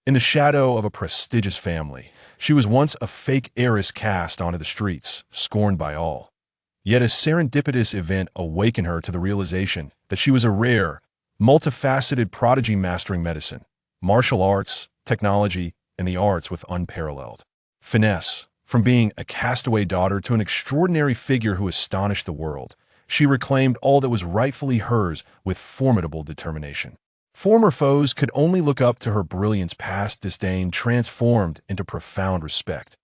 In the shadow of a prestigious family, she was once a fake heiress cast onto the streets, scorned by all. Yet a serendipitous event awakened her to the realization that she was a rare, multifaceted prodigy mastering medicine, martial arts, technology, and the arts with unparalleled finesse. From being a castaway daughter to an extraordinary figure who astonished the world, she reclaimed all that was rightfully hers with formidable determination. Former foes could only look up to her brilliance, past disdain transformed into profound respect.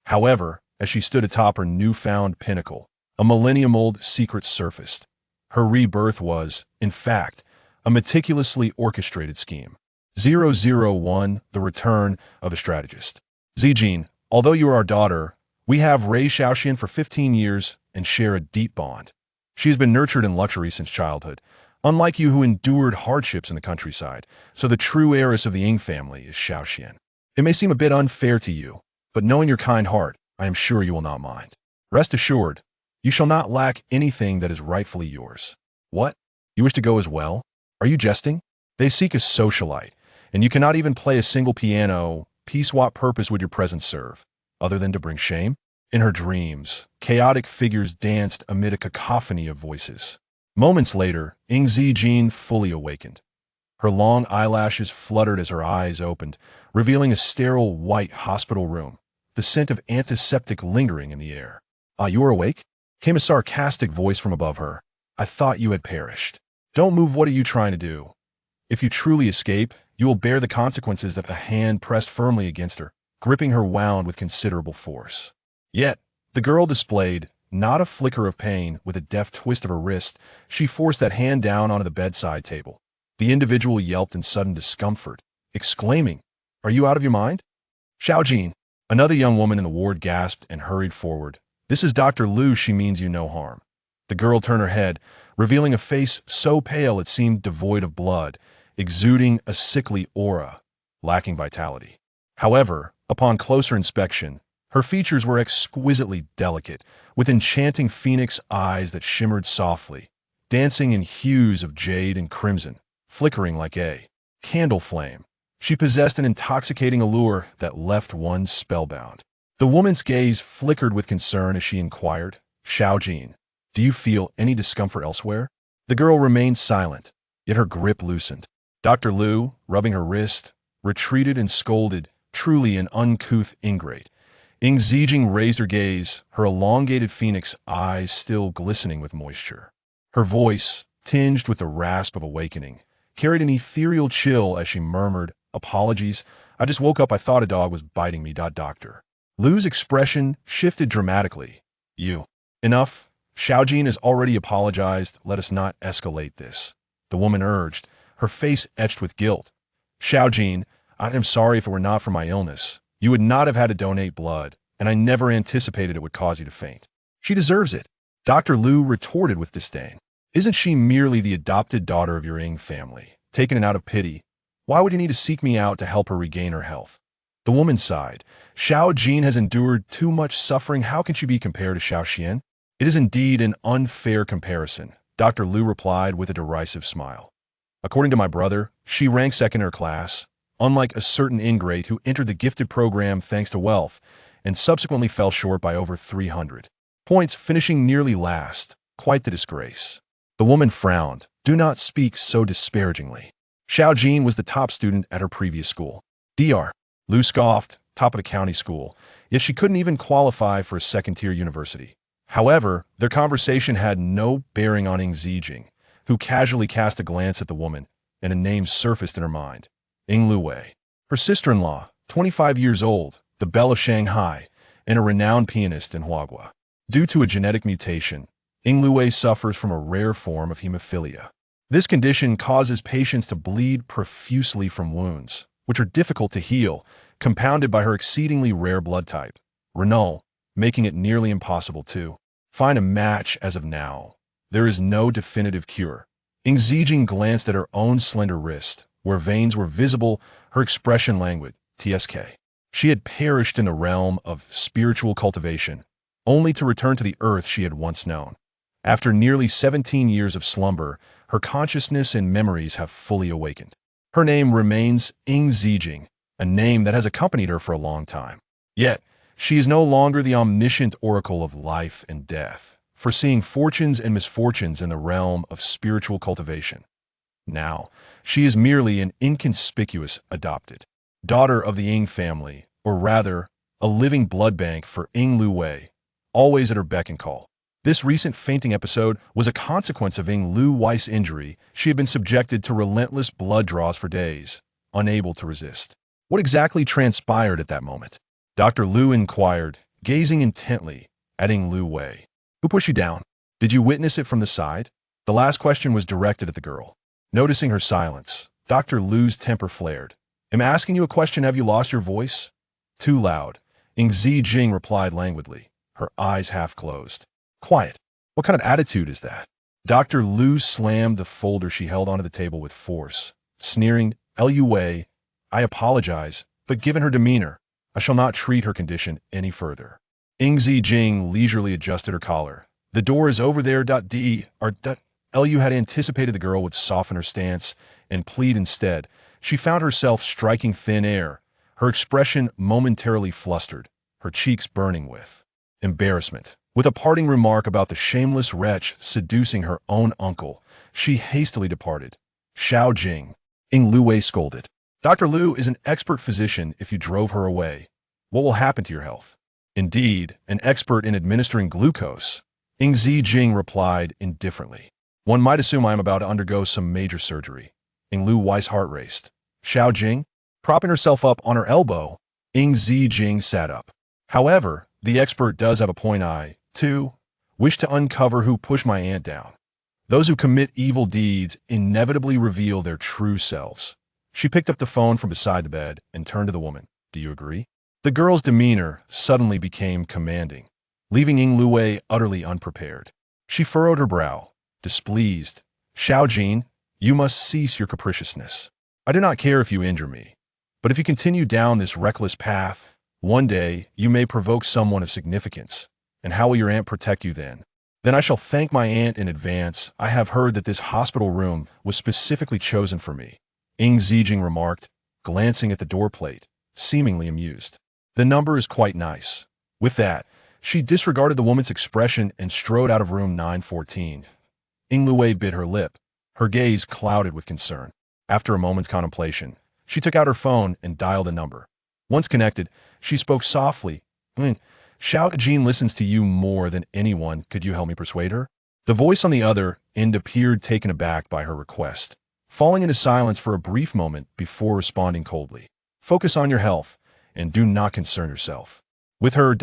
However, as she stood atop her newfound pinnacle, a millennium-old secret surfaced. Her rebirth was, in fact, a meticulously orchestrated scheme. 001, the return of a strategist. Zijin, although you are our daughter, we have raised Xiaoxian for 15 years and share a deep bond. She has been nurtured in luxury since childhood, unlike you who endured hardships in the countryside, so the true heiress of the Ying family is Xiaoxian. It may seem a bit unfair to you, but knowing your kind heart, I am sure you will not mind. Rest assured, you shall not lack anything that is rightfully yours. What? You wish to go as well? Are you jesting? They seek a socialite, and you cannot even play a single piano. Peace, what purpose would your presence serve, other than to bring shame? In her dreams, chaotic figures danced amid a cacophony of voices. Moments later, Ying Zijin fully awakened. Her long eyelashes fluttered as her eyes opened, revealing a sterile white hospital room, the scent of antiseptic lingering in the air. "Ah, you are awake?" Came a sarcastic voice from above her. "I thought you had perished. Don't move, what are you trying to do? If you truly escape, you will bear the consequences." Of a hand pressed firmly against her, gripping her wound with considerable force. Yet, the girl displayed not a flicker of pain. With a deft twist of her wrist, she forced that hand down onto the bedside table. The individual yelped in sudden discomfort, exclaiming, "Are you out of your mind?" "Xiaojin," another young woman in the ward gasped and hurried forward. "This is Dr. Liu, she means you no harm." The girl turned her head, revealing a face so pale it seemed devoid of blood, exuding a sickly aura, lacking vitality. However, upon closer inspection, her features were exquisitely delicate, with enchanting phoenix eyes that shimmered softly, dancing in hues of jade and crimson, flickering like a candle flame. She possessed an intoxicating allure that left one spellbound. The woman's gaze flickered with concern as she inquired, "Xiaojin, do you feel any discomfort elsewhere?" The girl remained silent, yet her grip loosened. Dr. Liu, rubbing her wrist, retreated and scolded, "Truly an uncouth ingrate." Ying Zijing raised her gaze, her elongated phoenix eyes still glistening with moisture. Her voice, tinged with the rasp of awakening, carried an ethereal chill as she murmured, "Apologies, I just woke up, I thought a dog was biting me." Doctor Liu's expression shifted dramatically. "You. Enough. Xiaojin has already apologized. Let us not escalate this," the woman urged, her face etched with guilt. "Xiaojin, I am sorry. If it were not for my illness, you would not have had to donate blood, and I never anticipated it would cause you to faint." "She deserves it," Dr. Liu retorted with disdain. "Isn't she merely the adopted daughter of your Ying family, taken in out of pity? Why would you need to seek me out to help her regain her health?" The woman sighed. "Xiaojin has endured too much suffering. How can she be compared to Xiaoxian?" "It is indeed an unfair comparison," Dr. Liu replied with a derisive smile. "According to my brother, she ranks second in her class, unlike a certain ingrate who entered the gifted program thanks to wealth and subsequently fell short by over 300 points, finishing nearly last. Quite the disgrace." The woman frowned. "Do not speak so disparagingly. Xiaojin was the top student at her previous school." Dr. Liu scoffed, "Top of the county school, yet she couldn't even qualify for a second-tier university." However, their conversation had no bearing on Ying Zijing, who casually cast a glance at the woman, and a name surfaced in her mind. Ying Luwei. Her sister-in-law, 25 years old, the belle of Shanghai, and a renowned pianist in Huagua. Due to a genetic mutation, Ying Luwei suffers from a rare form of hemophilia. This condition causes patients to bleed profusely from wounds, which are difficult to heal, compounded by her exceedingly rare blood type, Renal, making it nearly impossible to find a match as of now. There is no definitive cure. Ying Zijing glanced at her own slender wrist, where veins were visible, her expression languid. TSK. She had perished in the realm of spiritual cultivation, only to return to the earth she had once known. After nearly 17 years of slumber, her consciousness and memories have fully awakened. Her name remains Ying Zijing, a name that has accompanied her for a long time. Yet, she is no longer the omniscient oracle of life and death, foreseeing fortunes and misfortunes in the realm of spiritual cultivation. Now, she is merely an inconspicuous adopted daughter of the Ying family, or rather, a living blood bank for Ying Lu Wei, always at her beck and call. This recent fainting episode was a consequence of Ying Lu Wei's injury. She had been subjected to relentless blood draws for days, unable to resist. What exactly transpired at that moment? Dr. Lu inquired, gazing intently at Ying Lu Wei. Who pushed you down? Did you witness it from the side? The last question was directed at the girl. Noticing her silence, Dr. Lu's temper flared. Am I asking you a question? Have you lost your voice? Too loud. Ying Zijing replied languidly, her eyes half closed. Quiet. What kind of attitude is that? Dr. Lu slammed the folder she held onto the table with force, sneering, Lu Wei, I apologize, but given her demeanor, I shall not treat her condition any further. Ying Zijing leisurely adjusted her collar. The door is over there. Lu had anticipated the girl would soften her stance and plead instead. She found herself striking thin air, her expression momentarily flustered, her cheeks burning with embarrassment. With a parting remark about the shameless wretch seducing her own uncle, she hastily departed. Xiao Jing, Ying Lu Wei scolded. Dr. Lu is an expert physician. If you drove her away, what will happen to your health? Indeed, an expert in administering glucose, Ying Zijing replied indifferently. One might assume I am about to undergo some major surgery. Ying Lu Wei's heart raced. Xiao Jing, propping herself up on her elbow, Ying Zijing sat up. However, the expert does have a point. I, too, wish to uncover who pushed my aunt down. Those who commit evil deeds inevitably reveal their true selves. She picked up the phone from beside the bed and turned to the woman. Do you agree? The girl's demeanor suddenly became commanding, leaving Ying Lu Wei utterly unprepared. She furrowed her brow, displeased. Xiao Jing, you must cease your capriciousness. I do not care if you injure me, but if you continue down this reckless path, one day you may provoke someone of significance. And how will your aunt protect you then? Then I shall thank my aunt in advance. I have heard that this hospital room was specifically chosen for me, Ying Zijing remarked, glancing at the door plate, seemingly amused. The number is quite nice. With that, she disregarded the woman's expression and strode out of room 914. Ying Lu Wei bit her lip, her gaze clouded with concern. After a moment's contemplation, she took out her phone and dialed a number. Once connected, she spoke softly. Xiao Jing listens to you more than anyone. Could you help me persuade her? The voice on the other end appeared taken aback by her request, falling into silence for a brief moment before responding coldly. Focus on your health, and do not concern yourself with her.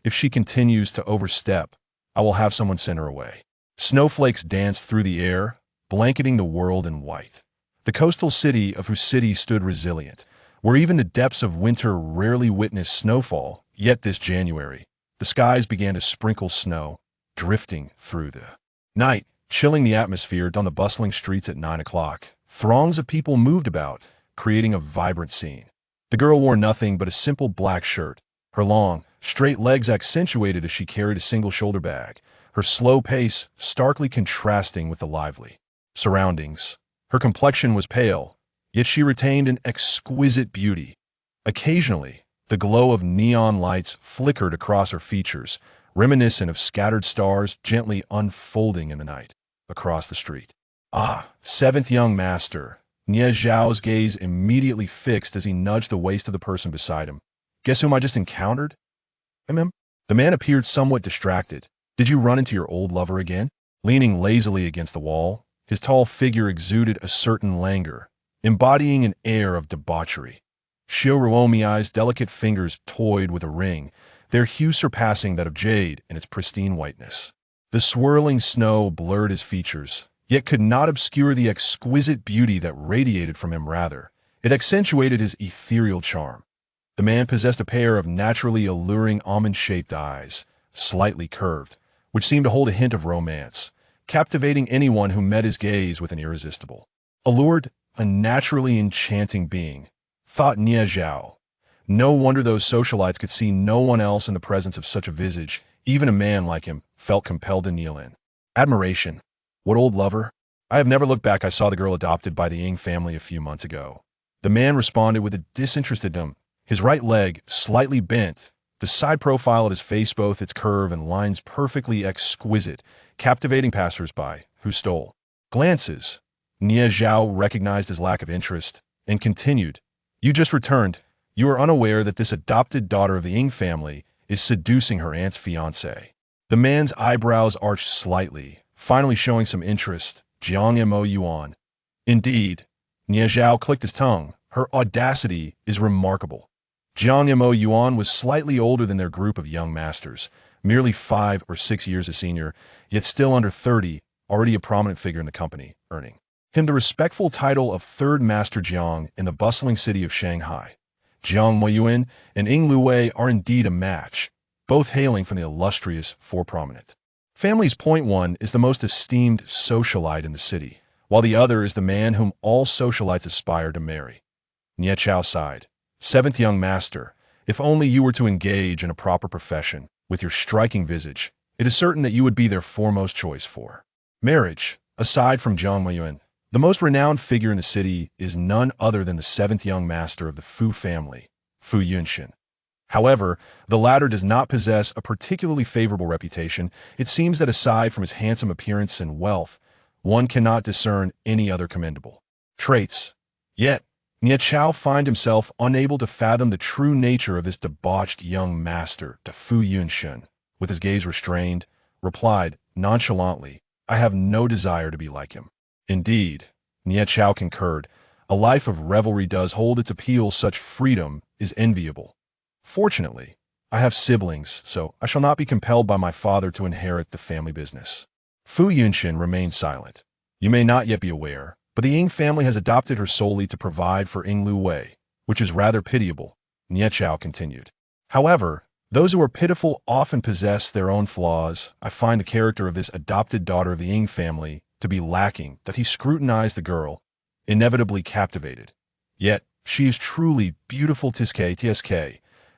If she continues to overstep, I will have someone send her away. Snowflakes danced through the air, blanketing the world in white. The coastal city of whose city stood resilient, where even the depths of winter rarely witnessed snowfall. Yet this January, the skies began to sprinkle snow, drifting through the night, chilling the atmosphere. On the bustling streets at 9 o'clock, throngs of people moved about, creating a vibrant scene. The girl wore nothing but a simple black shirt, her long, straight legs accentuated as she carried a single shoulder bag, her slow pace starkly contrasting with the lively surroundings. Her complexion was pale, yet she retained an exquisite beauty. Occasionally, the glow of neon lights flickered across her features, reminiscent of scattered stars gently unfolding in the night. Across the street. Ah, seventh young master. Nie Zhao's gaze immediately fixed as he nudged the waist of the person beside him. Guess whom I just encountered? The man appeared somewhat distracted. Did you run into your old lover again? Leaning lazily against the wall, his tall figure exuded a certain languor, embodying an air of debauchery. Xiao Ruomiai's delicate fingers toyed with a ring, their hue surpassing that of jade in its pristine whiteness. The swirling snow blurred his features, yet could not obscure the exquisite beauty that radiated from him. Rather, it accentuated his ethereal charm. The man possessed a pair of naturally alluring almond-shaped eyes, slightly curved, which seemed to hold a hint of romance, captivating anyone who met his gaze with an irresistible allured, a naturally enchanting being, thought Nie Zhao. No wonder those socialites could see no one else in the presence of such a visage. Even a man like him felt compelled to kneel in admiration. What old lover? I have never looked back. I saw the girl adopted by the Ying family a few months ago. The man responded with a disinterested his right leg slightly bent, the side profile of his face, both its curve and lines perfectly exquisite, captivating passers-by who stole glances. Nie Zhao recognized his lack of interest and continued, "You just returned. You are unaware that this adopted daughter of the Ying family is seducing her aunt's fiancé." The man's eyebrows arched slightly, finally showing some interest. Jiang Mo Yuan. Indeed. Nie Zhao clicked his tongue. Her audacity is remarkable. Jiang Mo Yuan was slightly older than their group of young masters, merely 5 or 6 years a senior, yet still under 30, already a prominent figure in the company, earning him the respectful title of Third Master Jiang in the bustling city of Shanghai. Jiang Moyuan and Ying Luwei are indeed a match, both hailing from the illustrious Four Prominent families. Point one is the most esteemed socialite in the city, while the other is the man whom all socialites aspire to marry. Nie Chao sighed. Seventh young master, if only you were to engage in a proper profession, with your striking visage, it is certain that you would be their foremost choice for marriage. Aside from Jiang Moyuan, the most renowned figure in the city is none other than the seventh young master of the Fu family, Fu Yunxin. However, the latter does not possess a particularly favorable reputation. It seems that aside from his handsome appearance and wealth, one cannot discern any other commendable traits. Yet, Nie Chao find himself unable to fathom the true nature of this debauched young master, the Fu Yunxin. With his gaze restrained, replied nonchalantly, "I have no desire to be like him." Indeed, Nie Chao concurred, a life of revelry does hold its appeal. Such freedom is enviable. Fortunately, I have siblings, so I shall not be compelled by my father to inherit the family business. Fu Yunxin remained silent. You may not yet be aware, but the Ying family has adopted her solely to provide for Ying Luwei, which is rather pitiable, Nie Chao continued. However, those who are pitiful often possess their own flaws. I find the character of this adopted daughter of the Ying family to be lacking. That he scrutinized the girl, inevitably captivated. Yet, she is truly beautiful. Tsk.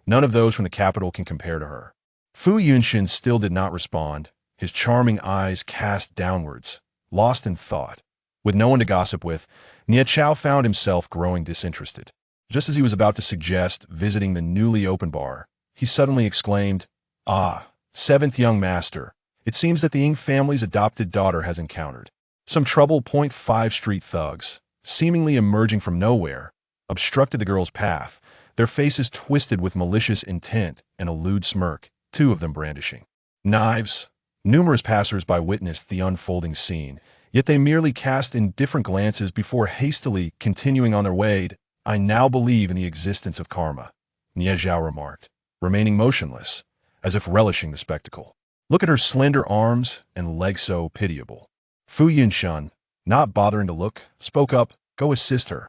None of those from the capital can compare to her. Fu Yunxin still did not respond, his charming eyes cast downwards, lost in thought. With no one to gossip with, Nie Chao found himself growing disinterested. Just as he was about to suggest visiting the newly opened bar, he suddenly exclaimed, "Ah, seventh young master, it seems that the Ying family's adopted daughter has encountered some trouble." 5 street thugs, seemingly emerging from nowhere, obstructed the girl's path, their faces twisted with malicious intent and a lewd smirk, 2 of them brandishing knives. Numerous passers-by witnessed the unfolding scene, yet they merely cast indifferent glances before hastily continuing on their way. "I now believe in the existence of karma," Nie Zhao remarked, remaining motionless, as if relishing the spectacle. "Look at her slender arms and legs, so pitiable." Fu Yunxin, not bothering to look, spoke up, "Go assist her."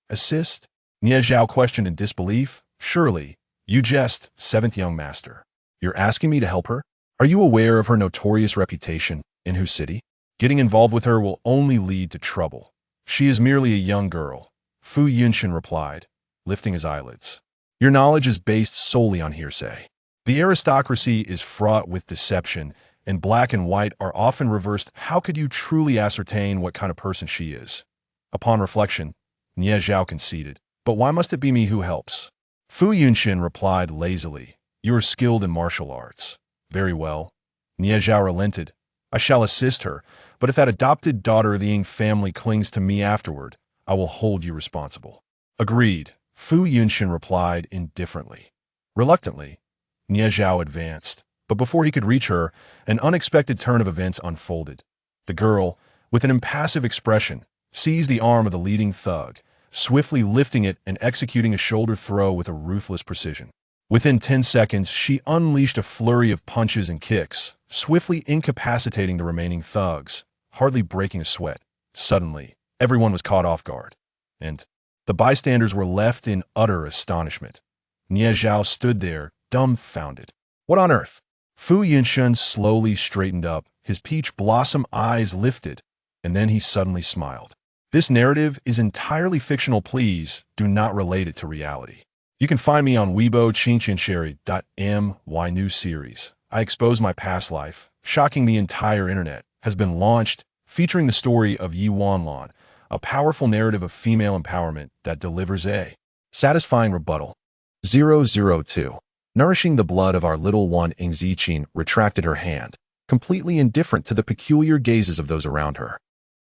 "Assist?" Nie Zhao questioned in disbelief. "Surely, you jest, seventh young master. You're asking me to help her? Are you aware of her notorious reputation in whose city? Getting involved with her will only lead to trouble. She is merely a young girl," Fu Yunxin replied, lifting his eyelids. "Your knowledge is based solely on hearsay. The aristocracy is fraught with deception, and black and white are often reversed. How could you truly ascertain what kind of person she is?" Upon reflection, Nie Zhao conceded, "But why must it be me who helps?" Fu Yunxin replied lazily, "You are skilled in martial arts." "Very well." Nie Zhao relented. "I shall assist her, but if that adopted daughter of the Ying family clings to me afterward, I will hold you responsible." "Agreed," Fu Yunxin replied indifferently. Reluctantly, Nie Zhao advanced, but before he could reach her, an unexpected turn of events unfolded. The girl, with an impassive expression, seized the arm of the leading thug, swiftly lifting it and executing a shoulder throw with a ruthless precision. Within 10 seconds, she unleashed a flurry of punches and kicks, swiftly incapacitating the remaining thugs, hardly breaking a sweat. Suddenly, everyone was caught off guard, and the bystanders were left in utter astonishment. Nie Zhao stood there, dumbfounded. "What on earth?" Fu Yunxin slowly straightened up, his peach blossom eyes lifted, and then he suddenly smiled. "This narrative is entirely fictional. Please do not relate it to reality. You can find me on Weibo chinchincherry.my new series. I expose my past life, shocking the entire internet, has been launched, featuring the story of Yi Wanlan, a powerful narrative of female empowerment that delivers a satisfying rebuttal. 002. Nourishing the blood of our little one. Ing Zichin retracted her hand, completely indifferent to the peculiar gazes of those around her,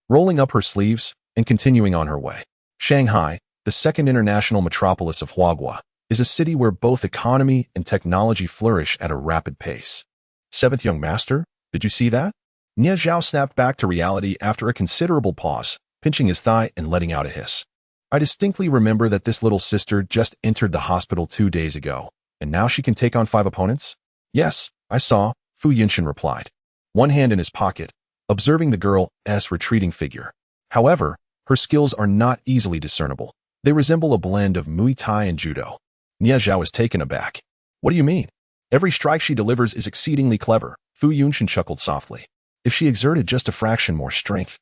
rolling up her sleeves and continuing on her way. Shanghai, the second international metropolis of Huaguo, is a city where both economy and technology flourish at a rapid pace. Seventh young master, did you see that? Nie Zhao snapped back to reality after a considerable pause, pinching his thigh and letting out a hiss. I distinctly remember that this little sister just entered the hospital 2 days ago, and now she can take on 5 opponents? Yes, I saw, Fu Yunshin replied, one hand in his pocket, observing the girl's retreating figure. However, her skills are not easily discernible. They resemble a blend of Muay Thai and Judo. Nie Zhao is taken aback. What do you mean? Every strike she delivers is exceedingly clever, Fu Yunshin chuckled softly. If she exerted just a fraction more strength,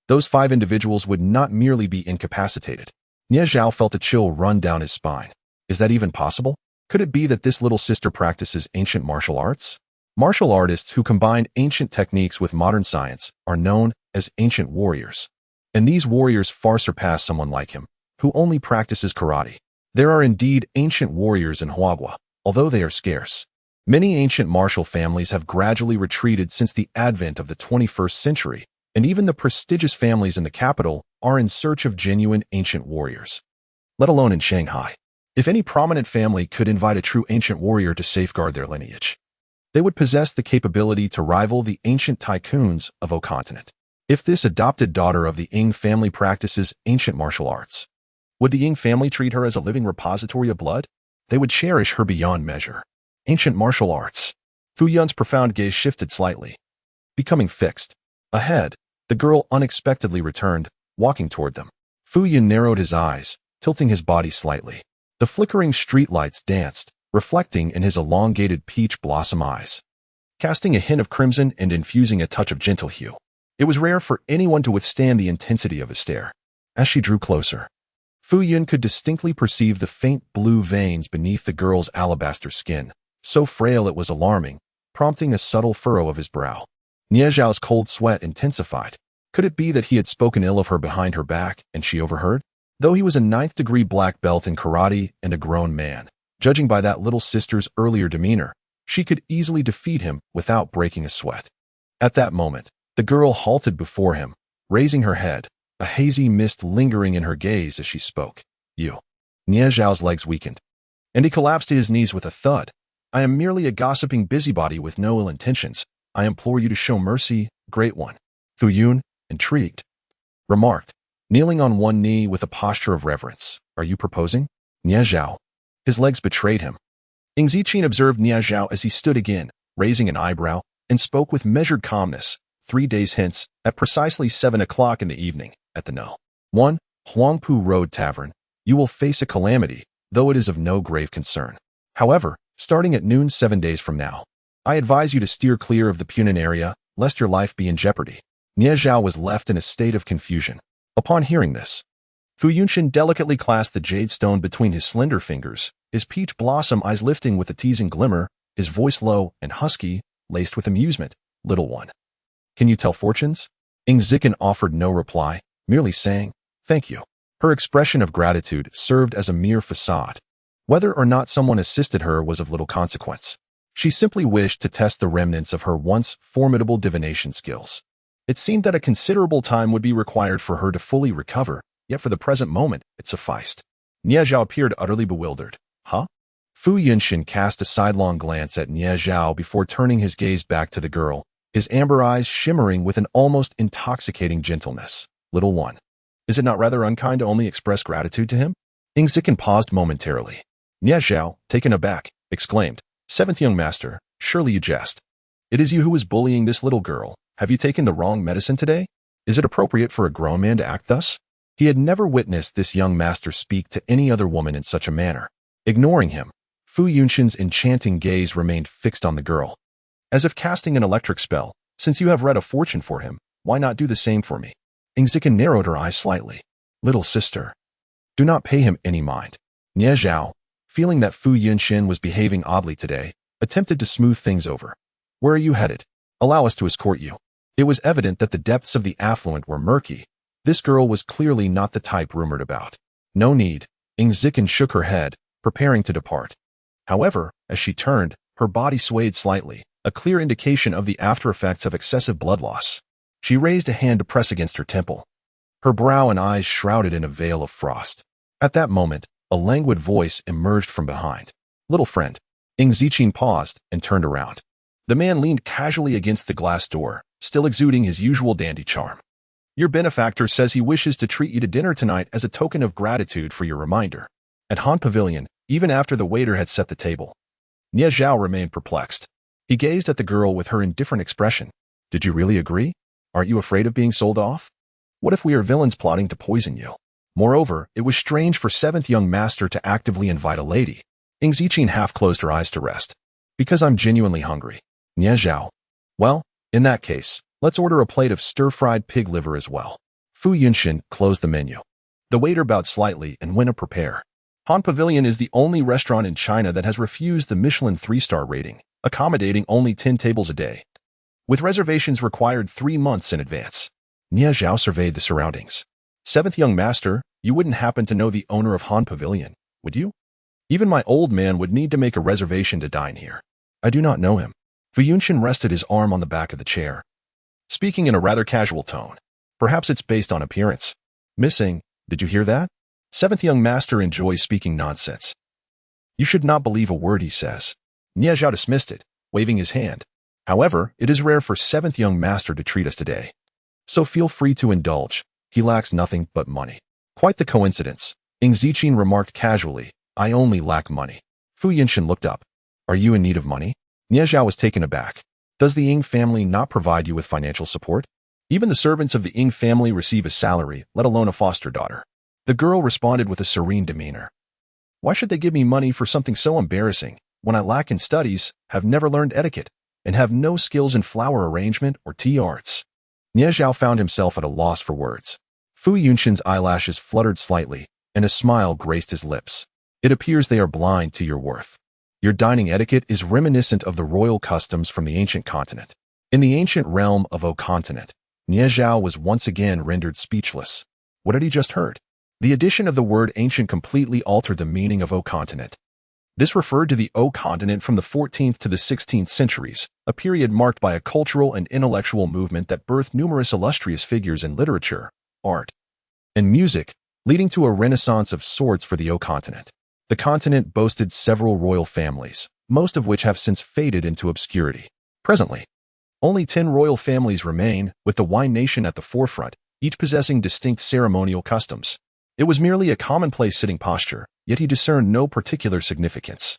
those 5 individuals would not merely be incapacitated. Nie Zhao felt a chill run down his spine. Is that even possible? Could it be that this little sister practices ancient martial arts? Martial artists who combine ancient techniques with modern science are known as ancient warriors. And these warriors far surpass someone like him, who only practices karate. There are indeed ancient warriors in Huaguo, although they are scarce. Many ancient martial families have gradually retreated since the advent of the 21st century, and even the prestigious families in the capital are in search of genuine ancient warriors. Let alone in Shanghai. If any prominent family could invite a true ancient warrior to safeguard their lineage, they would possess the capability to rival the ancient tycoons of O continent. If this adopted daughter of the Ying family practices ancient martial arts, would the Ying family treat her as a living repository of blood? They would cherish her beyond measure. Ancient martial arts. Fu Yun's profound gaze shifted slightly, becoming fixed. Ahead, the girl unexpectedly returned, walking toward them. Fu Yun narrowed his eyes, tilting his body slightly. The flickering streetlights danced, reflecting in his elongated peach blossom eyes, casting a hint of crimson and infusing a touch of gentle hue. It was rare for anyone to withstand the intensity of his stare. As she drew closer, Fu Yun could distinctly perceive the faint blue veins beneath the girl's alabaster skin, so frail it was alarming, prompting a subtle furrow of his brow. Nie Zhao's cold sweat intensified. Could it be that he had spoken ill of her behind her back and she overheard? Though he was a 9th-degree black belt in karate and a grown man, judging by that little sister's earlier demeanor, she could easily defeat him without breaking a sweat. At that moment, the girl halted before him, raising her head, a hazy mist lingering in her gaze as she spoke. You. Nie Zhao's legs weakened, and he collapsed to his knees with a thud. I am merely a gossiping busybody with no ill intentions. I implore you to show mercy, great one. Fu Yun, intrigued, remarked, kneeling on one knee with a posture of reverence. Are you proposing? Nie Zhao. His legs betrayed him. Ing Zichin observed Nie Zhao as he stood again, raising an eyebrow, and spoke with measured calmness. 3 days hence, at precisely 7 o'clock in the evening, at the No. 1 Huangpu Road Tavern, you will face a calamity, though it is of no grave concern. However, starting at noon 7 days from now, I advise you to steer clear of the Punan area, lest your life be in jeopardy. Nie Zhao was left in a state of confusion. Upon hearing this, Fu Yunshin delicately clasped the jade stone between his slender fingers, his peach blossom eyes lifting with a teasing glimmer, his voice low and husky, laced with amusement. Little one, can you tell fortunes? Ing Zichin offered no reply, merely saying, thank you. Her expression of gratitude served as a mere facade. Whether or not someone assisted her was of little consequence. She simply wished to test the remnants of her once formidable divination skills. It seemed that a considerable time would be required for her to fully recover, yet for the present moment, it sufficed. Nie Zhao appeared utterly bewildered. Huh? Fu Yunshin cast a sidelong glance at Nie Zhao before turning his gaze back to the girl, his amber eyes shimmering with an almost intoxicating gentleness. Little one, is it not rather unkind to only express gratitude to him? Ing Zichin paused momentarily. Nie Zhao, taken aback, exclaimed, 7th young master, surely you jest. It is you who is bullying this little girl. Have you taken the wrong medicine today? Is it appropriate for a grown man to act thus? He had never witnessed this young master speak to any other woman in such a manner. Ignoring him, Fu Yunshin's enchanting gaze remained fixed on the girl. As if casting an electric spell, since you have read a fortune for him, why not do the same for me? Ing Zichin narrowed her eyes slightly. Little sister, do not pay him any mind. Nie Zhao, feeling that Fu Yunshin was behaving oddly today, attempted to smooth things over. Where are you headed? Allow us to escort you. It was evident that the depths of the affluent were murky, This girl was clearly not the type rumored about. No need. Zichen shook her head, preparing to depart. However, as she turned, her body swayed slightly, a clear indication of the after-effects of excessive blood loss. She raised a hand to press against her temple, her brow and eyes shrouded in a veil of frost. At that moment, a languid voice emerged from behind. "Little friend." Zichen paused and turned around. The man leaned casually against the glass door, still exuding his usual dandy charm. "Your benefactor says he wishes to treat you to dinner tonight as a token of gratitude for your reminder." At Han Pavilion, even after the waiter had set the table, Nie Zhao remained perplexed. He gazed at the girl with her indifferent expression. "Did you really agree? Aren't you afraid of being sold off? What if we are villains plotting to poison you?" Moreover, it was strange for seventh young master to actively invite a lady. Zichen half closed her eyes to rest. "Because I'm genuinely hungry." Nie Zhao. "Well, in that case, let's order a plate of stir-fried pig liver as well." Fu Yunshin closed the menu. The waiter bowed slightly and went to prepare. Han Pavilion is the only restaurant in China that has refused the Michelin 3-star rating, accommodating only 10 tables a day, with reservations required 3 months in advance. Nie Zhao surveyed the surroundings. "Seventh young master, you wouldn't happen to know the owner of Han Pavilion, would you? Even my old man would need to make a reservation to dine here." "I do not know him." Fu Yunshin rested his arm on the back of the chair, speaking in a rather casual tone. "Perhaps it's based on appearance." "Missing, did you hear that? Seventh young master enjoys speaking nonsense. You should not believe a word he says." Nie Zhao dismissed it, waving his hand. "However, it is rare for seventh young master to treat us today. So feel free to indulge. He lacks nothing but money." "Quite the coincidence," Zichen remarked casually. "I only lack money." Fu Yunshin looked up. "Are you in need of money?" Nie Zhao was taken aback. "Does the Ying family not provide you with financial support? Even the servants of the Ying family receive a salary, let alone a foster daughter." The girl responded with a serene demeanor. "Why should they give me money for something so embarrassing, when I lack in studies, have never learned etiquette, and have no skills in flower arrangement or tea arts?" Nie Zhao found himself at a loss for words. Fu Yunshin's eyelashes fluttered slightly, and a smile graced his lips. "It appears they are blind to your worth. Your dining etiquette is reminiscent of the royal customs from the ancient continent." In the ancient realm of O continent, Nie Zhao was once again rendered speechless. What had he just heard? The addition of the word ancient completely altered the meaning of O continent. This referred to the O continent from the 14th to the 16th centuries, a period marked by a cultural and intellectual movement that birthed numerous illustrious figures in literature, art, and music, leading to a renaissance of sorts for the O continent. The continent boasted several royal families, most of which have since faded into obscurity. Presently, only 10 royal families remain, with the Wine Nation at the forefront, each possessing distinct ceremonial customs. It was merely a commonplace sitting posture, yet he discerned no particular significance.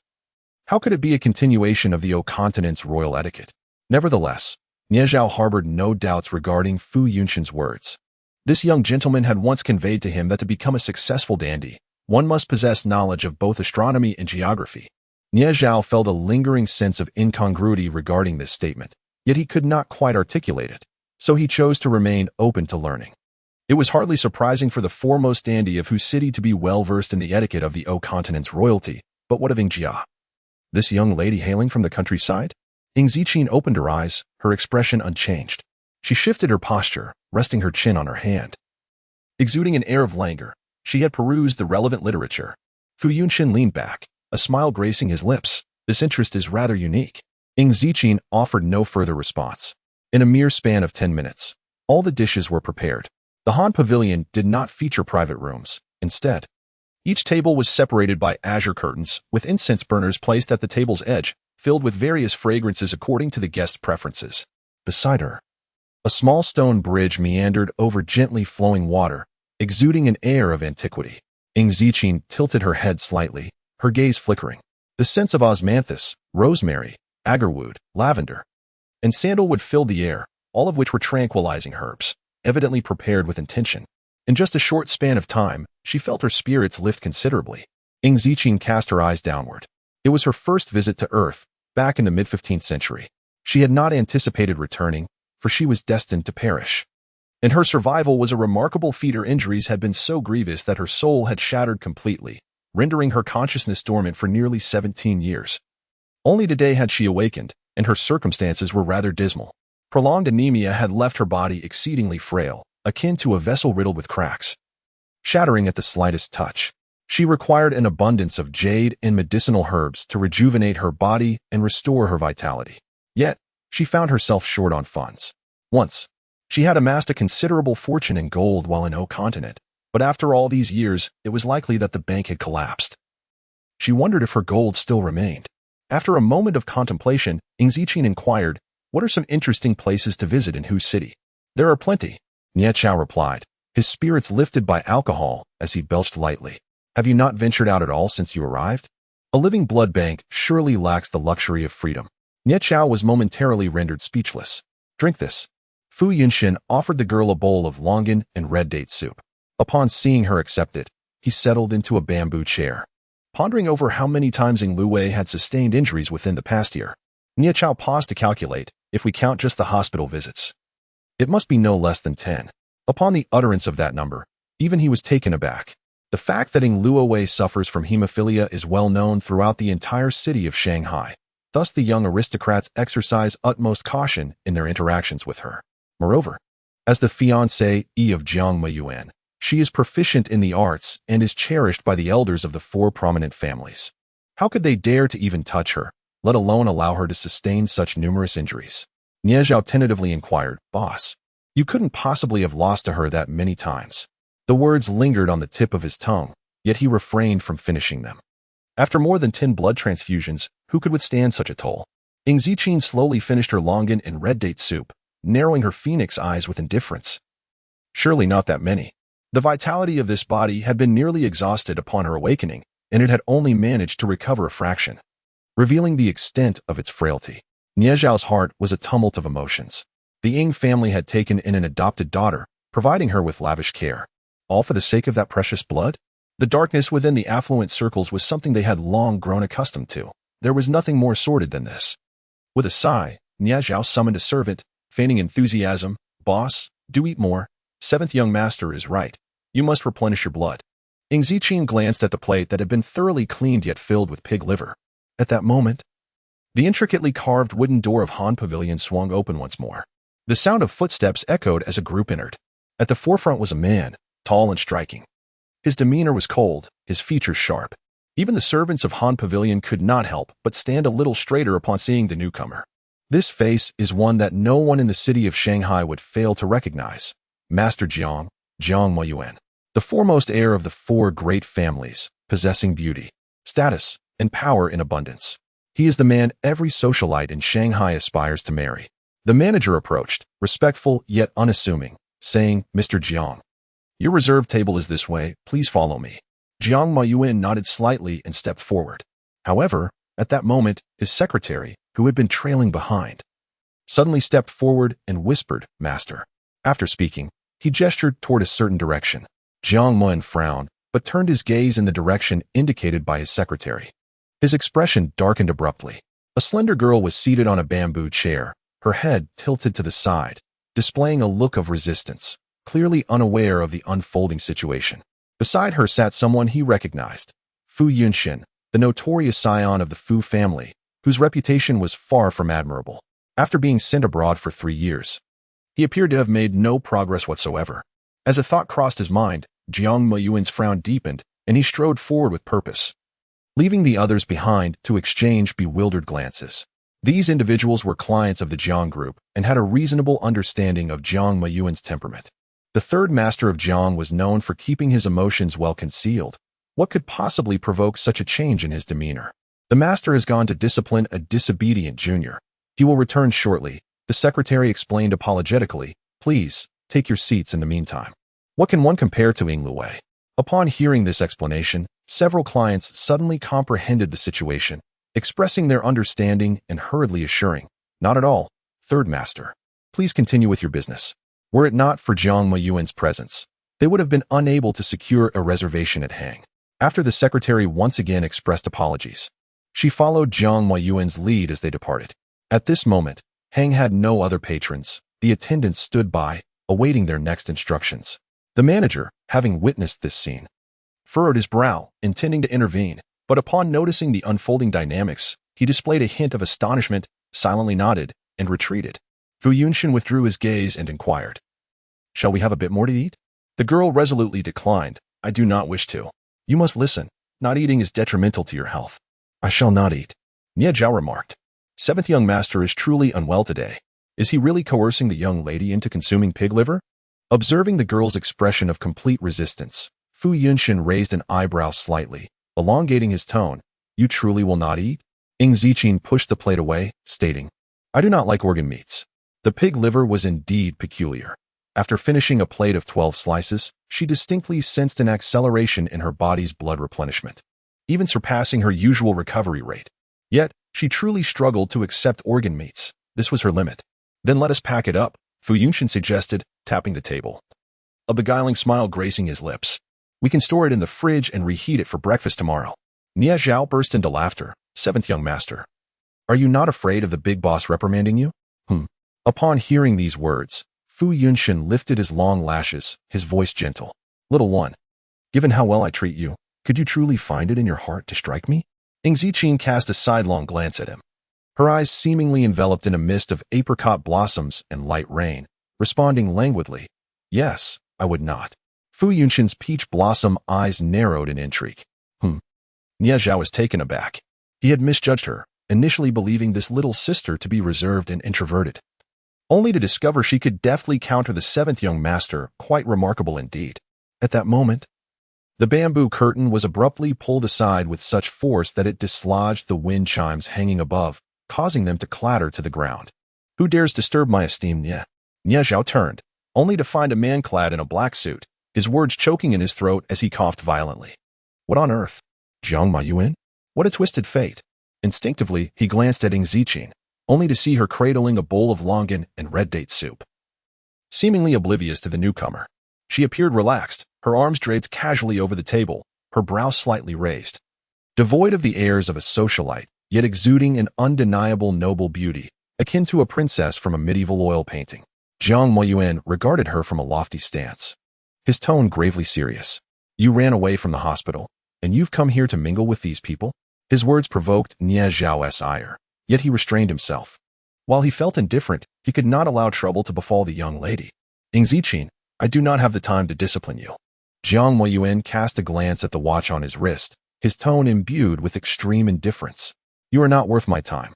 How could it be a continuation of the O continent's royal etiquette? Nevertheless, Nie Zhao harbored no doubts regarding Fu Yunshin's words. This young gentleman had once conveyed to him that to become a successful dandy, one must possess knowledge of both astronomy and geography. Nie Zhao felt a lingering sense of incongruity regarding this statement, yet he could not quite articulate it, so he chose to remain open to learning. It was hardly surprising for the foremost dandy of whose city to be well-versed in the etiquette of the O continent's royalty, but what of Jia? This young lady hailing from the countryside? Zichen opened her eyes, her expression unchanged. She shifted her posture, resting her chin on her hand. Exuding an air of languor, she had perused the relevant literature. Fu Yunshin leaned back, a smile gracing his lips. "This interest is rather unique." Zichen offered no further response. In a mere span of 10 minutes, all the dishes were prepared. The Han Pavilion did not feature private rooms. Instead, each table was separated by azure curtains, with incense burners placed at the table's edge, filled with various fragrances according to the guest's preferences. Beside her, a small stone bridge meandered over gently flowing water, exuding an air of antiquity. Zichen tilted her head slightly, her gaze flickering. The scents of osmanthus, rosemary, agarwood, lavender, and sandalwood filled the air, all of which were tranquilizing herbs, evidently prepared with intention. In just a short span of time, she felt her spirits lift considerably. Zichen cast her eyes downward. It was her first visit to Earth, back in the mid-15th century. She had not anticipated returning, for she was destined to perish. And her survival was a remarkable feat. Her injuries had been so grievous that her soul had shattered completely, rendering her consciousness dormant for nearly 17 years. Only today had she awakened, and her circumstances were rather dismal. Prolonged anemia had left her body exceedingly frail, akin to a vessel riddled with cracks, shattering at the slightest touch. She required an abundance of jade and medicinal herbs to rejuvenate her body and restore her vitality. Yet, she found herself short on funds. Once, she had amassed a considerable fortune in gold while in O continent, but after all these years, it was likely that the bank had collapsed. She wondered if her gold still remained. After a moment of contemplation, Ingzichin inquired, "What are some interesting places to visit in Hu City?" "There are plenty," Nie Chao replied, his spirits lifted by alcohol as he belched lightly. "Have you not ventured out at all since you arrived? A living blood bank surely lacks the luxury of freedom." Nie Chao was momentarily rendered speechless. "Drink this." Fu Yunshin offered the girl a bowl of longan and red date soup. Upon seeing her accept it, he settled into a bamboo chair. Pondering over how many times Ing Luwei had sustained injuries within the past year, Nie Chao paused to calculate, if we count just the hospital visits. It must be no less than 10. Upon the utterance of that number, even he was taken aback. The fact that Ing Luwei suffers from hemophilia is well known throughout the entire city of Shanghai. Thus the young aristocrats exercise utmost caution in their interactions with her. Moreover, as the fiancée of Jiang Meiyuan, she is proficient in the arts and is cherished by the elders of the 4 prominent families. How could they dare to even touch her, let alone allow her to sustain such numerous injuries? Nie Zhao tentatively inquired, "Boss, you couldn't possibly have lost to her that many times." The words lingered on the tip of his tongue, yet he refrained from finishing them. After more than 10 blood transfusions, who could withstand such a toll? Ing Zichin slowly finished her longan and red date soup, narrowing her phoenix eyes with indifference. Surely not that many. The vitality of this body had been nearly exhausted upon her awakening, and it had only managed to recover a fraction, revealing the extent of its frailty. Nie Zhao's heart was a tumult of emotions. The Ing family had taken in an adopted daughter, providing her with lavish care. All for the sake of that precious blood? The darkness within the affluent circles was something they had long grown accustomed to. There was nothing more sordid than this. With a sigh, Nie Zhao summoned a servant, feigning enthusiasm. "Boss, do eat more. 7th young master is right. You must replenish your blood." Ing Zichin glanced at the plate that had been thoroughly cleaned yet filled with pig liver. At that moment, the intricately carved wooden door of Han Pavilion swung open once more. The sound of footsteps echoed as a group entered. At the forefront was a man, tall and striking. His demeanor was cold, his features sharp. Even the servants of Han Pavilion could not help but stand a little straighter upon seeing the newcomer. This face is one that no one in the city of Shanghai would fail to recognize. Master Jiang Meiyuan, the foremost heir of the 4 great families, possessing beauty, status, and power in abundance. He is the man every socialite in Shanghai aspires to marry. The manager approached, respectful yet unassuming, saying, "Mr. Jiang, your reserved table is this way, please follow me." Jiang Meiyuan nodded slightly and stepped forward. However, at that moment, his secretary, who had been trailing behind, suddenly stepped forward and whispered, "Master." After speaking, he gestured toward a certain direction. Jiang Meiyuan frowned, but turned his gaze in the direction indicated by his secretary. His expression darkened abruptly. A slender girl was seated on a bamboo chair, her head tilted to the side, displaying a look of resistance, clearly unaware of the unfolding situation. Beside her sat someone he recognized, Fu Yunshin, the notorious scion of the Fu family, whose reputation was far from admirable. After being sent abroad for 3 years, he appeared to have made no progress whatsoever. As a thought crossed his mind, Jiang Meiyuan's frown deepened, and he strode forward with purpose, leaving the others behind to exchange bewildered glances. These individuals were clients of the Jiang group and had a reasonable understanding of Jiang Meiyuan's temperament. The 3rd master of Jiang was known for keeping his emotions well concealed. What could possibly provoke such a change in his demeanor? "The master has gone to discipline a disobedient junior. He will return shortly," the secretary explained apologetically. "Please, take your seats in the meantime." What can one compare to Ing Luwei? Upon hearing this explanation, several clients suddenly comprehended the situation, expressing their understanding and hurriedly assuring, "Not at all, 3rd master. Please continue with your business." Were it not for Jiang Meiyuan's presence, they would have been unable to secure a reservation at Hang. After the secretary once again expressed apologies, she followed Jiang Meiyuan's lead as they departed. At this moment, Hang had no other patrons. The attendants stood by, awaiting their next instructions. The manager, having witnessed this scene, furrowed his brow, intending to intervene, but upon noticing the unfolding dynamics, he displayed a hint of astonishment, silently nodded, and retreated. Fu Yunshin withdrew his gaze and inquired, Shall we have a bit more to eat? The girl resolutely declined. I do not wish to. You must listen. Not eating is detrimental to your health. I shall not eat. Nie Zhao remarked. Seventh young master is truly unwell today. Is he really coercing the young lady into consuming pig liver? Observing the girl's expression of complete resistance, Fu Yunshin raised an eyebrow slightly, elongating his tone. You truly will not eat? Ing Ziqin pushed the plate away, stating, I do not like organ meats. The pig liver was indeed peculiar. After finishing a plate of 12 slices, she distinctly sensed an acceleration in her body's blood replenishment, even surpassing her usual recovery rate. Yet, she truly struggled to accept organ meats. This was her limit. Then let us pack it up, Fu Yunshin suggested, tapping the table. A beguiling smile gracing his lips. We can store it in the fridge and reheat it for breakfast tomorrow. Nie Zhao burst into laughter. Seventh young master. Are you not afraid of the big boss reprimanding you? Upon hearing these words, Fu Yunshin lifted his long lashes, his voice gentle. Little one, given how well I treat you, could you truly find it in your heart to strike me? Ing Ziqin cast a sidelong glance at him. Her eyes seemingly enveloped in a mist of apricot blossoms and light rain, responding languidly, Yes, I would not. Fu Yunshin's peach blossom eyes narrowed in intrigue. Nie Zhao was taken aback. He had misjudged her, initially believing this little sister to be reserved and introverted, only to discover she could deftly counter the seventh young master, quite remarkable indeed. At that moment, the bamboo curtain was abruptly pulled aside with such force that it dislodged the wind chimes hanging above, causing them to clatter to the ground. Who dares disturb my esteemed Nie? Nie Zhao turned, only to find a man clad in a black suit, his words choking in his throat as he coughed violently. What on earth? Jiang Mayuan? What a twisted fate. Instinctively, he glanced at Ing Ziqin, only to see her cradling a bowl of longan and red date soup. Seemingly oblivious to the newcomer, she appeared relaxed, her arms draped casually over the table, her brow slightly raised. Devoid of the airs of a socialite, yet exuding an undeniable noble beauty, akin to a princess from a medieval oil painting, Jiang Mayuan regarded her from a lofty stance, his tone gravely serious. You ran away from the hospital, and you've come here to mingle with these people? His words provoked Nie Zhao's ire, yet he restrained himself. While he felt indifferent, he could not allow trouble to befall the young lady. Ing Ziqin, I do not have the time to discipline you. Jiang Mayuan cast a glance at the watch on his wrist, his tone imbued with extreme indifference. You are not worth my time.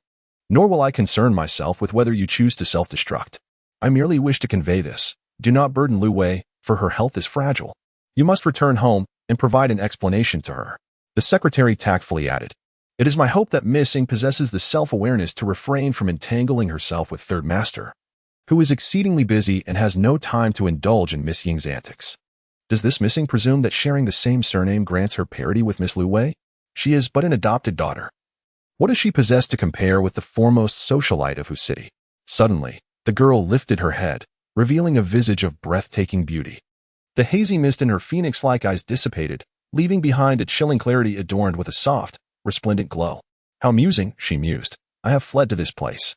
Nor will I concern myself with whether you choose to self-destruct. I merely wish to convey this. Do not burden Lu Wei, for her health is fragile. You must return home and provide an explanation to her. The secretary tactfully added, It is my hope that Miss Ing possesses the self-awareness to refrain from entangling herself with Third Master, who is exceedingly busy and has no time to indulge in Miss Ying's antics. Does this Miss Ing presume that sharing the same surname grants her parity with Miss Lu Wei? She is but an adopted daughter. What does she possess to compare with the foremost socialite of Hu City? Suddenly, the girl lifted her head, revealing a visage of breathtaking beauty. The hazy mist in her phoenix-like eyes dissipated, leaving behind a chilling clarity adorned with a soft, resplendent glow. How amusing, she mused. I have fled to this place.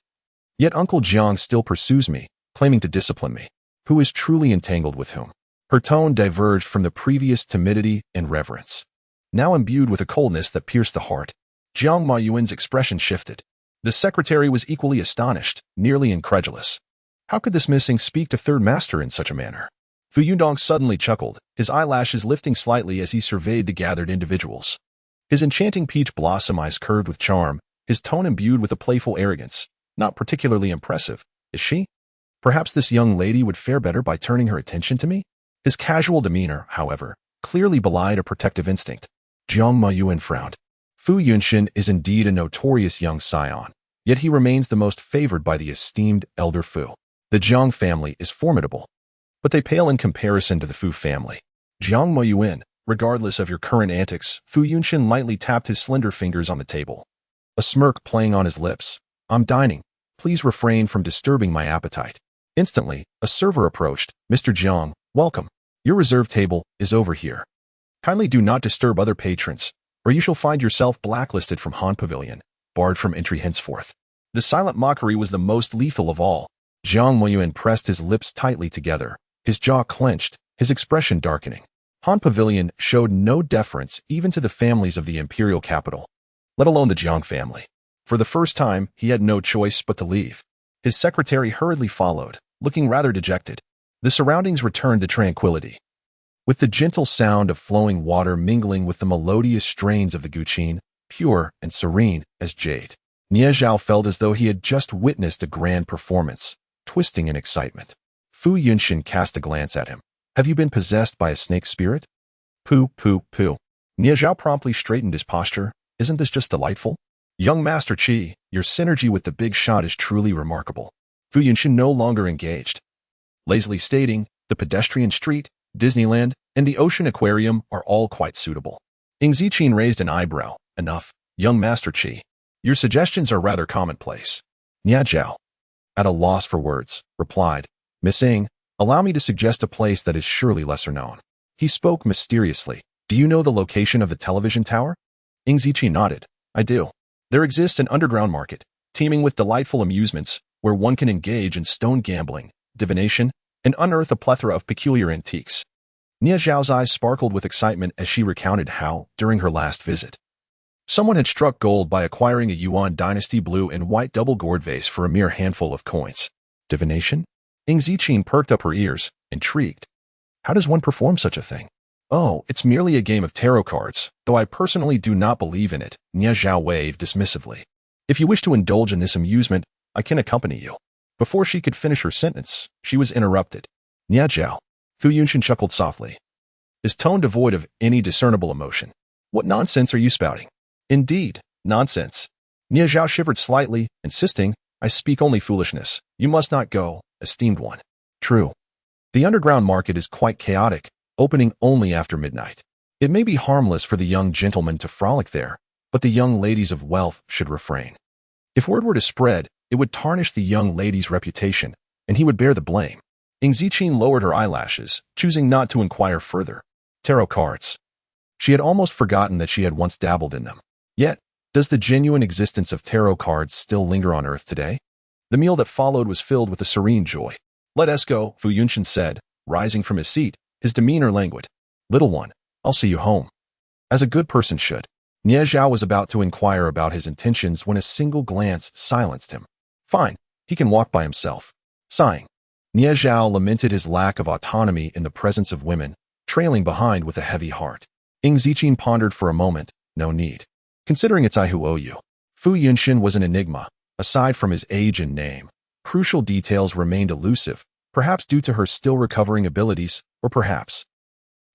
Yet Uncle Jiang still pursues me, claiming to discipline me. Who is truly entangled with whom? Her tone diverged from the previous timidity and reverence, now imbued with a coldness that pierced the heart. Jiang Mayuan's expression shifted. The secretary was equally astonished, nearly incredulous. How could this Miss Ing speak to Third Master in such a manner? Fu Yundong suddenly chuckled, his eyelashes lifting slightly as he surveyed the gathered individuals. His enchanting peach blossom eyes curved with charm, his tone imbued with a playful arrogance. Not particularly impressive, is she? Perhaps this young lady would fare better by turning her attention to me? His casual demeanor, however, clearly belied a protective instinct. Jiang Mayuan frowned. Fu Yunshin is indeed a notorious young scion, yet he remains the most favored by the esteemed elder Fu. The Jiang family is formidable, but they pale in comparison to the Fu family. Jiang Mayuan, regardless of your current antics, Fu Yunshin lightly tapped his slender fingers on the table, a smirk playing on his lips. I'm dining. Please refrain from disturbing my appetite. Instantly, a server approached. Mr. Jiang, welcome. Your reserved table is over here. Kindly do not disturb other patrons, or you shall find yourself blacklisted from Han Pavilion, barred from entry henceforth. The silent mockery was the most lethal of all. Jiang Mayuan pressed his lips tightly together, his jaw clenched, his expression darkening. Han Pavilion showed no deference even to the families of the imperial capital, let alone the Jiang family. For the first time, he had no choice but to leave. His secretary hurriedly followed, looking rather dejected. The surroundings returned to tranquility. With the gentle sound of flowing water mingling with the melodious strains of the guqin, pure and serene as jade, Nie Zhao felt as though he had just witnessed a grand performance, twisting in excitement. Fu Yunshin cast a glance at him. Have you been possessed by a snake spirit? Pooh, pooh, pooh. Nie Zhao promptly straightened his posture. Isn't this just delightful? Young Master Qi, your synergy with the big shot is truly remarkable. Fu Yunshin no longer engaged, lazily stating, the pedestrian street, Disneyland, and the ocean aquarium are all quite suitable. Ing Ziqin raised an eyebrow. Enough, young Master Qi. Your suggestions are rather commonplace. Nie Zhao, at a loss for words, replied, Miss Ing, allow me to suggest a place that is surely lesser known. He spoke mysteriously. Do you know the location of the television tower? Ing Ziqin nodded. I do. There exists an underground market, teeming with delightful amusements, where one can engage in stone gambling, divination, and unearth a plethora of peculiar antiques. Nie Zhao's eyes sparkled with excitement as she recounted how, during her last visit, someone had struck gold by acquiring a Yuan dynasty blue and white double-gourd vase for a mere handful of coins. Divination? Ing Ziqin perked up her ears, intrigued. How does one perform such a thing? Oh, it's merely a game of tarot cards, though I personally do not believe in it, Nie Zhao waved dismissively. If you wish to indulge in this amusement, I can accompany you. Before she could finish her sentence, she was interrupted. Nie Zhao. Fu Yunshin chuckled softly, his tone devoid of any discernible emotion. What nonsense are you spouting? Indeed, nonsense. Nie Zhao shivered slightly, insisting, I speak only foolishness. You must not go, esteemed one. True. The underground market is quite chaotic, opening only after midnight. It may be harmless for the young gentlemen to frolic there, but the young ladies of wealth should refrain. If word were to spread, it would tarnish the young lady's reputation, and he would bear the blame. Ing Ziqin lowered her eyelashes, choosing not to inquire further. Tarot cards. She had almost forgotten that she had once dabbled in them. Yet, does the genuine existence of tarot cards still linger on Earth today? The meal that followed was filled with a serene joy. Let us go, Fu Yunshin said, rising from his seat, his demeanor languid. Little one, I'll see you home. As a good person should. Nie Zhao was about to inquire about his intentions when a single glance silenced him. Fine, he can walk by himself. Sighing, Nie Zhao lamented his lack of autonomy in the presence of women, trailing behind with a heavy heart. Ing Ziqin pondered for a moment. No need. Considering it's I who owe you. Fu Yunshin was an enigma. Aside from his age and name, crucial details remained elusive, perhaps due to her still recovering abilities, or perhaps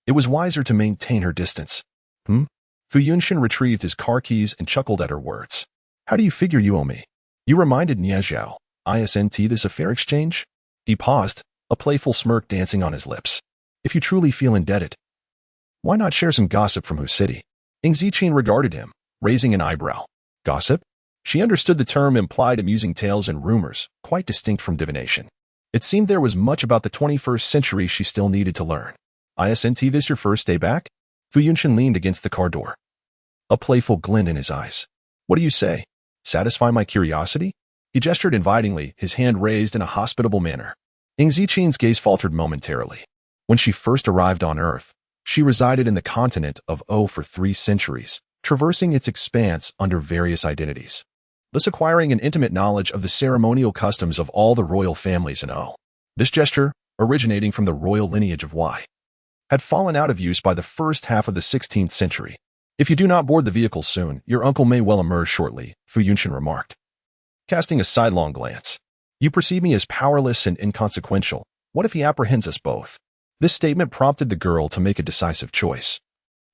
it was wiser to maintain her distance. Fu Yunshin retrieved his car keys and chuckled at her words. How do you figure you owe me? You reminded Nie Zhao. Isn't this a fair exchange? He paused, a playful smirk dancing on his lips. If you truly feel indebted, why not share some gossip from Hu City? Ing Ziqin regarded him, raising an eyebrow. Gossip? She understood the term implied amusing tales and rumors, quite distinct from divination. It seemed there was much about the 21st century she still needed to learn. Isn't this your first day back? Fu Yunshin leaned against the car door, a playful glint in his eyes. What do you say? Satisfy my curiosity? He gestured invitingly, his hand raised in a hospitable manner. Ing Ziqin's gaze faltered momentarily. When she first arrived on Earth, she resided in the continent of O for 3 centuries, traversing its expanse under various identities, thus acquiring an intimate knowledge of the ceremonial customs of all the royal families in O. This gesture, originating from the royal lineage of Y, had fallen out of use by the first half of the 16th century. If you do not board the vehicle soon, your uncle may well emerge shortly, Fu Yunshin remarked, casting a sidelong glance. You perceive me as powerless and inconsequential. What if he apprehends us both? This statement prompted the girl to make a decisive choice.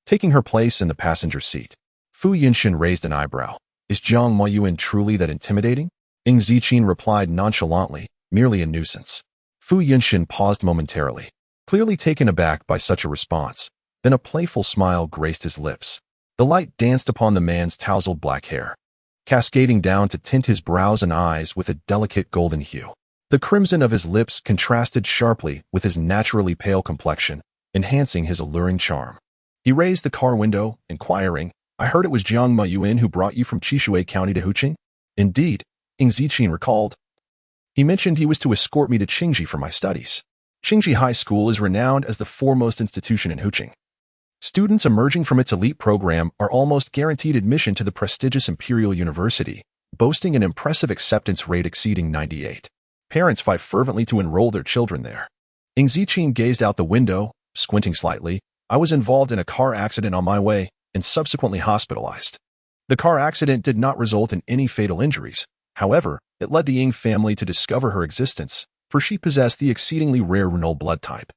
Taking her place in the passenger seat, Fu Yunshin raised an eyebrow. Is Jiang Moyuan truly that intimidating? Ing Ziqin replied nonchalantly, merely a nuisance. Fu Yunshin paused momentarily, clearly taken aback by such a response. Then a playful smile graced his lips. The light danced upon the man's tousled black hair, cascading down to tint his brows and eyes with a delicate golden hue. The crimson of his lips contrasted sharply with his naturally pale complexion, enhancing his alluring charm. He raised the car window, inquiring, I heard it was Jiang Moyuan who brought you from Qishui County to Huqing? Indeed, Ing Ziqin recalled. He mentioned he was to escort me to Qingji for my studies. Qingji High School is renowned as the foremost institution in Huqing. Students emerging from its elite program are almost guaranteed admission to the prestigious Imperial University, boasting an impressive acceptance rate exceeding 98. Parents fight fervently to enroll their children there. Ing Ziqing gazed out the window, squinting slightly. I was involved in a car accident on my way and subsequently hospitalized. The car accident did not result in any fatal injuries. However, it led the Ying family to discover her existence, for she possessed the exceedingly rare Renault blood type,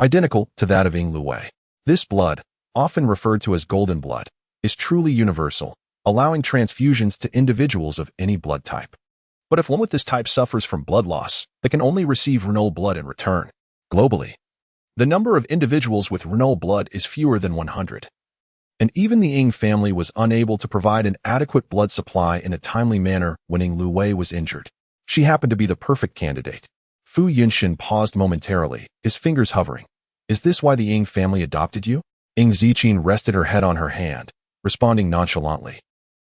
identical to that of Ying Luwei. This blood, often referred to as golden blood, is truly universal, allowing transfusions to individuals of any blood type. But if one with this type suffers from blood loss, they can only receive Renault blood in return. Globally, the number of individuals with Renault blood is fewer than 100. And even the Ying family was unable to provide an adequate blood supply in a timely manner when Ying Luwei was injured. She happened to be the perfect candidate. Fu Yunshin paused momentarily, his fingers hovering. Is this why the Ying family adopted you? Ing Ziqing rested her head on her hand, responding nonchalantly.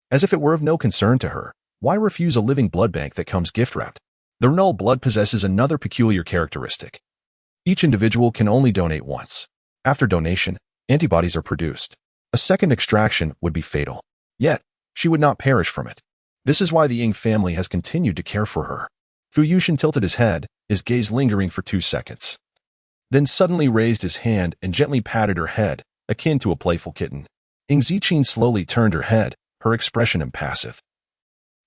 As if it were of no concern to her, why refuse a living blood bank that comes gift-wrapped? The Renault blood possesses another peculiar characteristic. Each individual can only donate once. After donation, antibodies are produced. A second extraction would be fatal. Yet, she would not perish from it. This is why the Ying family has continued to care for her. Fu Yunshin tilted his head, his gaze lingering for 2 seconds. Then suddenly raised his hand and gently patted her head, akin to a playful kitten. Ing Ziqing slowly turned her head, her expression impassive.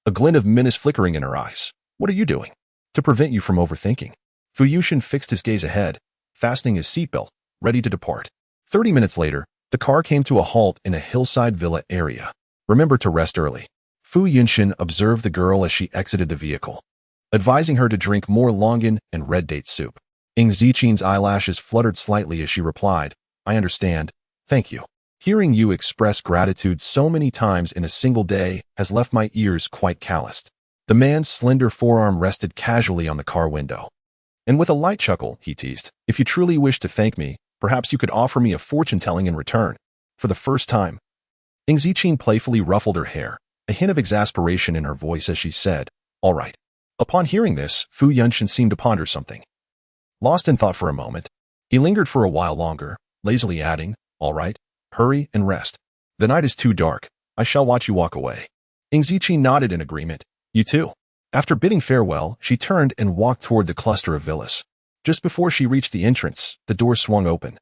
A glint of menace flickering in her eyes. What are you doing? To prevent you from overthinking. Fu Yunshin fixed his gaze ahead, fastening his seatbelt, ready to depart. 30 minutes later, the car came to a halt in a hillside villa area. Remember to rest early. Fu Yunshin observed the girl as she exited the vehicle, advising her to drink more longan and red date soup. Ing Ziqing's eyelashes fluttered slightly as she replied, I understand, thank you. Hearing you express gratitude so many times in a single day has left my ears quite calloused. The man's slender forearm rested casually on the car window. And with a light chuckle, he teased, if you truly wish to thank me, perhaps you could offer me a fortune-telling in return. For the first time, Ing Ziqing playfully ruffled her hair, a hint of exasperation in her voice as she said, all right. Upon hearing this, Fu Yunshin seemed to ponder something. Lost in thought for a moment, he lingered for a while longer, lazily adding, all right, hurry and rest. The night is too dark. I shall watch you walk away. Ing Ziqing nodded in agreement. You too. After bidding farewell, she turned and walked toward the cluster of villas. Just before she reached the entrance, the door swung open,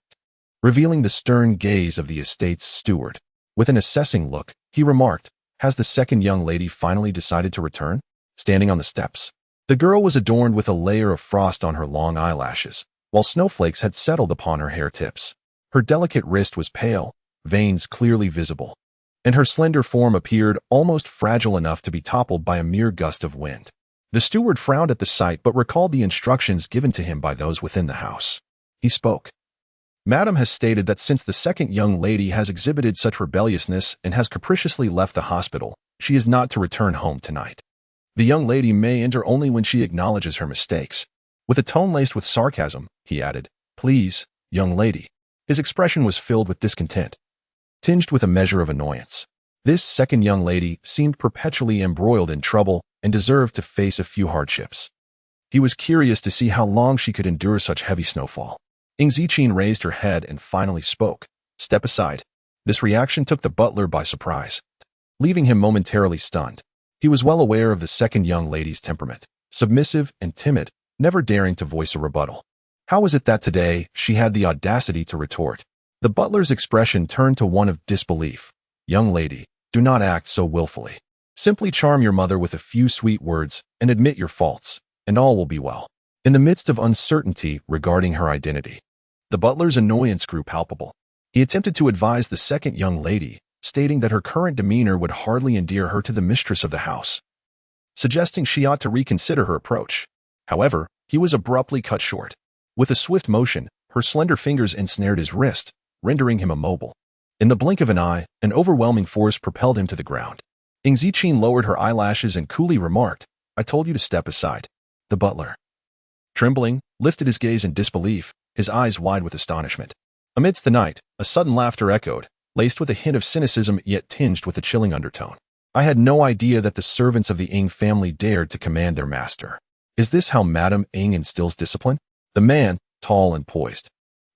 revealing the stern gaze of the estate's steward. With an assessing look, he remarked, has the second young lady finally decided to return? Standing on the steps, the girl was adorned with a layer of frost on her long eyelashes, while snowflakes had settled upon her hair tips. Her delicate wrist was pale, veins clearly visible, and her slender form appeared almost fragile enough to be toppled by a mere gust of wind. The steward frowned at the sight but recalled the instructions given to him by those within the house. He spoke. Madam has stated that since the second young lady has exhibited such rebelliousness and has capriciously left the hospital, she is not to return home tonight. The young lady may enter only when she acknowledges her mistakes. With a tone laced with sarcasm, he added, please, young lady. His expression was filled with discontent, tinged with a measure of annoyance. This second young lady seemed perpetually embroiled in trouble and deserved to face a few hardships. He was curious to see how long she could endure such heavy snowfall. Ing Ziqing raised her head and finally spoke. Step aside. This reaction took the butler by surprise, leaving him momentarily stunned. He was well aware of the second young lady's temperament, submissive and timid, never daring to voice a rebuttal. How was it that today she had the audacity to retort? The butler's expression turned to one of disbelief. Young lady, do not act so willfully. Simply charm your mother with a few sweet words and admit your faults, and all will be well. In the midst of uncertainty regarding her identity, the butler's annoyance grew palpable. He attempted to advise the second young lady, stating that her current demeanor would hardly endear her to the mistress of the house, suggesting she ought to reconsider her approach. However, he was abruptly cut short. With a swift motion, her slender fingers ensnared his wrist, rendering him immobile. In the blink of an eye, an overwhelming force propelled him to the ground. Ing Ziqing lowered her eyelashes and coolly remarked, I told you to step aside. The butler, trembling, lifted his gaze in disbelief, his eyes wide with astonishment. Amidst the night, a sudden laughter echoed, laced with a hint of cynicism yet tinged with a chilling undertone. I had no idea that the servants of the Ing family dared to command their master. Is this how Madame Ing instills discipline? The man, tall and poised,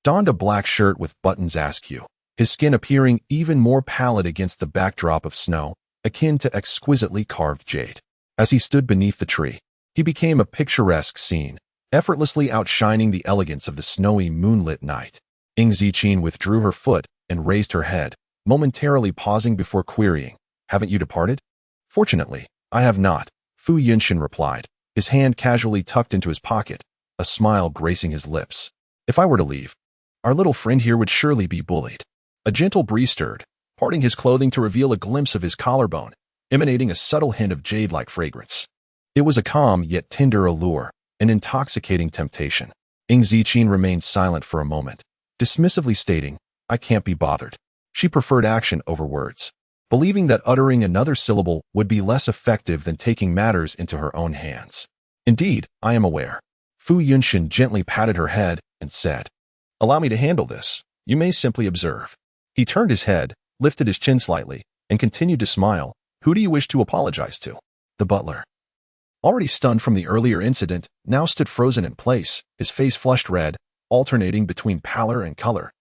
donned a black shirt with buttons askew, his skin appearing even more pallid against the backdrop of snow, akin to exquisitely carved jade. As he stood beneath the tree, he became a picturesque scene, effortlessly outshining the elegance of the snowy moonlit night. Ing Ziqin withdrew her foot and raised her head, momentarily pausing before querying, "Haven't you departed?" "Fortunately, I have not," Fu Yunshan replied, his hand casually tucked into his pocket, a smile gracing his lips. "If I were to leave, our little friend here would surely be bullied." A gentle breeze stirred, parting his clothing to reveal a glimpse of his collarbone, emanating a subtle hint of jade-like fragrance. It was a calm yet tender allure, an intoxicating temptation. Ing Ziqin remained silent for a moment, dismissively stating, "I can't be bothered." She preferred action over words, believing that uttering another syllable would be less effective than taking matters into her own hands. "Indeed, I am aware." Fu Yunshan gently patted her head and said, "Allow me to handle this. You may simply observe." He turned his head, lifted his chin slightly, and continued to smile. "Who do you wish to apologize to?" The butler, already stunned from the earlier incident, now stood frozen in place, his face flushed red, alternating between pallor and color,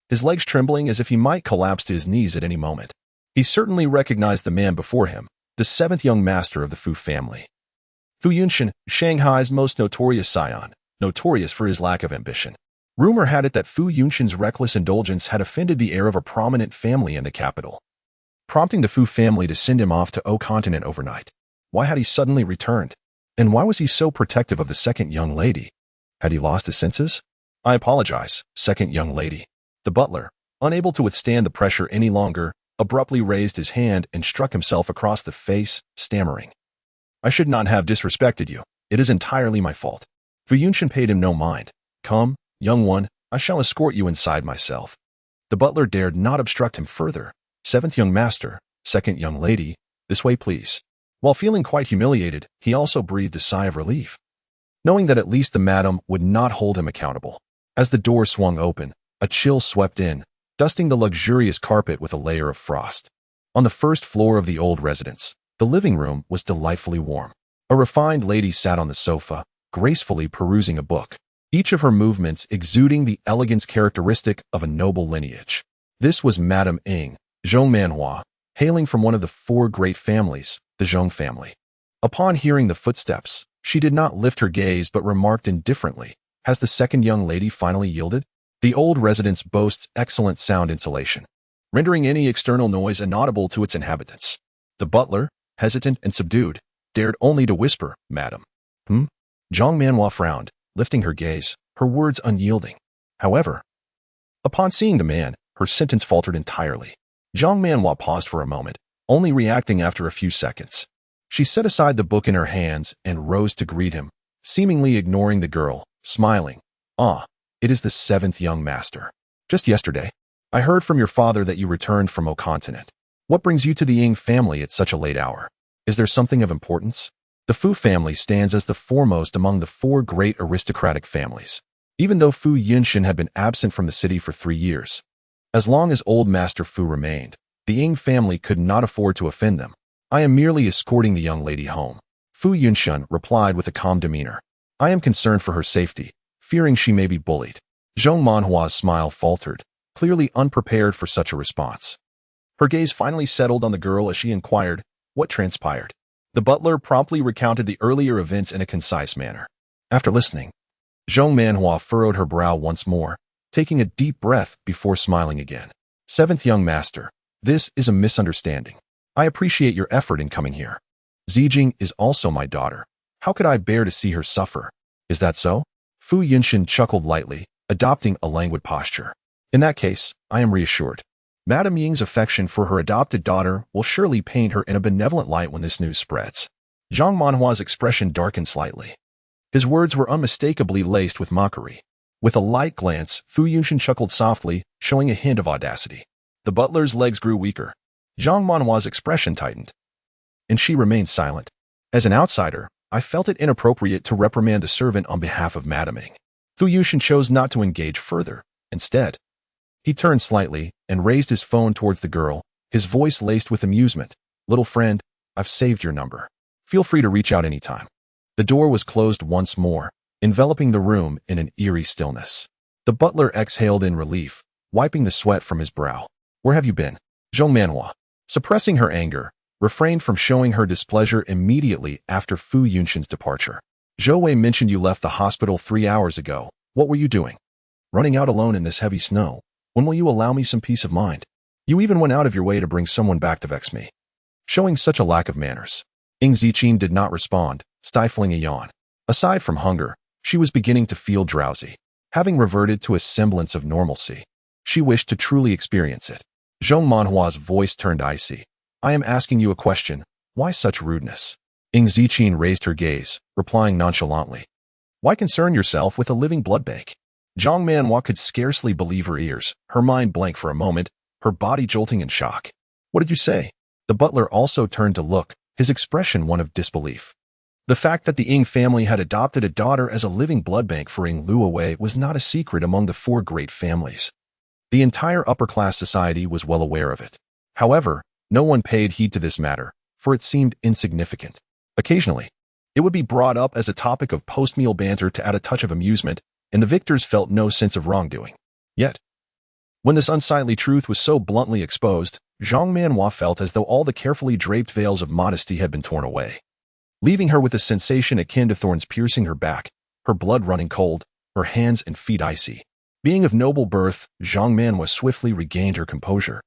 his legs trembling as if he might collapse to his knees at any moment. He certainly recognized the man before him, the seventh young master of the Fu family. Fu Yunshan, Shanghai's most notorious scion, notorious for his lack of ambition. Rumor had it that Fu Yunshan's reckless indulgence had offended the heir of a prominent family in the capital, prompting the Fu family to send him off to O Continent overnight. Why had he suddenly returned? And why was he so protective of the second young lady? Had he lost his senses? "I apologize, second young lady." The butler, unable to withstand the pressure any longer, abruptly raised his hand and struck himself across the face, stammering, "I should not have disrespected you. It is entirely my fault." Fu Yunshan paid him no mind. "Come, young one, I shall escort you inside myself." The butler dared not obstruct him further. "Seventh young master, second young lady, this way please." While feeling quite humiliated, he also breathed a sigh of relief, knowing that at least the madam would not hold him accountable. As the door swung open, a chill swept in, dusting the luxurious carpet with a layer of frost. On the first floor of the old residence, the living room was delightfully warm. A refined lady sat on the sofa, gracefully perusing a book, each of her movements exuding the elegance characteristic of a noble lineage. This was Madame Ing, Zhong Manhua, hailing from one of the four great families, the Zhong family. Upon hearing the footsteps, she did not lift her gaze but remarked indifferently, "Has the second young lady finally yielded?" The old residence boasts excellent sound insulation, rendering any external noise inaudible to its inhabitants. The butler, hesitant and subdued, dared only to whisper, "Madam." Zhong Manhua frowned, lifting her gaze, her words unyielding. However, upon seeing the man, her sentence faltered entirely. Zhong Manhua paused for a moment, only reacting after a few seconds. She set aside the book in her hands and rose to greet him, seemingly ignoring the girl, smiling. "Ah, it is the seventh young master. Just yesterday, I heard from your father that you returned from O Continent. What brings you to the Ing family at such a late hour? Is there something of importance?" The Fu family stands as the foremost among the four great aristocratic families. Even though Fu Yunshan had been absent from the city for 3 years, as long as old Master Fu remained, the Ing family could not afford to offend them. "I am merely escorting the young lady home," Fu Yunshan replied with a calm demeanor. "I am concerned for her safety, fearing she may be bullied." Zhong Manhua's smile faltered, clearly unprepared for such a response. Her gaze finally settled on the girl as she inquired, "What transpired?" The butler promptly recounted the earlier events in a concise manner. After listening, Zhong Manhua furrowed her brow once more, taking a deep breath before smiling again. "Seventh young master, this is a misunderstanding. I appreciate your effort in coming here. Zijing is also my daughter. How could I bear to see her suffer? Is that so?" Fu Yunshan chuckled lightly, adopting a languid posture. "In that case, I am reassured. Madame Ying's affection for her adopted daughter will surely paint her in a benevolent light when this news spreads." Zhang Manhua's expression darkened slightly. His words were unmistakably laced with mockery. With a light glance, Fu Yunshan chuckled softly, showing a hint of audacity. The butler's legs grew weaker. Zhang Manhua's expression tightened, and she remained silent. As an outsider, I felt it inappropriate to reprimand the servant on behalf of Madame Ing. Fu Yunshan chose not to engage further. Instead, he turned slightly and raised his phone towards the girl, his voice laced with amusement. "Little friend, I've saved your number. Feel free to reach out anytime." The door was closed once more, enveloping the room in an eerie stillness. The butler exhaled in relief, wiping the sweat from his brow. "Where have you been?" Zhong Manhua, suppressing her anger, refrained from showing her displeasure immediately after Fu Yunshan's departure. Zhou Wei mentioned you left the hospital 3 hours ago. What were you doing? Running out alone in this heavy snow. When will you allow me some peace of mind? You even went out of your way to bring someone back to vex me. Showing such a lack of manners. Ying Ziqin did not respond, stifling a yawn. Aside from hunger, she was beginning to feel drowsy. Having reverted to a semblance of normalcy, she wished to truly experience it. Zhong Manhua's voice turned icy. I am asking you a question. Why such rudeness? Ying Ziqin raised her gaze, replying nonchalantly. Why concern yourself with a living blood bank? Zhong Manhua could scarcely believe her ears, her mind blank for a moment, her body jolting in shock. What did you say? The butler also turned to look, his expression one of disbelief. The fact that the Ying family had adopted a daughter as a living blood bank for Ying Luowei was not a secret among the four great families. The entire upper-class society was well aware of it. However, no one paid heed to this matter, for it seemed insignificant. Occasionally, it would be brought up as a topic of post-meal banter to add a touch of amusement, and the victors felt no sense of wrongdoing. Yet, when this unsightly truth was so bluntly exposed, Zhong Manhua felt as though all the carefully draped veils of modesty had been torn away, leaving her with a sensation akin to thorns piercing her back, her blood running cold, her hands and feet icy. Being of noble birth, Zhong Manhua swiftly regained her composure,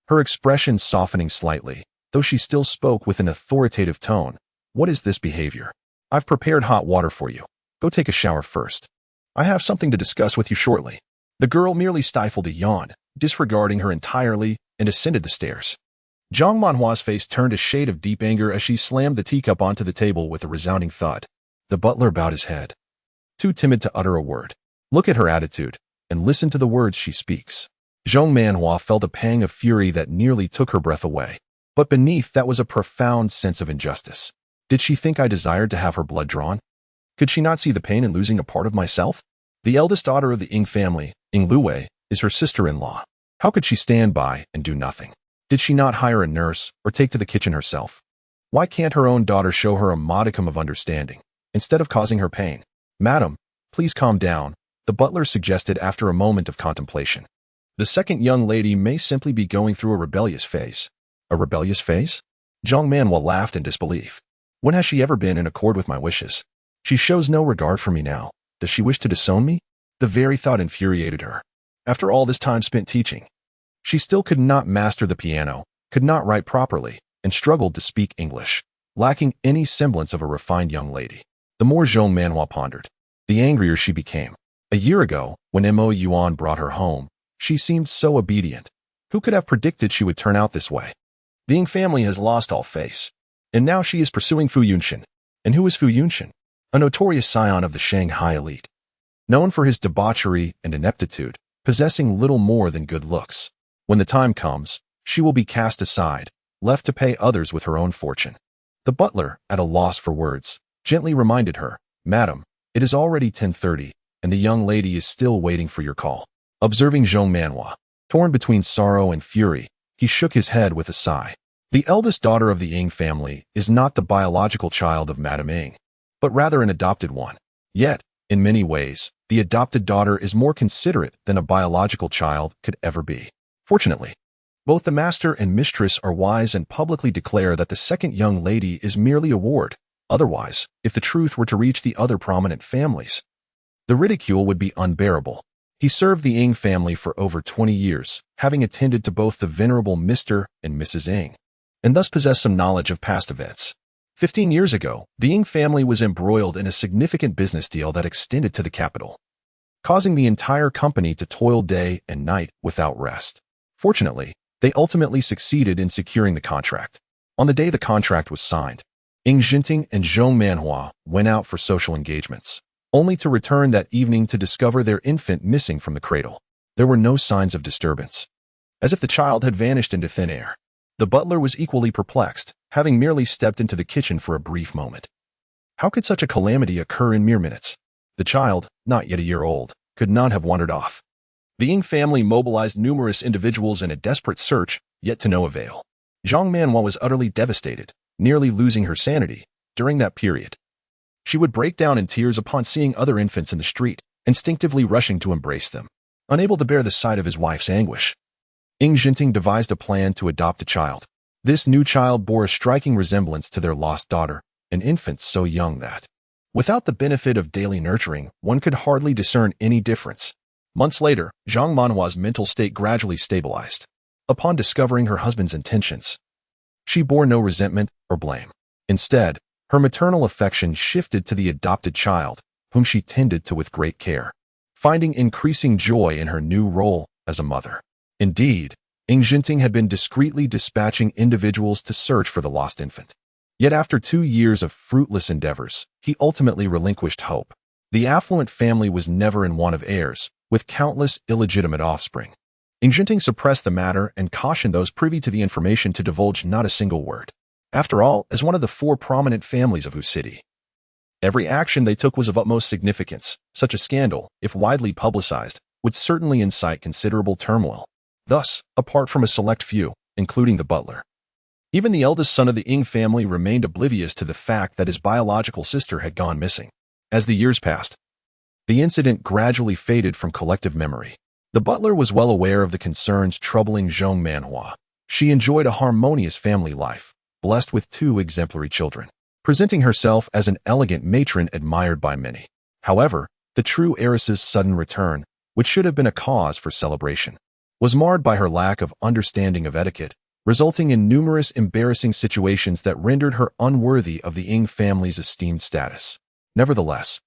her expression softening slightly, though she still spoke with an authoritative tone. What is this behavior? I've prepared hot water for you. Go take a shower first. I have something to discuss with you shortly. The girl merely stifled a yawn, disregarding her entirely, and ascended the stairs. Zhong Manhua's face turned a shade of deep anger as she slammed the teacup onto the table with a resounding thud. The butler bowed his head, too timid to utter a word. Look at her attitude, and listen to the words she speaks. Zhong Manhua felt a pang of fury that nearly took her breath away. But beneath that was a profound sense of injustice. Did she think I desired to have her blood drawn? Could she not see the pain in losing a part of myself? The eldest daughter of the Ying family, Ying Luowei, is her sister-in-law. How could she stand by and do nothing? Did she not hire a nurse or take to the kitchen herself? Why can't her own daughter show her a modicum of understanding, instead of causing her pain? Madam, please calm down, the butler suggested after a moment of contemplation. The second young lady may simply be going through a rebellious phase. A rebellious phase? Zhong Manhua laughed in disbelief. When has she ever been in accord with my wishes? She shows no regard for me now. Does she wish to disown me? The very thought infuriated her. After all this time spent teaching, she still could not master the piano, could not write properly, and struggled to speak English, lacking any semblance of a refined young lady. The more Zhong Manhua pondered, the angrier she became. A year ago, when Mo Yuan brought her home, she seemed so obedient. Who could have predicted she would turn out this way? The Ying family has lost all face, and now she is pursuing Fu Yunshin. And who is Fu Yunshin? A notorious scion of the Shanghai elite, known for his debauchery and ineptitude, possessing little more than good looks. When the time comes, she will be cast aside, left to pay others with her own fortune. The butler, at a loss for words, gently reminded her, Madam, it is already 10:30, and the young lady is still waiting for your call. Observing Zhong Manhua, torn between sorrow and fury, he shook his head with a sigh. The eldest daughter of the Ying family is not the biological child of Madame Ying, but rather an adopted one. Yet, in many ways, the adopted daughter is more considerate than a biological child could ever be. Fortunately, both the master and mistress are wise and publicly declare that the second young lady is merely a ward. Otherwise, if the truth were to reach the other prominent families, the ridicule would be unbearable. He served the Ying family for over 20 years, having attended to both the venerable Mr. and Mrs. Ying, and thus possessed some knowledge of past events. 15 years ago, the Ying family was embroiled in a significant business deal that extended to the capital, causing the entire company to toil day and night without rest. Fortunately, they ultimately succeeded in securing the contract. On the day the contract was signed, Ying Jinting and Zhong Manhua went out for social engagements, only to return that evening to discover their infant missing from the cradle. There were no signs of disturbance, as if the child had vanished into thin air. The butler was equally perplexed, having merely stepped into the kitchen for a brief moment. How could such a calamity occur in mere minutes? The child, not yet a year old, could not have wandered off. The Ying family mobilized numerous individuals in a desperate search, yet to no avail. Zhong Manhua was utterly devastated, nearly losing her sanity. During that period, she would break down in tears upon seeing other infants in the street, instinctively rushing to embrace them. Unable to bear the sight of his wife's anguish, Ying Jinting devised a plan to adopt a child. This new child bore a striking resemblance to their lost daughter, an infant so young that, Without the benefit of daily nurturing, one could hardly discern any difference. Months later, Zhang Manhua's mental state gradually stabilized. Upon discovering her husband's intentions, she bore no resentment or blame. Instead, her maternal affection shifted to the adopted child, whom she tended to with great care, finding increasing joy in her new role as a mother. Indeed, Ing Jinting had been discreetly dispatching individuals to search for the lost infant. Yet after 2 years of fruitless endeavors, he ultimately relinquished hope. The affluent family was never in want of heirs, with countless illegitimate offspring. Ing Jinting suppressed the matter and cautioned those privy to the information to divulge not a single word. After all, as one of the 4 prominent families of whose city, every action they took was of utmost significance. Such a scandal, if widely publicized, would certainly incite considerable turmoil. Thus, apart from a select few, including the butler, even the eldest son of the Ing family remained oblivious to the fact that his biological sister had gone missing. As the years passed, the incident gradually faded from collective memory. The butler was well aware of the concerns troubling Zhang Manhua. She enjoyed a harmonious family life, blessed with 2 exemplary children, presenting herself as an elegant matron admired by many. However, the true heiress's sudden return, which should have been a cause for celebration, was marred by her lack of understanding of etiquette, resulting in numerous embarrassing situations that rendered her unworthy of the Ing family's esteemed status. Nevertheless,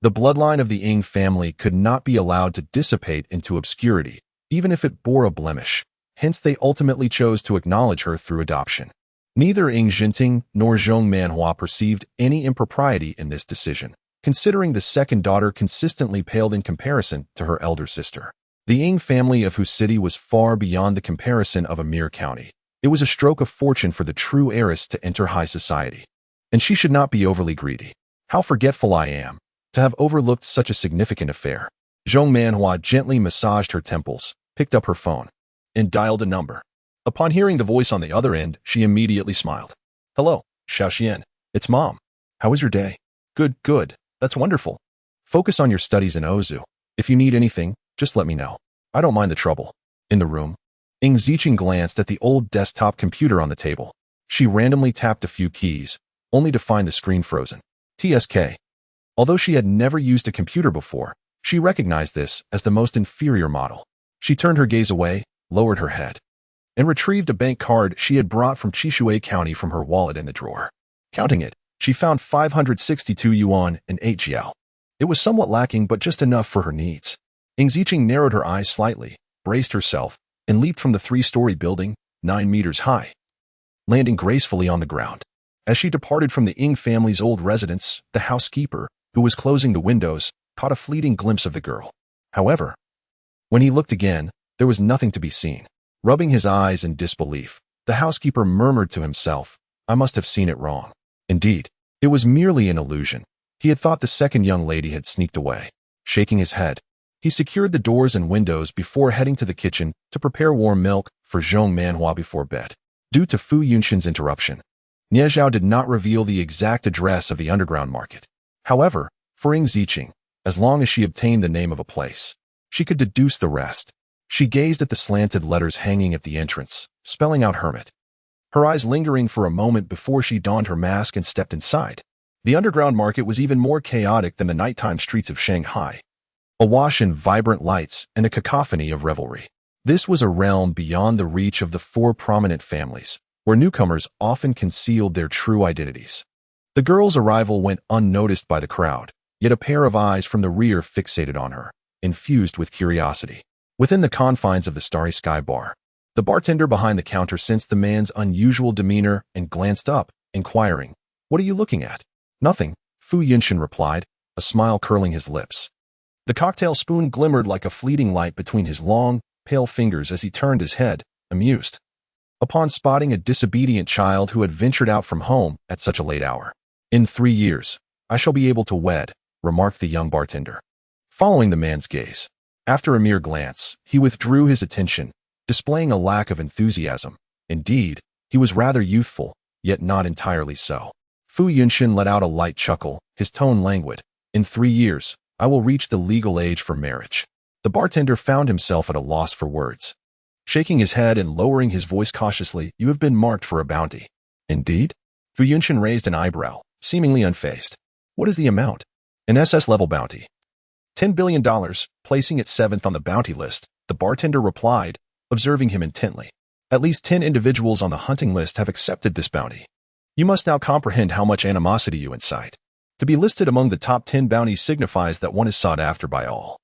the bloodline of the Ing family could not be allowed to dissipate into obscurity, even if it bore a blemish. Hence they ultimately chose to acknowledge her through adoption. Neither Ing Jinting nor Zhang Manhua perceived any impropriety in this decision, considering the second daughter consistently paled in comparison to her elder sister. The Ing family of whose city was far beyond the comparison of a mere county. It was a stroke of fortune for the true heiress to enter high society. And she should not be overly greedy. How forgetful I am, to have overlooked such a significant affair. Zhang Manhua gently massaged her temples, picked up her phone, and dialed a number. Upon hearing the voice on the other end, she immediately smiled. Hello, Xiaoxian. It's Mom. How was your day? Good. That's wonderful. Focus on your studies in Ozu. If you need anything, just let me know. I don't mind the trouble. In the room, Ing Ziqing glanced at the old desktop computer on the table. She randomly tapped a few keys, only to find the screen frozen. TSK. Although she had never used a computer before, she recognized this as the most inferior model. She turned her gaze away, lowered her head, and retrieved a bank card she had brought from Chishui County from her wallet in the drawer. Counting it, she found 562 yuan and 8 jiao. It was somewhat lacking, but just enough for her needs. Ing Ziqing narrowed her eyes slightly, braced herself, and leaped from the 3-story building, 9 meters high, landing gracefully on the ground. As she departed from the Ing family's old residence, the housekeeper, who was closing the windows, caught a fleeting glimpse of the girl. However, when he looked again, there was nothing to be seen. Rubbing his eyes in disbelief, the housekeeper murmured to himself, I must have seen it wrong. Indeed, it was merely an illusion. He had thought the second young lady had sneaked away. Shaking his head, he secured the doors and windows before heading to the kitchen to prepare warm milk for Zhang Manhua before bed. Due to Fu Yunshin's interruption, Nie Zhao did not reveal the exact address of the underground market. However, for Ing Ziqing, as long as she obtained the name of a place, she could deduce the rest. She gazed at the slanted letters hanging at the entrance, spelling out hermit, her eyes lingering for a moment before she donned her mask and stepped inside. The underground market was even more chaotic than the nighttime streets of Shanghai, awash in vibrant lights and a cacophony of revelry. This was a realm beyond the reach of the 4 prominent families, where newcomers often concealed their true identities. The girl's arrival went unnoticed by the crowd, yet a pair of eyes from the rear fixated on her, infused with curiosity. Within the confines of the Starry Sky Bar, the bartender behind the counter sensed the man's unusual demeanor and glanced up, inquiring, What are you looking at? Nothing, Fu Yunshin replied, a smile curling his lips. The cocktail spoon glimmered like a fleeting light between his long, pale fingers as he turned his head, amused, upon spotting a disobedient child who had ventured out from home at such a late hour. In 3 years, I shall be able to wed, remarked the young bartender, following the man's gaze. After a mere glance, he withdrew his attention, displaying a lack of enthusiasm. Indeed, he was rather youthful, yet not entirely so. Fu Yunshin let out a light chuckle, his tone languid. In 3 years, I will reach the legal age for marriage. The bartender found himself at a loss for words. Shaking his head and lowering his voice cautiously, You have been marked for a bounty. Indeed? Fu Yunshin raised an eyebrow, seemingly unfazed. What is the amount? An SS-level bounty. $10 billion, placing it 7th on the bounty list, the bartender replied, observing him intently. At least 10 individuals on the hunting list have accepted this bounty. You must now comprehend how much animosity you incite. To be listed among the top 10 bounties signifies that one is sought after by all.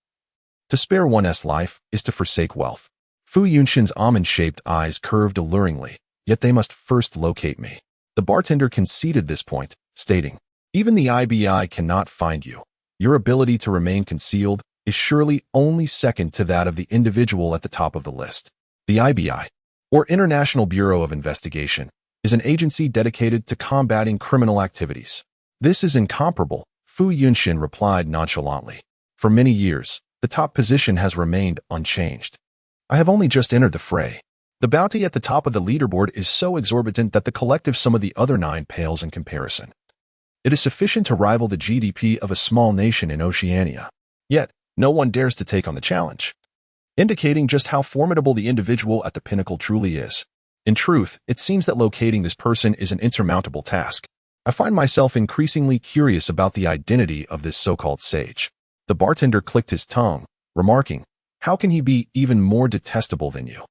To spare one's life is to forsake wealth. Fu Yunshin's almond-shaped eyes curved alluringly, yet they must first locate me. The bartender conceded this point, stating, even the IBI cannot find you. Your ability to remain concealed is surely only second to that of the individual at the top of the list. The IBI, or International Bureau of Investigation, is an agency dedicated to combating criminal activities. This is incomparable, Fu Yunshin replied nonchalantly. For many years, the top position has remained unchanged. I have only just entered the fray. The bounty at the top of the leaderboard is so exorbitant that the collective sum of the other 9 pales in comparison. It is sufficient to rival the GDP of a small nation in Oceania. Yet, no one dares to take on the challenge, indicating just how formidable the individual at the pinnacle truly is. In truth, it seems that locating this person is an insurmountable task. I find myself increasingly curious about the identity of this so-called sage. The bartender clicked his tongue, remarking, how can he be even more detestable than you?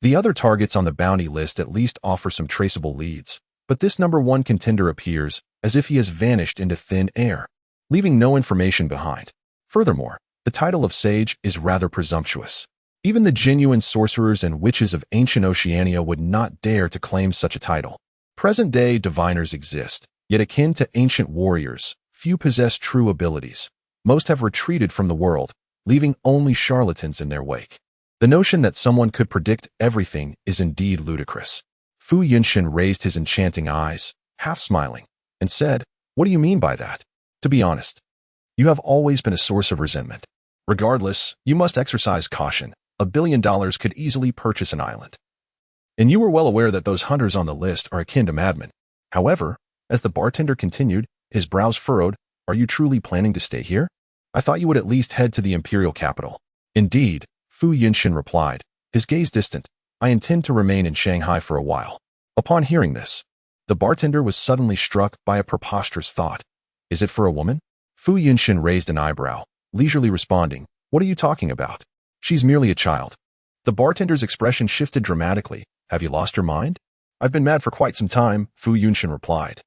The other targets on the bounty list at least offer some traceable leads, but this number 1 contender appears as if he has vanished into thin air, leaving no information behind. Furthermore, the title of sage is rather presumptuous. Even the genuine sorcerers and witches of ancient Oceania would not dare to claim such a title. Present-day diviners exist, yet akin to ancient warriors, few possess true abilities. Most have retreated from the world, leaving only charlatans in their wake. The notion that someone could predict everything is indeed ludicrous. Fu Yunshin raised his enchanting eyes, half smiling, and said, what do you mean by that? To be honest, you have always been a source of resentment. Regardless, you must exercise caution. $1 billion could easily purchase an island. And you were well aware that those hunters on the list are akin to madmen. However, as the bartender continued, his brows furrowed, are you truly planning to stay here? I thought you would at least head to the imperial capital. Indeed, Fu Yunshin replied, his gaze distant, I intend to remain in Shanghai for a while. Upon hearing this, the bartender was suddenly struck by a preposterous thought. Is it for a woman? Fu Yunshin raised an eyebrow, leisurely responding, what are you talking about? She's merely a child. The bartender's expression shifted dramatically. Have you lost your mind? I've been mad for quite some time, Fu Yunshin replied,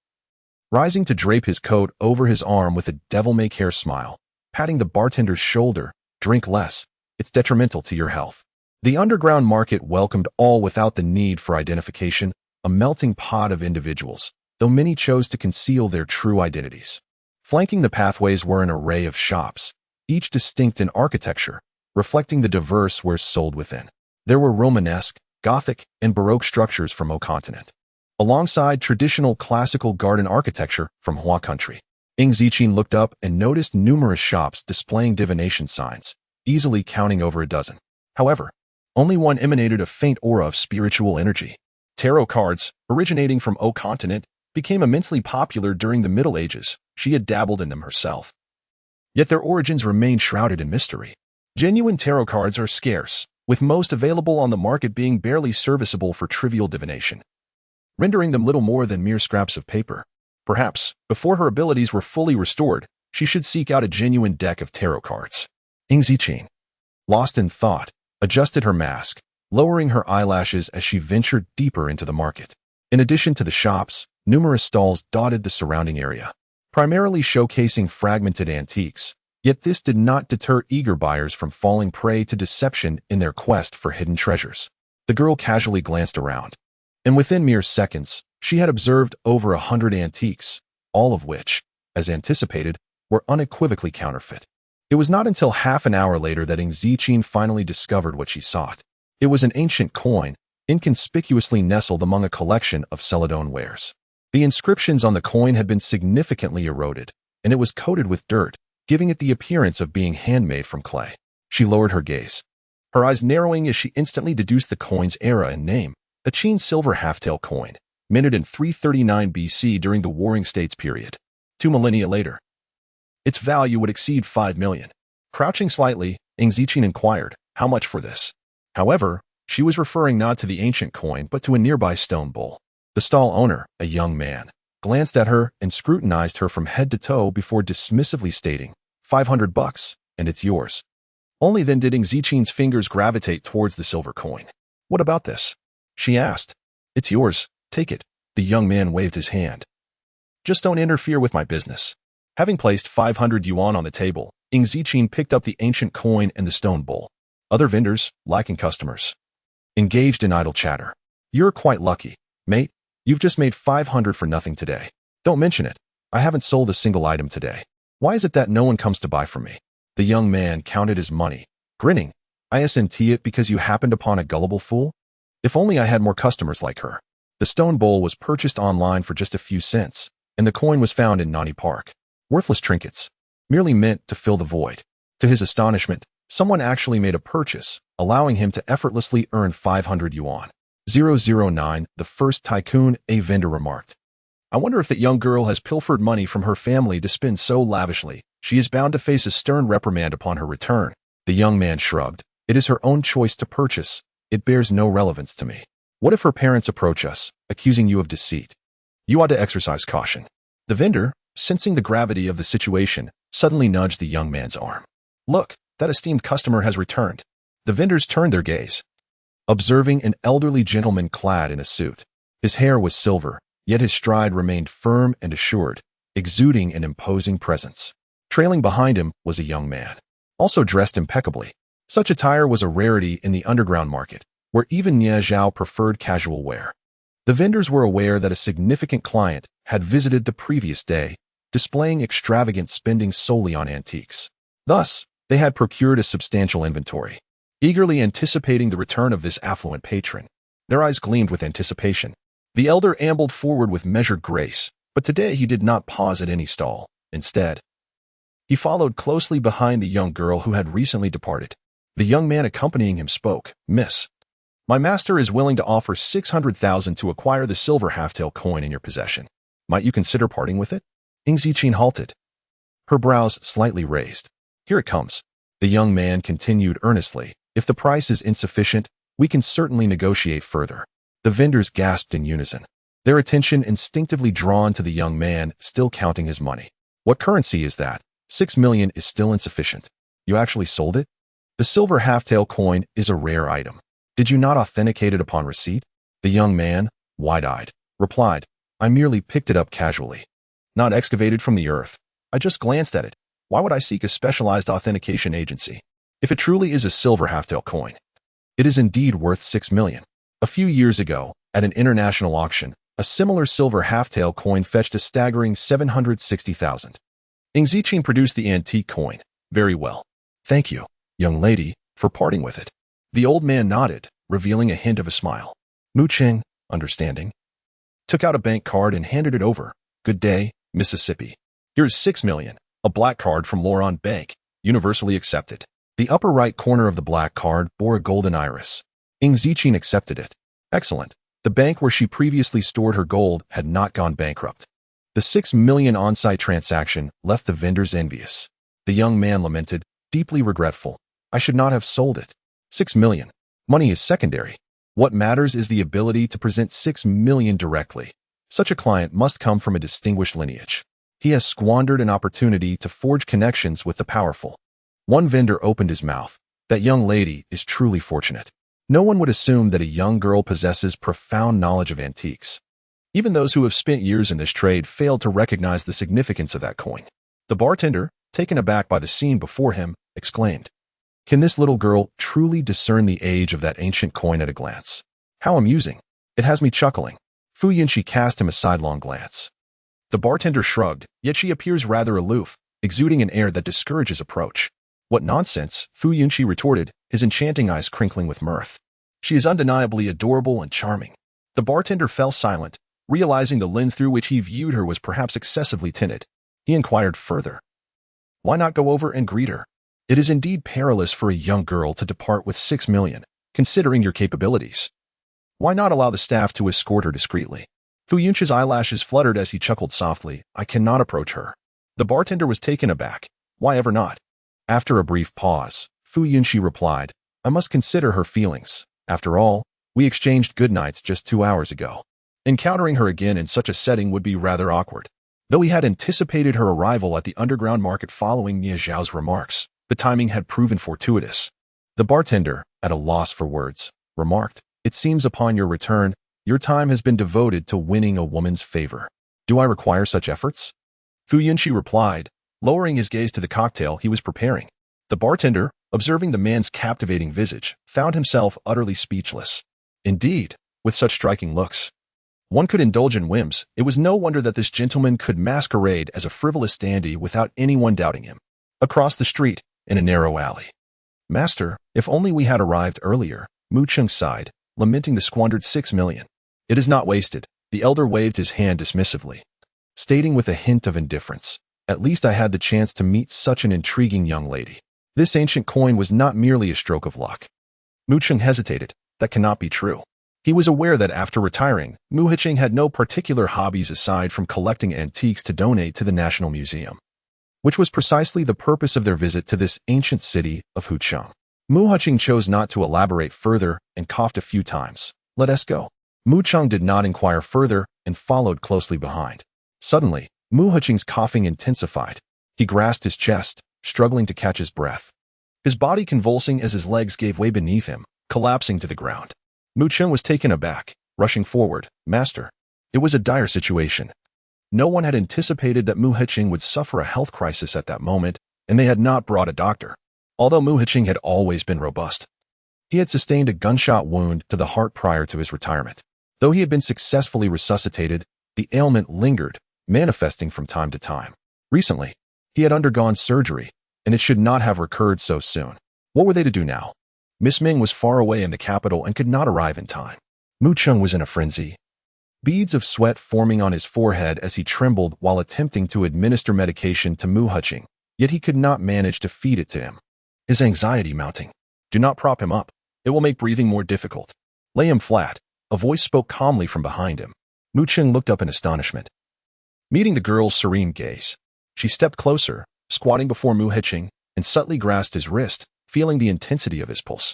rising to drape his coat over his arm with a devil-may-care smile, patting the bartender's shoulder, drink less, it's detrimental to your health. The underground market welcomed all without the need for identification, a melting pot of individuals, though many chose to conceal their true identities. Flanking the pathways were an array of shops, each distinct in architecture, reflecting the diverse wares sold within. There were Romanesque, Gothic, and Baroque structures from O continent, alongside traditional classical garden architecture from Hua country. Ing Zichin looked up and noticed numerous shops displaying divination signs, easily counting over a dozen. However, only one emanated a faint aura of spiritual energy. Tarot cards, originating from O continent, became immensely popular during the Middle Ages. She had dabbled in them herself. Yet their origins remained shrouded in mystery. Genuine tarot cards are scarce, with most available on the market being barely serviceable for trivial divination, rendering them little more than mere scraps of paper. Perhaps, before her abilities were fully restored, she should seek out a genuine deck of tarot cards. Ing Zichin, lost in thought, adjusted her mask, lowering her eyelashes as she ventured deeper into the market. In addition to the shops, numerous stalls dotted the surrounding area, primarily showcasing fragmented antiques. Yet this did not deter eager buyers from falling prey to deception in their quest for hidden treasures. The girl casually glanced around, and within mere seconds, she had observed over 100 antiques, all of which, as anticipated, were unequivocally counterfeit. It was not until half an hour later that Ing Zichin finally discovered what she sought. It was an ancient coin, inconspicuously nestled among a collection of Celadon wares. The inscriptions on the coin had been significantly eroded, and it was coated with dirt, giving it the appearance of being handmade from clay. She lowered her gaze, her eyes narrowing as she instantly deduced the coin's era and name, a Qin silver half-tail coin, minted in 339 BC during the Warring States period. 2 millennia later, its value would exceed 5 million. Crouching slightly, Ing Zichin inquired, how much for this? However, she was referring not to the ancient coin but to a nearby stone bowl. The stall owner, a young man, glanced at her and scrutinized her from head to toe before dismissively stating, $500, and it's yours. Only then did Ing Zichin's fingers gravitate towards the silver coin. What about this? She asked. It's yours. Take it. The young man waved his hand. Just don't interfere with my business. Having placed 500 yuan on the table, Ing Zichin picked up the ancient coin and the stone bowl. Other vendors, lacking customers, engaged in idle chatter. You're quite lucky, mate. You've just made 500 for nothing today. Don't mention it. I haven't sold a single item today. Why is it that no one comes to buy from me? The young man counted his money, grinning. Isn't it because you happened upon a gullible fool? If only I had more customers like her. The stone bowl was purchased online for just a few cents, and the coin was found in Nani Park. Worthless trinkets, merely meant to fill the void. To his astonishment, someone actually made a purchase, allowing him to effortlessly earn 500 yuan. 009, the first tycoon, a vendor remarked. I wonder if that young girl has pilfered money from her family to spend so lavishly. She is bound to face a stern reprimand upon her return. The young man shrugged. It is her own choice to purchase. It bears no relevance to me. What if her parents approach us, accusing you of deceit? You ought to exercise caution. The vendor, sensing the gravity of the situation, suddenly nudged the young man's arm. Look, that esteemed customer has returned. The vendors turned their gaze, observing an elderly gentleman clad in a suit. His hair was silver, yet his stride remained firm and assured, exuding an imposing presence. Trailing behind him was a young man, also dressed impeccably. Such attire was a rarity in the underground market, where even Nie Zhao preferred casual wear. The vendors were aware that a significant client had visited the previous day, displaying extravagant spending solely on antiques. Thus, they had procured a substantial inventory, eagerly anticipating the return of this affluent patron. Their eyes gleamed with anticipation. The elder ambled forward with measured grace, but today he did not pause at any stall. Instead, he followed closely behind the young girl who had recently departed. The young man accompanying him spoke, Miss, my master is willing to offer 600,000 to acquire the silver half-tail coin in your possession. Might you consider parting with it? Ing Zichin halted, her brows slightly raised. Here it comes. The young man continued earnestly. If the price is insufficient, we can certainly negotiate further. The vendors gasped in unison, their attention instinctively drawn to the young man still counting his money. What currency is that? 6 million is still insufficient. You actually sold it? The silver half-tail coin is a rare item. Did you not authenticate it upon receipt? The young man, wide-eyed, replied, I merely picked it up casually. Not excavated from the earth. I just glanced at it. Why would I seek a specialized authentication agency? If it truly is a silver half-tail coin, it is indeed worth 6 million. A few years ago, at an international auction, a similar silver half-tail coin fetched a staggering 760,000. Ing Zichin produced the antique coin. Very well. Thank you, young lady, for parting with it. The old man nodded, revealing a hint of a smile. Mu Ching, understanding, took out a bank card and handed it over. Good day, Mississippi. Here's 6 million, a black card from Loran Bank, universally accepted. The upper right corner of the black card bore a golden iris. Ing Zichin accepted it. Excellent. The bank where she previously stored her gold had not gone bankrupt. The 6 million on-site transaction left the vendors envious. The young man lamented, deeply regretful. I should not have sold it. 6 million. Money is secondary. What matters is the ability to present 6 million directly. Such a client must come from a distinguished lineage. He has squandered an opportunity to forge connections with the powerful. One vendor opened his mouth. That young lady is truly fortunate. No one would assume that a young girl possesses profound knowledge of antiques. Even those who have spent years in this trade failed to recognize the significance of that coin. The bartender, taken aback by the scene before him, exclaimed, Can this little girl truly discern the age of that ancient coin at a glance? How amusing. It has me chuckling. Fu Yunxi cast him a sidelong glance. The bartender shrugged, yet she appears rather aloof, exuding an air that discourages approach. What nonsense, Fu Yunxi retorted, his enchanting eyes crinkling with mirth. She is undeniably adorable and charming. The bartender fell silent, realizing the lens through which he viewed her was perhaps excessively tinted. He inquired further. Why not go over and greet her? It is indeed perilous for a young girl to depart with 6 million, considering your capabilities. Why not allow the staff to escort her discreetly? Fu Yunxi's eyelashes fluttered as he chuckled softly. I cannot approach her. The bartender was taken aback. Why ever not? After a brief pause, Fu Yunxi replied, I must consider her feelings. After all, we exchanged goodnights just 2 hours ago. Encountering her again in such a setting would be rather awkward. Though he had anticipated her arrival at the underground market following Mia Zhao's remarks, the timing had proven fortuitous. The bartender, at a loss for words, remarked, "It seems upon your return, your time has been devoted to winning a woman's favor. Do I require such efforts?" Fu Yunxi replied, lowering his gaze to the cocktail he was preparing. The bartender, observing the man's captivating visage, found himself utterly speechless. Indeed, with such striking looks, one could indulge in whims. It was no wonder that this gentleman could masquerade as a frivolous dandy without anyone doubting him. Across the street, in a narrow alley. "Master, if only we had arrived earlier," Mu Cheng sighed, lamenting the squandered 6 million. "It is not wasted," the elder waved his hand dismissively, stating with a hint of indifference, "At least I had the chance to meet such an intriguing young lady." This ancient coin was not merely a stroke of luck. Mu Cheng hesitated. That cannot be true. He was aware that after retiring, Mu Hicheng had no particular hobbies aside from collecting antiques to donate to the National Museum, which was precisely the purpose of their visit to this ancient city of Hucheng. Mu Hicheng chose not to elaborate further and coughed a few times. "Let us go." Mu Cheng did not inquire further and followed closely behind. Suddenly, Mu Hicheng's coughing intensified. He grasped his chest, struggling to catch his breath. His body convulsing as his legs gave way beneath him, collapsing to the ground. Mu Cheng was taken aback, rushing forward. "Master." It was a dire situation. No one had anticipated that Mu Hicheng would suffer a health crisis at that moment, and they had not brought a doctor. Although Mu Hicheng had always been robust, he had sustained a gunshot wound to the heart prior to his retirement. Though he had been successfully resuscitated, the ailment lingered, manifesting from time to time. Recently, he had undergone surgery, and it should not have recurred so soon. What were they to do now? Miss Ming was far away in the capital and could not arrive in time. Mu Cheng was in a frenzy. Beads of sweat forming on his forehead as he trembled while attempting to administer medication to Mu Hicheng, yet he could not manage to feed it to him. His anxiety mounting. "Do not prop him up. It will make breathing more difficult. Lay him flat." A voice spoke calmly from behind him. Mu Cheng looked up in astonishment. Meeting the girl's serene gaze, she stepped closer, squatting before Mu Hicheng, and subtly grasped his wrist, feeling the intensity of his pulse.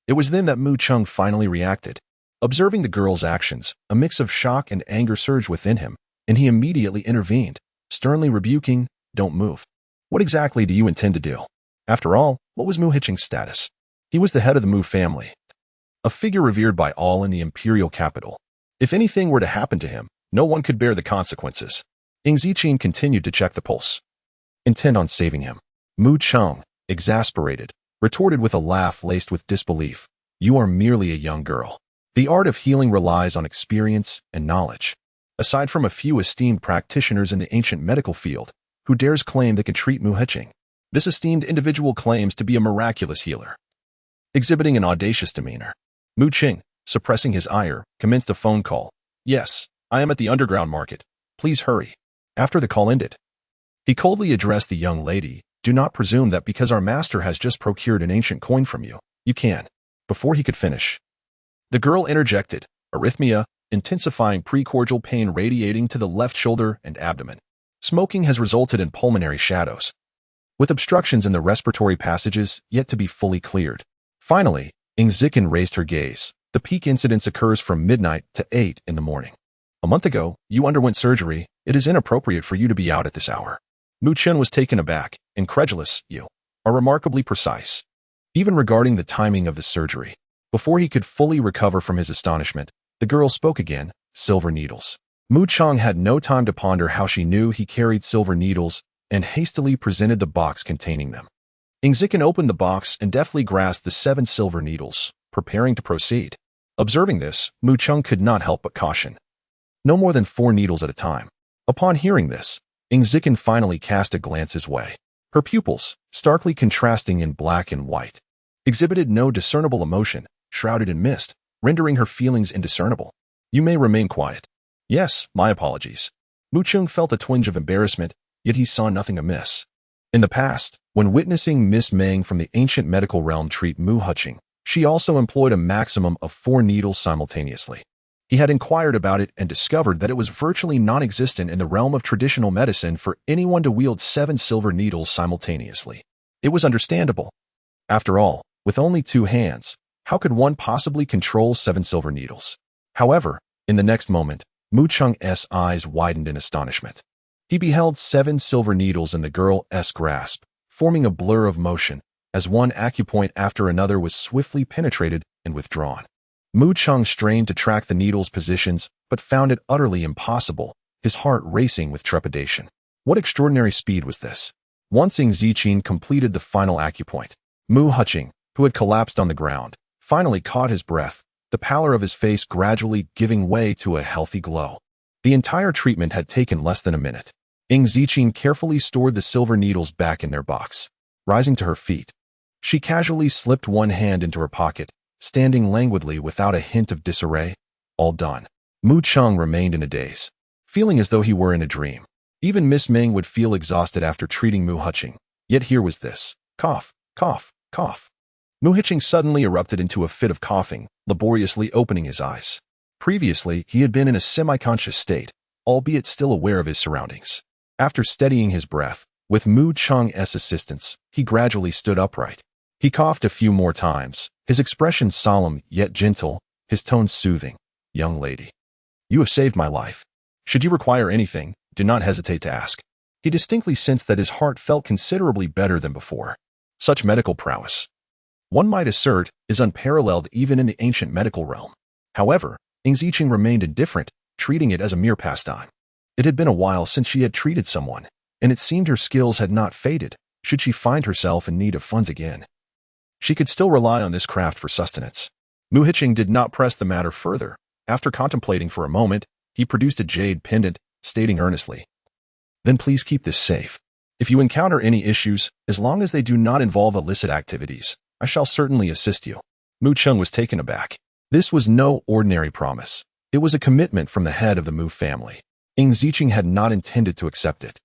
It was then that Mu Cheng finally reacted. Observing the girl's actions, a mix of shock and anger surged within him, and he immediately intervened, sternly rebuking, "Don't move. What exactly do you intend to do?" After all, what was Mu Hicheng's status? He was the head of the Mu family, a figure revered by all in the imperial capital. If anything were to happen to him, no one could bear the consequences. Ing Ziqin continued to check the pulse, intent on saving him. Mu Cheng, exasperated, retorted with a laugh laced with disbelief, "You are merely a young girl. The art of healing relies on experience and knowledge. Aside from a few esteemed practitioners in the ancient medical field, who dares claim they can treat Mu Hicheng? This esteemed individual claims to be a miraculous healer." Exhibiting an audacious demeanor, Mu Cheng, suppressing his ire, commenced a phone call. "Yes, I am at the underground market. Please hurry." After the call ended, he coldly addressed the young lady, "Do not presume that because our master has just procured an ancient coin from you, you can." Before he could finish, the girl interjected, arrhythmia, intensifying precordial pain radiating to the left shoulder and abdomen. Smoking has resulted in pulmonary shadows, with obstructions in the respiratory passages yet to be fully cleared. Finally, Ing Ziqin raised her gaze. "The peak incidence occurs from midnight to 8 in the morning. A month ago, you underwent surgery. It is inappropriate for you to be out at this hour." Mu Cheng was taken aback, incredulous. "You are remarkably precise, even regarding the timing of the surgery." Before he could fully recover from his astonishment, the girl spoke again, "Silver needles." Mu Cheng had no time to ponder how she knew he carried silver needles and hastily presented the box containing them. Ing Ziqin opened the box and deftly grasped the 7 silver needles, preparing to proceed. Observing this, Mu Cheng could not help but caution, "No more than 4 needles at a time." Upon hearing this, Ing Ziqin finally cast a glance his way. Her pupils, starkly contrasting in black and white, exhibited no discernible emotion, shrouded in mist, rendering her feelings indiscernible. "You may remain quiet." "Yes, my apologies." Mu Cheng felt a twinge of embarrassment, yet he saw nothing amiss. In the past, when witnessing Miss Meng from the ancient medical realm treat Mu Hicheng, she also employed a maximum of 4 needles simultaneously. He had inquired about it and discovered that it was virtually non-existent in the realm of traditional medicine for anyone to wield 7 silver needles simultaneously. It was understandable. After all, with only 2 hands, how could one possibly control 7 silver needles? However, in the next moment, Mu Cheng's eyes widened in astonishment. He beheld 7 silver needles in the girl's grasp, forming a blur of motion, as one acupoint after another was swiftly penetrated and withdrawn. Mu Cheng strained to track the needles' positions, but found it utterly impossible, his heart racing with trepidation. What extraordinary speed was this? Once Ing Ziqin completed the final acupoint, Mu Huqing, who had collapsed on the ground, finally caught his breath, the pallor of his face gradually giving way to a healthy glow. The entire treatment had taken less than a minute. Ing Ziqin carefully stored the silver needles back in their box. Rising to her feet, she casually slipped one hand into her pocket, standing languidly without a hint of disarray. All done. Mu Cheng remained in a daze, feeling as though he were in a dream. Even Miss Ming would feel exhausted after treating Mu Huqing, yet here was this. Cough, cough, cough. Mu Huqing suddenly erupted into a fit of coughing, laboriously opening his eyes. Previously, he had been in a semi-conscious state, albeit still aware of his surroundings. After steadying his breath, with Mu Cheng's assistance, he gradually stood upright. He coughed a few more times, his expression solemn yet gentle, his tone soothing. Young lady, you have saved my life. Should you require anything, do not hesitate to ask. He distinctly sensed that his heart felt considerably better than before. Such medical prowess, one might assert, is unparalleled even in the ancient medical realm. However, Ing Ziqing remained indifferent, treating it as a mere pastime. It had been a while since she had treated someone, and it seemed her skills had not faded, should she find herself in need of funds again. She could still rely on this craft for sustenance. Mu Huqing did not press the matter further. After contemplating for a moment, he produced a jade pendant, stating earnestly, "Then please keep this safe. If you encounter any issues, as long as they do not involve illicit activities, I shall certainly assist you." Mu Cheng was taken aback. This was no ordinary promise. It was a commitment from the head of the Mu family. Ing Ziqing had not intended to accept it.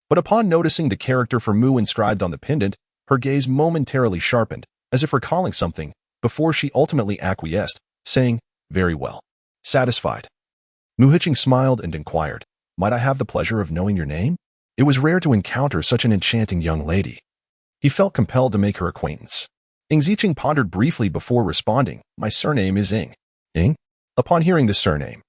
But upon noticing the character for Mu inscribed on the pendant, her gaze momentarily sharpened, as if recalling something, before she ultimately acquiesced, saying, "Very well." Satisfied, Mu Huqing smiled and inquired, "Might I have the pleasure of knowing your name?" It was rare to encounter such an enchanting young lady. He felt compelled to make her acquaintance. Ing Ziqing pondered briefly before responding, "My surname is Ing." Ing? Upon hearing the surname,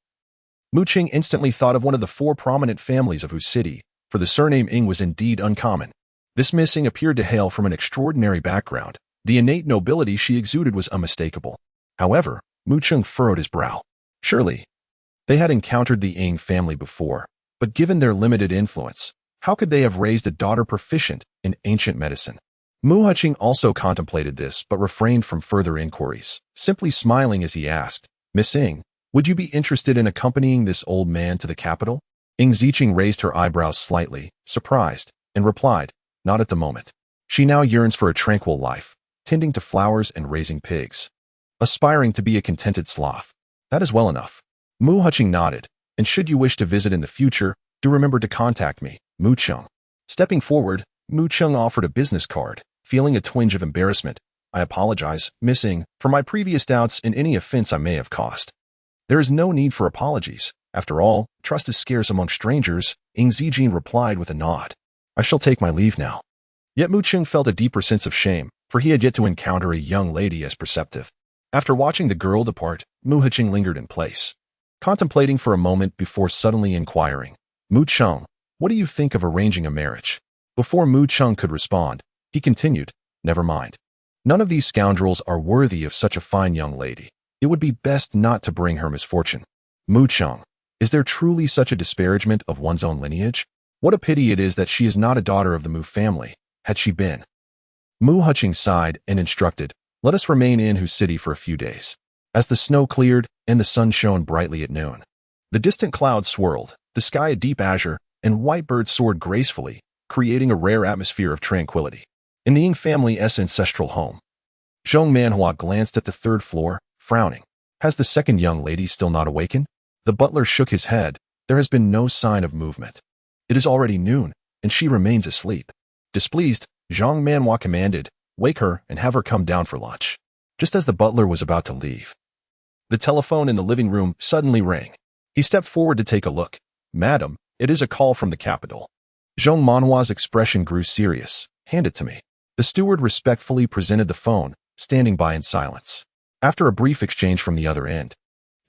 Mu Cheng instantly thought of one of the 4 prominent families of whose city, for the surname Ing was indeed uncommon. This Miss Ing appeared to hail from an extraordinary background. The innate nobility she exuded was unmistakable. However, Mu Cheng furrowed his brow. Surely, they had encountered the Ing family before, but given their limited influence, how could they have raised a daughter proficient in ancient medicine? Mu Huqing also contemplated this but refrained from further inquiries, simply smiling as he asked, "Miss Ing, would you be interested in accompanying this old man to the capital?" Ing Ziqing raised her eyebrows slightly, surprised, and replied, "Not at the moment. She now yearns for a tranquil life, tending to flowers and raising pigs. Aspiring to be a contented sloth. That is well enough." Mu Huqing nodded, "And should you wish to visit in the future, do remember to contact me, Mu Cheng." Stepping forward, Mu Cheng offered a business card, feeling a twinge of embarrassment. "I apologize, Miss Ing, for my previous doubts and any offense I may have caused." "There is no need for apologies. After all, trust is scarce among strangers," Ing Ziqing replied with a nod. "I shall take my leave now." Yet Mu Cheng felt a deeper sense of shame, for he had yet to encounter a young lady as perceptive. After watching the girl depart, Mu Huqing lingered in place, contemplating for a moment before suddenly inquiring, "Mu Cheng, what do you think of arranging a marriage?" Before Mu Cheng could respond, he continued, "Never mind. None of these scoundrels are worthy of such a fine young lady. It would be best not to bring her misfortune." Mu Cheng, is there truly such a disparagement of one's own lineage? What a pity it is that she is not a daughter of the Mu family. Had she been? Mu Huqing sighed and instructed, "Let us remain in whose city for a few days." As the snow cleared and the sun shone brightly at noon, the distant clouds swirled, the sky a deep azure, and white birds soared gracefully, creating a rare atmosphere of tranquility. In the Ing family's ancestral home, Zhong Manhua glanced at the 3rd floor, frowning. "Has the second young lady still not awakened?" The butler shook his head. "There has been no sign of movement. It is already noon, and she remains asleep." Displeased, Zhong Manhua commanded, "Wake her and have her come down for lunch." Just as the butler was about to leave, the telephone in the living room suddenly rang. He stepped forward to take a look. "Madam, it is a call from the capital." Zhong Manhua's expression grew serious. "Hand it to me." The steward respectfully presented the phone, standing by in silence. After a brief exchange from the other end,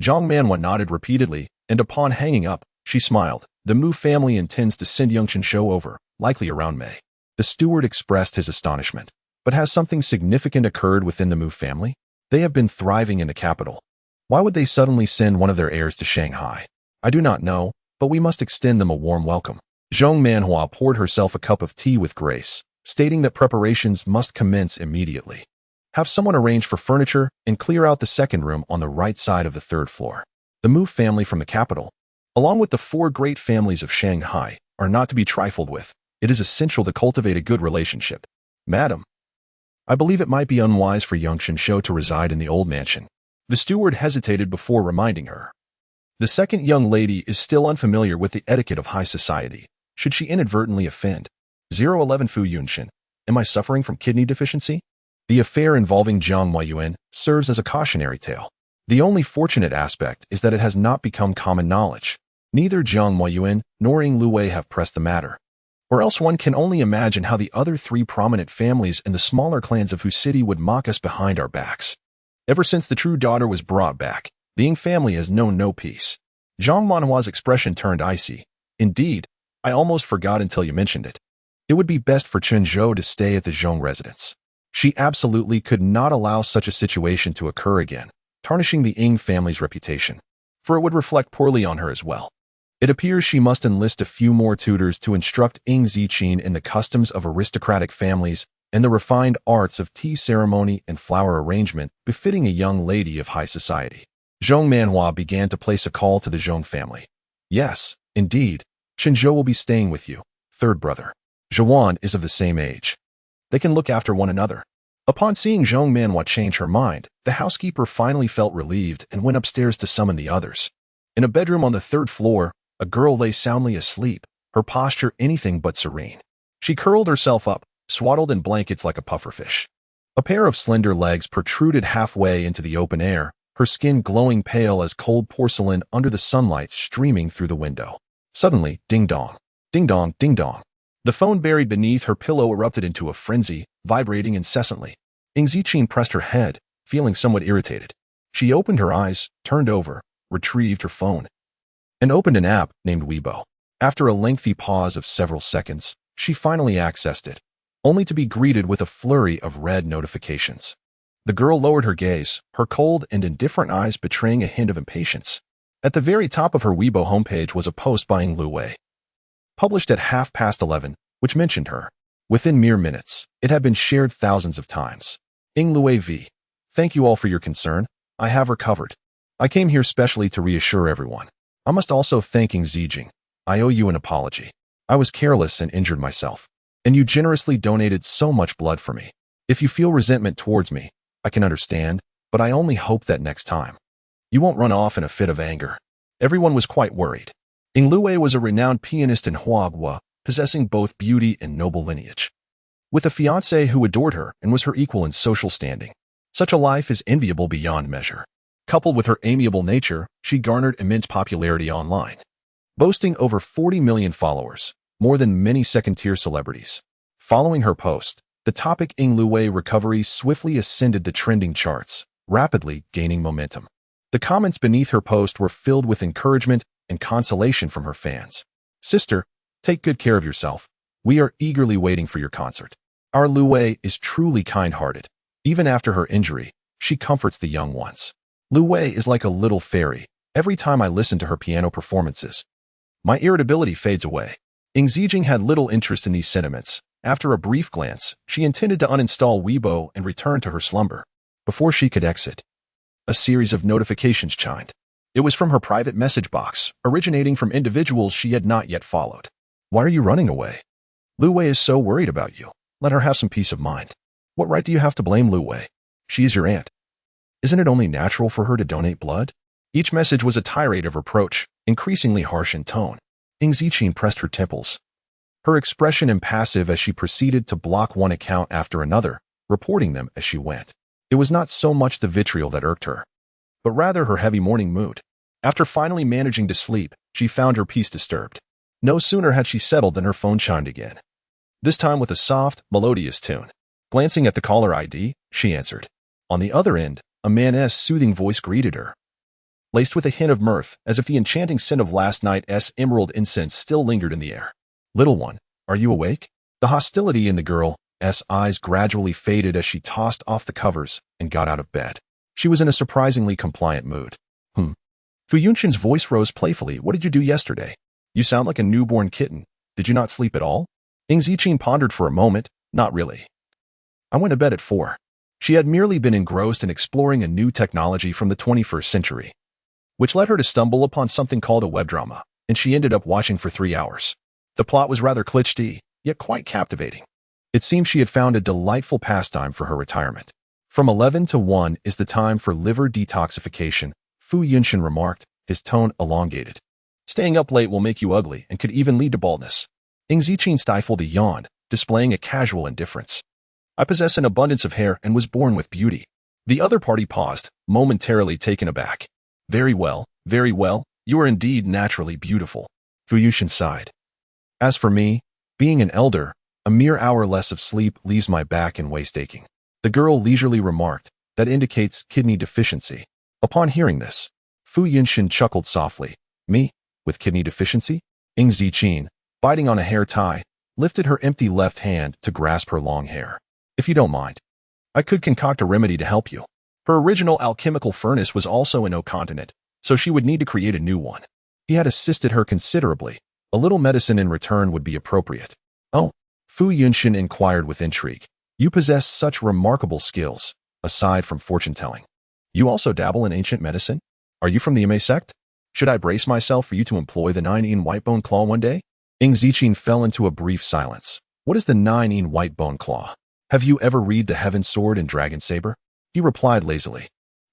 Zhang Manhua nodded repeatedly, and upon hanging up, she smiled. The Mu family intends to send Yongchen Shou over, likely around May. The steward expressed his astonishment. But has something significant occurred within the Mu family? They have been thriving in the capital. Why would they suddenly send one of their heirs to Shanghai? I do not know, but we must extend them a warm welcome. Zhang Manhua poured herself a cup of tea with grace, stating that preparations must commence immediately. Have someone arrange for furniture and clear out the second room on the right side of the third floor. The Mu family from the capital, along with the 4 great families of Shanghai, are not to be trifled with. It is essential to cultivate a good relationship. Madam, I believe it might be unwise for Yongchen Shou to reside in the old mansion. The steward hesitated before reminding her. The second young lady is still unfamiliar with the etiquette of high society. Should she inadvertently offend? 011 Fu Yunshin. Am I suffering from kidney deficiency? The affair involving Jiang Huayuan serves as a cautionary tale. The only fortunate aspect is that it has not become common knowledge. Neither Jiang Huayuan nor Ying Luwei have pressed the matter. Or else one can only imagine how the other 3 prominent families and the smaller clans of Hu City would mock us behind our backs. Ever since the true daughter was brought back, the Ying family has known no peace. Zhang Manhua's expression turned icy. Indeed, I almost forgot until you mentioned it. It would be best for Chen Zhou to stay at the Zhong residence. She absolutely could not allow such a situation to occur again, tarnishing the Ying family's reputation, for it would reflect poorly on her as well. It appears she must enlist a few more tutors to instruct Ying Ziqin in the customs of aristocratic families and the refined arts of tea ceremony and flower arrangement befitting a young lady of high society. Zhong Manhua began to place a call to the Zhong family. Yes, indeed, Chen Zhou will be staying with you, third brother. Zhuan is of the same age. They can look after one another. Upon seeing Zhong Manhua change her mind, the housekeeper finally felt relieved and went upstairs to summon the others. In a bedroom on the 3rd floor, a girl lay soundly asleep, her posture anything but serene. She curled herself up, swaddled in blankets like a pufferfish. A pair of slender legs protruded halfway into the open air, her skin glowing pale as cold porcelain under the sunlight streaming through the window. Suddenly, ding-dong, ding-dong, ding-dong. The phone buried beneath her pillow erupted into a frenzy, vibrating incessantly. Ying Ziqin pressed her head, feeling somewhat irritated. She opened her eyes, turned over, retrieved her phone, and opened an app named Weibo. After a lengthy pause of several seconds, she finally accessed it, only to be greeted with a flurry of red notifications. The girl lowered her gaze, her cold and indifferent eyes betraying a hint of impatience. At the very top of her Weibo homepage was a post by Ying Luwei, published at 11:30, which mentioned her. Within mere minutes, it had been shared thousands of times. Ying Luwei v. Thank you all for your concern. I have recovered. I came here specially to reassure everyone. I must also thank Ying Zijing. I owe you an apology. I was careless and injured myself, and you generously donated so much blood for me. If you feel resentment towards me, I can understand, but I only hope that next time you won't run off in a fit of anger. Everyone was quite worried. Ying Luwei was a renowned pianist in Huagua, possessing both beauty and noble lineage, with a fiancé who adored her and was her equal in social standing. Such a life is enviable beyond measure. Coupled with her amiable nature, she garnered immense popularity online, boasting over 40 million followers, more than many second-tier celebrities. Following her post, the topic Ying Luwei recovery swiftly ascended the trending charts, rapidly gaining momentum. The comments beneath her post were filled with encouragement and consolation from her fans. Sister, take good care of yourself. We are eagerly waiting for your concert. Our Luwei is truly kind-hearted. Even after her injury, she comforts the young ones. Luwei is like a little fairy. Every time I listen to her piano performances, my irritability fades away. Ying Zijing had little interest in these sentiments. After a brief glance, she intended to uninstall Weibo and return to her slumber. Before she could exit, a series of notifications chimed. It was from her private message box, originating from individuals she had not yet followed. Why are you running away? Luwei is so worried about you. Let her have some peace of mind. What right do you have to blame Luwei? She is your aunt. Isn't it only natural for her to donate blood? Each message was a tirade of reproach, increasingly harsh in tone. Ying Ziqin pressed her temples, her expression impassive as she proceeded to block one account after another, reporting them as she went. It was not so much the vitriol that irked her, but rather her heavy morning mood. After finally managing to sleep, she found her peace disturbed. No sooner had she settled than her phone chimed again, this time with a soft, melodious tune. Glancing at the caller ID, she answered. On the other end, a man's soothing voice greeted her. laced with a hint of mirth, as if the enchanting scent of last night's emerald incense still lingered in the air. "Little one, are you awake?" The hostility in the girl's eyes gradually faded as she tossed off the covers and got out of bed. She was in a surprisingly compliant mood. Fu Yunshin's voice rose playfully. "What did you do yesterday? You sound like a newborn kitten. Did you not sleep at all?" Ing Ziqin pondered for a moment. "Not really. I went to bed at 4. She had merely been engrossed in exploring a new technology from the 21st century, which led her to stumble upon something called a web drama, and she ended up watching for 3 hours. The plot was rather cliché, yet quite captivating. It seemed she had found a delightful pastime for her retirement. From 11 to 1 is the time for liver detoxification, Fu Yunshin remarked, his tone elongated. "Staying up late will make you ugly and could even lead to baldness." Ing Ziqin stifled a yawn, displaying a casual indifference. "I possess an abundance of hair and was born with beauty." The other party paused, momentarily taken aback. Very well, you are indeed naturally beautiful," Fu Yunshin sighed. "As for me, being an elder, a mere hour less of sleep leaves my back and waist aching." The girl leisurely remarked, "That indicates kidney deficiency." Upon hearing this, Fu Yunshin chuckled softly. "Me? With kidney deficiency?" Ing Ziqin, biting on a hair tie, lifted her empty left hand to grasp her long hair. "If you don't mind, I could concoct a remedy to help you." Her original alchemical furnace was also in O-continent, so she would need to create a new one. He had assisted her considerably. A little medicine in return would be appropriate. "Oh," Fu Yunshin inquired with intrigue. "You possess such remarkable skills, aside from fortune-telling. You also dabble in ancient medicine? Are you from the Ime sect? Should I brace myself for you to employ the 9-in white bone claw one day?" Ing Ziqin fell into a brief silence. "What is the 9-in white bone claw? Have you ever read the Heaven Sword and Dragon Saber?" He replied lazily.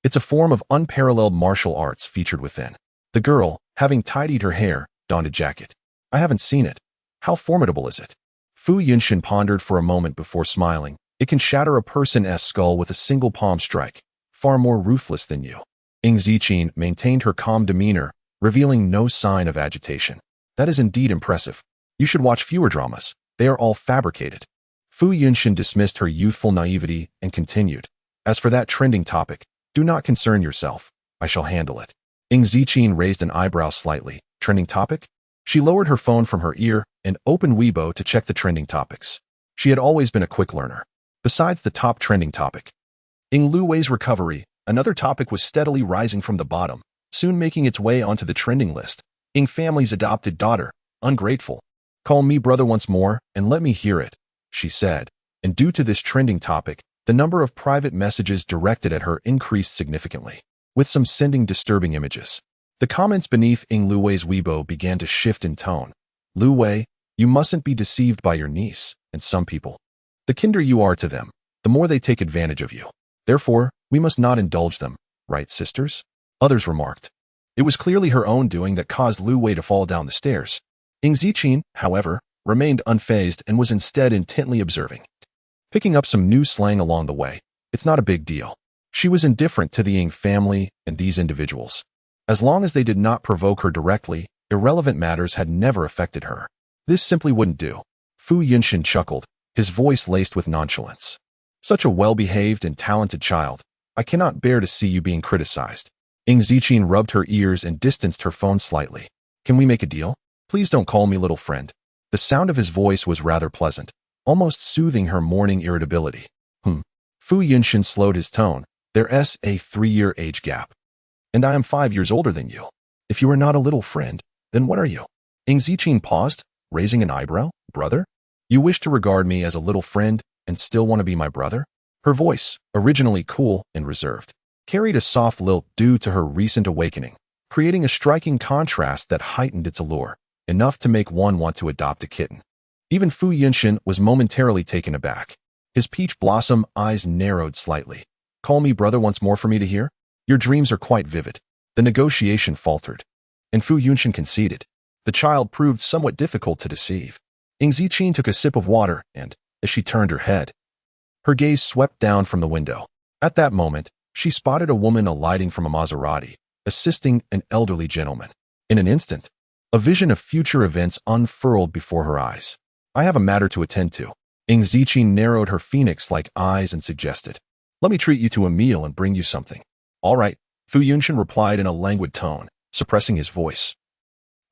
"It's a form of unparalleled martial arts featured within." The girl, having tidied her hair, donned a jacket. "I haven't seen it. How formidable is it?" Fu Yunshin pondered for a moment before smiling. "It can shatter a person's skull with a single palm strike. Far more ruthless than you." Ing Ziqin maintained her calm demeanor, revealing no sign of agitation. "That is indeed impressive. You should watch fewer dramas. They are all fabricated." Fu Yunshin dismissed her youthful naivety and continued. "As for that trending topic, do not concern yourself. I shall handle it." Ing Ziqin raised an eyebrow slightly. "Trending topic?" She lowered her phone from her ear and opened Weibo to check the trending topics. She had always been a quick learner. Besides the top trending topic, Ing Luwei's recovery, another topic was steadily rising from the bottom, soon making its way onto the trending list. Ing family's adopted daughter, ungrateful. "Call me brother once more and let me hear it," she said, and due to this trending topic, the number of private messages directed at her increased significantly, with some sending disturbing images. The comments beneath Ing Luwei's Weibo began to shift in tone. "Lu Wei, you mustn't be deceived by your niece and some people. The kinder you are to them, the more they take advantage of you. Therefore, we must not indulge them, right, sisters?" Others remarked. It was clearly her own doing that caused Lu Wei to fall down the stairs. Ing Ziqin, however, remained unfazed and was instead intently observing, picking up some new slang along the way. It's not a big deal. She was indifferent to the Ing family and these individuals. As long as they did not provoke her directly, irrelevant matters had never affected her. This simply wouldn't do. Fu Yunshin chuckled, his voice laced with nonchalance. "Such a well-behaved and talented child. I cannot bear to see you being criticized." Ing Ziqin rubbed her ears and distanced her phone slightly. "Can we make a deal? Please don't call me little friend." The sound of his voice was rather pleasant, almost soothing her morning irritability. Fu Yunshin slowed his tone. There's a 3-year age gap. And I am 5 years older than you. If you are not a little friend, then what are you? Ing Ziqin paused, raising an eyebrow. "Brother? You wish to regard me as a little friend and still want to be my brother?" Her voice, originally cool and reserved, carried a soft lilt due to her recent awakening, creating a striking contrast that heightened its allure, enough to make one want to adopt a kitten. Even Fu Yunshin was momentarily taken aback. His peach blossom eyes narrowed slightly. "Call me brother once more for me to hear? Your dreams are quite vivid." The negotiation faltered, and Fu Yunshin conceded. The child proved somewhat difficult to deceive. Ing Ziqin took a sip of water and, as she turned her head, her gaze swept down from the window. At that moment, she spotted a woman alighting from a Maserati, assisting an elderly gentleman. In an instant, a vision of future events unfurled before her eyes. "I have a matter to attend to." Ing Ziqin narrowed her phoenix-like eyes and suggested, "Let me treat you to a meal and bring you something." "All right," Fu Yunshan replied in a languid tone, suppressing his voice.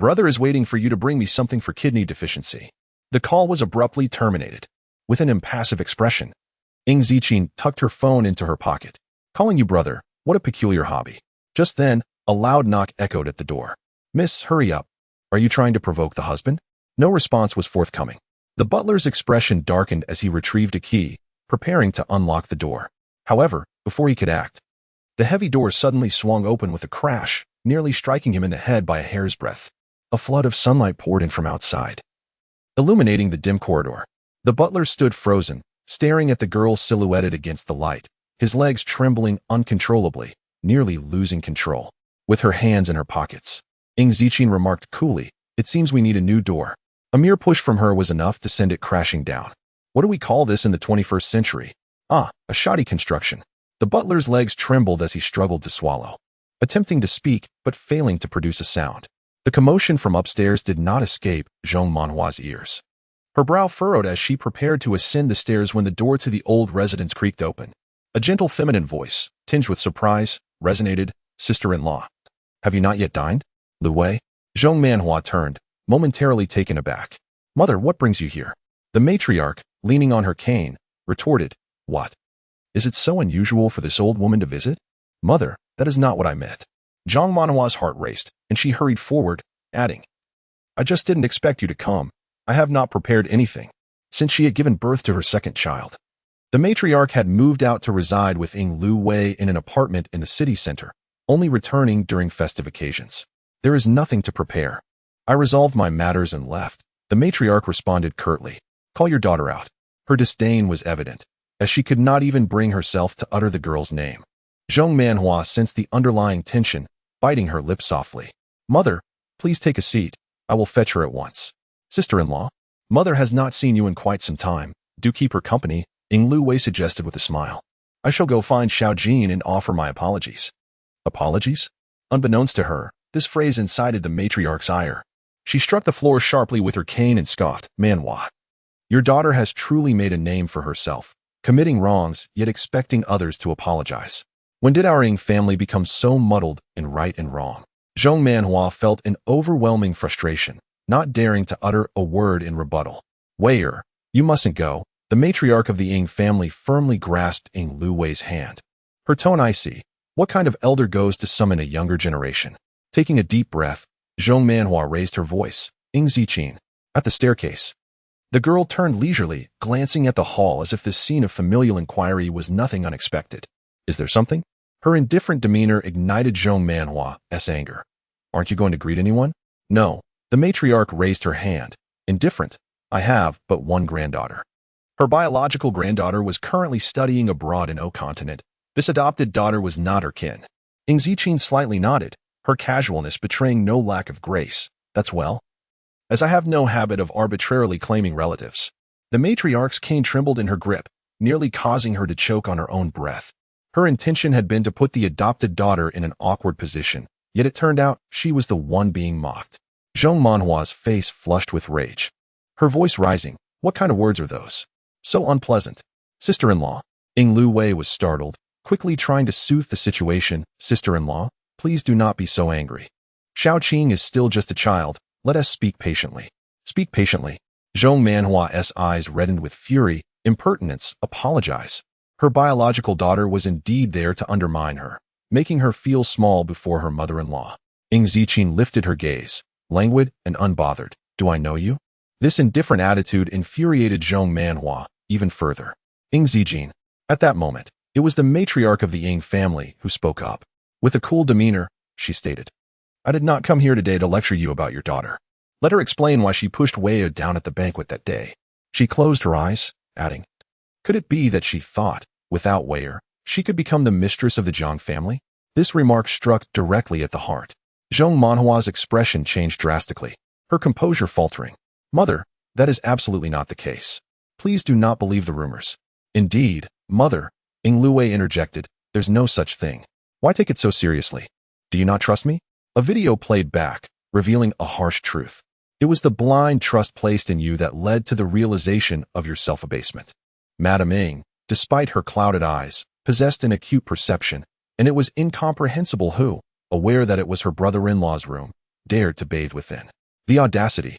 Brother is waiting for you to bring me something for kidney deficiency. The call was abruptly terminated. With an impassive expression, Ing Ziqin tucked her phone into her pocket. Calling you brother, what a peculiar hobby. Just then, a loud knock echoed at the door. Miss, hurry up. Are you trying to provoke the husband? No response was forthcoming. The butler's expression darkened as he retrieved a key, preparing to unlock the door. However, before he could act, the heavy door suddenly swung open with a crash, nearly striking him in the head by a hair's breadth. A flood of sunlight poured in from outside, illuminating the dim corridor. The butler stood frozen, staring at the girl silhouetted against the light, his legs trembling uncontrollably, nearly losing control. With her hands in her pockets, Ing Ziqin remarked coolly, "It seems we need a new door." A mere push from her was enough to send it crashing down. What do we call this in the 21st century? A shoddy construction. The butler's legs trembled as he struggled to swallow, attempting to speak but failing to produce a sound. The commotion from upstairs did not escape Zhong Manhua's ears. Her brow furrowed as she prepared to ascend the stairs when the door to the old residence creaked open. A gentle feminine voice, tinged with surprise, resonated, "Sister-in-law. Have you not yet dined? Lu Wei?" Zhong Manhua turned, momentarily taken aback. "Mother, what brings you here?" The matriarch, leaning on her cane, retorted, "What? Is it so unusual for this old woman to visit?" "Mother, that is not what I meant." Zhong Manhua's heart raced, and she hurried forward, adding, "I just didn't expect you to come. I have not prepared anything," since she had given birth to her second child. The matriarch had moved out to reside with Ing Lu Wei in an apartment in the city center, only returning during festive occasions. "There is nothing to prepare. I resolved my matters and left." The matriarch responded curtly, "Call your daughter out." Her disdain was evident, as she could not even bring herself to utter the girl's name. Zhong Manhua sensed the underlying tension, biting her lip softly. "Mother, please take a seat. I will fetch her at once." "Sister-in-law, mother has not seen you in quite some time. Do keep her company," Ing Lu Wei suggested with a smile. "I shall go find Xiao Jin and offer my apologies." Apologies? Unbeknownst to her, this phrase incited the matriarch's ire. She struck the floor sharply with her cane and scoffed, "Manhua, your daughter has truly made a name for herself, committing wrongs yet expecting others to apologize. When did our Ing family become so muddled in right and wrong?" Zhong Manhua felt an overwhelming frustration, not daring to utter a word in rebuttal. "Weier, you mustn't go." The matriarch of the Ing family firmly grasped Ing Lu Wei's hand. Her tone icy. What kind of elder goes to summon a younger generation? Taking a deep breath, Zhong Manhua raised her voice. "Ing Ziqin, at the staircase." The girl turned leisurely, glancing at the hall as if this scene of familial inquiry was nothing unexpected. "Is there something?" Her indifferent demeanor ignited Zhong Manhua's anger. "Aren't you going to greet anyone?" "No." The matriarch raised her hand. "Indifferent. I have but one granddaughter." Her biological granddaughter was currently studying abroad in O continent. This adopted daughter was not her kin. Ing Ziqin slightly nodded, her casualness betraying no lack of grace. "That's well. As I have no habit of arbitrarily claiming relatives." The matriarch's cane trembled in her grip, nearly causing her to choke on her own breath. Her intention had been to put the adopted daughter in an awkward position, yet it turned out she was the one being mocked. Zhong Manhua's face flushed with rage, her voice rising. "What kind of words are those? So unpleasant." "Sister-in-law." Ing Lu Wei was startled, quickly trying to soothe the situation. "Sister-in-law, please do not be so angry. Xiao Qing is still just a child. Let us speak patiently." "Speak patiently." Zhong Manhua's eyes reddened with fury. "Impertinence, apologize." Her biological daughter was indeed there to undermine her, making her feel small before her mother-in-law. Ing Ziqin lifted her gaze, languid and unbothered. "Do I know you?" This indifferent attitude infuriated Zhong Manhua even further. "Ing Ziqin." At that moment, it was the matriarch of the Ing family who spoke up. With a cool demeanor, she stated, "I did not come here today to lecture you about your daughter. Let her explain why she pushed Weier down at the banquet that day." She closed her eyes, adding, "Could it be that she thought, without Weier, she could become the mistress of the Jiang family?" This remark struck directly at the heart. Zhong Manhua's expression changed drastically, her composure faltering. "Mother, that is absolutely not the case. Please do not believe the rumors." "Indeed, mother," Ing Lu Wei interjected, "there's no such thing. Why take it so seriously? Do you not trust me?" A video played back, revealing a harsh truth. "It was the blind trust placed in you that led to the realization of your self-abasement." Madame Ing, despite her clouded eyes, possessed an acute perception, and it was incomprehensible who, aware that it was her brother-in-law's room, dared to bathe within. The audacity.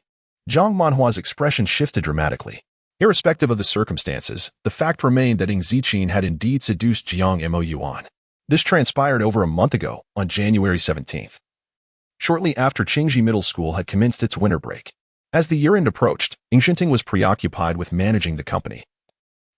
Zhang Manhua's expression shifted dramatically. Irrespective of the circumstances, the fact remained that Ing Ziqin had indeed seduced Jiang Mo Yuan. This transpired over a month ago, on January 17th. Shortly after Qingji Middle School had commenced its winter break. As the year-end approached, Ing Xinting was preoccupied with managing the company,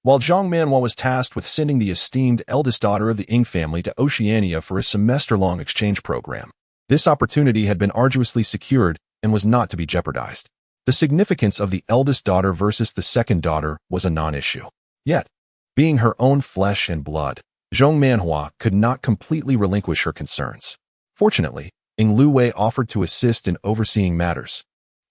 while Zhang Manhua was tasked with sending the esteemed eldest daughter of the Ing family to Oceania for a semester-long exchange program. This opportunity had been arduously secured and was not to be jeopardized. The significance of the eldest daughter versus the second daughter was a non-issue. Yet, being her own flesh and blood, Zhang Manhua could not completely relinquish her concerns. Fortunately, Ing Luwei offered to assist in overseeing matters,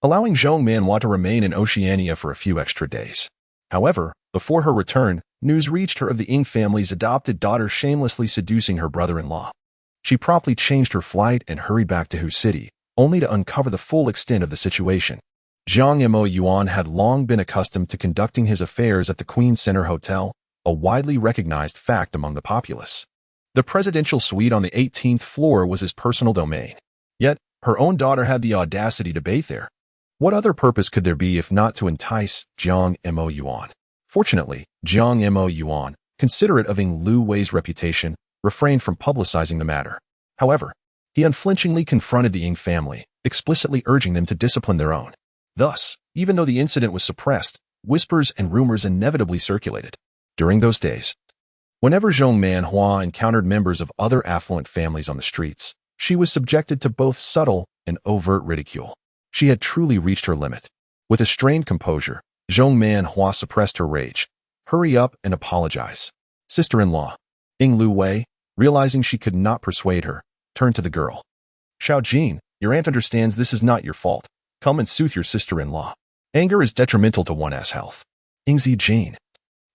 allowing Zhang Manhua to remain in Oceania for a few extra days. However, before her return, news reached her of the Ing family's adopted daughter shamelessly seducing her brother-in-law. She promptly changed her flight and hurried back to Hu City, only to uncover the full extent of the situation. Jiang Mo Yuan had long been accustomed to conducting his affairs at the Queen Center Hotel, a widely recognized fact among the populace. The presidential suite on the 18th floor was his personal domain. Yet, her own daughter had the audacity to bathe there. What other purpose could there be if not to entice Jiang Mo Yuan? Fortunately, Jiang Mo Yuan, considerate of Ing Luwei's reputation, refrained from publicizing the matter. However, he unflinchingly confronted the Ing family, explicitly urging them to discipline their own. Thus, even though the incident was suppressed, whispers and rumors inevitably circulated. During those days, whenever Zhang Manhua encountered members of other affluent families on the streets, she was subjected to both subtle and overt ridicule. She had truly reached her limit. With a strained composure, Zhang Manhua suppressed her rage. "Hurry up and apologize." Sister-in-law, Ing Luwei, realizing she could not persuade her, turned to the girl. "Xiao Jin, your aunt understands this is not your fault. Come and soothe your sister-in-law. Anger is detrimental to one's health." Ing Ziqin,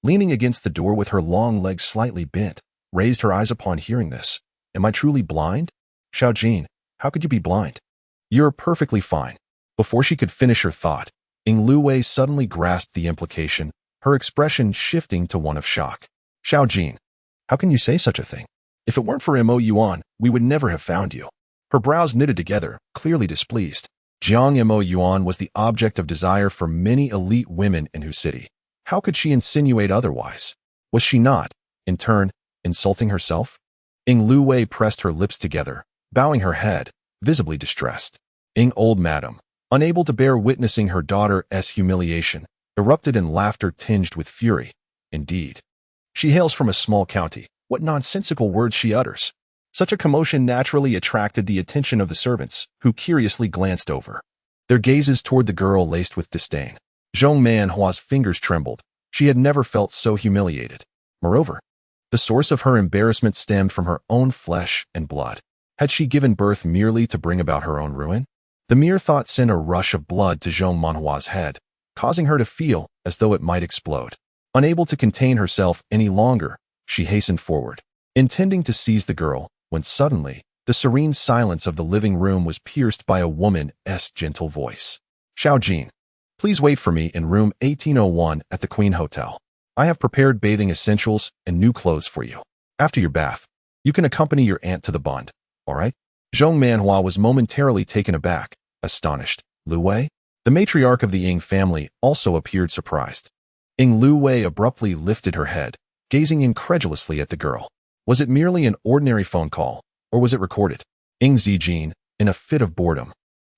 leaning against the door with her long legs slightly bent, raised her eyes upon hearing this. "Am I truly blind?" "Xiao Jin, how could you be blind? You're perfectly fine." Before she could finish her thought, Ing Luwei suddenly grasped the implication, her expression shifting to one of shock. "Xiao Jin, how can you say such a thing? If it weren't for Mo Yuan, we would never have found you." Her brows knitted together, clearly displeased. Jiang Mo Yuan was the object of desire for many elite women in Hu City. How could she insinuate otherwise? Was she not, in turn, insulting herself? Ing Luwei pressed her lips together, bowing her head, visibly distressed. Ing old madam, unable to bear witnessing her daughter's humiliation, erupted in laughter tinged with fury. "Indeed. She hails from a small county. What nonsensical words she utters." Such a commotion naturally attracted the attention of the servants, who curiously glanced over, their gazes toward the girl laced with disdain. Zhang Manhua's fingers trembled. She had never felt so humiliated. Moreover, the source of her embarrassment stemmed from her own flesh and blood. Had she given birth merely to bring about her own ruin? The mere thought sent a rush of blood to Zhang Manhua's head, causing her to feel as though it might explode. Unable to contain herself any longer, she hastened forward, intending to seize the girl, when suddenly, the serene silence of the living room was pierced by a woman's gentle voice. "Xiao Jin, please wait for me in room 1801 at the Queen Hotel. I have prepared bathing essentials and new clothes for you. After your bath, you can accompany your aunt to the bund, all right?" Zhang Manhua was momentarily taken aback, astonished. "Luwei?" The matriarch of the Ing family also appeared surprised. Ing Luwei abruptly lifted her head, gazing incredulously at the girl. Was it merely an ordinary phone call, or was it recorded? Ing Ziqin, in a fit of boredom,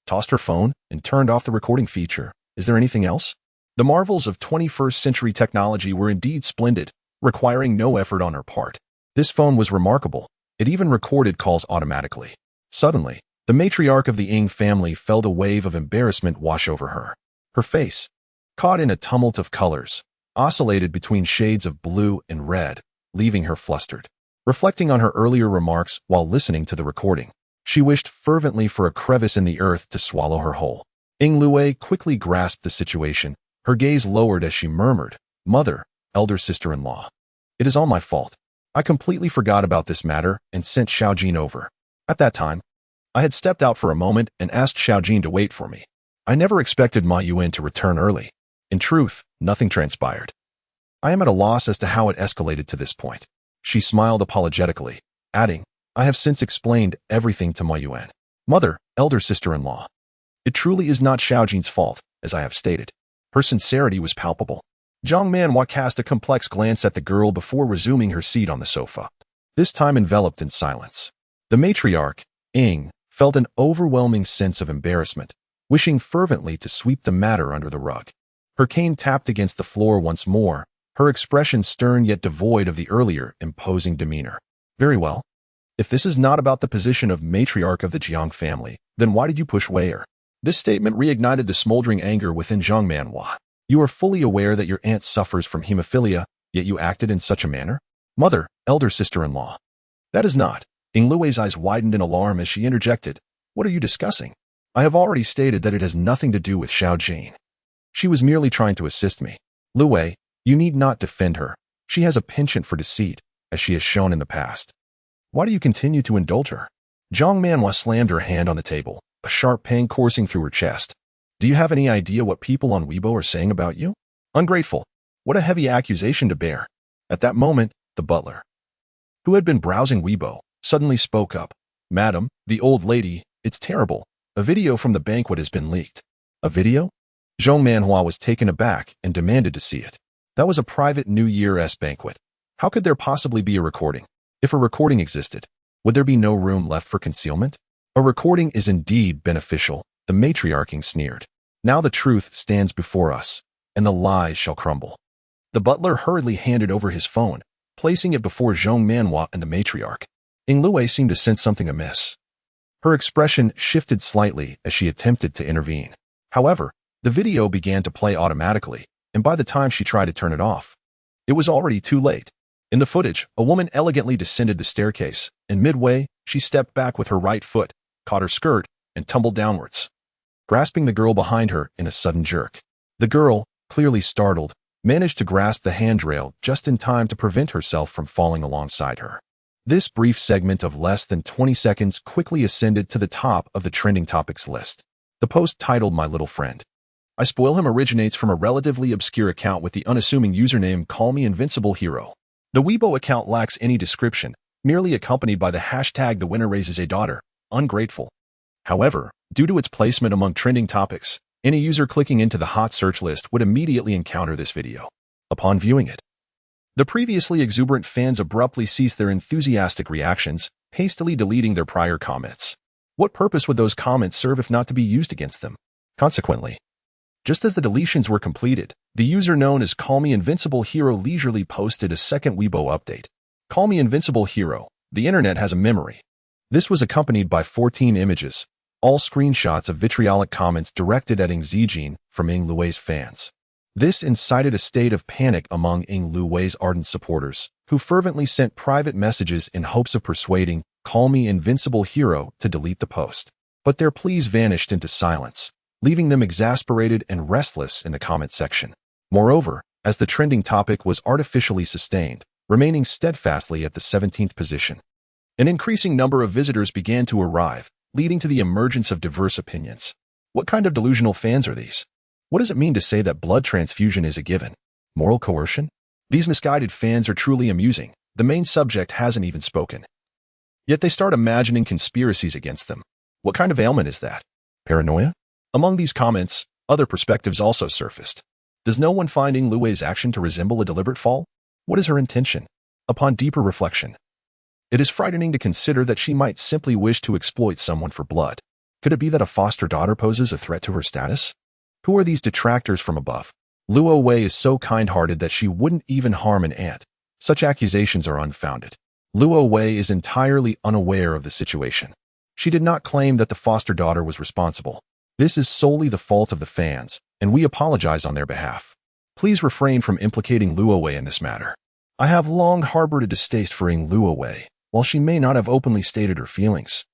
tossed her phone and turned off the recording feature. Is there anything else? The marvels of 21st century technology were indeed splendid, requiring no effort on her part. This phone was remarkable. It even recorded calls automatically. Suddenly, the matriarch of the Ing family felt a wave of embarrassment wash over her. Her face, caught in a tumult of colors, oscillated between shades of blue and red, leaving her flustered. Reflecting on her earlier remarks while listening to the recording, she wished fervently for a crevice in the earth to swallow her whole. Ing Luwei quickly grasped the situation, her gaze lowered as she murmured, "Mother, elder sister-in-law. It is all my fault. I completely forgot about this matter and sent Xiao Jin over. At that time, I had stepped out for a moment and asked Xiao Jin to wait for me. I never expected Ma Yuan to return early. In truth, nothing transpired. I am at a loss as to how it escalated to this point." She smiled apologetically, adding, "I have since explained everything to my Yuan mother, elder sister-in-law. It truly is not Xiaojin's fault, as I have stated." Her sincerity was palpable. Zhang Manhua cast a complex glance at the girl before resuming her seat on the sofa, this time enveloped in silence. The matriarch, Ying, felt an overwhelming sense of embarrassment, wishing fervently to sweep the matter under the rug. Her cane tapped against the floor once more, her expression stern yet devoid of the earlier imposing demeanor. "Very well. If this is not about the position of matriarch of the Jiang family, then why did you push Wei'er?" This statement reignited the smoldering anger within Zhang Manhua. "You are fully aware that your aunt suffers from hemophilia, yet you acted in such a manner? Mother, elder sister-in-law." "That is not." Ying Lui's eyes widened in alarm as she interjected. "What are you discussing? I have already stated that it has nothing to do with Xiaojin. She was merely trying to assist me. Luwei, you need not defend her. She has a penchant for deceit, as she has shown in the past. Why do you continue to indulge her?" Zhang Manhua slammed her hand on the table, a sharp pain coursing through her chest. "Do you have any idea what people on Weibo are saying about you? Ungrateful. What a heavy accusation to bear." At that moment, the butler, who had been browsing Weibo, suddenly spoke up. "Madam, the old lady, it's terrible. A video from the banquet has been leaked." "A video?" Zhang Manhua was taken aback and demanded to see it. That was a private New Year's banquet. How could there possibly be a recording? If a recording existed, would there be no room left for concealment? "A recording is indeed beneficial," the matriarch sneered. "Now the truth stands before us, and the lies shall crumble." The butler hurriedly handed over his phone, placing it before Zhang Manhua and the matriarch. Ying Luwei seemed to sense something amiss. Her expression shifted slightly as she attempted to intervene. However, the video began to play automatically, and by the time she tried to turn it off, it was already too late. In the footage, a woman elegantly descended the staircase, and midway, she stepped back with her right foot, caught her skirt, and tumbled downwards, grasping the girl behind her in a sudden jerk. The girl, clearly startled, managed to grasp the handrail just in time to prevent herself from falling alongside her. This brief segment of less than 20 seconds quickly ascended to the top of the trending topics list. The post titled "My Little Friend I Spoil Him" originates from a relatively obscure account with the unassuming username "Call Me Invincible Hero." The Weibo account lacks any description, merely accompanied by the hashtag "The winner raises a daughter, ungrateful." However, due to its placement among trending topics, any user clicking into the hot search list would immediately encounter this video. Upon viewing it, the previously exuberant fans abruptly ceased their enthusiastic reactions, hastily deleting their prior comments. What purpose would those comments serve if not to be used against them? Consequently, just as the deletions were completed, the user known as Call Me Invincible Hero leisurely posted a second Weibo update. "Call Me Invincible Hero, the internet has a memory." This was accompanied by 14 images, all screenshots of vitriolic comments directed at Ying Zijin from Ying Lui's fans. This incited a state of panic among Ying Lui's ardent supporters, who fervently sent private messages in hopes of persuading Call Me Invincible Hero to delete the post. But their pleas vanished into silence, leaving them exasperated and restless in the comment section. Moreover, as the trending topic was artificially sustained, remaining steadfastly at the 17th position, an increasing number of visitors began to arrive, leading to the emergence of diverse opinions. What kind of delusional fans are these? What does it mean to say that blood transfusion is a given? Moral coercion? These misguided fans are truly amusing. The main subject hasn't even spoken. Yet they start imagining conspiracies against them. What kind of ailment is that? Paranoia? Among these comments, other perspectives also surfaced. Does no one find Ying Lui's action to resemble a deliberate fall? What is her intention? Upon deeper reflection, it is frightening to consider that she might simply wish to exploit someone for blood. Could it be that a foster daughter poses a threat to her status? Who are these detractors from above? Luo Wei is so kind-hearted that she wouldn't even harm an ant. Such accusations are unfounded. Luo Wei is entirely unaware of the situation. She did not claim that the foster daughter was responsible. This is solely the fault of the fans, and we apologize on their behalf. Please refrain from implicating Luo Wei in this matter. I have long harbored a distaste for Ying Luo Wei, while she may not have openly stated her feelings.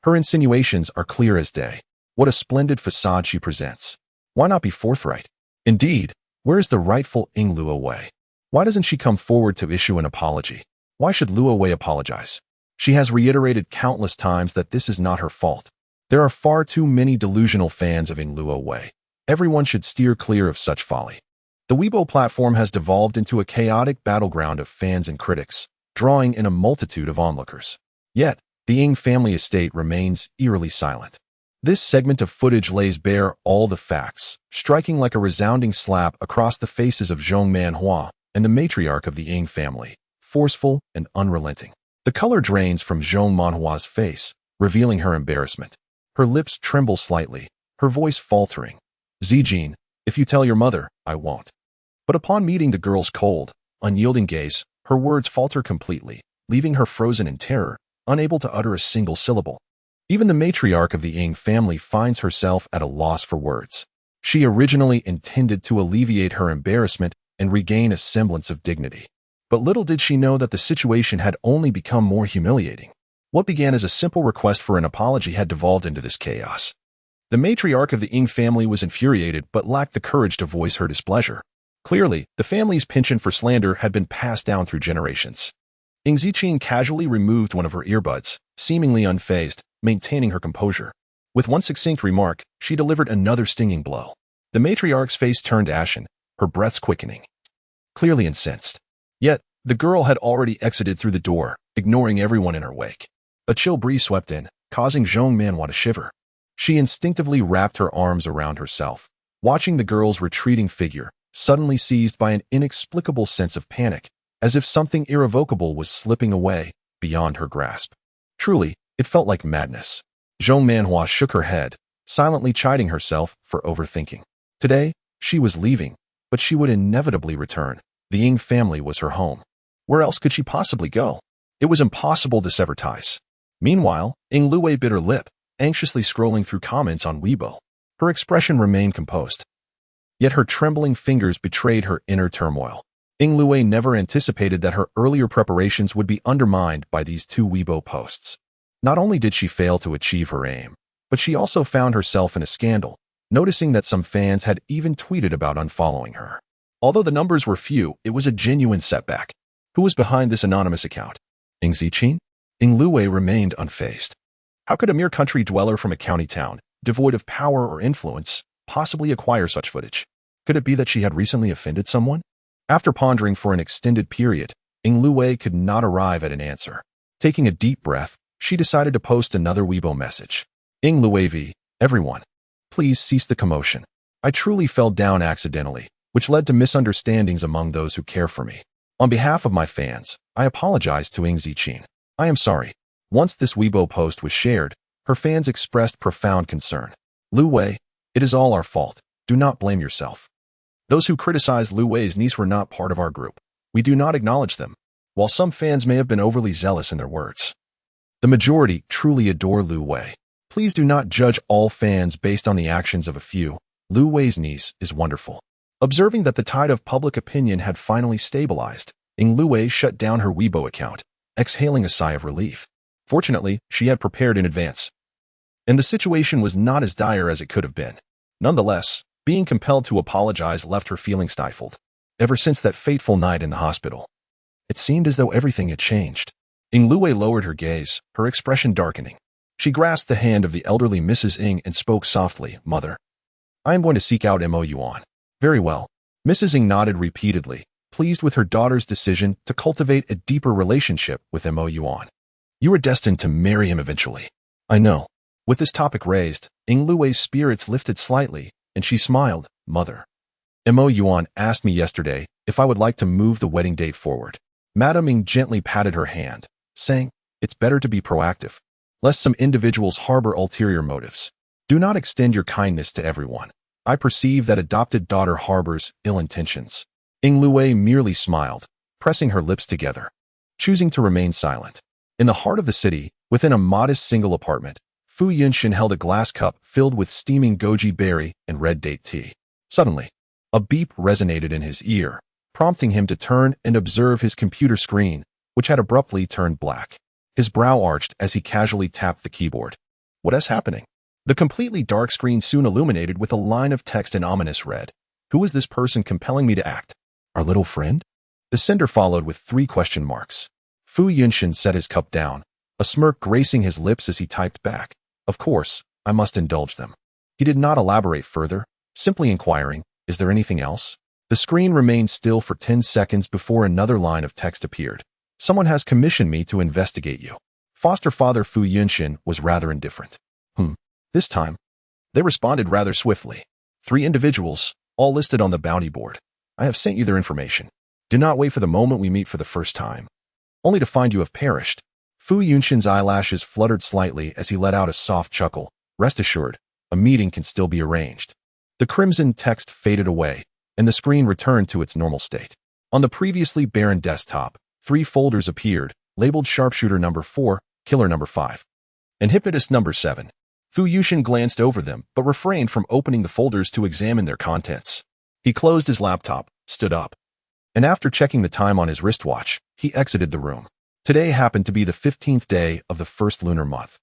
Her insinuations are clear as day. What a splendid facade she presents. Why not be forthright? Indeed, where is the rightful Ying Luo Wei? Why doesn't she come forward to issue an apology? Why should Luo Wei apologize? She has reiterated countless times that this is not her fault. There are far too many delusional fans of Ying Luo Wei. Everyone should steer clear of such folly. The Weibo platform has devolved into a chaotic battleground of fans and critics, drawing in a multitude of onlookers. Yet, the Ng family estate remains eerily silent. This segment of footage lays bare all the facts, striking like a resounding slap across the faces of Zhong Manhua and the matriarch of the Ng family, forceful and unrelenting. The color drains from Zhong Manhua's face, revealing her embarrassment. Her lips tremble slightly, her voice faltering. Zijin, if you tell your mother, I won't. But upon meeting the girl's cold, unyielding gaze, her words falter completely, leaving her frozen in terror, unable to utter a single syllable. Even the matriarch of the Ng family finds herself at a loss for words. She originally intended to alleviate her embarrassment and regain a semblance of dignity. But little did she know that the situation had only become more humiliating. What began as a simple request for an apology had devolved into this chaos. The matriarch of the Ng family was infuriated but lacked the courage to voice her displeasure. Clearly, the family's penchant for slander had been passed down through generations. Ng Ziqing casually removed one of her earbuds, seemingly unfazed, maintaining her composure. With one succinct remark, she delivered another stinging blow. The matriarch's face turned ashen, her breaths quickening. Clearly incensed. Yet, the girl had already exited through the door, ignoring everyone in her wake. A chill breeze swept in, causing Zhong Manhua to shiver. She instinctively wrapped her arms around herself, watching the girl's retreating figure, suddenly seized by an inexplicable sense of panic, as if something irrevocable was slipping away, beyond her grasp. Truly, it felt like madness. Zhong Manhua shook her head, silently chiding herself for overthinking. Today, she was leaving, but she would inevitably return. The Ng family was her home. Where else could she possibly go? It was impossible to sever ties. Meanwhile, Ng Luwei bit her lip, anxiously scrolling through comments on Weibo. Her expression remained composed. Yet her trembling fingers betrayed her inner turmoil. Ng Luwei never anticipated that her earlier preparations would be undermined by these two Weibo posts. Not only did she fail to achieve her aim, but she also found herself in a scandal, noticing that some fans had even tweeted about unfollowing her. Although the numbers were few, it was a genuine setback. Who was behind this anonymous account? Ng Ziqing? Ng Luwei remained unfazed. How could a mere country dweller from a county town, devoid of power or influence, possibly acquire such footage? Could it be that she had recently offended someone? After pondering for an extended period, Ng Luwei could not arrive at an answer. Taking a deep breath, she decided to post another Weibo message. Ng Luwei v. Everyone. Please cease the commotion. I truly fell down accidentally, which led to misunderstandings among those who care for me. On behalf of my fans, I apologize to Ng Ziqing. I am sorry. Once this Weibo post was shared, her fans expressed profound concern. Luwei, it is all our fault. Do not blame yourself. Those who criticized Luwei's niece were not part of our group. We do not acknowledge them, while some fans may have been overly zealous in their words. The majority truly adore Luwei. Please do not judge all fans based on the actions of a few. Luwei's niece is wonderful. Observing that the tide of public opinion had finally stabilized, Ng Luwei shut down her Weibo account, exhaling a sigh of relief. Fortunately, she had prepared in advance, and the situation was not as dire as it could have been. Nonetheless, being compelled to apologize left her feeling stifled. Ever since that fateful night in the hospital, it seemed as though everything had changed. Ng Luwei lowered her gaze, her expression darkening. She grasped the hand of the elderly Mrs. Ng and spoke softly, Mother, I am going to seek out Mo Yuan. Very well. Mrs. Ng nodded repeatedly, pleased with her daughter's decision to cultivate a deeper relationship with Mo Yuan. You are destined to marry him eventually. I know. With this topic raised, Ng Luwei's spirits lifted slightly, and she smiled, Mother. Mo Yuan asked me yesterday if I would like to move the wedding date forward. Madame Ng gently patted her hand, saying, it's better to be proactive, lest some individuals harbor ulterior motives. Do not extend your kindness to everyone. I perceive that adopted daughter harbors ill intentions. Ng Luwei merely smiled, pressing her lips together, choosing to remain silent. In the heart of the city, within a modest single apartment, Fu Yunshin held a glass cup filled with steaming goji berry and red date tea. Suddenly, a beep resonated in his ear, prompting him to turn and observe his computer screen, which had abruptly turned black. His brow arched as he casually tapped the keyboard. What is happening? The completely dark screen soon illuminated with a line of text in ominous red. Who is this person compelling me to act? Our little friend? The sender followed with 3 question marks. Fu Yunshin set his cup down, a smirk gracing his lips as he typed back. Of course, I must indulge them. He did not elaborate further, simply inquiring, is there anything else? The screen remained still for 10 seconds before another line of text appeared. Someone has commissioned me to investigate you. Foster father Fu Yunshin was rather indifferent. This time, they responded rather swiftly. 3 individuals, all listed on the bounty board. I have sent you their information. Do not wait for the moment we meet for the first time, only to find you have perished. Fu Yunshin's eyelashes fluttered slightly as he let out a soft chuckle. Rest assured, a meeting can still be arranged. The crimson text faded away, and the screen returned to its normal state. On the previously barren desktop, 3 folders appeared, labeled Sharpshooter Number 4, Killer Number 5, and Hypnotist Number 7. Fu Yunshin glanced over them, but refrained from opening the folders to examine their contents. He closed his laptop, stood up, and after checking the time on his wristwatch, he exited the room. Today happened to be the 15th day of the first lunar month,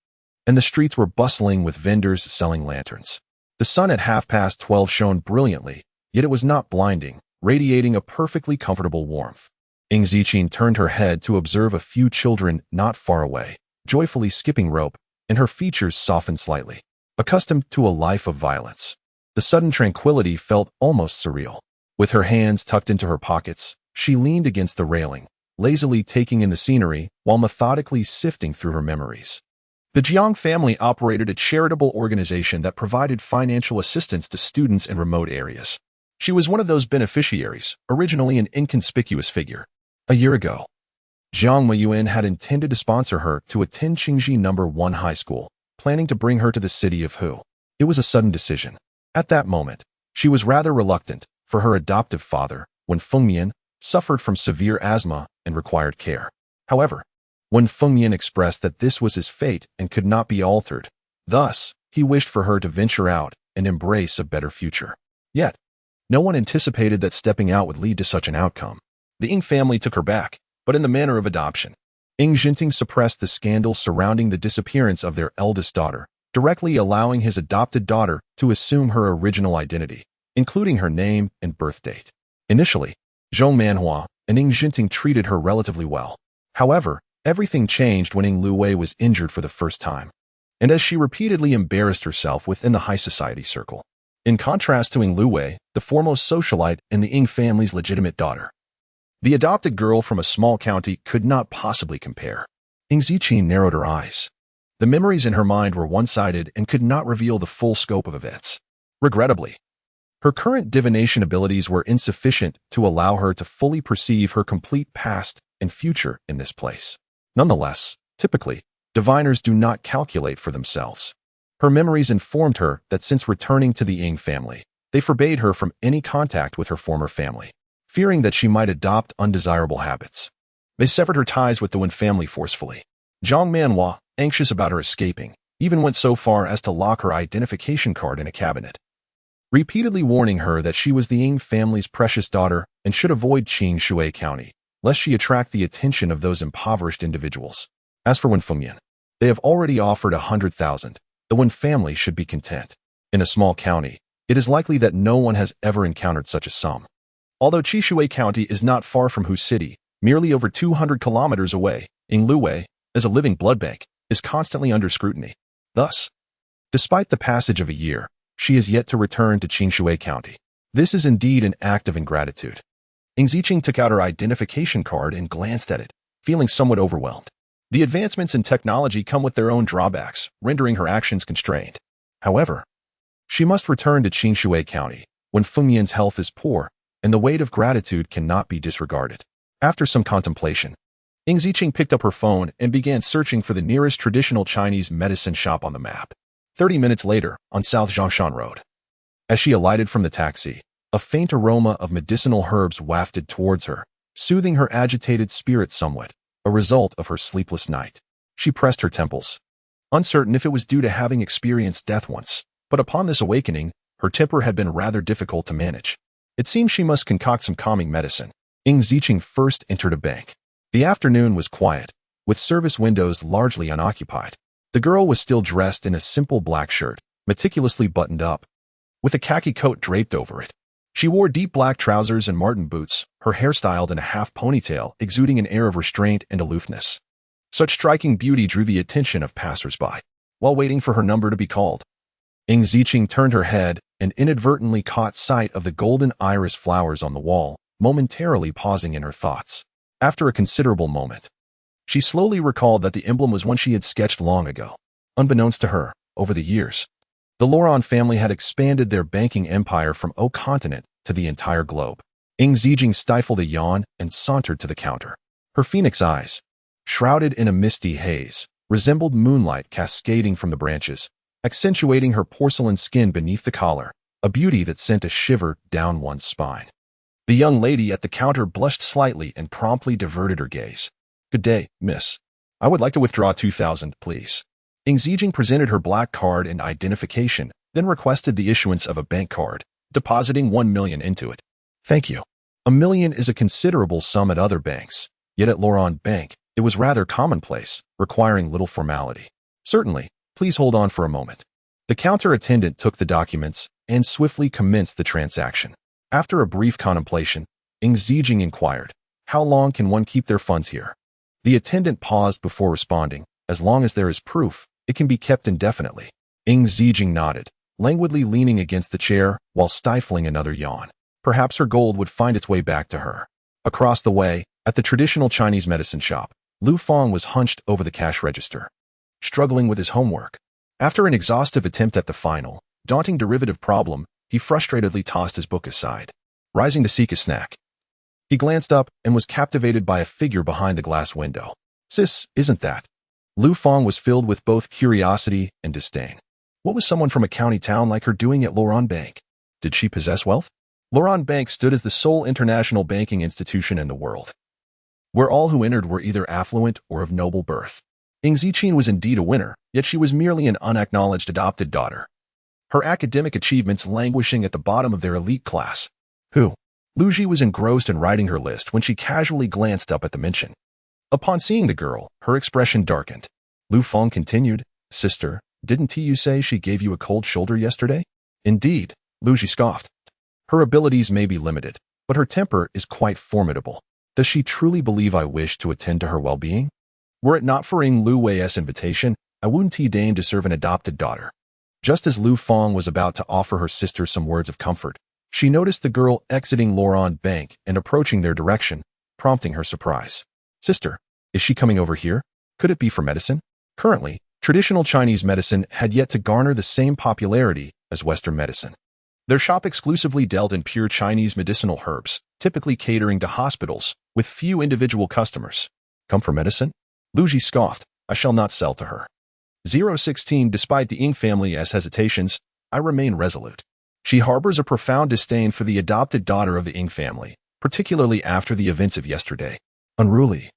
and the streets were bustling with vendors selling lanterns. The sun at 12:30 shone brilliantly, yet it was not blinding, radiating a perfectly comfortable warmth. Ing Ziqing turned her head to observe a few children not far away, joyfully skipping rope, and her features softened slightly. Accustomed to a life of violence, the sudden tranquility felt almost surreal. With her hands tucked into her pockets, she leaned against the railing, lazily taking in the scenery while methodically sifting through her memories. The Jiang family operated a charitable organization that provided financial assistance to students in remote areas. She was one of those beneficiaries, originally an inconspicuous figure. A year ago, Jiang Meiyuan had intended to sponsor her to attend Qingji No. 1 high school, planning to bring her to the city of Hu. It was a sudden decision. At that moment, she was rather reluctant, for her adoptive father, Wen Fengmian, suffered from severe asthma and required care. However, Wen Fengmian expressed that this was his fate and could not be altered. Thus, he wished for her to venture out and embrace a better future. Yet, no one anticipated that stepping out would lead to such an outcome. The Ing family took her back, but in the manner of adoption. Ing Jinting suppressed the scandal surrounding the disappearance of their eldest daughter, directly allowing his adopted daughter to assume her original identity, including her name and birth date. Initially, Zhong Manhua and Ing Jinting treated her relatively well. However, everything changed when Ing Luwei was injured for the first time, and as she repeatedly embarrassed herself within the high society circle. In contrast to Ing Luwei, the foremost socialite and the Ing family's legitimate daughter, the adopted girl from a small county could not possibly compare. Ing Ziqing narrowed her eyes. The memories in her mind were one-sided and could not reveal the full scope of events. Regrettably, her current divination abilities were insufficient to allow her to fully perceive her complete past and future in this place. Nonetheless, typically, diviners do not calculate for themselves. Her memories informed her that since returning to the Ing family, they forbade her from any contact with her former family, fearing that she might adopt undesirable habits. They severed her ties with the Wen family forcefully. Zhang Manhua, anxious about her escaping, even went so far as to lock her identification card in a cabinet, repeatedly warning her that she was the Ing family's precious daughter and should avoid Qing Shui County, lest she attract the attention of those impoverished individuals. As for Wen Fengmian, they have already offered 100,000. The Wen family should be content. In a small county, it is likely that no one has ever encountered such a sum. Although Qishui County is not far from Hu City, merely over 200 kilometers away, Ing Luwei, as a living blood bank, is constantly under scrutiny. Thus, despite the passage of a year, she is yet to return to Qingshui County. This is indeed an act of ingratitude. Ing Ziqing took out her identification card and glanced at it, feeling somewhat overwhelmed. The advancements in technology come with their own drawbacks, rendering her actions constrained. However, she must return to Qingshui County when Fengmian's health is poor, and the weight of gratitude cannot be disregarded. After some contemplation, Ing Ziqing picked up her phone and began searching for the nearest traditional Chinese medicine shop on the map. 30 minutes later, on South Zhongshan Road. As she alighted from the taxi, a faint aroma of medicinal herbs wafted towards her, soothing her agitated spirit somewhat, a result of her sleepless night. She pressed her temples, uncertain if it was due to having experienced death once, but upon this awakening, her temper had been rather difficult to manage. It seemed she must concoct some calming medicine. Ing Ziqing first entered a bank. The afternoon was quiet, with service windows largely unoccupied. The girl was still dressed in a simple black shirt, meticulously buttoned up, with a khaki coat draped over it. She wore deep black trousers and marten boots, her hair styled in a half ponytail, exuding an air of restraint and aloofness. Such striking beauty drew the attention of passers-by. While waiting for her number to be called, Ing Ziqing turned her head and inadvertently caught sight of the golden iris flowers on the wall, momentarily pausing in her thoughts. After a considerable moment, she slowly recalled that the emblem was one she had sketched long ago. Unbeknownst to her, over the years, the Loran family had expanded their banking empire from O continent to the entire globe. Ing Zijing stifled a yawn and sauntered to the counter. Her phoenix eyes, shrouded in a misty haze, resembled moonlight cascading from the branches, accentuating her porcelain skin beneath the collar, a beauty that sent a shiver down one's spine. The young lady at the counter blushed slightly and promptly diverted her gaze. "Good day, miss. I would like to withdraw 2,000, please." Ing Zijing presented her black card and identification, then requested the issuance of a bank card, depositing 1 million into it. "Thank you." $1 million is a considerable sum at other banks, yet at Loran Bank, it was rather commonplace, requiring little formality. "Certainly, please hold on for a moment." The counter attendant took the documents and swiftly commenced the transaction. After a brief contemplation, Ing Zijing inquired, "How long can one keep their funds here?" The attendant paused before responding, "As long as there is proof, it can be kept indefinitely." Ing Zijing nodded, languidly leaning against the chair while stifling another yawn. Perhaps her gold would find its way back to her. Across the way, at the traditional Chinese medicine shop, Lu Fang was hunched over the cash register, struggling with his homework. After an exhaustive attempt at the final, daunting derivative problem, he frustratedly tossed his book aside. Rising to seek a snack, he glanced up and was captivated by a figure behind the glass window. "Sis, isn't that?" Lu Fang was filled with both curiosity and disdain. What was someone from a county town like her doing at Loran Bank? Did she possess wealth? Loran Bank stood as the sole international banking institution in the world, where all who entered were either affluent or of noble birth. Ing Zijing was indeed a winner, yet she was merely an unacknowledged adopted daughter, her academic achievements languishing at the bottom of their elite class. Who? Lu Ji was engrossed in writing her list when she casually glanced up at the mention. Upon seeing the girl, her expression darkened. Lu Fang continued, "Sister, didn't you say she gave you a cold shoulder yesterday?" "Indeed," Lu Ji scoffed. "Her abilities may be limited, but her temper is quite formidable. Does she truly believe I wish to attend to her well-being? Were it not for Ing Lu Wei's invitation, I wouldn't deign to serve an adopted daughter." Just as Lu Fang was about to offer her sister some words of comfort, she noticed the girl exiting Loran Bank and approaching their direction, prompting her surprise. "Sister, is she coming over here? Could it be for medicine?" Currently, traditional Chinese medicine had yet to garner the same popularity as Western medicine. Their shop exclusively dealt in pure Chinese medicinal herbs, typically catering to hospitals, with few individual customers. "Come for medicine?" Lu Ji scoffed. "I shall not sell to her." 016 Despite the Ing family's hesitations, I remain resolute. She harbors a profound disdain for the adopted daughter of the Ing family, particularly after the events of yesterday. Unruly,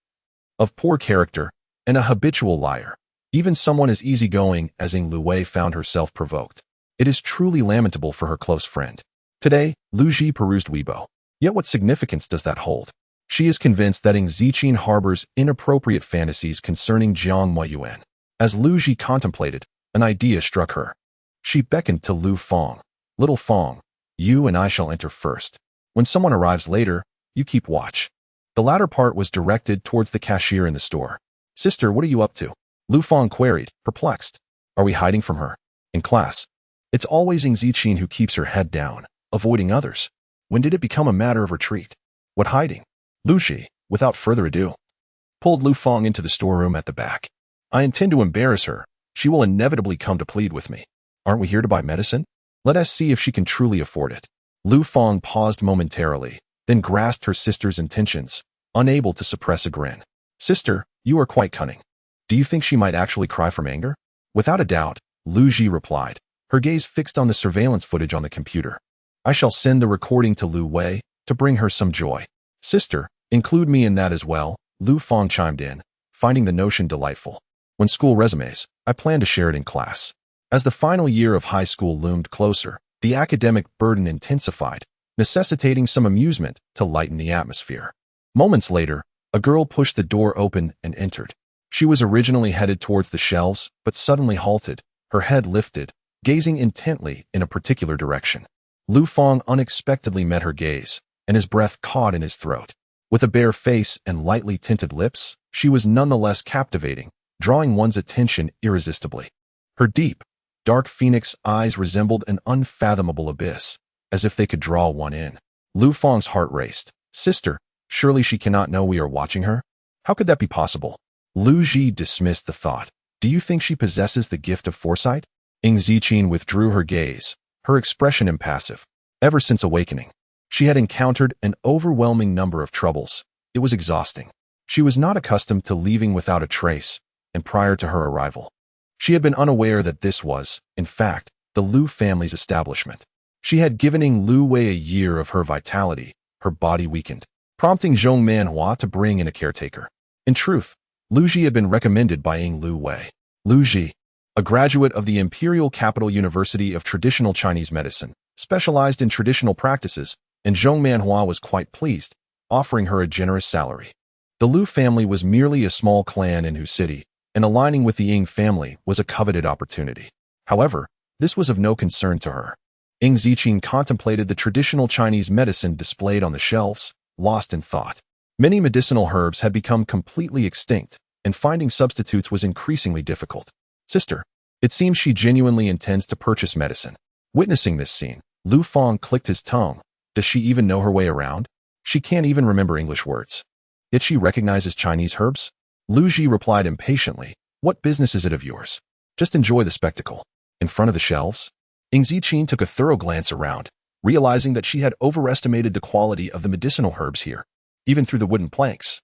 of poor character, and a habitual liar. Even someone as easygoing as Ing Lu Wei found herself provoked. It is truly lamentable for her close friend. Today, Lu Ji perused Weibo. Yet what significance does that hold? She is convinced that Ing Ziqin harbors inappropriate fantasies concerning Jiang Moyuan. As Lu Ji contemplated, an idea struck her. She beckoned to Lu Fang. "Little Fang, you and I shall enter first. When someone arrives later, you keep watch." The latter part was directed towards the cashier in the store. "Sister, what are you up to?" Lu Fang queried, perplexed. "Are we hiding from her? In class, it's always Ing Ziqin who keeps her head down, avoiding others. When did it become a matter of retreat? What hiding?" Lu Ji, without further ado, pulled Lu Fang into the storeroom at the back. "I intend to embarrass her. She will inevitably come to plead with me. Aren't we here to buy medicine? Let us see if she can truly afford it." Lu Fang paused momentarily, then grasped her sister's intentions, unable to suppress a grin. "Sister, you are quite cunning. Do you think she might actually cry from anger?" "Without a doubt," Lu Ji replied, her gaze fixed on the surveillance footage on the computer. "I shall send the recording to Lu Wei to bring her some joy." "Sister, include me in that as well," Lu Fang chimed in, finding the notion delightful. "When school resumes, I plan to share it in class." As the final year of high school loomed closer, the academic burden intensified, necessitating some amusement to lighten the atmosphere. Moments later, a girl pushed the door open and entered. She was originally headed towards the shelves, but suddenly halted, her head lifted, gazing intently in a particular direction. Lu Fang unexpectedly met her gaze, and his breath caught in his throat. With a bare face and lightly tinted lips, she was nonetheless captivating, drawing one's attention irresistibly. Her deep, dark phoenix eyes resembled an unfathomable abyss, as if they could draw one in. Lu Fang's heart raced. "Sister, Surely she cannot know we are watching her? How could that be possible? Lu Ji dismissed the thought. Do you think she possesses the gift of foresight? Ing Ziqin withdrew her gaze, her expression impassive. Ever since awakening, she had encountered an overwhelming number of troubles. It was exhausting. She was not accustomed to leaving without a trace, and prior to her arrival, she had been unaware that this was, in fact, the Lu family's establishment. She had given Ing Lu Wei a year of her vitality. Her body weakened, prompting Zhong Manhua to bring in a caretaker. In truth, Lu Ji had been recommended by Ing Lu Wei. Lu Ji, a graduate of the Imperial Capital University of Traditional Chinese Medicine, specialized in traditional practices, and Zhong Manhua was quite pleased, offering her a generous salary. The Lu family was merely a small clan in Hu City, and aligning with the Ing family was a coveted opportunity. However, this was of no concern to her. Ing Ziqin contemplated the traditional Chinese medicine displayed on the shelves, lost in thought. Many medicinal herbs had become completely extinct, and finding substitutes was increasingly difficult. Sister, it seems she genuinely intends to purchase medicine. Witnessing this scene, Lu Fang clicked his tongue. Does she even know her way around? She can't even remember English words. Yet she recognizes Chinese herbs? Lu Ji replied impatiently. What business is it of yours? Just enjoy the spectacle. In front of the shelves, Ing Ziqin took a thorough glance around, realizing that she had overestimated the quality of the medicinal herbs here. Even through the wooden planks,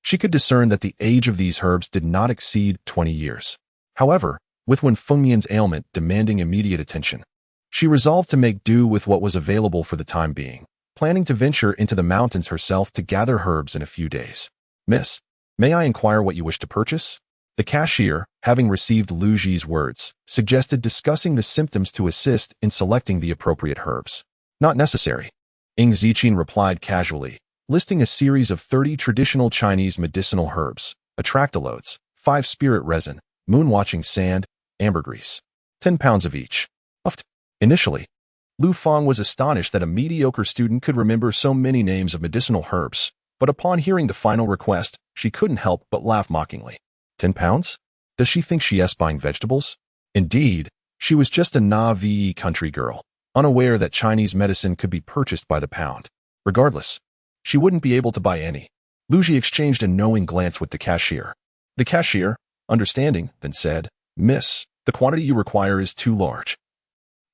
she could discern that the age of these herbs did not exceed 20 years. However, with Wen Fengmian's ailment demanding immediate attention, she resolved to make do with what was available for the time being, planning to venture into the mountains herself to gather herbs in a few days. Miss, may I inquire what you wish to purchase? The cashier, having received Lu Ji's words, suggested discussing the symptoms to assist in selecting the appropriate herbs. Not necessary. Ing Ziqin replied casually, listing a series of 30 traditional Chinese medicinal herbs, atractalodes, 5 spirit resin, moon-watching sand, ambergris, 10 pounds of each. Initially, Lu Fang was astonished that a mediocre student could remember so many names of medicinal herbs, but upon hearing the final request, she couldn't help but laugh mockingly. 10 pounds? Does she think she is buying vegetables? Indeed, she was just a naive country girl, unaware that Chinese medicine could be purchased by the pound. Regardless, she wouldn't be able to buy any. Lu Ji exchanged a knowing glance with the cashier. The cashier, understanding, then said, Miss, the quantity you require is too large.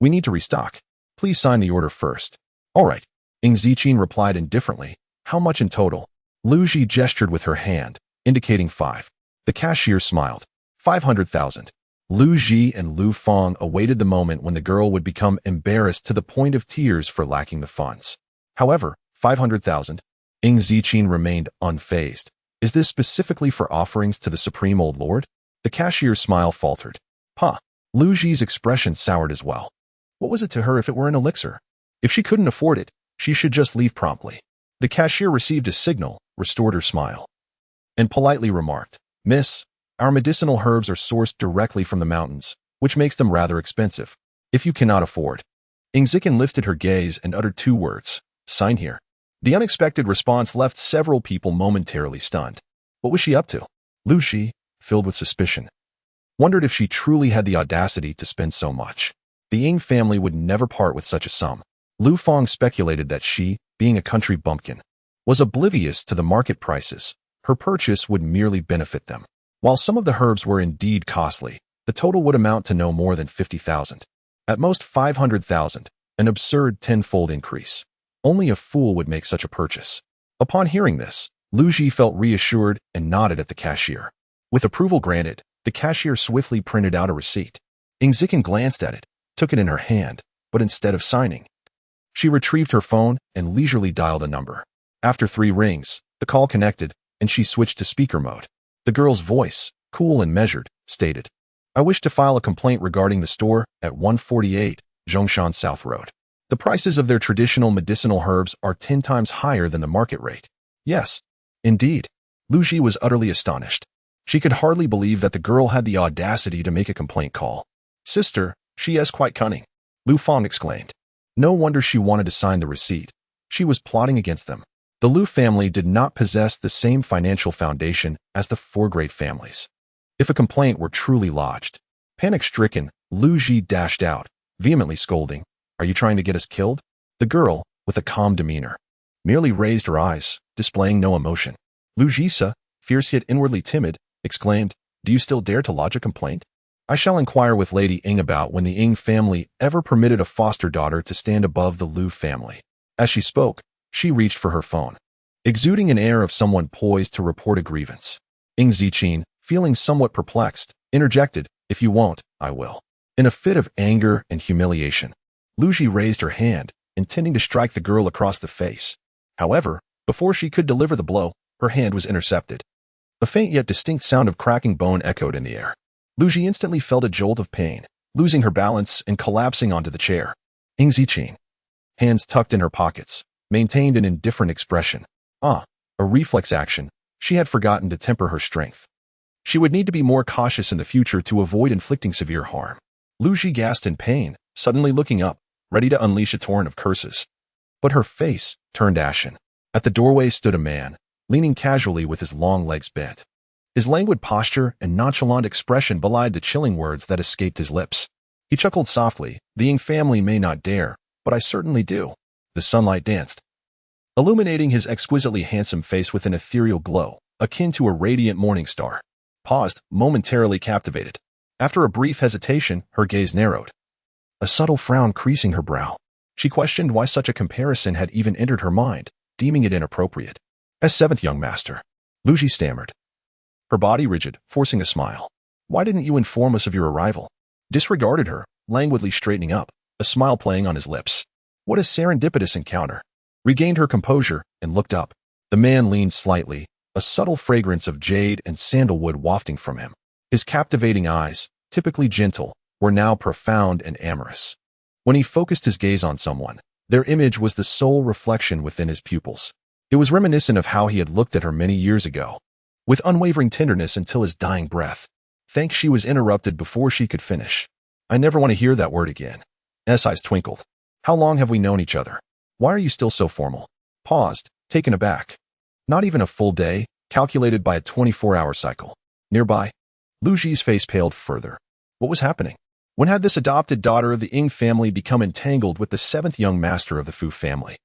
We need to restock. Please sign the order first. All right. Ing Ziqin replied indifferently. How much in total? Lu Ji gestured with her hand, indicating 5. The cashier smiled. 500,000. Lu Ji and Lu Fang awaited the moment when the girl would become embarrassed to the point of tears for lacking the funds. However, 500,000. Ing Ziqin remained unfazed. Is this specifically for offerings to the Supreme Old Lord? The cashier's smile faltered. Lu Ji's expression soured as well. What was it to her if it were an elixir? If she couldn't afford it, she should just leave promptly. The cashier received a signal, restored her smile, and politely remarked, Miss, our medicinal herbs are sourced directly from the mountains, which makes them rather expensive. If you cannot afford. Ing Ziqin lifted her gaze and uttered 2 words. Sign here. The unexpected response left several people momentarily stunned. What was she up to? Lu Ji, filled with suspicion, wondered if she truly had the audacity to spend so much. The Ing family would never part with such a sum. Lu Fang speculated that she, being a country bumpkin, was oblivious to the market prices. Her purchase would merely benefit them. While some of the herbs were indeed costly, the total would amount to no more than 50,000. At most 500,000, an absurd 10-fold increase. Only a fool would make such a purchase. Upon hearing this, Lu Ji felt reassured and nodded at the cashier. With approval granted, the cashier swiftly printed out a receipt. Ing Ziqin glanced at it, took it in her hand, but instead of signing, she retrieved her phone and leisurely dialed a number. After 3 rings, the call connected, and she switched to speaker mode. The girl's voice, cool and measured, stated, I wish to file a complaint regarding the store at 148 Zhongshan South Road. The prices of their traditional medicinal herbs are 10 times higher than the market rate. Yes, indeed. Lu Ji was utterly astonished. She could hardly believe that the girl had the audacity to make a complaint call. Sister, she is quite cunning, Lu Fang exclaimed. No wonder she wanted to sign the receipt. She was plotting against them. The Lu family did not possess the same financial foundation as the 4 great families. If a complaint were truly lodged, panic-stricken, Lu Ji dashed out, vehemently scolding, Are you trying to get us killed? The girl, with a calm demeanor, merely raised her eyes, displaying no emotion. Lu Jisa, fierce yet inwardly timid, exclaimed, "Do you still dare to lodge a complaint? I shall inquire with Lady Ing about when the Ing family ever permitted a foster daughter to stand above the Lu family." As she spoke, she reached for her phone, exuding an air of someone poised to report a grievance. Ing Ziqin, feeling somewhat perplexed, interjected, "If you won't, I will." In a fit of anger and humiliation, Lu Ji raised her hand, intending to strike the girl across the face. However, before she could deliver the blow, her hand was intercepted. A faint yet distinct sound of cracking bone echoed in the air. Lu Ji instantly felt a jolt of pain, losing her balance and collapsing onto the chair. Ing Ziqin, hands tucked in her pockets, maintained an indifferent expression. A reflex action. She had forgotten to temper her strength. She would need to be more cautious in the future to avoid inflicting severe harm. Lu Ji gasped in pain, suddenly looking up, ready to unleash a torrent of curses. But her face turned ashen. At the doorway stood a man, leaning casually with his long legs bent. His languid posture and nonchalant expression belied the chilling words that escaped his lips. He chuckled softly, "The Ing family may not dare, but I certainly do." The sunlight danced, illuminating his exquisitely handsome face with an ethereal glow, akin to a radiant morning star. Paused, momentarily captivated. After a brief hesitation, her gaze narrowed, a subtle frown creasing her brow. She questioned why such a comparison had even entered her mind, deeming it inappropriate. "As seventh young master," Lu Ji stammered, her body rigid, forcing a smile. "Why didn't you inform us of your arrival?" Disregarded her, languidly straightening up, a smile playing on his lips. What a serendipitous encounter. Regained her composure and looked up. The man leaned slightly, a subtle fragrance of jade and sandalwood wafting from him. His captivating eyes, typically gentle, were now profound and amorous. When he focused his gaze on someone, their image was the sole reflection within his pupils. It was reminiscent of how he had looked at her many years ago, with unwavering tenderness until his dying breath. Thanks, she was interrupted before she could finish. "I never want to hear that word again." S eyes twinkled. "How long have we known each other? Why are you still so formal?" Paused, taken aback. "Not even a full day, calculated by a 24-hour cycle." Nearby, Lu Ji's face paled further. What was happening? When had this adopted daughter of the Ing family become entangled with the seventh young master of the Fu family?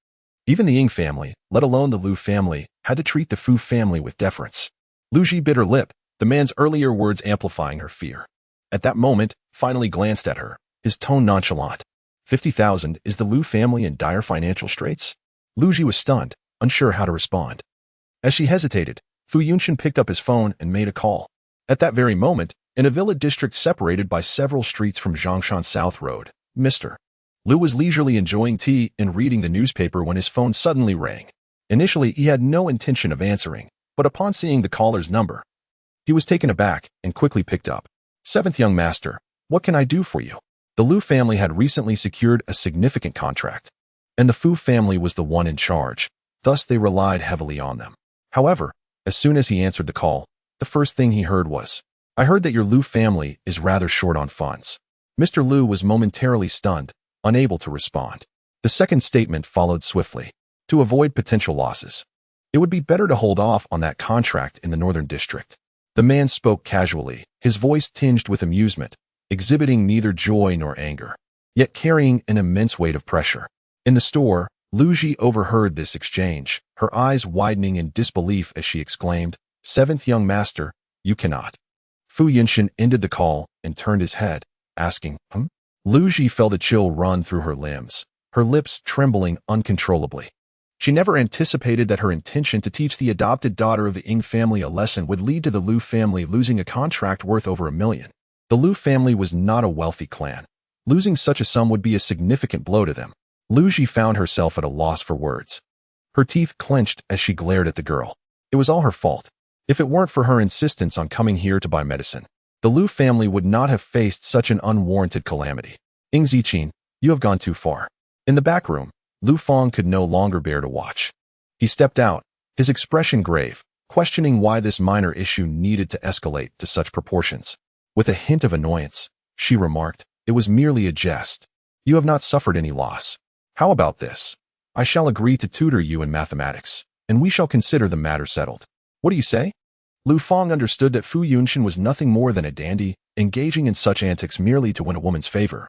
Even the Ing family, let alone the Lu family, had to treat the Fu family with deference. Lu Ji bit her lip, the man's earlier words amplifying her fear. At that moment, finally glanced at her, his tone nonchalant. 50,000, is the Lu family in dire financial straits? Lu Ji was stunned, unsure how to respond. As she hesitated, Fu Yunshin picked up his phone and made a call. At that very moment, in a villa district separated by several streets from Zhongshan South Road, Mr. Lu was leisurely enjoying tea and reading the newspaper when his phone suddenly rang. Initially, he had no intention of answering, but upon seeing the caller's number, he was taken aback and quickly picked up. "Seventh young master, what can I do for you?" The Lu family had recently secured a significant contract, and the Fu family was the one in charge, thus they relied heavily on them. However, as soon as he answered the call, the first thing he heard was, "I heard that your Lu family is rather short on funds." Mr. Lu was momentarily stunned, unable to respond. The second statement followed swiftly. "To avoid potential losses, it would be better to hold off on that contract in the Northern District." The man spoke casually, his voice tinged with amusement, exhibiting neither joy nor anger, yet carrying an immense weight of pressure. In the store, Lu Ji overheard this exchange, her eyes widening in disbelief as she exclaimed, "Seventh young master, you cannot." Fu Yunshin ended the call and turned his head, asking, Lu Ji felt a chill run through her limbs, her lips trembling uncontrollably. She never anticipated that her intention to teach the adopted daughter of the Ing family a lesson would lead to the Lu family losing a contract worth over $1 million. The Lu family was not a wealthy clan. Losing such a sum would be a significant blow to them. Lu Ji found herself at a loss for words. Her teeth clenched as she glared at the girl. It was all her fault. If it weren't for her insistence on coming here to buy medicine, the Lu family would not have faced such an unwarranted calamity. "Ing Ziqin, you have gone too far." In the back room, Lu Fong could no longer bear to watch. He stepped out, his expression grave, questioning why this minor issue needed to escalate to such proportions. With a hint of annoyance, she remarked, "It was merely a jest. You have not suffered any loss. How about this? I shall agree to tutor you in mathematics, and we shall consider the matter settled. What do you say?" Lu Fong understood that Fu Yunshin was nothing more than a dandy, engaging in such antics merely to win a woman's favor.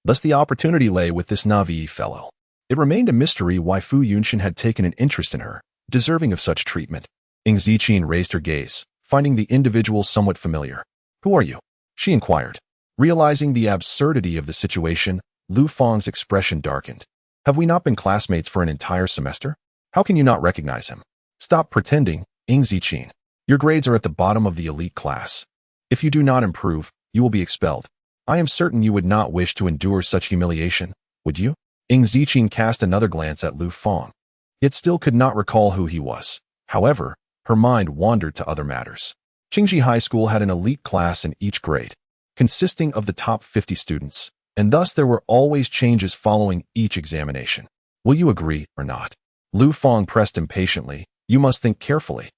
Thus the opportunity lay with this naive fellow. It remained a mystery why Fu Yunshin had taken an interest in her, deserving of such treatment. Ing Ziqin raised her gaze, finding the individual somewhat familiar. Who are you? She inquired. Realizing the absurdity of the situation, Lu Fang's expression darkened. Have we not been classmates for an entire semester? How can you not recognize him? Stop pretending, Ing Ziqin. Your grades are at the bottom of the elite class. If you do not improve, you will be expelled. I am certain you would not wish to endure such humiliation, would you? Ing Ziqin cast another glance at Lu Fang, yet still could not recall who he was. However, her mind wandered to other matters. Qingji High School had an elite class in each grade, consisting of the top 50 students, and thus there were always changes following each examination. Will you agree or not? Lu Fang pressed impatiently. You must think carefully.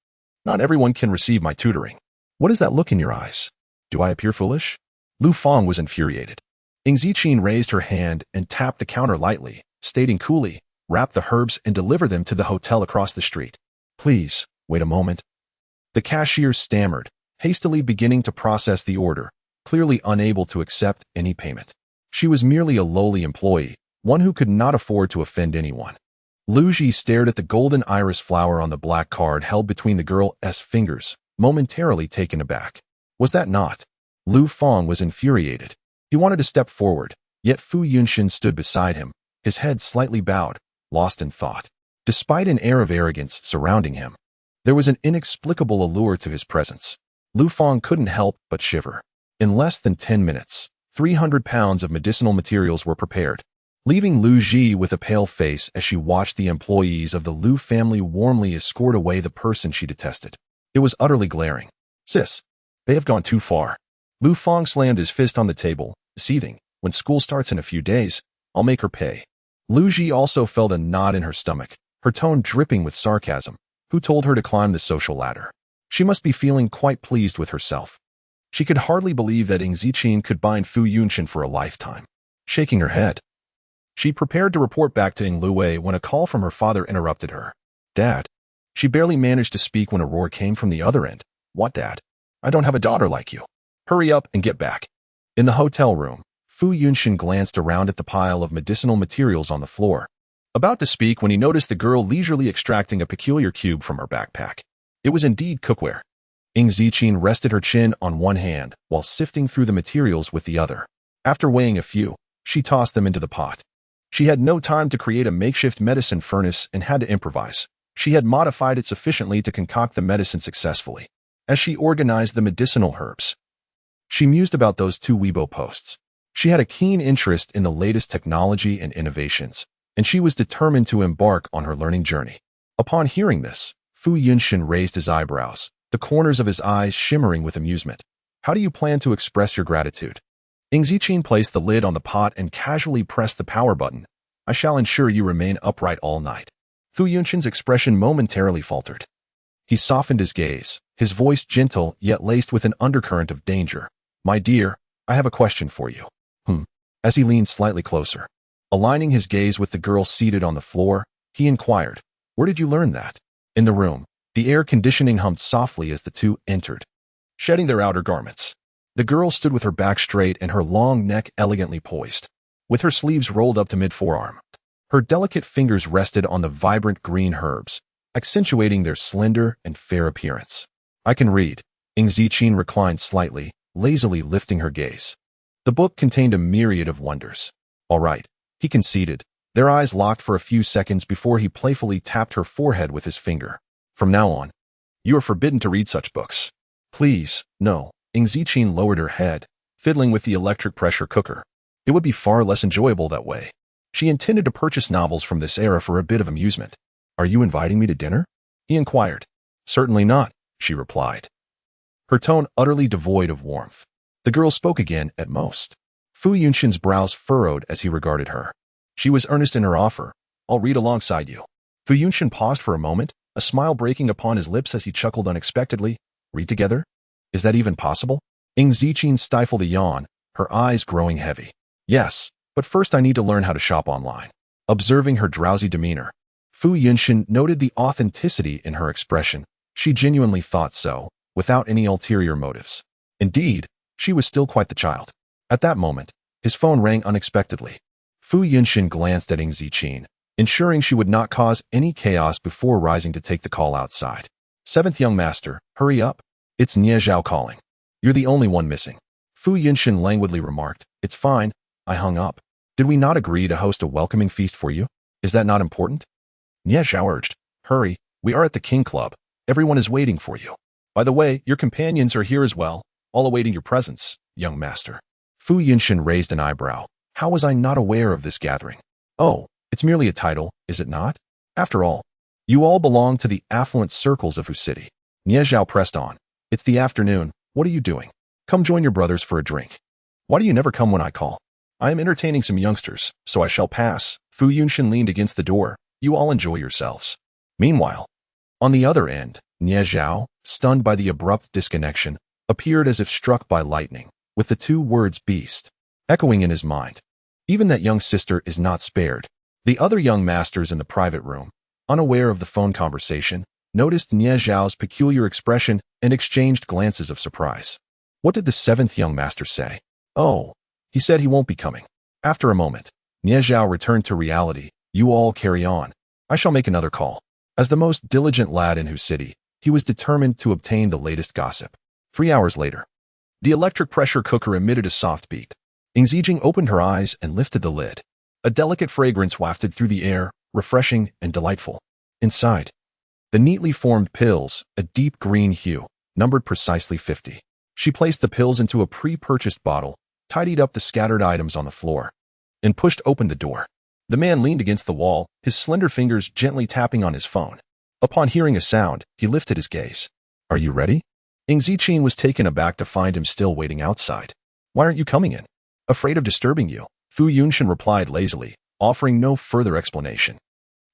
Not everyone can receive my tutoring. What is that look in your eyes? Do I appear foolish? Lu Fang was infuriated. Ing Ziqin raised her hand and tapped the counter lightly, stating coolly, wrap the herbs and deliver them to the hotel across the street. Please, wait a moment. The cashier stammered, hastily beginning to process the order, clearly unable to accept any payment. She was merely a lowly employee, one who could not afford to offend anyone. Lu Ji stared at the golden iris flower on the black card held between the girl's fingers, momentarily taken aback. Was that not? Lu Fang was infuriated. He wanted to step forward, yet Fu Yunshin stood beside him, his head slightly bowed, lost in thought. Despite an air of arrogance surrounding him, there was an inexplicable allure to his presence. Lu Fang couldn't help but shiver. In less than 10 minutes, 300 pounds of medicinal materials were prepared, leaving Lu Ji with a pale face as she watched the employees of the Lu family warmly escort away the person she detested. It was utterly glaring. Sis, they have gone too far. Lu Fang slammed his fist on the table, seething. When school starts in a few days, I'll make her pay. Lu Ji also felt a knot in her stomach, her tone dripping with sarcasm. Who told her to climb the social ladder? She must be feeling quite pleased with herself. She could hardly believe that Ing Ziqin could bind Fu Yunshin for a lifetime. Shaking her head, she prepared to report back to Ing Luwei when a call from her father interrupted her. Dad. She barely managed to speak when a roar came from the other end. What, Dad? I don't have a daughter like you. Hurry up and get back. In the hotel room, Fu Yunshin glanced around at the pile of medicinal materials on the floor, about to speak when he noticed the girl leisurely extracting a peculiar cube from her backpack. It was indeed cookware. Ing Ziqin rested her chin on one hand while sifting through the materials with the other. After weighing a few, she tossed them into the pot. She had no time to create a makeshift medicine furnace and had to improvise. She had modified it sufficiently to concoct the medicine successfully. As she organized the medicinal herbs, she mused about those two Weibo posts. She had a keen interest in the latest technology and innovations, and she was determined to embark on her learning journey. Upon hearing this, Fu Yunshin raised his eyebrows, the corners of his eyes shimmering with amusement. How do you plan to express your gratitude? Ing Ziqin placed the lid on the pot and casually pressed the power button. I shall ensure you remain upright all night. Fu Yunshin's expression momentarily faltered. He softened his gaze, his voice gentle yet laced with an undercurrent of danger. My dear, I have a question for you. As he leaned slightly closer, aligning his gaze with the girl seated on the floor, he inquired, where did you learn that? In the room, the air conditioning hummed softly as the two entered, shedding their outer garments. The girl stood with her back straight and her long neck elegantly poised, with her sleeves rolled up to mid-forearm. Her delicate fingers rested on the vibrant green herbs, accentuating their slender and fair appearance. I can read. Ing Ziqin reclined slightly, lazily lifting her gaze. The book contained a myriad of wonders. All right, he conceded. Their eyes locked for a few seconds before he playfully tapped her forehead with his finger. From now on, you are forbidden to read such books. Please, no. Ing Ziqin lowered her head, fiddling with the electric pressure cooker. It would be far less enjoyable that way. She intended to purchase novels from this era for a bit of amusement. Are you inviting me to dinner? He inquired. Certainly not, she replied, her tone utterly devoid of warmth. The girl spoke again at most. Fu Yunshin's brows furrowed as he regarded her. She was earnest in her offer. I'll read alongside you. Fu Yunshin paused for a moment, a smile breaking upon his lips as he chuckled unexpectedly. Read together? Is that even possible? Ing Ziqin stifled a yawn, her eyes growing heavy. Yes, but first I need to learn how to shop online. Observing her drowsy demeanor, Fu Yunshin noted the authenticity in her expression. She genuinely thought so, without any ulterior motives. Indeed, she was still quite the child. At that moment, his phone rang unexpectedly. Fu Yunshin glanced at Ing Ziqin, ensuring she would not cause any chaos before rising to take the call outside. Seventh young master, hurry up. It's Nie Zhao calling. You're the only one missing. Fu Yunshin languidly remarked. It's fine. I hung up. Did we not agree to host a welcoming feast for you? Is that not important? Nie Zhao urged. Hurry. We are at the King Club. Everyone is waiting for you. By the way, your companions are here as well, all awaiting your presence, young master. Fu Yunshin raised an eyebrow. How was I not aware of this gathering? Oh, it's merely a title, is it not? After all, you all belong to the affluent circles of Fu City. Nie Zhao pressed on. It's the afternoon. What are you doing? Come join your brothers for a drink. Why do you never come when I call? I am entertaining some youngsters, so I shall pass. Fu Yunshin leaned against the door. You all enjoy yourselves. Meanwhile, on the other end, Nie Zhao, stunned by the abrupt disconnection, appeared as if struck by lightning, with the two words beast echoing in his mind. Even that young sister is not spared. The other young masters in the private room, unaware of the phone conversation, noticed Nie Zhao's peculiar expression and exchanged glances of surprise. What did the seventh young master say? Oh, he said he won't be coming. After a moment, Nie Zhao returned to reality. You all carry on. I shall make another call. As the most diligent lad in Hu City, he was determined to obtain the latest gossip. 3 hours later, the electric pressure cooker emitted a soft beep. Ing Zijing opened her eyes and lifted the lid. A delicate fragrance wafted through the air, refreshing and delightful. Inside, the neatly formed pills, a deep green hue, numbered precisely 50. She placed the pills into a pre-purchased bottle, tidied up the scattered items on the floor, and pushed open the door. The man leaned against the wall, his slender fingers gently tapping on his phone. Upon hearing a sound, he lifted his gaze. Are you ready? Ing Ziqin was taken aback to find him still waiting outside. Why aren't you coming in? Afraid of disturbing you, Fu Yunshin replied lazily, offering no further explanation.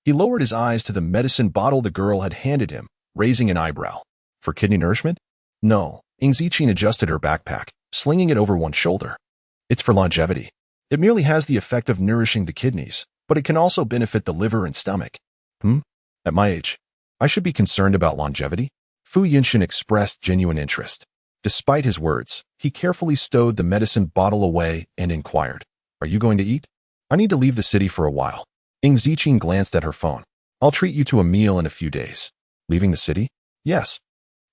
He lowered his eyes to the medicine bottle the girl had handed him, raising an eyebrow. For kidney nourishment? No. Ing Ziqin adjusted her backpack, slinging it over one shoulder. It's for longevity. It merely has the effect of nourishing the kidneys, but it can also benefit the liver and stomach. At my age, I should be concerned about longevity? Fu Yunshin expressed genuine interest. Despite his words, he carefully stowed the medicine bottle away and inquired, Are you going to eat? I need to leave the city for a while. Ing Ziqin glanced at her phone. I'll treat you to a meal in a few days. Leaving the city? Yes.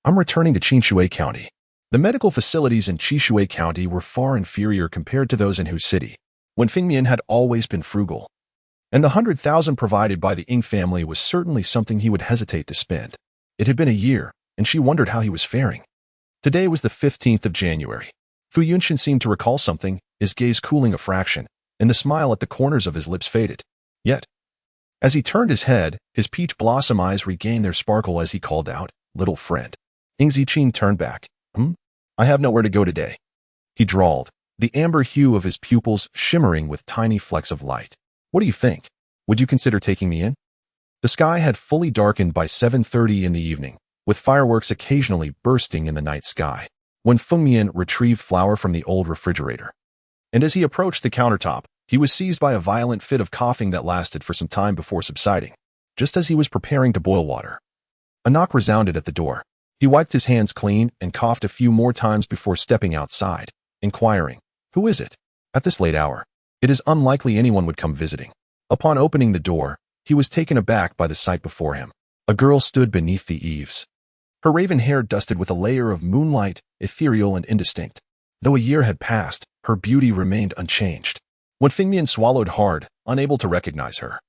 I'm returning to Qinshui County. The medical facilities in Qinshui County were far inferior compared to those in Hu City, when Fingmian had always been frugal. And the 100,000 provided by the Ing family was certainly something he would hesitate to spend. It had been a year, and she wondered how he was faring. Today was the 15th of January. Fu Yunshin seemed to recall something, his gaze cooling a fraction, and the smile at the corners of his lips faded. Yet, as he turned his head, his peach blossom eyes regained their sparkle as he called out, Little friend. Ing Ziqin turned back. I have nowhere to go today. He drawled, the amber hue of his pupils shimmering with tiny flecks of light. What do you think? Would you consider taking me in? The sky had fully darkened by 7:30 in the evening, with fireworks occasionally bursting in the night sky, when Fengmian retrieved flour from the old refrigerator. And as he approached the countertop, he was seized by a violent fit of coughing that lasted for some time before subsiding, just as he was preparing to boil water. A knock resounded at the door. He wiped his hands clean and coughed a few more times before stepping outside, inquiring, Who is it? At this late hour, it is unlikely anyone would come visiting. Upon opening the door, he was taken aback by the sight before him. A girl stood beneath the eaves. Her raven hair dusted with a layer of moonlight, ethereal and indistinct. Though a year had passed, her beauty remained unchanged. When Fingmian swallowed hard, unable to recognize her,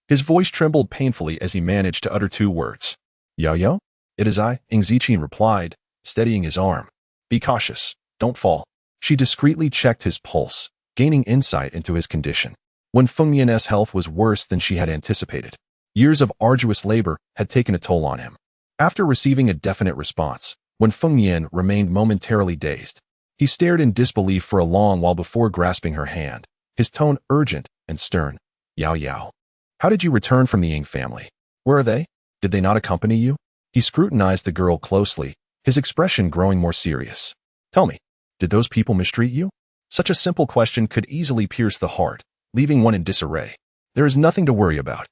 his voice trembled painfully as he managed to utter 2 words. Yao Yao? It is I, Ing Ziqin replied, steadying his arm. Be cautious, don't fall. She discreetly checked his pulse, gaining insight into his condition. When Fengmian's health was worse than she had anticipated, years of arduous labor had taken a toll on him. After receiving a definite response, when Fengmian remained momentarily dazed, he stared in disbelief for a long while before grasping her hand, his tone urgent and stern. Yao Yao. How did you return from the Ying family? Where are they? Did they not accompany you? He scrutinized the girl closely, his expression growing more serious. Tell me, did those people mistreat you? Such a simple question could easily pierce the heart, leaving one in disarray. There is nothing to worry about.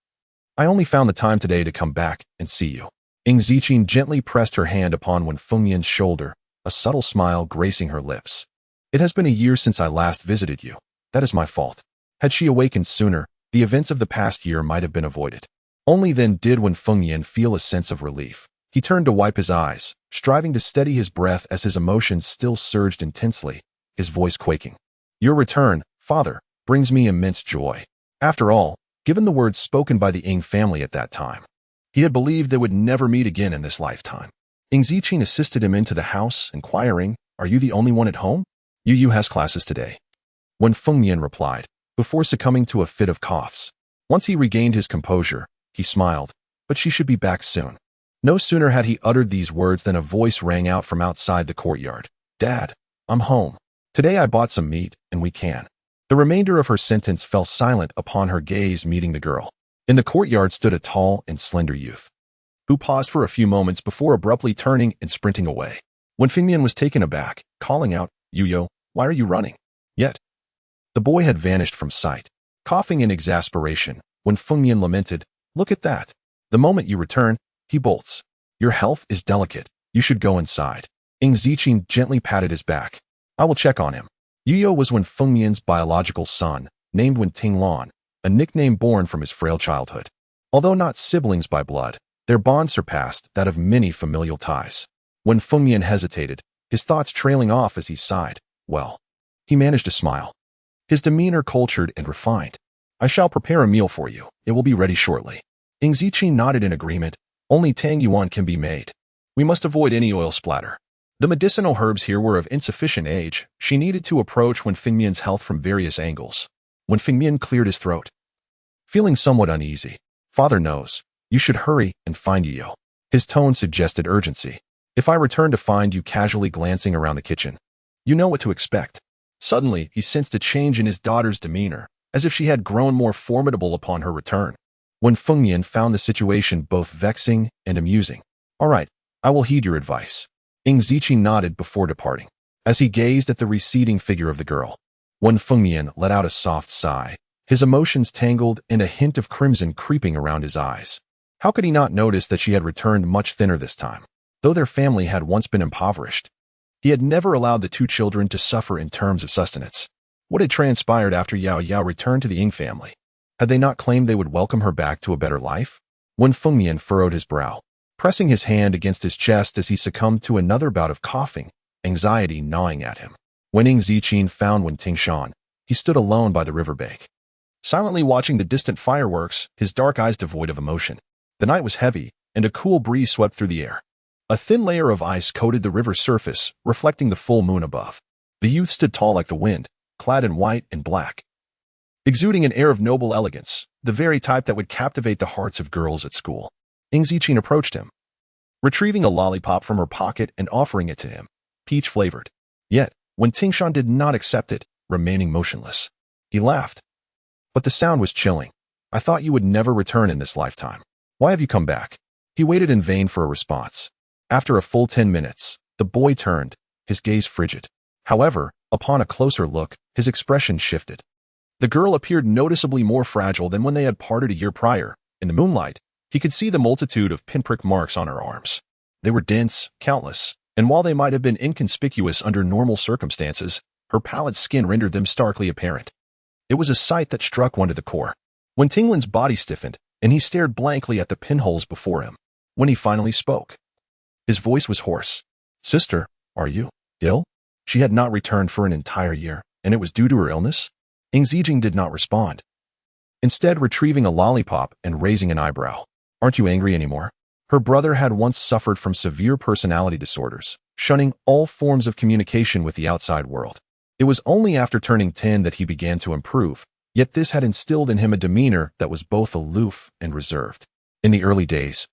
I only found the time today to come back and see you. Ing Ziqin gently pressed her hand upon Wen Fengmian's shoulder, a subtle smile gracing her lips. It has been a year since I last visited you. That is my fault. Had she awakened sooner, The events of the past year might have been avoided. Only then did Wen Fengyan feel a sense of relief. He turned to wipe his eyes, striving to steady his breath as his emotions still surged intensely, his voice quaking. Your return, father, brings me immense joy. After all, given the words spoken by the Ing family at that time, he had believed they would never meet again in this lifetime. Ing Ziqing assisted him into the house, inquiring, Are you the only one at home? Yu has classes today. Wen Fengyan replied, before succumbing to a fit of coughs. Once he regained his composure, he smiled, but she should be back soon. No sooner had he uttered these words than a voice rang out from outside the courtyard. Dad, I'm home. Today I bought some meat, and we can. The remainder of her sentence fell silent upon her gaze meeting the girl. In the courtyard stood a tall and slender youth, who paused for a few moments before abruptly turning and sprinting away. Wen Fengyan was taken aback, calling out, Yu, why are you running? Yet, the boy had vanished from sight. Coughing in exasperation, Wen Fengyan lamented, Look at that. The moment you return, he bolts. Your health is delicate. You should go inside. Ing Ziqing gently patted his back. I will check on him. Yu was Wen Fengyan's biological son, named Wen Tinglan, a nickname born from his frail childhood. Although not siblings by blood, their bond surpassed that of many familial ties. Wen Fengyan hesitated, his thoughts trailing off as he sighed. Well, he managed to smile, his demeanor cultured and refined. I shall prepare a meal for you. It will be ready shortly. Ing Ziqing nodded in agreement. Only Tang Yuan can be made. We must avoid any oil splatter. The medicinal herbs here were of insufficient age. She needed to approach Wen Fengyan's health from various angles. Wen Fengyan cleared his throat, feeling somewhat uneasy. Father knows. You should hurry and find Yu. His tone suggested urgency. If I return to find you casually glancing around the kitchen, you know what to expect. Suddenly, he sensed a change in his daughter's demeanor, as if she had grown more formidable upon her return. Wen Fengyan found the situation both vexing and amusing. All right, I will heed your advice. Ing Ziqing nodded before departing. As he gazed at the receding figure of the girl, Wen Fengyan let out a soft sigh, his emotions tangled and a hint of crimson creeping around his eyes. How could he not notice that she had returned much thinner this time? Though their family had once been impoverished, he had never allowed the two children to suffer in terms of sustenance. What had transpired after Yao returned to the Ing family? Had they not claimed they would welcome her back to a better life? Wen Fengyan furrowed his brow, pressing his hand against his chest as he succumbed to another bout of coughing, anxiety gnawing at him. When Ing Ziqing found Wen Tingshan, he stood alone by the riverbank, silently watching the distant fireworks, his dark eyes devoid of emotion. The night was heavy, and a cool breeze swept through the air. A thin layer of ice coated the river's surface, reflecting the full moon above. The youth stood tall like the wind, clad in white and black, exuding an air of noble elegance, the very type that would captivate the hearts of girls at school. Ing Ziqing approached him, retrieving a lollipop from her pocket and offering it to him, peach-flavored. Yet, Wen Tingshan did not accept it, remaining motionless. He laughed. But the sound was chilling. I thought you would never return in this lifetime. Why have you come back? He waited in vain for a response. After a full 10 minutes, the boy turned, his gaze frigid. However, upon a closer look, his expression shifted. The girl appeared noticeably more fragile than when they had parted a year prior. In the moonlight, he could see the multitude of pinprick marks on her arms. They were dense, countless, and while they might have been inconspicuous under normal circumstances, her pallid skin rendered them starkly apparent. It was a sight that struck one to the core. When Tinglan's body stiffened, and he stared blankly at the pinholes before him. When he finally spoke, his voice was hoarse. Sister, are you ill? She had not returned for an entire year, and it was due to her illness? Ing Ziqing did not respond, instead retrieving a lollipop and raising an eyebrow. Aren't you angry anymore? Her brother had once suffered from severe personality disorders, shunning all forms of communication with the outside world. It was only after turning 10 that he began to improve, yet this had instilled in him a demeanor that was both aloof and reserved. In the early days,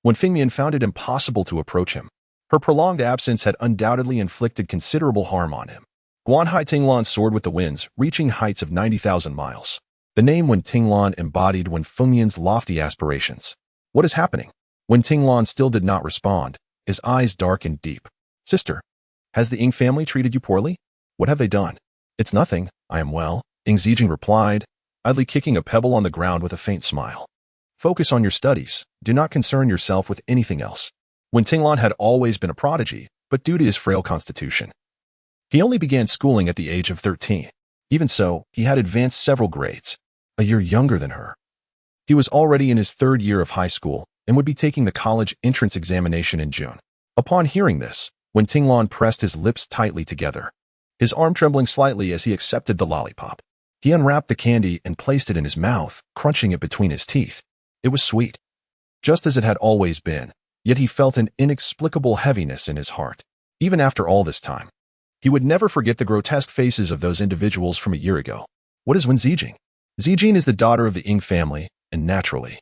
when Fengyan found it impossible to approach him, her prolonged absence had undoubtedly inflicted considerable harm on him. Guanhai Tinglan soared with the winds, reaching heights of 90,000 miles. The name Wen Tinglan embodied Wen Fengyan's lofty aspirations. What is happening? Wen Tinglan still did not respond, his eyes dark and deep. Sister, has the Ing family treated you poorly? What have they done? It's nothing, I am well, Ing Ziqing replied, idly kicking a pebble on the ground with a faint smile. Focus on your studies, do not concern yourself with anything else. Wen Tinglan had always been a prodigy, but due to his frail constitution, he only began schooling at the age of 13. Even so, he had advanced several grades. a year younger than her. He was already in his third year of high school and would be taking the college entrance examination in June. Upon hearing this, Wen Tinglon pressed his lips tightly together, his arm trembling slightly as he accepted the lollipop. He unwrapped the candy and placed it in his mouth, crunching it between his teeth. It was sweet, just as it had always been, yet he felt an inexplicable heaviness in his heart. Even after all this time, he would never forget the grotesque faces of those individuals from a year ago. What is Wen Zijing? Zijing is the daughter of the Ying family, and naturally,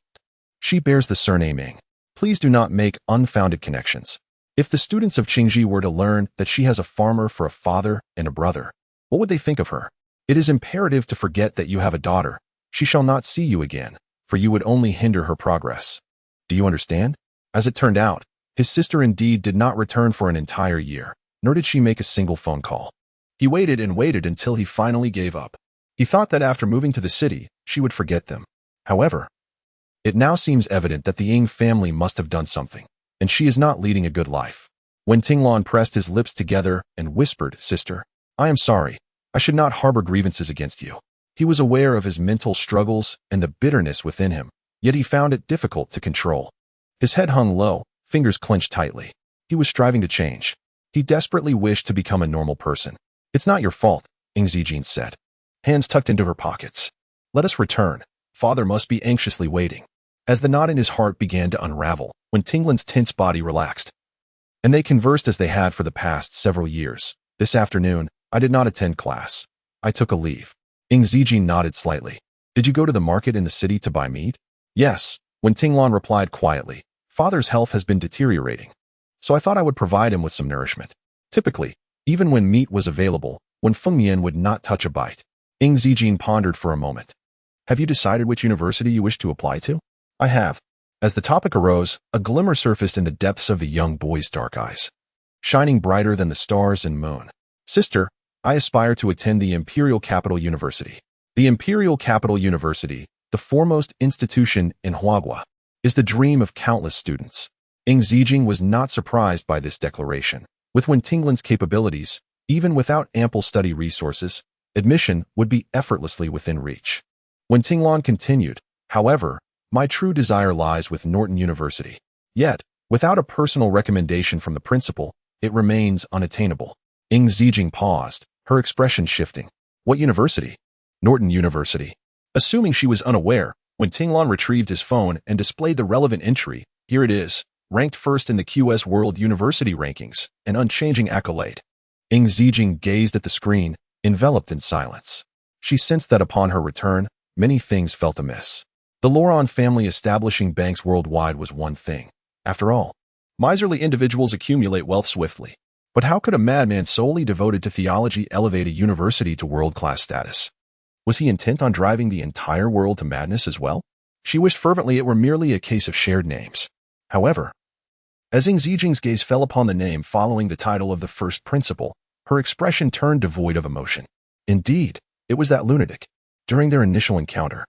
she bears the surname Ying. Please do not make unfounded connections. If the students of Qingji were to learn that she has a farmer for a father and a brother, what would they think of her? It is imperative to forget that you have a daughter. She shall not see you again, for you would only hinder her progress. Do you understand? As it turned out, his sister indeed did not return for an entire year, nor did she make a single phone call. He waited and waited until he finally gave up. He thought that after moving to the city, she would forget them. However, it now seems evident that the Ying family must have done something, and she is not leading a good life. Wen Tinglon pressed his lips together and whispered, "Sister, I am sorry. I should not harbor grievances against you." He was aware of his mental struggles and the bitterness within him, yet he found it difficult to control. His head hung low, fingers clenched tightly. He was striving to change. He desperately wished to become a normal person. "It's not your fault," Ying Zijin said, hands tucked into her pockets. "Let us return. Father must be anxiously waiting." As the knot in his heart began to unravel, Wen Tinglon's tense body relaxed, and they conversed as they had for the past several years. "This afternoon, I did not attend class. I took a leave." Ying Zijin nodded slightly. "Did you go to the market in the city to buy meat?" "Yes," Wen Tinglon replied quietly. "Father's health has been deteriorating, so I thought I would provide him with some nourishment." Typically, even when meat was available, Wen Fengmian would not touch a bite. Ying Zijin pondered for a moment. "Have you decided which university you wish to apply to?" "I have." As the topic arose, a glimmer surfaced in the depths of the young boy's dark eyes, shining brighter than the stars and moon. "Sister, I aspire to attend the Imperial Capital University." The Imperial Capital University, the foremost institution in Huagua, is the dream of countless students. Ying Zijing was not surprised by this declaration. With Wen Tinglon's capabilities, even without ample study resources, admission would be effortlessly within reach. Wen Tinglon continued, "However, my true desire lies with Norton University. Yet, without a personal recommendation from the principal, it remains unattainable." Ying Zijing paused, her expression shifting. "What university?" "Norton University." Assuming she was unaware, Wen Tinglon retrieved his phone and displayed the relevant entry. Here it is, ranked first in the QS World University rankings, an unchanging accolade. Ying Zijing gazed at the screen, enveloped in silence. She sensed that upon her return, many things felt amiss. The Loron family establishing banks worldwide was one thing. After all, miserly individuals accumulate wealth swiftly. But how could a madman solely devoted to theology elevate a university to world-class status? Was he intent on driving the entire world to madness as well? She wished fervently it were merely a case of shared names. However, as Ying Zijing's gaze fell upon the name following the title of the first principal, her expression turned devoid of emotion. Indeed, it was that lunatic. During their initial encounter,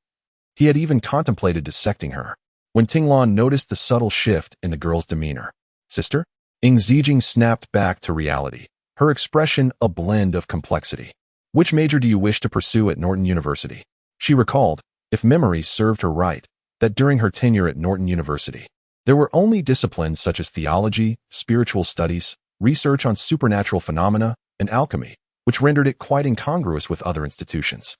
he had even contemplated dissecting her. Wen Tinglon noticed the subtle shift in the girl's demeanor. "Sister?" Ying Zijing snapped back to reality, her expression a blend of complexity. "Which major do you wish to pursue at Norton University?" She recalled, if memory served her right, that during her tenure at Norton University, there were only disciplines such as theology, spiritual studies, research on supernatural phenomena, and alchemy, which rendered it quite incongruous with other institutions.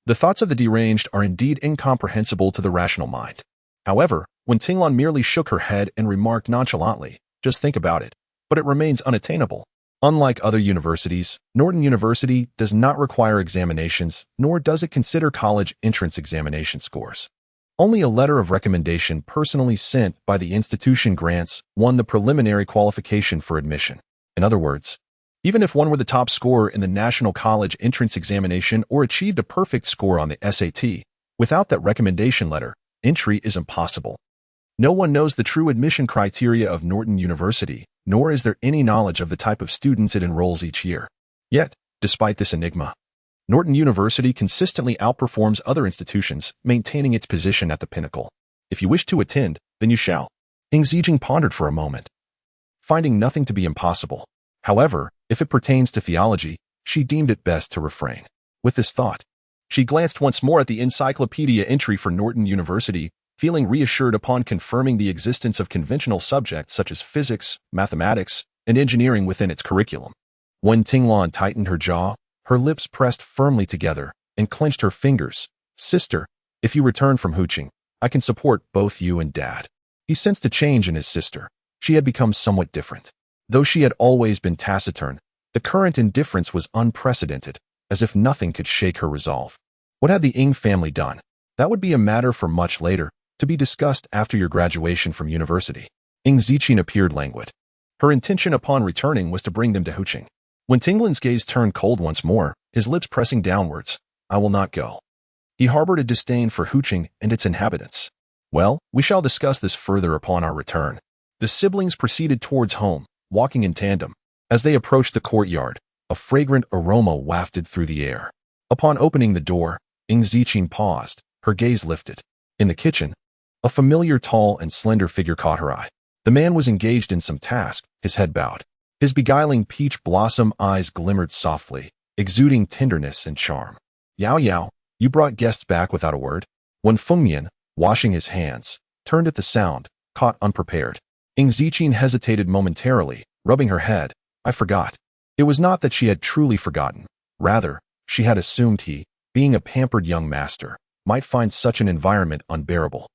The thoughts of the deranged are indeed incomprehensible to the rational mind. However, Wen Tinglon merely shook her head and remarked nonchalantly, "Just think about it." But it remains unattainable. Unlike other universities, Norton University does not require examinations, nor does it consider college entrance examination scores. Only a letter of recommendation personally sent by the institution grants one the preliminary qualification for admission. In other words, even if one were the top scorer in the National College Entrance Examination or achieved a perfect score on the SAT, without that recommendation letter, entry is impossible. No one knows the true admission criteria of Norton University, nor is there any knowledge of the type of students it enrolls each year. Yet, despite this enigma, Norton University consistently outperforms other institutions, maintaining its position at the pinnacle. If you wish to attend, then you shall. Ying Zijing pondered for a moment, finding nothing to be impossible. However, if it pertains to theology, she deemed it best to refrain. With this thought, She glanced once more at the encyclopedia entry for Norton University, feeling reassured upon confirming the existence of conventional subjects such as physics, mathematics, and engineering within its curriculum. When Tinglan tightened her jaw, her lips pressed firmly together and clenched her fingers. "Sister, if you return from hooching, I can support both you and Dad." He sensed a change in his sister. She had become somewhat different. Though she had always been taciturn, the current indifference was unprecedented, as if nothing could shake her resolve. What had the Ing family done? That would be a matter for much later, to be discussed after your graduation from university. Ing Ziqin appeared languid. Her intention upon returning was to bring them to hooching. When Tinglan's gaze turned cold once more, his lips pressing downwards, "I will not go." He harbored a disdain for hooching and its inhabitants. "Well, we shall discuss this further upon our return." The siblings proceeded towards home, walking in tandem. As they approached the courtyard, a fragrant aroma wafted through the air. Upon opening the door, Ing Ziqin paused, her gaze lifted. In the kitchen, a familiar tall and slender figure caught her eye. The man was engaged in some task, his head bowed. His beguiling peach blossom eyes glimmered softly, exuding tenderness and charm. "Yao Yao, you brought guests back without a word?" When Fengmian, washing his hands, turned at the sound, caught unprepared. Ing Ziqin hesitated momentarily, rubbing her head. "I forgot." It was not that she had truly forgotten. Rather, she had assumed he, being a pampered young master, might find such an environment unbearable.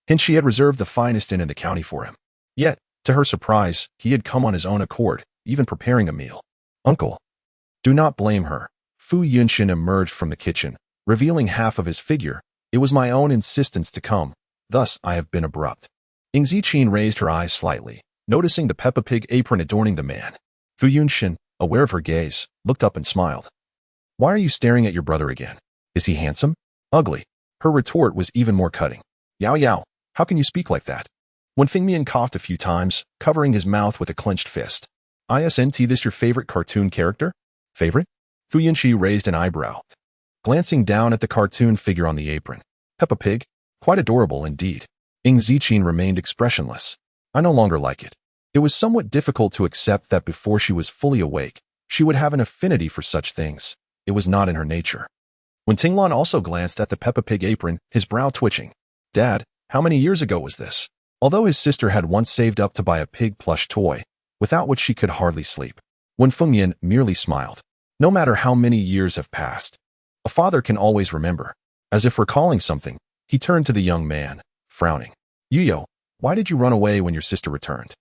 Hence she had reserved the finest inn in the county for him. Yet, to her surprise, he had come on his own accord, even preparing a meal. "Uncle." Do not blame her. Fu Yunshin emerged from the kitchen, revealing half of his figure. "It was my own insistence to come. Thus I have been abrupt." Ing Ziqin raised her eyes slightly, noticing the Peppa Pig apron adorning the man. Fu Yunshin, aware of her gaze, looked up and smiled. "Why are you staring at your brother again? Is he handsome? Ugly?" Her retort was even more cutting. "Yao Yao, how can you speak like that?" When Fengmian coughed a few times, covering his mouth with a clenched fist. "Isn't this your favorite cartoon character?" "Favorite?" Fu Yunshi raised an eyebrow, glancing down at the cartoon figure on the apron. "Peppa Pig? Quite adorable indeed." Ing Ziqin remained expressionless. "I no longer like it." It was somewhat difficult to accept that before she was fully awake, she would have an affinity for such things. It was not in her nature. When Tinglan also glanced at the Peppa Pig apron, his brow twitching. "Dad, how many years ago was this?" Although his sister had once saved up to buy a pig plush toy, without which she could hardly sleep, when Fengmian merely smiled. No matter how many years have passed, a father can always remember. As if recalling something, he turned to the young man, frowning. "Yuyo, why did you run away when your sister returned?"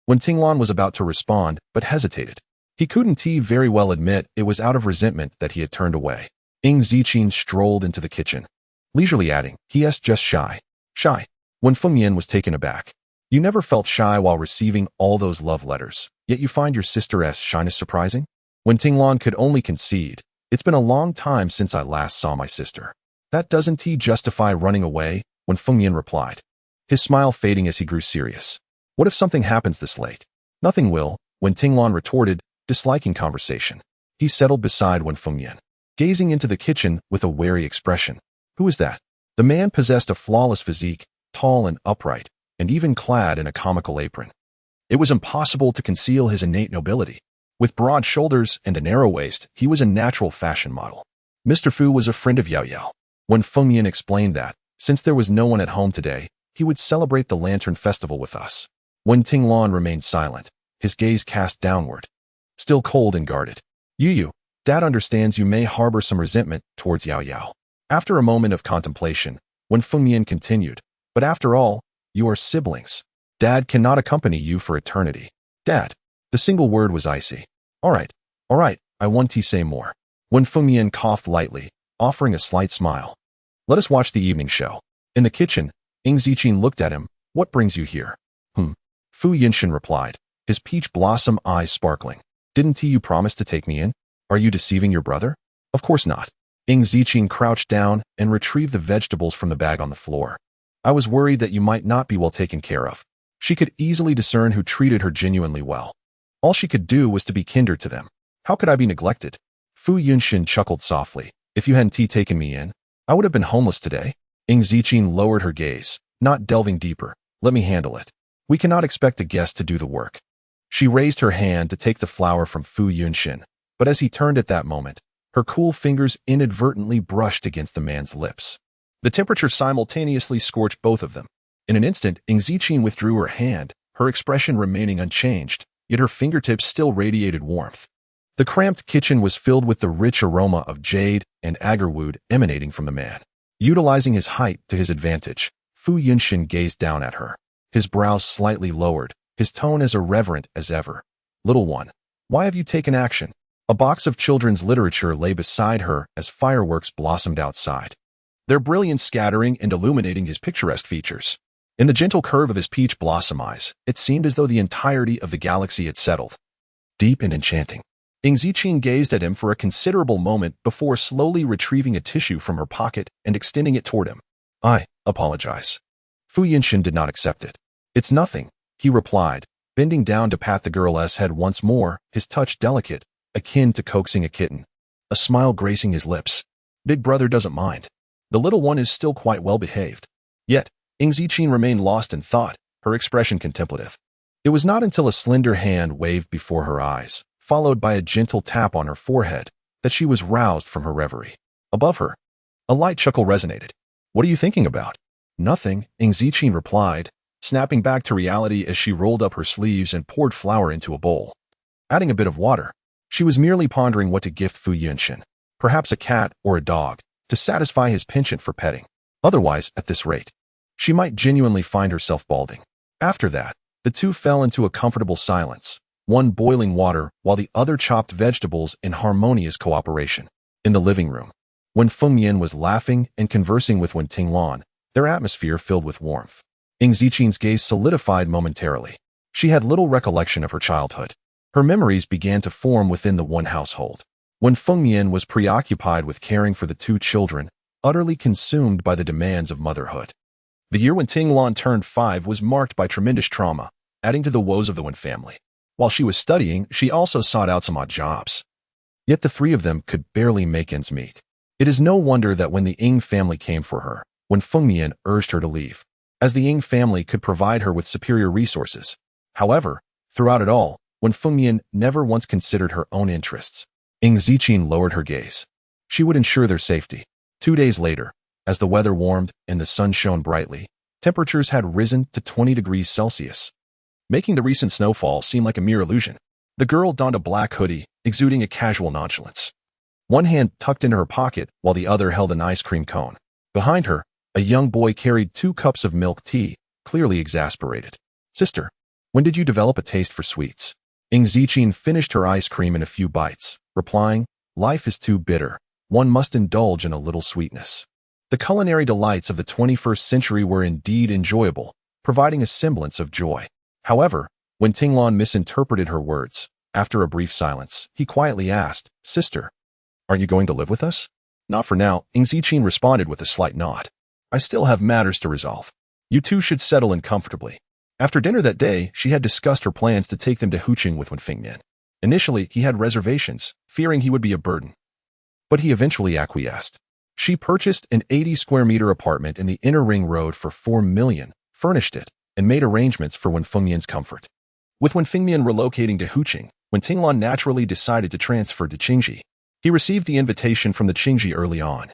When Tinglan was about to respond, but hesitated. He couldn't very well admit it was out of resentment that he had turned away. Ing Ziqin strolled into the kitchen, leisurely adding, "He.s. just shy." "Shy?" When Fengmian was taken aback. "You never felt shy while receiving all those love letters, yet you find your sister's shyness surprising?" When Tinglan could only concede, "It's been a long time since I last saw my sister." "That doesn't justify running away," when Fengmian replied, his smile fading as he grew serious. "What if something happens this late?" "Nothing will," when Tinglan retorted, disliking conversation. He settled beside Wen Fengmian, gazing into the kitchen with a wary expression. "Who is that?" The man possessed a flawless physique, tall and upright, and even clad in a comical apron. It was impossible to conceal his innate nobility. With broad shoulders and a narrow waist, he was a natural fashion model. Mr. Fu was a friend of Yao Yao. When Fengmian explained that, since there was no one at home today, he would celebrate the Lantern Festival with us. When Tinglan remained silent, his gaze cast downward, still cold and guarded. "Yu, Dad understands you may harbor some resentment towards Yao Yao." After a moment of contemplation, when Fengmian continued, "But after all, you are siblings. Dad cannot accompany you for eternity." "Dad." The single word was icy. All right, I want to say more." When Fengmian coughed lightly, offering a slight smile. "Let us watch the evening show." In the kitchen, Ing Ziqin looked at him. "What brings you here?" Fu Yunshin replied, his peach blossom eyes sparkling. "Didn't you promise to take me in? Are you deceiving your brother?" "Of course not." Ing Ziqin crouched down and retrieved the vegetables from the bag on the floor. "I was worried that you might not be well taken care of." She could easily discern who treated her genuinely well. All she could do was to be kinder to them. "How could I be neglected?" Fu Yunshin chuckled softly. "If you hadn't taken me in, I would have been homeless today." Ing Ziqin lowered her gaze, not delving deeper. "Let me handle it. We cannot expect a guest to do the work." She raised her hand to take the flower from Fu Yunshin, but as he turned at that moment, Her cool fingers inadvertently brushed against the man's lips. The temperature simultaneously scorched both of them. In an instant, Ing Ziqin withdrew her hand, her expression remaining unchanged, yet her fingertips still radiated warmth. The cramped kitchen was filled with the rich aroma of jade and agarwood emanating from the man. Utilizing his height to his advantage, Fu Yunshin gazed down at her, his brows slightly lowered, his tone as irreverent as ever. "Little one, why have you taken action?" A box of children's literature lay beside her as fireworks blossomed outside, their brilliance scattering and illuminating his picturesque features. In the gentle curve of his peach blossom eyes, it seemed as though the entirety of the galaxy had settled. Deep and enchanting. Ing Ziqin gazed at him for a considerable moment before slowly retrieving a tissue from her pocket and extending it toward him. "I apologize." Fu Yunshin did not accept it. "It's nothing," he replied, bending down to pat the girl's head once more, his touch delicate, akin to coaxing a kitten. A smile gracing his lips. "Big brother doesn't mind. The little one is still quite well behaved." Yet, Ing Ziqin remained lost in thought, her expression contemplative. It was not until a slender hand waved before her eyes, followed by a gentle tap on her forehead, that she was roused from her reverie. Above her, a light chuckle resonated. "What are you thinking about?" "Nothing," Ing Ziqin replied, snapping back to reality as she rolled up her sleeves and poured flour into a bowl. Adding a bit of water, she was merely pondering what to gift Fu Yunshin, perhaps a cat or a dog, to satisfy his penchant for petting. Otherwise, at this rate, she might genuinely find herself balding. After that, the two fell into a comfortable silence, one boiling water while the other chopped vegetables in harmonious cooperation. In the living room, when Feng Yan was laughing and conversing with Wen Tinglan, their atmosphere filled with warmth. Ing Ziqin's gaze solidified momentarily. She had little recollection of her childhood. Her memories began to form within the one household. When Feng Yan was preoccupied with caring for the two children, utterly consumed by the demands of motherhood. The year when Tinglan turned 5 was marked by tremendous trauma, adding to the woes of the Wen family. While she was studying, she also sought out some odd jobs. Yet the three of them could barely make ends meet. It is no wonder that when the Ing family came for her, when Feng Yan urged her to leave, as the Ing family could provide her with superior resources. However, throughout it all, when Feng Yan never once considered her own interests, Ing Ziqin lowered her gaze. She would ensure their safety. 2 days later, as the weather warmed and the sun shone brightly, temperatures had risen to 20 degrees Celsius, making the recent snowfall seem like a mere illusion. The girl donned a black hoodie, exuding a casual nonchalance. One hand tucked into her pocket while the other held an ice cream cone. Behind her, a young boy carried 2 cups of milk tea, clearly exasperated. "Sister, when did you develop a taste for sweets?" Ing Ziqin finished her ice cream in a few bites, replying, "Life is too bitter. One must indulge in a little sweetness." The culinary delights of the 21st century were indeed enjoyable, providing a semblance of joy. However, when Tinglan misinterpreted her words, after a brief silence, he quietly asked, "Sister, are you going to live with us?" "Not for now," Ing Ziqin responded with a slight nod. "I still have matters to resolve. You two should settle in comfortably." After dinner that day, she had discussed her plans to take them to Huqing with Wen Fengmian. Initially, he had reservations, fearing he would be a burden. But he eventually acquiesced. She purchased an 80-square-meter apartment in the Inner Ring Road for 4 million, furnished it, and made arrangements for Wen Fengmian's comfort. With Wen Fengmian relocating to Huqing, Wen Tinglan naturally decided to transfer to Qingji. He received the invitation from the Qingji early on,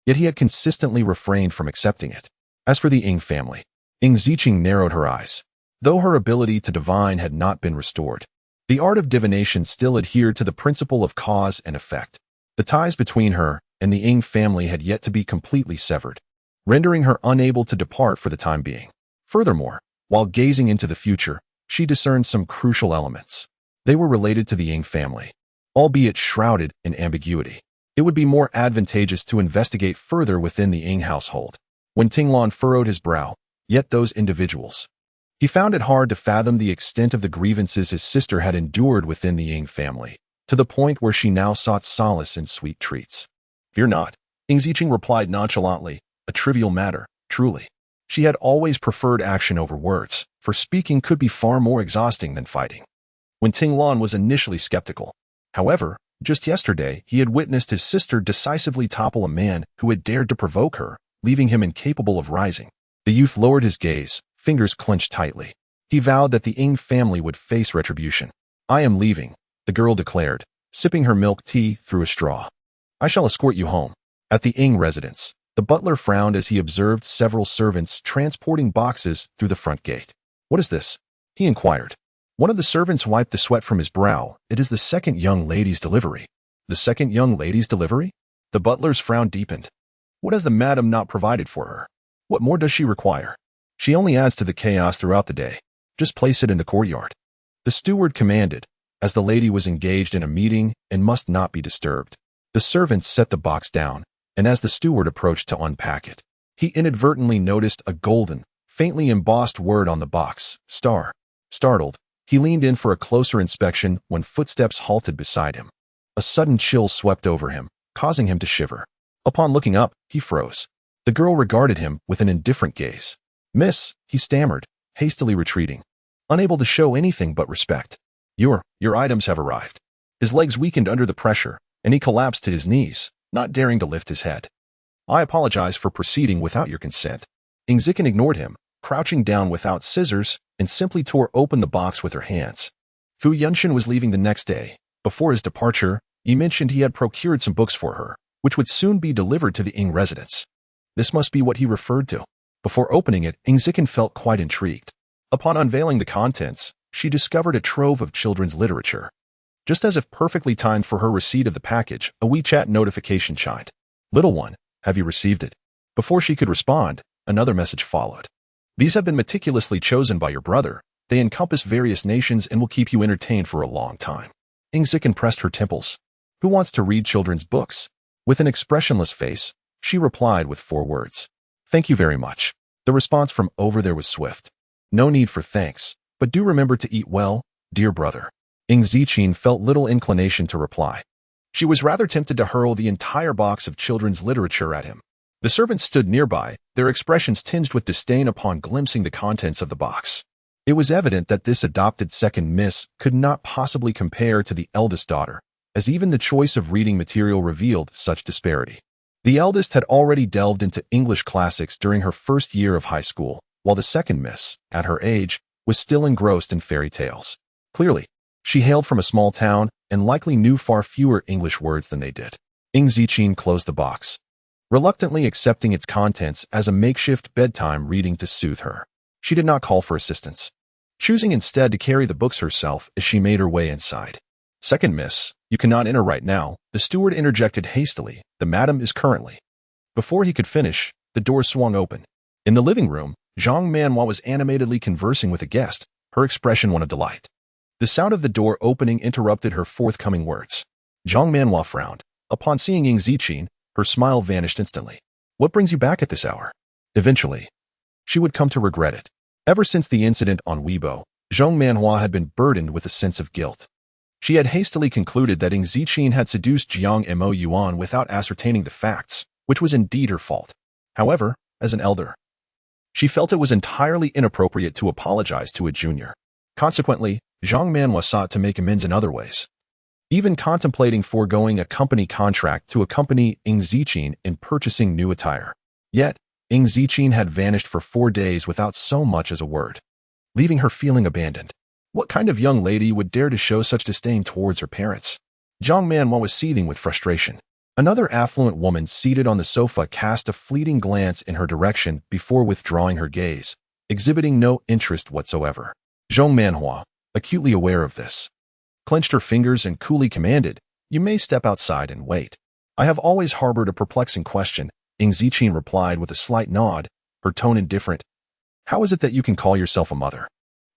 yet he had consistently refrained from accepting it. As for the Ing family, Ing Ziqin narrowed her eyes. Though her ability to divine had not been restored, the art of divination still adhered to the principle of cause and effect. The ties between her and the Ing family had yet to be completely severed, rendering her unable to depart for the time being. Furthermore, while gazing into the future, she discerned some crucial elements. They were related to the Ing family, albeit shrouded in ambiguity. It would be more advantageous to investigate further within the Ing household. When Tinglan furrowed his brow, yet those individuals. He found it hard to fathom the extent of the grievances his sister had endured within the Ing family, to the point where she now sought solace in sweet treats. "Fear not," Ing Ziqin replied nonchalantly, "a trivial matter, truly." She had always preferred action over words, for speaking could be far more exhausting than fighting. When Tinglan was initially skeptical. However, just yesterday he had witnessed his sister decisively topple a man who had dared to provoke her, leaving him incapable of rising. The youth lowered his gaze, fingers clenched tightly. He vowed that the Ing family would face retribution. "I am leaving," the girl declared, sipping her milk tea through a straw. I shall escort you home. At the Ing residence, the butler frowned as he observed several servants transporting boxes through the front gate. What is this? He inquired. One of the servants wiped the sweat from his brow. It is the second young lady's delivery. The second young lady's delivery? The butler's frown deepened. What has the madam not provided for her? What more does she require? She only adds to the chaos throughout the day. Just place it in the courtyard. The steward commanded, as the lady was engaged in a meeting and must not be disturbed. The servants set the box down, and as the steward approached to unpack it, he inadvertently noticed a golden, faintly embossed word on the box, star. Startled, he leaned in for a closer inspection when footsteps halted beside him. A sudden chill swept over him, causing him to shiver. Upon looking up, he froze. The girl regarded him with an indifferent gaze. Miss, he stammered, hastily retreating, unable to show anything but respect. Your items have arrived. His legs weakened under the pressure, and he collapsed to his knees, not daring to lift his head. I apologize for proceeding without your consent. Ingzikin ignored him, crouching down without scissors, and simply tore open the box with her hands. Fu Yunshin was leaving the next day. Before his departure, he mentioned he had procured some books for her, which would soon be delivered to the Ing residence. This must be what he referred to. Before opening it, Ingzikin felt quite intrigued. Upon unveiling the contents, she discovered a trove of children's literature. Just as if perfectly timed for her receipt of the package, a WeChat notification chimed. Little one, have you received it? Before she could respond, another message followed. These have been meticulously chosen by your brother. They encompass various nations and will keep you entertained for a long time. Ingzikin pressed her temples. Who wants to read children's books? With an expressionless face, she replied with 4 words. Thank you very much. The response from over there was swift. No need for thanks, but do remember to eat well, dear brother. Ing Ziqin felt little inclination to reply. She was rather tempted to hurl the entire box of children's literature at him. The servants stood nearby, their expressions tinged with disdain upon glimpsing the contents of the box. It was evident that this adopted second miss could not possibly compare to the eldest daughter, as even the choice of reading material revealed such disparity. The eldest had already delved into English classics during her first year of high school, while the second miss, at her age, was still engrossed in fairy tales. Clearly, she hailed from a small town and likely knew far fewer English words than they did. Ing Ziqin closed the box, reluctantly accepting its contents as a makeshift bedtime reading to soothe her. She did not call for assistance, choosing instead to carry the books herself as she made her way inside. Second miss, you cannot enter right now, the steward interjected hastily. The madam is currently. Before he could finish, the door swung open. In the living room, Zhang Manhua was animatedly conversing with a guest, her expression one of delight. The sound of the door opening interrupted her forthcoming words. Zhang Manhua frowned. Upon seeing Ing Ziqin, her smile vanished instantly. What brings you back at this hour? Eventually, she would come to regret it. Ever since the incident on Weibo, Zhang Manhua had been burdened with a sense of guilt. She had hastily concluded that Ing Ziqin had seduced Jiang Mo Yuan without ascertaining the facts, which was indeed her fault. However, as an elder, she felt it was entirely inappropriate to apologize to a junior. Consequently, Zhang Manhua sought to make amends in other ways, even contemplating foregoing a company contract to accompany Ing Ziqin in purchasing new attire. Yet, Ing Ziqin had vanished for 4 days without so much as a word, leaving her feeling abandoned. What kind of young lady would dare to show such disdain towards her parents? Zhang Manhua was seething with frustration. Another affluent woman seated on the sofa cast a fleeting glance in her direction before withdrawing her gaze, exhibiting no interest whatsoever. Zhang Manhua, acutely aware of this, clenched her fingers and coolly commanded, "You may step outside and wait." "I have always harbored a perplexing question," Ing Ziqin replied with a slight nod, her tone indifferent. "How is it that you can call yourself a mother?"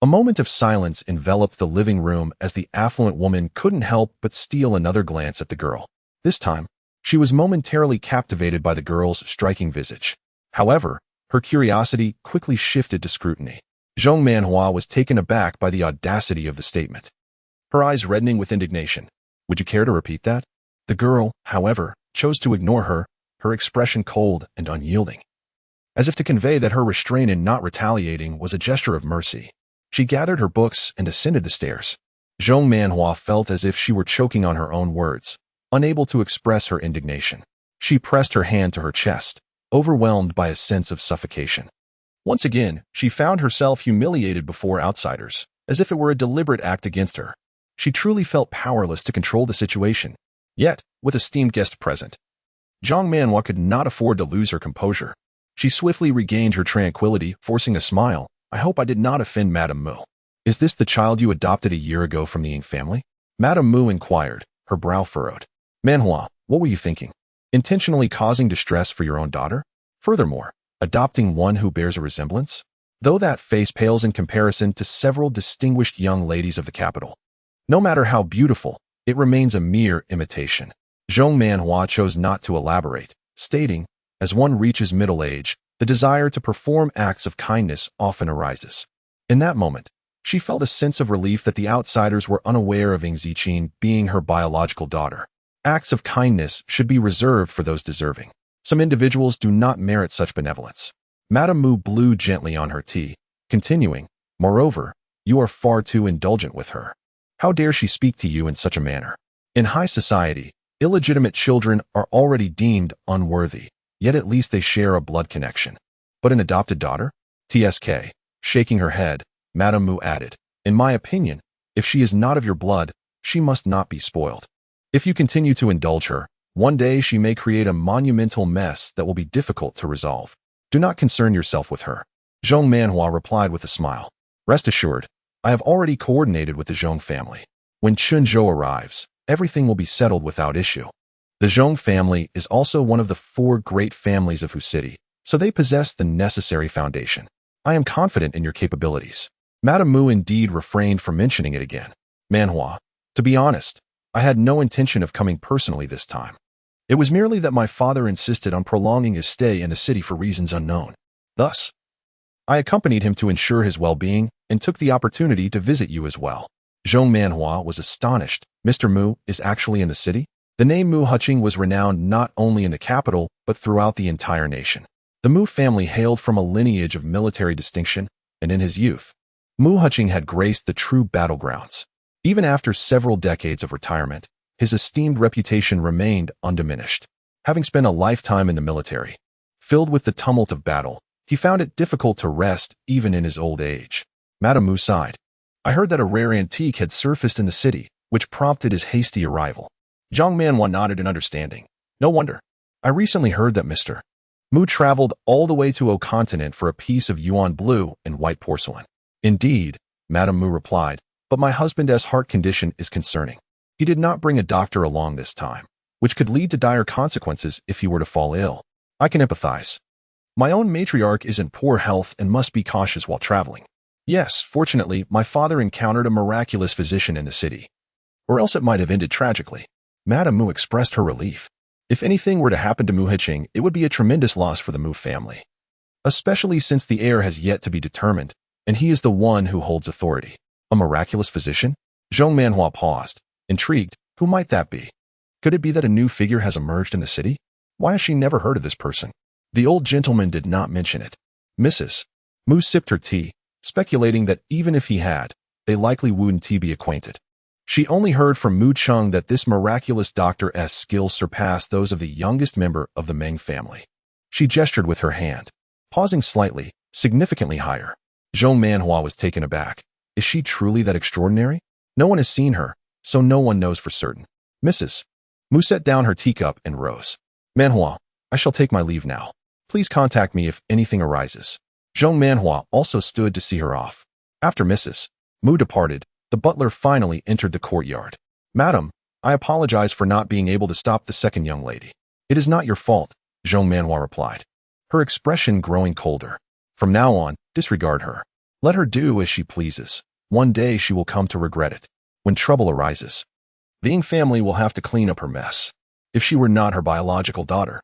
A moment of silence enveloped the living room as the affluent woman couldn't help but steal another glance at the girl. This time, she was momentarily captivated by the girl's striking visage. However, her curiosity quickly shifted to scrutiny. Zhang Manhua was taken aback by the audacity of the statement, her eyes reddening with indignation. "Would you care to repeat that?" The girl, however, chose to ignore her, her expression cold and unyielding, as if to convey that her restraint in not retaliating was a gesture of mercy. She gathered her books and ascended the stairs. Zhang Manhua felt as if she were choking on her own words, unable to express her indignation. She pressed her hand to her chest, overwhelmed by a sense of suffocation. Once again, she found herself humiliated before outsiders, as if it were a deliberate act against her. She truly felt powerless to control the situation. Yet, with esteemed guests present, Zhang Manhua could not afford to lose her composure. She swiftly regained her tranquility, forcing a smile. I hope I did not offend Madame Mu. Is this the child you adopted a year ago from the Ying family? Madame Mu inquired, her brow furrowed. Manhua, what were you thinking? Intentionally causing distress for your own daughter? Furthermore, adopting one who bears a resemblance? Though that face pales in comparison to several distinguished young ladies of the capital. No matter how beautiful, it remains a mere imitation. Zhang Manhua chose not to elaborate, stating, as one reaches middle age, the desire to perform acts of kindness often arises. In that moment, she felt a sense of relief that the outsiders were unaware of Ying Ziqin being her biological daughter. Acts of kindness should be reserved for those deserving. Some individuals do not merit such benevolence. Madame Mu blew gently on her tea, continuing, moreover, you are far too indulgent with her. How dare she speak to you in such a manner? In high society, illegitimate children are already deemed unworthy, yet at least they share a blood connection. But an adopted daughter? TSK. Shaking her head, Madame Mu added, in my opinion, if she is not of your blood, she must not be spoiled. If you continue to indulge her, one day she may create a monumental mess that will be difficult to resolve. Do not concern yourself with her. Zhang Manhua replied with a smile. Rest assured, I have already coordinated with the Zhong family. When Chunzhou arrives, everything will be settled without issue. The Zhong family is also one of the 4 great families of Hu City, so they possess the necessary foundation. I am confident in your capabilities. Madame Mu indeed refrained from mentioning it again. Manhua, to be honest, I had no intention of coming personally this time. It was merely that my father insisted on prolonging his stay in the city for reasons unknown. Thus, I accompanied him to ensure his well-being and took the opportunity to visit you as well. Zhong Manhua was astonished. Mr. Mu is actually in the city? The name Mu Huqing was renowned not only in the capital, but throughout the entire nation. The Mu family hailed from a lineage of military distinction, and in his youth, Mu Huqing had graced the true battlegrounds. Even after several decades of retirement, his esteemed reputation remained undiminished. Having spent a lifetime in the military, filled with the tumult of battle, he found it difficult to rest even in his old age. Madame Mu sighed. I heard that a rare antique had surfaced in the city, which prompted his hasty arrival. Zhang Manhua nodded in understanding. No wonder. I recently heard that Mr. Mu traveled all the way to O continent for a piece of Yuan blue and white porcelain. Indeed, Madame Mu replied, but my husband's heart condition is concerning. He did not bring a doctor along this time, which could lead to dire consequences if he were to fall ill. I can empathize. My own matriarch is in poor health and must be cautious while traveling. Yes, fortunately, my father encountered a miraculous physician in the city. Or else it might have ended tragically. Madame Mu expressed her relief. If anything were to happen to Mu Huqing, it would be a tremendous loss for the Mu family. Especially since the heir has yet to be determined, and he is the one who holds authority. A miraculous physician? Zhong Manhua paused, intrigued. Who might that be? Could it be that a new figure has emerged in the city? Why has she never heard of this person? The old gentleman did not mention it. Mrs. Mu sipped her tea, speculating that even if he had, they likely wouldn't be acquainted. She only heard from Mu Cheng that this miraculous doctor's skills surpassed those of the youngest member of the Meng family. She gestured with her hand, pausing slightly, significantly higher. Zhong Manhua was taken aback. Is she truly that extraordinary? No one has seen her, so no one knows for certain. Mrs. Mu set down her teacup and rose. Manhua, I shall take my leave now. Please contact me if anything arises. Zhong Manhua also stood to see her off. After Mrs. Mu departed, the butler finally entered the courtyard. Madam, I apologize for not being able to stop the second young lady. It is not your fault, Zhong Manhua replied, her expression growing colder. From now on, disregard her. Let her do as she pleases. One day she will come to regret it. When trouble arises, the Ying family will have to clean up her mess. If she were not her biological daughter,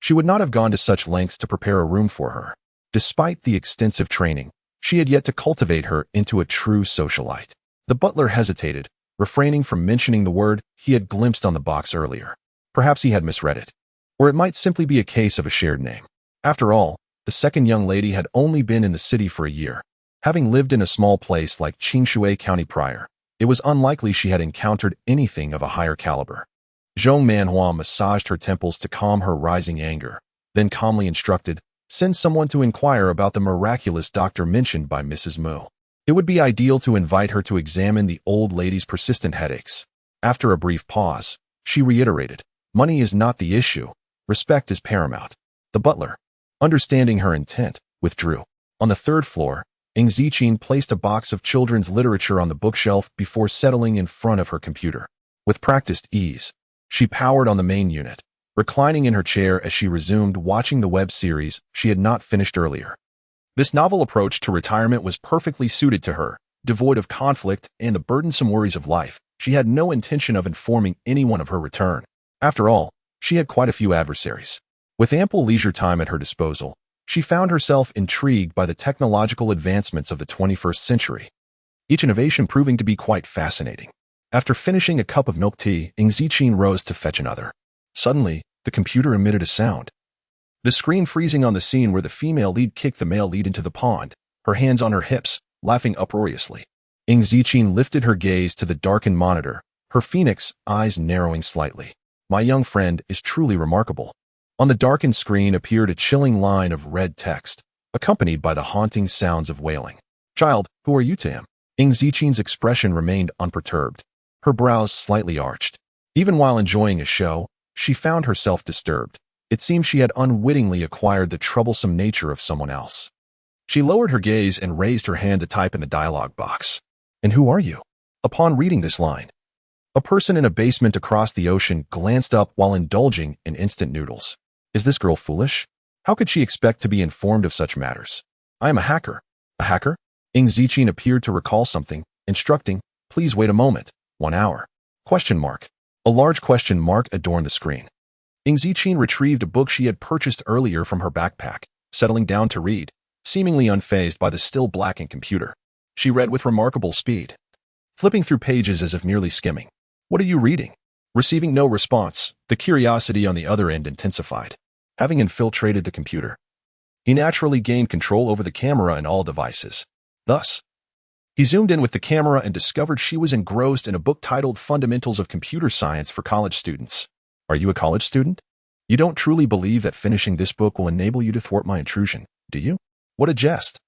she would not have gone to such lengths to prepare a room for her. Despite the extensive training, she had yet to cultivate her into a true socialite. The butler hesitated, refraining from mentioning the word he had glimpsed on the box earlier. Perhaps he had misread it. Or it might simply be a case of a shared name. After all, the second young lady had only been in the city for a year. Having lived in a small place like Qingshui County prior, it was unlikely she had encountered anything of a higher caliber. Zhong Manhua massaged her temples to calm her rising anger, then calmly instructed, send someone to inquire about the miraculous doctor mentioned by Mrs. Mu. It would be ideal to invite her to examine the old lady's persistent headaches. After a brief pause, She reiterated, "Money is not the issue. Respect is paramount." The butler, understanding her intent, withdrew. On the third floor, Ing Zichin placed a box of children's literature on the bookshelf before settling in front of her computer. With practiced ease, she powered on the main unit, reclining in her chair as she resumed watching the web series she had not finished earlier. This novel approach to retirement was perfectly suited to her, devoid of conflict and the burdensome worries of life. She had no intention of informing anyone of her return. After all, she had quite a few adversaries. With ample leisure time at her disposal, she found herself intrigued by the technological advancements of the 21st century, each innovation proving to be quite fascinating. After finishing a cup of milk tea, Ing Zichin rose to fetch another. Suddenly, the computer emitted a sound. The screen freezing on the scene where the female lead kicked the male lead into the pond, her hands on her hips, laughing uproariously. Ing Zichin lifted her gaze to the darkened monitor, her phoenix eyes narrowing slightly. "My young friend is truly remarkable." On the darkened screen appeared a chilling line of red text, accompanied by the haunting sounds of wailing. "Child, who are you to him?" Ing Zichin's expression remained unperturbed, her brows slightly arched. Even while enjoying a show, she found herself disturbed. It seemed she had unwittingly acquired the troublesome nature of someone else. She lowered her gaze and raised her hand to type in the dialogue box. "And who are you?" Upon reading this line, a person in a basement across the ocean glanced up while indulging in instant noodles. Is this girl foolish? How could she expect to be informed of such matters? "I am a hacker." "A hacker?" Ing Zichin appeared to recall something, instructing, "Please wait a moment. 1 hour." Question mark. A large question mark adorned the screen. Ing Zichin retrieved a book she had purchased earlier from her backpack, settling down to read, seemingly unfazed by the still blackened computer. She read with remarkable speed, flipping through pages as if merely skimming. "What are you reading?" Receiving no response, the curiosity on the other end intensified. Having infiltrated the computer, he naturally gained control over the camera and all devices. Thus, he zoomed in with the camera and discovered she was engrossed in a book titled Fundamentals of Computer Science for College Students. "Are you a college student? You don't truly believe that finishing this book will enable you to thwart my intrusion, do you?" What a jest!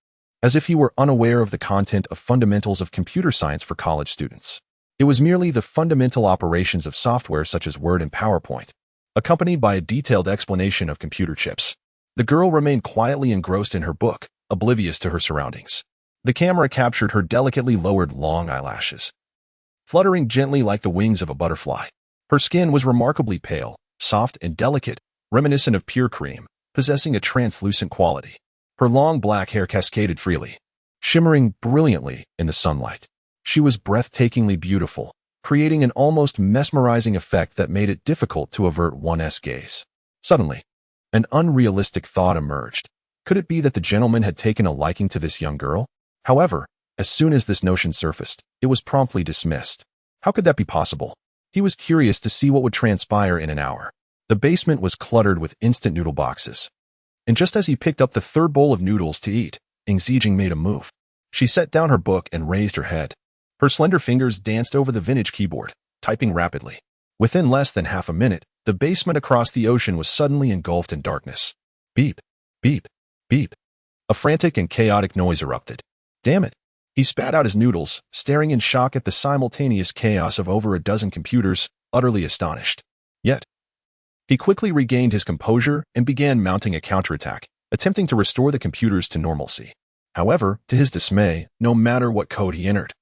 As if he were unaware of the content of Fundamentals of Computer Science for College Students. It was merely the fundamental operations of software such as Word and PowerPoint, accompanied by a detailed explanation of computer chips. The girl remained quietly engrossed in her book, oblivious to her surroundings. The camera captured her delicately lowered long eyelashes, fluttering gently like the wings of a butterfly. Her skin was remarkably pale, soft and delicate, reminiscent of pure cream, possessing a translucent quality. Her long black hair cascaded freely, shimmering brilliantly in the sunlight. She was breathtakingly beautiful, creating an almost mesmerizing effect that made it difficult to avert one's gaze. Suddenly, an unrealistic thought emerged. Could it be that the gentleman had taken a liking to this young girl? However, as soon as this notion surfaced, it was promptly dismissed. How could that be possible? He was curious to see what would transpire in an hour. The basement was cluttered with instant noodle boxes. And just as he picked up the third bowl of noodles to eat, Ing Zichin made a move. She set down her book and raised her head. Her slender fingers danced over the vintage keyboard, typing rapidly. Within less than half a minute, the basement across the ocean was suddenly engulfed in darkness. Beep, beep, beep. A frantic and chaotic noise erupted. Damn it! He spat out his noodles, staring in shock at the simultaneous chaos of over a dozen computers, utterly astonished. Yet, he quickly regained his composure and began mounting a counterattack, attempting to restore the computers to normalcy. However, to his dismay, no matter what code he entered,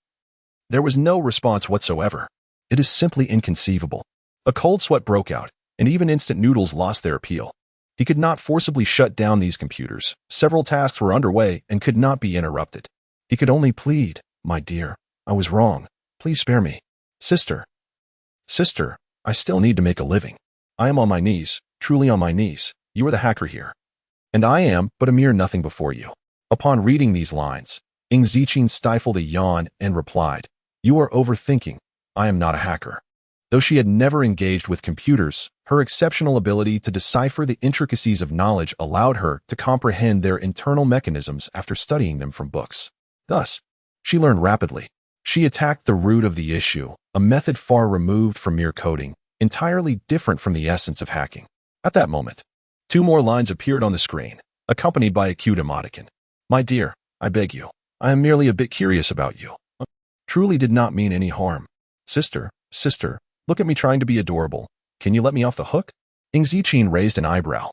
there was no response whatsoever. It is simply inconceivable. A cold sweat broke out, and even instant noodles lost their appeal. He could not forcibly shut down these computers. Several tasks were underway and could not be interrupted. He could only plead, "My dear, I was wrong. Please spare me. Sister. Sister, I still need to make a living. I am on my knees, truly on my knees. You are the hacker here. And I am but a mere nothing before you." Upon reading these lines, Ing Zichin stifled a yawn and replied, "You are overthinking. I am not a hacker." Though she had never engaged with computers, her exceptional ability to decipher the intricacies of knowledge allowed her to comprehend their internal mechanisms after studying them from books. Thus, she learned rapidly. She attacked the root of the issue, a method far removed from mere coding, entirely different from the essence of hacking. At that moment, 2 more lines appeared on the screen, accompanied by a cute emoticon. "My dear, I beg you. I am merely a bit curious about you. Truly did not mean any harm. Sister, sister, Look at me trying to be adorable. Can you let me off the hook? Ing Ziqin raised an eyebrow.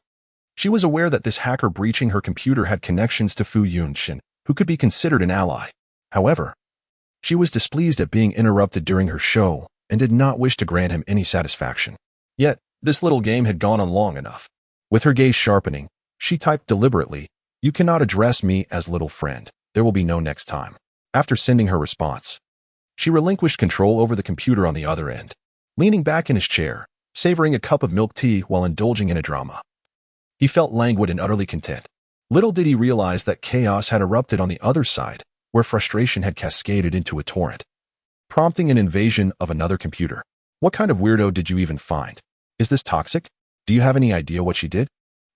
She was aware that this hacker breaching her computer had connections to Fu Yunshin, who could be considered an ally. However, she was displeased at being interrupted during her show and did not wish to grant him any satisfaction. Yet, this little game had gone on long enough. With her gaze sharpening, she typed deliberately, "You cannot address me as little friend. There will be no next time." After sending her response, she relinquished control over the computer on the other end, leaning back in his chair, savoring a cup of milk tea while indulging in a drama. He felt languid and utterly content. Little did he realize that chaos had erupted on the other side, where frustration had cascaded into a torrent, prompting an invasion of another computer. What kind of weirdo did you even find? Is this toxic? Do you have any idea what she did?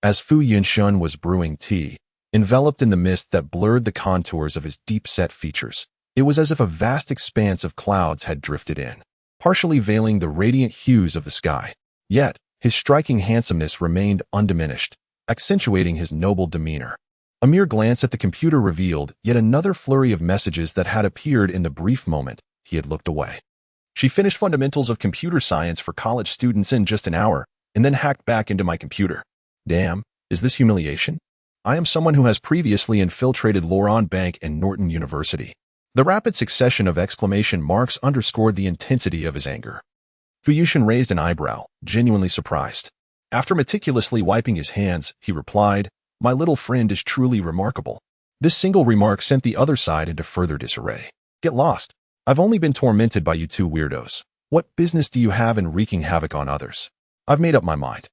As Fu Yunshin was brewing tea, enveloped in the mist that blurred the contours of his deep-set features, it was as if a vast expanse of clouds had drifted in, partially veiling the radiant hues of the sky. Yet, his striking handsomeness remained undiminished, accentuating his noble demeanor. A mere glance at the computer revealed yet another flurry of messages that had appeared in the brief moment he had looked away. She finished Fundamentals of Computer Science for college students in just an hour, and then hacked back into my computer. Damn, is this humiliation? I am someone who has previously infiltrated Loran Bank and Norton University. The rapid succession of exclamation marks underscored the intensity of his anger. Fu Yunshin raised an eyebrow, genuinely surprised. After meticulously wiping his hands, he replied, "My little friend is truly remarkable." This single remark sent the other side into further disarray. Get lost. I've only been tormented by you two weirdos. What business do you have in wreaking havoc on others? I've made up my mind.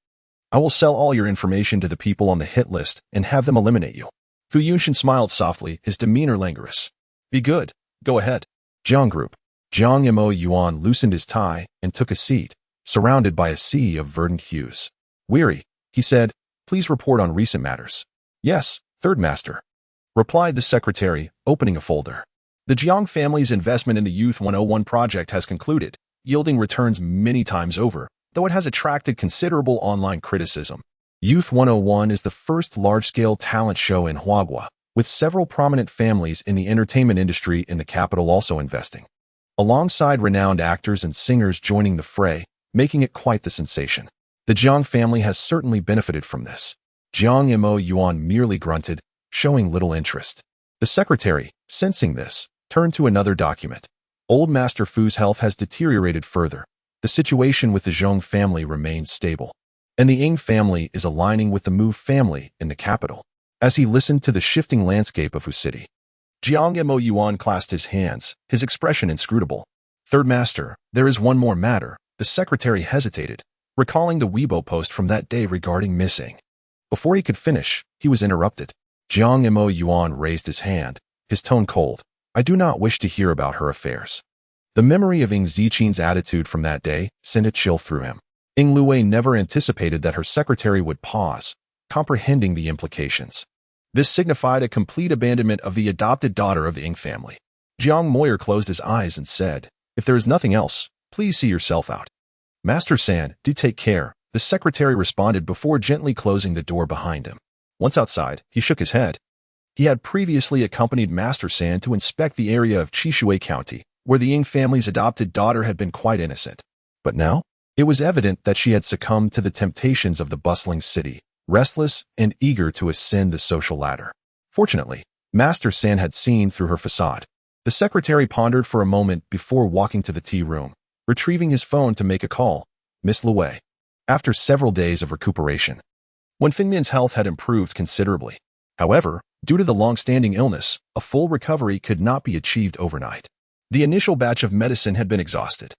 I will sell all your information to the people on the hit list and have them eliminate you. Fu Yunshin smiled softly, his demeanor languorous. Be good. Go ahead. Jiang Group. Jiang Mo Yuan loosened his tie and took a seat, surrounded by a sea of verdant hues. Weary, he said, please report on recent matters. Yes, Third Master, replied the secretary, opening a folder. The Jiang family's investment in the Youth 101 project has concluded, yielding returns many times over, though it has attracted considerable online criticism. Youth 101 is the first large-scale talent show in Huagua, with several prominent families in the entertainment industry in the capital also investing, alongside renowned actors and singers joining the fray, making it quite the sensation. The Jiang family has certainly benefited from this. Jiang Mo Yuan merely grunted, showing little interest. The secretary, sensing this, turned to another document. Old Master Fu's health has deteriorated further. The situation with the Zhong family remains stable, and the Ying family is aligning with the Mu family in the capital. As he listened to the shifting landscape of Fu City, Jiang Mo Yuan clasped his hands, his expression inscrutable. Third Master, there is one more matter. The secretary hesitated, recalling the Weibo post from that day regarding missing. Before he could finish, he was interrupted. Jiang Mo Yuan raised his hand, his tone cold. I do not wish to hear about her affairs. The memory of Ing Ziqin's attitude from that day sent a chill through him. Ing Luwei never anticipated that her secretary would pause, comprehending the implications. This signified a complete abandonment of the adopted daughter of the Ing family. Jiang Moyer closed his eyes and said, if there is nothing else, please see yourself out. Master San, do take care, the secretary responded before gently closing the door behind him. Once outside, he shook his head. He had previously accompanied Master San to inspect the area of Chishui County, where the Ying family's adopted daughter had been quite innocent. But now, it was evident that she had succumbed to the temptations of the bustling city, restless and eager to ascend the social ladder. Fortunately, Master San had seen through her facade. The secretary pondered for a moment before walking to the tea room, retrieving his phone to make a call. Miss Luwei. After several days of recuperation, when Fingmin's health had improved considerably. However, due to the long-standing illness, a full recovery could not be achieved overnight. The initial batch of medicine had been exhausted,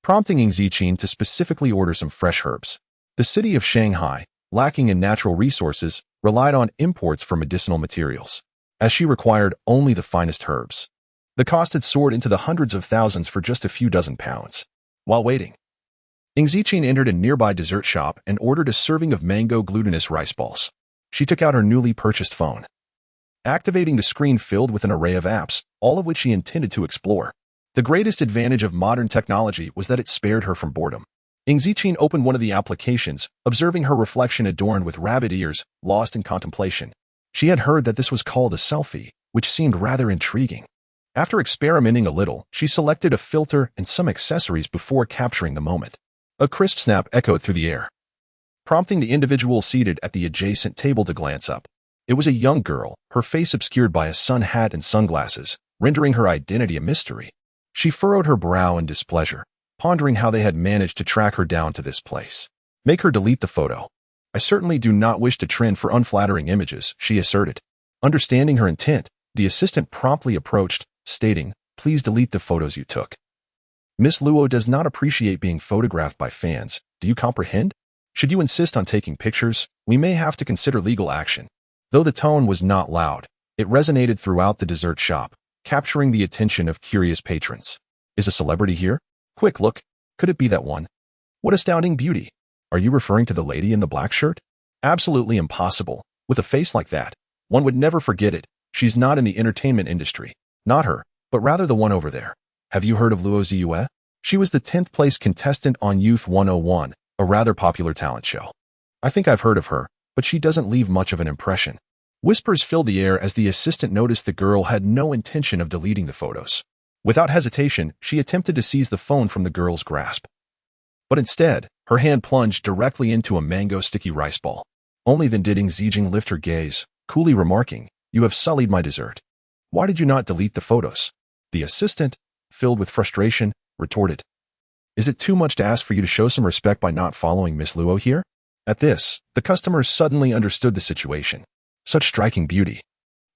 prompting Ing Ziqin to specifically order some fresh herbs. The city of Shanghai, lacking in natural resources, relied on imports for medicinal materials, as she required only the finest herbs. The cost had soared into the hundreds of thousands for just a few dozen pounds. While waiting, Ing Ziqin entered a nearby dessert shop and ordered a serving of mango glutinous rice balls. She took out her newly purchased phone, activating the screen filled with an array of apps, all of which she intended to explore. The greatest advantage of modern technology was that it spared her from boredom. Ing Ziqin opened one of the applications, observing her reflection adorned with rabbit ears, lost in contemplation. She had heard that this was called a selfie, which seemed rather intriguing. After experimenting a little, she selected a filter and some accessories before capturing the moment. A crisp snap echoed through the air, prompting the individual seated at the adjacent table to glance up. It was a young girl, her face obscured by a sun hat and sunglasses, rendering her identity a mystery. She furrowed her brow in displeasure, pondering how they had managed to track her down to this place. Make her delete the photo. I certainly do not wish to trend for unflattering images, she asserted. Understanding her intent, the assistant promptly approached, stating, please delete the photos you took. Miss Luo does not appreciate being photographed by fans. Do you comprehend? Should you insist on taking pictures, we may have to consider legal action. Though the tone was not loud, it resonated throughout the dessert shop, capturing the attention of curious patrons. Is a celebrity here? Quick look. Could it be that one? What astounding beauty. Are you referring to the lady in the black shirt? Absolutely impossible. With a face like that, one would never forget it. She's not in the entertainment industry. Not her, but rather the one over there. Have you heard of Luo Ziyue? She was the 10th place contestant on Youth 101, a rather popular talent show. I think I've heard of her, but she doesn't leave much of an impression. Whispers filled the air as the assistant noticed the girl had no intention of deleting the photos. Without hesitation, she attempted to seize the phone from the girl's grasp. But instead, her hand plunged directly into a mango sticky rice ball. Only then did Zijing lift her gaze, coolly remarking, you have sullied my dessert. Why did you not delete the photos? The assistant, filled with frustration, retorted. Is it too much to ask for you to show some respect by not following Miss Luo here? At this, the customer suddenly understood the situation. Such striking beauty.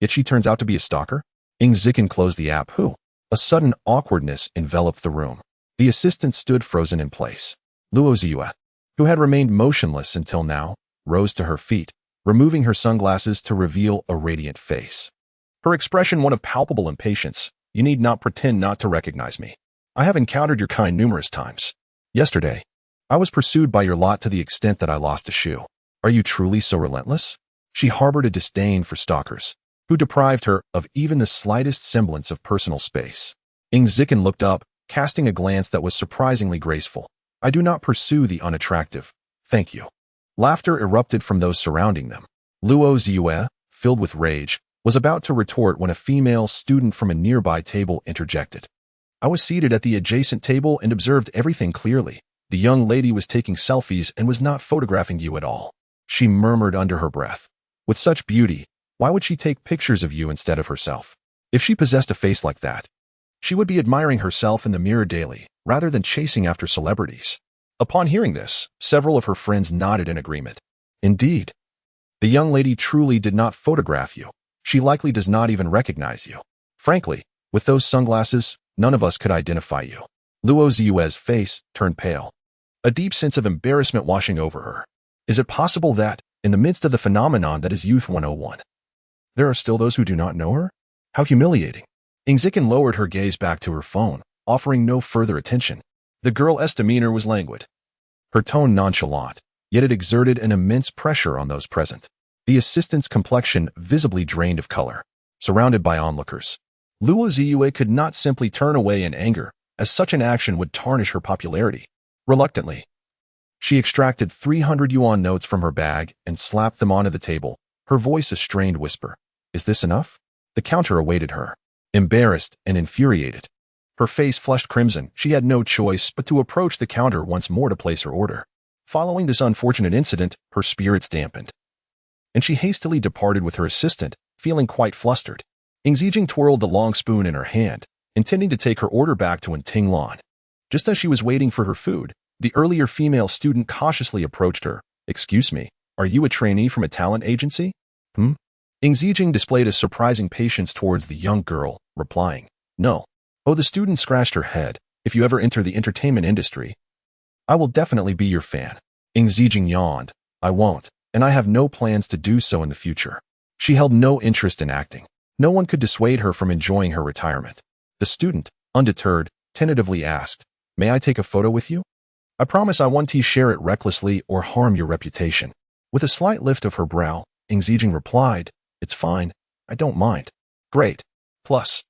Yet she turns out to be a stalker? Zikin closed the app. Who? A sudden awkwardness enveloped the room. The assistant stood frozen in place. Luo Ziyue, who had remained motionless until now, rose to her feet, removing her sunglasses to reveal a radiant face. Her expression one of palpable impatience. You need not pretend not to recognize me. I have encountered your kind numerous times. Yesterday, I was pursued by your lot to the extent that I lost a shoe. Are you truly so relentless? She harbored a disdain for stalkers, who deprived her of even the slightest semblance of personal space. Zikin looked up, casting a glance that was surprisingly graceful. I do not pursue the unattractive. Thank you. Laughter erupted from those surrounding them. Luo Ziyue, filled with rage, was about to retort when a female student from a nearby table interjected. I was seated at the adjacent table and observed everything clearly. The young lady was taking selfies and was not photographing you at all. She murmured under her breath. With such beauty, why would she take pictures of you instead of herself? If she possessed a face like that, she would be admiring herself in the mirror daily, rather than chasing after celebrities. Upon hearing this, several of her friends nodded in agreement. Indeed, the young lady truly did not photograph you. She likely does not even recognize you. Frankly, with those sunglasses, none of us could identify you. Luo Ziyue's face turned pale, a deep sense of embarrassment washing over her. Is it possible that, in the midst of the phenomenon that is Youth 101, there are still those who do not know her? How humiliating. Zikin lowered her gaze back to her phone, offering no further attention. The girl's demeanor was languid, her tone nonchalant, yet it exerted an immense pressure on those present. The assistant's complexion visibly drained of color, surrounded by onlookers. Luo Ziyue could not simply turn away in anger, as such an action would tarnish her popularity. Reluctantly, she extracted 300 yuan notes from her bag and slapped them onto the table, her voice a strained whisper. Is this enough? The counter awaited her, embarrassed and infuriated. Her face flushed crimson. She had no choice but to approach the counter once more to place her order. Following this unfortunate incident, her spirits dampened, and she hastily departed with her assistant, feeling quite flustered. Zijing twirled the long spoon in her hand, intending to take her order back to Tinglon. Just as she was waiting for her food, the earlier female student cautiously approached her. Excuse me, are you a trainee from a talent agency? Zijing displayed a surprising patience towards the young girl, replying, no. Oh, the student scratched her head. If you ever enter the entertainment industry, I will definitely be your fan. Zijing yawned. I won't, and I have no plans to do so in the future. She held no interest in acting. No one could dissuade her from enjoying her retirement. The student, undeterred, tentatively asked, may I take a photo with you? I promise I won't share it recklessly or harm your reputation. With a slight lift of her brow, Zijing replied, it's fine. I don't mind. Great. Plus,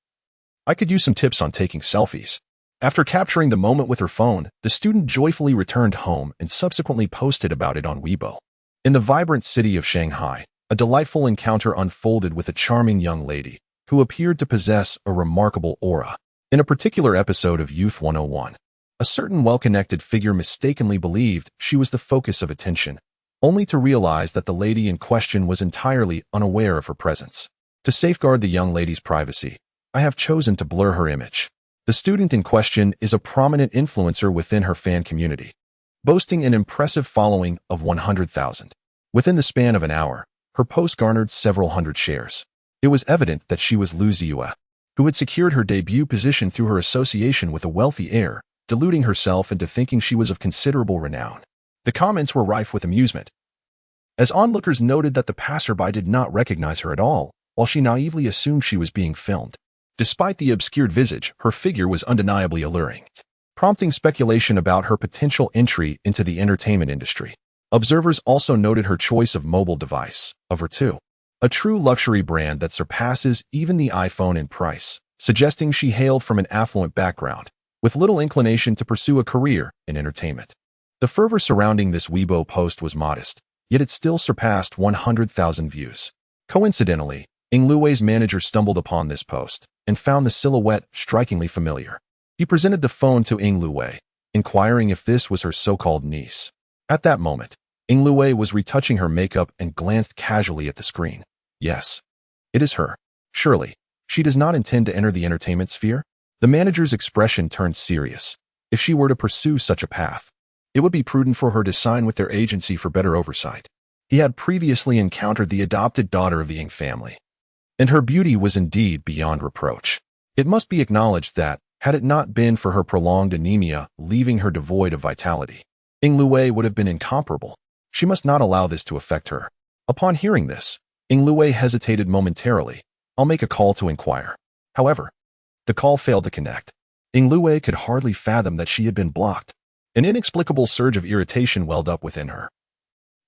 I could use some tips on taking selfies. After capturing the moment with her phone, the student joyfully returned home and subsequently posted about it on Weibo. In the vibrant city of Shanghai, a delightful encounter unfolded with a charming young lady, who appeared to possess a remarkable aura. In a particular episode of Youth 101, a certain well-connected figure mistakenly believed she was the focus of attention, only to realize that the lady in question was entirely unaware of her presence. To safeguard the young lady's privacy, I have chosen to blur her image. The student in question is a prominent influencer within her fan community, boasting an impressive following of 100,000. Within the span of an hour, her post garnered several hundred shares. It was evident that she was Lu Ziyue, who had secured her debut position through her association with a wealthy heir, deluding herself into thinking she was of considerable renown. The comments were rife with amusement, as onlookers noted that the passerby did not recognize her at all, while she naively assumed she was being filmed. Despite the obscured visage, her figure was undeniably alluring, prompting speculation about her potential entry into the entertainment industry. Observers also noted her choice of mobile device, a Virtu, a true luxury brand that surpasses even the iPhone in price, suggesting she hailed from an affluent background, with little inclination to pursue a career in entertainment. The fervor surrounding this Weibo post was modest, yet it still surpassed 100,000 views. Coincidentally, Ing Lui's manager stumbled upon this post and found the silhouette strikingly familiar. He presented the phone to Ing Lui, inquiring if this was her so-called niece. At that moment, Ing Lui was retouching her makeup and glanced casually at the screen. Yes, it is her. Surely, she does not intend to enter the entertainment sphere? The manager's expression turned serious. If she were to pursue such a path, it would be prudent for her to sign with their agency for better oversight. He had previously encountered the adopted daughter of the Ing family, and her beauty was indeed beyond reproach. It must be acknowledged that, had it not been for her prolonged anemia leaving her devoid of vitality, Ing Lui would have been incomparable. She must not allow this to affect her. Upon hearing this, Ing Lui hesitated momentarily. I'll make a call to inquire. However, the call failed to connect. Ing Lui could hardly fathom that she had been blocked. An inexplicable surge of irritation welled up within her,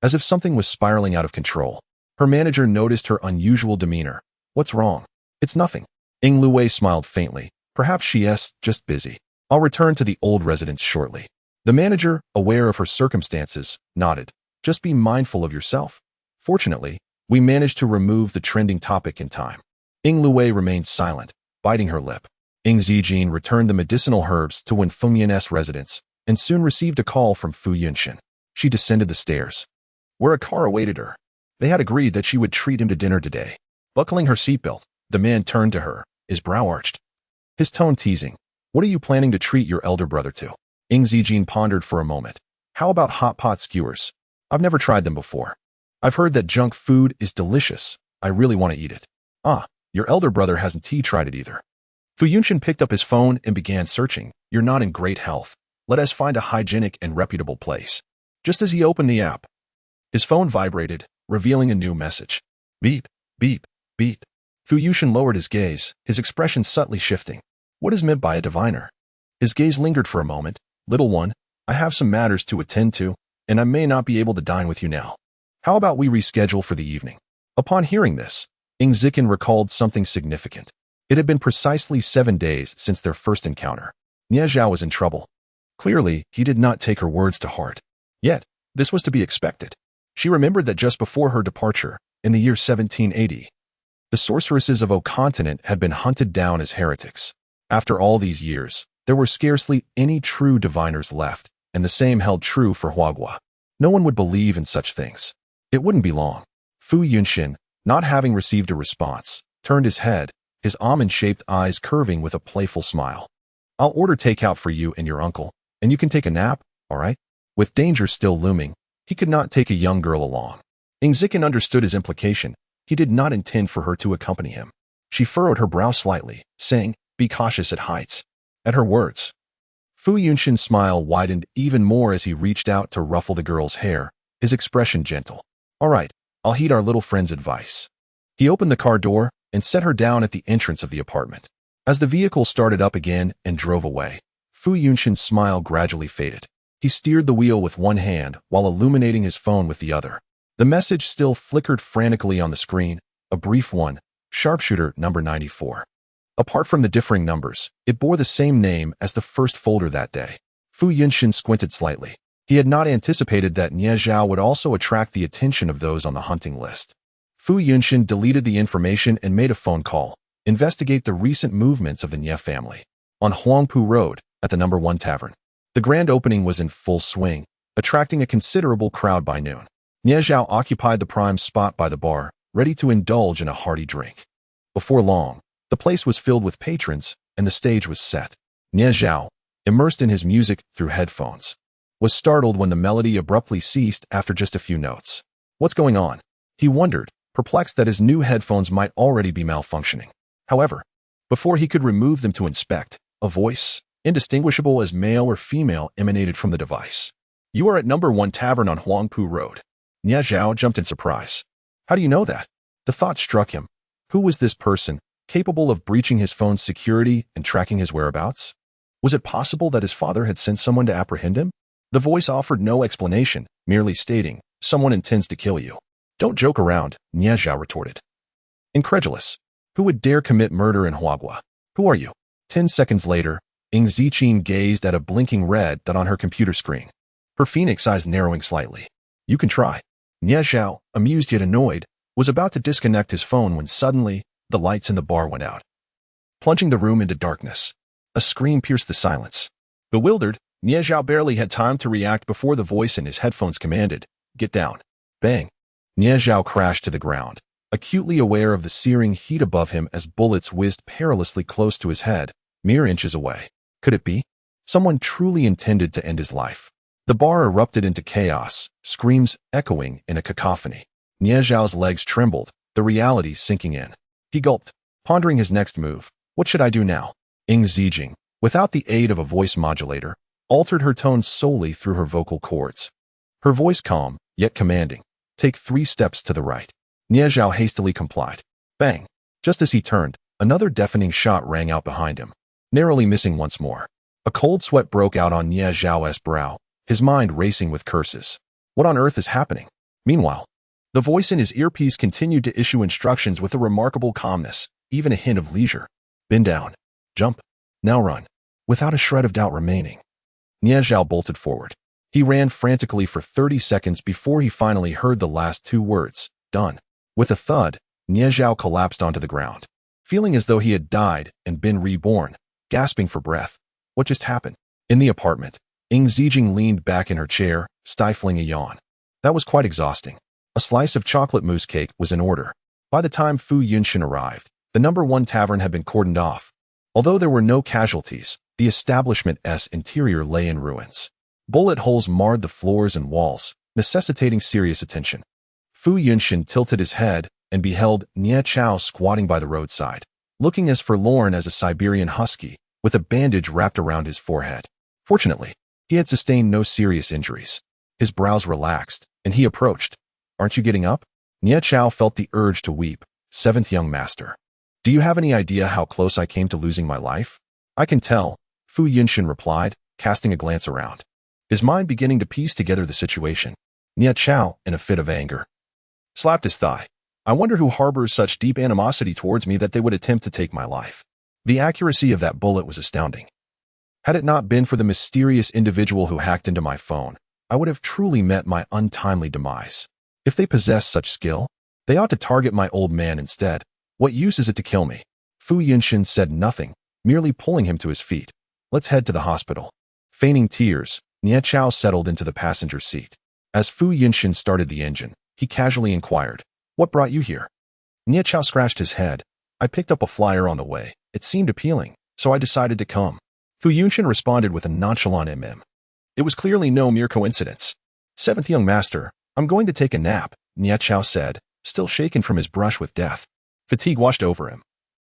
as if something was spiraling out of control. Her manager noticed her unusual demeanor. What's wrong? It's nothing. Ing Lui smiled faintly. Perhaps she's just busy. I'll return to the old residence shortly. The manager, aware of her circumstances, nodded. Just be mindful of yourself. Fortunately, we managed to remove the trending topic in time. Ing Lui remained silent, biting her lip. Ing Zijin returned the medicinal herbs to Wen Fengyan's residence and soon received a call from Fu Yunshin. She descended the stairs, where a car awaited her. They had agreed that she would treat him to dinner today. Buckling her seatbelt, the man turned to her, his brow arched, his tone teasing. What are you planning to treat your elder brother to? Ing Zijin pondered for a moment. How about hot pot skewers? I've never tried them before. I've heard that junk food is delicious. I really want to eat it. Ah, your elder brother hasn't tried it either. Fu Yunshin picked up his phone and began searching. You're not in great health. Let us find a hygienic and reputable place. Just as he opened the app, his phone vibrated, revealing a new message. Beep, beep, beep. Fu Yunshin lowered his gaze, his expression subtly shifting. What is meant by a diviner? His gaze lingered for a moment. Little one, I have some matters to attend to, and I may not be able to dine with you now. How about we reschedule for the evening? Upon hearing this, Ing Zikin recalled something significant. It had been precisely 7 days since their first encounter. Nie Zhao was in trouble. Clearly, he did not take her words to heart. Yet, this was to be expected. She remembered that just before her departure, in the year 1780, the sorceresses of O Continent had been hunted down as heretics. After all these years, there were scarcely any true diviners left, and the same held true for Huagua. No one would believe in such things. It wouldn't be long. Fu Yunshin, not having received a response, turned his head, his almond-shaped eyes curving with a playful smile. I'll order takeout for you and your uncle, and you can take a nap, all right? With danger still looming, he could not take a young girl along. Ing Zikin understood his implication. He did not intend for her to accompany him. She furrowed her brow slightly, saying, be cautious at heights. At her words, Fu Yunshin's smile widened even more as he reached out to ruffle the girl's hair, his expression gentle. All right, I'll heed our little friend's advice. He opened the car door and set her down at the entrance of the apartment. As the vehicle started up again and drove away, Fu Yunshin's smile gradually faded. He steered the wheel with one hand while illuminating his phone with the other. The message still flickered frantically on the screen, a brief one, sharpshooter number 94. Apart from the differing numbers, it bore the same name as the first folder that day. Fu Yunshin squinted slightly. He had not anticipated that Nie Zhao would also attract the attention of those on the hunting list. Fu Yunshin deleted the information and made a phone call. investigate the recent movements of the Nye family. On Huangpu Road, at the number 1 tavern, the grand opening was in full swing, attracting a considerable crowd by noon. Nie Zhao occupied the prime spot by the bar, ready to indulge in a hearty drink. Before long, the place was filled with patrons, and the stage was set. Nie Zhao, immersed in his music through headphones, was startled when the melody abruptly ceased after just a few notes. What's going on? He wondered, perplexed that his new headphones might already be malfunctioning. However, before he could remove them to inspect, a voice, indistinguishable as male or female, emanated from the device. "You are at number 1 tavern on Huangpu Road." Nie Zhao jumped in surprise. How do you know that? The thought struck him. Who was this person, capable of breaching his phone's security and tracking his whereabouts? Was it possible that his father had sent someone to apprehend him? The voice offered no explanation, merely stating, "Someone intends to kill you." "Don't joke around," Nie Zhao retorted. Incredulous. Who would dare commit murder in Huagua? "Who are you?" 10 seconds later, Ing Ziqin gazed at a blinking red dot on her computer screen, her phoenix eyes narrowing slightly. "You can try." Nie Zhao, amused yet annoyed, was about to disconnect his phone when suddenly, the lights in the bar went out, plunging the room into darkness. A scream pierced the silence. Bewildered, Nie Zhao barely had time to react before the voice in his headphones commanded, "Get down." Bang! Nie Zhao crashed to the ground, acutely aware of the searing heat above him as bullets whizzed perilously close to his head, mere inches away. Could it be? Someone truly intended to end his life. The bar erupted into chaos, screams echoing in a cacophony. Nie Zhao's legs trembled, the reality sinking in. He gulped, pondering his next move. What should I do now? Ing Zijing, without the aid of a voice modulator, altered her tone solely through her vocal cords. Her voice calm, yet commanding. "Take 3 steps to the right." Nie Zhao hastily complied. Bang! Just as he turned, another deafening shot rang out behind him, narrowly missing once more. A cold sweat broke out on Nie Zhao's brow, his mind racing with curses. What on earth is happening? Meanwhile, the voice in his earpiece continued to issue instructions with a remarkable calmness, even a hint of leisure. Bend down. Jump. Now run. Without a shred of doubt remaining, Nie Zhao bolted forward. He ran frantically for 30 seconds before he finally heard the last 2 words. Done. With a thud, Nie Zhao collapsed onto the ground, feeling as though he had died and been reborn, gasping for breath. What just happened? In the apartment, Ing Zijing leaned back in her chair, stifling a yawn. That was quite exhausting. A slice of chocolate mousse cake was in order. By the time Fu Yunshin arrived, the number 1 tavern had been cordoned off. Although there were no casualties, the establishment's interior lay in ruins. Bullet holes marred the floors and walls, necessitating serious attention. Fu Yunshin tilted his head and beheld Nie Zhao squatting by the roadside, looking as forlorn as a Siberian husky, with a bandage wrapped around his forehead. Fortunately, he had sustained no serious injuries. His brows relaxed, and he approached. "Aren't you getting up?" Nie Zhao felt the urge to weep. "7th young master. Do you have any idea how close I came to losing my life?" "I can tell," Fu Yunshin replied, casting a glance around, his mind beginning to piece together the situation. Nie Zhao, in a fit of anger, slapped his thigh. "I wonder who harbors such deep animosity towards me that they would attempt to take my life." The accuracy of that bullet was astounding. Had it not been for the mysterious individual who hacked into my phone, I would have truly met my untimely demise. If they possess such skill, they ought to target my old man instead. What use is it to kill me? Fu Yunshin said nothing, merely pulling him to his feet. "Let's head to the hospital." Feigning tears, Nie Zhao settled into the passenger seat. As Fu Yunshin started the engine, he casually inquired, "What brought you here?" Nie Zhao scratched his head. "I picked up a flyer on the way. It seemed appealing, so I decided to come." Fu Yunshin responded with a nonchalant It was clearly no mere coincidence. "7th young master, I'm going to take a nap," Nie Zhao said, still shaken from his brush with death. Fatigue washed over him.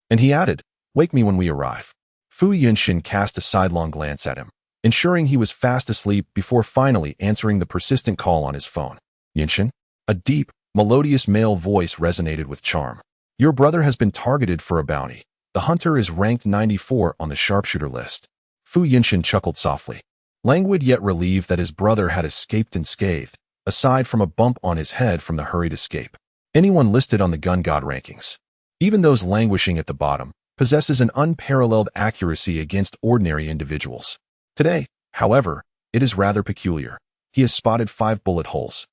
And he added, "Wake me when we arrive." Fu Yunshin cast a sidelong glance at him, ensuring he was fast asleep before finally answering the persistent call on his phone. "Yunshin?" A deep, melodious male voice resonated with charm. "Your brother has been targeted for a bounty. The hunter is ranked 94 on the sharpshooter list." Fu Yunshin chuckled softly, languid yet relieved that his brother had escaped unscathed, aside from a bump on his head from the hurried escape. Anyone listed on the gun god rankings, even those languishing at the bottom, possesses an unparalleled accuracy against ordinary individuals. Today, however, it is rather peculiar. He has spotted 5 bullet holes,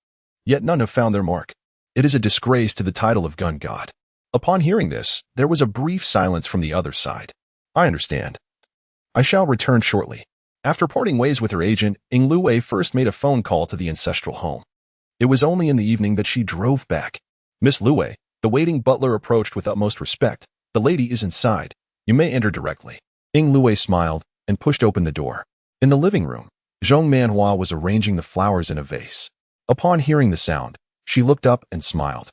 yet none have found their mark. It is a disgrace to the title of gun god. Upon hearing this, there was a brief silence from the other side. I understand. I shall return shortly. After parting ways with her agent, Ing Luwei first made a phone call to the ancestral home. It was only in the evening that she drove back. Miss Luwei, the waiting butler approached with utmost respect. The lady is inside. You may enter directly. Ing Luwei smiled and pushed open the door. In the living room, Zhong Manhua was arranging the flowers in a vase. Upon hearing the sound, she looked up and smiled.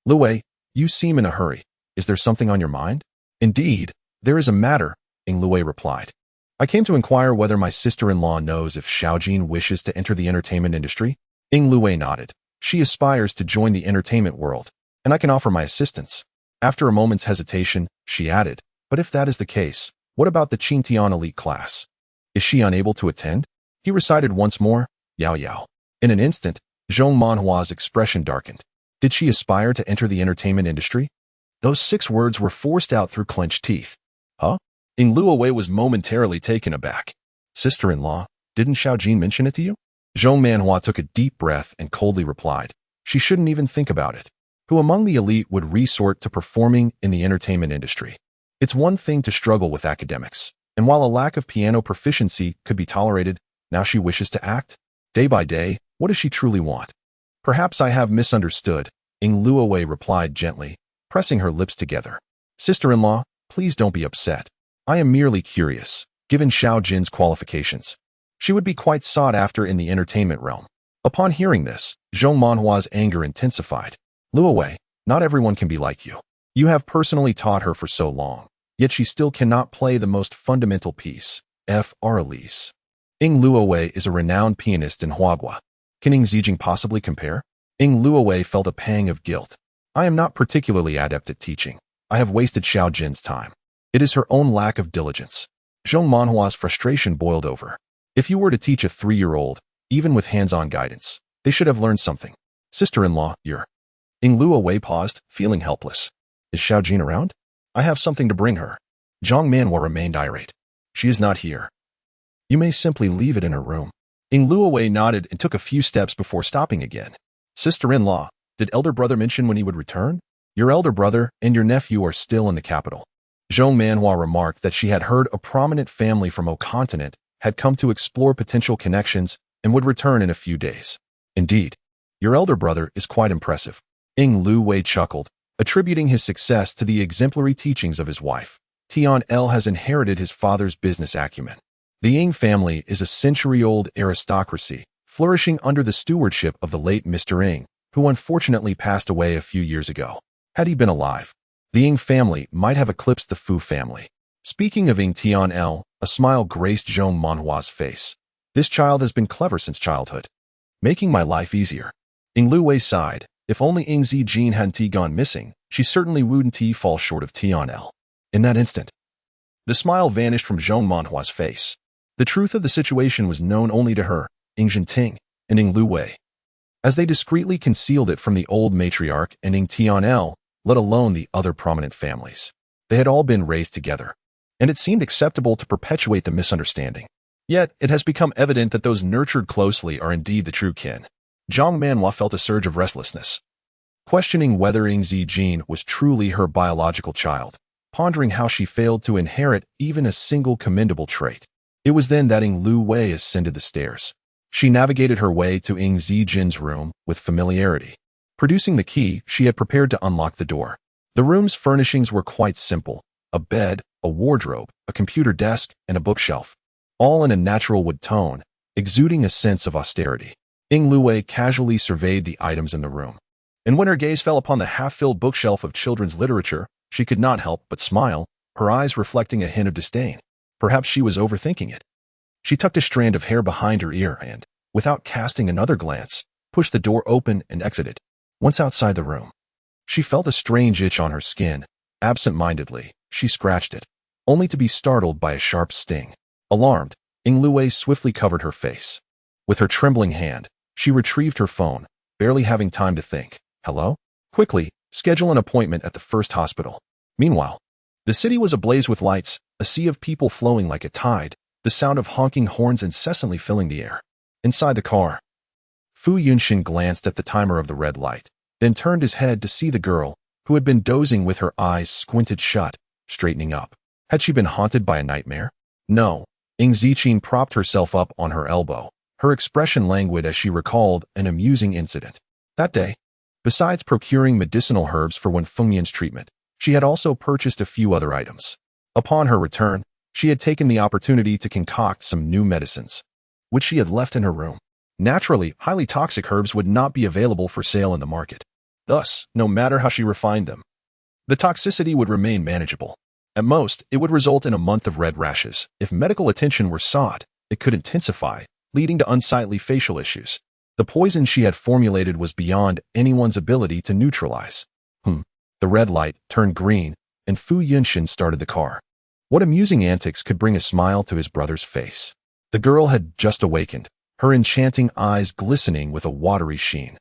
Luwei, you seem in a hurry. Is there something on your mind? Indeed, there is a matter, Ing Luwei replied. I came to inquire whether my sister-in-law knows if Xiaojin wishes to enter the entertainment industry. Ing Luwei nodded. She aspires to join the entertainment world, and I can offer my assistance. After a moment's hesitation, she added, but if that is the case, what about the Qingtian elite class? Is she unable to attend? He recited once more, Yao Yao. In an instant, Zhong Manhua's expression darkened. Did she aspire to enter the entertainment industry? Those 6 words were forced out through clenched teeth. Huh? Ing Luwei was momentarily taken aback. Sister-in-law, didn't Xiaojin mention it to you? Zhong Manhua took a deep breath and coldly replied, she shouldn't even think about it. Who among the elite would resort to performing in the entertainment industry? It's one thing to struggle with academics, and while a lack of piano proficiency could be tolerated, now she wishes to act? Day by day, what does she truly want? Perhaps I have misunderstood, Ing Luwei replied gently, pressing her lips together. Sister-in-law, please don't be upset. I am merely curious, given Xiaojin's qualifications. She would be quite sought after in the entertainment realm. Upon hearing this, Zhong Manhua's anger intensified. Luwei, not everyone can be like you. You have personally taught her for so long, yet she still cannot play the most fundamental piece, F. Elise. Ing Luwei is a renowned pianist in Huagua. Can Ing Zijing possibly compare? Ing Luwei felt a pang of guilt. I am not particularly adept at teaching. I have wasted Xiaojin's time. It is her own lack of diligence. Zhong Manhua's frustration boiled over. If you were to teach a 3-year-old, even with hands-on guidance, they should have learned something. Sister-in-law, you're... Ing Luwei paused, feeling helpless. Is Xiaojin around? I have something to bring her. Zhong Manhua remained irate. She is not here. You may simply leave it in her room. Ing Luwei nodded and took a few steps before stopping again. Sister-in-law, did elder brother mention when he would return? Your elder brother and your nephew are still in the capital. Zhong Manhua remarked that she had heard a prominent family from O Continent had come to explore potential connections and would return in a few days. Indeed, your elder brother is quite impressive. Ing Luwei chuckled, attributing his success to the exemplary teachings of his wife. Tian El has inherited his father's business acumen. The Ing family is a century-old aristocracy, flourishing under the stewardship of the late Mr. Ing, who unfortunately passed away a few years ago. Had he been alive, the Ing family might have eclipsed the Fu family. Speaking of Ing Tian El, a smile graced Zhong Manhua's face. This child has been clever since childhood, making my life easier. Ing Luwei sighed. If only Ing Zijing hadn't gone missing, she certainly wouldn't fall short of Tian El. In that instant, the smile vanished from Zhong Manhua's face. The truth of the situation was known only to her, Ing Jinting, and Ing Luwei, as they discreetly concealed it from the old matriarch and Ing Tian El, let alone the other prominent families. They had all been raised together, and it seemed acceptable to perpetuate the misunderstanding. Yet, it has become evident that those nurtured closely are indeed the true kin. Zhong Manhua felt a surge of restlessness, questioning whether Ing Zijing was truly her biological child, pondering how she failed to inherit even a single commendable trait. It was then that Ing Luwei ascended the stairs. She navigated her way to Ing Zijin's room with familiarity. Producing the key, she had prepared to unlock the door. The room's furnishings were quite simple: a bed, a wardrobe, a computer desk, and a bookshelf, all in a natural wood tone, exuding a sense of austerity. Ing Luwei casually surveyed the items in the room, and when her gaze fell upon the half-filled bookshelf of children's literature, she could not help but smile, her eyes reflecting a hint of disdain. Perhaps she was overthinking it. She tucked a strand of hair behind her ear and, without casting another glance, pushed the door open and exited. Once outside the room, she felt a strange itch on her skin. Absent-mindedly, she scratched it, only to be startled by a sharp sting. Alarmed, Ing Luwei swiftly covered her face. With her trembling hand, she retrieved her phone, barely having time to think. Hello? Quickly, schedule an appointment at the first hospital. Meanwhile, the city was ablaze with lights, a sea of people flowing like a tide, the sound of honking horns incessantly filling the air. Inside the car, Fu Yunxin glanced at the timer of the red light, then turned his head to see the girl, who had been dozing with her eyes squinted shut, straightening up. Had she been haunted by a nightmare? No. Ing Ziqin propped herself up on her elbow, her expression languid as she recalled an amusing incident. That day, besides procuring medicinal herbs for Wen Fengmian's treatment, she had also purchased a few other items. Upon her return, she had taken the opportunity to concoct some new medicines, which she had left in her room. Naturally, highly toxic herbs would not be available for sale in the market. Thus, no matter how she refined them, the toxicity would remain manageable. At most, it would result in a month of red rashes. If medical attention were sought, it could intensify, leading to unsightly facial issues. The poison she had formulated was beyond anyone's ability to neutralize. The red light turned green, and Fu Yunshin started the car. What amusing antics could bring a smile to his brother's face? The girl had just awakened, her enchanting eyes glistening with a watery sheen.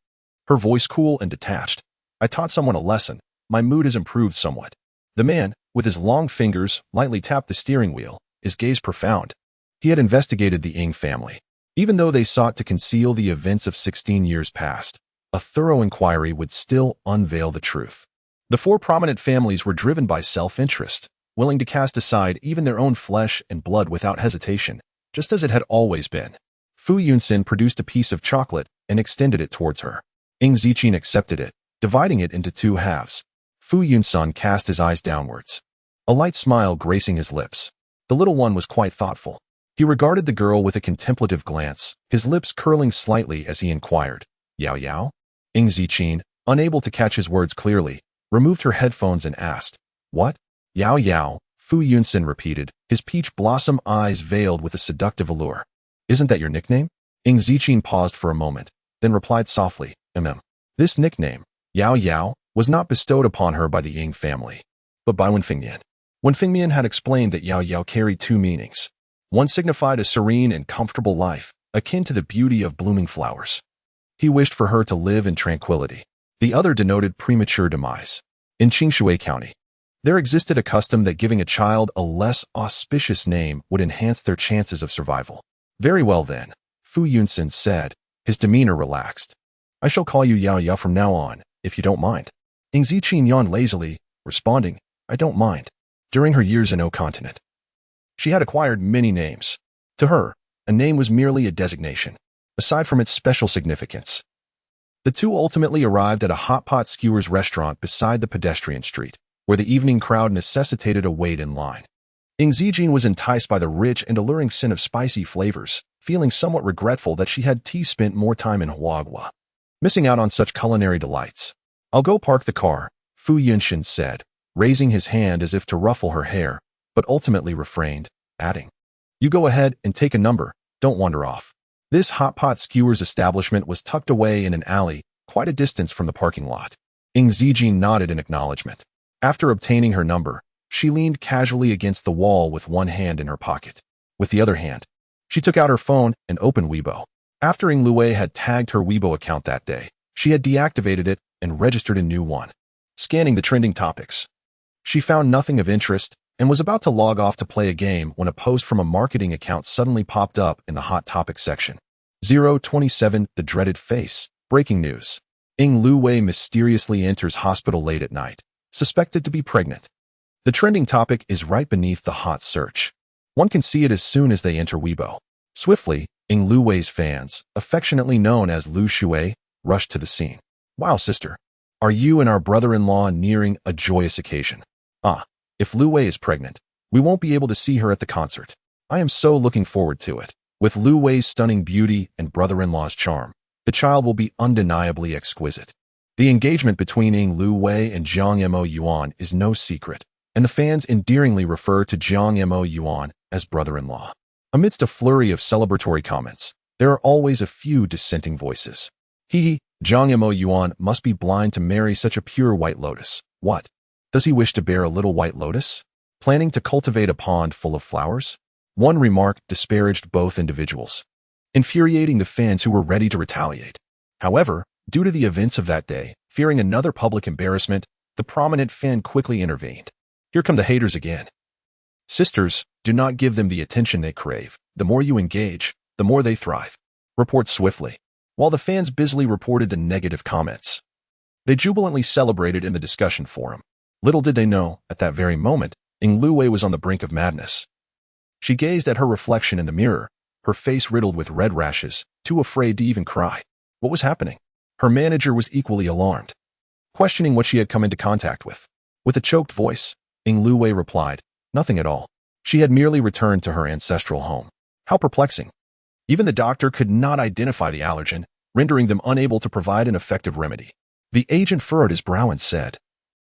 Her voice cool and detached. I taught someone a lesson. My mood has improved somewhat. The man, with his long fingers, lightly tapped the steering wheel, his gaze profound. He had investigated the Ing family. Even though they sought to conceal the events of 16 years past, a thorough inquiry would still unveil the truth. The four prominent families were driven by self-interest, willing to cast aside even their own flesh and blood without hesitation, just as it had always been. Fu Yunsin produced a piece of chocolate and extended it towards her. Ing Ziqin accepted it, dividing it into two halves. Fu Yunsan cast his eyes downwards, a light smile gracing his lips. The little one was quite thoughtful. He regarded the girl with a contemplative glance, his lips curling slightly as he inquired, "Yao Yao?" Ing Ziqin, unable to catch his words clearly, removed her headphones and asked, "What?" "Yao Yao," Fu Yunsin repeated, his peach blossom eyes veiled with a seductive allure. "Isn't that your nickname?" Ing Ziqin paused for a moment, then replied softly, This nickname, Yao Yao, was not bestowed upon her by the Ing family, but by Wen Fengmian. Wen Fengmian had explained that Yao Yao carried two meanings. One signified a serene and comfortable life, akin to the beauty of blooming flowers. He wished for her to live in tranquility. The other denoted premature demise. In Qingshui County, there existed a custom that giving a child a less auspicious name would enhance their chances of survival. "Very well then," Fu Yunsin said, his demeanor relaxed. "I shall call you Yao Yao from now on, if you don't mind." Ing Ziqin yawned lazily, responding, "I don't mind." During her years in O Continent, she had acquired many names. To her, a name was merely a designation, aside from its special significance. The two ultimately arrived at a hot pot skewers restaurant beside the pedestrian street, where the evening crowd necessitated a wait in line. Ing Ziqin was enticed by the rich and alluring scent of spicy flavors, feeling somewhat regretful that she had spent more time in Huagua, missing out on such culinary delights. "I'll go park the car," Fu Yunshin said, raising his hand as if to ruffle her hair, but ultimately refrained, adding, "You go ahead and take a number, don't wander off." This hot pot skewers establishment was tucked away in an alley, quite a distance from the parking lot. Ing Ziqin nodded in acknowledgement. After obtaining her number, she leaned casually against the wall with one hand in her pocket. With the other hand, she took out her phone and opened Weibo. After Ing Luwei had tagged her Weibo account that day, she had deactivated it and registered a new one. Scanning the trending topics, she found nothing of interest and was about to log off to play a game when a post from a marketing account suddenly popped up in the Hot Topics section. 027 The Dreaded Face. Breaking news. Ing Luwei mysteriously enters hospital late at night, suspected to be pregnant. The trending topic is right beneath the hot search. One can see it as soon as they enter Weibo. Swiftly, Ing Luwei's fans, affectionately known as Lu Shui, rush to the scene. "Wow, sister. Are you and our brother-in-law nearing a joyous occasion? If Lu Wei is pregnant, we won't be able to see her at the concert. I am so looking forward to it. With Lu Wei's stunning beauty and brother-in-law's charm, the child will be undeniably exquisite." The engagement between Ing Luwei and Zhang Mo Yuan is no secret, and the fans endearingly refer to Zhang Mo Yuan as brother-in-law. Amidst a flurry of celebratory comments, there are always a few dissenting voices. Zhang Mo Yuan must be blind to marry such a pure white lotus. What? Does he wish to bear a little white lotus? Planning to cultivate a pond full of flowers? One remark disparaged both individuals, infuriating the fans who were ready to retaliate. However, due to the events of that day, fearing another public embarrassment, the prominent fan quickly intervened. "Here come the haters again. Sisters, do not give them the attention they crave. The more you engage, the more they thrive." Report swiftly. While the fans busily reported the negative comments, They jubilantly celebrated in the discussion forum. Little did they know, at that very moment, Ing Luwei was on the brink of madness. She gazed at her reflection in the mirror, her face riddled with red rashes, too afraid to even cry. What was happening? Her manager was equally alarmed, questioning what she had come into contact with. With a choked voice, Ing Luwei replied, "Nothing at all. She had merely returned to her ancestral home." How perplexing. Even the doctor could not identify the allergen, rendering them unable to provide an effective remedy. The agent furrowed his brow and said,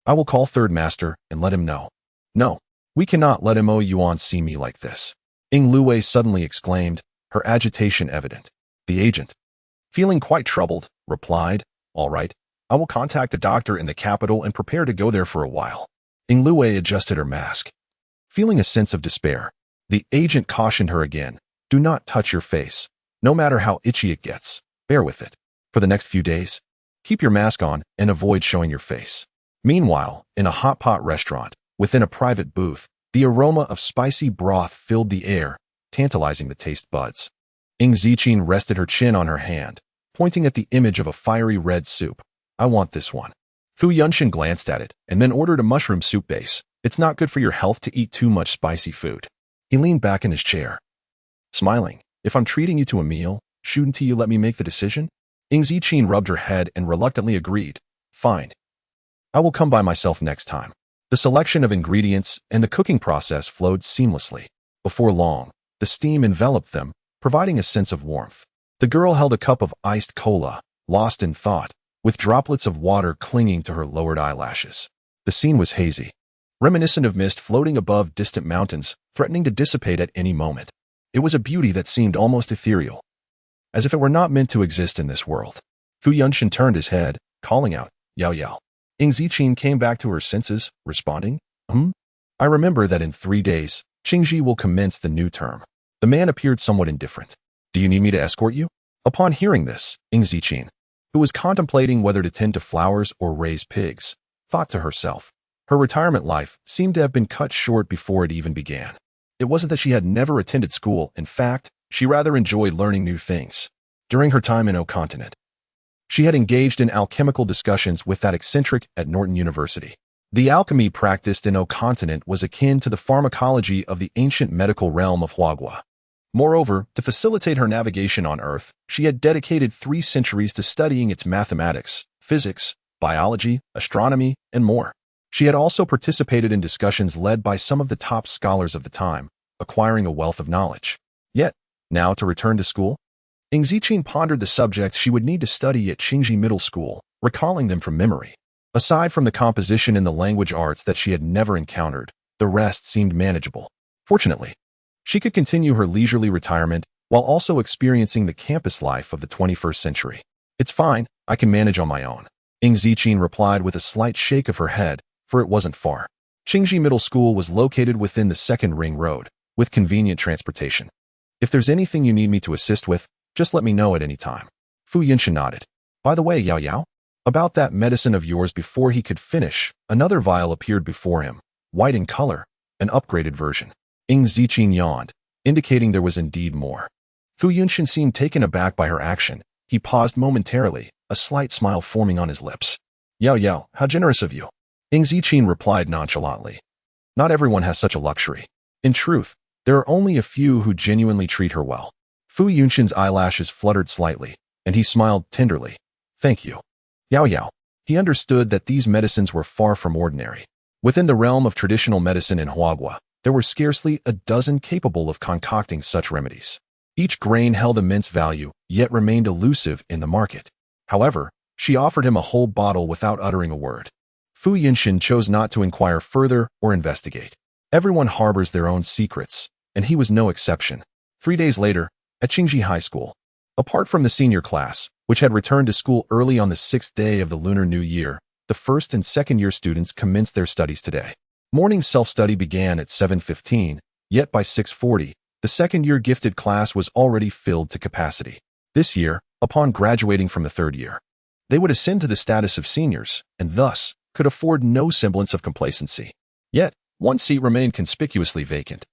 "I will call Third Master and let him know." "No, we cannot let Mo Yuan see me like this," Ing Luwei suddenly exclaimed, her agitation evident. The agent, feeling quite troubled, replied, "All right, I will contact the doctor in the capital and prepare to go there for a while." Ing Luwei adjusted her mask. Feeling a sense of despair, the agent cautioned her again, "Do not touch your face. No matter how itchy it gets, bear with it. For the next few days, keep your mask on and avoid showing your face." Meanwhile, in a hot pot restaurant, within a private booth, the aroma of spicy broth filled the air, tantalizing the taste buds. Ing Ziqin rested her chin on her hand, pointing at the image of a fiery red soup. "I want this one." Fu Yunshin glanced at it and then ordered a mushroom soup base. "It's not good for your health to eat too much spicy food." He leaned back in his chair, smiling. "If I'm treating you to a meal, shouldn't you let me make the decision?" Ing Ziqin rubbed her head and reluctantly agreed. "Fine. I will come by myself next time." The selection of ingredients and the cooking process flowed seamlessly. Before long, the steam enveloped them, providing a sense of warmth. The girl held a cup of iced cola, lost in thought, with droplets of water clinging to her lowered eyelashes. The scene was hazy, reminiscent of mist floating above distant mountains, threatening to dissipate at any moment. It was a beauty that seemed almost ethereal, as if it were not meant to exist in this world. Fu Yunshin turned his head, calling out, "Yao Yao." Ing Ziqin came back to her senses, responding, "I remember that in 3 days, Qingji will commence the new term." The man appeared somewhat indifferent. "Do you need me to escort you?" Upon hearing this, Ing Ziqin, who was contemplating whether to tend to flowers or raise pigs, thought to herself, her retirement life seemed to have been cut short before it even began. It wasn't that she had never attended school. In fact, she rather enjoyed learning new things. During her time in O Continent, she had engaged in alchemical discussions with that eccentric at Norton University. The alchemy practiced in O Continent was akin to the pharmacology of the ancient medical realm of Huagua. Moreover, to facilitate her navigation on Earth, she had dedicated 3 centuries to studying its mathematics, physics, biology, astronomy, and more. She had also participated in discussions led by some of the top scholars of the time, acquiring a wealth of knowledge. Yet, now to return to school? Ing Ziqin pondered the subjects she would need to study at Qingji Middle School, recalling them from memory. Aside from the composition and the language arts that she had never encountered, the rest seemed manageable. Fortunately, she could continue her leisurely retirement while also experiencing the campus life of the 21st century. "It's fine, I can manage on my own," Ing Ziqin replied with a slight shake of her head, for it wasn't far. Qingji Middle School was located within the Second Ring Road, with convenient transportation. "If there's anything you need me to assist with, just let me know at any time." Fu Yunshin nodded. "By the way, Yao Yao, about that medicine of yours." Before he could finish, another vial appeared before him, white in color, an upgraded version. Ing Ziqin yawned, indicating there was indeed more. Fu Yunshin seemed taken aback by her action. He paused momentarily, a slight smile forming on his lips. "Yao Yao, how generous of you." Ing Ziqin replied nonchalantly. "Not everyone has such a luxury. In truth, there are only a few who genuinely treat her well." Fu Yunshin's eyelashes fluttered slightly, and he smiled tenderly. "Thank you, Yao Yao." He understood that these medicines were far from ordinary. Within the realm of traditional medicine in Huagua, there were scarcely a dozen capable of concocting such remedies. Each grain held immense value, yet remained elusive in the market. However, she offered him a whole bottle without uttering a word. Fu Yunshin chose not to inquire further or investigate. Everyone harbors their own secrets, and he was no exception. 3 days later, at Qingji High School, apart from the senior class, which had returned to school early on the 6th day of the Lunar New Year, the first and second-year students commenced their studies today. Morning self-study began at 7:15, yet by 6:40, the second-year gifted class was already filled to capacity. This year, upon graduating from the 3rd year, they would ascend to the status of seniors, and thus could afford no semblance of complacency. Yet, one seat remained conspicuously vacant.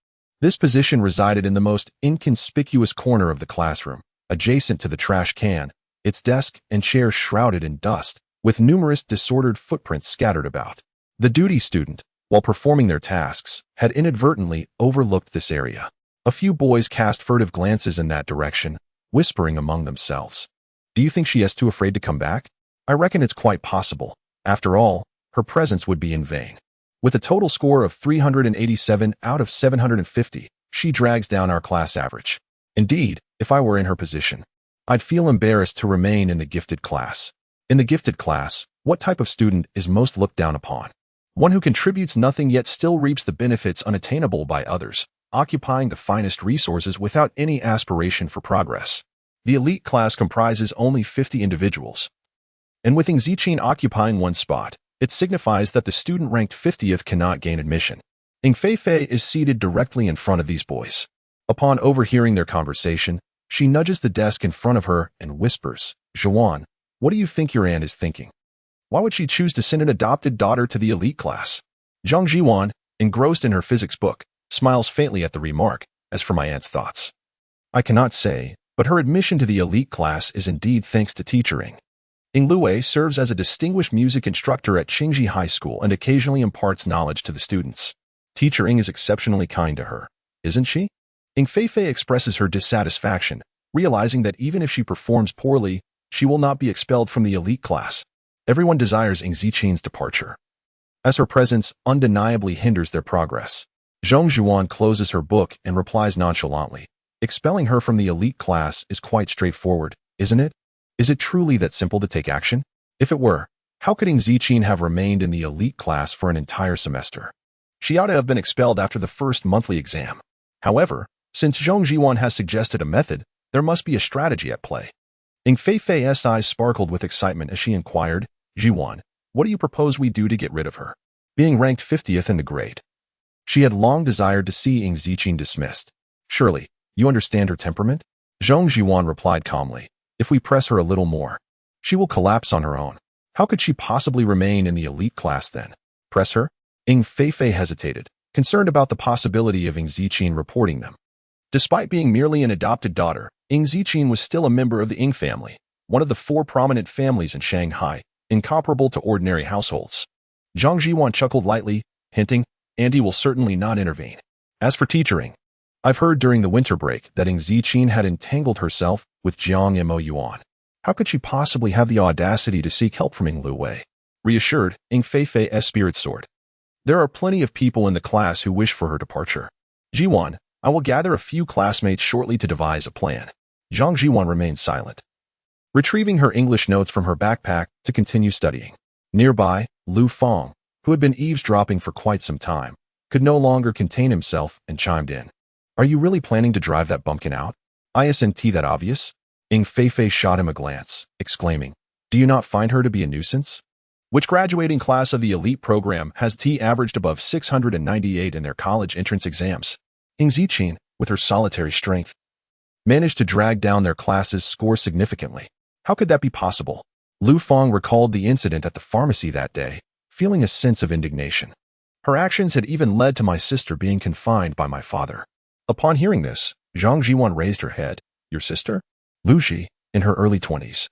This position resided in the most inconspicuous corner of the classroom, adjacent to the trash can, its desk and chair shrouded in dust, with numerous disordered footprints scattered about. The duty student, while performing their tasks, had inadvertently overlooked this area. A few boys cast furtive glances in that direction, whispering among themselves. Do you think she is too afraid to come back? I reckon it's quite possible. After all, her presence would be in vain. With a total score of 387 out of 750, she drags down our class average. Indeed, if I were in her position, I'd feel embarrassed to remain in the gifted class. In the gifted class, what type of student is most looked down upon? One who contributes nothing yet still reaps the benefits unattainable by others, occupying the finest resources without any aspiration for progress. The elite class comprises only 50 individuals. And with Ng Ziqin occupying one spot, it signifies that the student ranked 50th cannot gain admission. Ng Feifei is seated directly in front of these boys. Upon overhearing their conversation, she nudges the desk in front of her and whispers, "Zhuan, what do you think your aunt is thinking? Why would she choose to send an adopted daughter to the elite class?" Zhang Zhiwan, engrossed in her physics book, smiles faintly at the remark. As for my aunt's thoughts, I cannot say, but her admission to the elite class is indeed thanks to teachering. Ng Luwei serves as a distinguished music instructor at Qingji High School and occasionally imparts knowledge to the students. Teacher Ng is exceptionally kind to her, isn't she? Ng Feifei expresses her dissatisfaction, realizing that even if she performs poorly, she will not be expelled from the elite class. Everyone desires Ng Ziqin's departure, as her presence undeniably hinders their progress. Zhong Zhuan closes her book and replies nonchalantly, "Expelling her from the elite class is quite straightforward, isn't it? Is it truly that simple to take action? If it were, how could Ng Ziqin have remained in the elite class for an entire semester? She ought to have been expelled after the first monthly exam. However, since Zhong Zhiwan has suggested a method, there must be a strategy at play." Ng Feifei's eyes sparkled with excitement as she inquired, "Zhiwan, what do you propose we do to get rid of her?" Being ranked 50th in the grade, she had long desired to see Ng Ziqin dismissed. "Surely, you understand her temperament?" Zhong Zhiwan replied calmly. "If we press her a little more, she will collapse on her own. How could she possibly remain in the elite class then? Press her?" Ng Feifei hesitated, concerned about the possibility of Ng Ziqin reporting them. Despite being merely an adopted daughter, Ng Ziqin was still a member of the Ng family, one of the 4 prominent families in Shanghai, incomparable to ordinary households. Zhang Zhiwan chuckled lightly, hinting, "Andy will certainly not intervene." As for teachering, I've heard during the winter break that Ng Ziqin had entangled herself with Jiang Mo Yuan. How could she possibly have the audacity to seek help from Ng Luwei? Reassured, Ng Feifei's spirits soared. There are plenty of people in the class who wish for her departure. Jiwan, I will gather a few classmates shortly to devise a plan. Zhang Jiwan remained silent, retrieving her English notes from her backpack to continue studying. Nearby, Lu Fong, who had been eavesdropping for quite some time, could no longer contain himself and chimed in. "Are you really planning to drive that bumpkin out? Isn't that obvious?" Ng Feifei shot him a glance, exclaiming, "Do you not find her to be a nuisance? Which graduating class of the elite program has averaged above 698 in their college entrance exams?" Ng Ziqin, with her solitary strength, managed to drag down their class's score significantly. How could that be possible? Lu Fong recalled the incident at the pharmacy that day, feeling a sense of indignation. Her actions had even led to my sister being confined by my father. Upon hearing this, Zhang Jiwan raised her head. "Your sister?" Lu Ji, in her early 20s,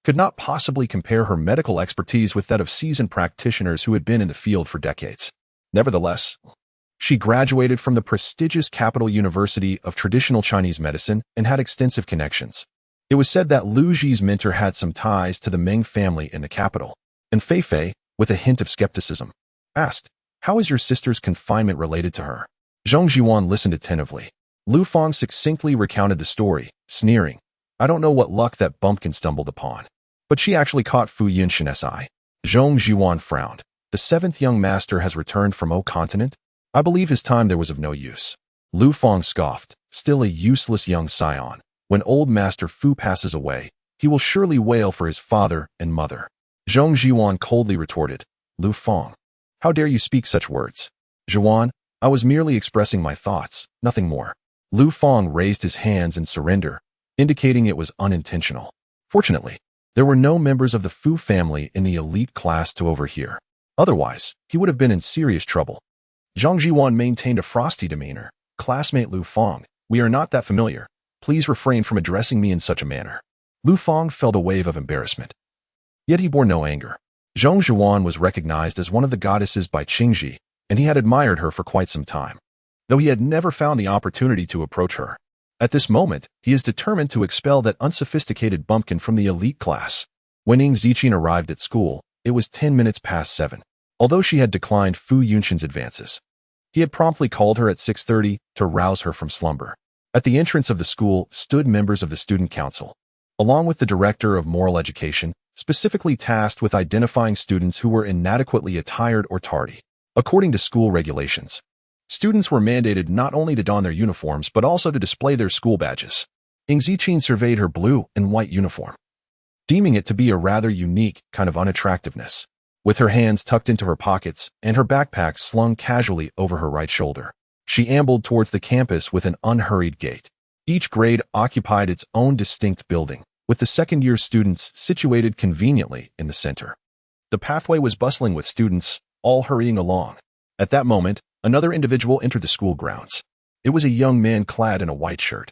could not possibly compare her medical expertise with that of seasoned practitioners who had been in the field for decades. Nevertheless, she graduated from the prestigious Capital University of Traditional Chinese Medicine and had extensive connections. It was said that Lu Ji's mentor had some ties to the Meng family in the capital. And Feifei, with a hint of skepticism, asked, "How is your sister's confinement related to her?" Zhong Jiwan listened attentively. Lu Fong succinctly recounted the story, sneering, "I don't know what luck that bumpkin stumbled upon, but she actually caught Fu Yunshin's eye." Zhong Jiwan frowned. "The 7th young master has returned from O continent? I believe his time there was of no use." Lu Fong scoffed, "Still a useless young scion. When old Master Fu passes away, he will surely wail for his father and mother." Zhong Jiwan coldly retorted, "Lu Fong, how dare you speak such words?" "Jiwan, I was merely expressing my thoughts, nothing more." Lu Fong raised his hands in surrender, indicating it was unintentional. Fortunately, there were no members of the Fu family in the elite class to overhear. Otherwise, he would have been in serious trouble. Zhang Jiwan maintained a frosty demeanor. "Classmate Lu Fong, we are not that familiar. Please refrain from addressing me in such a manner." Lu Fong felt a wave of embarrassment. Yet he bore no anger. Zhong Zhuan was recognized as one of the goddesses by Qingji, and he had admired her for quite some time, though he had never found the opportunity to approach her. At this moment, he is determined to expel that unsophisticated bumpkin from the elite class. When Ying Ziqin arrived at school, it was 10 minutes past 7. Although she had declined Fu Yunxin's advances, he had promptly called her at 6:30 to rouse her from slumber. At the entrance of the school stood members of the student council, along with the director of moral education, specifically tasked with identifying students who were inadequately attired or tardy. According to school regulations, students were mandated not only to don their uniforms but also to display their school badges. Ying Ziqin surveyed her blue and white uniform, deeming it to be a rather unique kind of unattractiveness. With her hands tucked into her pockets and her backpack slung casually over her right shoulder, she ambled towards the campus with an unhurried gait. Each grade occupied its own distinct building, with the second-year students situated conveniently in the center. The pathway was bustling with students, all hurrying along. At that moment, another individual entered the school grounds. It was a young man clad in a white shirt,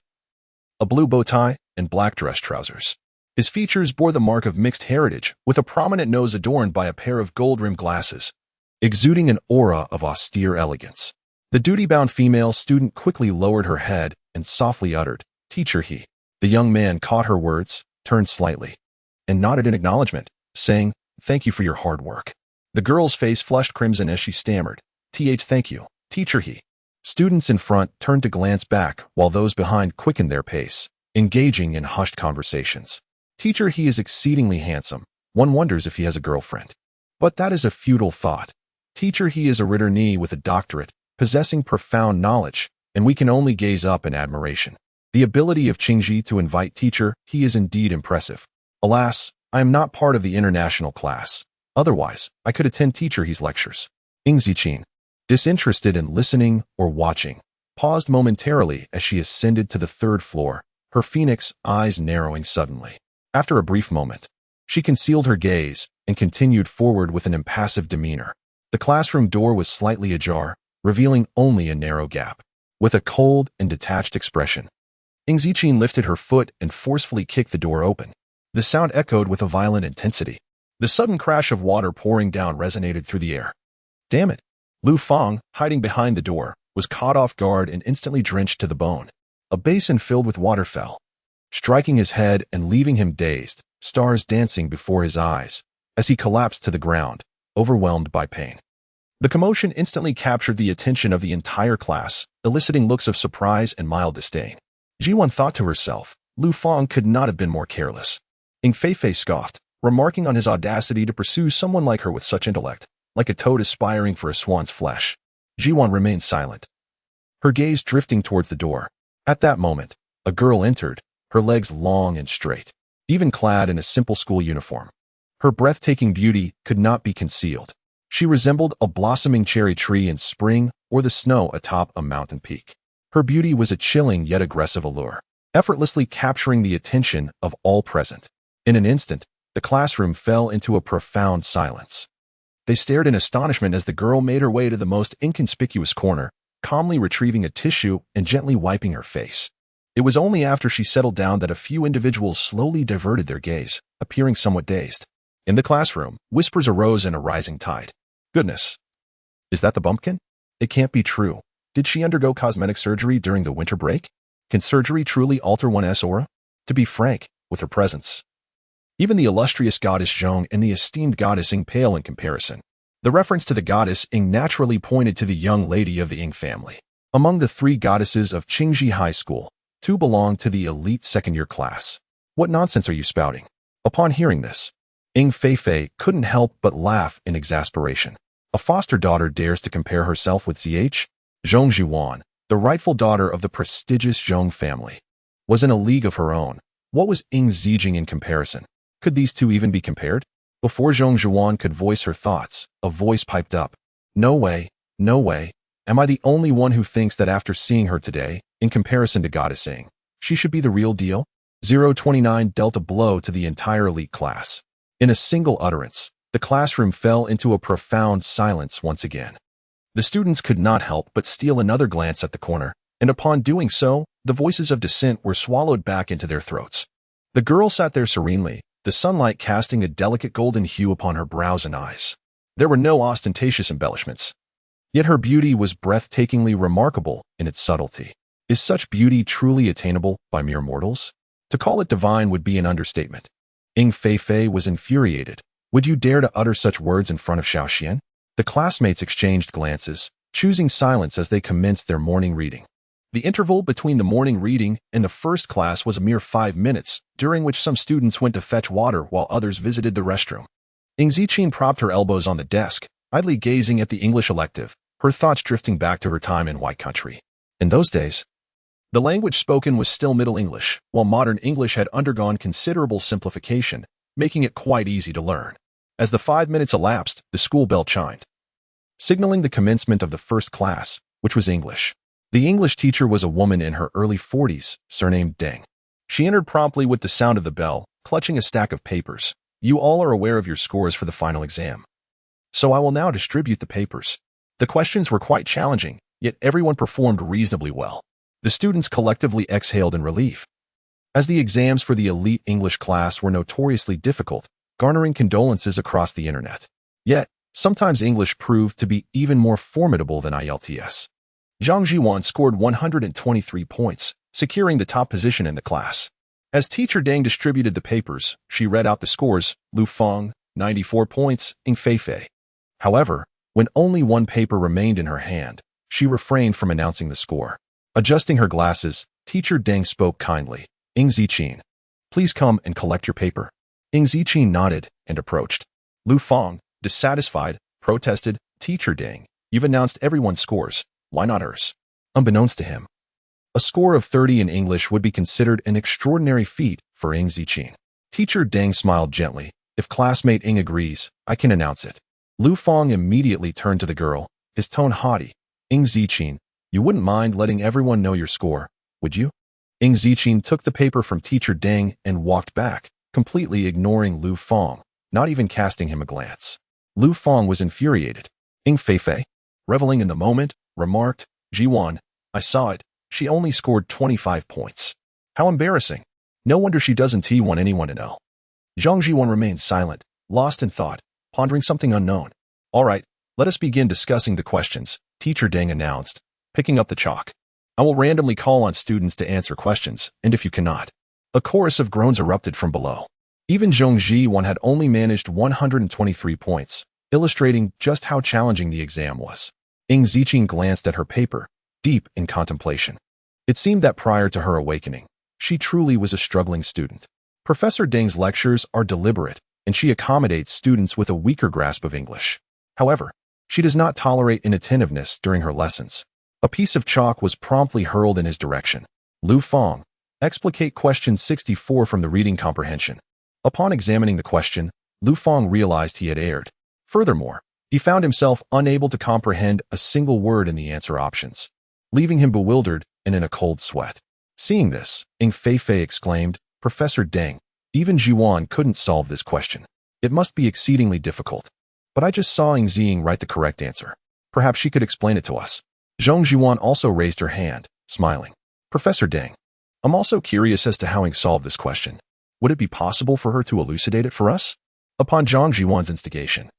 a blue bow tie, and black dress trousers. His features bore the mark of mixed heritage, with a prominent nose adorned by a pair of gold-rimmed glasses, exuding an aura of austere elegance. The duty-bound female student quickly lowered her head and softly uttered, "Teacher he." The young man caught her words, turned slightly, and nodded in acknowledgement, saying, "Thank you for your hard work." The girl's face flushed crimson as she stammered, "Thank you, teacher he." Students in front turned to glance back while those behind quickened their pace, engaging in hushed conversations. "Teacher he is exceedingly handsome. One wonders if he has a girlfriend. But that is a futile thought. Teacher he is a returnee with a doctorate, possessing profound knowledge, and we can only gaze up in admiration. The ability of Qingji to invite teacher he is indeed impressive. Alas, I am not part of the international class. Otherwise, I could attend teacher he's lectures." Ying Ziqin, disinterested in listening or watching, paused momentarily as she ascended to the third floor, her phoenix eyes narrowing suddenly. After a brief moment, she concealed her gaze and continued forward with an impassive demeanor. The classroom door was slightly ajar, revealing only a narrow gap. With a cold and detached expression, Ying Ziqin lifted her foot and forcefully kicked the door open. The sound echoed with a violent intensity. The sudden crash of water pouring down resonated through the air. Damn it! Lu Fang, hiding behind the door, was caught off guard and instantly drenched to the bone. A basin filled with water fell, striking his head and leaving him dazed, stars dancing before his eyes, as he collapsed to the ground, overwhelmed by pain. The commotion instantly captured the attention of the entire class, eliciting looks of surprise and mild disdain. Jiwan thought to herself, Lu Fang could not have been more careless. Ying Feifei scoffed, remarking on his audacity to pursue someone like her with such intellect, like a toad aspiring for a swan's flesh. Jiwan remained silent, her gaze drifting towards the door. At that moment, a girl entered, her legs long and straight, even clad in a simple school uniform. Her breathtaking beauty could not be concealed. She resembled a blossoming cherry tree in spring or the snow atop a mountain peak. Her beauty was a chilling yet aggressive allure, effortlessly capturing the attention of all present. In an instant, the classroom fell into a profound silence. They stared in astonishment as the girl made her way to the most inconspicuous corner, calmly retrieving a tissue and gently wiping her face. It was only after she settled down that a few individuals slowly diverted their gaze, appearing somewhat dazed. In the classroom, whispers arose in a rising tide. Goodness! Is that the bumpkin? It can't be true. Did she undergo cosmetic surgery during the winter break? Can surgery truly alter one's aura? To be frank, with her presence, even the illustrious goddess Zhong and the esteemed goddess Ying pale in comparison. The reference to the goddess Ying naturally pointed to the young lady of the Ying family. Among the 3 goddesses of Qingji High School, 2 belonged to the elite second-year class. What nonsense are you spouting? Upon hearing this, Ying Feifei couldn't help but laugh in exasperation. A foster daughter dares to compare herself with Zh? Zhong Zhuan, the rightful daughter of the prestigious Zhong family, was in a league of her own. What was Ying Zijing in comparison? Could these two even be compared? Before Zhong Zhuan could voice her thoughts, a voice piped up. No way, no way. Am I the only one who thinks that after seeing her today, in comparison to Goddess Ying, she should be the real deal? 029 dealt a blow to the entire elite class. In a single utterance, the classroom fell into a profound silence once again. The students could not help but steal another glance at the corner, and upon doing so, the voices of dissent were swallowed back into their throats. The girl sat there serenely, the the sunlight casting a delicate golden hue upon her brows and eyes. There were no ostentatious embellishments. Yet her beauty was breathtakingly remarkable in its subtlety. Is such beauty truly attainable by mere mortals? To call it divine would be an understatement. Ying Feifei was infuriated. Would you dare to utter such words in front of Xiaoxian? The classmates exchanged glances, choosing silence as they commenced their morning reading. The interval between the morning reading and the first class was a mere 5 minutes, during which some students went to fetch water while others visited the restroom. Ying Ziqin propped her elbows on the desk, idly gazing at the English elective, her thoughts drifting back to her time in White Country. In those days, the language spoken was still Middle English, while modern English had undergone considerable simplification, making it quite easy to learn. As the 5 minutes elapsed, the school bell chimed, signaling the commencement of the first class, which was English. The English teacher was a woman in her early 40s, surnamed Deng. She entered promptly with the sound of the bell, clutching a stack of papers. You all are aware of your scores for the final exam. So I will now distribute the papers. The questions were quite challenging, yet everyone performed reasonably well. The students collectively exhaled in relief. As the exams for the elite English class were notoriously difficult, garnering condolences across the internet. Yet, sometimes English proved to be even more formidable than IELTS. Zhang Jiwan scored 123 points, securing the top position in the class. As teacher Deng distributed the papers, she read out the scores: Lu Feng, 94 points, Ying Feifei. However, when only one paper remained in her hand, she refrained from announcing the score. Adjusting her glasses, teacher Deng spoke kindly. Ying Ziqin, please come and collect your paper. Ying Ziqin nodded and approached. Lu Feng, dissatisfied, protested, Teacher Deng, you've announced everyone's scores. Why not hers? Unbeknownst to him, a score of 30 in English would be considered an extraordinary feat for Ying Ziqin. Teacher Deng smiled gently. If classmate Ying agrees, I can announce it. Lu Feng immediately turned to the girl, his tone haughty. Ying Ziqin, you wouldn't mind letting everyone know your score, would you? Ying Ziqin took the paper from Teacher Deng and walked back, completely ignoring Lu Feng, not even casting him a glance. Lu Feng was infuriated. Ying Feifei, reveling in the moment, remarked, Jiwan, I saw it. She only scored 25 points. How embarrassing. No wonder she doesn't want anyone to know. Zhang Jiwan remained silent, lost in thought, pondering something unknown. All right, let us begin discussing the questions, Teacher Deng announced, picking up the chalk. I will randomly call on students to answer questions, and if you cannot. A chorus of groans erupted from below. Even Zhang Jiwan had only managed 123 points, illustrating just how challenging the exam was. Ying Ziqin glanced at her paper, deep in contemplation. It seemed that prior to her awakening, she truly was a struggling student. Professor Deng's lectures are deliberate, and she accommodates students with a weaker grasp of English. However, she does not tolerate inattentiveness during her lessons. A piece of chalk was promptly hurled in his direction. Lu Feng, explicate question 64 from the reading comprehension. Upon examining the question, Lu Feng realized he had erred. Furthermore, he found himself unable to comprehend a single word in the answer options, leaving him bewildered and in a cold sweat. Seeing this, Ying Feifei exclaimed, Professor Deng, even Jiwan couldn't solve this question. It must be exceedingly difficult. But I just saw Ying Ziying write the correct answer. Perhaps she could explain it to us. Zhang Jiwan also raised her hand, smiling. Professor Deng, I'm also curious as to how Ying solved this question. Would it be possible for her to elucidate it for us? Upon Zhang Jiwan's instigation,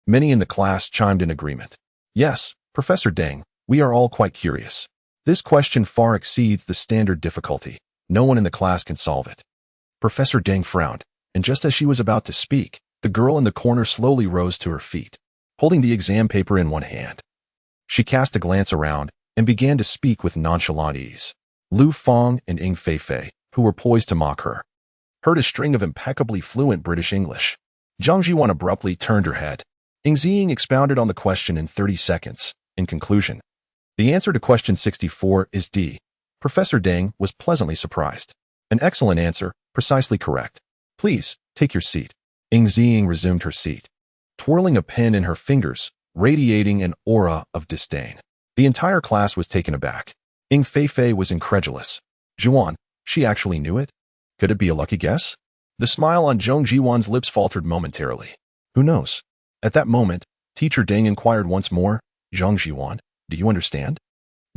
many in the class chimed in agreement. Yes, Professor Deng, we are all quite curious. This question far exceeds the standard difficulty. No one in the class can solve it. Professor Deng frowned, and just as she was about to speak, the girl in the corner slowly rose to her feet, holding the exam paper in one hand. She cast a glance around and began to speak with nonchalant ease. Lu Feng and Ying Feifei, who were poised to mock her, heard a string of impeccably fluent British English. Zhang Jiwan abruptly turned her head. Ying Ziying expounded on the question in 30 seconds. In conclusion, the answer to question 64 is D. Professor Deng was pleasantly surprised. An excellent answer, precisely correct. Please, take your seat. Ying Ziying resumed her seat, twirling a pen in her fingers, radiating an aura of disdain. The entire class was taken aback. Ying Feifei was incredulous. Jiwan, she actually knew it? Could it be a lucky guess? The smile on Zhang Jiwan's lips faltered momentarily. Who knows? At that moment, Teacher Deng inquired once more, Zhang Jiwan, do you understand?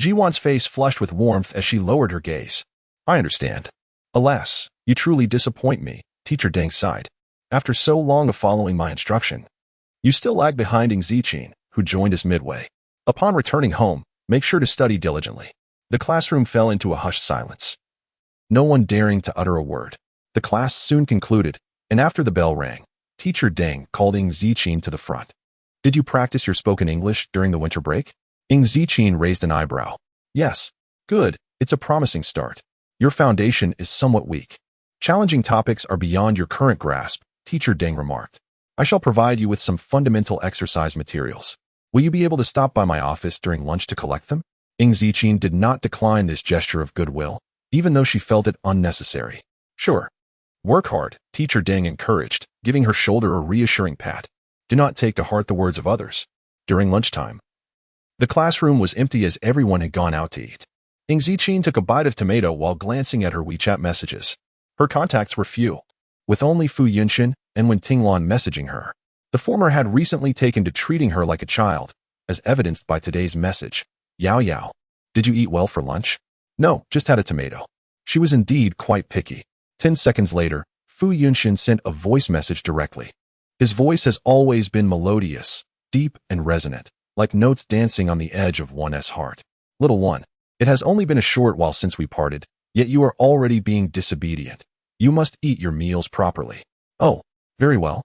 Jiwan's face flushed with warmth as she lowered her gaze. I understand. Alas, you truly disappoint me, Teacher Deng sighed. After so long of following my instruction, you still lag behind Ing Ziqin, who joined us midway. Upon returning home, make sure to study diligently. The classroom fell into a hushed silence. No one daring to utter a word. The class soon concluded, and after the bell rang, Teacher Deng called Ing Ziqin to the front. Did you practice your spoken English during the winter break? Ing Ziqin raised an eyebrow. Yes. Good. It's a promising start. Your foundation is somewhat weak. Challenging topics are beyond your current grasp, Teacher Deng remarked. I shall provide you with some fundamental exercise materials. Will you be able to stop by my office during lunch to collect them? Ing Ziqin did not decline this gesture of goodwill, even though she felt it unnecessary. Sure. Work hard, Teacher Deng encouraged, giving her shoulder a reassuring pat. Do not take to heart the words of others. During lunchtime, the classroom was empty as everyone had gone out to eat. Ing Ziqin took a bite of tomato while glancing at her WeChat messages. Her contacts were few, with only Fu Yunxin and Wen Tinglan messaging her. The former had recently taken to treating her like a child, as evidenced by today's message. Yao Yao, did you eat well for lunch? No, just had a tomato. She was indeed quite picky. 10 seconds later, Fu Yunxin sent a voice message directly. His voice has always been melodious, deep and resonant, like notes dancing on the edge of one's heart. Little one, it has only been a short while since we parted, yet you are already being disobedient. You must eat your meals properly. Oh, very well.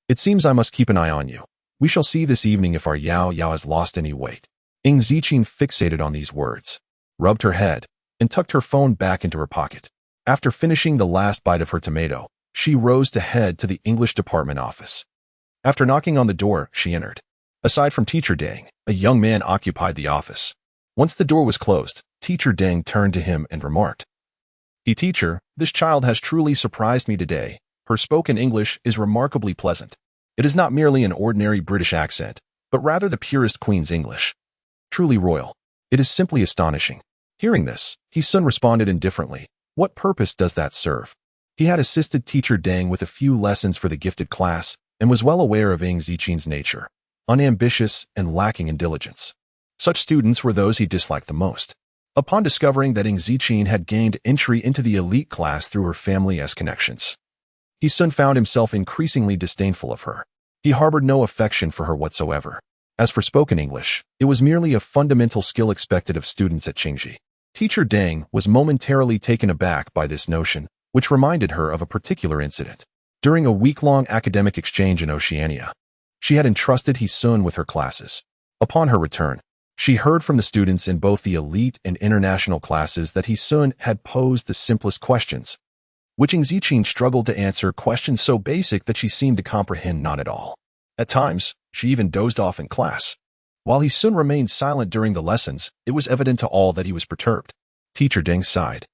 It seems I must keep an eye on you. We shall see this evening if our Yao Yao has lost any weight. Ing Ziqin fixated on these words, rubbed her head, and tucked her phone back into her pocket. After finishing the last bite of her tomato, she rose to head to the English department office. After knocking on the door, she entered. Aside from Teacher Deng, a young man occupied the office. Once the door was closed, Teacher Deng turned to him and remarked, Teacher, this child has truly surprised me today. Her spoken English is remarkably pleasant. It is not merely an ordinary British accent, but rather the purest Queen's English. Truly royal. It is simply astonishing. Hearing this, He-sun responded indifferently. What purpose does that serve? He had assisted Teacher Deng with a few lessons for the gifted class and was well aware of Ing Ziqin's nature, unambitious and lacking in diligence. Such students were those he disliked the most. Upon discovering that Ing Ziqin had gained entry into the elite class through her family's connections, He-sun found himself increasingly disdainful of her. He harbored no affection for her whatsoever. As for spoken English, it was merely a fundamental skill expected of students at Qingji. Teacher Deng was momentarily taken aback by this notion, which reminded her of a particular incident. During a week-long academic exchange in Oceania, she had entrusted He-sun with her classes. Upon her return, she heard from the students in both the elite and international classes that He-sun had posed the simplest questions, which Ing Ziqin struggled to answer, questions so basic that she seemed to comprehend not at all. At times, she even dozed off in class. While He-sun remained silent during the lessons, it was evident to all that he was perturbed. Teacher Deng sighed,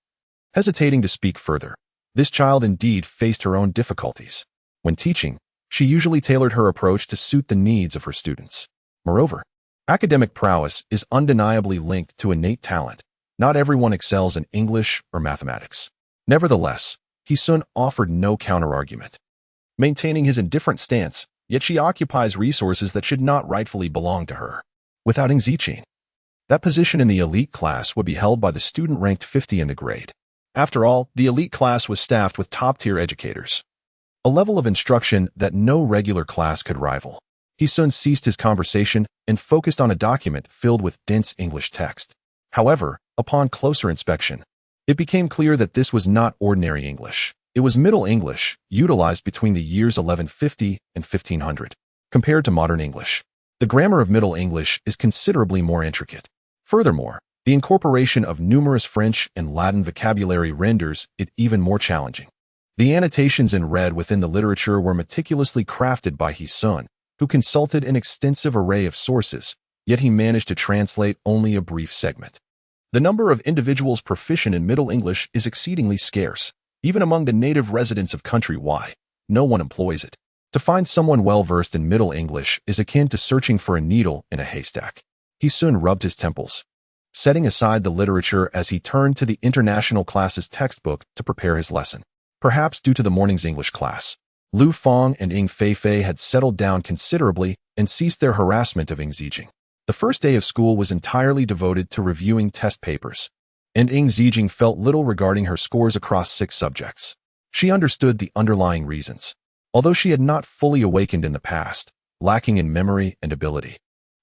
hesitating to speak further. This child indeed faced her own difficulties. When teaching, she usually tailored her approach to suit the needs of her students. Moreover, academic prowess is undeniably linked to innate talent. Not everyone excels in English or mathematics. Nevertheless, He-sun offered no counterargument. Maintaining his indifferent stance, yet she occupies resources that should not rightfully belong to her. Without Ing Ziqin, that position in the elite class would be held by the student ranked 50 in the grade. After all, the elite class was staffed with top-tier educators, a level of instruction that no regular class could rival. He-sun ceased his conversation and focused on a document filled with dense English text. However, upon closer inspection, it became clear that this was not ordinary English. It was Middle English, utilized between the years 1150 and 1500. Compared to modern English, the grammar of Middle English is considerably more intricate. Furthermore, the incorporation of numerous French and Latin vocabulary renders it even more challenging. The annotations in red within the literature were meticulously crafted by He-sun, who consulted an extensive array of sources, yet he managed to translate only a brief segment. The number of individuals proficient in Middle English is exceedingly scarce. Even among the native residents of country Y, no one employs it. To find someone well-versed in Middle English is akin to searching for a needle in a haystack. He-sun rubbed his temples, setting aside the literature as he turned to the international class's textbook to prepare his lesson. Perhaps due to the morning's English class, Lu Feng and Ing Feifei had settled down considerably and ceased their harassment of Ing Ziqin. The first day of school was entirely devoted to reviewing test papers, and Ing Ziqin felt little regarding her scores across 6 subjects. She understood the underlying reasons. Although she had not fully awakened in the past, lacking in memory and ability,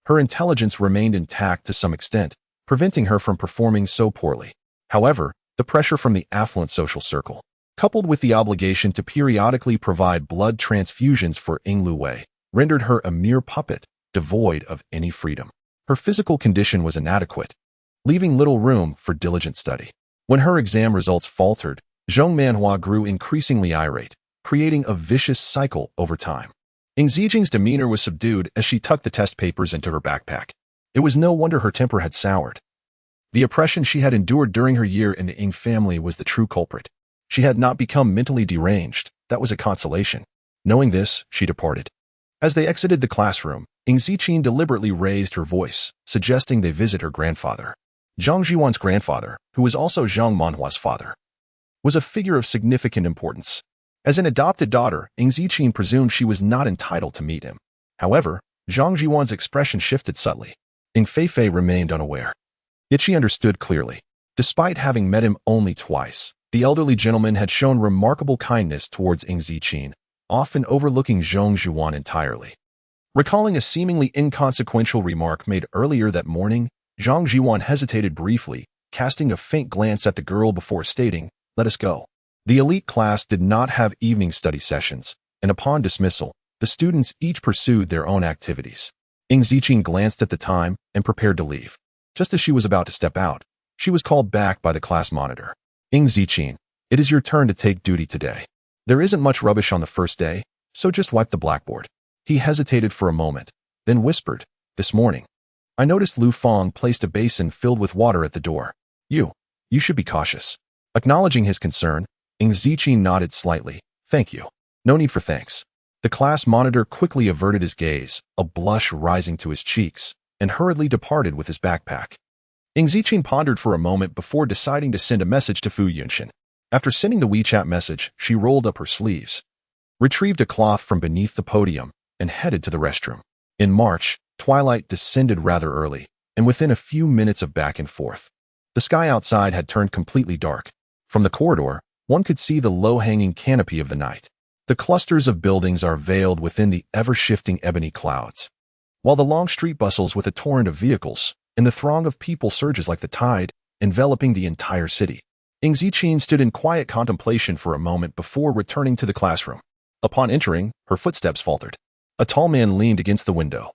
her intelligence remained intact to some extent, preventing her from performing so poorly. However, the pressure from the affluent social circle, coupled with the obligation to periodically provide blood transfusions for Lu Wei, rendered her a mere puppet, devoid of any freedom. Her physical condition was inadequate, leaving little room for diligent study. When her exam results faltered, Zhong Manhua grew increasingly irate, creating a vicious cycle over time. Ing Zijing's demeanor was subdued as she tucked the test papers into her backpack. It was no wonder her temper had soured. The oppression she had endured during her year in the Ing family was the true culprit. She had not become mentally deranged. That was a consolation. Knowing this, she departed. As they exited the classroom, Ing Ziqin deliberately raised her voice, suggesting they visit her grandfather. Zhang Zhiwan's grandfather, who was also Zhang Manhua's father, was a figure of significant importance. As an adopted daughter, Ing Ziqin presumed she was not entitled to meet him. However, Zhang Zhiwan's expression shifted subtly. Ing Feifei remained unaware. Yet she understood clearly. Despite having met him only twice, the elderly gentleman had shown remarkable kindness towards Ing Ziqin, often overlooking Zhong Zhuan entirely. Recalling a seemingly inconsequential remark made earlier that morning, Zhang Zhuan hesitated briefly, casting a faint glance at the girl before stating, "Let us go." The elite class did not have evening study sessions, and upon dismissal, the students each pursued their own activities. Ing Ziqin glanced at the time and prepared to leave. Just as she was about to step out, she was called back by the class monitor. "Ing Ziqin, it is your turn to take duty today. There isn't much rubbish on the first day, so just wipe the blackboard." He hesitated for a moment, then whispered, "This morning, I noticed Lu Fong placed a basin filled with water at the door. You should be cautious." Acknowledging his concern, Ing Ziqin nodded slightly. "Thank you. No need for thanks." The class monitor quickly averted his gaze, a blush rising to his cheeks, and hurriedly departed with his backpack. Ing Ziqin pondered for a moment before deciding to send a message to Fu Yunshin. After sending the WeChat message, she rolled up her sleeves, retrieved a cloth from beneath the podium, and headed to the restroom. In March, twilight descended rather early, and within a few minutes of back and forth, the sky outside had turned completely dark. From the corridor, one could see the low-hanging canopy of the night. The clusters of buildings are veiled within the ever-shifting ebony clouds, while the long street bustles with a torrent of vehicles, and the throng of people surges like the tide, enveloping the entire city. Ing Ziqin stood in quiet contemplation for a moment before returning to the classroom. Upon entering, her footsteps faltered. A tall man leaned against the window,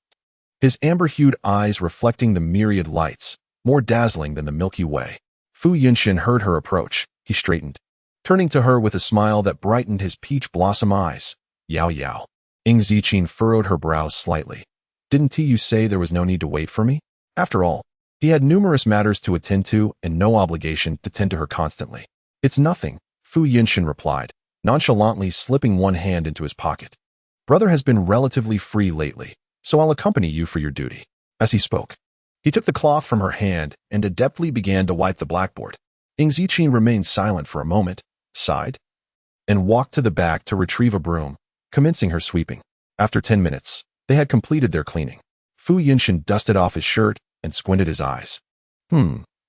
his amber-hued eyes reflecting the myriad lights, more dazzling than the Milky Way. Fu Yunshin heard her approach. He straightened, turning to her with a smile that brightened his peach blossom eyes. "Yao Yao." Ing Ziqin furrowed her brows slightly. "Didn't you say there was no need to wait for me?" After all, he had numerous matters to attend to and no obligation to tend to her constantly. "It's nothing," Fu Yunshin replied, nonchalantly slipping one hand into his pocket. "Brother has been relatively free lately, so I'll accompany you for your duty." As he spoke, he took the cloth from her hand and adeptly began to wipe the blackboard. Ing Ziqin remained silent for a moment, sighed, and walked to the back to retrieve a broom, commencing her sweeping. After 10 minutes, they had completed their cleaning. Fu Yunshin dusted off his shirt and squinted his eyes.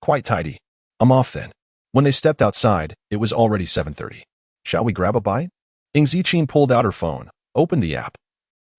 Quite tidy. I'm off then." When they stepped outside, it was already 7:30. "Shall we grab a bite?" Ing Ziqin pulled out her phone, opened the app,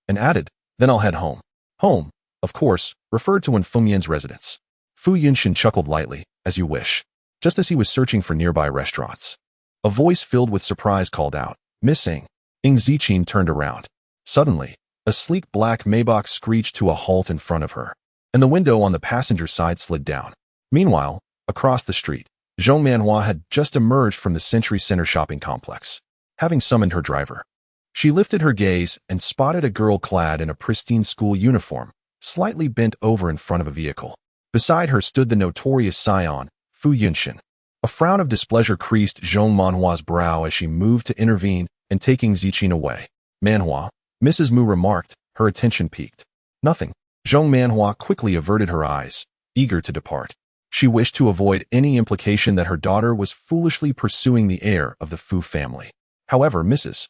and added, "Then I'll head home." Home, of course, referred to Fengyan's residence. Fu Yunshin chuckled lightly, "As you wish." Just as he was searching for nearby restaurants, a voice filled with surprise called out, "Miss Ing." Ing Ziqin turned around. Suddenly, a sleek black Maybach screeched to a halt in front of her, and the window on the passenger side slid down. Meanwhile, across the street, Zhong Manhua had just emerged from the Century Center shopping complex, having summoned her driver. She lifted her gaze and spotted a girl clad in a pristine school uniform, slightly bent over in front of a vehicle. Beside her stood the notorious scion, Fu Yunshin. A frown of displeasure creased Zhong Manhua's brow as she moved to intervene and taking Ziqin away. "Manhua," Mrs. Mu remarked, her attention piqued. "Nothing." Zhong Manhua quickly averted her eyes, eager to depart. She wished to avoid any implication that her daughter was foolishly pursuing the heir of the Fu family. However, Mrs.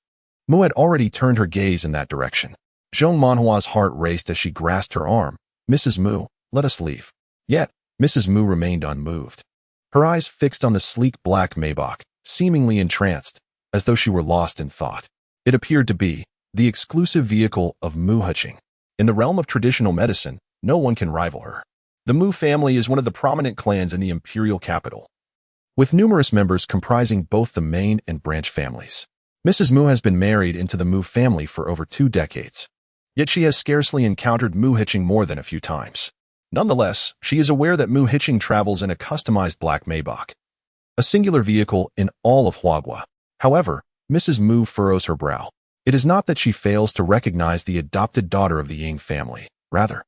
Mu had already turned her gaze in that direction. Zhong Manhua's heart raced as she grasped her arm. "Mrs. Mu, let us leave." Yet, Mrs. Mu remained unmoved, her eyes fixed on the sleek black Maybach, seemingly entranced, as though she were lost in thought. It appeared to be the exclusive vehicle of Mu Huqing. In the realm of traditional medicine, no one can rival her. The Mu family is one of the prominent clans in the imperial capital, with numerous members comprising both the main and branch families. Mrs. Mu has been married into the Mu family for over 2 decades, yet she has scarcely encountered Mu Huqing more than a few times. Nonetheless, she is aware that Mu Huqing travels in a customized black Maybach, a singular vehicle in all of Huagua. However, Mrs. Mu furrows her brow. It is not that she fails to recognize the adopted daughter of the Ying family. Rather,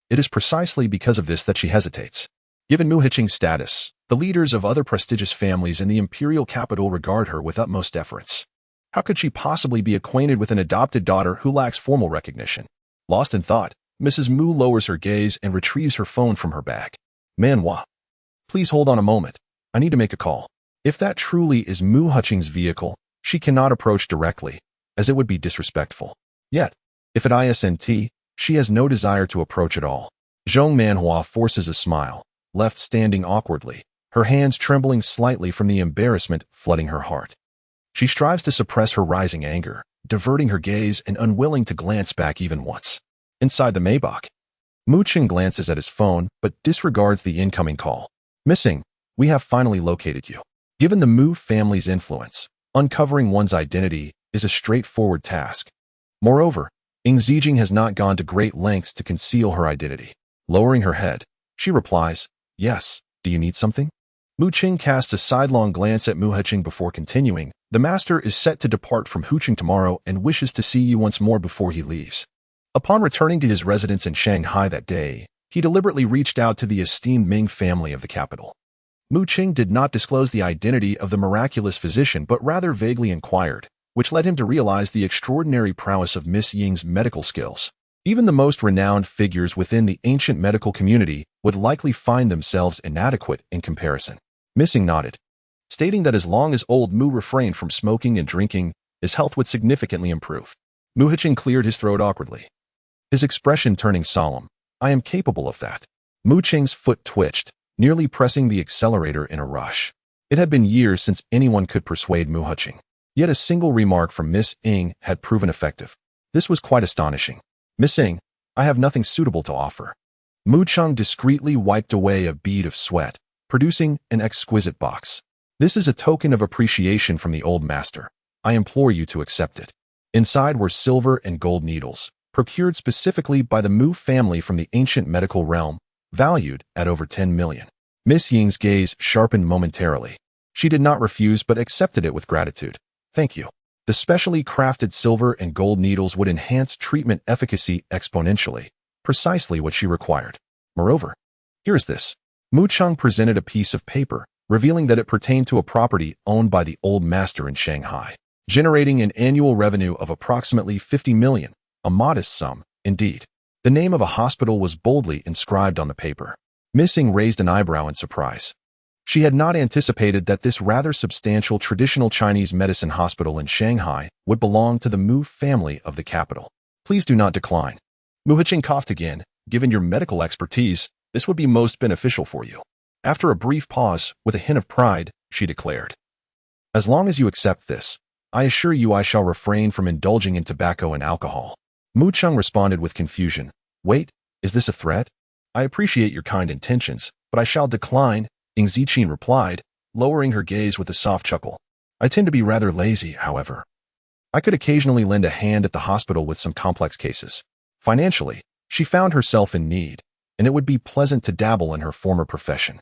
it is precisely because of this that she hesitates. Given Mu Huqing's status, the leaders of other prestigious families in the imperial capital regard her with utmost deference. How could she possibly be acquainted with an adopted daughter who lacks formal recognition? Lost in thought, Mrs. Mu lowers her gaze and retrieves her phone from her bag. Manhwa, please hold on a moment. I need to make a call. If that truly is Mu Huqing's vehicle, she cannot approach directly, as it would be disrespectful. Yet, if at ISNT, she has no desire to approach at all. Zhong Manhua forces a smile, left standing awkwardly, her hands trembling slightly from the embarrassment flooding her heart. She strives to suppress her rising anger, diverting her gaze and unwilling to glance back even once. Inside the Maybach, Mu Qing glances at his phone but disregards the incoming call. Missing, we have finally located you. Given the Mu family's influence, uncovering one's identity is a straightforward task. Moreover, Ing Zijing has not gone to great lengths to conceal her identity. Lowering her head, she replies, yes, do you need something? Mu Qing casts a sidelong glance at Mu Huqing before continuing. The master is set to depart from Huqing tomorrow and wishes to see you once more before he leaves. Upon returning to his residence in Shanghai that day, he deliberately reached out to the esteemed Ming family of the capital. Mu Qing did not disclose the identity of the miraculous physician but rather vaguely inquired, which led him to realize the extraordinary prowess of Miss Ying's medical skills. Even the most renowned figures within the ancient medical community would likely find themselves inadequate in comparison. Missing nodded, stating that as long as old Mu refrained from smoking and drinking, his health would significantly improve. Mu Huqing cleared his throat awkwardly, his expression turning solemn. I am capable of that. Mu Qing's foot twitched, nearly pressing the accelerator in a rush. It had been years since anyone could persuade Mu Huqing. Yet a single remark from Miss Ying had proven effective. This was quite astonishing. Miss Ying, I have nothing suitable to offer. Mu Qing discreetly wiped away a bead of sweat, producing an exquisite box. This is a token of appreciation from the old master. I implore you to accept it. Inside were silver and gold needles, procured specifically by the Mu family from the ancient medical realm, valued at over 10 million. Miss Ying's gaze sharpened momentarily. She did not refuse but accepted it with gratitude. Thank you. The specially crafted silver and gold needles would enhance treatment efficacy exponentially, precisely what she required. Moreover, here is this. Mu Qing presented a piece of paper, revealing that it pertained to a property owned by the old master in Shanghai, generating an annual revenue of approximately 50 million, a modest sum, indeed. The name of a hospital was boldly inscribed on the paper. Miss Ying raised an eyebrow in surprise. She had not anticipated that this rather substantial traditional Chinese medicine hospital in Shanghai would belong to the Mu family of the capital. Please do not decline. Mu Huqing coughed again. Given your medical expertise, this would be most beneficial for you. After a brief pause, with a hint of pride, she declared, as long as you accept this, I assure you I shall refrain from indulging in tobacco and alcohol. Mu Qing responded with confusion. Wait, is this a threat? I appreciate your kind intentions, but I shall decline, Ing Zijing replied, lowering her gaze with a soft chuckle. I tend to be rather lazy, however. I could occasionally lend a hand at the hospital with some complex cases. Financially, she found herself in need, and it would be pleasant to dabble in her former profession.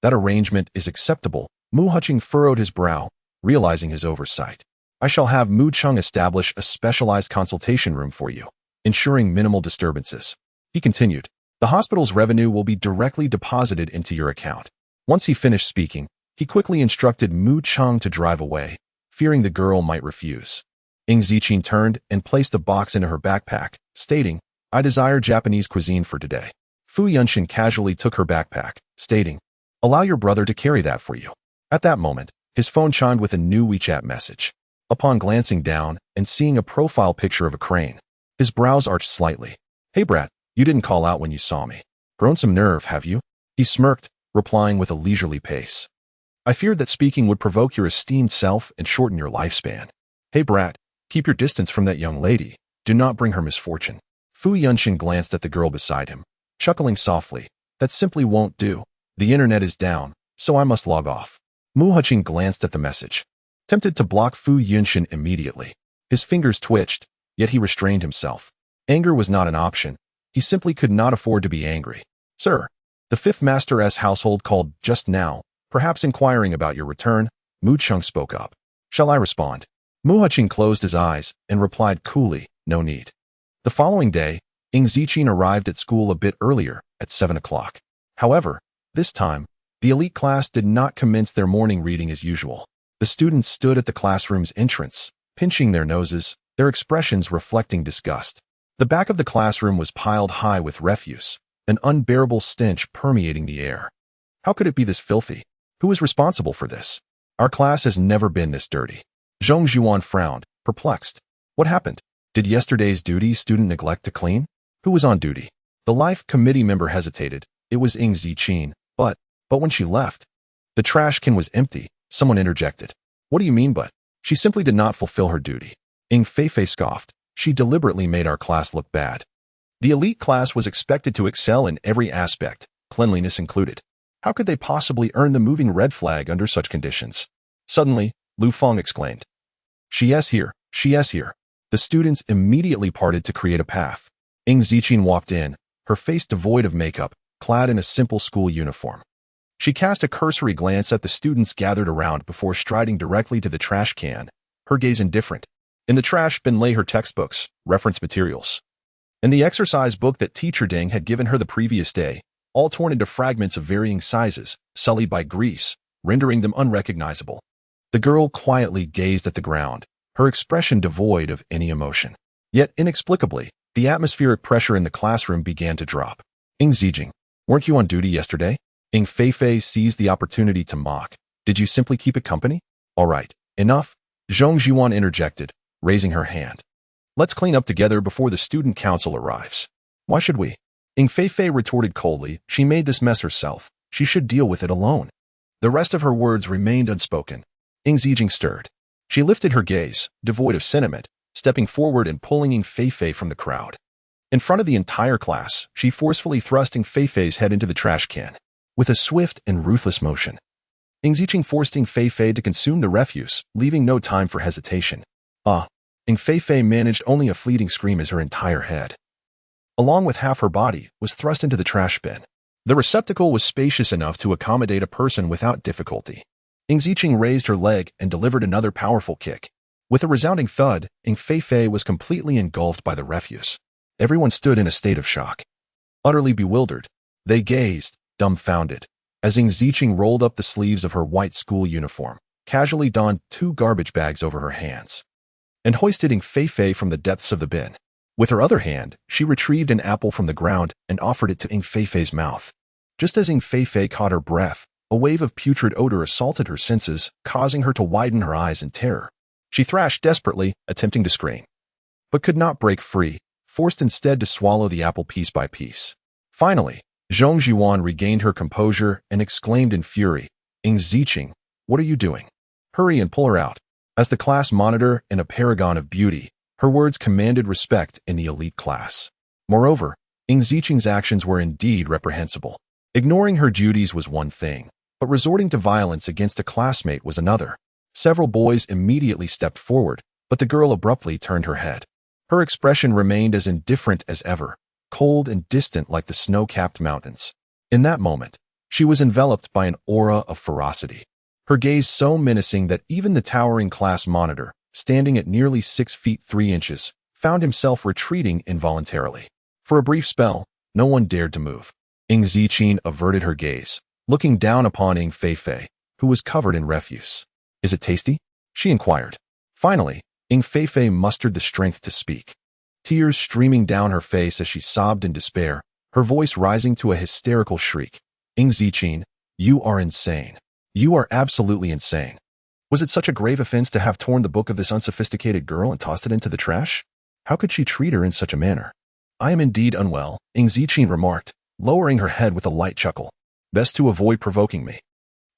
That arrangement is acceptable. Mu Huqing furrowed his brow, realizing his oversight. I shall have Mu Qing establish a specialized consultation room for you, ensuring minimal disturbances. He continued, the hospital's revenue will be directly deposited into your account. Once he finished speaking, he quickly instructed Mu Qing to drive away, fearing the girl might refuse. Ing Zijing turned and placed the box into her backpack, stating, I desire Japanese cuisine for today. Fu Yunshin casually took her backpack, stating, allow your brother to carry that for you. At that moment, his phone chimed with a new WeChat message. Upon glancing down and seeing a profile picture of a crane, his brows arched slightly. Hey brat, you didn't call out when you saw me. Grown some nerve, have you? He smirked, replying with a leisurely pace. I feared that speaking would provoke your esteemed self and shorten your lifespan. Hey brat, Keep your distance from that young lady. Do not bring her misfortune. Fu Yunshin glanced at the girl beside him, chuckling softly. That simply won't do. The internet is down, so I must log off. Mu Huqing glanced at the message, tempted to block Fu Yunshin immediately. His fingers twitched, yet he restrained himself. Anger was not an option. He simply could not afford to be angry. Sir, the fifth master's household called just now, perhaps inquiring about your return. Mu Chung spoke up. Shall I respond? Mu Huqing closed his eyes and replied coolly, no need. The following day, Ing Ziqin arrived at school a bit earlier, at 7 o'clock. However, this time, the elite class did not commence their morning reading as usual. The students stood at the classroom's entrance, pinching their noses, their expressions reflecting disgust. The back of the classroom was piled high with refuse, an unbearable stench permeating the air. How could it be this filthy? Who is responsible for this? Our class has never been this dirty. Zhong Zhuan frowned, perplexed. What happened? Did yesterday's duty student neglect to clean? Who was on duty? The life committee member hesitated. It was Ing Ziqin, but when she left, the trash can was empty. Someone interjected. What do you mean but? She simply did not fulfill her duty. Ing Feifei scoffed. She deliberately made our class look bad. The elite class was expected to excel in every aspect, cleanliness included. How could they possibly earn the moving red flag under such conditions? Suddenly, Lu Feng exclaimed. She is here. She is here. The students immediately parted to create a path. Ing Ziqin walked in, her face devoid of makeup, clad in a simple school uniform. She cast a cursory glance at the students gathered around before striding directly to the trash can, her gaze indifferent. In the trash bin lay her textbooks, reference materials, and the exercise book that teacher Deng had given her the previous day, all torn into fragments of varying sizes, sullied by grease, rendering them unrecognizable. The girl quietly gazed at the ground, her expression devoid of any emotion. Yet, inexplicably, the atmospheric pressure in the classroom began to drop. Ing Zijing, weren't you on duty yesterday? Ing Feifei seized the opportunity to mock. Did you simply keep it company? All right, enough. Zhong Zhuan interjected, raising her hand. Let's clean up together before the student council arrives. Why should we? Ing Feifei retorted coldly. She made this mess herself. She should deal with it alone. The rest of her words remained unspoken. Ing Zijing stirred. She lifted her gaze, devoid of sentiment, stepping forward and pulling Ing Feifei from the crowd. In front of the entire class, she forcefully thrust Ing Feifei's head into the trash can. With a swift and ruthless motion, Ing Ziqing forced Ing Feifei to consume the refuse, leaving no time for hesitation. Ing Feifei managed only a fleeting scream as her entire head, along with half her body, was thrust into the trash bin. The receptacle was spacious enough to accommodate a person without difficulty. Ing Ziqing raised her leg and delivered another powerful kick. With a resounding thud, Ing Feifei was completely engulfed by the refuse. Everyone stood in a state of shock. Utterly bewildered, they gazed, dumbfounded, as Ing Ziqing rolled up the sleeves of her white school uniform, casually donned 2 garbage bags over her hands, and hoisted Ing Feifei from the depths of the bin. With her other hand, she retrieved an apple from the ground and offered it to Ing Feifei's mouth. Just as Ing Feifei caught her breath, a wave of putrid odor assaulted her senses, causing her to widen her eyes in terror. She thrashed desperately, attempting to scream, but could not break free, forced instead to swallow the apple piece by piece. Finally, Zhong Zhuan regained her composure and exclaimed in fury, Ing Ziqing, what are you doing? Hurry and pull her out. As the class monitor and a paragon of beauty, her words commanded respect in the elite class. Moreover, Ing Ziqing's actions were indeed reprehensible. Ignoring her duties was one thing, but resorting to violence against a classmate was another. Several boys immediately stepped forward, but the girl abruptly turned her head. Her expression remained as indifferent as ever, cold and distant like the snow-capped mountains. In that moment, she was enveloped by an aura of ferocity, her gaze so menacing that even the towering class monitor, standing at nearly 6 feet 3 inches, found himself retreating involuntarily. For a brief spell, no one dared to move. Ing Ziqing averted her gaze, looking down upon Ing Feifei, who was covered in refuse. Is it tasty? She inquired. Finally, Ing Feifei mustered the strength to speak, tears streaming down her face as she sobbed in despair, her voice rising to a hysterical shriek. Ing Ziqing, you are insane. You are absolutely insane. Was it such a grave offense to have torn the book of this unsophisticated girl and tossed it into the trash? How could she treat her in such a manner? I am indeed unwell, Ing Ziqing remarked, lowering her head with a light chuckle. Best to avoid provoking me.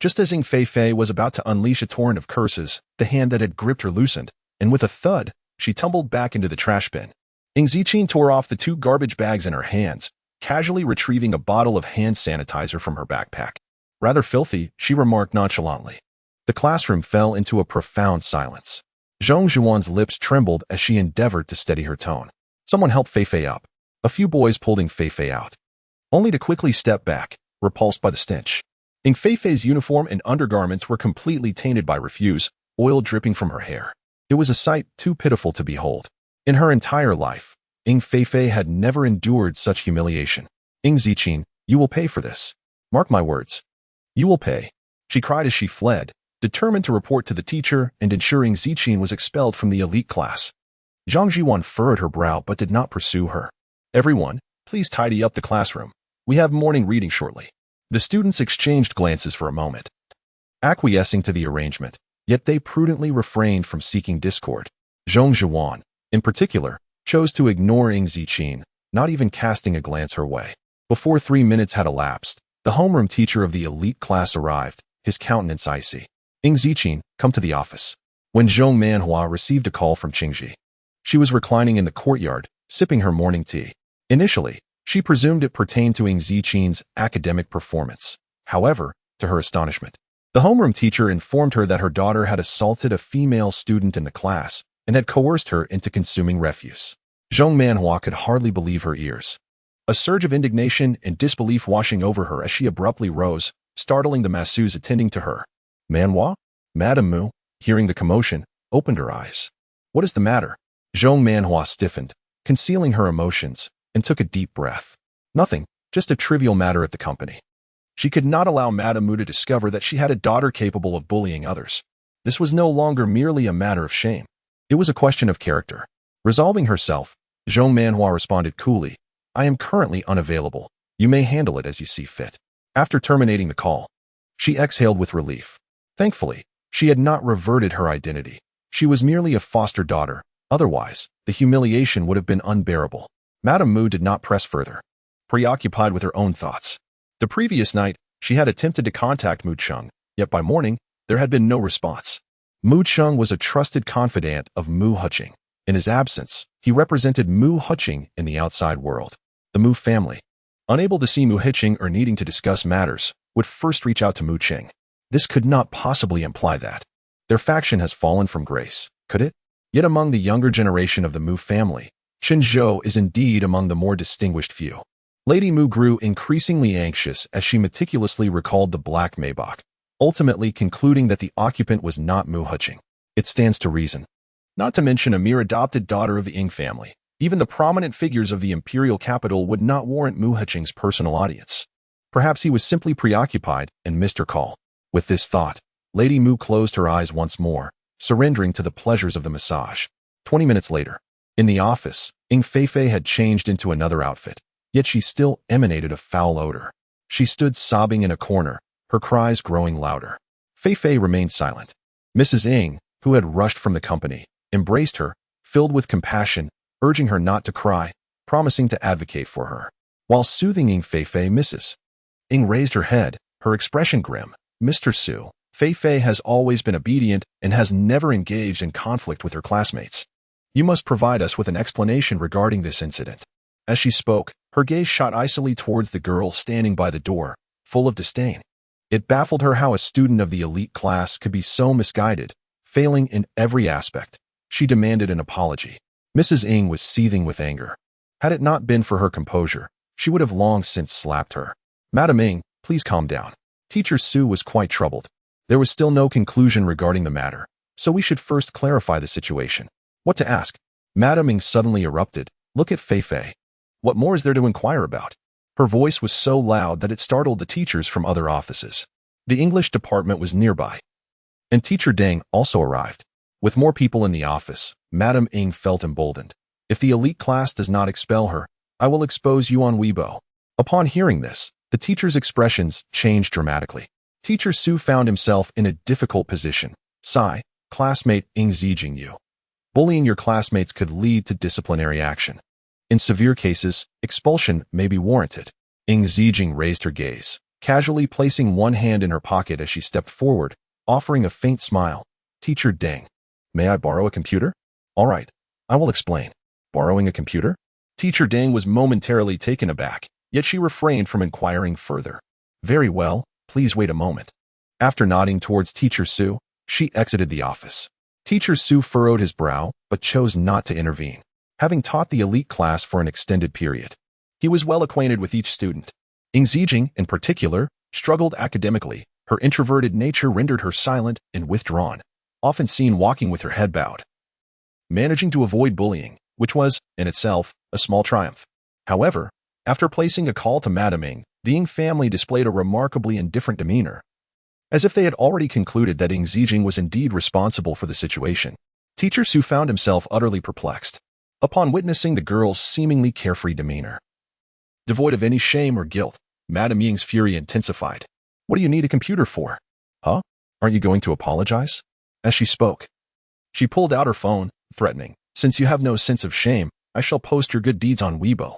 Just as Ing Feifei was about to unleash a torrent of curses, the hand that had gripped her loosened, and with a thud, She tumbled back into the trash bin. Ing Ziqin tore off the 2 garbage bags in her hands, casually retrieving a bottle of hand sanitizer from her backpack. Rather filthy, she remarked nonchalantly. The classroom fell into a profound silence. Zhong Zhuan's lips trembled as she endeavored to steady her tone. Someone helped Fei up. A few boys pulled Fei out, only to quickly step back, repulsed by the stench. Fei's uniform and undergarments were completely tainted by refuse, oil dripping from her hair. It was a sight too pitiful to behold. In her entire life, Fei had never endured such humiliation. Ing Ziqin, you will pay for this. Mark my words. You will pay. She cried as she fled, determined to report to the teacher and ensuring Ziqin was expelled from the elite class. Zhang Zhiwan furrowed her brow but did not pursue her. Everyone, please tidy up the classroom. We have morning reading shortly. The students exchanged glances for a moment, acquiescing to the arrangement, yet they prudently refrained from seeking discord. Zhong Zhiwan, in particular, chose to ignore Ing Ziqin, not even casting a glance her way. Before 3 minutes had elapsed, the homeroom teacher of the elite class arrived, his countenance icy. Ing Ziqin, come to the office. When Zhong Manhua received a call from Qingji, she was reclining in the courtyard, sipping her morning tea. Initially, she presumed it pertained to Ing Ziqin's academic performance. However, to her astonishment, the homeroom teacher informed her that her daughter had assaulted a female student in the class and had coerced her into consuming refuse. Zhong Manhua could hardly believe her ears. A surge of indignation and disbelief washing over her as she abruptly rose, startling the masseuses attending to her. Manhua? Madame Mu, hearing the commotion, opened her eyes. What is the matter? Zhong Manhua stiffened, concealing her emotions, and took a deep breath. Nothing, just a trivial matter at the company. She could not allow Madame Mu to discover that she had a daughter capable of bullying others. This was no longer merely a matter of shame. It was a question of character. Resolving herself, Zhong Manhua responded coolly, I am currently unavailable. You may handle it as you see fit. After terminating the call, she exhaled with relief. Thankfully, she had not reverted her identity. She was merely a foster daughter. Otherwise, the humiliation would have been unbearable. Madame Mu did not press further, preoccupied with her own thoughts. The previous night, she had attempted to contact Mu Cheng, yet by morning, there had been no response. Mu Cheng was a trusted confidant of Mu Huqing. In his absence, he represented Mu Huqing in the outside world. The Mu family, unable to see Mu Huqing or needing to discuss matters, would first reach out to Mu Cheng. This could not possibly imply that their faction has fallen from grace, could it? Yet among the younger generation of the Mu family, Chen Zhou is indeed among the more distinguished few. Lady Mu grew increasingly anxious as she meticulously recalled the black Maybach, ultimately concluding that the occupant was not Mu Huqing. It stands to reason. Not to mention a mere adopted daughter of the Ing family, even the prominent figures of the imperial capital would not warrant Mu Huqing's personal audience. Perhaps he was simply preoccupied and missed her call. With this thought, Lady Mu closed her eyes once more, surrendering to the pleasures of the massage. 20 minutes later, in the office, Ing Fei had changed into another outfit, yet she still emanated a foul odor. She stood sobbing in a corner, her cries growing louder. Fei remained silent. Mrs. Ing, who had rushed from the company, embraced her, filled with compassion, urging her not to cry, promising to advocate for her. While soothing Ing Fei, Mrs. Ing raised her head, her expression grim. Mr. Su, Fei has always been obedient and has never engaged in conflict with her classmates. You must provide us with an explanation regarding this incident. As she spoke, her gaze shot icily towards the girl standing by the door, full of disdain. It baffled her how a student of the elite class could be so misguided, failing in every aspect. She demanded an apology. Mrs. Ing was seething with anger. Had it not been for her composure, she would have long since slapped her. Madam Ing, please calm down. Teacher Su was quite troubled. There was still no conclusion regarding the matter, so we should first clarify the situation. What to ask? Madam Ing suddenly erupted. Look at Fei. What more is there to inquire about? Her voice was so loud that it startled the teachers from other offices. The English department was nearby, and Teacher Deng also arrived. With more people in the office, Madam Ing felt emboldened. If the elite class does not expel her, I will expose Yuan Weibo. Upon hearing this, the teacher's expressions changed dramatically. Teacher Su found himself in a difficult position. Sigh, classmate Ing Zijingyu. Bullying your classmates could lead to disciplinary action. In severe cases, expulsion may be warranted. Ing Zijing raised her gaze, casually placing one hand in her pocket as she stepped forward, offering a faint smile. Teacher Deng, may I borrow a computer? All right, I will explain. Borrowing a computer? Teacher Deng was momentarily taken aback, yet she refrained from inquiring further. Very well, please wait a moment. After nodding towards Teacher Su, she exited the office. Teacher Su furrowed his brow, but chose not to intervene. Having taught the elite class for an extended period, he was well acquainted with each student. Ing Zijing, in particular, struggled academically. Her introverted nature rendered her silent and withdrawn, often seen walking with her head bowed. Managing to avoid bullying, which was, in itself, a small triumph. However, after placing a call to Madame Ing, the Ing family displayed a remarkably indifferent demeanor, as if they had already concluded that Ing Zijing was indeed responsible for the situation. Teacher Su found himself utterly perplexed upon witnessing the girl's seemingly carefree demeanor. Devoid of any shame or guilt, Madame Ying's fury intensified. What do you need a computer for? Huh? Aren't you going to apologize? As she spoke, she pulled out her phone, threatening, since you have no sense of shame, I shall post your good deeds on Weibo.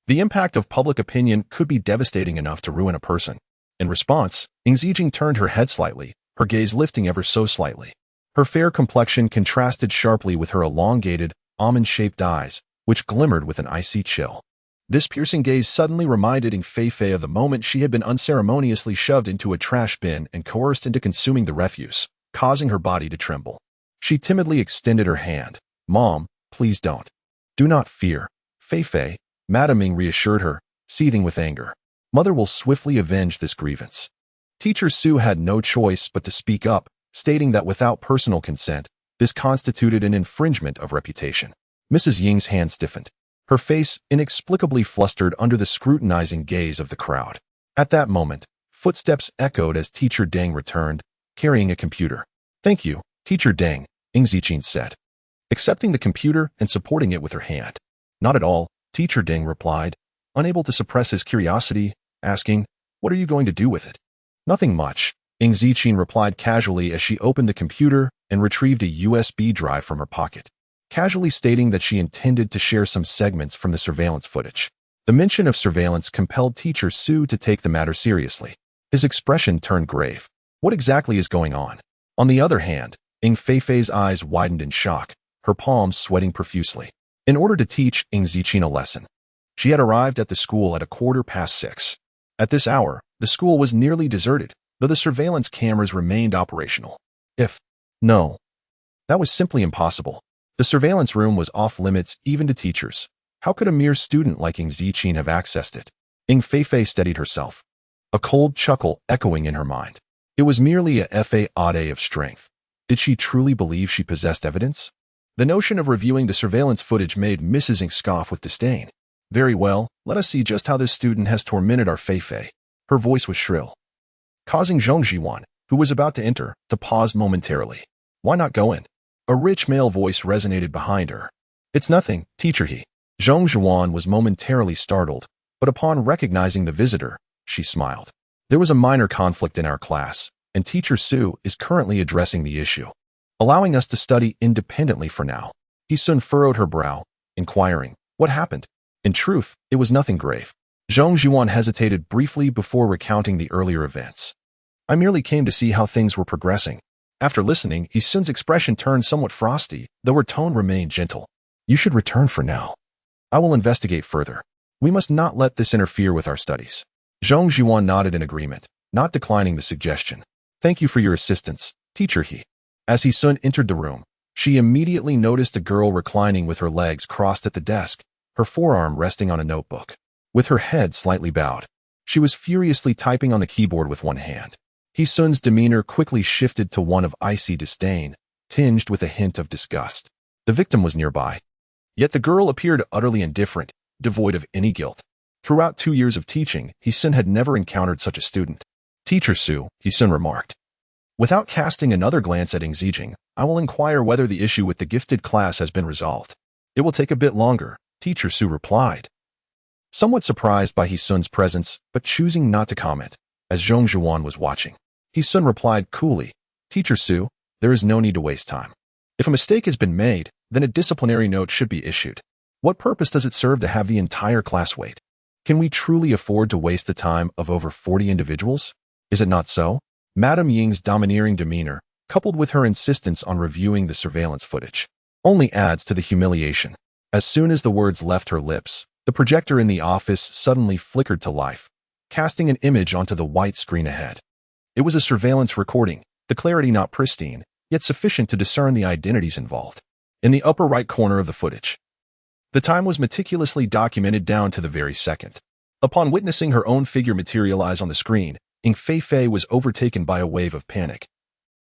The impact of public opinion could be devastating enough to ruin a person. In response, Ing Zijing turned her head slightly, her gaze lifting ever so slightly. Her fair complexion contrasted sharply with her elongated, almond-shaped eyes, which glimmered with an icy chill. This piercing gaze suddenly reminded Ing Feifei of the moment she had been unceremoniously shoved into a trash bin and coerced into consuming the refuse, causing her body to tremble. She timidly extended her hand. Mom, please don't. Do not fear. Feifei, Madame Ing reassured her, seething with anger. Mother will swiftly avenge this grievance. Teacher Su had no choice but to speak up, stating that without personal consent, this constituted an infringement of reputation. Mrs. Ying's hand stiffened, her face inexplicably flustered under the scrutinizing gaze of the crowd. At that moment, footsteps echoed as Teacher Deng returned, carrying a computer. Thank you, Teacher Deng, Ing Zijing said, accepting the computer and supporting it with her hand. Not at all, Teacher Deng replied, unable to suppress his curiosity, asking, what are you going to do with it? Nothing much, Ing Zijing replied casually as she opened the computer and retrieved a USB drive from her pocket, casually stating that she intended to share some segments from the surveillance footage. The mention of surveillance compelled Teacher Su to take the matter seriously. His expression turned grave. What exactly is going on? On the other hand, Ing Feifei's eyes widened in shock, her palms sweating profusely. In order to teach Ing Zijing a lesson, she had arrived at the school at 6:15. At this hour, the school was nearly deserted, though the surveillance cameras remained operational. No. That was simply impossible. The surveillance room was off-limits even to teachers. How could a mere student like Ing Zijing have accessed it? Ing Feifei steadied herself, a cold chuckle echoing in her mind. It was merely a fa of strength. Did she truly believe she possessed evidence? The notion of reviewing the surveillance footage made Mrs. Ing scoff with disdain. Very well, let us see just how this student has tormented our Feifei. Her voice was shrill, causing Zhong Jiwan, who was about to enter, to pause momentarily. Why not go in? A rich male voice resonated behind her. It's nothing, teacher he. Zhong Jiwan was momentarily startled, but upon recognizing the visitor, she smiled. There was a minor conflict in our class, and Teacher Su is currently addressing the issue, allowing us to study independently for now. He soon furrowed her brow, inquiring, what happened? In truth, it was nothing grave. Zhong Jiwan hesitated briefly before recounting the earlier events. I merely came to see how things were progressing. After listening, He Sun's expression turned somewhat frosty, though her tone remained gentle. You should return for now. I will investigate further. We must not let this interfere with our studies. Zhong Jiwan nodded in agreement, not declining the suggestion. Thank you for your assistance, teacher he. As He Sun entered the room, she immediately noticed a girl reclining with her legs crossed at the desk, her forearm resting on a notebook. With her head slightly bowed, she was furiously typing on the keyboard with one hand. He Sun's demeanor quickly shifted to one of icy disdain, tinged with a hint of disgust. The victim was nearby. Yet the girl appeared utterly indifferent, devoid of any guilt. Throughout 2 years of teaching, He Sun had never encountered such a student. Teacher Su, He Sun remarked. Without casting another glance at Ing Zijing, I will inquire whether the issue with the gifted class has been resolved. It will take a bit longer, Teacher Su replied, somewhat surprised by He Sun's presence, but choosing not to comment, as Zhong Jiwan was watching. He Sun replied coolly, Teacher Su, there is no need to waste time. If a mistake has been made, then a disciplinary note should be issued. What purpose does it serve to have the entire class wait? Can we truly afford to waste the time of over 40 individuals? Is it not so? Madame Ying's domineering demeanor, coupled with her insistence on reviewing the surveillance footage, only adds to the humiliation. As soon as the words left her lips, the projector in the office suddenly flickered to life, casting an image onto the white screen ahead. It was a surveillance recording, the clarity not pristine, yet sufficient to discern the identities involved. In the upper right corner of the footage, the time was meticulously documented down to the very second. Upon witnessing her own figure materialize on the screen, Ing Fei was overtaken by a wave of panic,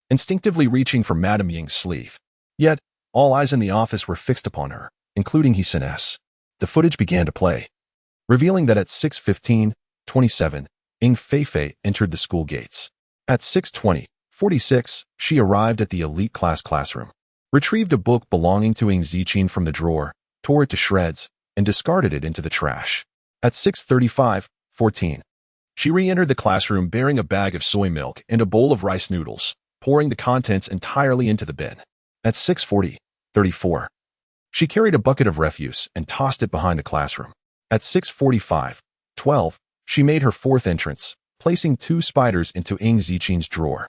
instinctively reaching for Madame Ying's sleeve. Yet, all eyes in the office were fixed upon her, including He-sun S. The footage began to play, revealing that at 6:15:27, Ing Fei entered the school gates. At 6:20:46, she arrived at the elite classroom, retrieved a book belonging to Ing Ziqin from the drawer, tore it to shreds, and discarded it into the trash. At 6:35:14, she re-entered the classroom bearing a bag of soy milk and a bowl of rice noodles, pouring the contents entirely into the bin. At 6:40:34, she carried a bucket of refuse and tossed it behind the classroom. At 6:45:12, she made her fourth entrance, placing 2 spiders into Ing Ziqin's drawer.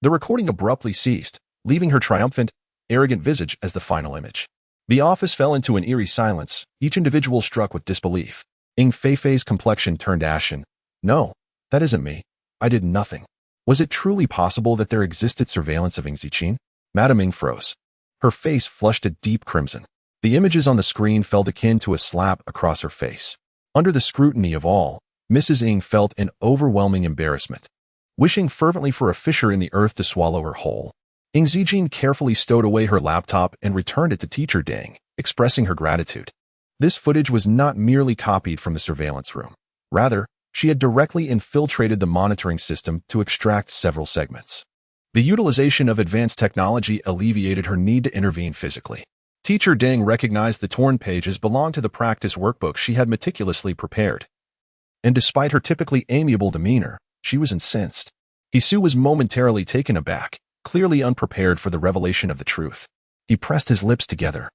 The recording abruptly ceased, leaving her triumphant, arrogant visage as the final image. The office fell into an eerie silence, each individual struck with disbelief. Ing Fei's complexion turned ashen. No, that isn't me. I did nothing. Was it truly possible that there existed surveillance of Ing Ziqin? Madame Ing froze. Her face flushed a deep crimson. The images on the screen felt akin to a slap across her face. Under the scrutiny of all, Mrs. Ing felt an overwhelming embarrassment. Wishing fervently for a fissure in the earth to swallow her whole, Ing Ziqin carefully stowed away her laptop and returned it to Teacher Deng, expressing her gratitude. This footage was not merely copied from the surveillance room. Rather, she had directly infiltrated the monitoring system to extract several segments. The utilization of advanced technology alleviated her need to intervene physically. Teacher Deng recognized the torn pages belonged to the practice workbook she had meticulously prepared. And despite her typically amiable demeanor, she was incensed. He-su was momentarily taken aback, clearly unprepared for the revelation of the truth. He pressed his lips together,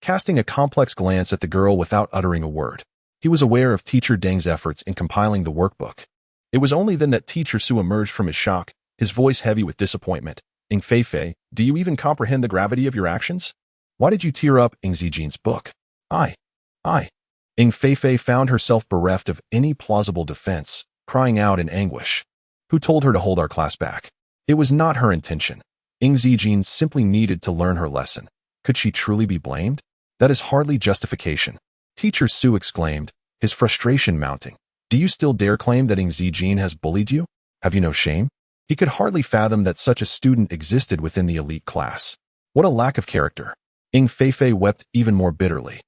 casting a complex glance at the girl without uttering a word. He was aware of Teacher Deng's efforts in compiling the workbook. It was only then that Teacher Su emerged from his shock, his voice heavy with disappointment. Ing Fei, do you even comprehend the gravity of your actions? Why did you tear up Ing Ziqin's book? I. Ing Fei found herself bereft of any plausible defense, crying out in anguish. Who told her to hold our class back? It was not her intention. Ing Ziqin simply needed to learn her lesson. Could she truly be blamed? That is hardly justification. Teacher Su exclaimed, his frustration mounting. Do you still dare claim that Ing Ziqin has bullied you? Have you no shame? He could hardly fathom that such a student existed within the elite class. What a lack of character. Ing Fei wept even more bitterly,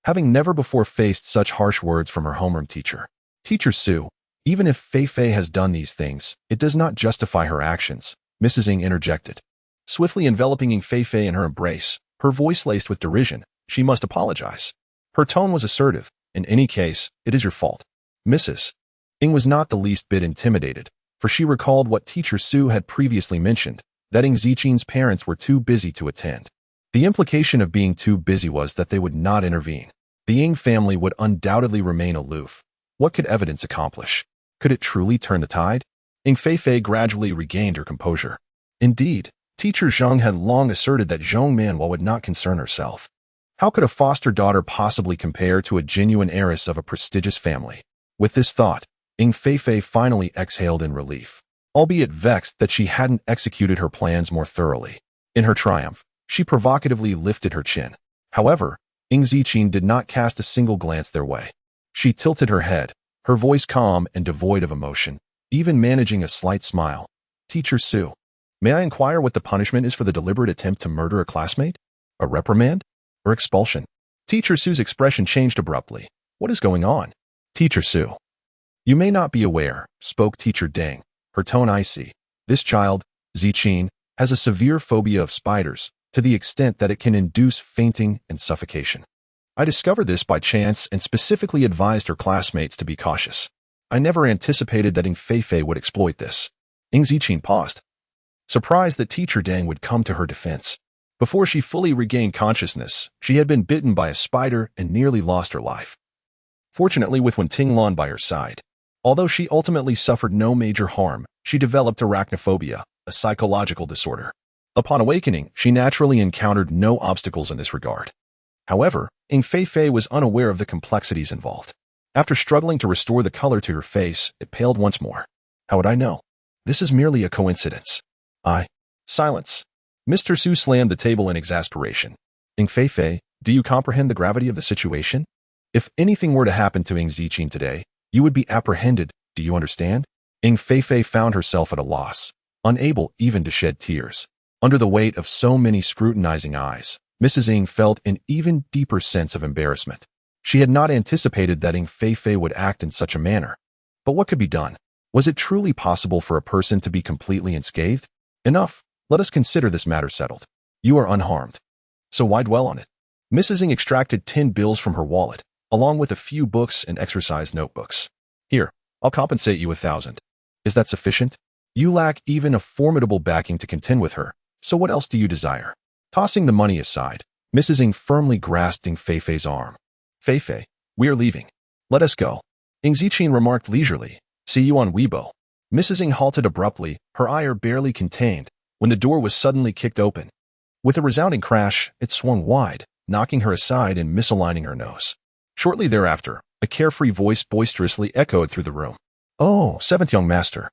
having never before faced such harsh words from her homeroom teacher. Teacher Su, even if Fei has done these things, it does not justify her actions, Mrs. Ing interjected. Swiftly enveloping Ing Fei in her embrace, her voice laced with derision, she must apologize. Her tone was assertive. In any case, it is your fault. Mrs. Ing was not the least bit intimidated, for she recalled what Teacher Su had previously mentioned, that Ing Ziqin's parents were too busy to attend. The implication of being too busy was that they would not intervene. The Ing family would undoubtedly remain aloof. What could evidence accomplish? Could it truly turn the tide? Ing Fei gradually regained her composure. Indeed, Teacher Zhang had long asserted that Zhong Manhua would not concern herself. How could a foster daughter possibly compare to a genuine heiress of a prestigious family? With this thought, Ing Fei finally exhaled in relief, albeit vexed that she hadn't executed her plans more thoroughly. In her triumph, she provocatively lifted her chin. However, Ing Ziqin did not cast a single glance their way. She tilted her head, her voice calm and devoid of emotion, even managing a slight smile. Teacher Su, may I inquire what the punishment is for the deliberate attempt to murder a classmate? A reprimand? Or expulsion? Teacher Su's expression changed abruptly. What is going on? Teacher Su. You may not be aware, spoke Teacher Deng, her tone icy. This child, Ziqin, has a severe phobia of spiders, to the extent that it can induce fainting and suffocation. I discovered this by chance and specifically advised her classmates to be cautious. I never anticipated that Ing Fei would exploit this. Ing Ziqin paused, surprised that Teacher Deng would come to her defense. Before she fully regained consciousness, she had been bitten by a spider and nearly lost her life. Fortunately, with Wen Tinglan by her side, although she ultimately suffered no major harm, she developed arachnophobia, a psychological disorder. Upon awakening, she naturally encountered no obstacles in this regard. However, Ing Fei was unaware of the complexities involved. After struggling to restore the color to her face, it paled once more. How would I know? This is merely a coincidence. Silence. Mr. Su slammed the table in exasperation. Ing Fei, do you comprehend the gravity of the situation? If anything were to happen to Ing Ziqin today, you would be apprehended, do you understand? Ing Fei found herself at a loss, unable even to shed tears. Under the weight of so many scrutinizing eyes, Mrs. Ing felt an even deeper sense of embarrassment. She had not anticipated that Ing Fei would act in such a manner. But what could be done? Was it truly possible for a person to be completely unscathed? Enough. Let us consider this matter settled. You are unharmed. So why dwell on it? Mrs. Ing extracted 10 bills from her wallet, along with a few books and exercise notebooks. Here, I'll compensate you 1,000. Is that sufficient? You lack even a formidable backing to contend with her, so what else do you desire? Tossing the money aside, Mrs. Ing firmly grasped Ing Fei's arm. Fei, we are leaving. Let us go. Ing Ziqin remarked leisurely. See you on Weibo. Mrs. Ing halted abruptly, her ire barely contained, when the door was suddenly kicked open. With a resounding crash, it swung wide, knocking her aside and misaligning her nose. Shortly thereafter, a carefree voice boisterously echoed through the room. Oh, seventh young master.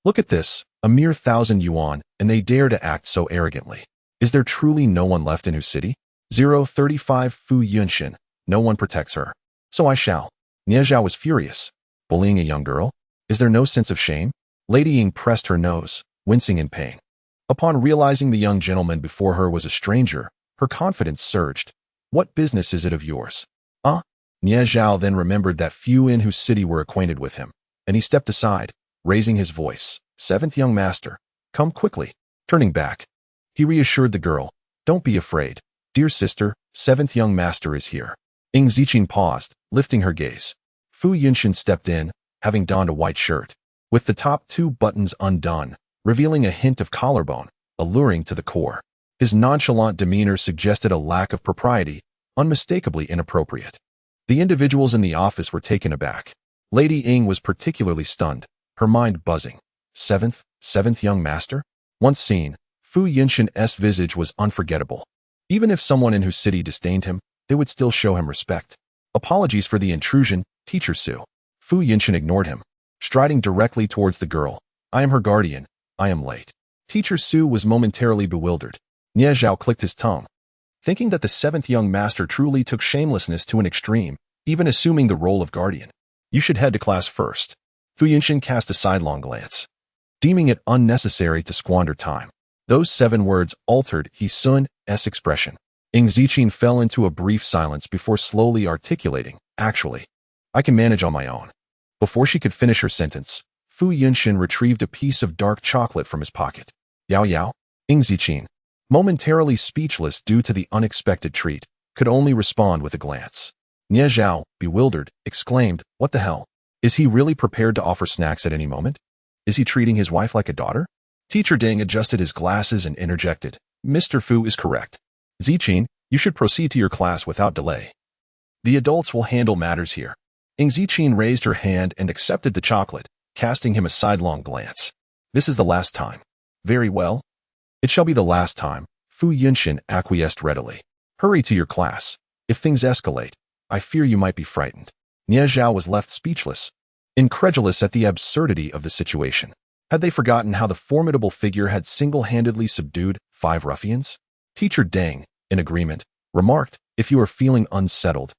Look at this, a mere 1,000 yuan, and they dare to act so arrogantly. Is there truly no one left in whose city? 035 Fu Yunshin. No one protects her. So I shall. Nie Zhao was furious. Bullying a young girl? Is there no sense of shame? Lady Ying pressed her nose, wincing in pain. Upon realizing the young gentleman before her was a stranger, her confidence surged. What business is it of yours? Nie Zhao then remembered that few in whose city were acquainted with him, and he stepped aside, raising his voice. Seventh young master, come quickly. Turning back, he reassured the girl. Don't be afraid. Dear sister, seventh young master is here. Ing Ziqin paused, lifting her gaze. Fu Yunshin stepped in, having donned a white shirt, with the top 2 buttons undone, revealing a hint of collarbone, alluring to the core. His nonchalant demeanor suggested a lack of propriety, unmistakably inappropriate. The individuals in the office were taken aback. Lady Ying was particularly stunned, her mind buzzing. Seventh young master? Once seen, Fu Yunshin's visage was unforgettable. Even if someone in whose city disdained him, they would still show him respect. Apologies for the intrusion, Teacher Su. Fu Yunshin ignored him, striding directly towards the girl. I am her guardian. I am late. Teacher Su was momentarily bewildered. Nie Zhao clicked his tongue, thinking that the 7th young master truly took shamelessness to an extreme, even assuming the role of guardian. You should head to class first. Fu Yunshin cast a sidelong glance, deeming it unnecessary to squander time. Those 7 words altered He Sun's expression. Ing Ziqin fell into a brief silence before slowly articulating, actually, I can manage on my own. Before she could finish her sentence, Fu Yunshin retrieved a piece of dark chocolate from his pocket. Yao. Ing Ziqin, momentarily speechless due to the unexpected treat, could only respond with a glance. Nie Zhao, bewildered, exclaimed, what the hell? Is he really prepared to offer snacks at any moment? Is he treating his wife like a daughter? Teacher Deng adjusted his glasses and interjected. Mr. Fu is correct. Ziqin, you should proceed to your class without delay. The adults will handle matters here. Ing Ziqin raised her hand and accepted the chocolate, casting him a sidelong glance. This is the last time. Very well. It shall be the last time, Fu Yunshin acquiesced readily. Hurry to your class. If things escalate, I fear you might be frightened. Nie Zhao was left speechless, incredulous at the absurdity of the situation. Had they forgotten how the formidable figure had single-handedly subdued 5 ruffians? Teacher Deng, in agreement, remarked, if you are feeling unsettled,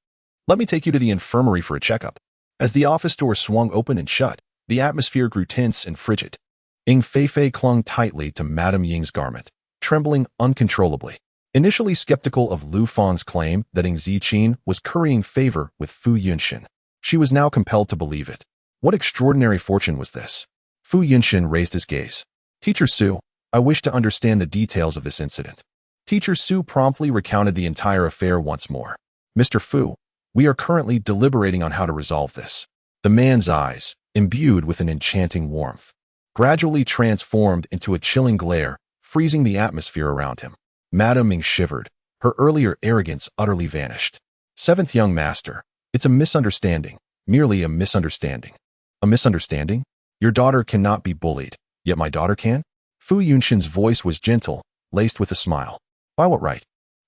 let me take you to the infirmary for a checkup. As the office door swung open and shut, the atmosphere grew tense and frigid. Ing Fei clung tightly to Madame Ying's garment, trembling uncontrollably. Initially skeptical of Lu Fang's claim that Ing Ziqin was currying favor with Fu Yunshin, she was now compelled to believe it. What extraordinary fortune was this? Fu Yunshin raised his gaze. Teacher Su, I wish to understand the details of this incident. Teacher Su promptly recounted the entire affair once more. Mr. Fu, we are currently deliberating on how to resolve this. The man's eyes, imbued with an enchanting warmth, gradually transformed into a chilling glare, freezing the atmosphere around him. Madame Ming shivered. Her earlier arrogance utterly vanished. 7th young master, it's a misunderstanding, merely a misunderstanding. A misunderstanding? Your daughter cannot be bullied, yet my daughter can? Fu Yunshin's voice was gentle, laced with a smile. By what right?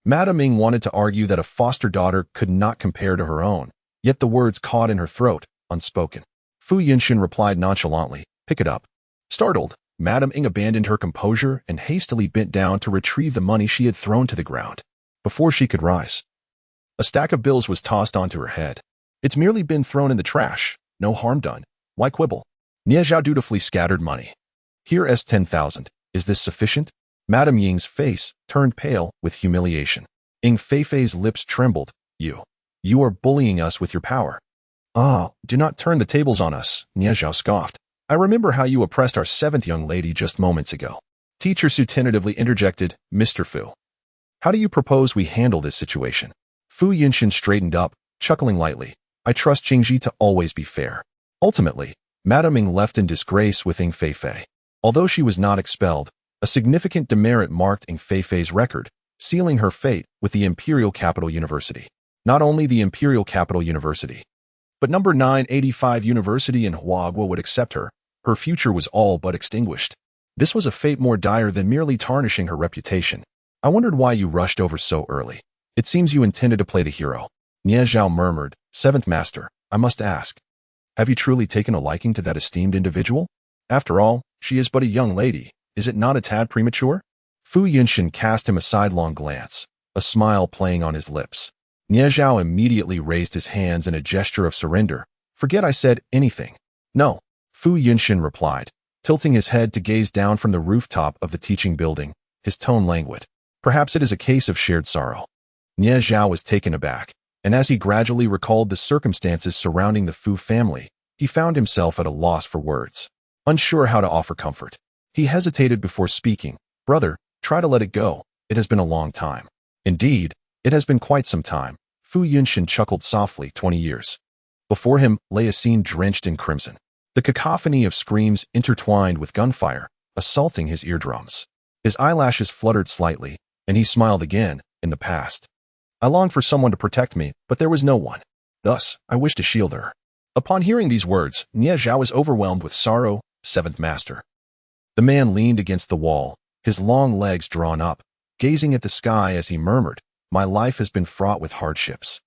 Madame Ming wanted to argue that a foster daughter could not compare to her own, yet the words caught in her throat, unspoken. Fu Yinxin replied nonchalantly, "Pick it up." Startled, Madame Ming abandoned her composure and hastily bent down to retrieve the money she had thrown to the ground. Before she could rise, a stack of bills was tossed onto her head. "It's merely been thrown in the trash. No harm done. Why quibble?" Nie Zhao dutifully scattered money. "Here is 10,000. Is this sufficient?" Madame Ying's face turned pale with humiliation. Ing Feifei's lips trembled. You are bullying us with your power." "Ah, do not turn the tables on us," Nie Zhao scoffed. "I remember how you oppressed our 7th young lady just moments ago." Teacher Su tentatively interjected, "Mr. Fu, how do you propose we handle this situation?" Fu Yinxin straightened up, chuckling lightly. "I trust Qingji to always be fair." Ultimately, Madame Ming left in disgrace with Ing Feifei. Although she was not expelled, a significant demerit marked Ing Feifei's record, sealing her fate with the Imperial Capital University. Not only the Imperial Capital University, but number 985 University in Huagua would accept her. Her future was all but extinguished. This was a fate more dire than merely tarnishing her reputation. "I wondered why you rushed over so early. It seems you intended to play the hero." Nie Zhao murmured, "7th Master, I must ask, have you truly taken a liking to that esteemed individual? After all, she is but a young lady. Is it not a tad premature?" Fu Yinxin cast him a sidelong glance, a smile playing on his lips. Nie Zhao immediately raised his hands in a gesture of surrender. "Forget I said anything." "No," Fu Yinxin replied, tilting his head to gaze down from the rooftop of the teaching building, his tone languid. "Perhaps it is a case of shared sorrow." Nie Zhao was taken aback, and as he gradually recalled the circumstances surrounding the Fu family, he found himself at a loss for words. Unsure how to offer comfort, he hesitated before speaking. "Brother, try to let it go. It has been a long time." "Indeed, it has been quite some time." Fu Yinxin chuckled softly. 20 years. Before him lay a scene drenched in crimson. The cacophony of screams intertwined with gunfire, assaulting his eardrums. His eyelashes fluttered slightly, and he smiled again. "In the past, I longed for someone to protect me, but there was no one. Thus, I wished to shield her." Upon hearing these words, Nie Zhao was overwhelmed with sorrow. 7th Master. The man leaned against the wall, his long legs drawn up, gazing at the sky as he murmured, "My life has been fraught with hardships.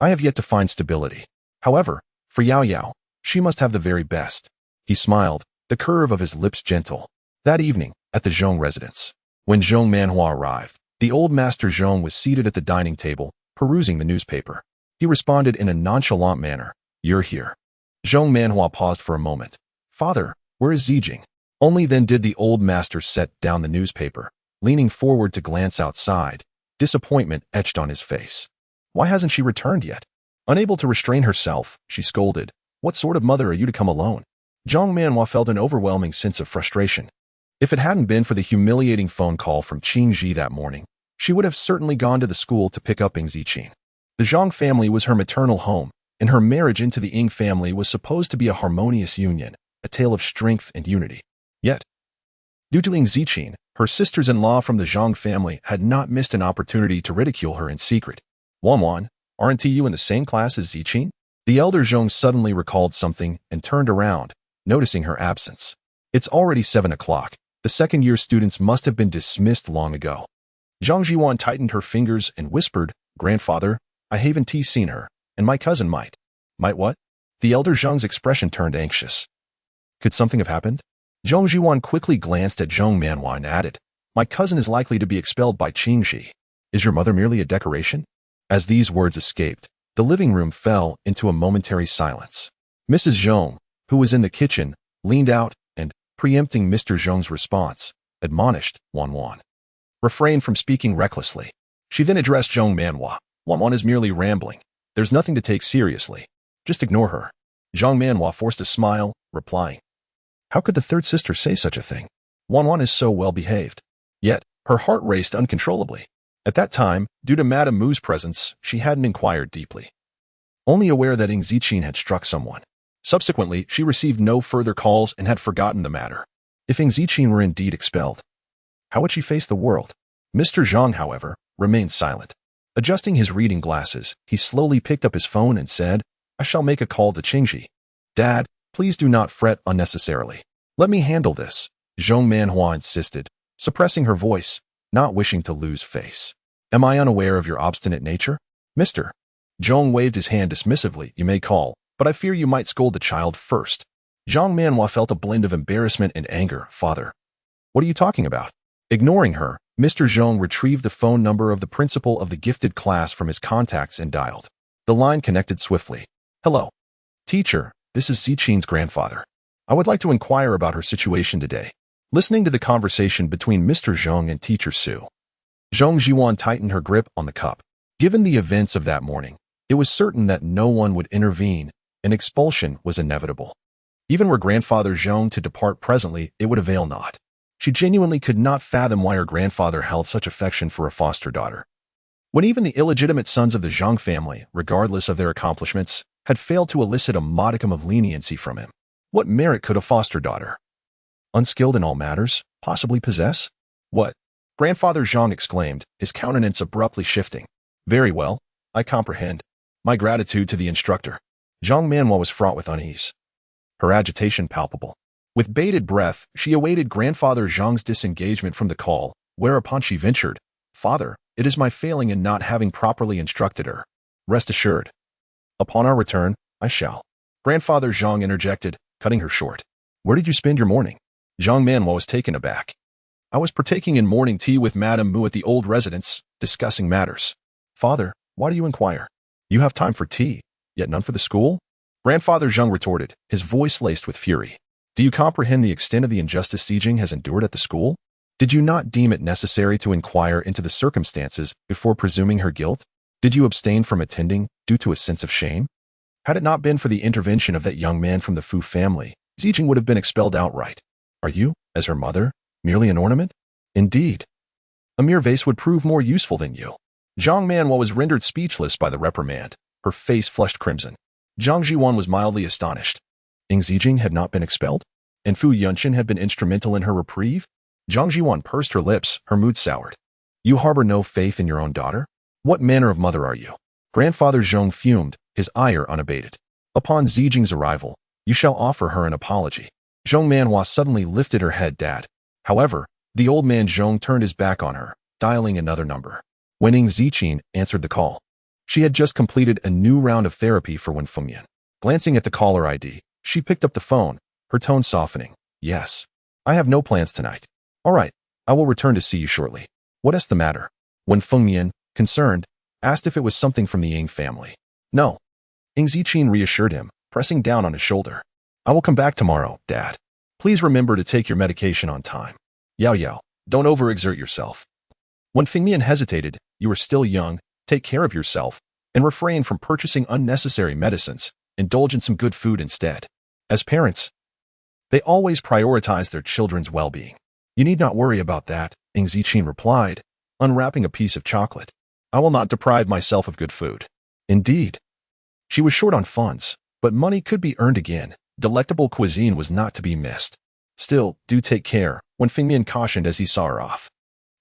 I have yet to find stability. However, for Yao Yao, she must have the very best." He smiled, the curve of his lips gentle. That evening, at the Zhong residence, when Zhong Manhua arrived, the old Master Zhong was seated at the dining table, perusing the newspaper. He responded in a nonchalant manner, "You're here." Zhong Manhua paused for a moment. "Father, where is Zijing?" Only then did the old master set down the newspaper, leaning forward to glance outside, disappointment etched on his face. Why hasn't she returned yet? Unable to restrain herself, she scolded, "What sort of mother are you to come alone?" Zhong Manhua felt an overwhelming sense of frustration. If it hadn't been for the humiliating phone call from Qingji that morning, she would have certainly gone to the school to pick up Ing Ziqin. The Zhong family was her maternal home, and her marriage into the Ing family was supposed to be a harmonious union, a tale of strength and unity. Yet, due to Ing Ziqin, her sisters-in-law from the Zhong family had not missed an opportunity to ridicule her in secret. "Wanwan, aren't you in the same class as Ziqin?" The elder Zhong suddenly recalled something and turned around, noticing her absence. "It's already 7 o'clock. The second-year students must have been dismissed long ago." Zhang Jiwan tightened her fingers and whispered, "Grandfather, I haven't seen her, and my cousin might." "Might what?" The elder Zhang's expression turned anxious. Could something have happened? Zhong Jiwan quickly glanced at Zhong Manhua and added, "My cousin is likely to be expelled by Qingji. Is your mother merely a decoration?" As these words escaped, the living room fell into a momentary silence. Mrs. Zhong, who was in the kitchen, leaned out and, preempting Mr. Zhong's response, admonished Wanwan, "Refrain from speaking recklessly." She then addressed Zhong Manhua, "Wanwan is merely rambling. There's nothing to take seriously. Just ignore her." Zhong Manhua forced a smile, replying, "How could the third sister say such a thing? Wanwan is so well behaved." Yet, her heart raced uncontrollably. At that time, due to Madame Mu's presence, she hadn't inquired deeply, only aware that Ing Ziqin had struck someone. Subsequently, she received no further calls and had forgotten the matter. If Ing Ziqin were indeed expelled, how would she face the world? Mr. Zhang, however, remained silent. Adjusting his reading glasses, he slowly picked up his phone and said, "I shall make a call to Qingji." "Dad, please do not fret unnecessarily. Let me handle this," Zhong Manhua insisted, suppressing her voice. not wishing to lose face. Am I unaware of your obstinate nature? Mr. Zhong waved his hand dismissively. You may call, but I fear you might scold the child first. Zhang Manhua felt a blend of embarrassment and anger. Father, what are you talking about? Ignoring her, Mr. Zhong retrieved the phone number of the principal of the gifted class from his contacts and dialed. The line connected swiftly. Hello. Teacher, this is Ziqin's grandfather. I would like to inquire about her situation today. Listening to the conversation between Mr. Zhong and Teacher Su, Zhong Jiwan tightened her grip on the cup. Given the events of that morning, it was certain that no one would intervene, and expulsion was inevitable. Even were grandfather Zhong to depart presently, it would avail not. She genuinely could not fathom why her grandfather held such affection for a foster daughter. When even the illegitimate sons of the Zhang family, regardless of their accomplishments, had failed to elicit a modicum of leniency from him, what merit could a foster daughter, unskilled in all matters, possibly possess? What? Grandfather Zhang exclaimed, his countenance abruptly shifting. Very well, I comprehend. My gratitude to the instructor. Zhang Manhua was fraught with unease, her agitation palpable. With bated breath, she awaited grandfather Zhang's disengagement from the call, whereupon she ventured, Father, it is my failing in not having properly instructed her. Rest assured. Upon our return, I shall. Grandfather Zhang interjected, cutting her short. Where did you spend your morning? Zhang Manhua was taken aback. I was partaking in morning tea with Madame Mu at the old residence, discussing matters. Father, why do you inquire? You have time for tea, yet none for the school? Grandfather Zhang retorted, his voice laced with fury. Do you comprehend the extent of the injustice Zijing has endured at the school? Did you not deem it necessary to inquire into the circumstances before presuming her guilt? Did you abstain from attending due to a sense of shame? Had it not been for the intervention of that young man from the Fu family, Zijing would have been expelled outright. Are you, as her mother, merely an ornament? Indeed. A mere vase would prove more useful than you. Zhang Manhua was rendered speechless by the reprimand. Her face flushed crimson. Zhang Jiwan was mildly astonished. Ying Zijing had not been expelled? And Fu Yunshin had been instrumental in her reprieve? Zhang Jiwan pursed her lips, her mood soured. You harbor no faith in your own daughter? What manner of mother are you? Grandfather Zhong fumed, his ire unabated. Upon Zijing's arrival, you shall offer her an apology. Zhong Manhua suddenly lifted her head. Dad. However, the old man Zhong turned his back on her, dialing another number. When Ying Ziqin answered the call, she had just completed a new round of therapy for Wen Fengyan. Glancing at the caller ID, she picked up the phone, her tone softening. Yes. I have no plans tonight. All right, I will return to see you shortly. What is the matter? Wen Fengyan, concerned, asked if it was something from the Ying family. No. Ying Ziqin reassured him, pressing down on his shoulder. I will come back tomorrow, Dad. Please remember to take your medication on time. Yao Yao, don't overexert yourself. When Fengmian hesitated, you are still young, take care of yourself, and refrain from purchasing unnecessary medicines, indulge in some good food instead. As parents, they always prioritize their children's well-being. You need not worry about that, Ying Ziqin replied, unwrapping a piece of chocolate. I will not deprive myself of good food. Indeed. She was short on funds, but money could be earned again. Delectable cuisine was not to be missed. Still, do take care, Wen Fengmian cautioned as he saw her off.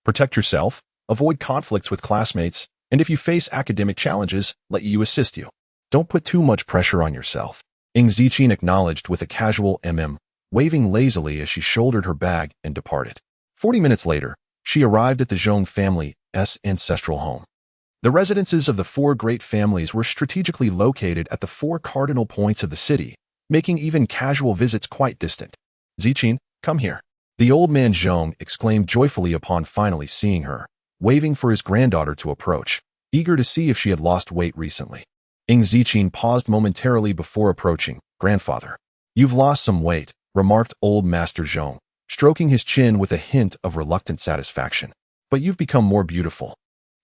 Protect yourself, avoid conflicts with classmates, and if you face academic challenges, let you assist you. Don't put too much pressure on yourself. Ying Ziqin acknowledged with a casual waving lazily as she shouldered her bag and departed. 40 minutes later, she arrived at the Zhong family's ancestral home. The residences of the four great families were strategically located at the four cardinal points of the city, making even casual visits quite distant. Ziqin, come here. The old man Zhong exclaimed joyfully upon finally seeing her, waving for his granddaughter to approach, eager to see if she had lost weight recently. Ying Ziqin paused momentarily before approaching. Grandfather, you've lost some weight, remarked old Master Zhong, stroking his chin with a hint of reluctant satisfaction. But you've become more beautiful.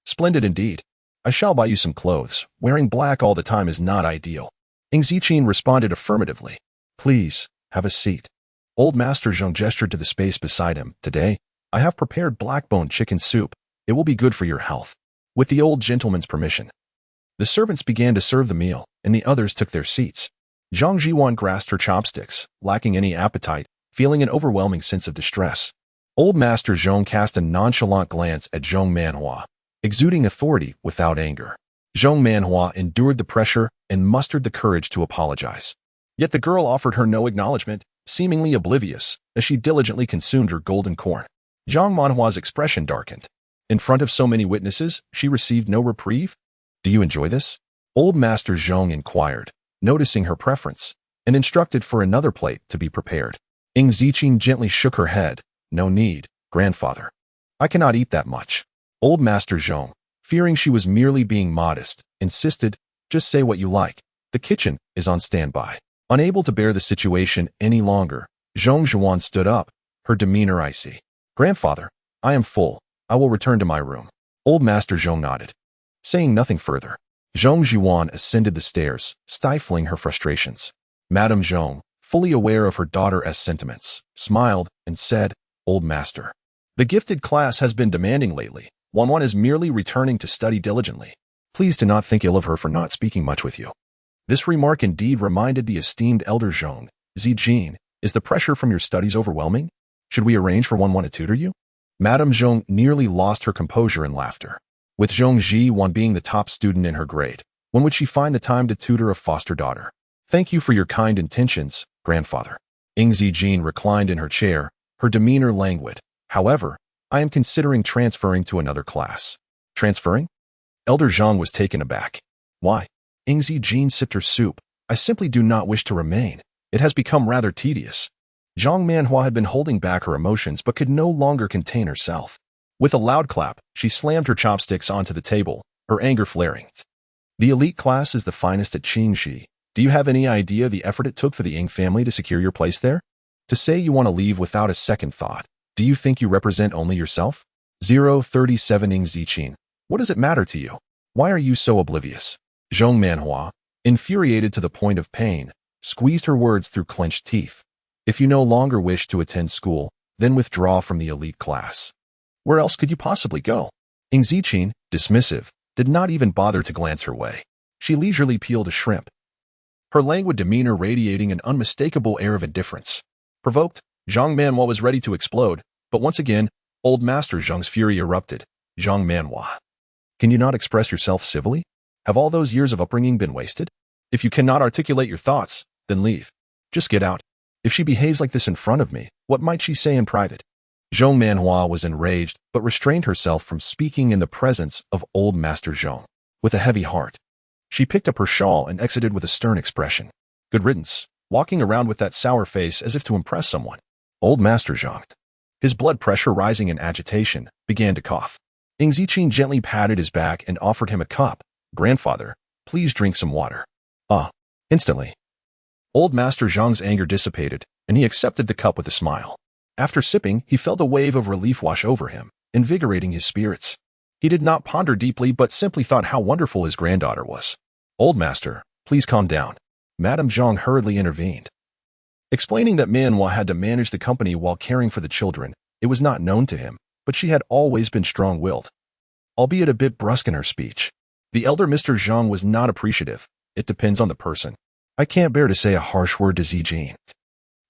Splendid indeed. I shall buy you some clothes. Wearing black all the time is not ideal. Ying Ziqin responded affirmatively. Please, have a seat. Old Master Zhong gestured to the space beside him. Today, I have prepared black-bone chicken soup. It will be good for your health. With the old gentleman's permission. The servants began to serve the meal, and the others took their seats. Zhang Jiwan grasped her chopsticks, lacking any appetite, feeling an overwhelming sense of distress. Old Master Zhong cast a nonchalant glance at Zhong Manhua, exuding authority without anger. Zhong Manhua endured the pressure and mustered the courage to apologize. Yet the girl offered her no acknowledgement, seemingly oblivious, as she diligently consumed her golden corn. Zhong Manhua's expression darkened. In front of so many witnesses, she received no reprieve? Do you enjoy this? Old Master Zhong inquired, noticing her preference, and instructed for another plate to be prepared. Ing Ziqing gently shook her head. No need, grandfather. I cannot eat that much. Old Master Zhong, fearing she was merely being modest, insisted, just say what you like. The kitchen is on standby. Unable to bear the situation any longer, Zhong Zhuan stood up, her demeanor icy. Grandfather, I am full. I will return to my room. Old Master Zhong nodded. Saying nothing further, Zhong Zhuan ascended the stairs, stifling her frustrations. Madame Zhong, fully aware of her daughter's sentiments, smiled and said, Old Master, the gifted class has been demanding lately. One is merely returning to study diligently. Please do not think ill of her for not speaking much with you. This remark indeed reminded the esteemed elder Zhong. Zijin, is the pressure from your studies overwhelming? Should we arrange for one to tutor you? Madame Zhong nearly lost her composure in laughter. With Zhong Zhiwan being the top student in her grade, when would she find the time to tutor a foster daughter? Thank you for your kind intentions, grandfather. Ing Zijin reclined in her chair, her demeanor languid. However, I am considering transferring to another class. Transferring? Elder Zhang was taken aback. Why? Ing Zijin sipped her soup. I simply do not wish to remain. It has become rather tedious. Zhang Manhua had been holding back her emotions but could no longer contain herself. With a loud clap, she slammed her chopsticks onto the table, her anger flaring. The elite class is the finest at Qingxi. Do you have any idea the effort it took for the Ing family to secure your place there? To say you want to leave without a second thought, do you think you represent only yourself? 037 Ing Ziqin. What does it matter to you? Why are you so oblivious? Zhong Manhua, infuriated to the point of pain, squeezed her words through clenched teeth. If you no longer wish to attend school, then withdraw from the elite class. Where else could you possibly go? Ing Ziqin, dismissive, did not even bother to glance her way. She leisurely peeled a shrimp, her languid demeanor radiating an unmistakable air of indifference. Provoked, Zhang Manhua was ready to explode, but once again, Old Master Zhong's fury erupted. Zhang Manhua, can you not express yourself civilly? Have all those years of upbringing been wasted? If you cannot articulate your thoughts, then leave. Just get out. If she behaves like this in front of me, what might she say in private? Zhong Manhua was enraged, but restrained herself from speaking in the presence of Old Master Zhong. With a heavy heart, she picked up her shawl and exited with a stern expression. Good riddance, walking around with that sour face as if to impress someone. Old Master Zhong, his blood pressure rising in agitation, began to cough. Ing Ziqin gently patted his back and offered him a cup. Grandfather, please drink some water. Instantly. Old Master Zhong's anger dissipated, and he accepted the cup with a smile. After sipping, he felt a wave of relief wash over him, invigorating his spirits. He did not ponder deeply but simply thought how wonderful his granddaughter was. Old Master, please calm down. Madame Zhong hurriedly intervened. Explaining that Manhua had to manage the company while caring for the children, it was not known to him, but she had always been strong-willed, albeit a bit brusque in her speech. The elder Mr. Zhang was not appreciative. It depends on the person. I can't bear to say a harsh word to Zijin.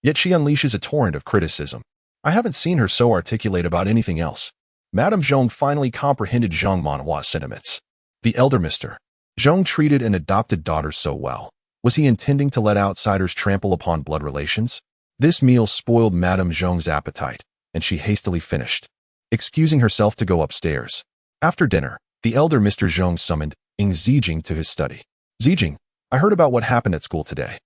Yet she unleashes a torrent of criticism. I haven't seen her so articulate about anything else. Madame Zhong finally comprehended Zhang Manhua's sentiments. The elder Mr. Zhong treated an adopted daughter so well. Was he intending to let outsiders trample upon blood relations? This meal spoiled Madame Zhong's appetite, and she hastily finished, excusing herself to go upstairs. After dinner, the elder Mr. Zhong summoned Ing Zijing to his study. Zijing, I heard about what happened at school today.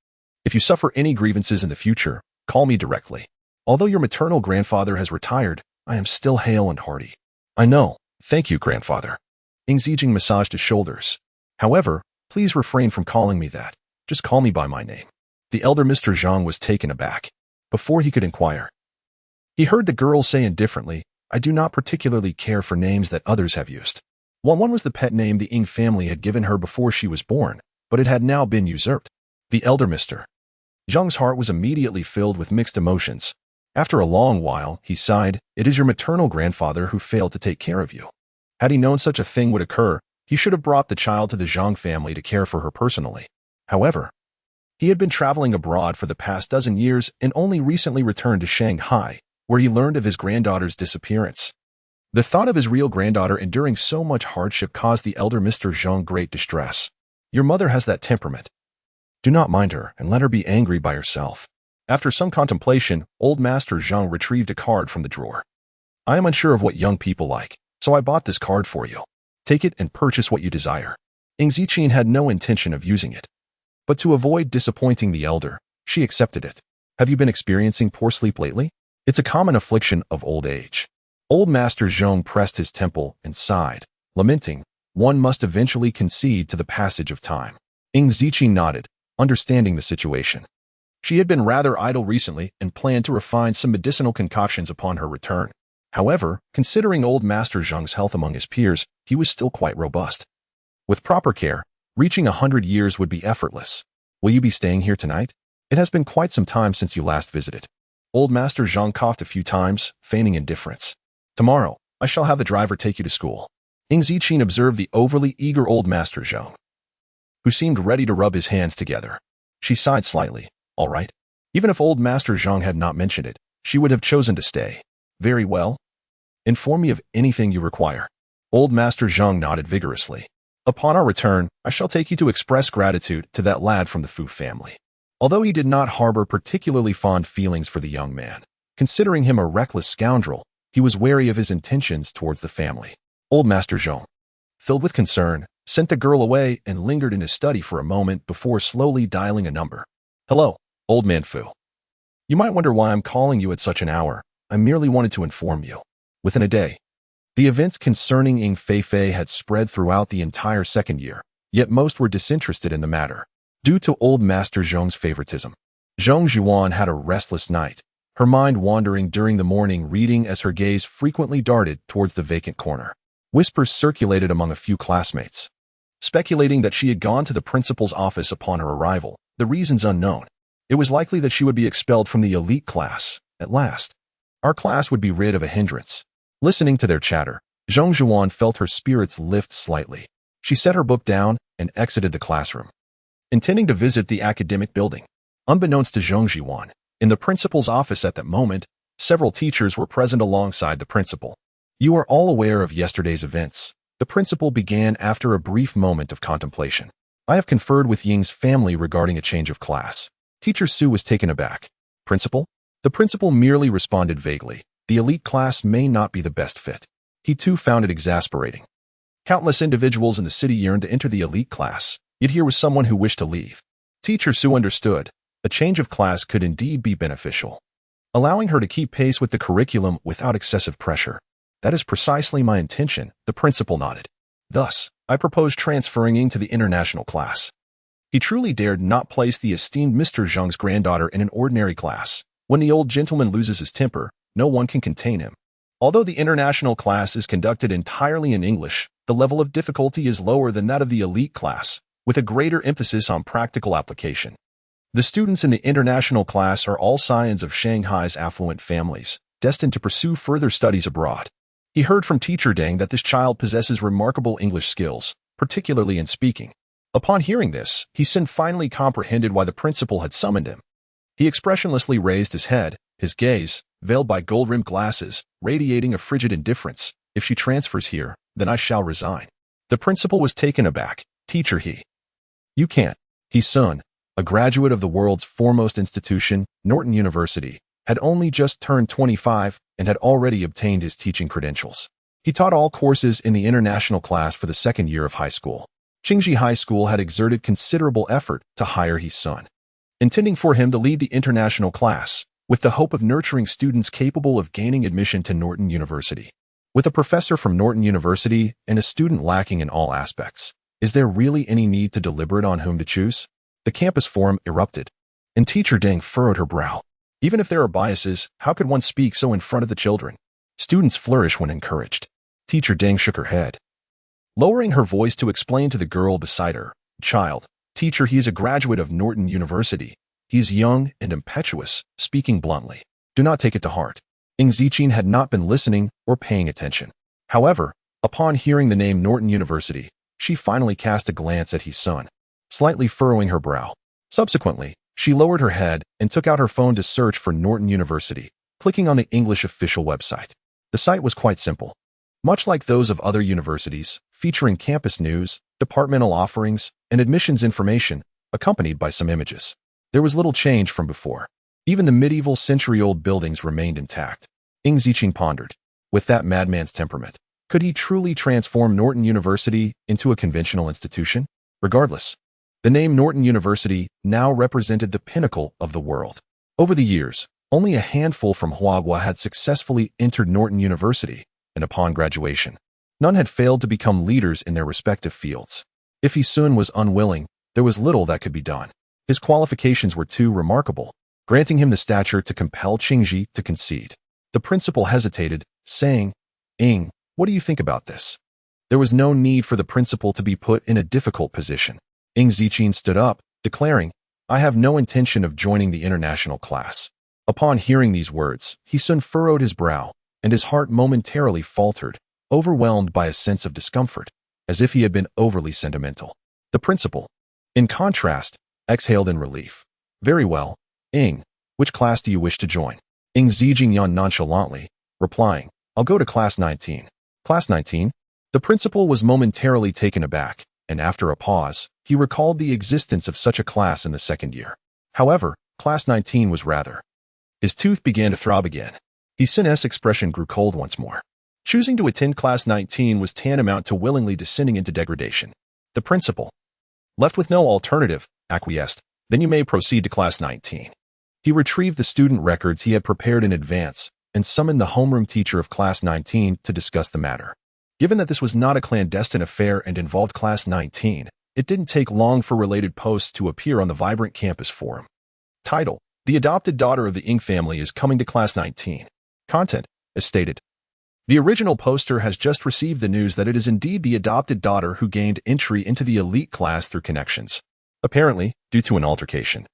If you suffer any grievances in the future, call me directly. Although your maternal grandfather has retired, I am still hale and hearty. I know. Thank you, grandfather. Ing Zijing massaged his shoulders. However, please refrain from calling me that. Just call me by my name. The elder Mr. Zhang was taken aback. Before he could inquire, he heard the girl say indifferently, I do not particularly care for names that others have used. One was the pet name the Ing family had given her before she was born, but it had now been usurped. The elder Mr. Zhang's heart was immediately filled with mixed emotions. After a long while, he sighed, it is your maternal grandfather who failed to take care of you. Had he known such a thing would occur, he should have brought the child to the Zhang family to care for her personally. However, he had been traveling abroad for the past dozen years and only recently returned to Shanghai, where he learned of his granddaughter's disappearance. The thought of his real granddaughter enduring so much hardship caused the elder Mr. Zhang great distress. Your mother has that temperament. Do not mind her and let her be angry by herself. After some contemplation, old Master Zhang retrieved a card from the drawer. I am unsure of what young people like, So I bought this card for you. Take it and purchase what you desire. Ing Ziqin had no intention of using it. But to avoid disappointing the elder, she accepted it. Have you been experiencing poor sleep lately? It's a common affliction of old age. Old Master Zhong pressed his temple and sighed, lamenting, one must eventually concede to the passage of time. Ing Ziqin nodded, understanding the situation. She had been rather idle recently and planned to refine some medicinal concoctions upon her return. However, considering old Master Zheng's health among his peers, he was still quite robust. With proper care, reaching 100 years would be effortless. Will you be staying here tonight? It has been quite some time since you last visited. Old Master Zheng coughed a few times, feigning indifference. Tomorrow, I shall have the driver take you to school. Ing Ziqin observed the overly eager old Master Zheng, who seemed ready to rub his hands together. She sighed slightly. All right. Even if old Master Zheng had not mentioned it, she would have chosen to stay. Very well. Inform me of anything you require. Old Master Zheng nodded vigorously. Upon our return, I shall take you to express gratitude to that lad from the Fu family. Although he did not harbor particularly fond feelings for the young man, considering him a reckless scoundrel, he was wary of his intentions towards the family. Old Master Zheng, filled with concern, sent the girl away and lingered in his study for a moment before slowly dialing a number. Hello, Old Man Fu. You might wonder why I'm calling you at such an hour. I merely wanted to inform you. Within a day, the events concerning Ing Feifei had spread throughout the entire second year, yet most were disinterested in the matter. Due to old Master Zheng's favoritism, Zheng Zhuan had a restless night, her mind wandering during the morning reading as her gaze frequently darted towards the vacant corner. Whispers circulated among a few classmates, speculating that she had gone to the principal's office upon her arrival, the reasons unknown. It was likely that she would be expelled from the elite class, at last. Our class would be rid of a hindrance. Listening to their chatter, Zheng Zhuan felt her spirits lift slightly. She set her book down and exited the classroom, intending to visit the academic building. Unbeknownst to Zheng Zhuan, in the principal's office at that moment, several teachers were present alongside the principal. You are all aware of yesterday's events. The principal began after a brief moment of contemplation. I have conferred with Ying's family regarding a change of class. Teacher Su was taken aback. Principal? The principal merely responded vaguely. The elite class may not be the best fit. He too found it exasperating. Countless individuals in the city yearned to enter the elite class, yet here was someone who wished to leave. Teacher Su understood. A change of class could indeed be beneficial, allowing her to keep pace with the curriculum without excessive pressure. That is precisely my intention, the principal nodded. Thus, I propose transferring Ying to the international class. He truly dared not place the esteemed Mr. Zheng's granddaughter in an ordinary class. When the old gentleman loses his temper, no one can contain him. Although the international class is conducted entirely in English, the level of difficulty is lower than that of the elite class, with a greater emphasis on practical application. The students in the international class are all scions of Shanghai's affluent families, destined to pursue further studies abroad. He heard from Teacher Deng that this child possesses remarkable English skills, particularly in speaking. Upon hearing this, he finally comprehended why the principal had summoned him. He expressionlessly raised his head, his gaze, veiled by gold-rimmed glasses, radiating a frigid indifference. If she transfers here, then I shall resign. The principal was taken aback. Teacher he. You can't. He's Sun, a graduate of the world's foremost institution, Norton University, had only just turned 25 and had already obtained his teaching credentials. He taught all courses in the international class for the second year of high school. Qingji High School had exerted considerable effort to hire his son, intending for him to lead the international class, with the hope of nurturing students capable of gaining admission to Norton University. With a professor from Norton University and a student lacking in all aspects, is there really any need to deliberate on whom to choose? The campus forum erupted, and Teacher Deng furrowed her brow. Even if there are biases, how could one speak so in front of the children? Students flourish when encouraged. Teacher Deng shook her head, lowering her voice to explain to the girl beside her. Child, teacher, he is a graduate of Norton University. He is young and impetuous, speaking bluntly. Do not take it to heart. Ing Ziqin had not been listening or paying attention. However, upon hearing the name Norton University, she finally cast a glance at his son, slightly furrowing her brow. Subsequently, she lowered her head and took out her phone to search for Norton University, clicking on the English official website. The site was quite simple, much like those of other universities, featuring campus news, departmental offerings, and admissions information, accompanied by some images. There was little change from before. Even the medieval century-old buildings remained intact. Ing Ziqin pondered. With that madman's temperament, Could he truly transform Norton University into a conventional institution? Regardless, the name Norton University now represented the pinnacle of the world. Over the years, only a handful from Huagua had successfully entered Norton University, and upon graduation, none had failed to become leaders in their respective fields. If Isun was unwilling, there was little that could be done. His qualifications were too remarkable, granting him the stature to compel Qingji to concede. The principal hesitated, saying, "Ing, what do you think about this?" There was no need for the principal to be put in a difficult position. Ing Ziqin stood up, declaring, "I have no intention of joining the international class." Upon hearing these words, Isun furrowed his brow, and his heart momentarily faltered, overwhelmed by a sense of discomfort, as if he had been overly sentimental. The principal, in contrast, exhaled in relief. "Very well, Ing, which class do you wish to join?" Ing Zijing yawned nonchalantly, replying, "I'll go to class 19. Class 19? The principal was momentarily taken aback, and after a pause, he recalled the existence of such a class in the second year. However, class 19 was rather. His tooth began to throb again. Isun's expression grew cold once more. Choosing to attend class 19 was tantamount to willingly descending into degradation. The principal, left with no alternative, acquiesced. "Then you may proceed to class 19. He retrieved the student records he had prepared in advance and summoned the homeroom teacher of class 19 to discuss the matter. Given that this was not a clandestine affair and involved class 19, it didn't take long for related posts to appear on the vibrant campus forum. Title: The adopted daughter of the Ing family is coming to class 19. Content, as stated. The original poster has just received the news that it is indeed the adopted daughter who gained entry into the elite class through connections. Apparently, due to an altercation.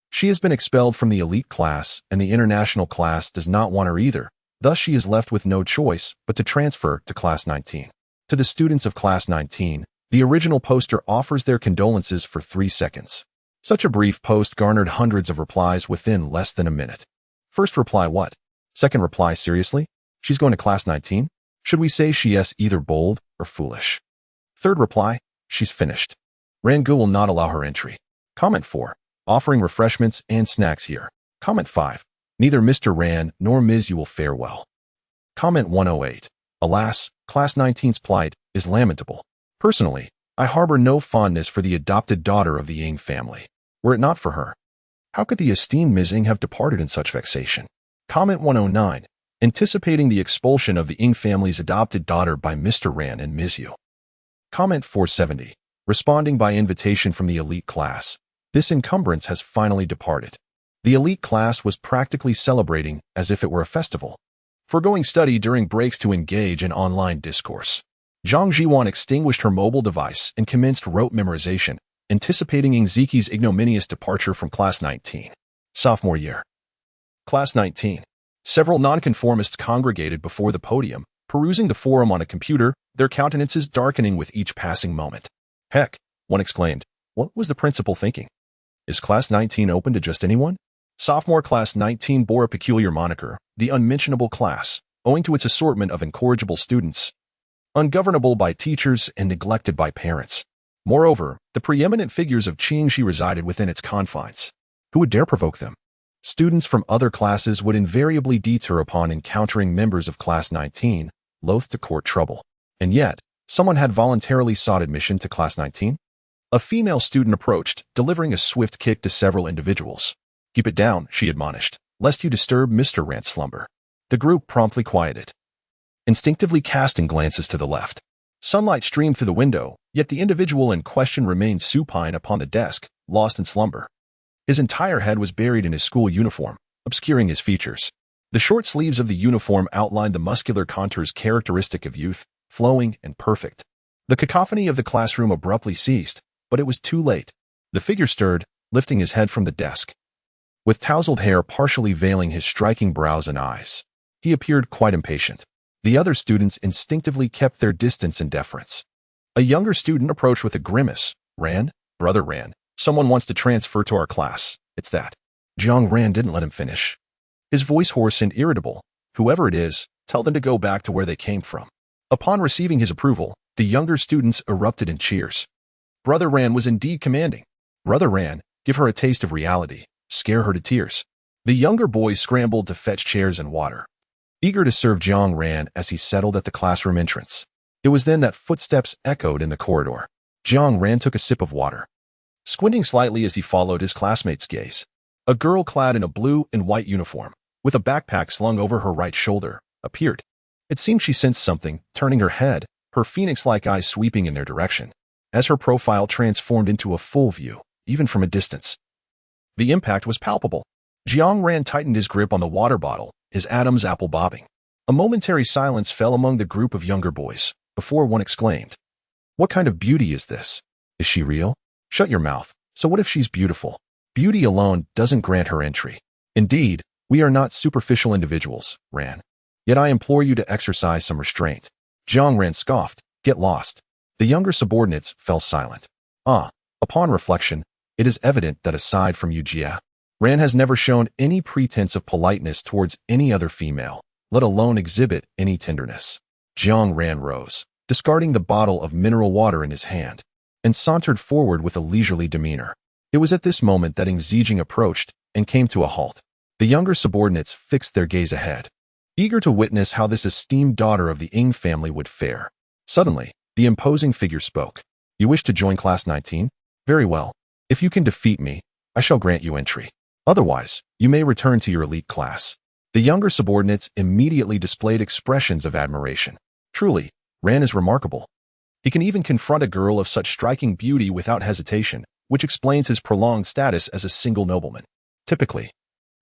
She has been expelled from the elite class, and the international class does not want her either. Thus, she is left with no choice but to transfer to class 19. To the students of class 19, the original poster offers their condolences for 3 seconds. Such a brief post garnered hundreds of replies within less than a minute. First reply, what? Second reply, seriously? She's going to class 19? Should we say she is either bold or foolish? Third reply, she's finished. Rangu will not allow her entry. Comment 4, offering refreshments and snacks here. Comment 5, neither Mr. Ran nor Ms. You will fare well. Comment 108, alas, class 19's plight is lamentable. Personally, I harbor no fondness for the adopted daughter of the Ying family. Were it not for her, how could the esteemed Ms. Ying have departed in such vexation? Comment 109, anticipating the expulsion of the Ying family's adopted daughter by Mr. Ran and Ms. Yu. Comment 470, responding by invitation from the elite class. This encumbrance has finally departed. The elite class was practically celebrating as if it were a festival, foregoing study during breaks to engage in online discourse. Zhang Jiwan extinguished her mobile device and commenced rote memorization, anticipating Ingziki's ignominious departure from class 19. Sophomore year. Class 19. Several nonconformists congregated before the podium, perusing the forum on a computer, their countenances darkening with each passing moment. Heck, one exclaimed, what was the principal thinking? Is class 19 open to just anyone? Sophomore class 19 bore a peculiar moniker, the unmentionable class, owing to its assortment of incorrigible students, ungovernable by teachers and neglected by parents. Moreover, the preeminent figures of Qingxi resided within its confines. Who would dare provoke them? Students from other classes would invariably deter upon encountering members of class 19, loath to court trouble. And yet, someone had voluntarily sought admission to class 19? A female student approached, delivering a swift kick to several individuals. Keep it down, she admonished, lest you disturb Mr. Rant's slumber. The group promptly quieted, instinctively casting glances to the left. Sunlight streamed through the window, yet the individual in question remained supine upon the desk, lost in slumber. His entire head was buried in his school uniform, obscuring his features. The short sleeves of the uniform outlined the muscular contours characteristic of youth, flowing and perfect. The cacophony of the classroom abruptly ceased, but it was too late. The figure stirred, lifting his head from the desk. With tousled hair partially veiling his striking brows and eyes, he appeared quite impatient. The other students instinctively kept their distance in deference. A younger student approached with a grimace. Ran, brother Ran, someone wants to transfer to our class. It's that. Jiang Ran didn't let him finish. His voice hoarse and irritable. Whoever it is, tell them to go back to where they came from. Upon receiving his approval, the younger students erupted in cheers. Brother Ran was indeed commanding. Brother Ran, give her a taste of reality. Scare her to tears. The younger boys scrambled to fetch chairs and water. eager to serve Jiang ran as he settled at the classroom entrance. It was then that footsteps echoed in the corridor. Jiang Ran took a sip of water, squinting slightly as he followed his classmate's gaze. A girl clad in a blue and white uniform, with a backpack slung over her right shoulder, appeared. It seemed she sensed something, turning her head, her phoenix-like eyes sweeping in their direction, as her profile transformed into a full view, even from a distance. The impact was palpable. Jiang Ran tightened his grip on the water bottle, his Adam's apple bobbing. A momentary silence fell among the group of younger boys, before one exclaimed, "What kind of beauty is this? Is she real? Shut your mouth. So what if she's beautiful? Beauty alone doesn't grant her entry. Indeed, we are not superficial individuals, Ran. Yet I implore you to exercise some restraint." Jiang Ran scoffed, "Get lost." The younger subordinates fell silent. Upon reflection, it is evident that aside from you, Jia, Ran has never shown any pretense of politeness towards any other female, let alone exhibit any tenderness. Jiang Ran rose, discarding the bottle of mineral water in his hand, and sauntered forward with a leisurely demeanor. It was at this moment that Ng Zijing approached and came to a halt. The younger subordinates fixed their gaze ahead, eager to witness how this esteemed daughter of the Ng family would fare. Suddenly, the imposing figure spoke. "You wish to join Class 19? Very well. If you can defeat me, I shall grant you entry. Otherwise, you may return to your elite class." The younger subordinates immediately displayed expressions of admiration. Truly, Ran is remarkable. He can even confront a girl of such striking beauty without hesitation, which explains his prolonged status as a single nobleman. Typically,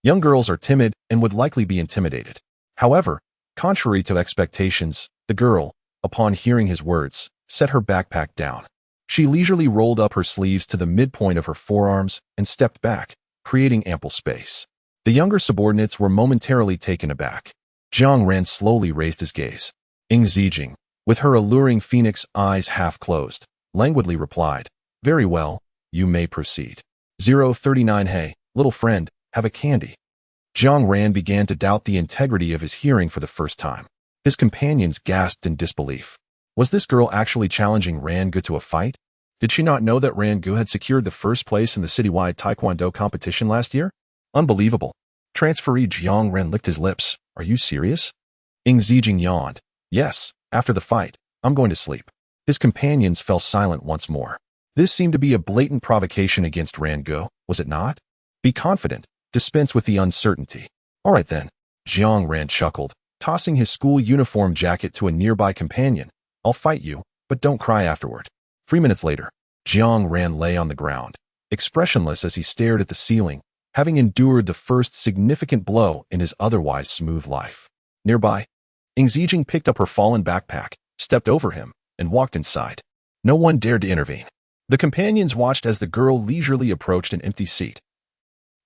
young girls are timid and would likely be intimidated. However, contrary to expectations, the girl, upon hearing his words, set her backpack down. She leisurely rolled up her sleeves to the midpoint of her forearms and stepped back, creating ample space. The younger subordinates were momentarily taken aback. Jiang Ran slowly raised his gaze. Ng Zijing, with her alluring phoenix eyes half closed, languidly replied, "Very well, you may proceed." 039 Hey, little friend, have a candy. Jiang Ran began to doubt the integrity of his hearing for the first time. His companions gasped in disbelief. Was this girl actually challenging Ran Gu to a fight? Did she not know that Ran Gu had secured the first place in the citywide taekwondo competition last year? Unbelievable. Transferee Jiang Ran licked his lips. Are you serious? Ng Zijing yawned. Yes, after the fight, I'm going to sleep. His companions fell silent once more. This seemed to be a blatant provocation against Ran Gu, was it not? Be confident. Dispense with the uncertainty. All right then. Jiang Ran chuckled, tossing his school uniform jacket to a nearby companion. I'll fight you, but don't cry afterward. 3 minutes later, Jiang Ran lay on the ground, expressionless as he stared at the ceiling, having endured the first significant blow in his otherwise smooth life. Nearby, Ng Zijing picked up her fallen backpack, stepped over him, and walked inside. No one dared to intervene. The companions watched as the girl leisurely approached an empty seat,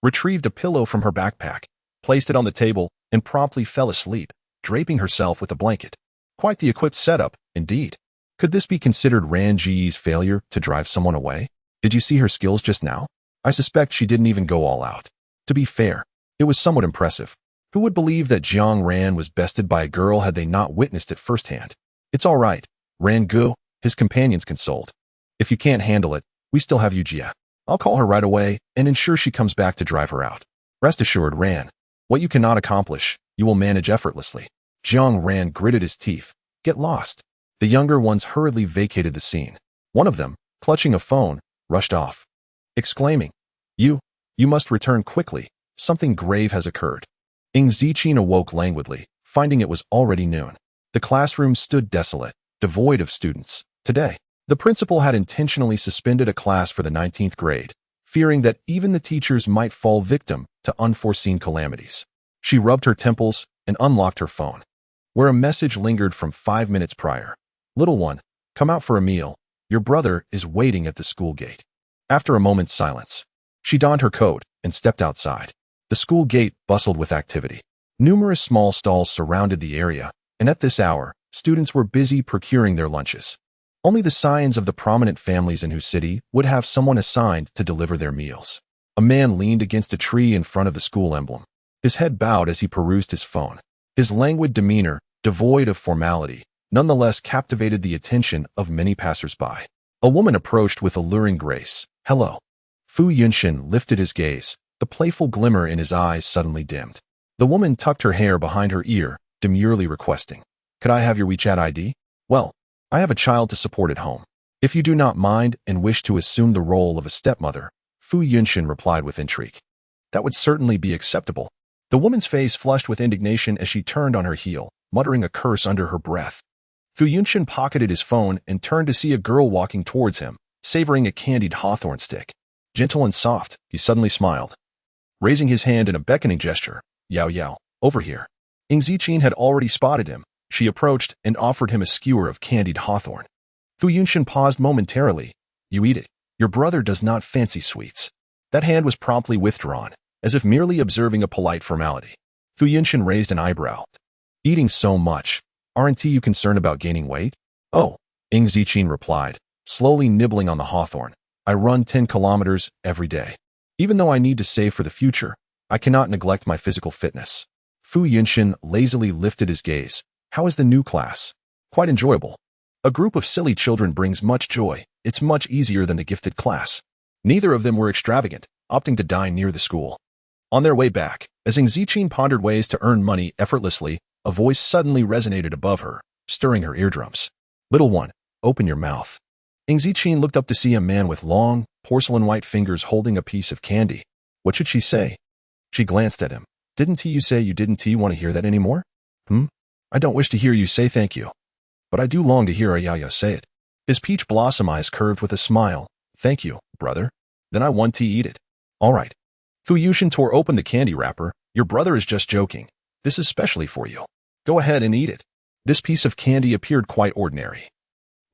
retrieved a pillow from her backpack, placed it on the table, and promptly fell asleep, draping herself with a blanket. Quite the equipped setup, indeed. Could this be considered Ran Ji's failure to drive someone away? Did you see her skills just now? I suspect she didn't even go all out. To be fair, it was somewhat impressive. Who would believe that Jiang Ran was bested by a girl had they not witnessed it firsthand? It's all right, Ran Gu, his companions consoled. If you can't handle it, we still have you, Jia. I'll call her right away and ensure she comes back to drive her out. Rest assured, Ran. What you cannot accomplish, you will manage effortlessly. Jiang Ran gritted his teeth. Get lost. The younger ones hurriedly vacated the scene. One of them, clutching a phone, rushed off, exclaiming, You must return quickly. Something grave has occurred. Ng Zijing awoke languidly, finding it was already noon. The classroom stood desolate, devoid of students. Today, the principal had intentionally suspended a class for the 19th grade, fearing that even the teachers might fall victim to unforeseen calamities. She rubbed her temples and unlocked her phone, where a message lingered from 5 minutes prior. Little one, come out for a meal. Your brother is waiting at the school gate. After a moment's silence, she donned her coat and stepped outside. The school gate bustled with activity. Numerous small stalls surrounded the area, and at this hour, students were busy procuring their lunches. Only the scions of the prominent families in whose city would have someone assigned to deliver their meals. A man leaned against a tree in front of the school emblem, his head bowed as he perused his phone. His languid demeanor, devoid of formality, nonetheless captivated the attention of many passers-by. A woman approached with alluring grace. Hello. Fu Yunshin lifted his gaze, the playful glimmer in his eyes suddenly dimmed. The woman tucked her hair behind her ear demurely requesting, "Could I have your WeChat ID? Well, I have a child to support at home. If you do not mind and wish to assume the role of a stepmother," Fu Yunshin replied with intrigue. "That would certainly be acceptable." The woman's face flushed with indignation as she turned on her heel, muttering a curse under her breath. Fu Yunshin pocketed his phone and turned to see a girl walking towards him, savoring a candied hawthorn stick. Gentle and soft, he suddenly smiled. Raising his hand in a beckoning gesture, "Yao Yao, over here." Ing Ziqin had already spotted him. She approached and offered him a skewer of candied hawthorn. Fu Yunshin paused momentarily. "You eat it. Your brother does not fancy sweets." That hand was promptly withdrawn, as if merely observing a polite formality. Fu Yunshin raised an eyebrow. "Eating so much, aren't you concerned about gaining weight?" "Oh," Ing Ziqin replied, slowly nibbling on the hawthorn. "I run 10 kilometers every day. Even though I need to save for the future, I cannot neglect my physical fitness." Fu Yunshin lazily lifted his gaze. "How is the new class?" "Quite enjoyable. A group of silly children brings much joy. It's much easier than the gifted class." Neither of them were extravagant, opting to dine near the school. On their way back, as Ing Ziqin pondered ways to earn money effortlessly, a voice suddenly resonated above her, stirring her eardrums. "Little one, open your mouth." Ing Ziqin looked up to see a man with long, porcelain-white fingers holding a piece of candy. What should she say? She glanced at him. "Didn't you say you didn't want to hear that anymore?" "I don't wish to hear you say thank you. But I do long to hear Ayaya say it." His peach blossom eyes curved with a smile. "Thank you, brother. Then I want to eat it." "All right." Fu Yunshin tore open the candy wrapper. "Your brother is just joking. This is specially for you. Go ahead and eat it." This piece of candy appeared quite ordinary,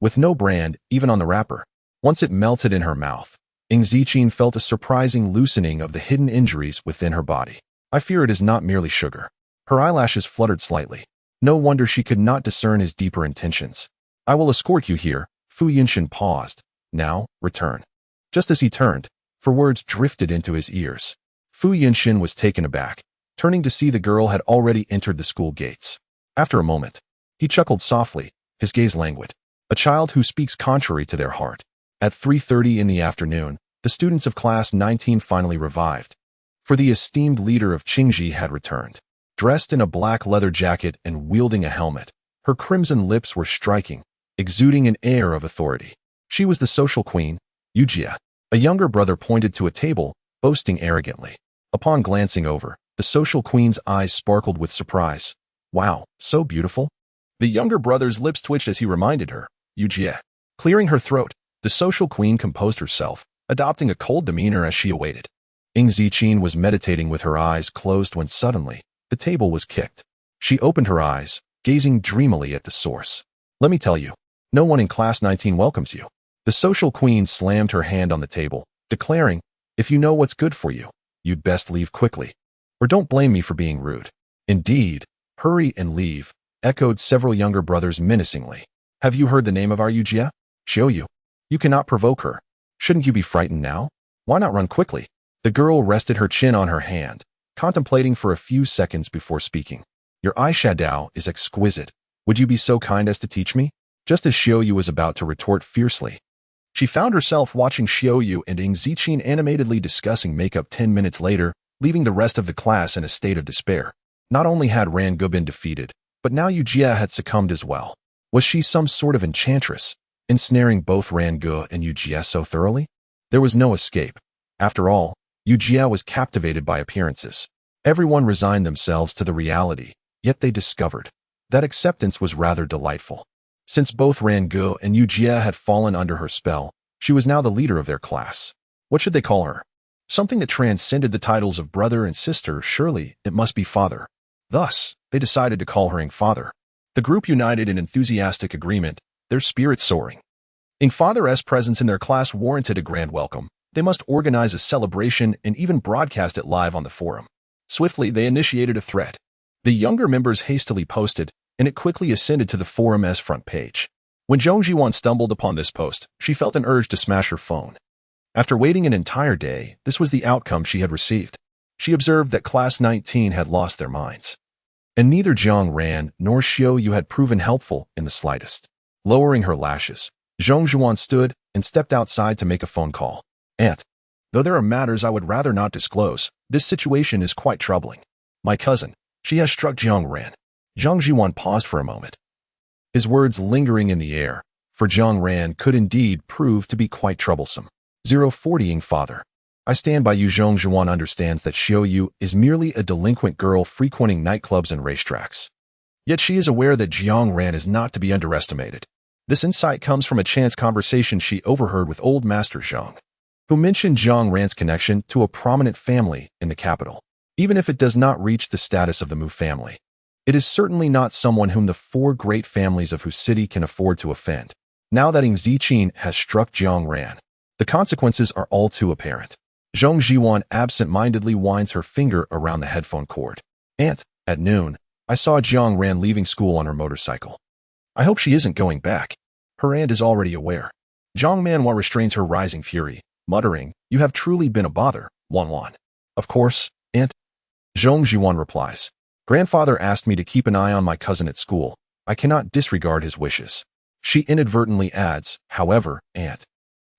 with no brand even on the wrapper. Once it melted in her mouth, Ing Ziqin felt a surprising loosening of the hidden injuries within her body. "I fear it is not merely sugar." Her eyelashes fluttered slightly. No wonder she could not discern his deeper intentions. "I will escort you here." Fu Yunshin paused. "Now, return." Just as he turned, for words drifted into his ears. Fu Yunshin was taken aback, turning to see the girl had already entered the school gates. After a moment, he chuckled softly, his gaze languid. A child who speaks contrary to their heart. At 3:30 in the afternoon, the students of class 19 finally revived. For the esteemed leader of Qingji had returned. Dressed in a black leather jacket and wielding a helmet, her crimson lips were striking, exuding an air of authority. She was the social queen, Yujia. A younger brother pointed to a table, boasting arrogantly. Upon glancing over, the social queen's eyes sparkled with surprise. "Wow, so beautiful." The younger brother's lips twitched as he reminded her, "Yujia." Clearing her throat, the social queen composed herself, adopting a cold demeanor as she awaited. Ing Ziqin was meditating with her eyes closed when suddenly, the table was kicked. She opened her eyes, gazing dreamily at the source. "Let me tell you, no one in class 19 welcomes you." The social queen slammed her hand on the table, declaring, "If you know what's good for you, you'd best leave quickly. Or don't blame me for being rude." "Indeed, hurry and leave," echoed several younger brothers menacingly. "Have you heard the name of our Yujia? Xiaoyu. You cannot provoke her. Shouldn't you be frightened now? Why not run quickly?" The girl rested her chin on her hand, contemplating for a few seconds before speaking. "Your eyeshadow is exquisite. Would you be so kind as to teach me?" Just as Xiaoyu was about to retort fiercely, she found herself watching Xiaoyu and Ing Ziqin animatedly discussing makeup 10 minutes later, leaving the rest of the class in a state of despair. Not only had Rangu been defeated, but now Yujia had succumbed as well. Was she some sort of enchantress, ensnaring both Rangu and Yujia so thoroughly? There was no escape. After all, Yujia was captivated by appearances. Everyone resigned themselves to the reality, yet they discovered that acceptance was rather delightful. Since both Rangu and Yujia had fallen under her spell, she was now the leader of their class. What should they call her? Something that transcended the titles of brother and sister. Surely it must be father. Thus, they decided to call her Ing Father. The group united in enthusiastic agreement, their spirits soaring. Ing Father's presence in their class warranted a grand welcome. They must organize a celebration and even broadcast it live on the forum. Swiftly, they initiated a thread. The younger members hastily posted, and it quickly ascended to the forum's front page. When Zhong Jiwan stumbled upon this post, she felt an urge to smash her phone. After waiting an entire day, this was the outcome she had received. She observed that class 19 had lost their minds. And neither Jiang Ran nor Xiaoyu had proven helpful in the slightest. Lowering her lashes, Zhong Jiwan stood and stepped outside to make a phone call. "Aunt, though there are matters I would rather not disclose, this situation is quite troubling. My cousin, she has struck Jiang Ran. Zhang Jiwan paused for a moment, his words lingering in the air, for Jiang Ran could indeed prove to be quite troublesome. 040ing father. I stand by you. Zhang Jiwan understands that Xiao Yu is merely a delinquent girl frequenting nightclubs and racetracks. Yet she is aware that Jiang Ran is not to be underestimated. This insight comes from a chance conversation she overheard with old Master Zhang, who mentioned Jiang Ran's connection to a prominent family in the capital. Even if it does not reach the status of the Mu family, it is certainly not someone whom the four great families of whose city can afford to offend. Now that Ing Ziqin has struck Jiang Ran, the consequences are all too apparent. Zhang Jiwan absent-mindedly winds her finger around the headphone cord. Aunt, at noon, I saw Jiang Ran leaving school on her motorcycle. I hope she isn't going back. Her aunt is already aware. Zhang Manhua restrains her rising fury, muttering, "You have truly been a bother, Wan. Of course, Aunt." Zhang Jiwan replies, "Grandfather asked me to keep an eye on my cousin at school. I cannot disregard his wishes." She inadvertently adds, "However, Aunt,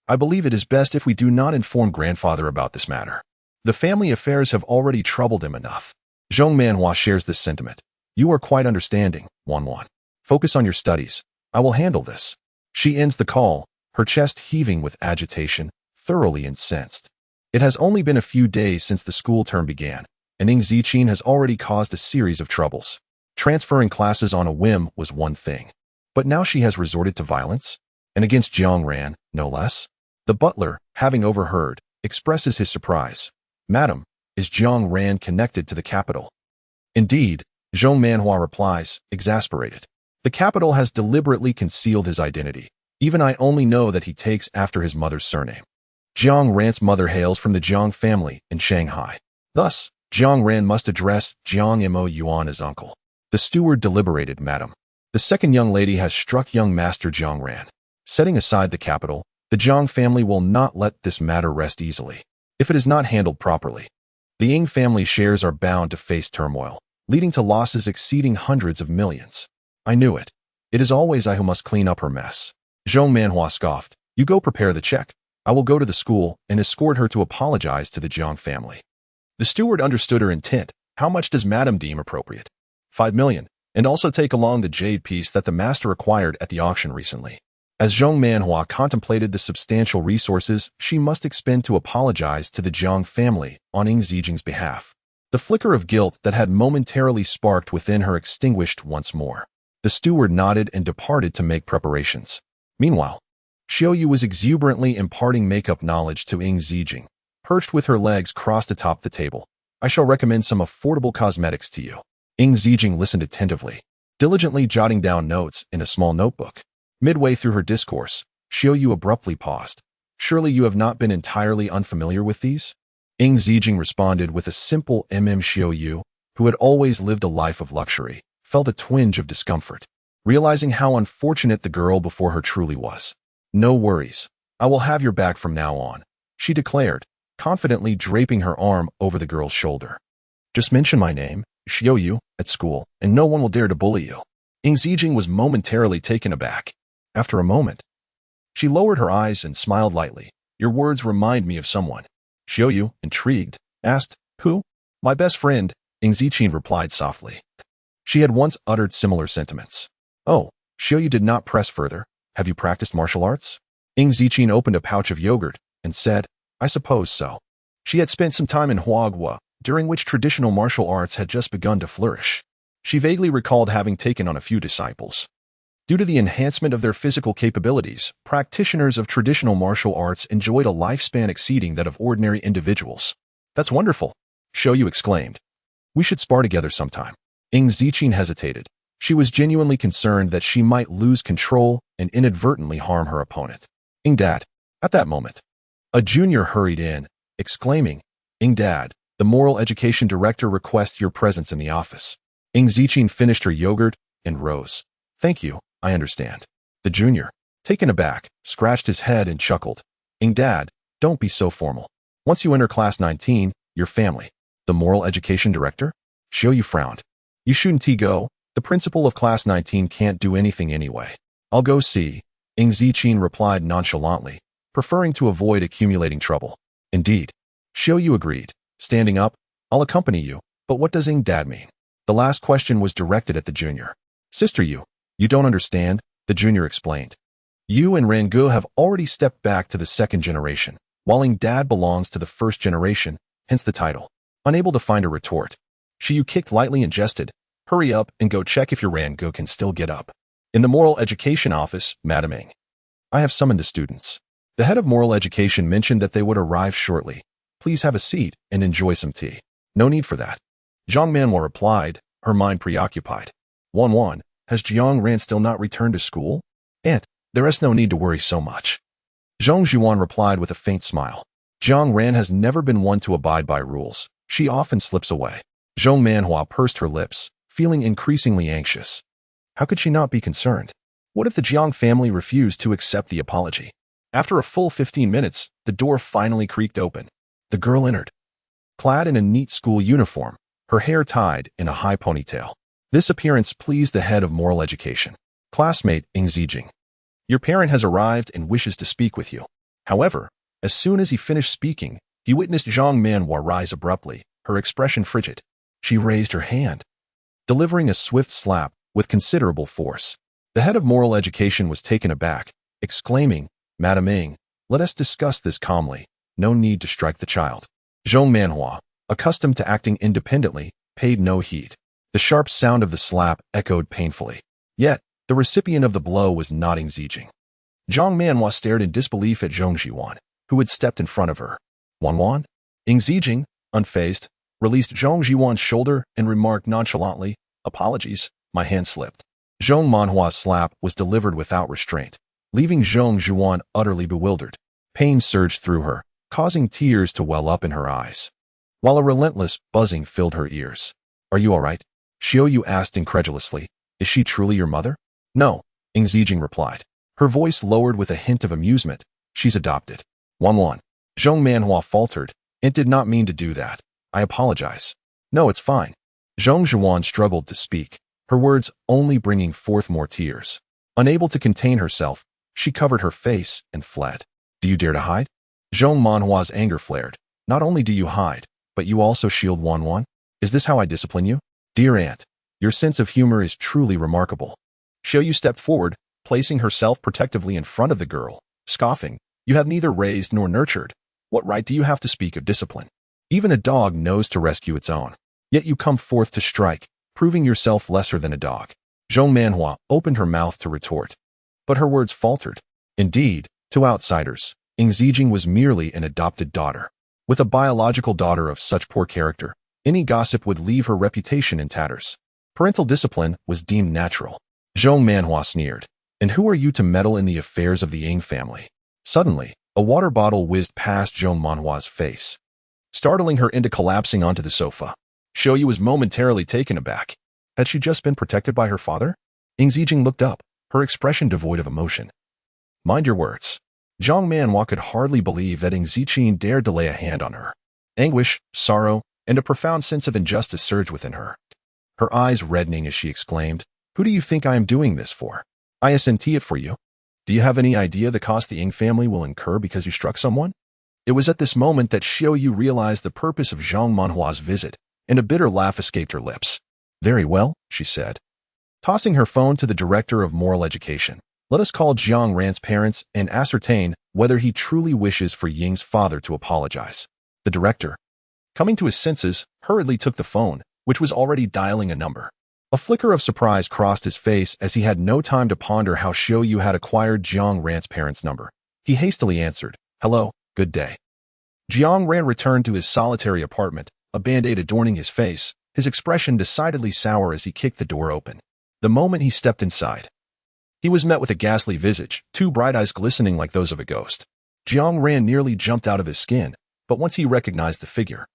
I believe it is best if we do not inform grandfather about this matter. The family affairs have already troubled him enough." Zhang Manhua shares this sentiment. "You are quite understanding, Wan. Focus on your studies. I will handle this." She ends the call, her chest heaving with agitation, thoroughly incensed. It has only been a few days since the school term began, and Ing Ziqin has already caused a series of troubles. Transferring classes on a whim was one thing, but now she has resorted to violence, and against Jiang Ran, no less. The butler, having overheard, expresses his surprise. "Madam, is Jiang Ran connected to the capital?" "Indeed," Zhang Manhua replies, exasperated. "The capital has deliberately concealed his identity. Even I only know that he takes after his mother's surname. Jiang Ran's mother hails from the Jiang family in Shanghai. Thus, Jiang Ran must address Jiang Mo Yuan as uncle." The steward deliberated. "Madam, the second young lady has struck young Master Jiang Ran. Setting aside the capital, the Jiang family will not let this matter rest easily, if it is not handled properly. The Ying family shares are bound to face turmoil, leading to losses exceeding hundreds of millions. I knew it. It is always I who must clean up her mess." Zhang Manhua scoffed. "You go prepare the check. I will go to the school and escort her to apologize to the Jiang family." The steward understood her intent. "How much does Madam deem appropriate?" 5 million, and also take along the jade piece that the master acquired at the auction recently." As Zhang Manhua contemplated the substantial resources she must expend to apologize to the Jiang family on Ing Zijing's behalf, the flicker of guilt that had momentarily sparked within her extinguished once more. The steward nodded and departed to make preparations. Meanwhile, Xiao Yu was exuberantly imparting makeup knowledge to Ing Zijing, perched with her legs crossed atop the table. "I shall recommend some affordable cosmetics to you." Ing Zijing listened attentively, diligently jotting down notes in a small notebook. Midway through her discourse, Xiao Yu abruptly paused. "Surely you have not been entirely unfamiliar with these?" Ing Zijing responded with a simple Xiao Yu, who had always lived a life of luxury, felt a twinge of discomfort, realizing how unfortunate the girl before her truly was. "No worries. I will have your back from now on," she declared, confidently draping her arm over the girl's shoulder. "Just mention my name, Xiao Yu, at school, and no one will dare to bully you." Ing Zijing was momentarily taken aback. After a moment, she lowered her eyes and smiled lightly. "Your words remind me of someone." Xiao Yu, intrigued, asked, "Who?" "My best friend," Ing Ziqin replied softly. She had once uttered similar sentiments. "Oh," Xiao Yu did not press further. "Have you practiced martial arts?" Ing Ziqin opened a pouch of yogurt and said, "I suppose so." She had spent some time in Huagua, during which traditional martial arts had just begun to flourish. She vaguely recalled having taken on a few disciples. Due to the enhancement of their physical capabilities, practitioners of traditional martial arts enjoyed a lifespan exceeding that of ordinary individuals. "That's wonderful," Xiao Yu exclaimed. "We should spar together sometime." Ing Ziqin hesitated. She was genuinely concerned that she might lose control and inadvertently harm her opponent. "Ing Dad." At that moment, a junior hurried in, exclaiming, "Ing Dad, the moral education director requests your presence in the office." Ing Ziqin finished her yogurt and rose. "Thank you, I understand." The junior, taken aback, scratched his head and chuckled. "Ing Dad, don't be so formal. Once you enter class 19, your family." "The moral education director?" Xiao Yu frowned. "You shouldn't go. The principal of class 19 can't do anything anyway." "I'll go see," Ing Ziqin replied nonchalantly, preferring to avoid accumulating trouble. "Indeed." Xiao Yu agreed, standing up. "I'll accompany you, but what does Ing Dad mean?" The last question was directed at the junior. Sister, you don't understand, the junior explained. You and Rangu have already stepped back to the second generation, while Dad belongs to the first generation, hence the title. Unable to find a retort, Shiyu kicked lightly and jested, hurry up and go check if your Rangu can still get up. In the moral education office, Madam Ing. I have summoned the students. The head of moral education mentioned that they would arrive shortly. Please have a seat and enjoy some tea. No need for that. Zhang Manhua replied, her mind preoccupied. Wan, has Jiang Ran still not returned to school? Aunt, there is no need to worry so much. Zhang Zhuan replied with a faint smile. Jiang Ran has never been one to abide by rules. She often slips away. Zhang Manhua pursed her lips, feeling increasingly anxious. How could she not be concerned? What if the Jiang family refused to accept the apology? After a full 15 minutes, the door finally creaked open. The girl entered. Clad in a neat school uniform, her hair tied in a high ponytail. This appearance pleased the head of moral education. Classmate Ing Zijing. Your parent has arrived and wishes to speak with you. However, as soon as he finished speaking, he witnessed Zhang Manhua rise abruptly, her expression frigid. She raised her hand, delivering a swift slap with considerable force. The head of moral education was taken aback, exclaiming, Madam Ing, let us discuss this calmly. No need to strike the child. Zhang Manhua, accustomed to acting independently, paid no heed. The sharp sound of the slap echoed painfully. Yet, the recipient of the blow was not Ing Zijing. Zhang Manhua stared in disbelief at Zhong Zhiwan, who had stepped in front of her. Wan? Ing Zijing, unfazed, released Zhong Zhiwan's shoulder and remarked nonchalantly, Apologies, my hand slipped. Zhong Manhua's slap was delivered without restraint, leaving Zhong Zhiwan utterly bewildered. Pain surged through her, causing tears to well up in her eyes, while a relentless buzzing filled her ears. Are you all right? Xiaoyu asked incredulously. Is she truly your mother? No, Ing Zijing replied. Her voice lowered with a hint of amusement. She's adopted. Wan. Zhong Manhua faltered, and did not mean to do that. I apologize. No, it's fine. Zhong Zhiwan struggled to speak, her words only bringing forth more tears. Unable to contain herself, she covered her face and fled. Do you dare to hide? Zhong Manhua's anger flared. Not only do you hide, but you also shield Wan. Is this how I discipline you? Dear aunt, your sense of humor is truly remarkable. Xiaoyu stepped forward, placing herself protectively in front of the girl, scoffing. You have neither raised nor nurtured. What right do you have to speak of discipline? Even a dog knows to rescue its own. Yet you come forth to strike, proving yourself lesser than a dog. Zhong Manhua opened her mouth to retort, but her words faltered. Indeed, to outsiders, Ing Zijing was merely an adopted daughter. With a biological daughter of such poor character, any gossip would leave her reputation in tatters. Parental discipline was deemed natural. Zhong Manhua sneered. And who are you to meddle in the affairs of the Ing family? Suddenly, a water bottle whizzed past Zhong Manhua's face, startling her into collapsing onto the sofa. Xiaoyu was momentarily taken aback. Had she just been protected by her father? Ing Zijing looked up, her expression devoid of emotion. Mind your words. Zhong Manhua could hardly believe that Ing Zijing dared to lay a hand on her. Anguish, sorrow, and a profound sense of injustice surged within her. Her eyes reddening as she exclaimed, Who do you think I am doing this for? I SNT it for you. Do you have any idea the cost the Ing family will incur because you struck someone? It was at this moment that Xiaoyu realized the purpose of Zhong Manhua's visit, and a bitter laugh escaped her lips. Very well, she said, tossing her phone to the director of moral education. Let us call Jiang Ran's parents and ascertain whether he truly wishes for Ying's father to apologize. The director, coming to his senses, hurriedly took the phone, which was already dialing a number. A flicker of surprise crossed his face as he had no time to ponder how Xiaoyu had acquired Jiang Ran's parents' number. He hastily answered, Hello, good day. Jiang Ran returned to his solitary apartment, a band-aid adorning his face, his expression decidedly sour as he kicked the door open. The moment he stepped inside, he was met with a ghastly visage, two bright eyes glistening like those of a ghost. Jiang Ran nearly jumped out of his skin, but once he recognized the figure,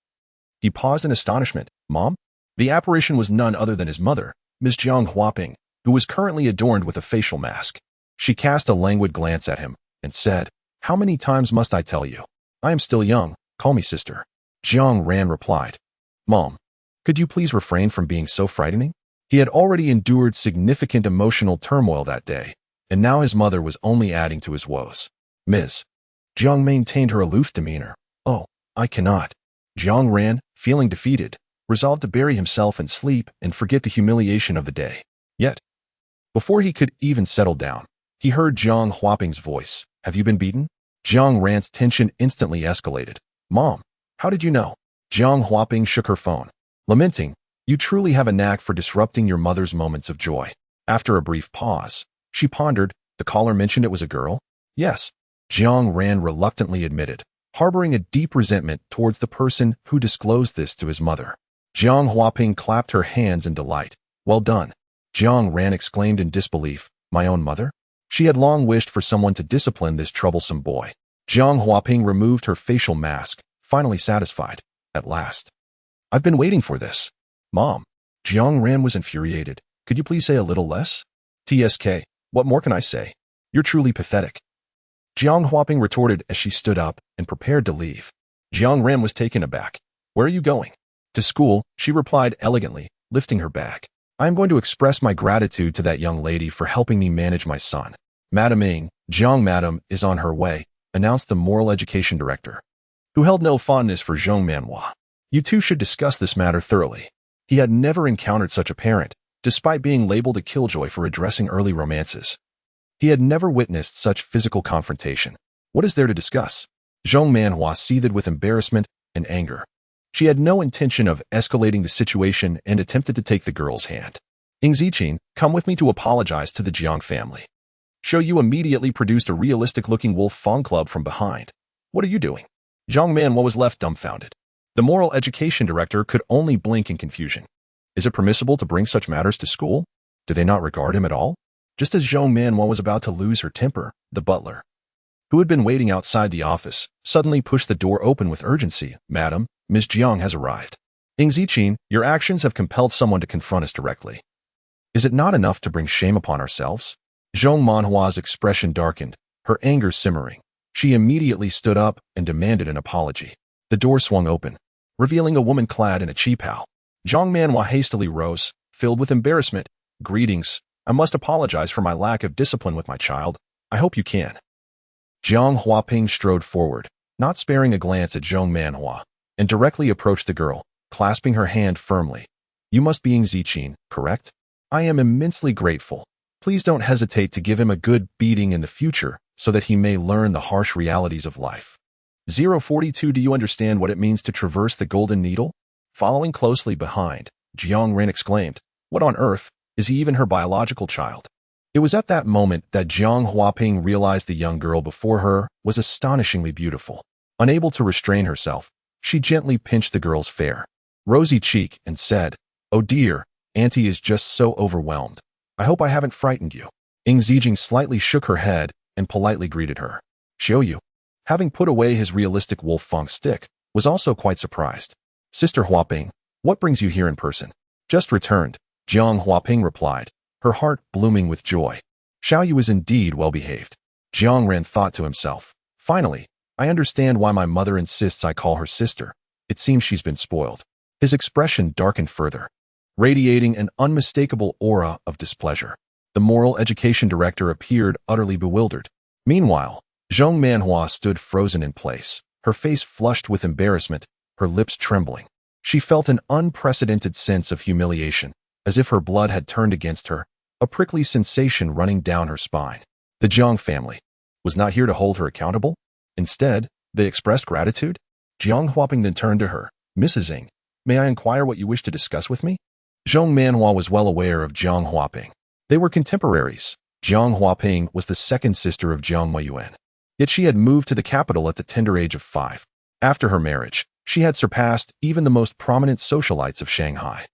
he paused in astonishment. Mom? The apparition was none other than his mother, Ms. Jiang Huaping, who was currently adorned with a facial mask. She cast a languid glance at him and said, How many times must I tell you? I am still young, call me sister. Jiang Ran replied, Mom, could you please refrain from being so frightening? He had already endured significant emotional turmoil that day, and now his mother was only adding to his woes. Ms. Jiang maintained her aloof demeanor. Oh, I cannot. Jiang Ran, feeling defeated, resolved to bury himself in sleep and forget the humiliation of the day. Yet, before he could even settle down, he heard Jiang Huaping's voice. Have you been beaten? Jiang Ran's tension instantly escalated. Mom, how did you know? Jiang Huaping shook her phone, lamenting, you truly have a knack for disrupting your mother's moments of joy. After a brief pause, she pondered, the caller mentioned it was a girl? Yes, Jiang Ran reluctantly admitted, harboring a deep resentment towards the person who disclosed this to his mother. Jiang Huaping clapped her hands in delight. Well done. Jiang Ran exclaimed in disbelief. My own mother? She had long wished for someone to discipline this troublesome boy. Jiang Huaping removed her facial mask, finally satisfied. At last. I've been waiting for this. Mom. Jiang Ran was infuriated. Could you please say a little less? TSK. What more can I say? You're truly pathetic. Jiang Huaping retorted as she stood up and prepared to leave. Jiang Ran was taken aback. Where are you going? To school, she replied elegantly, lifting her bag. I am going to express my gratitude to that young lady for helping me manage my son. Madam Ing, Jiang Madam is on her way, announced the moral education director, who held no fondness for Zhong Manhua. You two should discuss this matter thoroughly. He had never encountered such a parent, despite being labeled a killjoy for addressing early romances. He had never witnessed such physical confrontation. What is there to discuss? Zhong Manhua seethed with embarrassment and anger. She had no intention of escalating the situation and attempted to take the girl's hand. Ing Ziqin, come with me to apologize to the Jiang family. Shou Yu immediately produced a realistic-looking wolf Fong club from behind. What are you doing? Zhong Manhua was left dumbfounded. The moral education director could only blink in confusion. Is it permissible to bring such matters to school? Do they not regard him at all? Just as Zhong Manhua was about to lose her temper, the butler, who had been waiting outside the office, suddenly pushed the door open with urgency. Madam, Ms. Jiang has arrived. Ing Ziqin, your actions have compelled someone to confront us directly. Is it not enough to bring shame upon ourselves? Zhong Manhua's expression darkened, her anger simmering. She immediately stood up and demanded an apology. The door swung open, revealing a woman clad in a qipao. Zhong Manhua hastily rose, filled with embarrassment. Greetings. I must apologize for my lack of discipline with my child. I hope you can. Jiang Huaping strode forward, not sparing a glance at Zhong Manhua, and directly approached the girl, clasping her hand firmly. You must be Ing Ziqin, correct? I am immensely grateful. Please don't hesitate to give him a good beating in the future so that he may learn the harsh realities of life. 042 Do you understand what it means to traverse the golden needle? Following closely behind, Jiang Ran exclaimed, what on earth, is he even her biological child? It was at that moment that Jiang Huaping realized the young girl before her was astonishingly beautiful. Unable to restrain herself, she gently pinched the girl's fair, rosy cheek and said, oh dear, Auntie is just so overwhelmed. I hope I haven't frightened you. Ing Ziqin slightly shook her head and politely greeted her. Shou Yu, having put away his realistic wolf Fong stick, was also quite surprised. Sister Huaping, what brings you here in person? Just returned, Jiang Huaping replied, her heart blooming with joy. Xiao Yu is indeed well-behaved. Jiang Ran thought to himself. Finally, I understand why my mother insists I call her sister. It seems she's been spoiled. His expression darkened further, radiating an unmistakable aura of displeasure. The moral education director appeared utterly bewildered. Meanwhile, Zhong Manhua stood frozen in place, her face flushed with embarrassment, her lips trembling. She felt an unprecedented sense of humiliation, as if her blood had turned against her, a prickly sensation running down her spine. The Jiang family was not here to hold her accountable. Instead, they expressed gratitude. Jiang Huaping then turned to her. Mrs. Ing, may I inquire what you wish to discuss with me? Zhong Manhua was well aware of Jiang Huaping. They were contemporaries. Jiang Huaping was the second sister of Jiang Weiyuan. Yet she had moved to the capital at the tender age of 5. After her marriage, she had surpassed even the most prominent socialites of Shanghai.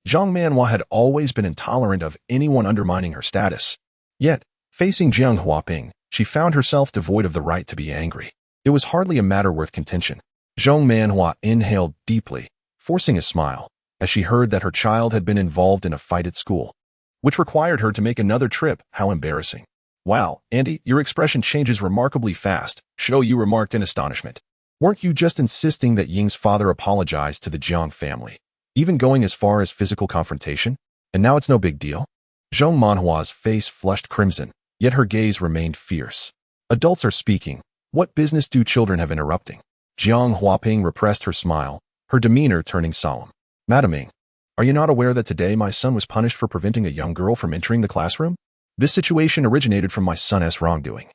Zhong Manhua had always been intolerant of anyone undermining her status. Yet, facing Jiang Huaping, she found herself devoid of the right to be angry. It was hardly a matter worth contention. Zhong Manhua inhaled deeply, forcing a smile, as she heard that her child had been involved in a fight at school, which required her to make another trip. How embarrassing. Wow, Andy, your expression changes remarkably fast, Shou Yu remarked in astonishment. Weren't you just insisting that Ying's father apologize to the Jiang family, even going as far as physical confrontation? And now it's no big deal? Zhong Manhua's face flushed crimson, yet her gaze remained fierce. Adults are speaking. What business do children have interrupting? Jiang Huaping repressed her smile, her demeanor turning solemn. Madam Ming, are you not aware that today my son was punished for preventing a young girl from entering the classroom? This situation originated from my son's wrongdoing,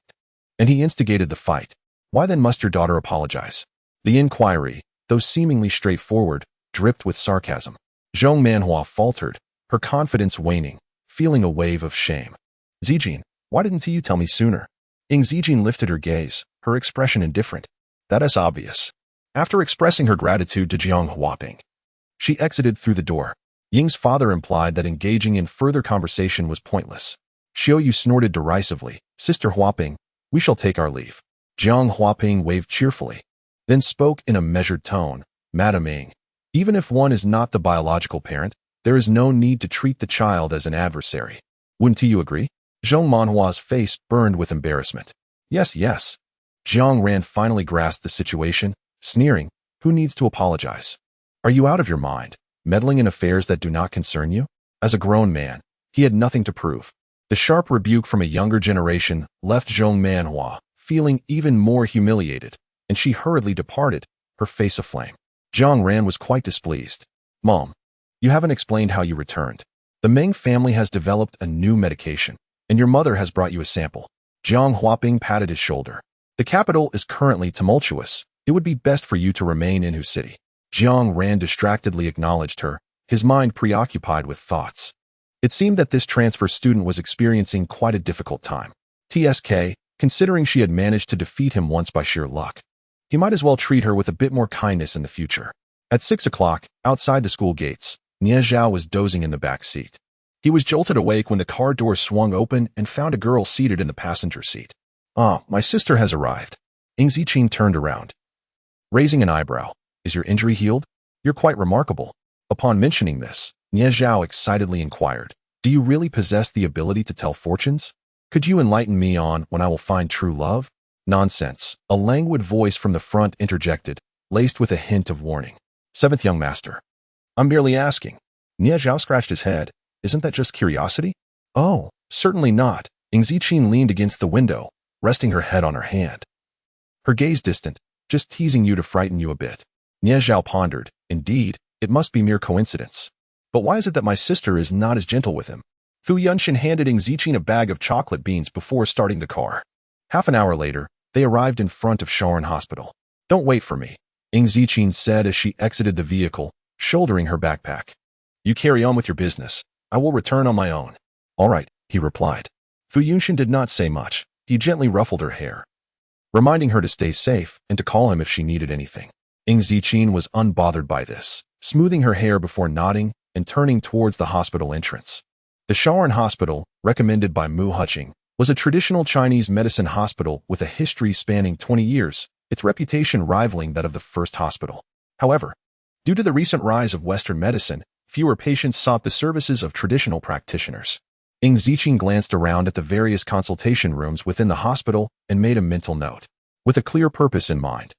and he instigated the fight. Why then must your daughter apologize? The inquiry, though seemingly straightforward, dripped with sarcasm. Zhong Manhua faltered, her confidence waning, feeling a wave of shame. Zijin, why didn't you tell me sooner? Ing Zijin lifted her gaze, her expression indifferent. That is obvious. After expressing her gratitude to Jiang Huaping, she exited through the door. Ying's father implied that engaging in further conversation was pointless. Xiaoyu snorted derisively. Sister Huaping, we shall take our leave. Jiang Huaping waved cheerfully, then spoke in a measured tone. Madam Ming, even if one is not the biological parent, there is no need to treat the child as an adversary. Wouldn't you agree? Zhong Manhua's face burned with embarrassment. Yes, yes. Jiang Ran finally grasped the situation, sneering. Who needs to apologize? Are you out of your mind, meddling in affairs that do not concern you? As a grown man, he had nothing to prove. The sharp rebuke from a younger generation left Zhong Manhua feeling even more humiliated, and she hurriedly departed, her face aflame. Jiang Ran was quite displeased. Mom, you haven't explained how you returned. The Meng family has developed a new medication, and your mother has brought you a sample. Jiang Huaping patted his shoulder. The capital is currently tumultuous. It would be best for you to remain in Hu City. Jiang Ran distractedly acknowledged her, his mind preoccupied with thoughts. It seemed that this transfer student was experiencing quite a difficult time. TSK, considering she had managed to defeat him once by sheer luck. He might as well treat her with a bit more kindness in the future. At 6 o'clock, outside the school gates, Nie Zhao was dozing in the back seat. He was jolted awake when the car door swung open and found a girl seated in the passenger seat. Ah, my sister has arrived. Ing Ziqin turned around, raising an eyebrow. Is your injury healed? You're quite remarkable. Upon mentioning this, Nie Zhao excitedly inquired, do you really possess the ability to tell fortunes? Could you enlighten me on when I will find true love? Nonsense, a languid voice from the front interjected, laced with a hint of warning. Seventh young master. I'm merely asking. Nie Zhao scratched his head. Isn't that just curiosity? Oh, certainly not. Ing Ziqin leaned against the window, resting her head on her hand. Her gaze distant, just teasing you to frighten you a bit. Nie Zhao pondered. Indeed, it must be mere coincidence. But why is it that my sister is not as gentle with him? Fu Yunshin handed Ing Ziqin a bag of chocolate beans before starting the car. Half an hour later, they arrived in front of Sharon Hospital. Don't wait for me, Ing Ziqin said as she exited the vehicle, shouldering her backpack. You carry on with your business. I will return on my own. All right, he replied. Fu Yunshin did not say much. He gently ruffled her hair, reminding her to stay safe and to call him if she needed anything. Ing Ziqin was unbothered by this, smoothing her hair before nodding and turning towards the hospital entrance. The Sharon Hospital, recommended by Mu Huqing, was a traditional Chinese medicine hospital with a history spanning 20 years, its reputation rivaling that of the first hospital. However, due to the recent rise of Western medicine, fewer patients sought the services of traditional practitioners. Ing Ziqin glanced around at the various consultation rooms within the hospital and made a mental note. With a clear purpose in mind,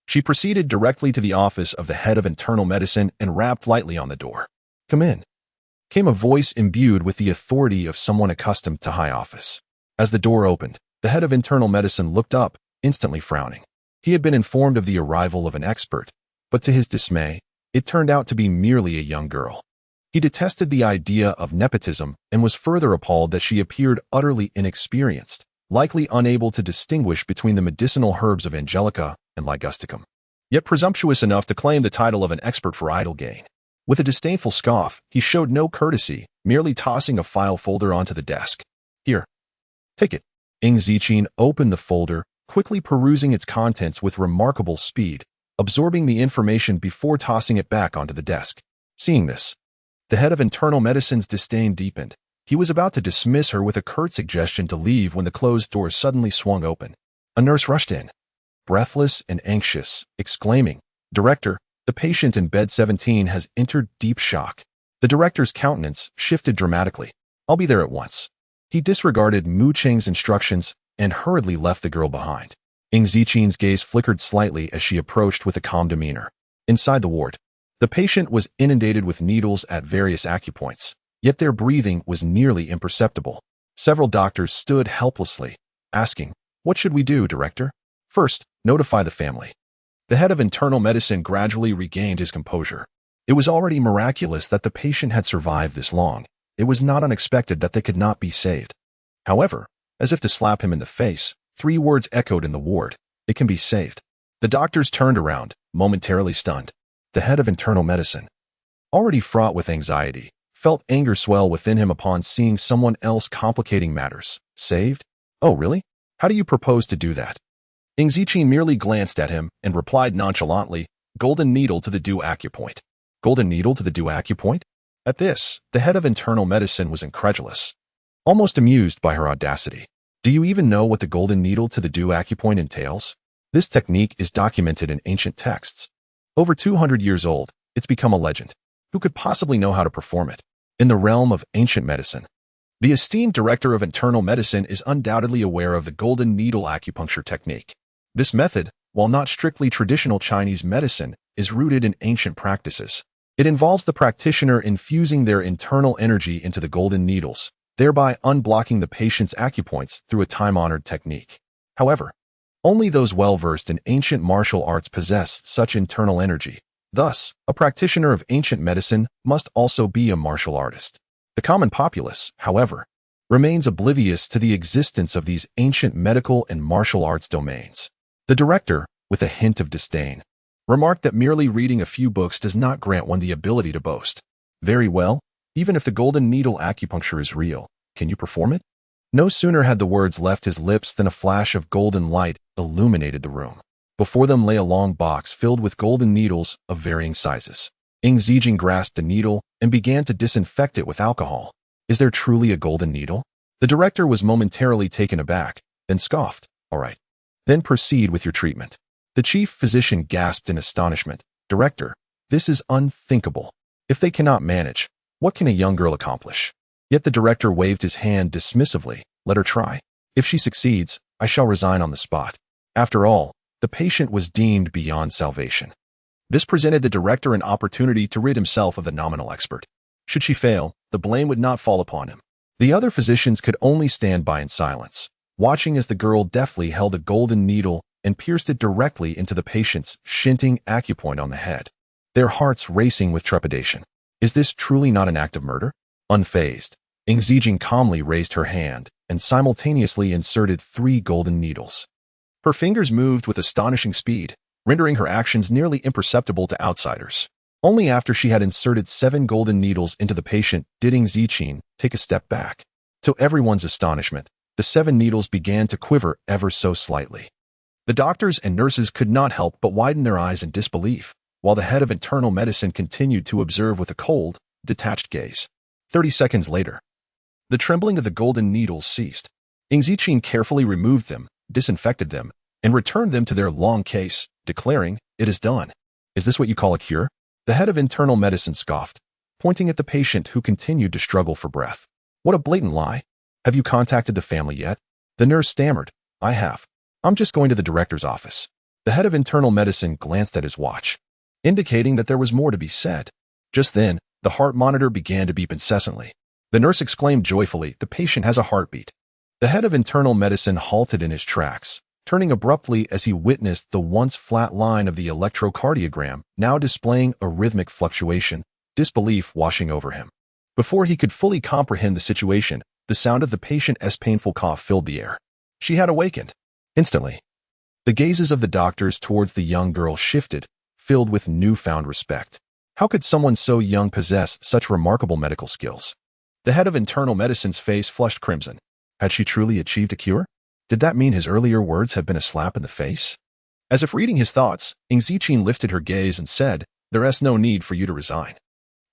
she proceeded directly to the office of the head of internal medicine and rapped lightly on the door. Come in, came a voice imbued with the authority of someone accustomed to high office. As the door opened, the head of internal medicine looked up, instantly frowning. He had been informed of the arrival of an expert, but to his dismay, it turned out to be merely a young girl. He detested the idea of nepotism and was further appalled that she appeared utterly inexperienced, likely unable to distinguish between the medicinal herbs of Angelica and Ligusticum, yet presumptuous enough to claim the title of an expert for idle gain. With a disdainful scoff, he showed no courtesy, merely tossing a file folder onto the desk. Here, take it. Ing Ziqin opened the folder, quickly perusing its contents with remarkable speed, absorbing the information before tossing it back onto the desk. Seeing this, the head of internal medicine's disdain deepened. He was about to dismiss her with a curt suggestion to leave when the closed door suddenly swung open. A nurse rushed in, breathless and anxious, exclaiming, Director, the patient in bed 17 has entered deep shock. The director's countenance shifted dramatically. I'll be there at once. He disregarded Mu Cheng's instructions and hurriedly left the girl behind. Ing Ziqin's gaze flickered slightly as she approached with a calm demeanor. Inside the ward, the patient was inundated with needles at various acupoints, yet their breathing was nearly imperceptible. Several doctors stood helplessly, asking, What should we do, Director? First, notify the family. The head of internal medicine gradually regained his composure. It was already miraculous that the patient had survived this long. It was not unexpected that they could not be saved. However, as if to slap him in the face, 3 words echoed in the ward. It can be saved. The doctors turned around, momentarily stunned. The head of internal medicine, already fraught with anxiety, felt anger swell within him upon seeing someone else complicating matters. Saved? Oh, really? How do you propose to do that? Ing Ziqin merely glanced at him and replied nonchalantly, golden needle to the due acupoint. Golden needle to the due acupoint? At this, the head of internal medicine was incredulous, almost amused by her audacity. Do you even know what the golden needle to the due acupoint entails? This technique is documented in ancient texts. Over 200 years old, it's become a legend. Who could possibly know how to perform it? In the realm of ancient medicine, the esteemed director of internal medicine is undoubtedly aware of the golden needle acupuncture technique. This method, while not strictly traditional Chinese medicine, is rooted in ancient practices. It involves the practitioner infusing their internal energy into the golden needles, thereby unblocking the patient's acupoints through a time-honored technique. However, only those well-versed in ancient martial arts possess such internal energy. Thus, a practitioner of ancient medicine must also be a martial artist. The common populace, however, remains oblivious to the existence of these ancient medical and martial arts domains. The director, with a hint of disdain, remarked that merely reading a few books does not grant one the ability to boast. Very well, even if the golden needle acupuncture is real, can you perform it? No sooner had the words left his lips than a flash of golden light illuminated the room. Before them lay a long box filled with golden needles of varying sizes. Ing Ziqin grasped the needle and began to disinfect it with alcohol. Is there truly a golden needle? The director was momentarily taken aback, then scoffed. All right. Then proceed with your treatment. The chief physician gasped in astonishment. Director, this is unthinkable. If they cannot manage, what can a young girl accomplish? Yet the director waved his hand dismissively. Let her try. If she succeeds, I shall resign on the spot. After all, the patient was deemed beyond salvation. This presented the director an opportunity to rid himself of the nominal expert. Should she fail, the blame would not fall upon him. The other physicians could only stand by in silence, watching as the girl deftly held a golden needle and pierced it directly into the patient's shinting acupoint on the head, their hearts racing with trepidation. Is this truly not an act of murder? Unfazed, Ing Ziqin calmly raised her hand and simultaneously inserted 3 golden needles. Her fingers moved with astonishing speed, rendering her actions nearly imperceptible to outsiders. Only after she had inserted 7 golden needles into the patient did Ing Ziqin take a step back. To everyone's astonishment, the 7 needles began to quiver ever so slightly. The doctors and nurses could not help but widen their eyes in disbelief, while the head of internal medicine continued to observe with a cold, detached gaze. 30 seconds later, the trembling of the golden needles ceased. Ing Ziqin carefully removed them, disinfected them, and returned them to their long case, declaring, "It is done." Is this what you call a cure? The head of internal medicine scoffed, pointing at the patient who continued to struggle for breath. What a blatant lie. Have you contacted the family yet? The nurse stammered. I have. I'm just going to the director's office. The head of internal medicine glanced at his watch, indicating that there was more to be said. Just then, the heart monitor began to beep incessantly. The nurse exclaimed joyfully, the patient has a heartbeat. The head of internal medicine halted in his tracks, turning abruptly as he witnessed the once flat line of the electrocardiogram now displaying a rhythmic fluctuation, disbelief washing over him. Before he could fully comprehend the situation, the sound of the patient's painful cough filled the air. She had awakened. Instantly, the gazes of the doctors towards the young girl shifted, filled with newfound respect. How could someone so young possess such remarkable medical skills? The head of internal medicine's face flushed crimson. Had she truly achieved a cure? Did that mean his earlier words had been a slap in the face? As if reading his thoughts, Ing Ziqin lifted her gaze and said, there is no need for you to resign.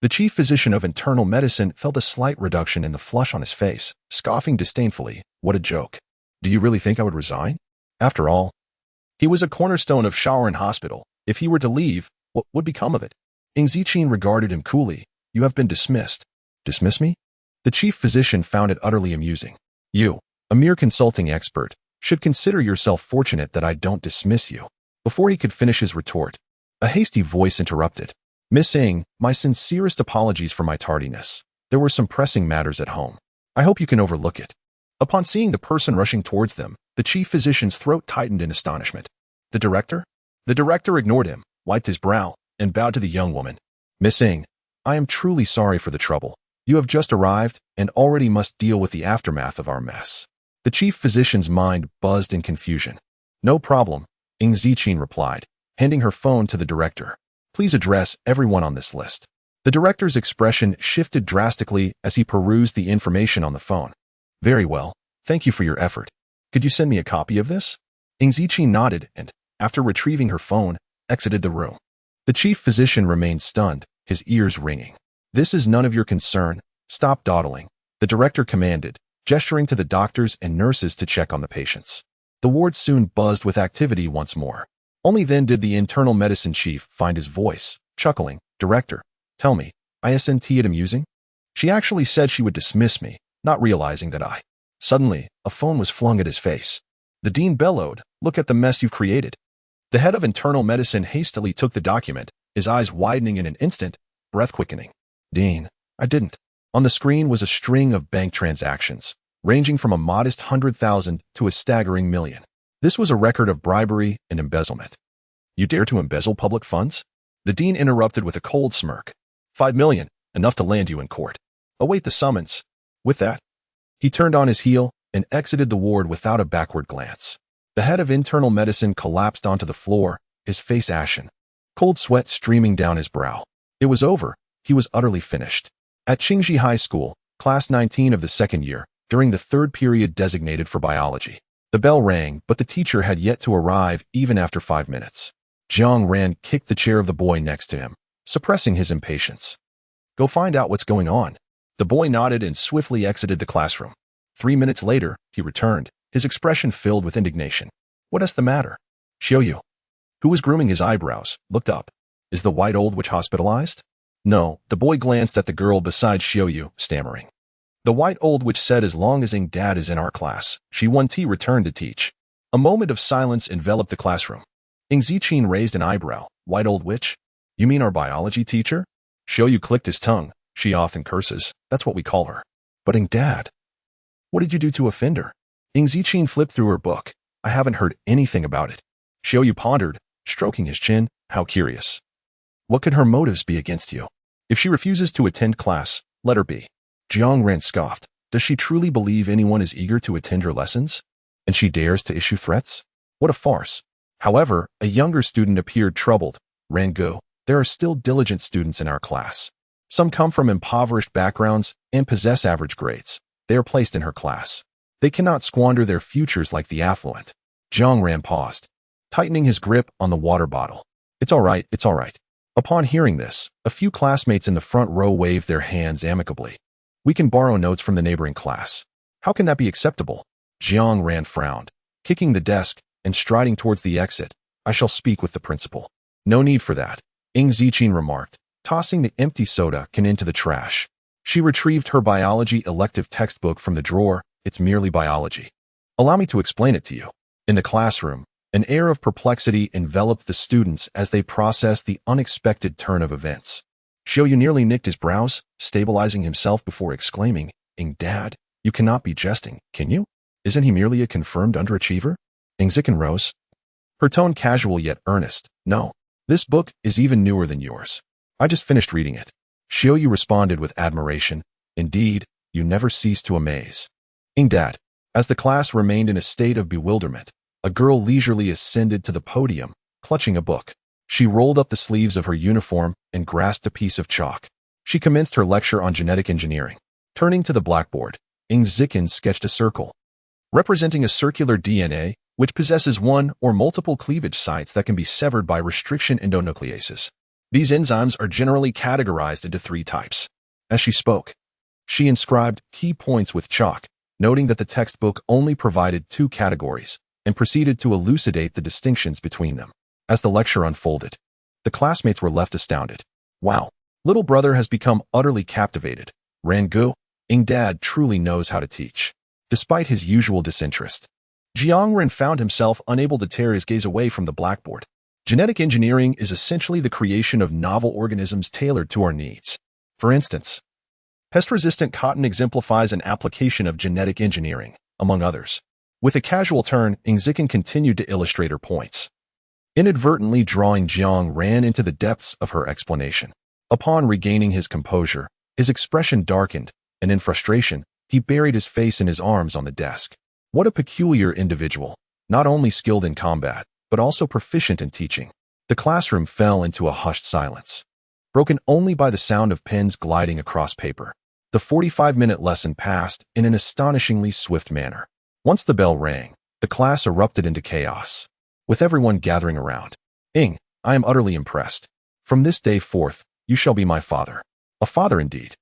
The chief physician of internal medicine felt a slight reduction in the flush on his face, scoffing disdainfully. What a joke. Do you really think I would resign? After all, he was a cornerstone of Shaoran Hospital. If he were to leave, what would become of it? Ing Ziqin regarded him coolly. You have been dismissed. Dismiss me? The chief physician found it utterly amusing. You, a mere consulting expert, should consider yourself fortunate that I don't dismiss you. Before he could finish his retort, a hasty voice interrupted. Miss Ing, my sincerest apologies for my tardiness. There were some pressing matters at home. I hope you can overlook it. Upon seeing the person rushing towards them, the chief physician's throat tightened in astonishment. The director? The director ignored him, wiped his brow, and bowed to the young woman. Miss Ng, I am truly sorry for the trouble. You have just arrived and already must deal with the aftermath of our mess. The chief physician's mind buzzed in confusion. No problem, Ng Ziqin replied, handing her phone to the director. Please address everyone on this list. The director's expression shifted drastically as he perused the information on the phone. Very well, thank you for your effort. Could you send me a copy of this? Ng Ziqin nodded and, after retrieving her phone, exited the room. The chief physician remained stunned, his ears ringing. This is none of your concern. Stop dawdling, the director commanded, gesturing to the doctors and nurses to check on the patients. The ward soon buzzed with activity once more. Only then did the internal medicine chief find his voice, chuckling. Director, tell me, isn't it amusing? She actually said she would dismiss me, not realizing that I. Suddenly, a phone was flung at his face. The dean bellowed, look at the mess you've created. The head of internal medicine hastily took the document, his eyes widening in an instant, breath quickening. Dean, I didn't. On the screen was a string of bank transactions, ranging from a modest 100,000 to a staggering million. This was a record of bribery and embezzlement. You dare to embezzle public funds? The dean interrupted with a cold smirk. 5 million, enough to land you in court. Await the summons. With that, he turned on his heel and exited the ward without a backward glance. The head of internal medicine collapsed onto the floor, his face ashen, cold sweat streaming down his brow. It was over. He was utterly finished. At Qingji High School, class 19 of the second year, during the third period designated for biology, the bell rang, but the teacher had yet to arrive even after 5 minutes. Jiang Ran kicked the chair of the boy next to him, suppressing his impatience. Go find out what's going on. The boy nodded and swiftly exited the classroom. 3 minutes later, he returned, his expression filled with indignation. What is the matter? Xiaoyu, who was grooming his eyebrows, looked up. Is the white old witch hospitalized? No, the boy glanced at the girl beside Xiaoyu, stammering. The white old witch said as long as Ng Dad is in our class, she won't return to teach. A moment of silence enveloped the classroom. Ng Ziqin raised an eyebrow. White old witch? You mean our biology teacher? Xiaoyu clicked his tongue. She often curses. That's what we call her. But Ng Dad, what did you do to offend her? Ng Ziqin flipped through her book. I haven't heard anything about it. Xiaoyu pondered, stroking his chin. How curious. What could her motives be against you? If she refuses to attend class, let her be. Jiang Ran scoffed. Does she truly believe anyone is eager to attend her lessons? And she dares to issue threats? What a farce. However, a younger student appeared troubled. Rangu, there are still diligent students in our class. Some come from impoverished backgrounds and possess average grades. They are placed in her class. They cannot squander their futures like the affluent. Jiang Ran paused, tightening his grip on the water bottle. It's all right, it's all right. Upon hearing this, a few classmates in the front row waved their hands amicably. We can borrow notes from the neighboring class. How can that be acceptable? Jiang Ran frowned, kicking the desk and striding towards the exit. I shall speak with the principal. No need for that, Ng Ziqin remarked, tossing the empty soda can into the trash. She retrieved her biology elective textbook from the drawer. It's merely biology. Allow me to explain it to you. In the classroom, an air of perplexity enveloped the students as they processed the unexpected turn of events. Xiaoyu nearly nicked his brows, stabilizing himself before exclaiming, Ng Dad, you cannot be jesting, can you? Isn't he merely a confirmed underachiever? Ng Ziqin rose, her tone casual yet earnest. No, this book is even newer than yours. I just finished reading it. Xiaoyu responded with admiration. Indeed, you never cease to amaze. Ng Dad, as the class remained in a state of bewilderment, a girl leisurely ascended to the podium, clutching a book. She rolled up the sleeves of her uniform and grasped a piece of chalk. She commenced her lecture on genetic engineering. Turning to the blackboard, Ng Ziqin sketched a circle, representing a circular DNA which possesses one or multiple cleavage sites that can be severed by restriction endonucleases. These enzymes are generally categorized into 3 types. As she spoke, she inscribed key points with chalk, noting that the textbook only provided 2 categories, and proceeded to elucidate the distinctions between them. As the lecture unfolded, the classmates were left astounded. Wow, little brother has become utterly captivated. Rangu, Ng Dad truly knows how to teach. Despite his usual disinterest, Jiang Ran found himself unable to tear his gaze away from the blackboard. Genetic engineering is essentially the creation of novel organisms tailored to our needs. For instance, pest-resistant cotton exemplifies an application of genetic engineering, among others. With a casual turn, Ng Ziqin continued to illustrate her points, inadvertently drawing Jiang Ran into the depths of her explanation. Upon regaining his composure, his expression darkened, and in frustration, he buried his face in his arms on the desk. What a peculiar individual, not only skilled in combat, but also proficient in teaching. The classroom fell into a hushed silence, broken only by the sound of pens gliding across paper. The 45-minute lesson passed in an astonishingly swift manner. Once the bell rang, the class erupted into chaos, with everyone gathering around. "Ing, I am utterly impressed. From this day forth, you shall be my father." A father indeed.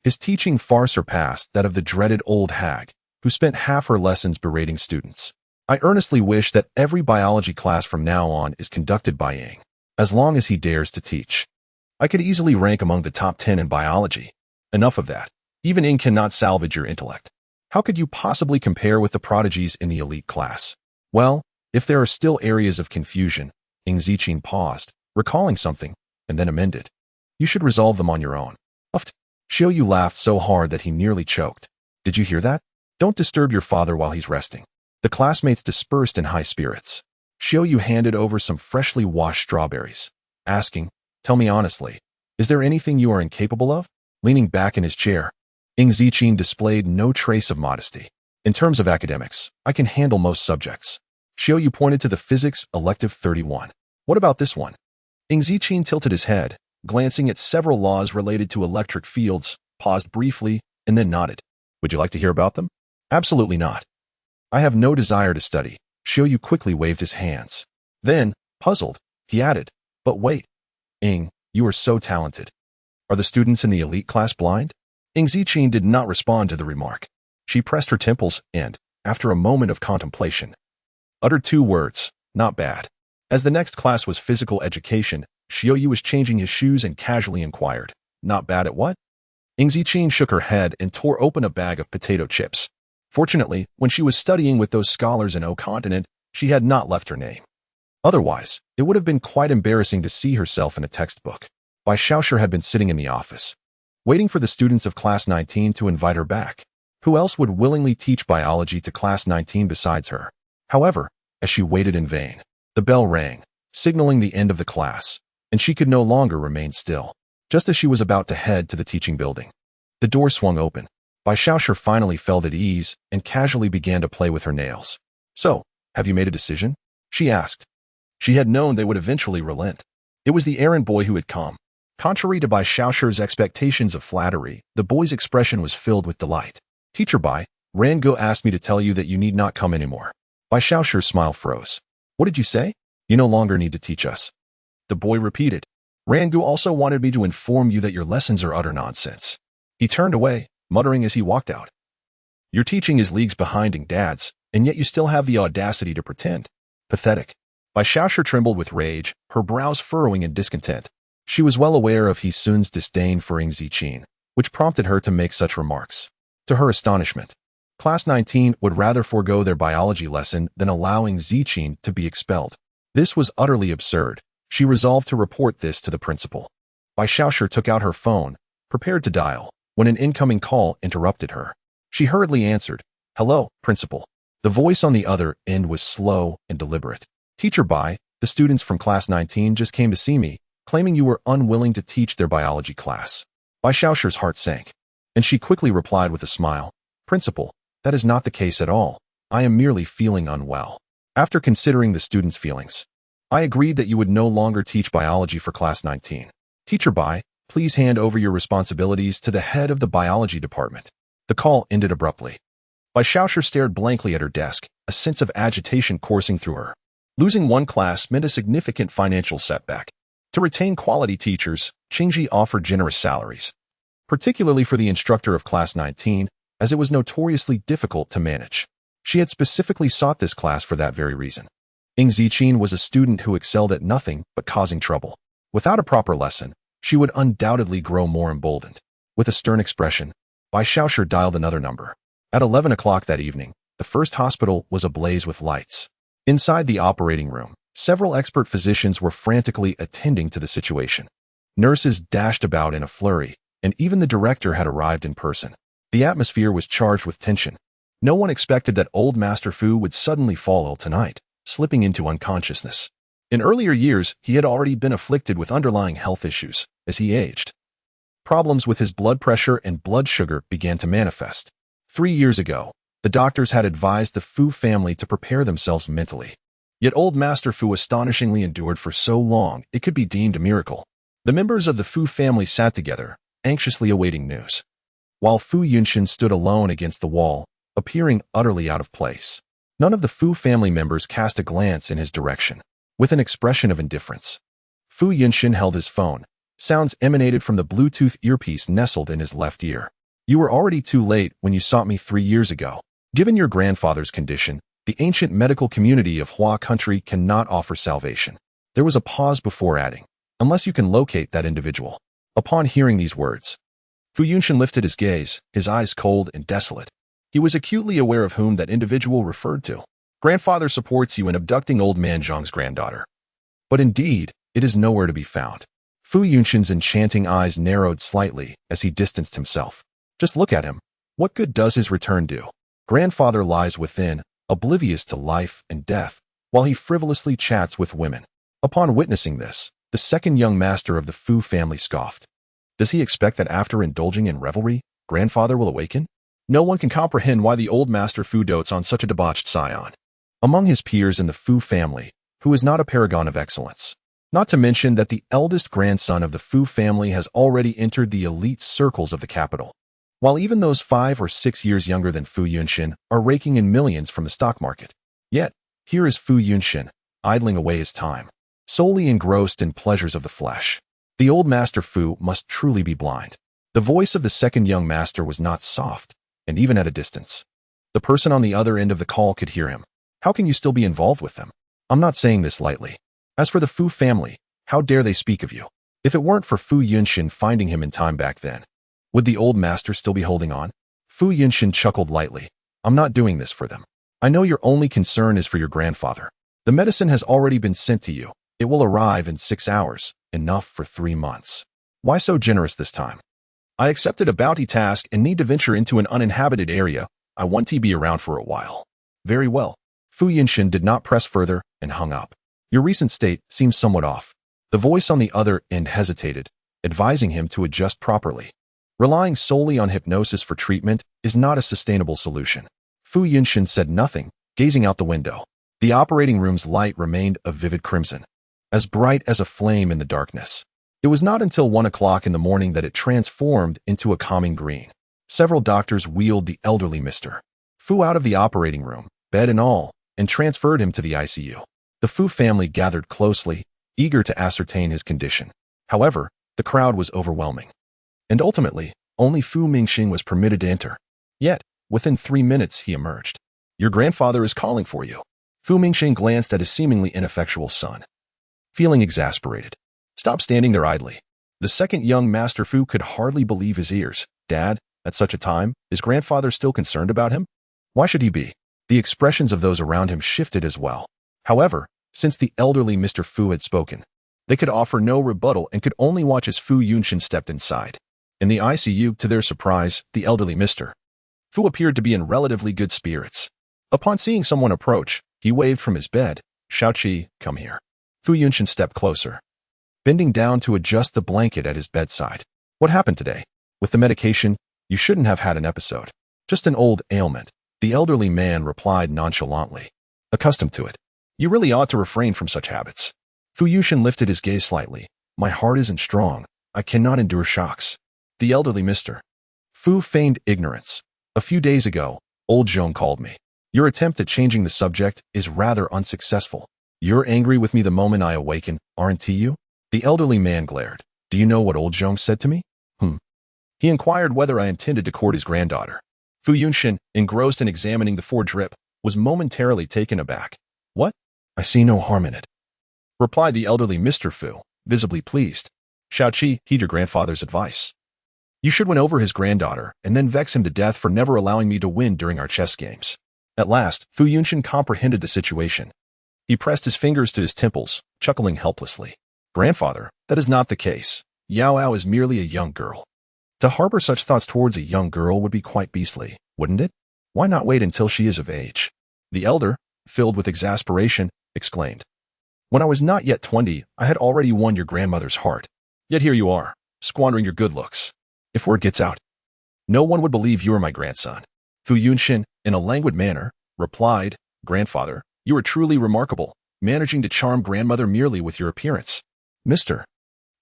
His teaching far surpassed that of the dreaded old hag, who spent half her lessons berating students. I earnestly wish that every biology class from now on is conducted by Ing, as long as he dares to teach. I could easily rank among the top 10 in biology. Enough of that. Even Ing cannot salvage your intellect. How could you possibly compare with the prodigies in the elite class? Well, if there are still areas of confusion, Ing Ziqin paused, recalling something, and then amended. You should resolve them on your own. Uft. Xiaoyu laughed so hard that he nearly choked. Did you hear that? Don't disturb your father while he's resting. The classmates dispersed in high spirits. Xiaoyu handed over some freshly washed strawberries, asking, "Tell me honestly, is there anything you are incapable of?" Leaning back in his chair, Ing Ziqin displayed no trace of modesty. "In terms of academics, I can handle most subjects." Xiaoyu pointed to the physics elective 31. "What about this one?" Ing Ziqin tilted his head, glancing at several laws related to electric fields, paused briefly, and then nodded. "Would you like to hear about them?" "Absolutely not. I have no desire to study." Xiaoyu quickly waved his hands. Then, puzzled, he added, "But wait. Ing, you are so talented. Are the students in the elite class blind?" Ing Ziqin did not respond to the remark. She pressed her temples and, after a moment of contemplation, uttered two words, "Not bad." As the next class was physical education, Xiaoyu was changing his shoes and casually inquired, "Not bad at what?" Ing Ziqin shook her head and tore open a bag of potato chips. Fortunately, when she was studying with those scholars in O Continent, she had not left her name. Otherwise, it would have been quite embarrassing to see herself in a textbook. Bai Xiaoshi had been sitting in the office, waiting for the students of Class 19 to invite her back. Who else would willingly teach biology to Class 19 besides her? However, as she waited in vain, the bell rang, signaling the end of the class, and she could no longer remain still. Just as she was about to head to the teaching building, the door swung open. Bai Xiaoshi finally felt at ease and casually began to play with her nails. "So, have you made a decision?" she asked. She had known they would eventually relent. It was the errand boy who had come. Contrary to Bai Xiaoshi's expectations of flattery, the boy's expression was filled with delight. "Teacher Bai, Rango asked me to tell you that you need not come anymore." Bai Xiaoshi's smile froze. "What did you say?" "You no longer need to teach us." The boy repeated. "Rango also wanted me to inform you that your lessons are utter nonsense." He turned away, muttering as he walked out. "Your teaching is leagues behind in Dad's, and yet you still have the audacity to pretend. Pathetic." Bai Xiaoshi trembled with rage, her brows furrowing in discontent. She was well aware of He-sun's disdain for Ing Ziqin, which prompted her to make such remarks. To her astonishment, Class 19 would rather forego their biology lesson than allowing Ziqin to be expelled. This was utterly absurd. She resolved to report this to the principal. Bai Xiaoshi took out her phone, prepared to dial, when an incoming call interrupted her. She hurriedly answered, "Hello, principal." The voice on the other end was slow and deliberate. "Teacher Bai, the students from Class 19 just came to see me, claiming you were unwilling to teach their biology class." Bai Xiaoshi's heart sank, and she quickly replied with a smile, "Principal, that is not the case at all. I am merely feeling unwell." After considering the students' feelings, I agreed that you would no longer teach biology for Class 19. Teacher Bai, please hand over your responsibilities to the head of the biology department. The call ended abruptly. Bai Xiaoshi stared blankly at her desk, a sense of agitation coursing through her. Losing one class meant a significant financial setback. To retain quality teachers, Qingji offered generous salaries, particularly for the instructor of Class 19, as it was notoriously difficult to manage. She had specifically sought this class for that very reason. Ing Ziqin was a student who excelled at nothing but causing trouble. Without a proper lesson, she would undoubtedly grow more emboldened. With a stern expression, Bai Xiaoshi dialed another number. At 11 o'clock that evening, the first hospital was ablaze with lights. Inside the operating room, several expert physicians were frantically attending to the situation. Nurses dashed about in a flurry, and even the director had arrived in person. The atmosphere was charged with tension. No one expected that old Master Fu would suddenly fall ill tonight, slipping into unconsciousness. In earlier years, he had already been afflicted with underlying health issues as he aged. Problems with his blood pressure and blood sugar began to manifest. 3 years ago, the doctors had advised the Fu family to prepare themselves mentally. Yet old Master Fu astonishingly endured for so long it could be deemed a miracle. The members of the Fu family sat together, anxiously awaiting news, while Fu Yunshin stood alone against the wall, appearing utterly out of place. None of the Fu family members cast a glance in his direction, with an expression of indifference. Fu Yunshin held his phone. Sounds emanated from the Bluetooth earpiece nestled in his left ear. You were already too late when you sought me 3 years ago. Given your grandfather's condition, the ancient medical community of Hua country cannot offer salvation. There was a pause before adding, unless you can locate that individual. Upon hearing these words, Fu Yunshin lifted his gaze, his eyes cold and desolate. He was acutely aware of whom that individual referred to. Grandfather supports you in abducting old man Zhang's granddaughter. But indeed, it is nowhere to be found. Fu Yunshin's enchanting eyes narrowed slightly as he distanced himself. Just look at him. What good does his return do? Grandfather lies within, oblivious to life and death, while he frivolously chats with women. Upon witnessing this, the second young master of the Fu family scoffed. Does he expect that after indulging in revelry, grandfather will awaken? No one can comprehend why the old master Fu dotes on such a debauched scion. Among his peers in the Fu family, who is not a paragon of excellence. Not to mention that the eldest grandson of the Fu family has already entered the elite circles of the capital, while even those 5 or 6 years younger than Fu Yunshin are raking in millions from the stock market. Yet, here is Fu Yunshin, idling away his time, solely engrossed in pleasures of the flesh. The old master Fu must truly be blind. The voice of the second young master was not soft, and even at a distance. The person on the other end of the call could hear him. How can you still be involved with them? I'm not saying this lightly. As for the Fu family, how dare they speak of you? If it weren't for Fu Yunshin finding him in time back then, would the old master still be holding on? Fu Yunshin chuckled lightly. I'm not doing this for them. I know your only concern is for your grandfather. The medicine has already been sent to you. It will arrive in 6 hours, enough for 3 months. Why so generous this time? I accepted a bounty task and need to venture into an uninhabited area. I want to be around for a while. Very well. Fu Yunshin did not press further and hung up. Your recent state seems somewhat off. The voice on the other end hesitated, advising him to adjust properly. Relying solely on hypnosis for treatment is not a sustainable solution. Fu Yunshin said nothing, gazing out the window. The operating room's light remained a vivid crimson, as bright as a flame in the darkness. It was not until 1 o'clock in the morning that it transformed into a calming green. Several doctors wheeled the elderly Mr. Fu out of the operating room, bed and all, and transferred him to the ICU. The Fu family gathered closely, eager to ascertain his condition. However, the crowd was overwhelming. And ultimately, only Fu Mingxing was permitted to enter. Yet, within 3 minutes he emerged. Your grandfather is calling for you. Fu Mingxing glanced at his seemingly ineffectual son, feeling exasperated. Stop standing there idly. The second young master Fu could hardly believe his ears. Dad, at such a time, is grandfather still concerned about him? Why should he be? The expressions of those around him shifted as well. However, since the elderly Mr. Fu had spoken, they could offer no rebuttal and could only watch as Fu Yunshin stepped inside. In the ICU, to their surprise, the elderly Mr. Fu appeared to be in relatively good spirits. Upon seeing someone approach, he waved from his bed. Xiaoqi, come here. Fu Yunshin stepped closer, bending down to adjust the blanket at his bedside. What happened today? With the medication, you shouldn't have had an episode. Just an old ailment, the elderly man replied nonchalantly. Accustomed to it. You really ought to refrain from such habits. Fu Yunshin lifted his gaze slightly. My heart isn't strong. I cannot endure shocks. The elderly Mr. Fu feigned ignorance. A few days ago, old Zhong called me. Your attempt at changing the subject is rather unsuccessful. You're angry with me the moment I awaken, aren't you? The elderly man glared. Do you know what old Zhong said to me? He inquired whether I intended to court his granddaughter. Fu Yunshin, engrossed in examining the 4 drip, was momentarily taken aback. What? I see no harm in it, replied the elderly Mr. Fu, visibly pleased. Xiaoqi, heed your grandfather's advice. You should win over his granddaughter and then vex him to death for never allowing me to win during our chess games. At last, Fu Yunshin comprehended the situation. He pressed his fingers to his temples, chuckling helplessly. Grandfather, that is not the case. Yao Ao is merely a young girl. To harbor such thoughts towards a young girl would be quite beastly, wouldn't it? Why not wait until she is of age? The elder, filled with exasperation, exclaimed. When I was not yet 20, I had already won your grandmother's heart. Yet here you are, squandering your good looks. If word gets out, no one would believe you are my grandson. Fu Yunxin, in a languid manner, replied, Grandfather, you are truly remarkable, managing to charm grandmother merely with your appearance. Mr.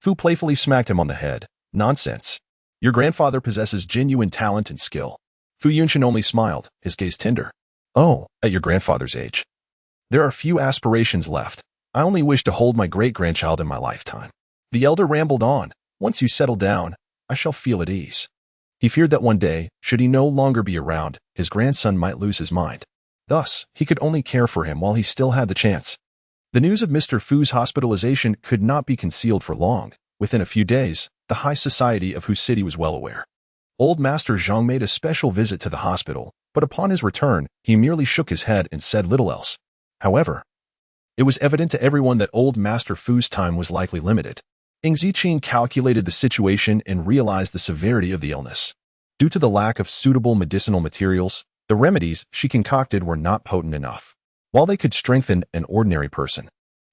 Fu playfully smacked him on the head. Nonsense. Your grandfather possesses genuine talent and skill. Fu Yunxin only smiled, his gaze tender. Oh, at your grandfather's age. There are few aspirations left. I only wish to hold my great-grandchild in my lifetime. The elder rambled on. Once you settle down, I shall feel at ease. He feared that one day, should he no longer be around, his grandson might lose his mind. Thus, he could only care for him while he still had the chance. The news of Mr. Fu's hospitalization could not be concealed for long. Within a few days, the high society of whose city was well aware. Old Master Zhang made a special visit to the hospital, but upon his return, he merely shook his head and said little else. However, it was evident to everyone that Old Master Fu's time was likely limited. Ing Ziqing calculated the situation and realized the severity of the illness. Due to the lack of suitable medicinal materials, the remedies she concocted were not potent enough. While they could strengthen an ordinary person,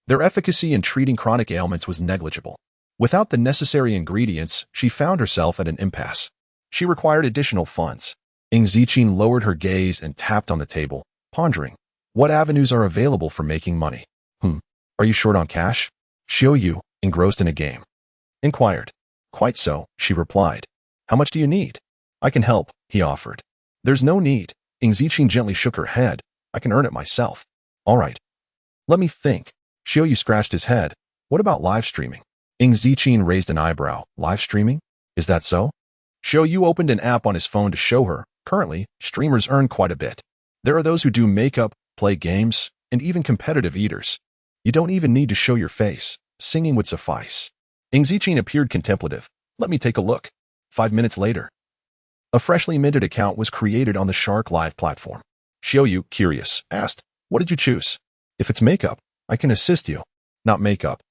their efficacy in treating chronic ailments was negligible. Without the necessary ingredients, she found herself at an impasse. She required additional funds. Ing Ziqing lowered her gaze and tapped on the table, pondering. What avenues are available for making money? Are you short on cash? Xiao Yu, engrossed in a game, inquired. Quite so, she replied. How much do you need? I can help, he offered. There's no need. Ing Ziqing gently shook her head. I can earn it myself. All right. Let me think. Xiao Yu scratched his head. What about live streaming? Ing Ziqing raised an eyebrow. Live streaming? Is that so? Xiao Yu opened an app on his phone to show her. Currently, streamers earn quite a bit. There are those who do makeup, play games, and even competitive eaters. You don't even need to show your face. Singing would suffice. Ing Ziqing appeared contemplative. Let me take a look. 5 minutes later, a freshly minted account was created on the Shark Live platform. Xiao Yu, curious, asked, what did you choose? If it's makeup, I can assist you. Not makeup.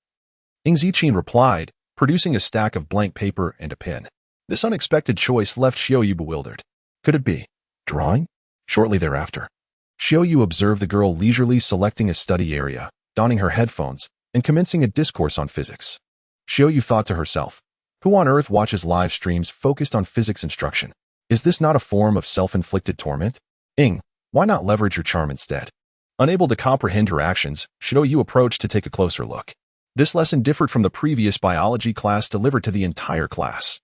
Ing Ziqing replied, producing a stack of blank paper and a pen. This unexpected choice left Xiao Yu bewildered. Could it be drawing? Shortly thereafter, Xiao Yu observed the girl leisurely selecting a study area, donning her headphones, and commencing a discourse on physics. Xiao Yu thought to herself, who on earth watches live streams focused on physics instruction? Is this not a form of self-inflicted torment? Ing, why not leverage your charm instead? Unable to comprehend her actions, Xiao Yu approached to take a closer look. This lesson differed from the previous biology class delivered to the entire class.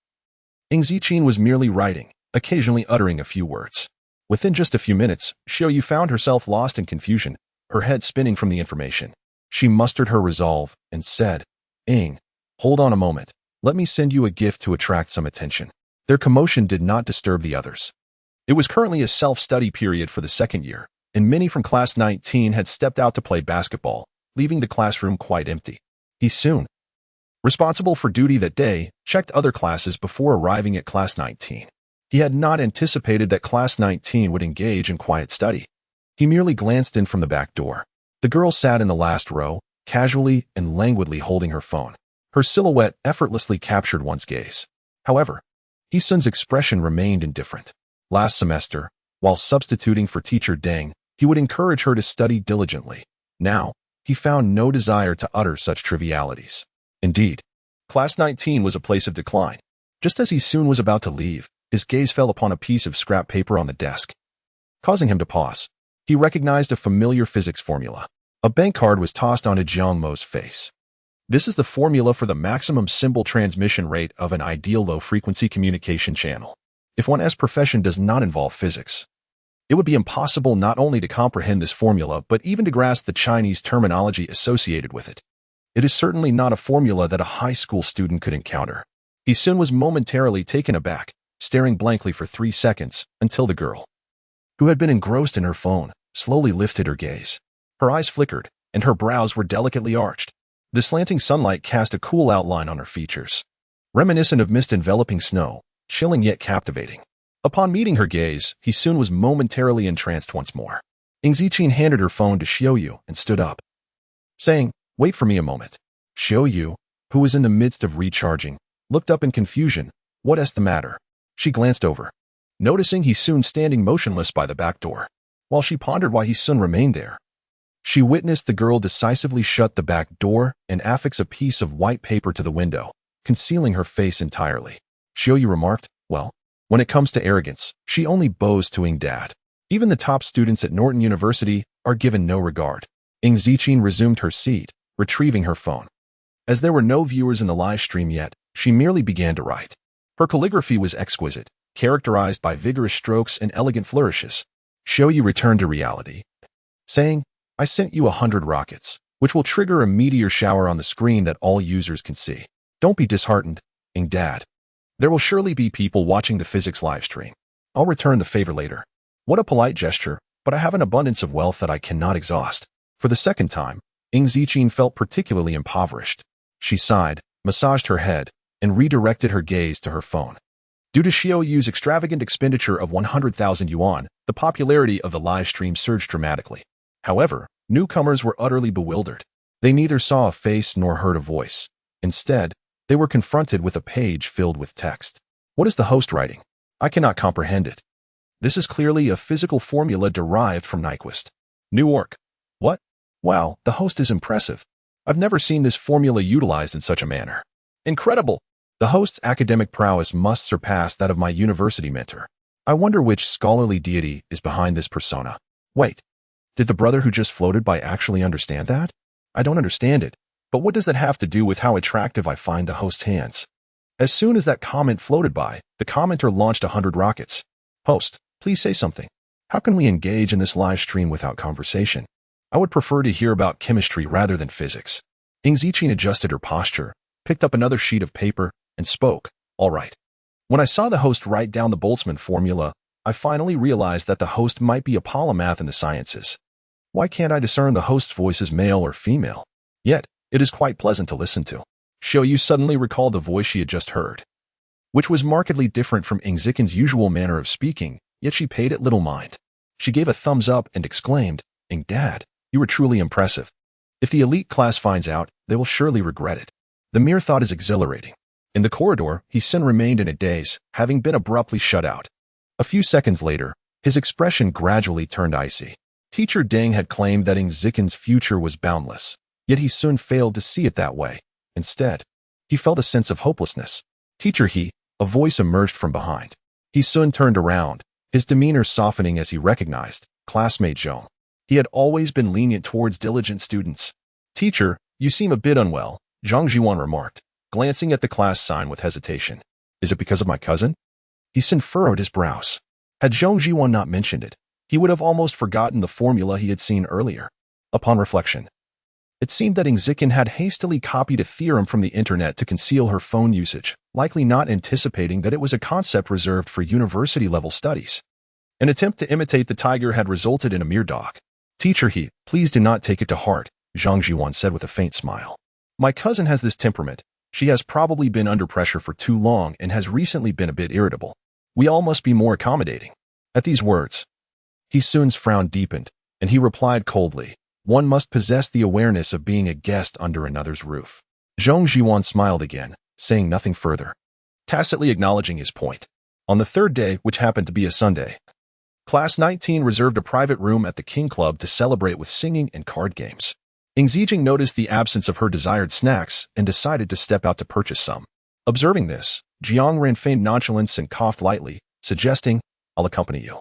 Ing Ziqing was merely writing, occasionally uttering a few words. Within just a few minutes, Xiao Yu found herself lost in confusion, her head spinning from the information. She mustered her resolve and said, Ing, hold on a moment. Let me send you a gift to attract some attention. Their commotion did not disturb the others. It was currently a self-study period for the second year, and many from class 19 had stepped out to play basketball, leaving the classroom quite empty. He soon, responsible for duty that day, checked other classes before arriving at class 19. He had not anticipated that class 19 would engage in quiet study. He merely glanced in from the back door. The girl sat in the last row, casually and languidly holding her phone. Her silhouette effortlessly captured one's gaze. However, He-sun's expression remained indifferent. Last semester, while substituting for teacher Deng, he would encourage her to study diligently. Now, he found no desire to utter such trivialities. Indeed, class 19 was a place of decline. Just as he soon was about to leave, his gaze fell upon a piece of scrap paper on the desk, causing him to pause. He recognized a familiar physics formula. A bank card was tossed onto Jiang Mo's face. This is the formula for the maximum symbol transmission rate of an ideal low-frequency communication channel. If one's profession does not involve physics, it would be impossible not only to comprehend this formula but even to grasp the Chinese terminology associated with it. It is certainly not a formula that a high school student could encounter. He soon was momentarily taken aback, staring blankly for 3 seconds until the girl, who had been engrossed in her phone, slowly lifted her gaze. Her eyes flickered, and her brows were delicately arched. The slanting sunlight cast a cool outline on her features, reminiscent of mist enveloping snow, chilling yet captivating. Upon meeting her gaze, he soon was momentarily entranced once more. Ing Ziqing handed her phone to Xiao Yu and stood up, saying, "Wait for me a moment." Xiao Yu, who was in the midst of recharging, looked up in confusion. "What's the matter?" She glanced over, noticing he soon standing motionless by the back door. While she pondered why he soon remained there, she witnessed the girl decisively shut the back door and affix a piece of white paper to the window, concealing her face entirely. Xiaoyu remarked. Well, when it comes to arrogance, she only bows to Ing Dad. Even the top students at Norton University are given no regard. Ing Ziqin resumed her seat, retrieving her phone. As there were no viewers in the live stream yet, she merely began to write. Her calligraphy was exquisite, characterized by vigorous strokes and elegant flourishes. Xiaoyu returned to reality, saying, I sent you 100 rockets, which will trigger a meteor shower on the screen that all users can see. Don't be disheartened, Ing Dad. There will surely be people watching the physics live stream. I'll return the favor later. What a polite gesture, but I have an abundance of wealth that I cannot exhaust. For the second time, Ing Ziqin felt particularly impoverished. She sighed, massaged her head, and redirected her gaze to her phone. Due to Xiaoyu's extravagant expenditure of 100,000 yuan, the popularity of the live stream surged dramatically. However, newcomers were utterly bewildered. They neither saw a face nor heard a voice. Instead, they were confronted with a page filled with text. What is the host writing? I cannot comprehend it. This is clearly a physical formula derived from Nyquist. Newark. What? Wow, the host is impressive. I've never seen this formula utilized in such a manner. Incredible! The host's academic prowess must surpass that of my university mentor. I wonder which scholarly deity is behind this persona. Wait, did the brother who just floated by actually understand that? I don't understand it, but what does that have to do with how attractive I find the host's hands? As soon as that comment floated by, the commenter launched 100 rockets. Host, please say something. How can we engage in this live stream without conversation? I would prefer to hear about chemistry rather than physics. Ing Ziqin adjusted her posture, picked up another sheet of paper, and spoke. All right. When I saw the host write down the Boltzmann formula, I finally realized that the host might be a polymath in the sciences. Why can't I discern the host's voice as male or female? Yet, it is quite pleasant to listen to. Xiaoyu suddenly recalled the voice she had just heard, which was markedly different from Ing Ziqin's usual manner of speaking, yet she paid it little mind. She gave a thumbs up and exclaimed, Ing Dad, you were truly impressive. If the elite class finds out, they will surely regret it. The mere thought is exhilarating. In the corridor, He-Sin remained in a daze, having been abruptly shut out. A few seconds later, his expression gradually turned icy. Teacher Deng had claimed that Ing Ziqin's future was boundless, yet he soon failed to see it that way. Instead, he felt a sense of hopelessness. Teacher He, a voice emerged from behind. He soon turned around, his demeanor softening as he recognized classmate Zhong. He had always been lenient towards diligent students. Teacher, you seem a bit unwell, Zhang Jiwan remarked, glancing at the class sign with hesitation. Is it because of my cousin? He-Sin furrowed his brows. Had Zhang Jiwan not mentioned it, he would have almost forgotten the formula he had seen earlier. Upon reflection, it seemed that Ing Ziqin had hastily copied a theorem from the internet to conceal her phone usage, likely not anticipating that it was a concept reserved for university-level studies. An attempt to imitate the tiger had resulted in a mere dog. Teacher He, please do not take it to heart, Zhang Jiwan said with a faint smile. My cousin has this temperament. She has probably been under pressure for too long and has recently been a bit irritable. We all must be more accommodating. At these words, He-Sun's frown deepened, and he replied coldly, one must possess the awareness of being a guest under another's roof. Zhang Jiwan smiled again, saying nothing further, tacitly acknowledging his point. On the third day, which happened to be a Sunday, Class 19 reserved a private room at the King Club to celebrate with singing and card games. Ing Ziqin noticed the absence of her desired snacks and decided to step out to purchase some. Observing this, Jiang Ran feigned nonchalance and coughed lightly, suggesting, I'll accompany you.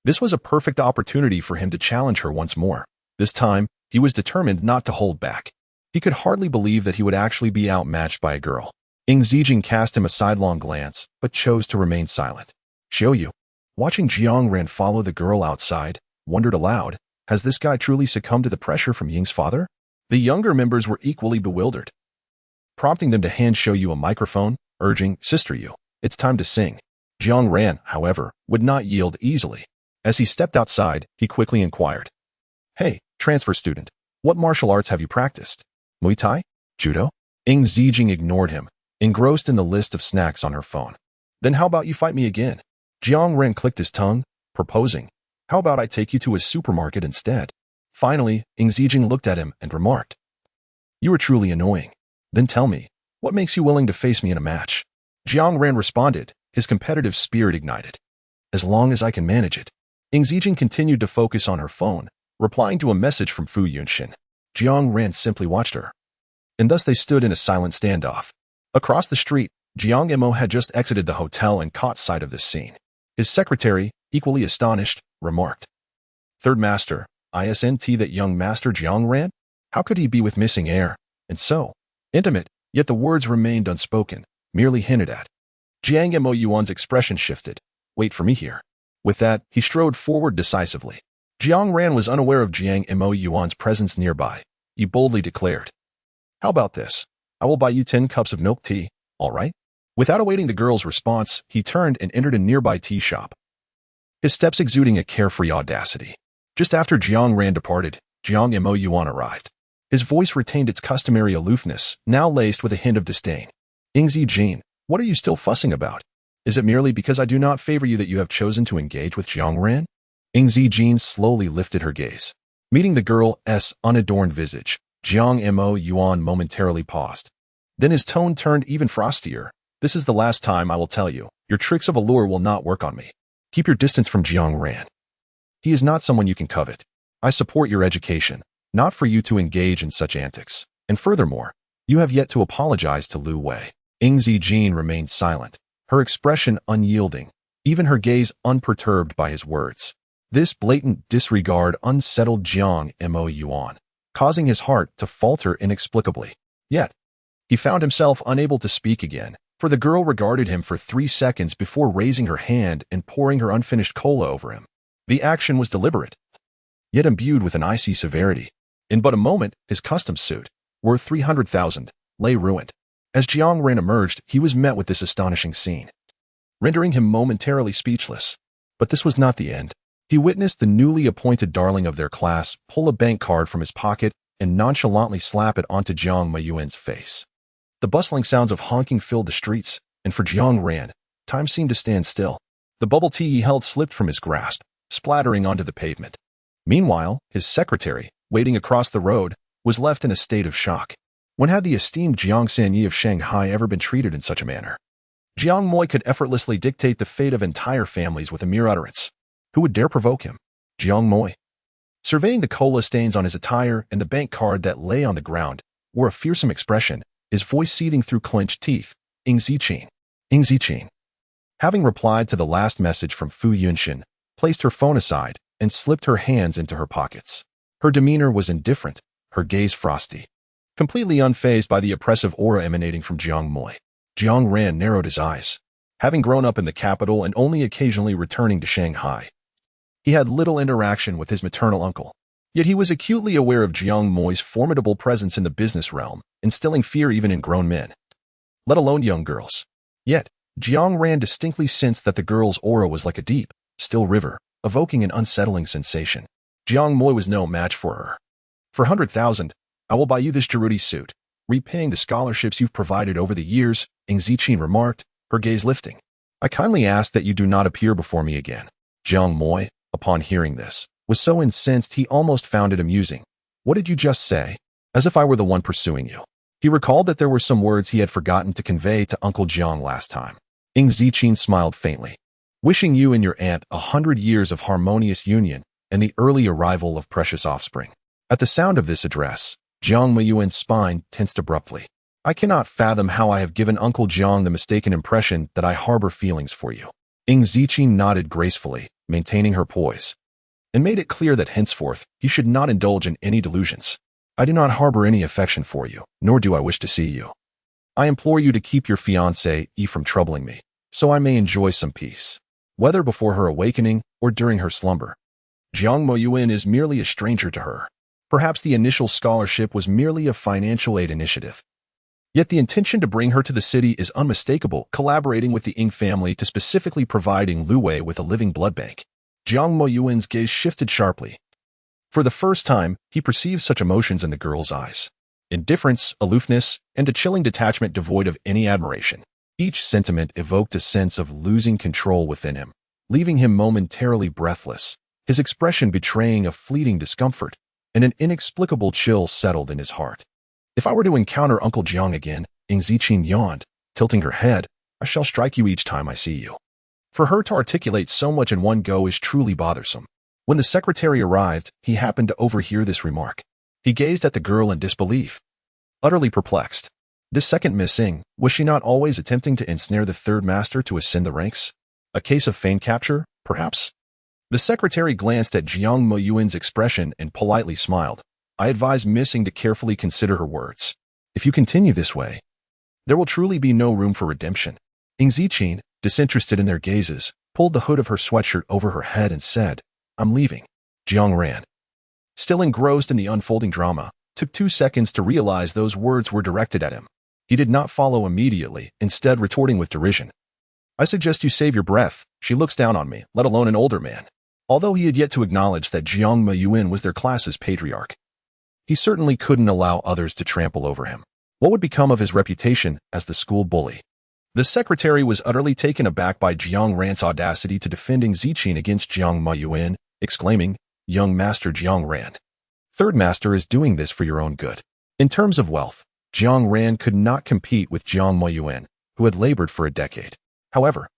This was a perfect opportunity for him to challenge her once more. This time, he was determined not to hold back. He could hardly believe that he would actually be outmatched by a girl. Ing Ziqin cast him a sidelong glance, but chose to remain silent. Xiaoyu, watching Jiang Ran follow the girl outside, wondered aloud, has this guy truly succumbed to the pressure from Ying's father? The younger members were equally bewildered, prompting them to hand Xiaoyu a microphone, urging, Sister Yu, it's time to sing. Jiang Ran, however, would not yield easily. As he stepped outside, he quickly inquired, Hey, transfer student, what martial arts have you practiced? Muay Thai? Judo? Ing Ziqin ignored him, engrossed in the list of snacks on her phone. Then how about you fight me again? Jiang Ran clicked his tongue, proposing, how about I take you to a supermarket instead? Finally, Ing Ziqin looked at him and remarked, You are truly annoying. Then tell me, what makes you willing to face me in a match? Jiang Ran responded, his competitive spirit ignited. As long as I can manage it. Ing Ziqin continued to focus on her phone, replying to a message from Fu Yunxin. Jiang Ran simply watched her. And thus they stood in a silent standoff. Across the street, Jiang Mo had just exited the hotel and caught sight of this scene. His secretary, equally astonished, remarked, "Third master, isn't that young master Jiang Ran? How could he be with missing heir? And so intimate," yet the words remained unspoken, merely hinted at. Jiang Mo Yuan's expression shifted. "Wait for me here." With that, he strode forward decisively. Jiang Ran was unaware of Jiang Mo Yuan's presence nearby. He boldly declared, "How about this? I will buy you 10 cups of milk tea, all right?" Without awaiting the girl's response, he turned and entered a nearby tea shop, his steps exuding a carefree audacity. Just after Jiang Ran departed, Jiang Mo Yuan arrived. His voice retained its customary aloofness, now laced with a hint of disdain. "Ingzi Jin, what are you still fussing about? Is it merely because I do not favor you that you have chosen to engage with Jiang Ran?" Ingzi Jin slowly lifted her gaze. Meeting the girl's unadorned visage, Jiang Mo Yuan momentarily paused. Then his tone turned even frostier. "This is the last time I will tell you. Your tricks of allure will not work on me. Keep your distance from Jiang Ran. He is not someone you can covet. I support your education, not for you to engage in such antics. And furthermore, you have yet to apologize to Lu Wei." Ingzi Jin remained silent, her expression unyielding, even her gaze unperturbed by his words. This blatant disregard unsettled Jiang Mo Yuan, causing his heart to falter inexplicably. Yet, he found himself unable to speak again, for the girl regarded him for 3 seconds before raising her hand and pouring her unfinished cola over him. The action was deliberate, yet imbued with an icy severity. In but a moment, his custom suit, worth 300,000, lay ruined. As Jiang Ran emerged, he was met with this astonishing scene, rendering him momentarily speechless. But this was not the end. He witnessed the newly appointed darling of their class pull a bank card from his pocket and nonchalantly slap it onto Jiang Mo Yuan's face. The bustling sounds of honking filled the streets, and for Jiang Ran, time seemed to stand still. The bubble tea he held slipped from his grasp, splattering onto the pavement. Meanwhile, his secretary, waiting across the road, was left in a state of shock. When had the esteemed Jiang Sanyi of Shanghai ever been treated in such a manner? Jiang Moi could effortlessly dictate the fate of entire families with a mere utterance. Who would dare provoke him? Jiang Moi. Surveying the cola stains on his attire and the bank card that lay on the ground, wore a fearsome expression, his voice seething through clenched teeth. Ingzi Qin. Ingzi Qin. Having replied to the last message from Fu Yunxin, placed her phone aside and slipped her hands into her pockets. Her demeanor was indifferent, her gaze frosty, completely unfazed by the oppressive aura emanating from Jiang Moi. Jiang Ran narrowed his eyes. Having grown up in the capital and only occasionally returning to Shanghai, he had little interaction with his maternal uncle. Yet he was acutely aware of Jiang Moi's formidable presence in the business realm, instilling fear even in grown men, let alone young girls. Yet, Jiang Ran distinctly sensed that the girl's aura was like a deep, still river, evoking an unsettling sensation. Jiang Moi was no match for her. "For 100,000, I will buy you this Geruti suit, repaying the scholarships you've provided over the years," Ingzi Qin remarked, her gaze lifting. "I kindly ask that you do not appear before me again." Jiang Moi, upon hearing this, was so incensed he almost found it amusing. "What did you just say? As if I were the one pursuing you." He recalled that there were some words he had forgotten to convey to Uncle Jiang last time. Ingzi Qin smiled faintly. "Wishing you and your aunt 100 years of harmonious union and the early arrival of precious offspring." At the sound of this address, Jiang Mo Yuan's spine tensed abruptly. "I cannot fathom how I have given Uncle Jiang the mistaken impression that I harbor feelings for you." Ingzi Qin nodded gracefully, maintaining her poise, and made it clear that henceforth he should not indulge in any delusions. "I do not harbor any affection for you, nor do I wish to see you. I implore you to keep your fiancée from troubling me, so I may enjoy some peace, whether before her awakening or during her slumber." Jiang Mo Yuan is merely a stranger to her. Perhaps the initial scholarship was merely a financial aid initiative. Yet the intention to bring her to the city is unmistakable, collaborating with the Ing family to specifically providing Lu Wei with a living blood bank. Jiang Mo Yuan's gaze shifted sharply. For the first time, he perceived such emotions in the girl's eyes. Indifference, aloofness, and a chilling detachment devoid of any admiration. Each sentiment evoked a sense of losing control within him, leaving him momentarily breathless, his expression betraying a fleeting discomfort, and an inexplicable chill settled in his heart. "If I were to encounter Uncle Jiang again," Ingzi Qin yawned, tilting her head, "I shall strike you each time I see you." For her to articulate so much in one go is truly bothersome. When the secretary arrived, he happened to overhear this remark. He gazed at the girl in disbelief, utterly perplexed. This second Miss Sing, was she not always attempting to ensnare the third master to ascend the ranks? A case of feign capture, perhaps? The secretary glanced at Jiang Moyuan's expression and politely smiled. I advise Miss Sing to carefully consider her words. If you continue this way, there will truly be no room for redemption. Ing Ziqin, disinterested in their gazes, pulled the hood of her sweatshirt over her head and said, I'm leaving. Jiang Ran, still engrossed in the unfolding drama, took 2 seconds to realize those words were directed at him. He did not follow immediately, instead retorting with derision. I suggest you save your breath. She looks down on me, let alone an older man. Although he had yet to acknowledge that Jiang Moyuan was their class's patriarch, he certainly couldn't allow others to trample over him. What would become of his reputation as the school bully? The secretary was utterly taken aback by Jiang Ran's audacity to defending Ziqin against Jiang Moyuan, exclaiming, Young Master Jiang Ran, Third Master is doing this for your own good. In terms of wealth, Jiang Ran could not compete with Jiang Moyuan, who had labored for a decade. However,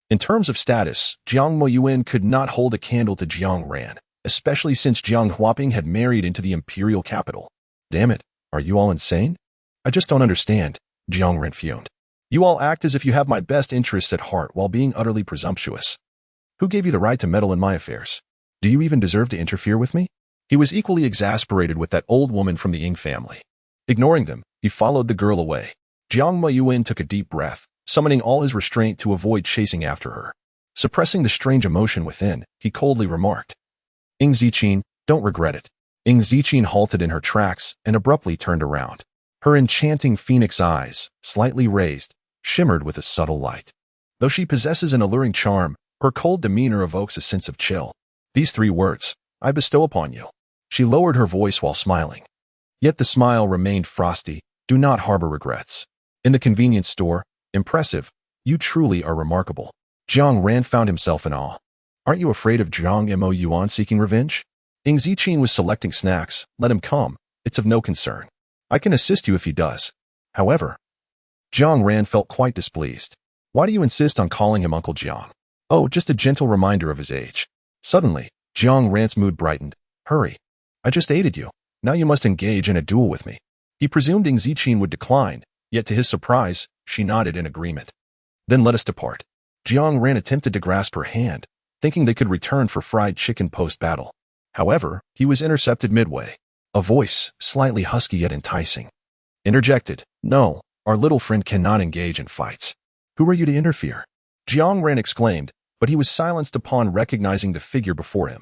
in terms of status, Jiang Moyuan could not hold a candle to Jiang Ran, especially since Jiang Huaping had married into the imperial capital. Damn it, are you all insane? I just don't understand, Jiang Ran fumed. You all act as if you have my best interests at heart while being utterly presumptuous. Who gave you the right to meddle in my affairs? Do you even deserve to interfere with me? He was equally exasperated with that old woman from the Ying family. Ignoring them, he followed the girl away. Jiang Moyuan took a deep breath, summoning all his restraint to avoid chasing after her. Suppressing the strange emotion within, he coldly remarked, Ing Ziqin, don't regret it. Ing Ziqin halted in her tracks and abruptly turned around. Her enchanting phoenix eyes, slightly raised, shimmered with a subtle light. Though she possesses an alluring charm, her cold demeanor evokes a sense of chill. These 3 words, I bestow upon you. She lowered her voice while smiling. Yet the smile remained frosty. Do not harbor regrets. In the convenience store, impressive, you truly are remarkable. Jiang Ran found himself in awe. Aren't you afraid of Jiang Mo Yuan seeking revenge? Ing Ziqin was selecting snacks. Let him come. It's of no concern. I can assist you if he does. However, Jiang Ran felt quite displeased. Why do you insist on calling him Uncle Jiang? Oh, just a gentle reminder of his age. Suddenly, Jiang Ran's mood brightened. Hurry. I just aided you. Now you must engage in a duel with me. He presumed Ing Ziqin would decline, yet to his surprise, she nodded in agreement. Then let us depart. Jiang Ran attempted to grasp her hand, thinking they could return for fried chicken post-battle. However, he was intercepted midway. A voice, slightly husky yet enticing, interjected, No, our little friend cannot engage in fights. Who are you to interfere? Jiang Ran exclaimed, but he was silenced upon recognizing the figure before him.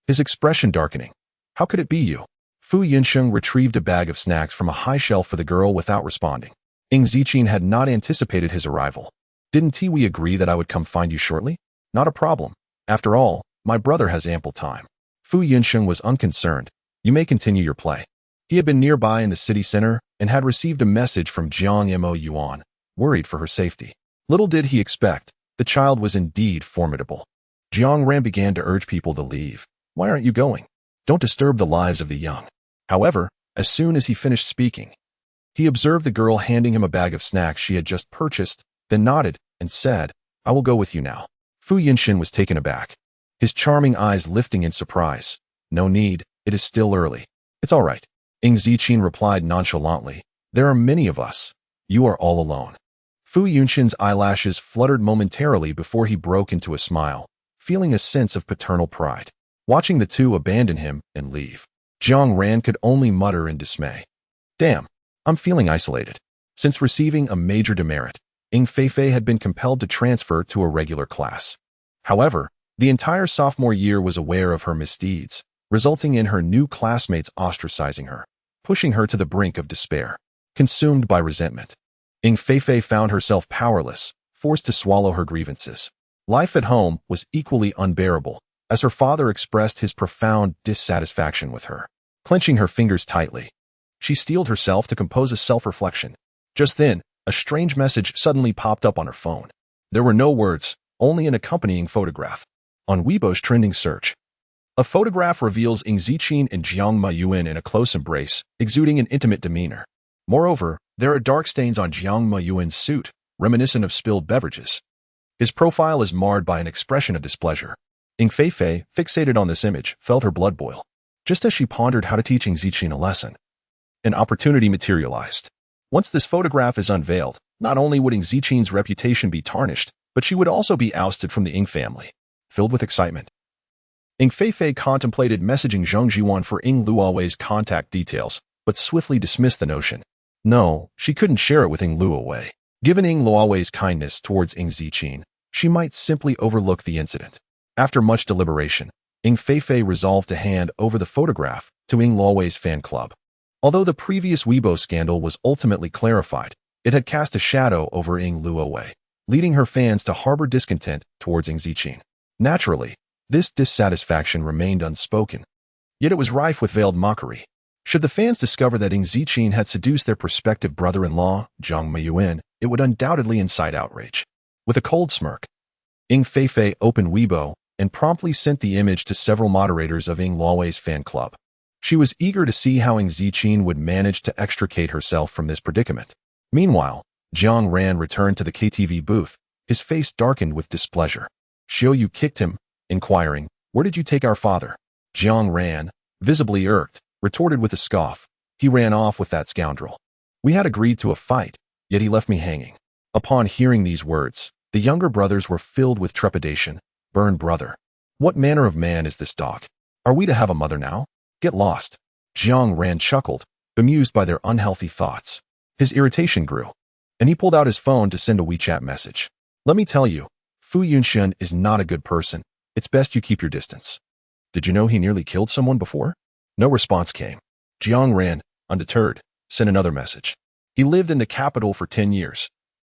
His expression darkening. How could it be you? Fu Yinsheng retrieved a bag of snacks from a high shelf for the girl without responding. Ing Ziqin had not anticipated his arrival. Didn't we agree that I would come find you shortly? Not a problem. After all, my brother has ample time. Fu Yinsheng was unconcerned. You may continue your play. He had been nearby in the city center and had received a message from Jiang Mo Yuan, worried for her safety. Little did he expect, the child was indeed formidable. Jiang Ran began to urge people to leave. Why aren't you going? Don't disturb the lives of the young. However, as soon as he finished speaking, he observed the girl handing him a bag of snacks she had just purchased, then nodded and said, I will go with you now. Fu Yinsheng was taken aback, his charming eyes lifting in surprise. No need, it is still early. It's all right. Ing Ziqin replied nonchalantly, There are many of us. You are all alone. Fu Yunxin's eyelashes fluttered momentarily before he broke into a smile, feeling a sense of paternal pride. Watching the two abandon him and leave, Jiang Ran could only mutter in dismay. Damn, I'm feeling isolated. Since receiving a major demerit, Ing Feifei had been compelled to transfer to a regular class. However, the entire sophomore year was aware of her misdeeds, resulting in her new classmates ostracizing her, pushing her to the brink of despair. Consumed by resentment, Ing Feifei found herself powerless, forced to swallow her grievances. Life at home was equally unbearable, as her father expressed his profound dissatisfaction with her. Clenching her fingers tightly, she steeled herself to compose a self-reflection. Just then, a strange message suddenly popped up on her phone. There were no words, only an accompanying photograph. On Weibo's trending search, a photograph reveals Ing Ziqin and Jiang Moyuan in a close embrace, exuding an intimate demeanor. Moreover, there are dark stains on Jiang Moyuan's suit, reminiscent of spilled beverages. His profile is marred by an expression of displeasure. Ing Feifei, fixated on this image, felt her blood boil. Just as she pondered how to teach Ing Ziqin a lesson, an opportunity materialized. Once this photograph is unveiled, not only would Ing Zichin's reputation be tarnished, but she would also be ousted from the Ing family. Filled with excitement, Ing Feifei contemplated messaging Zheng Jiwan for Ing Luowei's contact details, but swiftly dismissed the notion. No, she couldn't share it with Ing Luowei. Given Ing Luowei's kindness towards Ing Zichin, she might simply overlook the incident. After much deliberation, Ing Feifei resolved to hand over the photograph to Ing Luowei's fan club. Although the previous Weibo scandal was ultimately clarified, it had cast a shadow over Ing Luowei, leading her fans to harbor discontent towards Ing Zichin. Naturally, this dissatisfaction remained unspoken, yet it was rife with veiled mockery. Should the fans discover that Ing Zichin had seduced their prospective brother-in-law, Zhang Meiyuan, it would undoubtedly incite outrage. With a cold smirk, Ing Feifei opened Weibo and promptly sent the image to several moderators of Ing Luowei's fan club. She was eager to see how Ing Zichin would manage to extricate herself from this predicament. Meanwhile, Jiang Ran returned to the KTV booth, his face darkened with displeasure. Xiaoyu kicked him, inquiring, "Where did you take our father?" Jiang Ran, visibly irked, retorted with a scoff. "He ran off with that scoundrel. We had agreed to a fight, yet he left me hanging." Upon hearing these words, the younger brothers were filled with trepidation. "Burn brother. What manner of man is this dog? Are we to have a mother now? Get lost." Jiang Ran chuckled, bemused by their unhealthy thoughts. His irritation grew, and he pulled out his phone to send a WeChat message. "Let me tell you, Fu Yunxian is not a good person. It's best you keep your distance. Did you know he nearly killed someone before?" No response came. Jiang Ran, undeterred, sent another message. He lived in the capital for 10 years,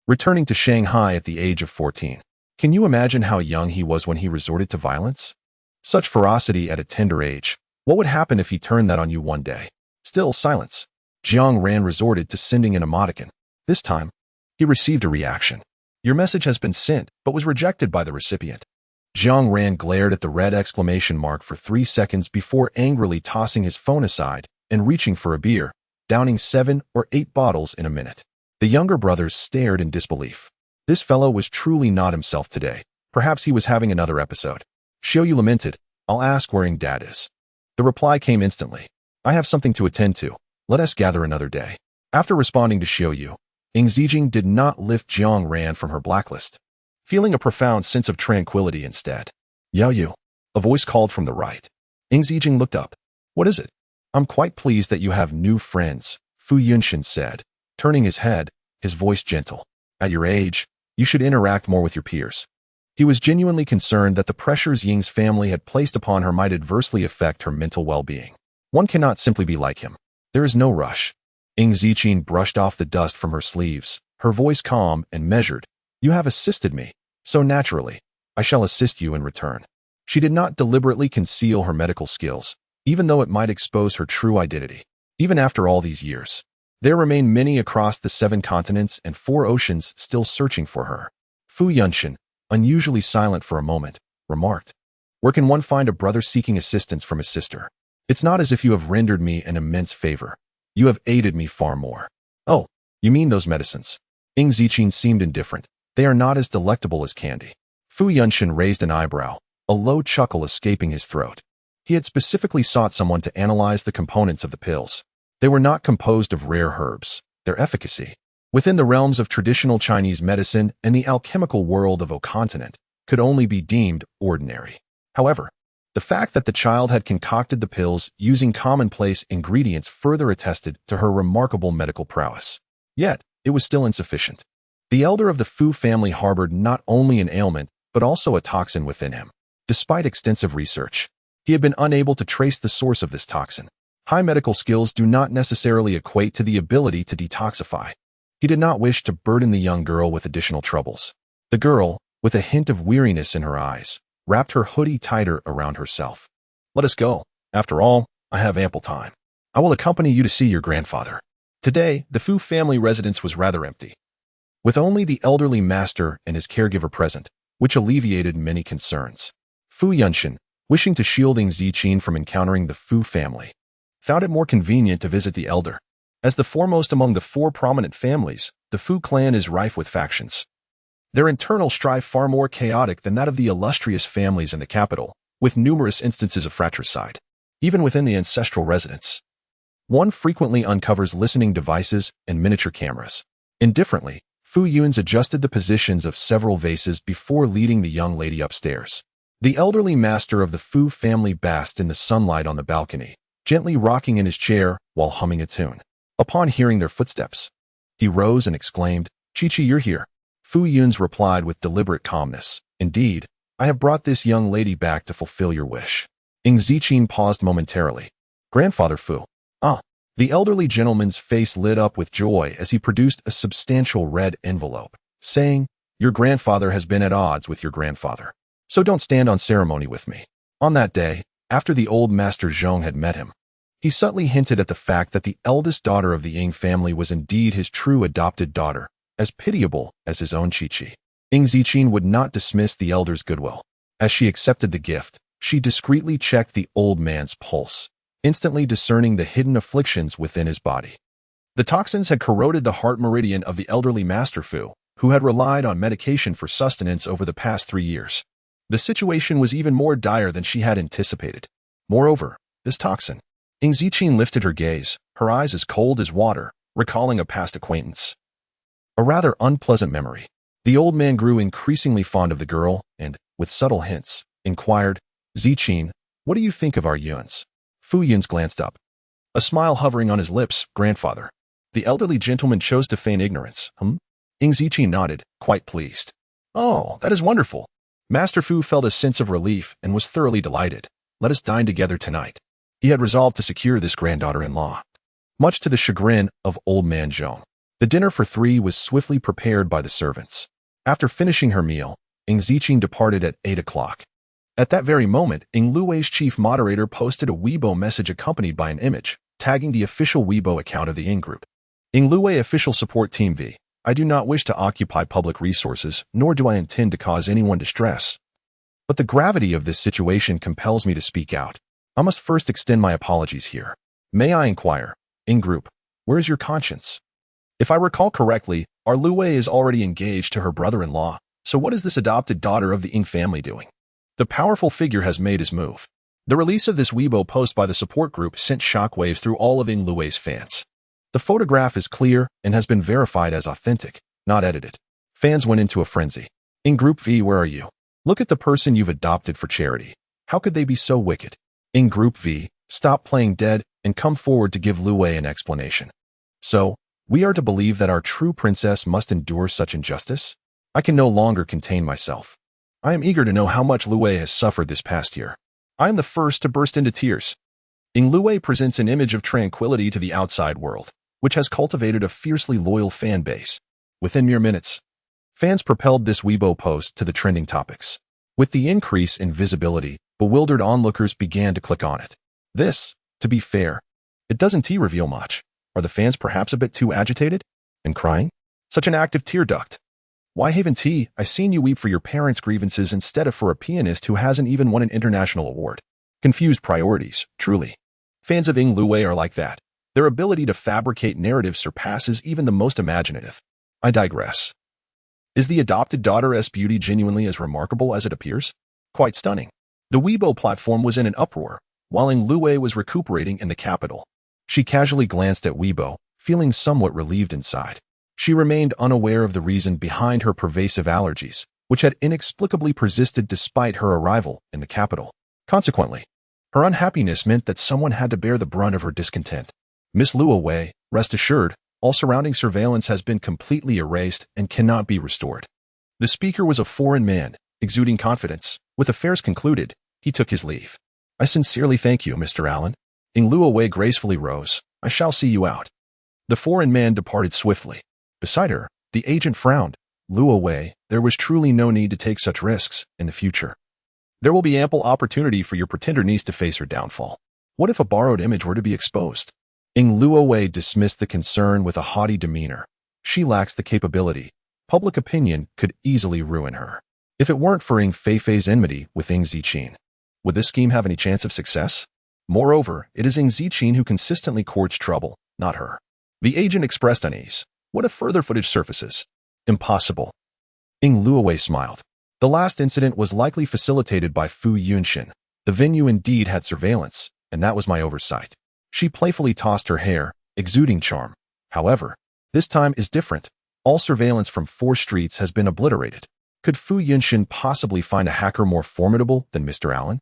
returning to Shanghai at the age of 14. Can you imagine how young he was when he resorted to violence? Such ferocity at a tender age. What would happen if he turned that on you one day? Still silence. Jiang Ran resorted to sending an emoticon. This time, he received a reaction. "Your message has been sent, but was rejected by the recipient." Jiang Ran glared at the red exclamation mark for 3 seconds before angrily tossing his phone aside and reaching for a beer, downing 7 or 8 bottles in a minute. The younger brothers stared in disbelief. This fellow was truly not himself today. Perhaps he was having another episode. Xiaoyu lamented, "I'll ask where Ing Dad is." The reply came instantly. "I have something to attend to. Let us gather another day." After responding to Xiaoyu, Ing Zijing did not lift Jiang Ran from her blacklist, feeling a profound sense of tranquility instead. "Yao Yu," a voice called from the right. Ing Zijing looked up. "What is it?" "I'm quite pleased that you have new friends," Fu Yunxian said, turning his head, his voice gentle. "At your age, you should interact more with your peers." He was genuinely concerned that the pressures Ying's family had placed upon her might adversely affect her mental well-being. One cannot simply be like him. There is no rush. Ing Zichin brushed off the dust from her sleeves, her voice calm and measured. "You have assisted me, so naturally, I shall assist you in return." She did not deliberately conceal her medical skills, even though it might expose her true identity. Even after all these years, there remain many across the 7 continents and 4 oceans still searching for her. Fu Yunxian, unusually silent for a moment, remarked, "Where can one find a brother seeking assistance from his sister? It's not as if you have rendered me an immense favor. You have aided me far more." "Oh, you mean those medicines?" Ing Zichin seemed indifferent. "They are not as delectable as candy." Fu Yunxian raised an eyebrow, a low chuckle escaping his throat. He had specifically sought someone to analyze the components of the pills. They were not composed of rare herbs. Their efficacy, within the realms of traditional Chinese medicine and the alchemical world of O continent, could only be deemed ordinary. However, the fact that the child had concocted the pills using commonplace ingredients further attested to her remarkable medical prowess. Yet, it was still insufficient. The elder of the Fu family harbored not only an ailment, but also a toxin within him. Despite extensive research, he had been unable to trace the source of this toxin. High medical skills do not necessarily equate to the ability to detoxify. He did not wish to burden the young girl with additional troubles. The girl, with a hint of weariness in her eyes, wrapped her hoodie tighter around herself. "Let us go. After all, I have ample time. I will accompany you to see your grandfather." Today, the Fu family residence was rather empty, with only the elderly master and his caregiver present, which alleviated many concerns. Fu Yunxian, wishing to shield Ing Zichin from encountering the Fu family, found it more convenient to visit the elder. As the foremost among the 4 prominent families, the Fu clan is rife with factions. Their internal strife far more chaotic than that of the illustrious families in the capital, with numerous instances of fratricide, even within the ancestral residence. One frequently uncovers listening devices and miniature cameras. Indifferently, Fu Yuns adjusted the positions of several vases before leading the young lady upstairs. The elderly master of the Fu family basked in the sunlight on the balcony, gently rocking in his chair while humming a tune. Upon hearing their footsteps, he rose and exclaimed, "Chi-Chi, you're here." Fu Yuns replied with deliberate calmness, "Indeed, I have brought this young lady back to fulfill your wish." Ing Ziqin paused momentarily. "Grandfather Fu." "Ah." The elderly gentleman's face lit up with joy as he produced a substantial red envelope, saying, "Your grandfather has been at odds with your grandfather. So don't stand on ceremony with me." On that day, after the old master Zhong had met him, he subtly hinted at the fact that the eldest daughter of the Ying family was indeed his true adopted daughter, as pitiable as his own Chi-Chi. Ing Ziqin would not dismiss the elder's goodwill. As she accepted the gift, she discreetly checked the old man's pulse, instantly discerning the hidden afflictions within his body. The toxins had corroded the heart meridian of the elderly Master Fu, who had relied on medication for sustenance over the past 3 years. The situation was even more dire than she had anticipated. Moreover, this toxin. Ing Ziqin lifted her gaze, her eyes as cold as water, recalling a past acquaintance. A rather unpleasant memory. The old man grew increasingly fond of the girl and, with subtle hints, inquired, "Ziqin, what do you think of our Yuns?" Fu Yuns glanced up. A smile hovering on his lips, "Grandfather." The elderly gentleman chose to feign ignorance. Ing Ziqin nodded, quite pleased. "Oh, that is wonderful." Master Fu felt a sense of relief and was thoroughly delighted. "Let us dine together tonight." He had resolved to secure this granddaughter-in-law. Much to the chagrin of old man Zhong, the dinner for 3 was swiftly prepared by the servants. After finishing her meal, Ing Ziqin departed at 8 o'clock. At that very moment, Ing Lui's chief moderator posted a Weibo message accompanied by an image, tagging the official Weibo account of the Ing group. Ing Lue Official Support Team V. I do not wish to occupy public resources, nor do I intend to cause anyone distress. But the gravity of this situation compels me to speak out. I must first extend my apologies here. May I inquire, Ing Group, where is your conscience? If I recall correctly, our Lue is already engaged to her brother-in-law, so what is this adopted daughter of the Ing family doing? The powerful figure has made his move. The release of this Weibo post by the support group sent shockwaves through all of Ing Lue's fans. The photograph is clear and has been verified as authentic, not edited. Fans went into a frenzy. Ing Group V, where are you? Look at the person you've adopted for charity. How could they be so wicked? Ing Group V, stop playing dead and come forward to give Lue an explanation. So, we are to believe that our true princess must endure such injustice? I can no longer contain myself. I am eager to know how much Lue has suffered this past year. I am the first to burst into tears. Ing Lue presents an image of tranquility to the outside world, which has cultivated a fiercely loyal fan base. Within mere minutes, fans propelled this Weibo post to the trending topics. With the increase in visibility, bewildered onlookers began to click on it. This, to be fair, it doesn't reveal much. Are the fans perhaps a bit too agitated? And crying? Such an active tear duct. Why haven't I seen you weep for your parents' grievances instead of for a pianist who hasn't even won an international award? Confused priorities, truly. Fans of Ing Lue are like that. Their ability to fabricate narratives surpasses even the most imaginative. I digress. Is the adopted daughter's beauty genuinely as remarkable as it appears? Quite stunning. The Weibo platform was in an uproar, while Ing Lue was recuperating in the capital. She casually glanced at Weibo, feeling somewhat relieved inside. She remained unaware of the reason behind her pervasive allergies, which had inexplicably persisted despite her arrival in the capital. Consequently, her unhappiness meant that someone had to bear the brunt of her discontent. Miss Lue, rest assured, all surrounding surveillance has been completely erased and cannot be restored. The speaker was a foreign man, exuding confidence. With affairs concluded, he took his leave. I sincerely thank you, Mr. Allen. Ing Lue gracefully rose. I shall see you out. The foreign man departed swiftly. Beside her, the agent frowned. Lue, there was truly no need to take such risks in the future. There will be ample opportunity for your pretender niece to face her downfall. What if a borrowed image were to be exposed? Ing Lue dismissed the concern with a haughty demeanor. She lacks the capability. Public opinion could easily ruin her. If it weren't for Ing Feifei's enmity with Ing Ziqin, would this scheme have any chance of success? Moreover, it is Ing Ziqin who consistently courts trouble, not her. The agent expressed unease. What if further footage surfaces? Impossible. Ing Lue smiled. The last incident was likely facilitated by Fu Yunshin. The venue indeed had surveillance, and that was my oversight. She playfully tossed her hair, exuding charm. However, this time is different. All surveillance from 4 streets has been obliterated. Could Fu Yunshin possibly find a hacker more formidable than Mr. Allen?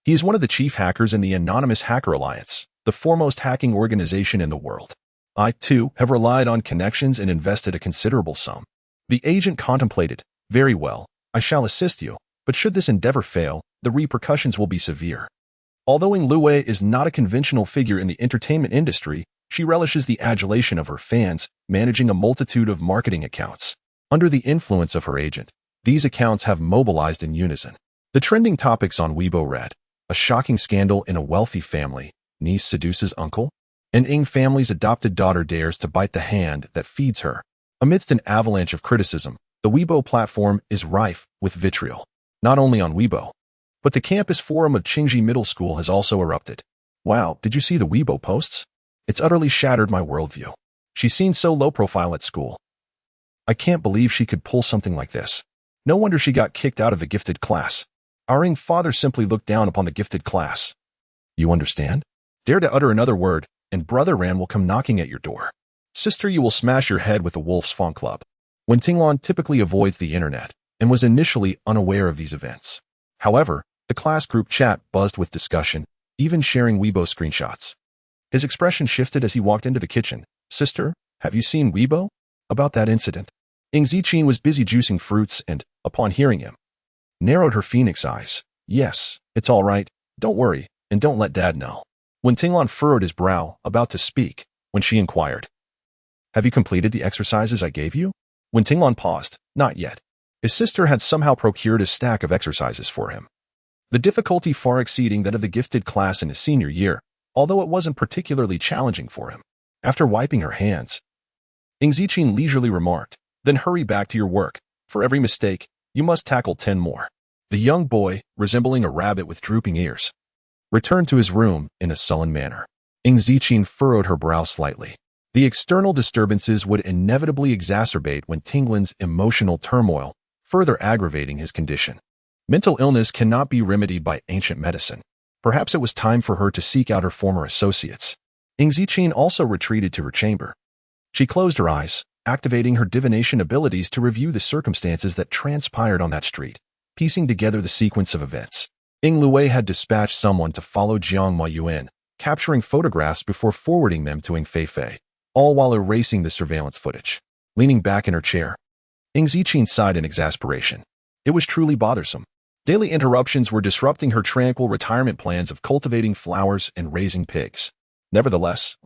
He is one of the chief hackers in the Anonymous Hacker Alliance, the foremost hacking organization in the world. I, too, have relied on connections and invested a considerable sum. The agent contemplated. Very well, I shall assist you, but should this endeavor fail, the repercussions will be severe. Although Ying Lue is not a conventional figure in the entertainment industry, she relishes the adulation of her fans, managing a multitude of marketing accounts. Under the influence of her agent, these accounts have mobilized in unison. The trending topics on Weibo read: a shocking scandal in a wealthy family, niece seduces uncle, and Ying family's adopted daughter dares to bite the hand that feeds her. Amidst an avalanche of criticism, the Weibo platform is rife with vitriol. Not only on Weibo, but the campus forum of Qingji Middle School has also erupted. Wow, did you see the Weibo posts? It's utterly shattered my worldview. She seemed so low profile at school. I can't believe she could pull something like this. No wonder she got kicked out of the gifted class. Our Ying father simply looked down upon the gifted class. You understand? Dare to utter another word, and Brother Ran will come knocking at your door. Sister, you will smash your head with the Wolf's Font Club. When Tinglan typically avoids the internet and was initially unaware of these events. However, the class group chat buzzed with discussion, even sharing Weibo screenshots. His expression shifted as he walked into the kitchen. Sister, have you seen Weibo? About that incident. Ying Ziqin was busy juicing fruits and, upon hearing him, narrowed her phoenix eyes. Yes, it's all right. Don't worry, and don't let Dad know. When Tinglan furrowed his brow, about to speak, when she inquired, have you completed the exercises I gave you? When Tinglan paused, not yet. His sister had somehow procured a stack of exercises for him. The difficulty far exceeding that of the gifted class in his senior year, although it wasn't particularly challenging for him. After wiping her hands, Ying Ziqin leisurely remarked, then hurry back to your work. For every mistake, you must tackle 10 more. The young boy, resembling a rabbit with drooping ears, returned to his room in a sullen manner. Ying Ziqin furrowed her brow slightly. The external disturbances would inevitably exacerbate when Tinglan's emotional turmoil, further aggravating his condition. Mental illness cannot be remedied by ancient medicine. Perhaps it was time for her to seek out her former associates. Ying Ziqin also retreated to her chamber. She closed her eyes, activating her divination abilities to review the circumstances that transpired on that street, piecing together the sequence of events. Ying Lue had dispatched someone to follow Jiang Maiyuan, capturing photographs before forwarding them to Ying Feifei, all while erasing the surveillance footage. Leaning back in her chair, Ying Ziqin sighed in exasperation. It was truly bothersome. Daily interruptions were disrupting her tranquil retirement plans of cultivating flowers and raising pigs. Nevertheless,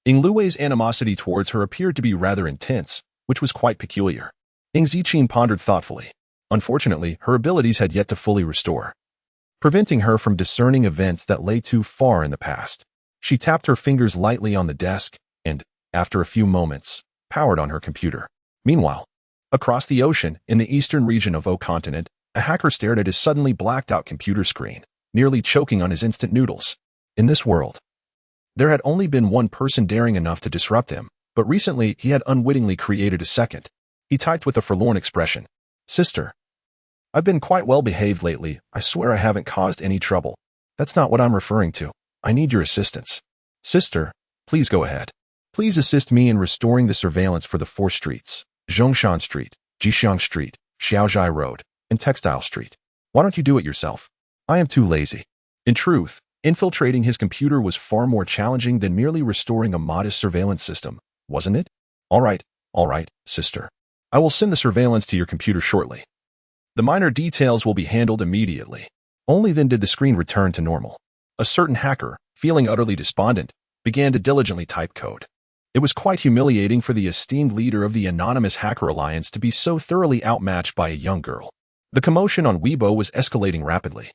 Ying Lue's animosity towards her appeared to be rather intense, which was quite peculiar. Ying Ziqin pondered thoughtfully. Unfortunately, her abilities had yet to fully restore, preventing her from discerning events that lay too far in the past. She tapped her fingers lightly on the desk and, after a few moments, powered on her computer. Meanwhile, across the ocean, in the eastern region of O continent, a hacker stared at his suddenly blacked-out computer screen, nearly choking on his instant noodles. In this world, there had only been one person daring enough to disrupt him, but recently he had unwittingly created a second. He typed with a forlorn expression. Sister, I've been quite well behaved lately. I swear I haven't caused any trouble. That's not what I'm referring to. I need your assistance. Sister, please go ahead. Please assist me in restoring the surveillance for the 4 streets, Zhongshan Street, Jixiang Street, Xiaozhai Road, and Textile Street. Why don't you do it yourself? I am too lazy. In truth, infiltrating his computer was far more challenging than merely restoring a modest surveillance system, wasn't it? All right, sister. I will send the surveillance to your computer shortly. The minor details will be handled immediately. Only then did the screen return to normal. A certain hacker, feeling utterly despondent, began to diligently type code. It was quite humiliating for the esteemed leader of the Anonymous Hacker Alliance to be so thoroughly outmatched by a young girl. The commotion on Weibo was escalating rapidly,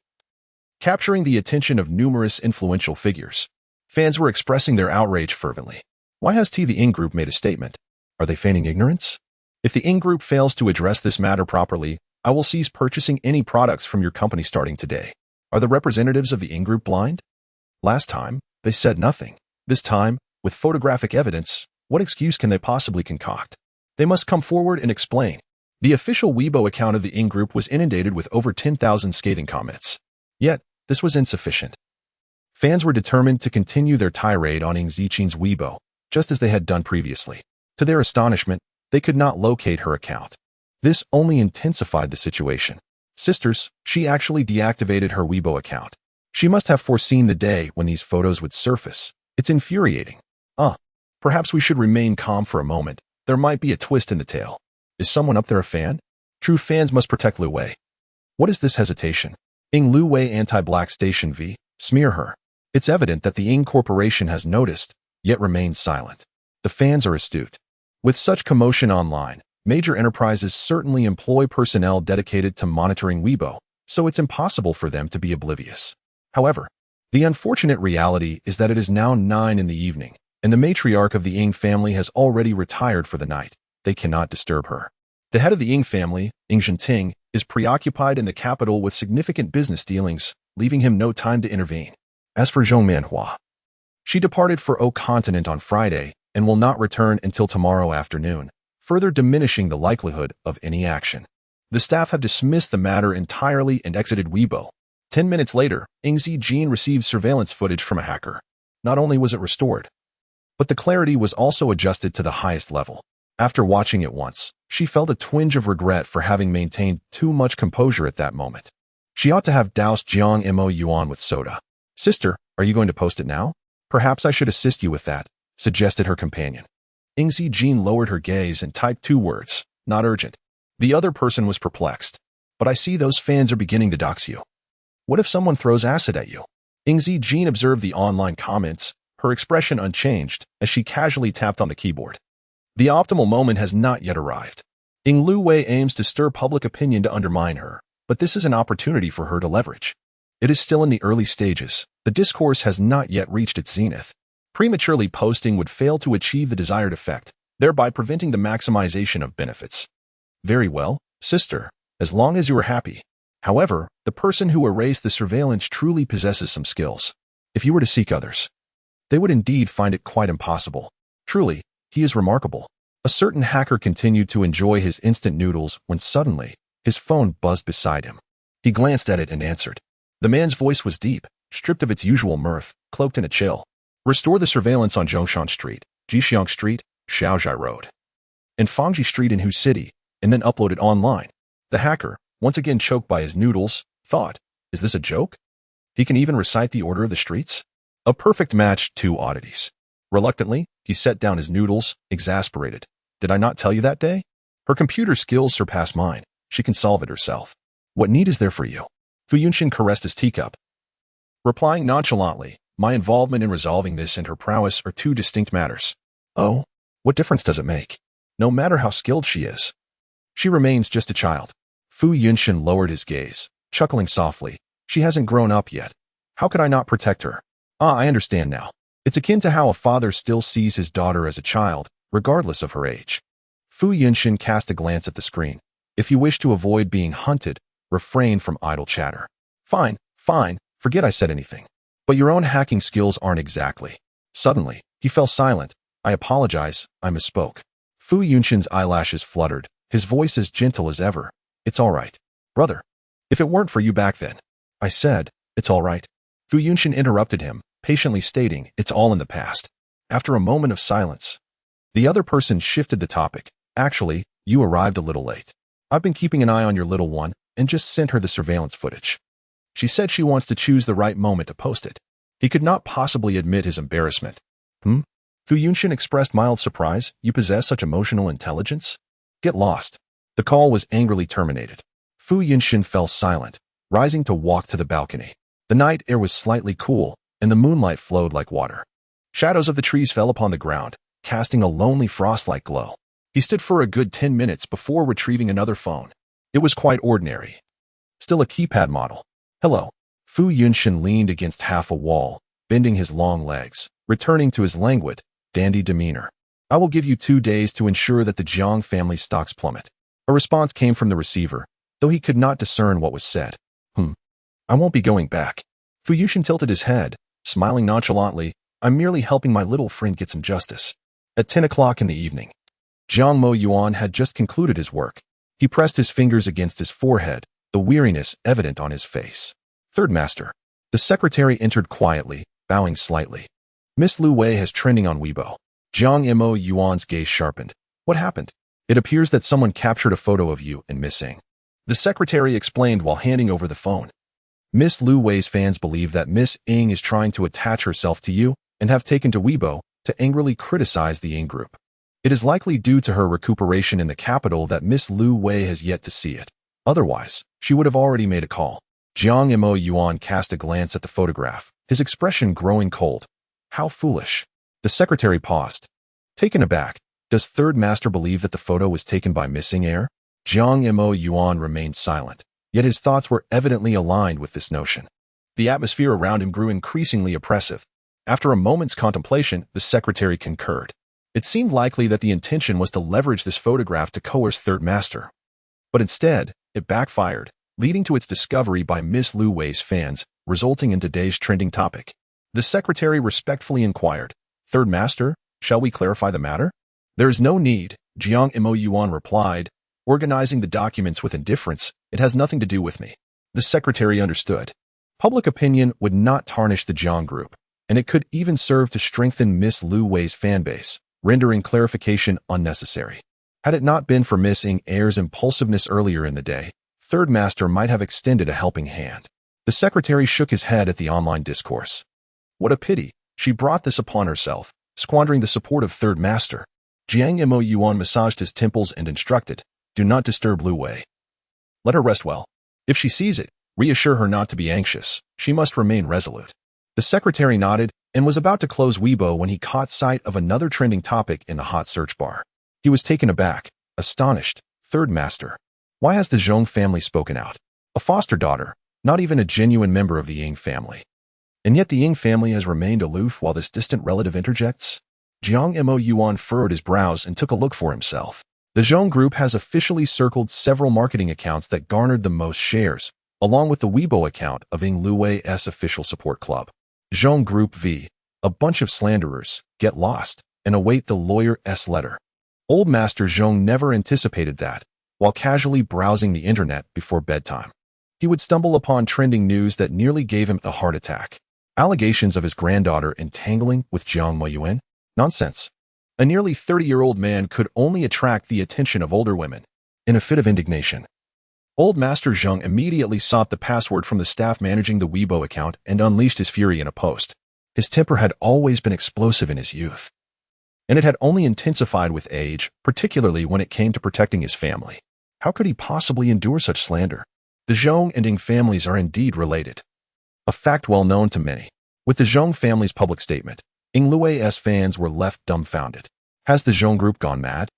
capturing the attention of numerous influential figures. Fans were expressing their outrage fervently. Why has the Ying Group made a statement? Are they feigning ignorance? If the Ying Group fails to address this matter properly, I will cease purchasing any products from your company starting today. Are the representatives of the Ying Group blind? Last time, they said nothing. This time, with photographic evidence, what excuse can they possibly concoct? They must come forward and explain. The official Weibo account of the Ying Group was inundated with over 10,000 scathing comments. Yet, this was insufficient. Fans were determined to continue their tirade on Ing Zichin's Weibo, just as they had done previously. To their astonishment, they could not locate her account. This only intensified the situation. Sisters, she actually deactivated her Weibo account. She must have foreseen the day when these photos would surface. It's infuriating. Perhaps we should remain calm for a moment. There might be a twist in the tale. Is someone up there a fan? True fans must protect Lu Wei. What is this hesitation? Ing Lu Wei anti-black station V, smear her. It's evident that the Ing Corporation has noticed, yet remains silent. The fans are astute. With such commotion online, major enterprises certainly employ personnel dedicated to monitoring Weibo, so it's impossible for them to be oblivious. However, the unfortunate reality is that it is now 9 in the evening, and the matriarch of the Ing family has already retired for the night. They cannot disturb her. The head of the Ing family, Ing Zhenting, is preoccupied in the capital with significant business dealings, leaving him no time to intervene. As for Zhong Manhua, she departed for O Continent on Friday and will not return until tomorrow afternoon, further diminishing the likelihood of any action. The staff have dismissed the matter entirely and exited Weibo. 10 minutes later, Ing Zijin received surveillance footage from a hacker. Not only was it restored, but the clarity was also adjusted to the highest level. After watching it once, she felt a twinge of regret for having maintained too much composure at that moment. She ought to have doused Jiang Mo Yuan with soda. Sister, are you going to post it now? Perhaps I should assist you with that, suggested her companion. Ing Zijin lowered her gaze and typed 2 words, not urgent. The other person was perplexed. But I see those fans are beginning to dox you. What if someone throws acid at you? Ing Zijin observed the online comments, her expression unchanged, as she casually tapped on the keyboard. The optimal moment has not yet arrived. Ing Lu Wei aims to stir public opinion to undermine her, but this is an opportunity for her to leverage. It is still in the early stages. The discourse has not yet reached its zenith. Prematurely posting would fail to achieve the desired effect, thereby preventing the maximization of benefits. Very well, sister, as long as you are happy. However, the person who erased the surveillance truly possesses some skills. If you were to seek others, they would indeed find it quite impossible. Truly, he is remarkable. A certain hacker continued to enjoy his instant noodles when suddenly, his phone buzzed beside him. He glanced at it and answered. The man's voice was deep, stripped of its usual mirth, cloaked in a chill. Restore the surveillance on Zhongshan Street, Jixiang Street, Shaozhai Road, and Fangji Street in Hu City, and then upload it online. The hacker, once again choked by his noodles, thought, is this a joke? He can even recite the order of the streets? A perfect match, 2 oddities. Reluctantly, he set down his noodles, exasperated. Did I not tell you that day? Her computer skills surpass mine. She can solve it herself. What need is there for you? Fu Yunshin caressed his teacup, replying nonchalantly, my involvement in resolving this and her prowess are 2 distinct matters. Oh, what difference does it make? No matter how skilled she is, she remains just a child. Fu Yunshin lowered his gaze, chuckling softly. She hasn't grown up yet. How could I not protect her? I understand now. It's akin to how a father still sees his daughter as a child, regardless of her age. Fu Yunshin cast a glance at the screen. If you wish to avoid being hunted, refrain from idle chatter. Fine, forget I said anything. But your own hacking skills aren't exactly. Suddenly, he fell silent. I apologize, I misspoke. Fu Yunshin's eyelashes fluttered, his voice as gentle as ever. It's all right. Brother, if it weren't for you back then. I said, it's all right. Fu Yunshin interrupted him, patiently stating, it's all in the past. After a moment of silence, the other person shifted the topic. Actually, you arrived a little late. I've been keeping an eye on your little one and just sent her the surveillance footage. She said she wants to choose the right moment to post it. He could not possibly admit his embarrassment. Fu Yunshin expressed mild surprise. You possess such emotional intelligence? Get lost. The call was angrily terminated. Fu Yunshin fell silent, rising to walk to the balcony. The night air was slightly cool, and the moonlight flowed like water. Shadows of the trees fell upon the ground, casting a lonely frost-like glow. He stood for a good 10 minutes before retrieving another phone. It was quite ordinary. Still a keypad model. Hello. Fu Yunshin leaned against half a wall, bending his long legs, returning to his languid, dandy demeanor. I will give you 2 days to ensure that the Jiang family stocks plummet. A response came from the receiver, though he could not discern what was said. I won't be going back. Fu Yunshin tilted his head, smiling nonchalantly. I'm merely helping my little friend get some justice. At 10 o'clock in the evening, Jiang Mo Yuan had just concluded his work. He pressed his fingers against his forehead, the weariness evident on his face. Third Master. The secretary entered quietly, bowing slightly. Miss Lu Wei has trending on Weibo. Jiang Mo Yuan's gaze sharpened. What happened? It appears that someone captured a photo of you and Miss Ng. The secretary explained while handing over the phone. Miss Lu Wei's fans believe that Miss Ng is trying to attach herself to you and have taken to Weibo to angrily criticize the Ng group. It is likely due to her recuperation in the capital that Miss Lu Wei has yet to see it. Otherwise, she would have already made a call. Jiang Mo Yuan cast a glance at the photograph, his expression growing cold. How foolish. The secretary paused. Taken aback, does Third Master believe that the photo was taken by missing heir? Jiang Mo Yuan remained silent, yet his thoughts were evidently aligned with this notion. The atmosphere around him grew increasingly oppressive. After a moment's contemplation, the secretary concurred. It seemed likely that the intention was to leverage this photograph to coerce Third Master. But instead, it backfired, leading to its discovery by Miss Lu Wei's fans, resulting in today's trending topic. The secretary respectfully inquired, Third Master, shall we clarify the matter? There is no need, Jiang Mo Yuan replied, organizing the documents with indifference. It has nothing to do with me. The secretary understood. Public opinion would not tarnish the Jiang group, and it could even serve to strengthen Miss Lu Wei's fanbase, rendering clarification unnecessary. Had it not been for Miss Ng Heir's impulsiveness earlier in the day, Third Master might have extended a helping hand. The secretary shook his head at the online discourse. What a pity, she brought this upon herself, squandering the support of Third Master. Jiang Mo Yuan massaged his temples and instructed, do not disturb Lu Wei. Let her rest well. If she sees it, reassure her not to be anxious. She must remain resolute. The secretary nodded and was about to close Weibo when he caught sight of another trending topic in the hot search bar. He was taken aback, astonished. Third Master. Why has the Zhong family spoken out? A foster daughter, not even a genuine member of the Ying family. And yet the Ying family has remained aloof while this distant relative interjects? Jiang Mo Yuan furrowed his brows and took a look for himself. The Zhong group has officially circled several marketing accounts that garnered the most shares, along with the Weibo account of Ng Lu Wei's official support club. Zhong Group V, a bunch of slanderers, get lost, and await the lawyer's letter. Old Master Zhong never anticipated that, while casually browsing the internet before bedtime, he would stumble upon trending news that nearly gave him a heart attack. Allegations of his granddaughter entangling with Jiang Mo Yuan? Nonsense. A nearly 30-year-old man could only attract the attention of older women. In a fit of indignation, Old Master Zhong immediately sought the password from the staff managing the Weibo account and unleashed his fury in a post. His temper had always been explosive in his youth, and it had only intensified with age, particularly when it came to protecting his family. How could he possibly endure such slander? The Zhong and Ng families are indeed related, a fact well known to many. With the Zhong family's public statement, Ng Lu Wei's fans were left dumbfounded. Has the Zhong group gone mad?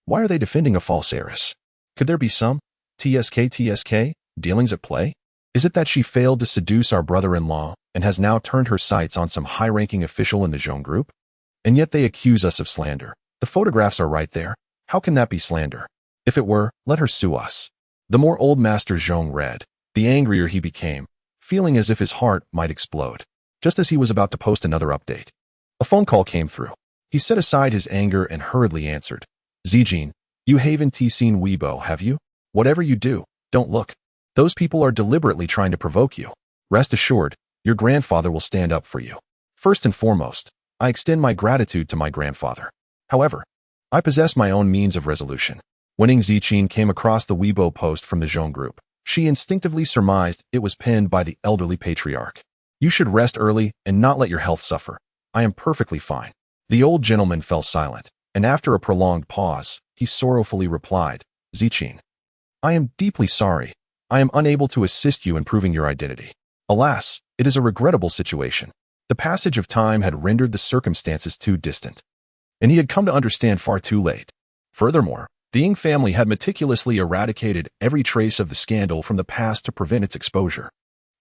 Why are they defending a false heiress? Could there be some TSK dealings at play? Is it that she failed to seduce our brother-in-law and has now turned her sights on some high-ranking official in the Zhong group? And yet they accuse us of slander. The photographs are right there. How can that be slander? If it were, let her sue us. The more Old Master Zhong read, the angrier he became, feeling as if his heart might explode. Just as he was about to post another update, a phone call came through. He set aside his anger and hurriedly answered. Zijin, you haven't seen Weibo, have you? Whatever you do, don't look. Those people are deliberately trying to provoke you. Rest assured, your grandfather will stand up for you. First and foremost, I extend my gratitude to my grandfather. However, I possess my own means of resolution. When Ng Zijin came across the Weibo post from the Zhong group, she instinctively surmised it was penned by the elderly patriarch. You should rest early and not let your health suffer. I am perfectly fine. The old gentleman fell silent, and after a prolonged pause, he sorrowfully replied, Zijin, I am deeply sorry. I am unable to assist you in proving your identity. Alas, it is a regrettable situation. The passage of time had rendered the circumstances too distant, and he had come to understand far too late. Furthermore, the Ng family had meticulously eradicated every trace of the scandal from the past to prevent its exposure.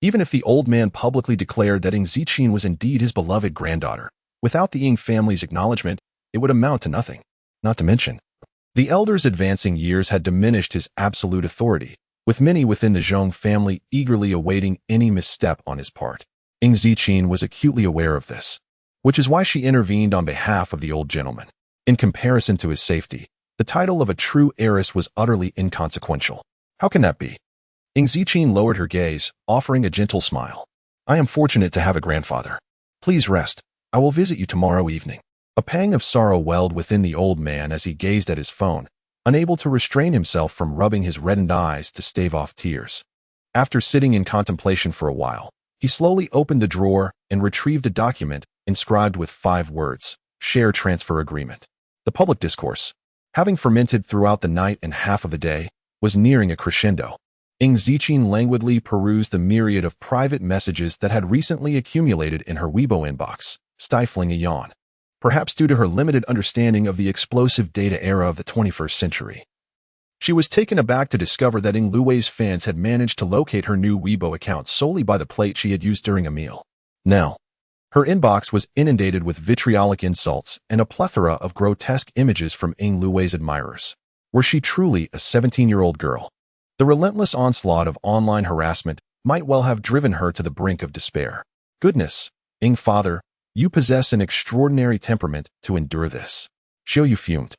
Even if the old man publicly declared that Ng Zijin was indeed his beloved granddaughter, without the Ng family's acknowledgement, it would amount to nothing. Not to mention, the elder's advancing years had diminished his absolute authority, with many within the Zhong family eagerly awaiting any misstep on his part. Ng Zijin was acutely aware of this, which is why she intervened on behalf of the old gentleman. In comparison to his safety, the title of a true heiress was utterly inconsequential. How can that be? Ng Zijin lowered her gaze, offering a gentle smile. I am fortunate to have a grandfather. Please rest. I will visit you tomorrow evening. A pang of sorrow welled within the old man as he gazed at his phone, unable to restrain himself from rubbing his reddened eyes to stave off tears. After sitting in contemplation for a while, he slowly opened the drawer and retrieved a document inscribed with 5 words: Share Transfer Agreement. The public discourse, having fermented throughout the night and half of the day, was nearing a crescendo. Ing Ziqin languidly perused the myriad of private messages that had recently accumulated in her Weibo inbox, stifling a yawn. Perhaps due to her limited understanding of the explosive data era of the 21st century. She was taken aback to discover that Ing Luwei's fans had managed to locate her new Weibo account solely by the plate she had used during a meal. Now, her inbox was inundated with vitriolic insults and a plethora of grotesque images from Ing Luwei's admirers. Was she truly a 17-year-old girl? The relentless onslaught of online harassment might well have driven her to the brink of despair. Goodness, Ing father, you possess an extraordinary temperament to endure this. Xiaoyu fumed.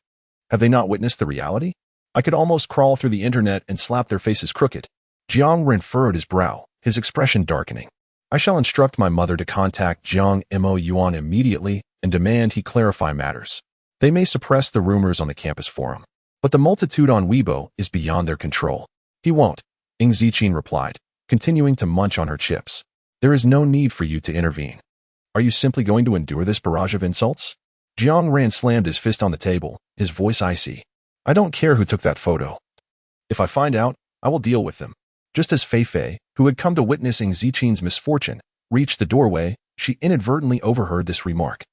Have they not witnessed the reality? I could almost crawl through the internet and slap their faces crooked. Jiang Ren furrowed his brow, his expression darkening. I shall instruct my mother to contact Jiang Mo Yuan immediately and demand he clarify matters. They may suppress the rumors on the campus forum, but the multitude on Weibo is beyond their control. He won't, Ing Ziqin replied, continuing to munch on her chips. There is no need for you to intervene. Are you simply going to endure this barrage of insults? Jiang Ran slammed his fist on the table, his voice icy. I don't care who took that photo. If I find out, I will deal with them. Just as Fei Fei, who had come to witness Ing Ziqin's misfortune, reached the doorway, she inadvertently overheard this remark.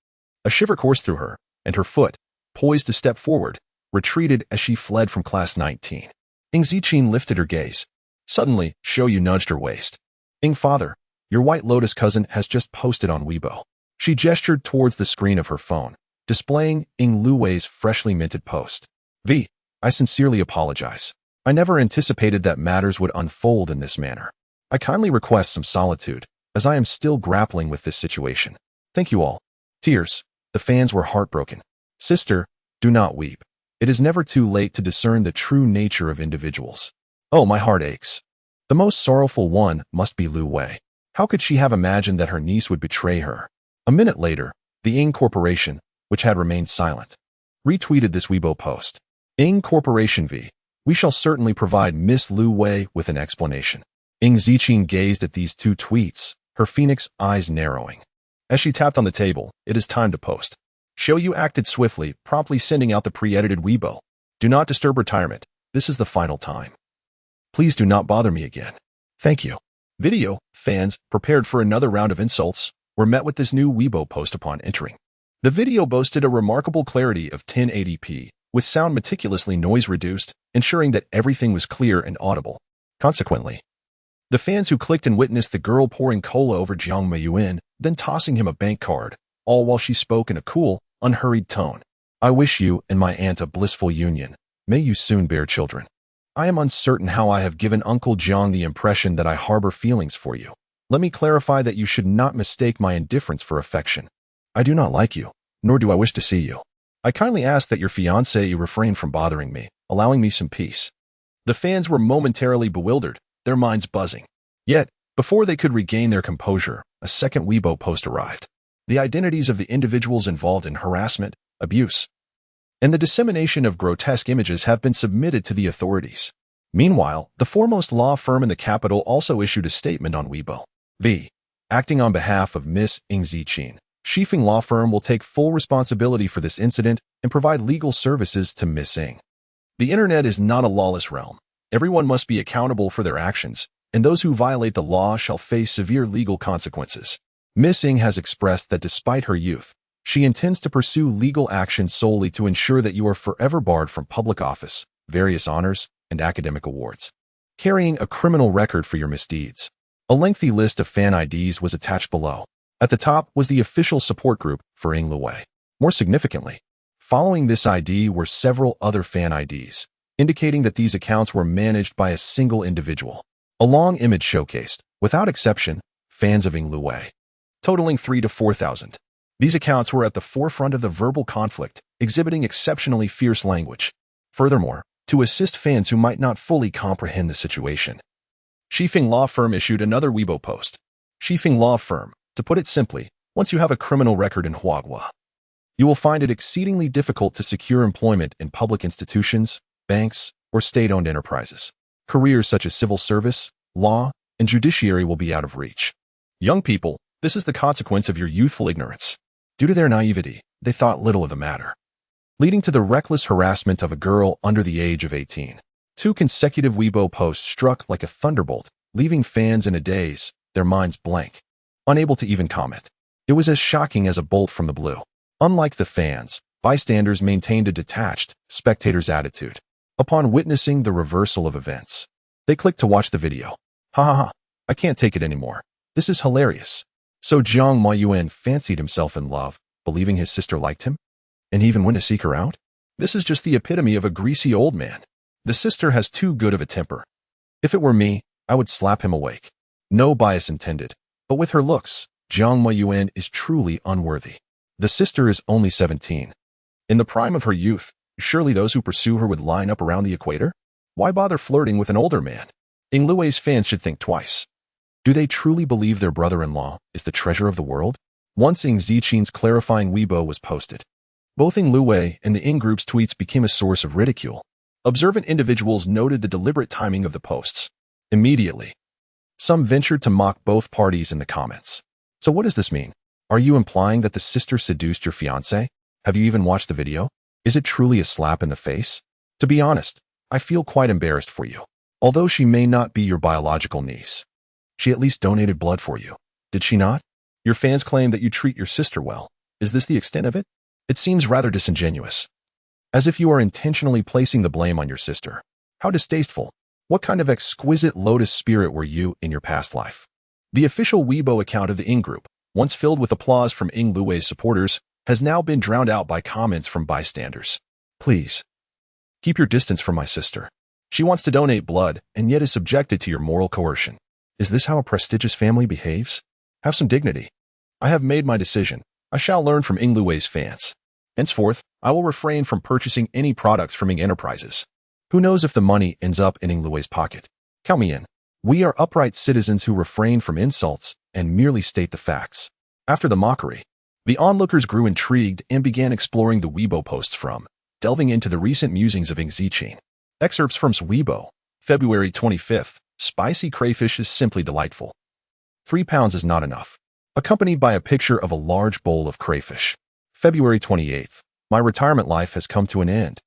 A shiver coursed through her, and her foot, poised to step forward, retreated as she fled from class 19. Ing Ziqin lifted her gaze. Suddenly, Xiaoyu nudged her waist. Ing father, your White Lotus cousin has just posted on Weibo. She gestured towards the screen of her phone, displaying Ing Luwei's freshly minted post. V, I sincerely apologize. I never anticipated that matters would unfold in this manner. I kindly request some solitude, as I am still grappling with this situation. Thank you all. Tears. The fans were heartbroken. Sister, do not weep. It is never too late to discern the true nature of individuals. Oh, my heart aches. The most sorrowful one must be Lu Wei. How could she have imagined that her niece would betray her? A minute later, the Ing Corporation, which had remained silent, retweeted this Weibo post. Ing Corporation V. We shall certainly provide Miss Lu Wei with an explanation. Ing Ziqin gazed at these 2 tweets, her phoenix eyes narrowing. As she tapped on the table, it is time to post. Xiaoyu acted swiftly, promptly sending out the pre-edited Weibo. Do not disturb retirement. This is the final time. Please do not bother me again. Thank you. Video, fans, prepared for another round of insults, were met with this new Weibo post upon entering. The video boasted a remarkable clarity of 1080p, with sound meticulously noise-reduced, ensuring that everything was clear and audible. Consequently, the fans who clicked and witnessed the girl pouring cola over Jiang Meiyuan, then tossing him a bank card, all while she spoke in a cool, unhurried tone. I wish you and my aunt a blissful union. May you soon bear children. I am uncertain how I have given Uncle Jiang the impression that I harbor feelings for you. Let me clarify that you should not mistake my indifference for affection. I do not like you, nor do I wish to see you. I kindly ask that your fiancé refrain from bothering me, allowing me some peace. The fans were momentarily bewildered, their minds buzzing. Yet, before they could regain their composure, a second Weibo post arrived. The identities of the individuals involved in harassment, abuse, and the dissemination of grotesque images have been submitted to the authorities. Meanwhile, the foremost law firm in the capital also issued a statement on Weibo. V. Acting on behalf of Miss Ing Ziqin, Shifeng Law Firm will take full responsibility for this incident and provide legal services to Miss Ing. The internet is not a lawless realm. Everyone must be accountable for their actions, and those who violate the law shall face severe legal consequences. Miss Ing has expressed that despite her youth, she intends to pursue legal action solely to ensure that you are forever barred from public office, various honors, and academic awards, carrying a criminal record for your misdeeds. A lengthy list of fan IDs was attached below. At the top was the official support group for Ing Luwei. More significantly, following this ID were several other fan IDs, indicating that these accounts were managed by a single individual. A long image showcased, without exception, fans of Ing Luwei, totaling 3,000 to 4,000. These accounts were at the forefront of the verbal conflict, exhibiting exceptionally fierce language. Furthermore, to assist fans who might not fully comprehend the situation, Shifeng Law Firm issued another Weibo post. Shifeng Law Firm. To put it simply, once you have a criminal record in Huagua, you will find it exceedingly difficult to secure employment in public institutions, banks, or state-owned enterprises. Careers such as civil service, law, and judiciary will be out of reach. Young people, this is the consequence of your youthful ignorance. Due to their naivety, they thought little of the matter, leading to the reckless harassment of a girl under the age of 18. 2 consecutive Weibo posts struck like a thunderbolt, leaving fans in a daze, their minds blank, unable to even comment. It was as shocking as a bolt from the blue. Unlike the fans, bystanders maintained a detached, spectator's attitude. Upon witnessing the reversal of events, they clicked to watch the video. Ha ha ha, I can't take it anymore. This is hilarious. So Jiang Maiyuan fancied himself in love, believing his sister liked him? And even went to seek her out? This is just the epitome of a greasy old man. The sister has too good of a temper. If it were me, I would slap him awake. No bias intended, but with her looks, Jiang Maiyuan is truly unworthy. The sister is only 17. In the prime of her youth, surely those who pursue her would line up around the equator? Why bother flirting with an older man? Ying Lui's fans should think twice. Do they truly believe their brother-in-law is the treasure of the world? Once Ying Zichin's clarifying Weibo was posted, both Ying Lue and the Ying group's tweets became a source of ridicule. Observant individuals noted the deliberate timing of the posts. Immediately, some ventured to mock both parties in the comments. So what does this mean? Are you implying that the sister seduced your fiancé? Have you even watched the video? Is it truly a slap in the face? To be honest, I feel quite embarrassed for you. Although she may not be your biological niece, she at least donated blood for you. Did she not? Your fans claim that you treat your sister well. Is this the extent of it? It seems rather disingenuous. As if you are intentionally placing the blame on your sister. How distasteful. What kind of exquisite lotus spirit were you in your past life? The official Weibo account of the Ying group, once filled with applause from Ying Lui's supporters, has now been drowned out by comments from bystanders. Please, keep your distance from my sister. She wants to donate blood and yet is subjected to your moral coercion. Is this how a prestigious family behaves? Have some dignity. I have made my decision. I shall learn from Ying Lui's fans. Henceforth, I will refrain from purchasing any products from Ying Enterprises. Who knows if the money ends up in Ying Lui's pocket? Count me in. We are upright citizens who refrain from insults and merely state the facts. After the mockery, the onlookers grew intrigued and began exploring the Weibo posts from, delving into the recent musings of Ying Zichin. Excerpts from Weibo, February 25th. Spicy crayfish is simply delightful. 3 pounds is not enough. Accompanied by a picture of a large bowl of crayfish. February 28th. My retirement life has come to an end.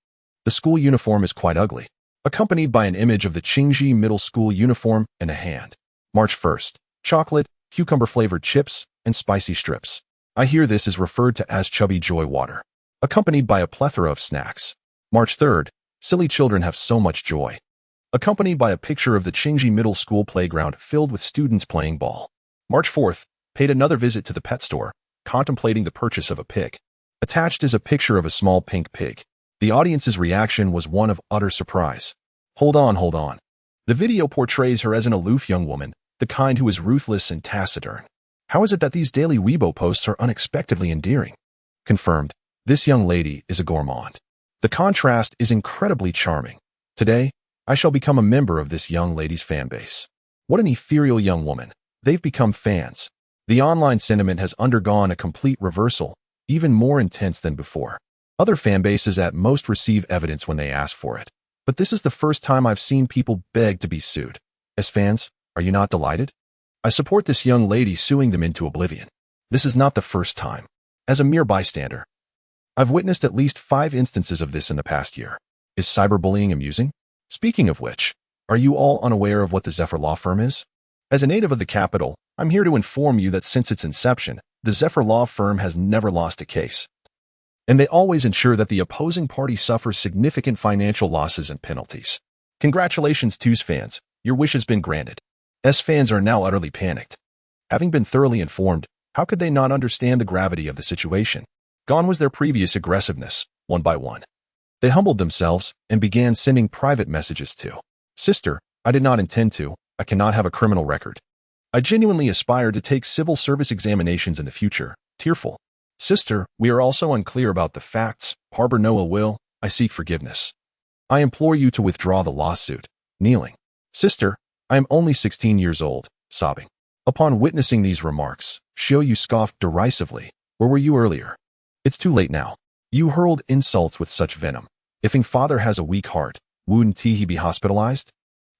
The school uniform is quite ugly. Accompanied by an image of the Qingji Middle School uniform and a hand. March 1st. Chocolate, cucumber-flavored chips, and spicy strips. I hear this is referred to as chubby joy water. Accompanied by a plethora of snacks. March 3rd. Silly children have so much joy. Accompanied by a picture of the Qingji Middle School playground filled with students playing ball. March 4th. Paid another visit to the pet store, contemplating the purchase of a pig. Attached is a picture of a small pink pig. The audience's reaction was one of utter surprise. Hold on. The video portrays her as an aloof young woman, the kind who is ruthless and taciturn. How is it that these daily Weibo posts are unexpectedly endearing? Confirmed, this young lady is a gourmand. The contrast is incredibly charming. Today, I shall become a member of this young lady's fan base. What an ethereal young woman. They've become fans. The online sentiment has undergone a complete reversal, even more intense than before. Other fan bases at most receive evidence when they ask for it. But this is the first time I've seen people beg to be sued. As fans, are you not delighted? I support this young lady suing them into oblivion. This is not the first time. As a mere bystander, I've witnessed at least 5 instances of this in the past year. Is cyberbullying amusing? Speaking of which, are you all unaware of what the Zephyr Law Firm is? As a native of the capital, I'm here to inform you that since its inception, the Zephyr Law Firm has never lost a case. And they always ensure that the opposing party suffers significant financial losses and penalties. Congratulations to fans, your wish has been granted. Fans are now utterly panicked. Having been thoroughly informed, how could they not understand the gravity of the situation? Gone was their previous aggressiveness, one by one. They humbled themselves and began sending private messages to. Sister, I did not intend to. I cannot have a criminal record. I genuinely aspire to take civil service examinations in the future. Tearful. Sister, we are also unclear about the facts. Harbor no ill will. I seek forgiveness. I implore you to withdraw the lawsuit. Kneeling. Sister, I am only 16 years old. Sobbing. Upon witnessing these remarks, Xiao Yu scoffed derisively. Where were you earlier? It's too late now. You hurled insults with such venom. If Ing father has a weak heart, wouldn't he be hospitalized?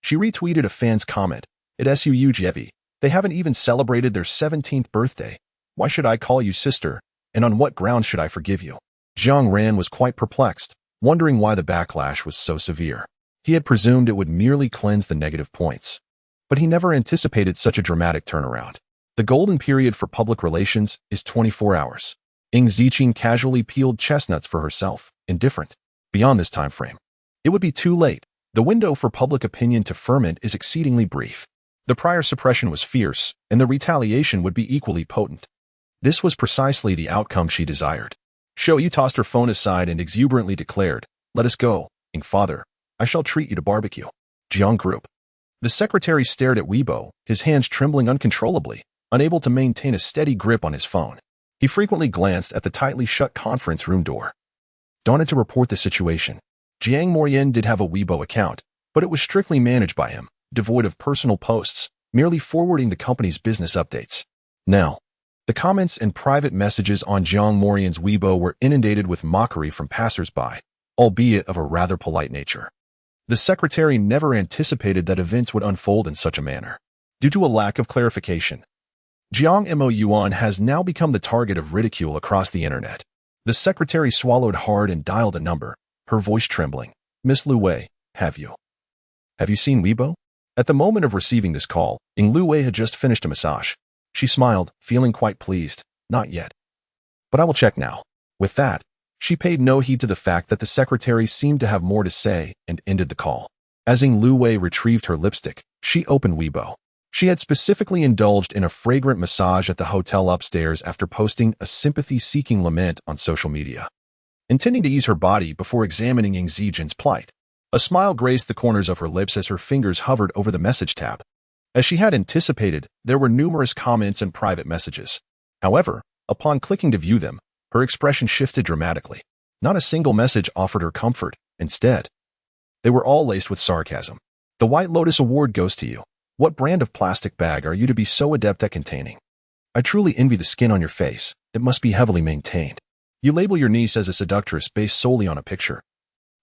She retweeted a fan's comment. It SUUGV. They haven't even celebrated their 17th birthday. Why should I call you sister? And on what grounds should I forgive you? Jiang Ran was quite perplexed, wondering why the backlash was so severe. He had presumed it would merely cleanse the negative points. But he never anticipated such a dramatic turnaround. The golden period for public relations is 24 hours. Ing Ziqing casually peeled chestnuts for herself, indifferent. Beyond this time frame, it would be too late. The window for public opinion to ferment is exceedingly brief. The prior suppression was fierce, and the retaliation would be equally potent. This was precisely the outcome she desired. Xiao Yu tossed her phone aside and exuberantly declared, "Let us go, Ing father. I shall treat you to barbecue." Jiang Group. The secretary stared at Weibo, his hands trembling uncontrollably, unable to maintain a steady grip on his phone. He frequently glanced at the tightly shut conference room door. Dawned to report the situation. Jiang Morian did have a Weibo account, but it was strictly managed by him, devoid of personal posts, merely forwarding the company's business updates. Now, the comments and private messages on Jiang Morian's Weibo were inundated with mockery from passers-by, albeit of a rather polite nature. The secretary never anticipated that events would unfold in such a manner. Due to a lack of clarification, Jiang Mo Yuan has now become the target of ridicule across the internet. The secretary swallowed hard and dialed a number, her voice trembling. "Miss Lu Wei, have you seen Weibo?" At the moment of receiving this call, Ing Lu Wei had just finished a massage. She smiled, feeling quite pleased. "Not yet. But I will check now." With that, she paid no heed to the fact that the secretary seemed to have more to say and ended the call. As Ing Lu Wei retrieved her lipstick, she opened Weibo. She had specifically indulged in a fragrant massage at the hotel upstairs after posting a sympathy-seeking lament on social media, intending to ease her body before examining Ing Zijin's plight. A smile graced the corners of her lips as her fingers hovered over the message tab. As she had anticipated, there were numerous comments and private messages. However, upon clicking to view them, her expression shifted dramatically. Not a single message offered her comfort. Instead, they were all laced with sarcasm. "The White Lotus Award goes to you. What brand of plastic bag are you to be so adept at containing? I truly envy the skin on your face. It must be heavily maintained. You label your niece as a seductress based solely on a picture.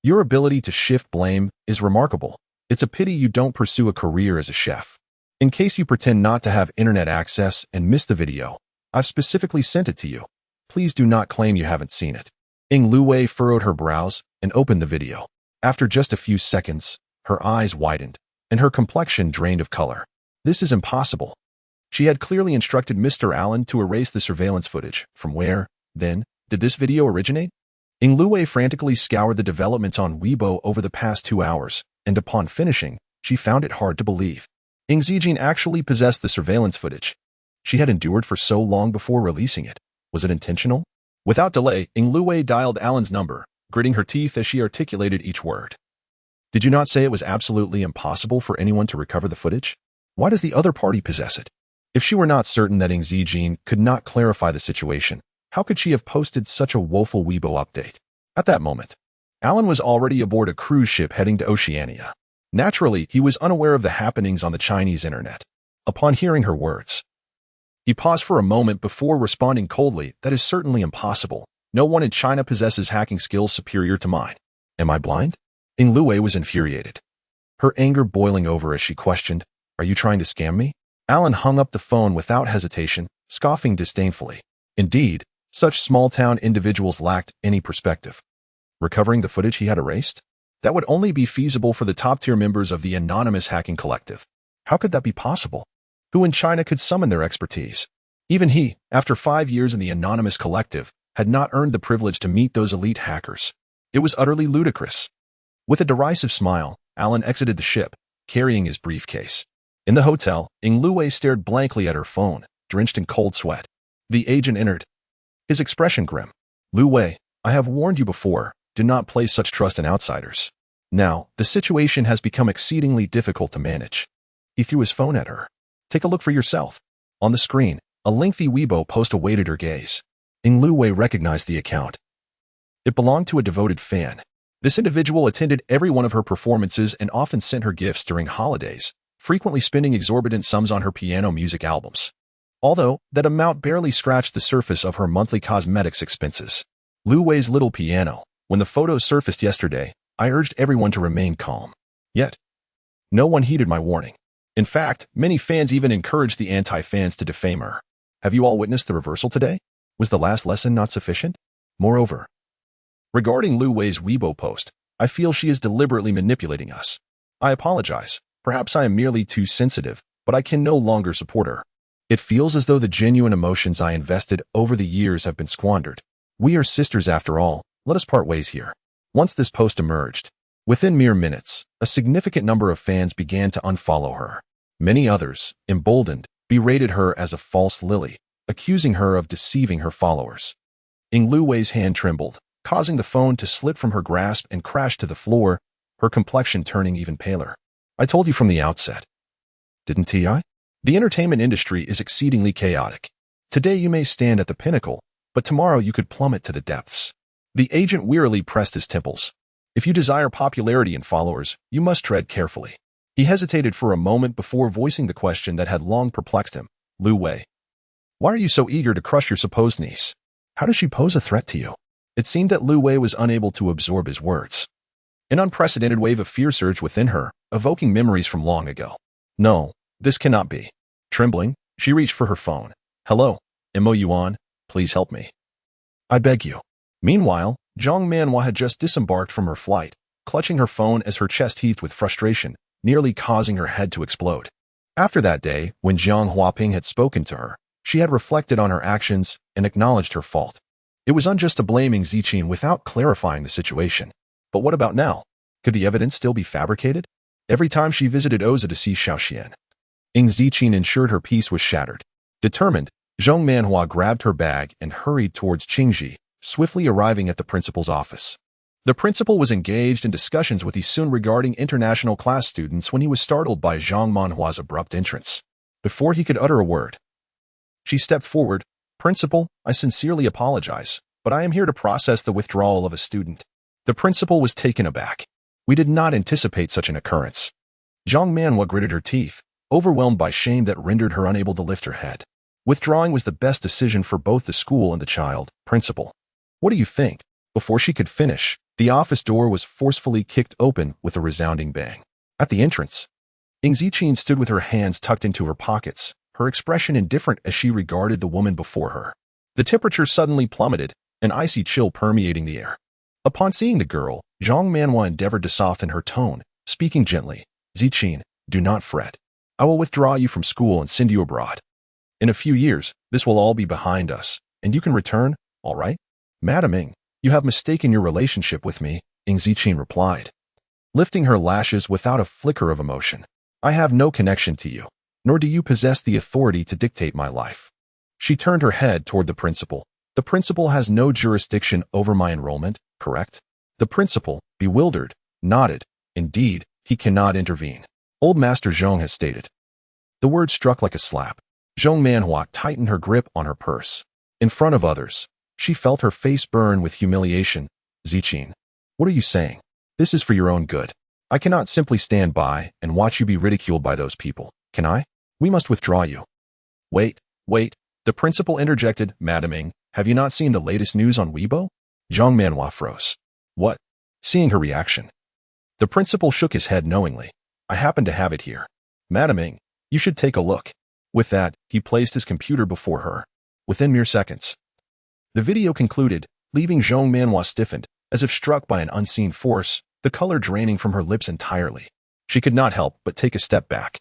Your ability to shift blame is remarkable. It's a pity you don't pursue a career as a chef. In case you pretend not to have internet access and miss the video, I've specifically sent it to you. Please do not claim you haven't seen it." Ing Lu Wei furrowed her brows and opened the video. After just a few seconds, her eyes widened, and her complexion drained of color. "This is impossible." She had clearly instructed Mr. Allen to erase the surveillance footage. From where, then, did this video originate? Ing Lu Wei frantically scoured the developments on Weibo over the past 2 hours, and upon finishing, she found it hard to believe. Ing Zijin actually possessed the surveillance footage. She had endured for so long before releasing it. Was it intentional? Without delay, Ing Lu Wei dialed Allen's number, gritting her teeth as she articulated each word. "Did you not say it was absolutely impossible for anyone to recover the footage? Why does the other party possess it?" If she were not certain that Ing Zijin could not clarify the situation, how could she have posted such a woeful Weibo update? At that moment, Allen was already aboard a cruise ship heading to Oceania. Naturally, he was unaware of the happenings on the Chinese internet. Upon hearing her words, he paused for a moment before responding coldly, "That is certainly impossible. No one in China possesses hacking skills superior to mine. Am I blind?" Ing Lu Wei was infuriated, her anger boiling over as she questioned, "Are you trying to scam me?" Allen hung up the phone without hesitation, scoffing disdainfully. Indeed, such small-town individuals lacked any perspective. Recovering the footage he had erased? That would only be feasible for the top-tier members of the anonymous hacking collective. How could that be possible? Who in China could summon their expertise? Even he, after 5 years in the anonymous collective, had not earned the privilege to meet those elite hackers. It was utterly ludicrous. With a derisive smile, Allen exited the ship, carrying his briefcase. In the hotel, Ing Lu Wei stared blankly at her phone, drenched in cold sweat. The agent entered, his expression grim. "Lu Wei, I have warned you before, do not place such trust in outsiders. Now, the situation has become exceedingly difficult to manage." He threw his phone at her. "Take a look for yourself." On the screen, a lengthy Weibo post awaited her gaze. Ing Lu Wei recognized the account. It belonged to a devoted fan. This individual attended every one of her performances and often sent her gifts during holidays, frequently spending exorbitant sums on her piano music albums. Although, that amount barely scratched the surface of her monthly cosmetics expenses. Lu Wei's little piano. When the photos surfaced yesterday, I urged everyone to remain calm. Yet, no one heeded my warning. In fact, many fans even encouraged the anti-fans to defame her. Have you all witnessed the reversal today? Was the last lesson not sufficient? Moreover, regarding Lu Wei's Weibo post, I feel she is deliberately manipulating us. I apologize. Perhaps I am merely too sensitive, but I can no longer support her. It feels as though the genuine emotions I invested over the years have been squandered. We are sisters after all. Let us part ways here. Once this post emerged, within mere minutes, a significant number of fans began to unfollow her. Many others, emboldened, berated her as a false lily, accusing her of deceiving her followers. Lu Wei's hand trembled, causing the phone to slip from her grasp and crash to the floor, her complexion turning even paler. I told you from the outset. Didn't I? The entertainment industry is exceedingly chaotic. Today you may stand at the pinnacle, but tomorrow you could plummet to the depths. The agent wearily pressed his temples. If you desire popularity and followers, you must tread carefully. He hesitated for a moment before voicing the question that had long perplexed him. Lu Wei, why are you so eager to crush your supposed niece? How does she pose a threat to you? It seemed that Lu Wei was unable to absorb his words. An unprecedented wave of fear surged within her, evoking memories from long ago. No, this cannot be. Trembling, she reached for her phone. Hello, Mo Yuan, please help me. I beg you. Meanwhile, Zhang Manhua had just disembarked from her flight, clutching her phone as her chest heaved with frustration, nearly causing her head to explode. After that day, when Jiang Huaping had spoken to her, she had reflected on her actions and acknowledged her fault. It was unjust to blaming Ziqin without clarifying the situation. But what about now? Could the evidence still be fabricated? Every time she visited Oza to see Xiaoxian, Ziqin ensured her peace was shattered. Determined, Zhang Manhua grabbed her bag and hurried towards Qingji, swiftly arriving at the principal's office. The principal was engaged in discussions with Yisun regarding international class students when he was startled by Zhang Manhua's abrupt entrance. Before he could utter a word, she stepped forward. Principal, I sincerely apologize, but I am here to process the withdrawal of a student. The principal was taken aback. We did not anticipate such an occurrence. Zhang Manhua gritted her teeth, overwhelmed by shame that rendered her unable to lift her head. Withdrawing was the best decision for both the school and the child. Principal, what do you think? Before she could finish, the office door was forcefully kicked open with a resounding bang. At the entrance, Ziqin stood with her hands tucked into her pockets, her expression indifferent as she regarded the woman before her. The temperature suddenly plummeted, an icy chill permeating the air. Upon seeing the girl, Zhang Manhua endeavored to soften her tone, speaking gently. Ziqin, do not fret. I will withdraw you from school and send you abroad. In a few years, this will all be behind us, and you can return, all right? Madam Ing, you have mistaken your relationship with me, Ziqin replied, lifting her lashes without a flicker of emotion. I have no connection to you, nor do you possess the authority to dictate my life. She turned her head toward the principal. The principal has no jurisdiction over my enrollment, correct? The principal, bewildered, nodded. Indeed, he cannot intervene. Old Master Zhong has stated. The word struck like a slap. Zhong Manhua tightened her grip on her purse. In front of others, she felt her face burn with humiliation. Ziqin, what are you saying? This is for your own good. I cannot simply stand by and watch you be ridiculed by those people, can I? We must withdraw you. Wait. The principal interjected. Madam Ing, have you not seen the latest news on Weibo? Zhang Manhua froze. What? Seeing her reaction, the principal shook his head knowingly. I happen to have it here. Madam Ing, you should take a look. With that, he placed his computer before her. Within mere seconds, the video concluded, leaving Zhang Manhua stiffened, as if struck by an unseen force, the color draining from her lips entirely. She could not help but take a step back,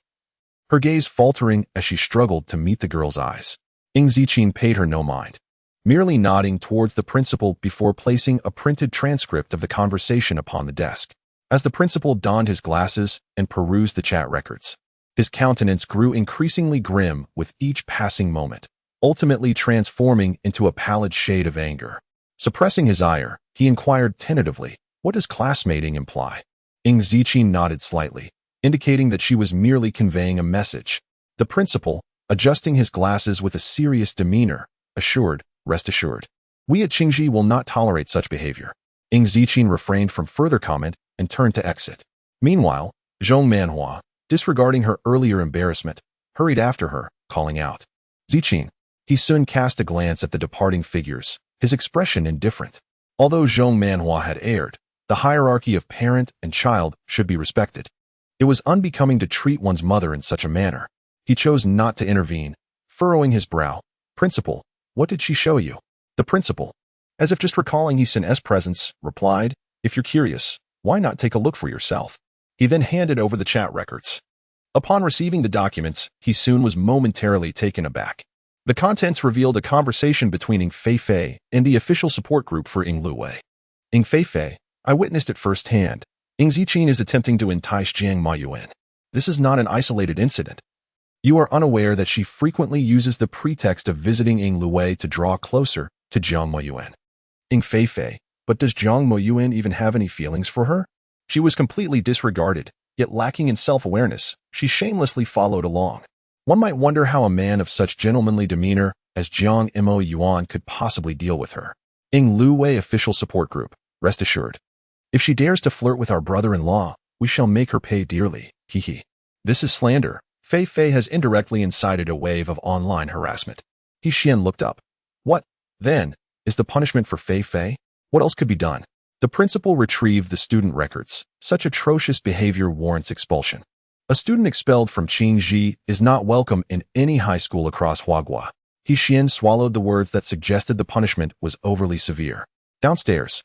her gaze faltering as she struggled to meet the girl's eyes. Ziqin paid her no mind, merely nodding towards the principal before placing a printed transcript of the conversation upon the desk. As the principal donned his glasses and perused the chat records, his countenance grew increasingly grim with each passing moment, ultimately transforming into a pallid shade of anger. Suppressing his ire, he inquired tentatively, what does classmating imply? Ziqin nodded slightly, indicating that she was merely conveying a message. The principal, adjusting his glasses with a serious demeanor, assured, rest assured. We at Qingji will not tolerate such behavior. Ziqin refrained from further comment and turned to exit. Meanwhile, Zhong Manhua, disregarding her earlier embarrassment, hurried after her, calling out, "Ziqing." He soon cast a glance at the departing figures, his expression indifferent. Although Zhong Manhua had erred, the hierarchy of parent and child should be respected. It was unbecoming to treat one's mother in such a manner. He chose not to intervene, furrowing his brow. "Principal, what did she show you?" The principal, as if just recalling He Sin-'s presence, replied, "If you're curious, why not take a look for yourself?" He then handed over the chat records. Upon receiving the documents, He Sun was momentarily taken aback. The contents revealed a conversation between Ing Feifei and the official support group for Ing Luwei. "Ing Feifei, I witnessed it firsthand. Ing Ziqing is attempting to entice Jiang Mayuan. This is not an isolated incident. You are unaware that she frequently uses the pretext of visiting Ing Luwei to draw closer to Jiang Mayuan." Ing Feifei, but does Jiang Mayuan even have any feelings for her? She was completely disregarded, yet lacking in self-awareness, she shamelessly followed along. One might wonder how a man of such gentlemanly demeanor as Jiang Mo Yuan could possibly deal with her. Ing Luwei official support group, rest assured. If she dares to flirt with our brother-in-law, we shall make her pay dearly, hee. This is slander. Fei Fei has indirectly incited a wave of online harassment. He Xian looked up. What, then, is the punishment for Fei Fei? What else could be done? The principal retrieved the student records. Such atrocious behavior warrants expulsion. A student expelled from Qingji is not welcome in any high school across Huaguo. He Xian swallowed the words that suggested the punishment was overly severe. Downstairs.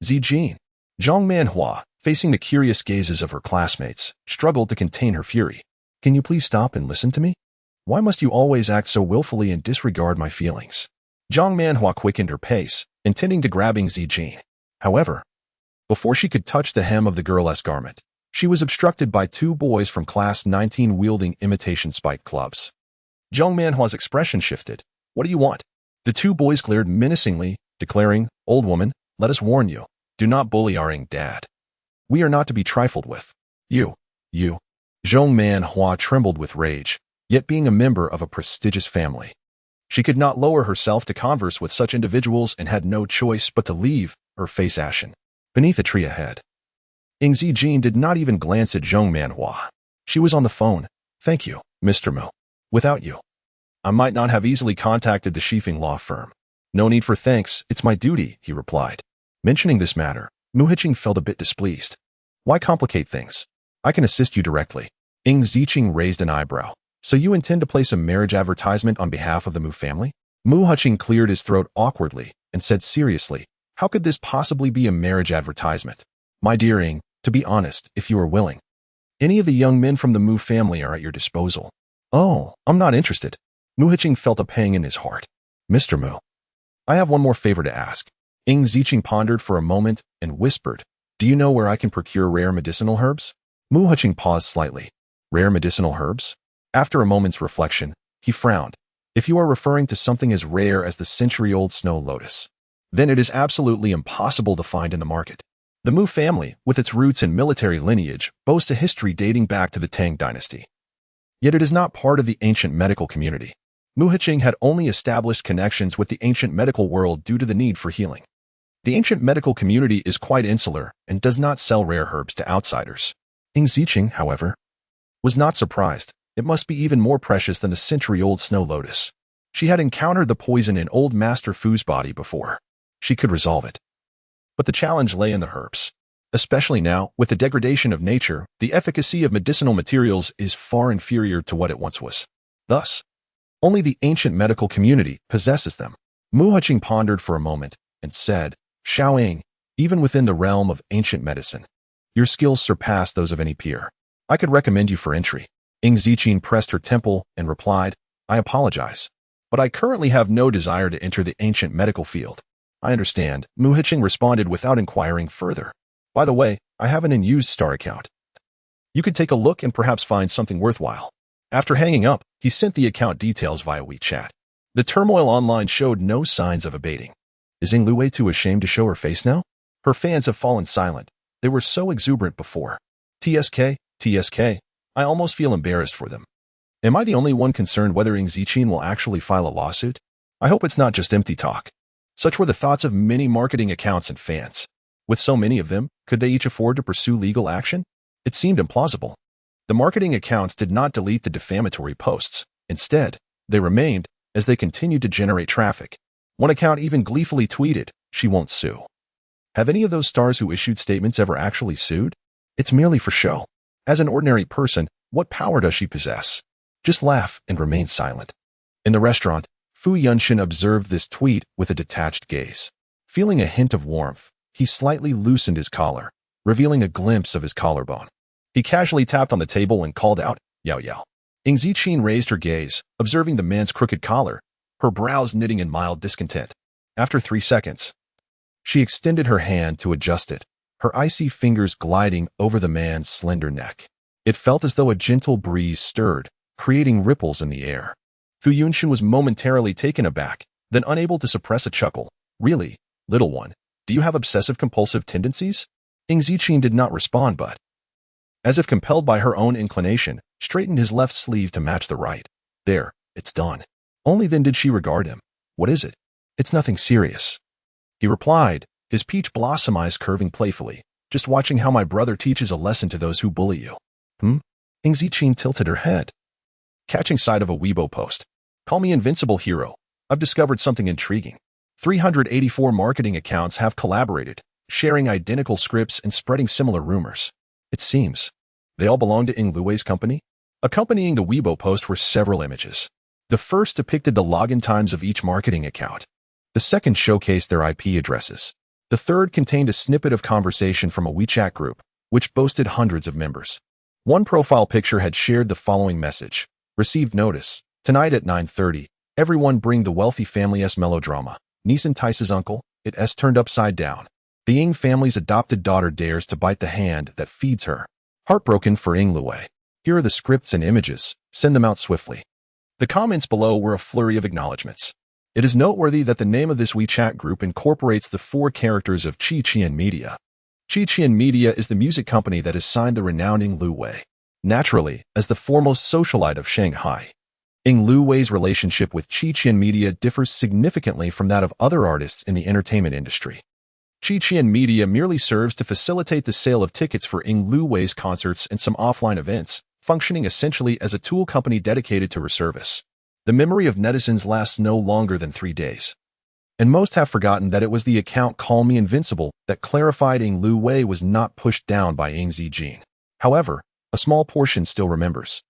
Zijin. Zhong Manhua, facing the curious gazes of her classmates, struggled to contain her fury. Can you please stop and listen to me? Why must you always act so willfully and disregard my feelings? Zhong Manhua quickened her pace, intending to grabbing Zijin. However, before she could touch the hem of the girl's garment, she was obstructed by two boys from Class 19 wielding imitation spike clubs. Zhong Manhua's expression shifted. What do you want? The two boys glared menacingly, declaring, Old woman, let us warn you. Do not bully our Ing dad. We are not to be trifled with. You. Zhong Manhua trembled with rage, yet being a member of a prestigious family. She could not lower herself to converse with such individuals and had no choice but to leave, her face ashen, beneath a tree ahead. Ing Zijin did not even glance at Zhong Manhua. She was on the phone. Thank you, Mr. Mo. Without you, I might not have easily contacted the Shifeng law firm. No need for thanks, it's my duty, he replied. Mentioning this matter, Mu Hiqing felt a bit displeased. Why complicate things? I can assist you directly. Ing Ziqing raised an eyebrow. So you intend to place a marriage advertisement on behalf of the Mu family? Mu Hiqing cleared his throat awkwardly and said seriously, how could this possibly be a marriage advertisement? My dear Ing, to be honest, if you are willing, any of the young men from the Mu family are at your disposal. Oh, I'm not interested. Mu Hiqing felt a pang in his heart. Mr. Mu, I have one more favor to ask. Ing Ziqing pondered for a moment and whispered, do you know where I can procure rare medicinal herbs? Mu Hiqing paused slightly. Rare medicinal herbs? After a moment's reflection, he frowned. If you are referring to something as rare as the century-old snow lotus, then it is absolutely impossible to find in the market. The Mu family, with its roots in military lineage, boasts a history dating back to the Tang dynasty. Yet it is not part of the ancient medical community. Mu Hiqing had only established connections with the ancient medical world due to the need for healing. The ancient medical community is quite insular and does not sell rare herbs to outsiders. Ing Ziqing, however, was not surprised. It must be even more precious than the century-old snow lotus. She had encountered the poison in old Master Fu's body before. She could resolve it. But the challenge lay in the herbs. Especially now, with the degradation of nature, the efficacy of medicinal materials is far inferior to what it once was. Thus, only the ancient medical community possesses them. Mu Hiqing pondered for a moment and said, Xiao Ing, even within the realm of ancient medicine, your skills surpass those of any peer. I could recommend you for entry. Ing Ziqing pressed her temple and replied, I apologize, but I currently have no desire to enter the ancient medical field. I understand, Mu Hiqing responded without inquiring further. By the way, I have an unused star account. You could take a look and perhaps find something worthwhile. After hanging up, he sent the account details via WeChat. The turmoil online showed no signs of abating. Is Ing Luwei too ashamed to show her face now? Her fans have fallen silent. They were so exuberant before. TSK, I almost feel embarrassed for them. Am I the only one concerned whether Ing Ziqing will actually file a lawsuit? I hope it's not just empty talk. Such were the thoughts of many marketing accounts and fans. With so many of them, could they each afford to pursue legal action? It seemed implausible. The marketing accounts did not delete the defamatory posts. Instead, they remained as they continued to generate traffic. One account even gleefully tweeted, "She won't sue." Have any of those stars who issued statements ever actually sued? It's merely for show. As an ordinary person, what power does she possess? Just laugh and remain silent. In the restaurant, Fu Yunshin observed this tweet with a detached gaze. Feeling a hint of warmth, he slightly loosened his collar, revealing a glimpse of his collarbone. He casually tapped on the table and called out, "Yao Yao." Ing Ziqin raised her gaze, observing the man's crooked collar, her brows knitting in mild discontent. After 3 seconds, she extended her hand to adjust it, her icy fingers gliding over the man's slender neck. It felt as though a gentle breeze stirred, creating ripples in the air. Fu Yunshin was momentarily taken aback, then unable to suppress a chuckle. "Really, little one, do you have obsessive-compulsive tendencies?" Ing Ziqin did not respond but, as if compelled by her own inclination, straightened his left sleeve to match the right. "There, it's done." Only then did she regard him. "What is it?" "It's nothing serious," he replied, his peach blossom eyes curving playfully. "Just watching how my brother teaches a lesson to those who bully you." Ing Ziqin tilted her head, catching sight of a Weibo post. "Call me Invincible Hero. I've discovered something intriguing. 384 marketing accounts have collaborated, sharing identical scripts and spreading similar rumors. It seems they all belong to Ing Luwei's company." Accompanying the Weibo post were several images. The first depicted the login times of each marketing account. The second showcased their IP addresses. The third contained a snippet of conversation from a WeChat group, which boasted hundreds of members. One profile picture had shared the following message. "Received notice. Tonight at 9:30, everyone bring the wealthy family's melodrama. Niece entices uncle, it's turned upside down. The Ing family's adopted daughter dares to bite the hand that feeds her. Heartbroken for Ing Luwei. Here are the scripts and images. Send them out swiftly." The comments below were a flurry of acknowledgments. It is noteworthy that the name of this WeChat group incorporates the 4 characters of Qiqian Media. Qiqian Media is the music company that has signed the renowned Ing Luwei, naturally, as the foremost socialite of Shanghai. Ing Luwei's relationship with Qiqian Media differs significantly from that of other artists in the entertainment industry. Qiqian Media merely serves to facilitate the sale of tickets for Ing Luwei's concerts and some offline events, functioning essentially as a tool company dedicated to her service. The memory of netizens lasts no longer than 3 days. And most have forgotten that it was the account Call Me Invincible that clarified Ing Luwei was not pushed down by Ing Ziqin. However, a small portion still remembers.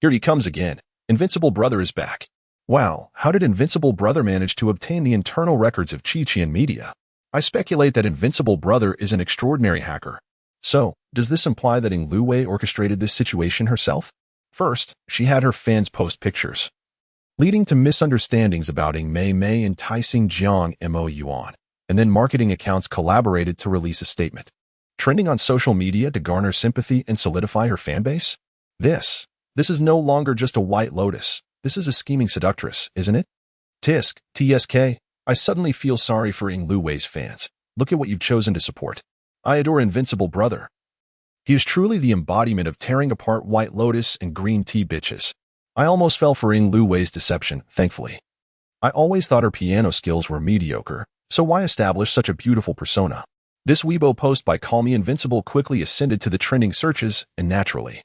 "Here he comes again. Invincible Brother is back." Wow, how did Invincible Brother manage to obtain the internal records of Qiqian Media? I speculate that Invincible Brother is an extraordinary hacker. So, does this imply that Ing Luwei orchestrated this situation herself? First, she had her fans post pictures, leading to misunderstandings about Ing Mei enticing Jiang Mo Yuan, and then marketing accounts collaborated to release a statement, trending on social media to garner sympathy and solidify her fanbase? This is no longer just a white lotus. This is a scheming seductress, isn't it? TSK, I suddenly feel sorry for Ing Luwei's fans. Look at what you've chosen to support. I adore Invincible Brother. He is truly the embodiment of tearing apart White Lotus and green tea bitches. I almost fell for Ing Luwei's deception, thankfully. I always thought her piano skills were mediocre, so why establish such a beautiful persona? This Weibo post by Call Me Invincible quickly ascended to the trending searches, and naturally,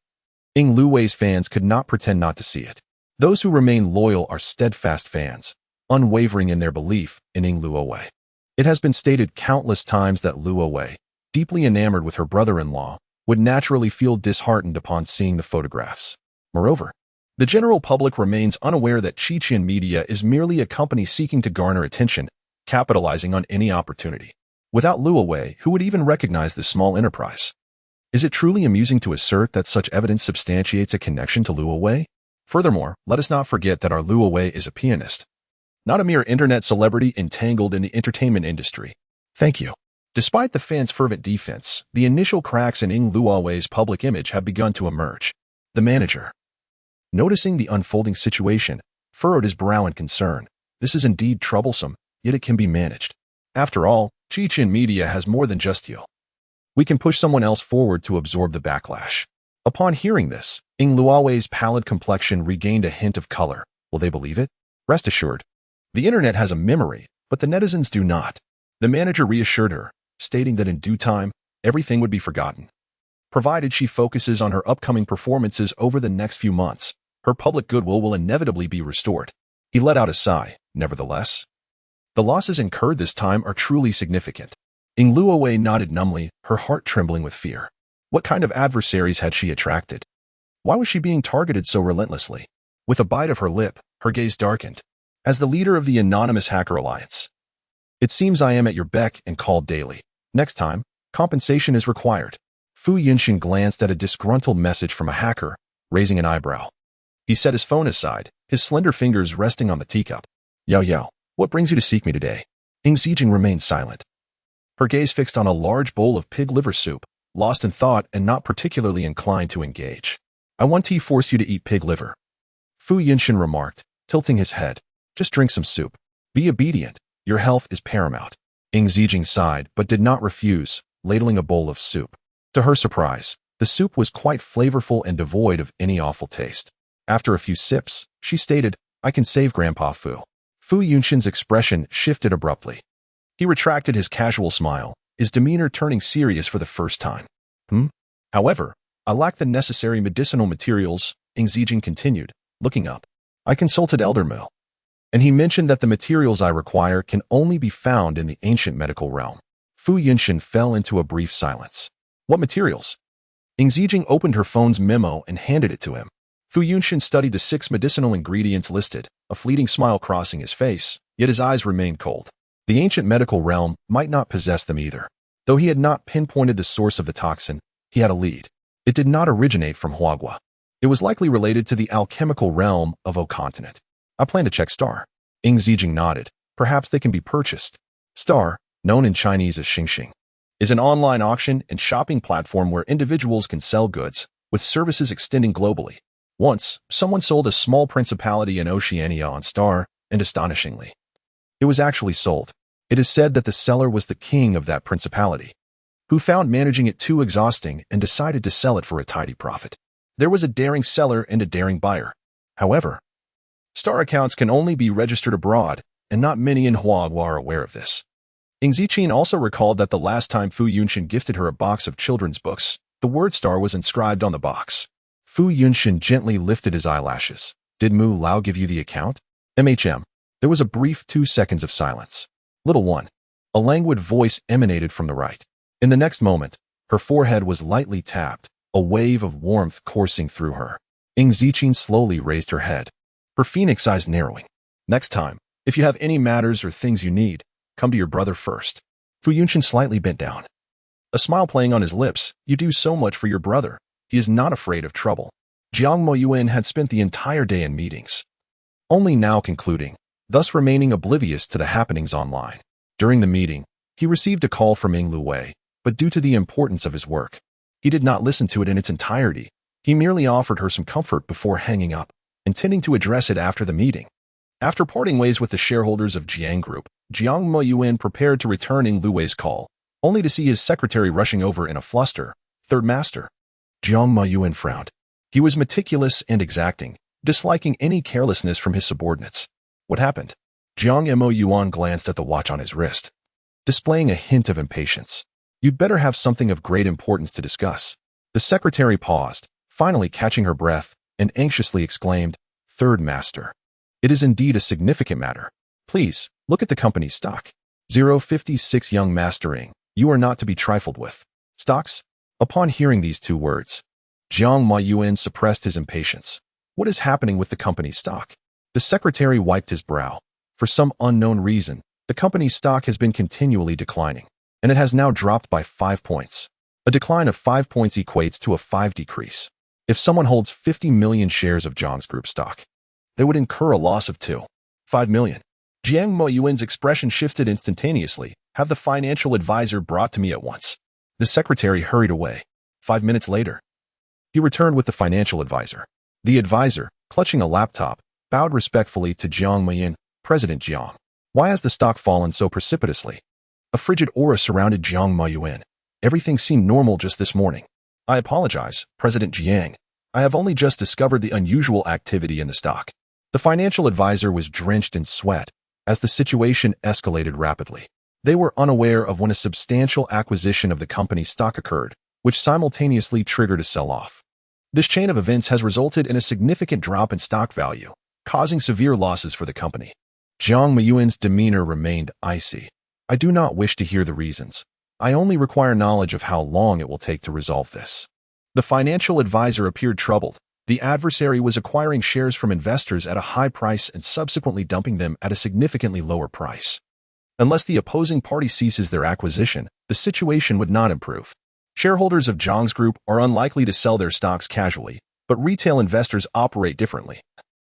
Ing Luwei's fans could not pretend not to see it. Those who remain loyal are steadfast fans, unwavering in their belief in Ing Luwei. It has been stated countless times that Luwei, deeply enamored with her brother-in-law, would naturally feel disheartened upon seeing the photographs. Moreover, the general public remains unaware that Qiqian Media is merely a company seeking to garner attention, capitalizing on any opportunity. Without Luwei, who would even recognize this small enterprise? Is it truly amusing to assert that such evidence substantiates a connection to Luwei? Furthermore, let us not forget that our Luwei is a pianist, not a mere internet celebrity entangled in the entertainment industry. Thank you. Despite the fans' fervent defense, the initial cracks in Ing Luwei's public image have begun to emerge. The manager, noticing the unfolding situation, furrowed his brow in concern. This is indeed troublesome, yet it can be managed. After all, Qiqian Media has more than just you. We can push someone else forward to absorb the backlash. Upon hearing this, Ing Luwei's pallid complexion regained a hint of color. Will they believe it? Rest assured, the internet has a memory, but the netizens do not. The manager reassured her, stating that in due time, everything would be forgotten. Provided she focuses on her upcoming performances over the next few months, her public goodwill will inevitably be restored. He let out a sigh. Nevertheless, the losses incurred this time are truly significant. Ing Luowei nodded numbly, her heart trembling with fear. What kind of adversaries had she attracted? Why was she being targeted so relentlessly? With a bite of her lip, her gaze darkened. As the leader of the anonymous hacker alliance, it seems I am at your beck and call daily. Next time, compensation is required. Fu Yunxin glanced at a disgruntled message from a hacker, raising an eyebrow. He set his phone aside, his slender fingers resting on the teacup. Yao Yao, what brings you to seek me today? Ing Zijing remained silent, her gaze fixed on a large bowl of pig liver soup, lost in thought and not particularly inclined to engage. I want to force you to eat pig liver, Fu Yunxin remarked, tilting his head. Just drink some soup. Be obedient. Your health is paramount. Ing Zijing sighed but did not refuse, ladling a bowl of soup. To her surprise, the soup was quite flavorful and devoid of any awful taste. After a few sips, she stated, I can save Grandpa Fu. Fu Yunxin's expression shifted abruptly. He retracted his casual smile, his demeanor turning serious for the first time. However, I lack the necessary medicinal materials, Ing Zijing continued, looking up. I consulted Elder Mu, and he mentioned that the materials I require can only be found in the ancient medical realm. Fu Yunxin fell into a brief silence. What materials? Ing Zijing opened her phone's memo and handed it to him. Fu Yunxin studied the 6 medicinal ingredients listed, a fleeting smile crossing his face, yet his eyes remained cold. The ancient medical realm might not possess them either. Though he had not pinpointed the source of the toxin, he had a lead. It did not originate from Huagua. It was likely related to the alchemical realm of O continent. I plan to check Star. Ing Zijing nodded. Perhaps they can be purchased. Star, known in Chinese as Xingxing, is an online auction and shopping platform where individuals can sell goods, with services extending globally. Once, someone sold a small principality in Oceania on Star, and astonishingly, it was actually sold. It is said that the seller was the king of that principality, who found managing it too exhausting and decided to sell it for a tidy profit. There was a daring seller and a daring buyer. However, Star accounts can only be registered abroad, and not many in Huagua are aware of this. Ing Zijing also recalled that the last time Fu Yunxin gifted her a box of children's books, the word Star was inscribed on the box. Fu Yunxin gently lifted his eyelashes. Did Mu Lao give you the account? MHM. There was a brief 2 seconds of silence. Little one. A languid voice emanated from the right. In the next moment, her forehead was lightly tapped, a wave of warmth coursing through her. Ing Zijing slowly raised her head, her phoenix eyes narrowing. Next time, if you have any matters or things you need, come to your brother first. Fu Yunxin slightly bent down, a smile playing on his lips. You do so much for your brother. He is not afraid of trouble. Jiang Moyuan had spent the entire day in meetings, only now concluding, thus remaining oblivious to the happenings online. During the meeting, he received a call from Ing Luwei, but due to the importance of his work, he did not listen to it in its entirety. He merely offered her some comfort before hanging up, intending to address it after the meeting. After parting ways with the shareholders of Jiang Group, Jiang Moyuan prepared to return Ing Luwei's call, only to see his secretary rushing over in a fluster. Third master. Jiang Moyuan frowned. He was meticulous and exacting, disliking any carelessness from his subordinates. What happened? Jiang Moyuan glanced at the watch on his wrist, displaying a hint of impatience. You'd better have something of great importance to discuss. The secretary paused, finally catching her breath, and anxiously exclaimed, Third master. It is indeed a significant matter. Please, look at the company's stock. 056 Young Mastering, you are not to be trifled with. Stocks? Upon hearing these 2 words, Jiang Moyuan suppressed his impatience. What is happening with the company's stock? The secretary wiped his brow. For some unknown reason, the company's stock has been continually declining, and it has now dropped by 5 points. A decline of 5 points equates to a 5 decrease. If someone holds 50 million shares of Jiang's group stock, they would incur a loss of 2.5 million. Jiang Moyuan's expression shifted instantaneously. Have the financial advisor brought to me at once. The secretary hurried away. 5 minutes later, he returned with the financial advisor. The advisor, clutching a laptop, bowed respectfully to Jiang Moyuan. President Jiang, why has the stock fallen so precipitously? A frigid aura surrounded Jiang Moyuan. Everything seemed normal just this morning. I apologize, President Jiang. I have only just discovered the unusual activity in the stock. The financial advisor was drenched in sweat as the situation escalated rapidly. They were unaware of when a substantial acquisition of the company's stock occurred, which simultaneously triggered a sell-off. This chain of events has resulted in a significant drop in stock value, causing severe losses for the company. Jiang Miyuan's demeanor remained icy. I do not wish to hear the reasons. I only require knowledge of how long it will take to resolve this. The financial advisor appeared troubled. The adversary was acquiring shares from investors at a high price and subsequently dumping them at a significantly lower price. Unless the opposing party ceases their acquisition, the situation would not improve. Shareholders of Zhang's group are unlikely to sell their stocks casually, but retail investors operate differently.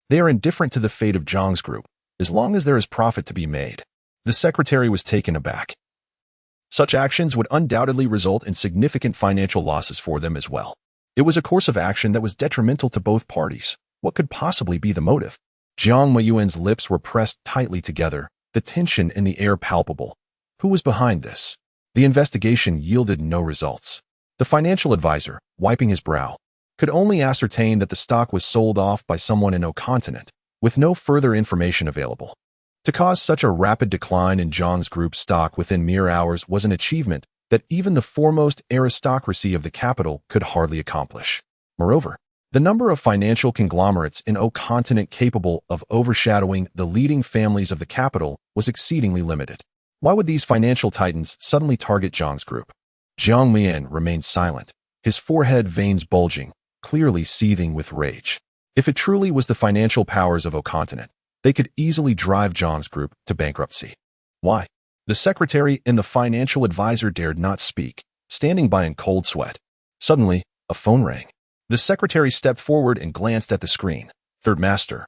They are indifferent to the fate of Zhang's group, as long as there is profit to be made. The secretary was taken aback. Such actions would undoubtedly result in significant financial losses for them as well. It was a course of action that was detrimental to both parties. What could possibly be the motive? Jiang Miyuan's lips were pressed tightly together, the tension in the air palpable. Who was behind this? The investigation yielded no results. The financial advisor, wiping his brow, could only ascertain that the stock was sold off by someone in continent, with no further information available. To cause such a rapid decline in Zhang's group's stock within mere hours was an achievement that even the foremost aristocracy of the capital could hardly accomplish. Moreover, the number of financial conglomerates in continent capable of overshadowing the leading families of the capital was exceedingly limited. Why would these financial titans suddenly target Zhang's group? Jiang Mian remained silent, his forehead veins bulging, clearly seething with rage. If it truly was the financial powers of continent, they could easily drive Zhang's group to bankruptcy. Why? The secretary and the financial advisor dared not speak, standing by in cold sweat. Suddenly, a phone rang. The secretary stepped forward and glanced at the screen. Third Master.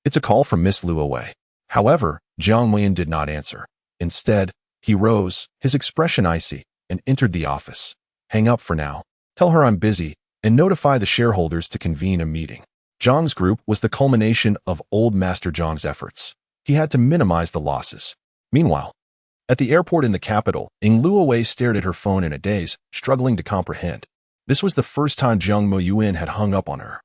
It's a call from Miss Luo Wei. However, Jiang Mian did not answer. Instead, he rose, his expression icy, and entered the office. Hang up for now. Tell her I'm busy, and notify the shareholders to convene a meeting. Zhang's group was the culmination of old Master Zhang's efforts. He had to minimize the losses. Meanwhile, at the airport in the capital, Luo Wei stared at her phone in a daze, struggling to comprehend. This was the first time Jiang Miyuan had hung up on her.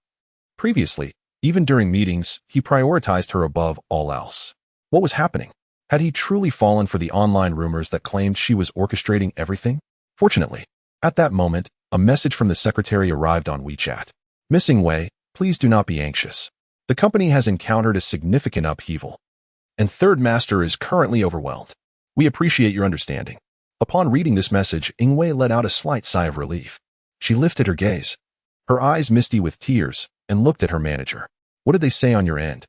Previously, even during meetings, he prioritized her above all else. What was happening? Had he truly fallen for the online rumors that claimed she was orchestrating everything? Fortunately, at that moment, a message from the secretary arrived on WeChat. Missing Wei, please do not be anxious. The company has encountered a significant upheaval, and Third Master is currently overwhelmed. We appreciate your understanding. Upon reading this message, Wei let out a slight sigh of relief. She lifted her gaze, her eyes misty with tears, and looked at her manager. What did they say on your end?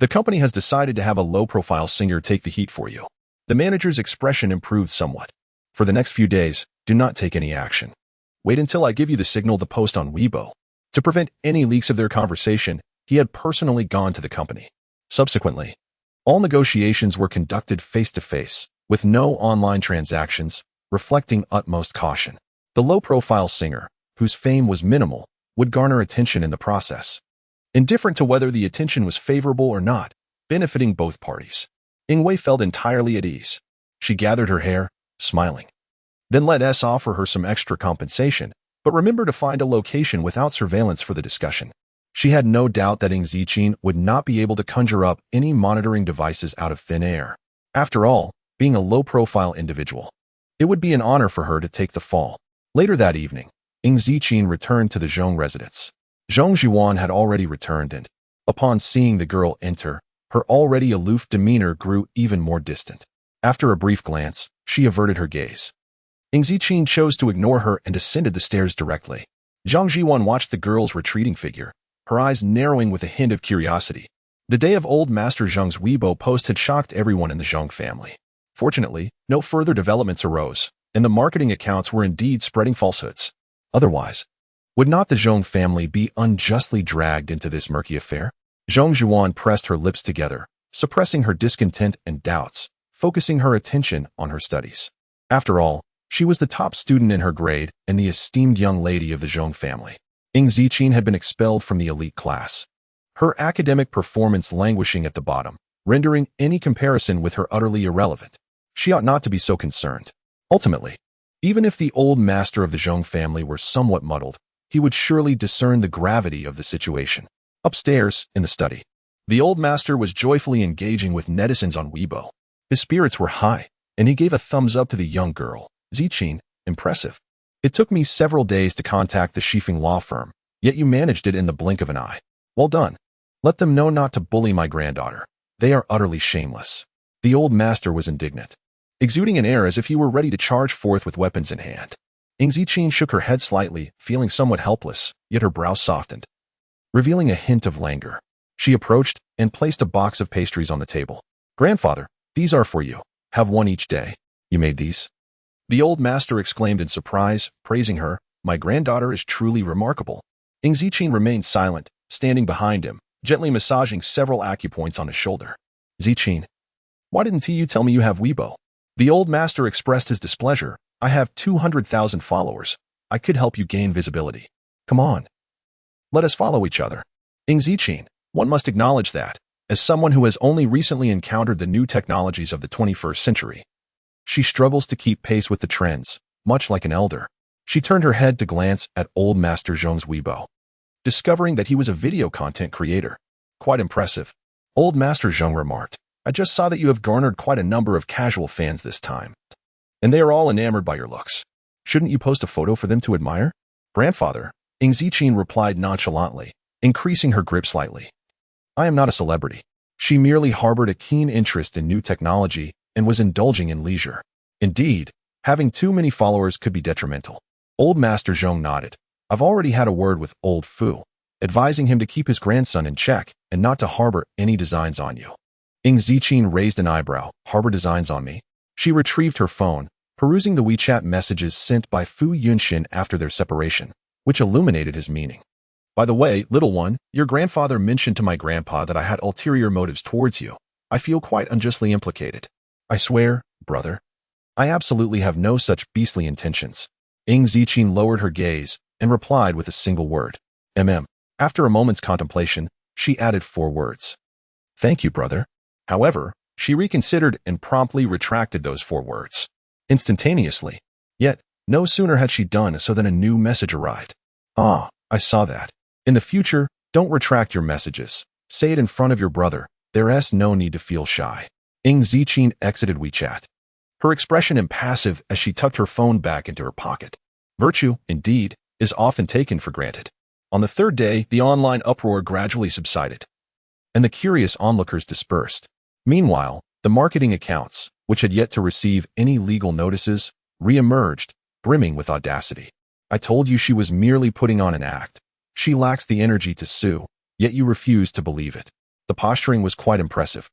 The company has decided to have a low-profile singer take the heat for you. The manager's expression improved somewhat. For the next few days, do not take any action. Wait until I give you the signal to post on Weibo. To prevent any leaks of their conversation, he had personally gone to the company. Subsequently, all negotiations were conducted face-to-face, with no online transactions, reflecting utmost caution. The low-profile singer, whose fame was minimal, would garner attention in the process. Indifferent to whether the attention was favorable or not, benefiting both parties. Wei felt entirely at ease. She gathered her hair, smiling. Then let S offer her some extra compensation, but remember to find a location without surveillance for the discussion. She had no doubt that Ziqin would not be able to conjure up any monitoring devices out of thin air. After all, being a low-profile individual, it would be an honor for her to take the fall. Later that evening, Ziqin returned to the Zhong residence. Zhong Zhuan had already returned and, upon seeing the girl enter, her already aloof demeanor grew even more distant. After a brief glance, she averted her gaze. Ziqin chose to ignore her and ascended the stairs directly. Zhong Zhuan watched the girl's retreating figure, her eyes narrowing with a hint of curiosity. The day of old Master Zheng's Weibo post had shocked everyone in the Zhong family. Fortunately, no further developments arose, and the marketing accounts were indeed spreading falsehoods. Otherwise, would not the Zhong family be unjustly dragged into this murky affair? Zhong Zhuan pressed her lips together, suppressing her discontent and doubts, focusing her attention on her studies. After all, she was the top student in her grade and the esteemed young lady of the Zhong family. Ziqin had been expelled from the elite class, her academic performance languishing at the bottom, rendering any comparison with her utterly irrelevant. She ought not to be so concerned. Ultimately, even if the old master of the Zhong family were somewhat muddled, he would surely discern the gravity of the situation. Upstairs, in the study, the old master was joyfully engaging with netizens on Weibo. His spirits were high, and he gave a thumbs up to the young girl. Ziqin, impressive. It took me several days to contact the Shifeng law firm, yet you managed it in the blink of an eye. Well done. Let them know not to bully my granddaughter. They are utterly shameless." The old master was indignant, exuding an air as if he were ready to charge forth with weapons in hand. Ing Ziqin shook her head slightly, feeling somewhat helpless, yet her brow softened, revealing a hint of languor. She approached and placed a box of pastries on the table. "Grandfather, these are for you. Have one each day. You made these?" The old master exclaimed in surprise, praising her. "My granddaughter is truly remarkable." Ing Ziqin remained silent, standing behind him, gently massaging several acupoints on his shoulder. "Ziqin, why didn't you tell me you have Weibo?" The old master expressed his displeasure. "I have 200,000 followers. I could help you gain visibility. Come on. Let us follow each other." Ing Ziqin, one must acknowledge that, as someone who has only recently encountered the new technologies of the 21st century, she struggles to keep pace with the trends, much like an elder. She turned her head to glance at old Master Zhong's Weibo, discovering that he was a video content creator. "Quite impressive," old Master Zhong remarked. "I just saw that you have garnered quite a number of casual fans this time, and they are all enamored by your looks. Shouldn't you post a photo for them to admire?" "Grandfather," Ing Ziqin replied nonchalantly, increasing her grip slightly. "I am not a celebrity." She merely harbored a keen interest in new technology and was indulging in leisure. Indeed, having too many followers could be detrimental. Old Master Zhong nodded. "I've already had a word with old Fu, advising him to keep his grandson in check and not to harbor any designs on you." Ing Ziqin raised an eyebrow. "Harbor designs on me?" She retrieved her phone, perusing the WeChat messages sent by Fu Yunxin after their separation, which illuminated his meaning. "By the way, little one, your grandfather mentioned to my grandpa that I had ulterior motives towards you. I feel quite unjustly implicated. I swear, brother, I absolutely have no such beastly intentions." Ing Ziqin lowered her gaze and replied with a single word. After a moment's contemplation, she added 4 words. "Thank you, brother." However, she reconsidered and promptly retracted those 4 words instantaneously. Yet, no sooner had she done so than a new message arrived. "Ah, I saw that. In the future, don't retract your messages. Say it in front of your brother. There's no need to feel shy." Ing Ziqin exited WeChat, her expression impassive as she tucked her phone back into her pocket. Virtue, indeed, is often taken for granted. On the 3rd day, the online uproar gradually subsided, and the curious onlookers dispersed. Meanwhile, the marketing accounts, which had yet to receive any legal notices, re-emerged, brimming with audacity. "I told you she was merely putting on an act. She lacks the energy to sue, yet you refused to believe it." The posturing was quite impressive.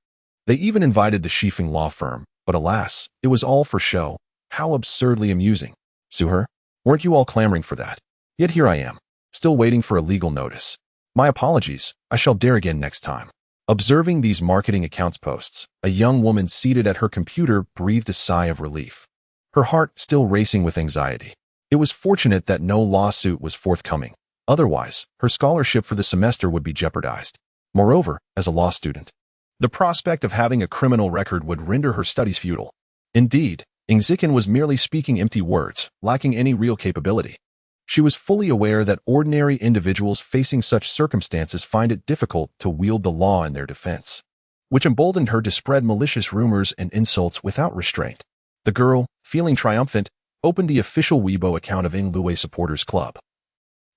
They even invited the Shifeng law firm, but alas, it was all for show. How absurdly amusing. Sue her? Weren't you all clamoring for that? Yet here I am, still waiting for a legal notice. My apologies, I shall dare again next time. Observing these marketing accounts posts, a young woman seated at her computer breathed a sigh of relief, her heart still racing with anxiety. It was fortunate that no lawsuit was forthcoming. Otherwise, her scholarship for the semester would be jeopardized. Moreover, as a law student, the prospect of having a criminal record would render her studies futile. Indeed, Ing Ziqin was merely speaking empty words, lacking any real capability. She was fully aware that ordinary individuals facing such circumstances find it difficult to wield the law in their defense, which emboldened her to spread malicious rumors and insults without restraint. The girl, feeling triumphant, opened the official Weibo account of Ing Luwei Supporters Club,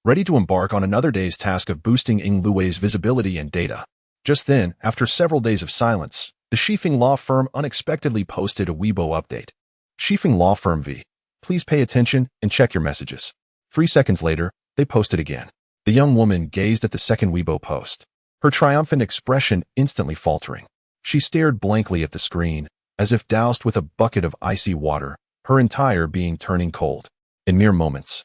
ready to embark on another day's task of boosting Ing Luwei's visibility and data. Just then, after several days of silence, the Shifeng law firm unexpectedly posted a Weibo update. "Shifeng law firm V. Please pay attention and check your messages." 3 seconds later, they posted again. The young woman gazed at the second Weibo post, her triumphant expression instantly faltering. She stared blankly at the screen, as if doused with a bucket of icy water, her entire being turning cold. In mere moments,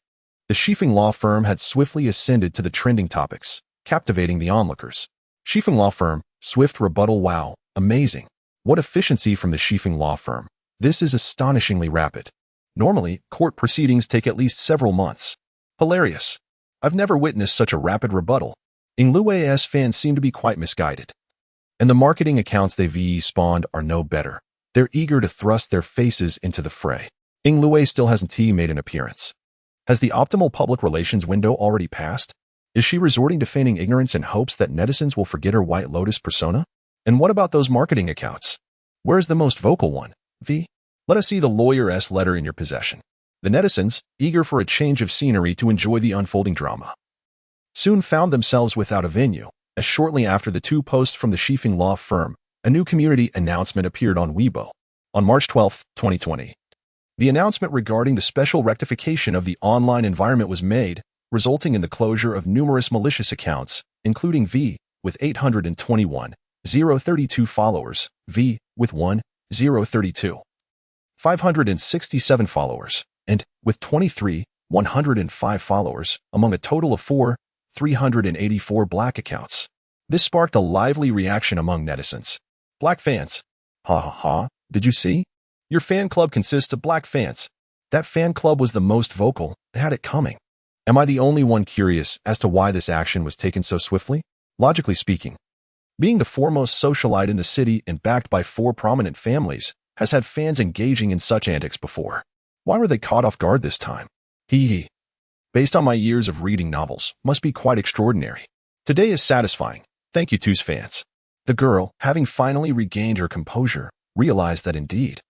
the Shifeng law firm had swiftly ascended to the trending topics, captivating the onlookers. Shifeng law firm, swift rebuttal. Wow, amazing. What efficiency from the Shifeng law firm. This is astonishingly rapid. Normally, court proceedings take at least several months. Hilarious. I've never witnessed such a rapid rebuttal. Ing Luwei's fans seem to be quite misguided. And the marketing accounts they've spawned are no better. They're eager to thrust their faces into the fray. Ing Luwei still hasn't made an appearance. Has the optimal public relations window already passed? Is she resorting to feigning ignorance in hopes that netizens will forget her White Lotus persona? And what about those marketing accounts? Where's the most vocal one? V? Let us see the lawyer's letter in your possession. The netizens, eager for a change of scenery to enjoy the unfolding drama, soon found themselves without a venue, as shortly after the two posts from the Shifeng law firm, a new community announcement appeared on Weibo. On March 12, 2020, the announcement regarding the special rectification of the online environment was made, resulting in the closure of numerous malicious accounts, including V, with 821,032 followers, V, with 1,032, 567 followers, and, with 23,105 followers, among a total of 384 black accounts. This sparked a lively reaction among netizens. Black fans. Ha ha ha, did you see? Your fan club consists of black fans. That fan club was the most vocal, they had it coming. Am I the only one curious as to why this action was taken so swiftly? Logically speaking, being the foremost socialite in the city and backed by 4 prominent families has had fans engaging in such antics before. Why were they caught off guard this time? Hee hee. Based on my years of reading novels, must be quite extraordinary. Today is satisfying. Thank you, Two's fans. The girl, having finally regained her composure, realized that indeed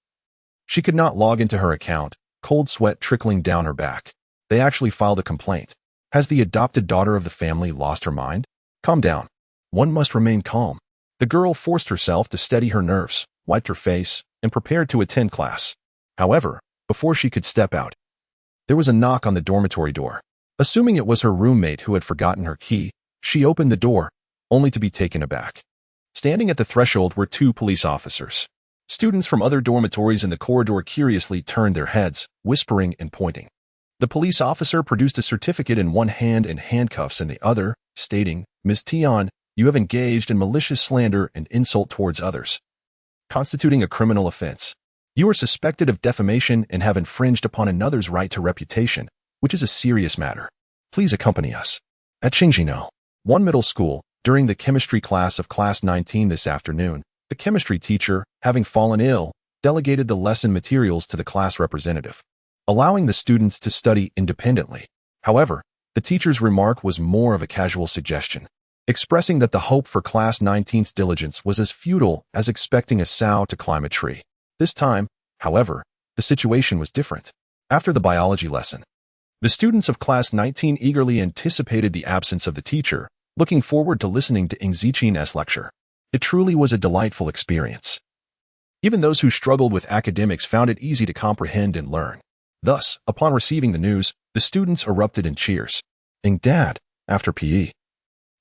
she could not log into her account, cold sweat trickling down her back. They actually filed a complaint. Has the adopted daughter of the family lost her mind? Calm down. One must remain calm. The girl forced herself to steady her nerves, wiped her face, and prepared to attend class. However, before she could step out, there was a knock on the dormitory door. Assuming it was her roommate who had forgotten her key, she opened the door, only to be taken aback. Standing at the threshold were 2 police officers. Students from other dormitories in the corridor curiously turned their heads, whispering and pointing. The police officer produced a certificate in one hand and handcuffs in the other, stating, "Ms. Tian, you have engaged in malicious slander and insult towards others, constituting a criminal offense. You are suspected of defamation and have infringed upon another's right to reputation, which is a serious matter. Please accompany us." At Xingjino, one middle school, during the chemistry class of class 19 this afternoon, the chemistry teacher, having fallen ill, delegated the lesson materials to the class representative, allowing the students to study independently. However, the teacher's remark was more of a casual suggestion, expressing that the hope for class 19's diligence was as futile as expecting a sow to climb a tree. This time, however, the situation was different. After the biology lesson, the students of class 19 eagerly anticipated the absence of the teacher, looking forward to listening to Zichin's lecture. It truly was a delightful experience. Even those who struggled with academics found it easy to comprehend and learn. Thus, upon receiving the news, the students erupted in cheers. "Dad, after PE,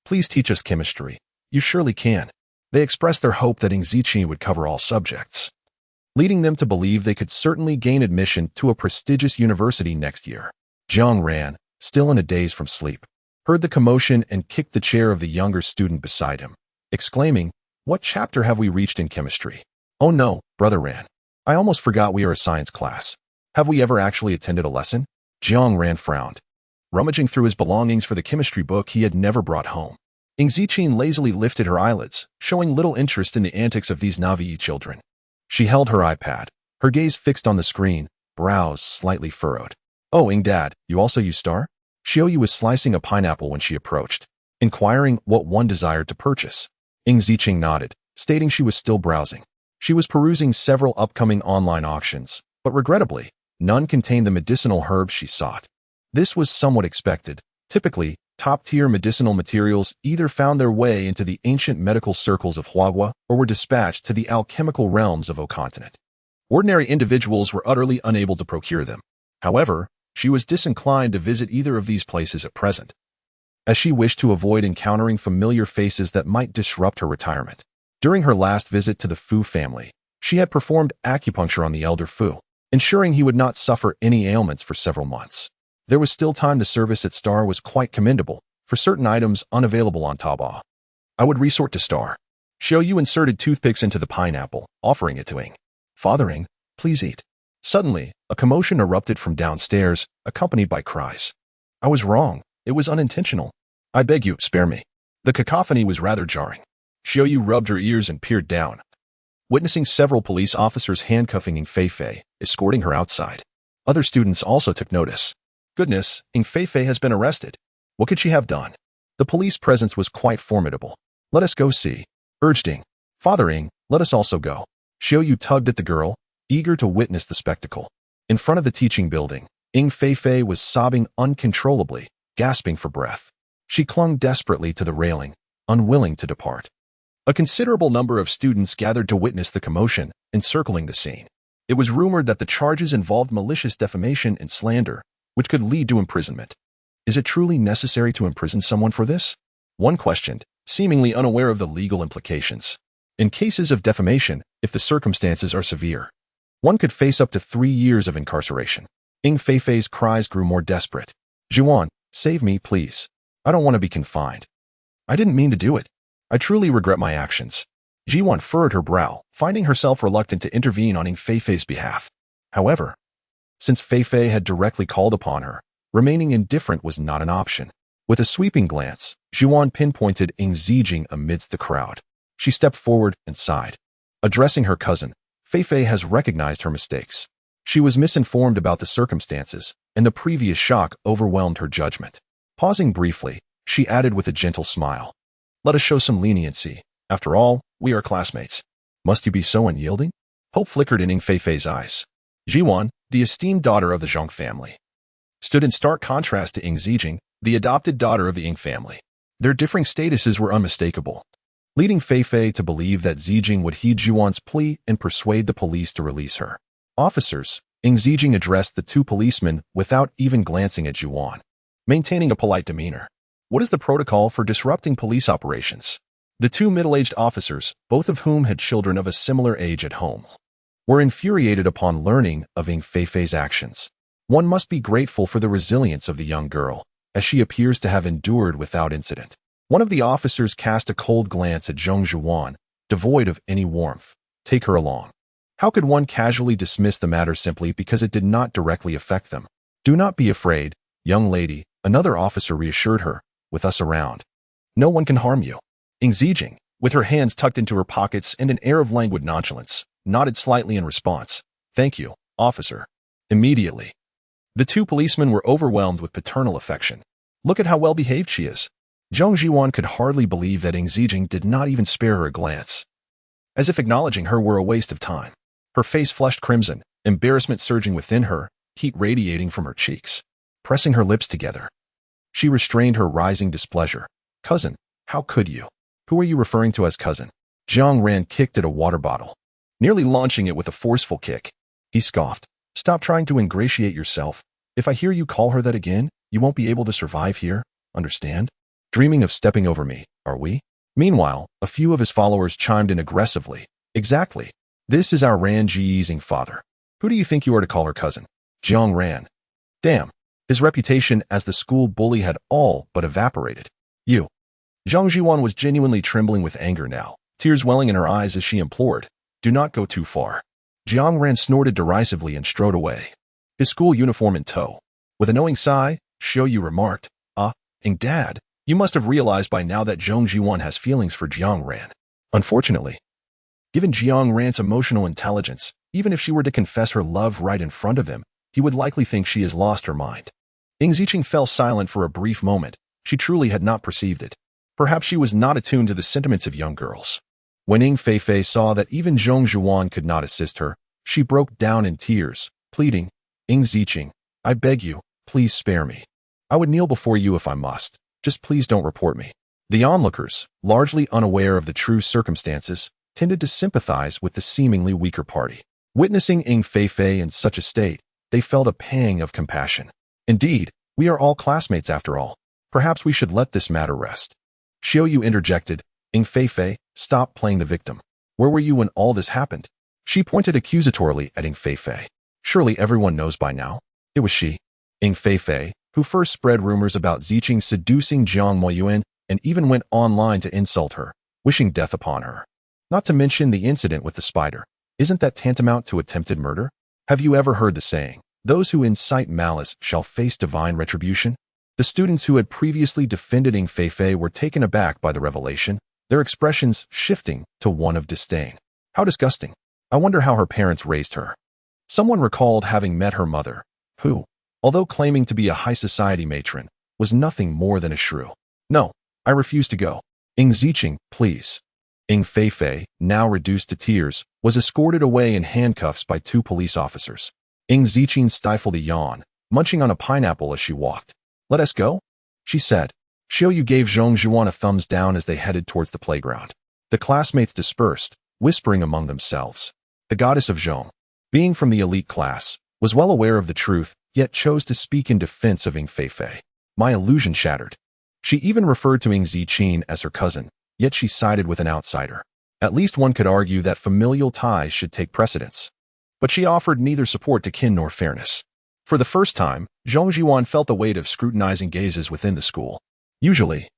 please teach us chemistry. You surely can." They expressed their hope that Zichin would cover all subjects, leading them to believe they could certainly gain admission to a prestigious university next year. Jiang ran, still in a daze from sleep, heard the commotion and kicked the chair of the younger student beside him, exclaiming, "What chapter have we reached in chemistry?" "Oh no, brother Ran. I almost forgot we are a science class. Have we ever actually attended a lesson?" Jiang Ran frowned, rummaging through his belongings for the chemistry book he had never brought home. Zichin lazily lifted her eyelids, showing little interest in the antics of these Navi children. She held her iPad, her gaze fixed on the screen, brows slightly furrowed. "Oh, Dad, you also use Star?" Xiaoyu was slicing a pineapple when she approached, inquiring what one desired to purchase. Zichin nodded, stating she was still browsing. She was perusing several upcoming online auctions, but regrettably, none contained the medicinal herbs she sought. This was somewhat expected. Typically, top-tier medicinal materials either found their way into the ancient medical circles of Huagua or were dispatched to the alchemical realms of O continent. Ordinary individuals were utterly unable to procure them. However, she was disinclined to visit either of these places at present, as she wished to avoid encountering familiar faces that might disrupt her retirement. During her last visit to the Fu family, she had performed acupuncture on the elder Fu, ensuring he would not suffer any ailments for several months. There was still time. The service at Star was quite commendable, for certain items unavailable on Taobao. I would resort to Star. Xiaoyu inserted toothpicks into the pineapple, offering it to Ing. "Father Ing, please eat." Suddenly, a commotion erupted from downstairs, accompanied by cries. "I was wrong. It was unintentional. I beg you, spare me." The cacophony was rather jarring. Xiaoyu rubbed her ears and peered down, witnessing several police officers handcuffing Ing Feifei, escorting her outside. Other students also took notice. Goodness, Ing Feifei has been arrested. What could she have done? The police presence was quite formidable. "Let us go see," urged Ing. "Father Ing, let us also go." Xiaoyu tugged at the girl, eager to witness the spectacle. In front of the teaching building, Ing Feifei was sobbing uncontrollably, gasping for breath. She clung desperately to the railing, unwilling to depart. A considerable number of students gathered to witness the commotion, encircling the scene. It was rumored that the charges involved malicious defamation and slander, which could lead to imprisonment. Is it truly necessary to imprison someone for this? One questioned, seemingly unaware of the legal implications. In cases of defamation, if the circumstances are severe, one could face up to 3 years of incarceration. Ing Feifei's cries grew more desperate. "Jiwan, save me, please. I don't want to be confined. I didn't mean to do it. I truly regret my actions." Jiwan furrowed her brow, finding herself reluctant to intervene on Ing Feifei's behalf. However, since Feifei had directly called upon her, remaining indifferent was not an option. With a sweeping glance, Jiwan pinpointed Ing Zijing amidst the crowd. She stepped forward and sighed. Addressing her cousin, Feifei has recognized her mistakes. She was misinformed about the circumstances, and the previous shock overwhelmed her judgment. Pausing briefly, she added with a gentle smile, "Let us show some leniency. After all, we are classmates. Must you be so unyielding?" Hope flickered in Ing Feifei's eyes. Jiwan, the esteemed daughter of the Zhang family, stood in stark contrast to Ing Zijing, the adopted daughter of the Ing family. Their differing statuses were unmistakable, leading Feifei to believe that Zijing would heed Jiwan's plea and persuade the police to release her. "Officers," Ing Zijing addressed the 2 policemen without even glancing at Jiwan, maintaining a polite demeanor. "What is the protocol for disrupting police operations?" The 2 middle-aged officers, both of whom had children of a similar age at home, were infuriated upon learning of Ing Feifei's actions. One must be grateful for the resilience of the young girl, as she appears to have endured without incident. One of the officers cast a cold glance at Zhong Zhuan, devoid of any warmth. "Take her along." How could one casually dismiss the matter simply because it did not directly affect them? "Do not be afraid, young lady," another officer reassured her, "with us around, no one can harm you." Ing Zijing, with her hands tucked into her pockets and an air of languid nonchalance, nodded slightly in response. "Thank you, officer." Immediately, the 2 policemen were overwhelmed with paternal affection. "Look at how well behaved she is." Zhang Jiwan could hardly believe that Ing Zijing did not even spare her a glance, as if acknowledging her were a waste of time. Her face flushed crimson, embarrassment surging within her, heat radiating from her cheeks. Pressing her lips together, she restrained her rising displeasure. "Cousin, how could you? Who are you referring to as cousin?" Jiang Ran kicked at a water bottle, nearly launching it with a forceful kick. He scoffed. "Stop trying to ingratiate yourself. If I hear you call her that again, you won't be able to survive here, understand? Dreaming of stepping over me, are we?" Meanwhile, a few of his followers chimed in aggressively. "Exactly. This is our Ran Jiying father. Who do you think you are to call her cousin?" Jiang Ran. Damn. His reputation as the school bully had all but evaporated. "You." Zhang Jiwan was genuinely trembling with anger now, tears welling in her eyes as she implored, "Do not go too far." Jiang Ran snorted derisively and strode away, his school uniform in tow. With a knowing sigh, Xiaoyu remarked, Ing Dad, you must have realized by now that Zhang Jiwan has feelings for Jiang Ran." Unfortunately, given Jiang Ran's emotional intelligence, even if she were to confess her love right in front of him, he would likely think she has lost her mind. Ing Ziqing fell silent for a brief moment. She truly had not perceived it. Perhaps she was not attuned to the sentiments of young girls. When Ing Feifei saw that even Zhong Zhuan could not assist her, she broke down in tears, pleading, "Ing Ziqing, I beg you, please spare me. I would kneel before you if I must. Just please don't report me." The onlookers, largely unaware of the true circumstances, tended to sympathize with the seemingly weaker party. Witnessing Ing Feifei in such a state, they felt a pang of compassion. "Indeed, we are all classmates after all. Perhaps we should let this matter rest." Xiaoyu interjected, "Ing Feifei, stop playing the victim. Where were you when all this happened?" She pointed accusatorily at Ing Feifei. "Surely everyone knows by now. It was she." Ing Feifei, who first spread rumors about Ziqing seducing Jiang Moyuan and even went online to insult her, wishing death upon her. Not to mention the incident with the spider. Isn't that tantamount to attempted murder? Have you ever heard the saying, "Those who incite malice shall face divine retribution"? The students who had previously defended Ing Feifei were taken aback by the revelation, their expressions shifting to one of disdain. How disgusting. I wonder how her parents raised her. Someone recalled having met her mother, who, although claiming to be a high society matron, was nothing more than a shrew. "No, I refuse to go. Ing Ziqing, please." Ing Feifei, now reduced to tears, was escorted away in handcuffs by 2 police officers. Ing Ziqing stifled a yawn, munching on a pineapple as she walked. "Let us go," she said. Xiaoyu gave Zhong Zhuan a thumbs down as they headed towards the playground. The classmates dispersed, whispering among themselves. The goddess of Zhong, being from the elite class, was well aware of the truth, yet chose to speak in defense of Ing Feifei. My illusion shattered. She even referred to Ing Ziqin as her cousin, yet she sided with an outsider. At least one could argue that familial ties should take precedence. But she offered neither support to kin nor fairness. For the first time, Zhong Zhuan felt the weight of scrutinizing gazes within the school. Usually,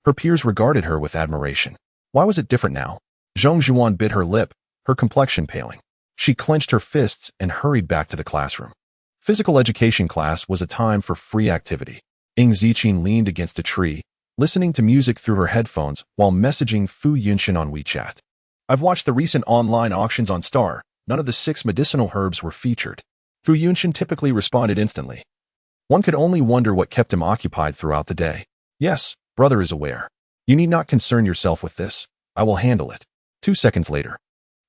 her peers regarded her with admiration. Why was it different now? Zhong Zhuan bit her lip, her complexion paling. She clenched her fists and hurried back to the classroom. Physical education class was a time for free activity. Ing Ziqin leaned against a tree, listening to music through her headphones while messaging Fu Yunshin on WeChat. "I've watched the recent online auctions on Star. None of the 6 medicinal herbs were featured." Fu Yunshin typically responded instantly. One could only wonder what kept him occupied throughout the day. "Yes, brother is aware. You need not concern yourself with this. I will handle it." 2 seconds later,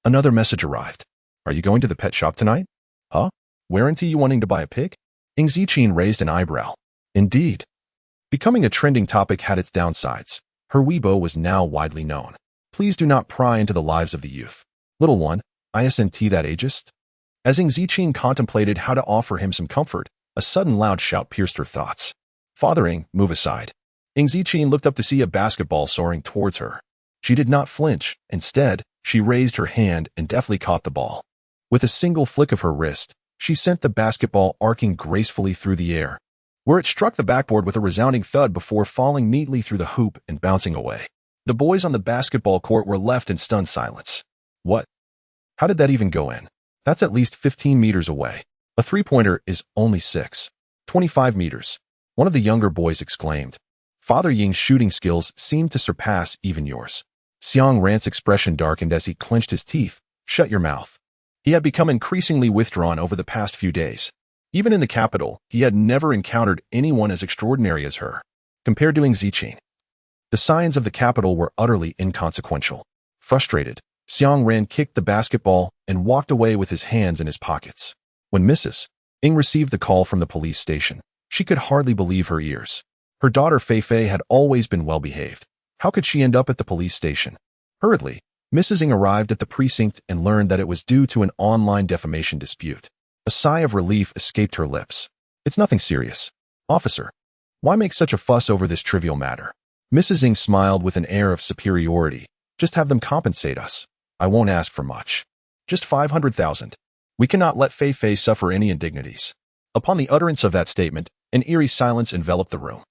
another message arrived. "Are you going to the pet shop tonight?" "Huh? Weren't you wanting to buy a pig?" Ing Ziqin raised an eyebrow. Indeed. Becoming a trending topic had its downsides. Her Weibo was now widely known. Please do not pry into the lives of the youth. "Little one, isn't that ageist?" As Ing Ziqin contemplated how to offer him some comfort, a sudden loud shout pierced her thoughts. "Father Ing, move aside." Ing Ziqin looked up to see a basketball soaring towards her. She did not flinch. Instead, she raised her hand and deftly caught the ball. With a single flick of her wrist, she sent the basketball arcing gracefully through the air, where it struck the backboard with a resounding thud before falling neatly through the hoop and bouncing away. The boys on the basketball court were left in stunned silence. "What? How did that even go in? That's at least 15 meters away. A three-pointer is only 25 meters. One of the younger boys exclaimed. Father Ying's shooting skills seemed to surpass even yours. Xiang Ran's expression darkened as he clenched his teeth. "Shut your mouth." He had become increasingly withdrawn over the past few days. Even in the capital, he had never encountered anyone as extraordinary as her. Compared to Ing Ziqin, the signs of the capital were utterly inconsequential. Frustrated, Xiang Ran kicked the basketball and walked away with his hands in his pockets. When Mrs. Ing received the call from the police station, she could hardly believe her ears. Her daughter Fei Fei had always been well-behaved. How could she end up at the police station? Hurriedly, Mrs. Ing arrived at the precinct and learned that it was due to an online defamation dispute. A sigh of relief escaped her lips. "It's nothing serious. Officer, why make such a fuss over this trivial matter?" Mrs. Ing smiled with an air of superiority. "Just have them compensate us. I won't ask for much. Just 500,000. We cannot let Fei Fei suffer any indignities." Upon the utterance of that statement, an eerie silence enveloped the room.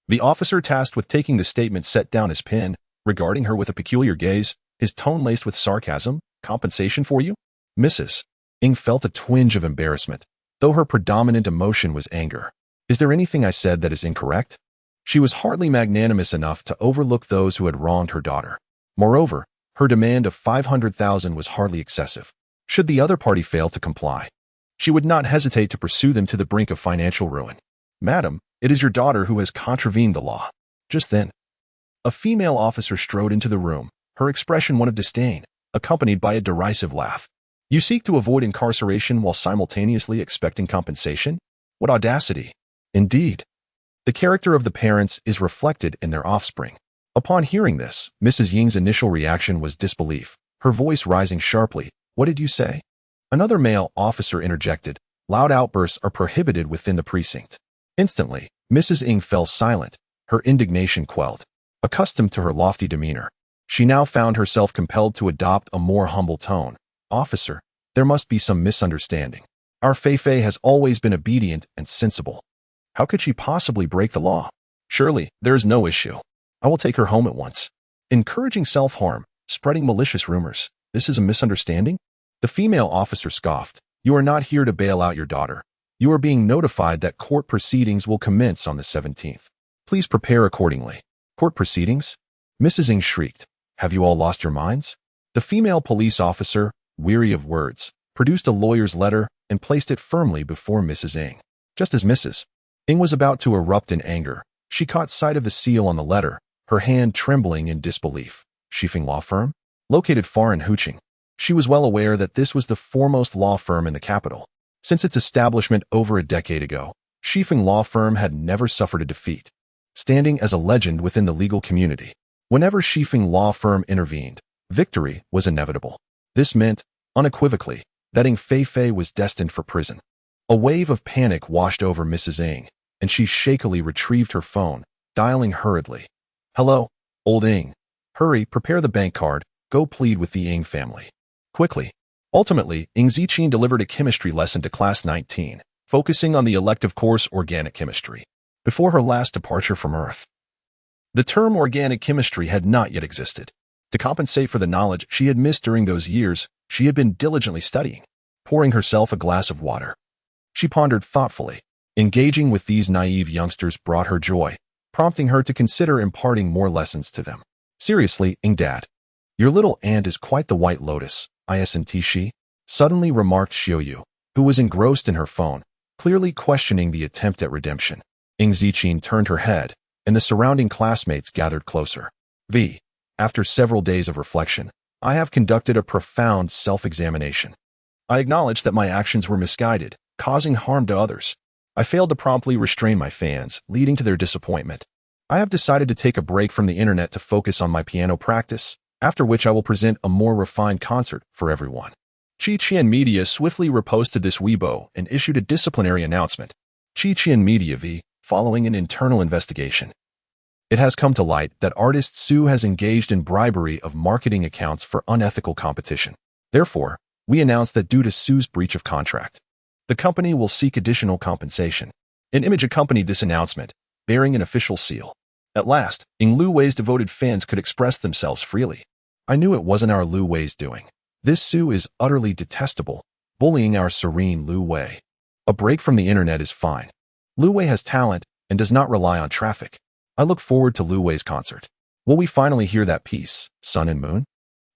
The officer tasked with taking the statement set down his pen, regarding her with a peculiar gaze, his tone laced with sarcasm. "Compensation for you?" Mrs. Ing felt a twinge of embarrassment, though her predominant emotion was anger. "Is there anything I said that is incorrect?" She was hardly magnanimous enough to overlook those who had wronged her daughter. Moreover, her demand of 500,000 was hardly excessive. Should the other party fail to comply, she would not hesitate to pursue them to the brink of financial ruin. "Madam, it is your daughter who has contravened the law." Just then, a female officer strode into the room, her expression one of disdain, accompanied by a derisive laugh. "You seek to avoid incarceration while simultaneously expecting compensation? What audacity!" Indeed, the character of the parents is reflected in their offspring. Upon hearing this, Mrs. Ying's initial reaction was disbelief, her voice rising sharply. "What did you say?" Another male officer interjected. "Loud outbursts are prohibited within the precinct." Instantly, Mrs. Ing fell silent, her indignation quelled. Accustomed to her lofty demeanor, she now found herself compelled to adopt a more humble tone. "Officer, there must be some misunderstanding. Our Fei Fei has always been obedient and sensible. How could she possibly break the law? Surely, there is no issue. I will take her home at once." Encouraging self-harm, spreading malicious rumors. This is a misunderstanding? The female officer scoffed. "You are not here to bail out your daughter. You are being notified that court proceedings will commence on the 17th. Please prepare accordingly." "Court proceedings?" Mrs. Ing shrieked. "Have you all lost your minds?" The female police officer, weary of words, produced a lawyer's letter and placed it firmly before Mrs. Ing. Just as Mrs. Ing was about to erupt in anger, she caught sight of the seal on the letter, her hand trembling in disbelief. Shifeng Law Firm? Located far in Huqing. She was well aware that this was the foremost law firm in the capital. Since its establishment over a decade ago, Shifeng law firm had never suffered a defeat, standing as a legend within the legal community. Whenever Shifeng law firm intervened, victory was inevitable. This meant, unequivocally, that Ing Feifei was destined for prison. A wave of panic washed over Mrs. Ing, and she shakily retrieved her phone, dialing hurriedly. "Hello, old Ing. Hurry, prepare the bank card, go plead with the Ing family. Quickly." Ultimately, Ing Ziqin delivered a chemistry lesson to Class 19, focusing on the elective course Organic Chemistry, before her last departure from Earth. The term organic chemistry had not yet existed. To compensate for the knowledge she had missed during those years, she had been diligently studying, pouring herself a glass of water. She pondered thoughtfully. Engaging with these naive youngsters brought her joy, prompting her to consider imparting more lessons to them. "Seriously, Ing Dad, your little aunt is quite the white lotus, isn't she?" suddenly remarked Xiaoyu, who was engrossed in her phone, clearly questioning the attempt at redemption. Ing Ziqin turned her head, and the surrounding classmates gathered closer. After several days of reflection, I have conducted a profound self-examination. I acknowledge that my actions were misguided, causing harm to others. I failed to promptly restrain my fans, leading to their disappointment. I have decided to take a break from the internet to focus on my piano practice, after which I will present a more refined concert for everyone. Qiqian Media swiftly reposted this Weibo and issued a disciplinary announcement. Qiqian Media following an internal investigation. It has come to light that artist Su has engaged in bribery of marketing accounts for unethical competition. Therefore, we announce that due to Su's breach of contract, the company will seek additional compensation. An image accompanied this announcement, bearing an official seal. At last, Ing Lu Wei's devoted fans could express themselves freely. I knew it wasn't our Lu Wei's doing. This Su is utterly detestable, bullying our serene Lu Wei. A break from the internet is fine. Lu Wei has talent and does not rely on traffic. I look forward to Lu Wei's concert. Will we finally hear that piece, Sun and Moon?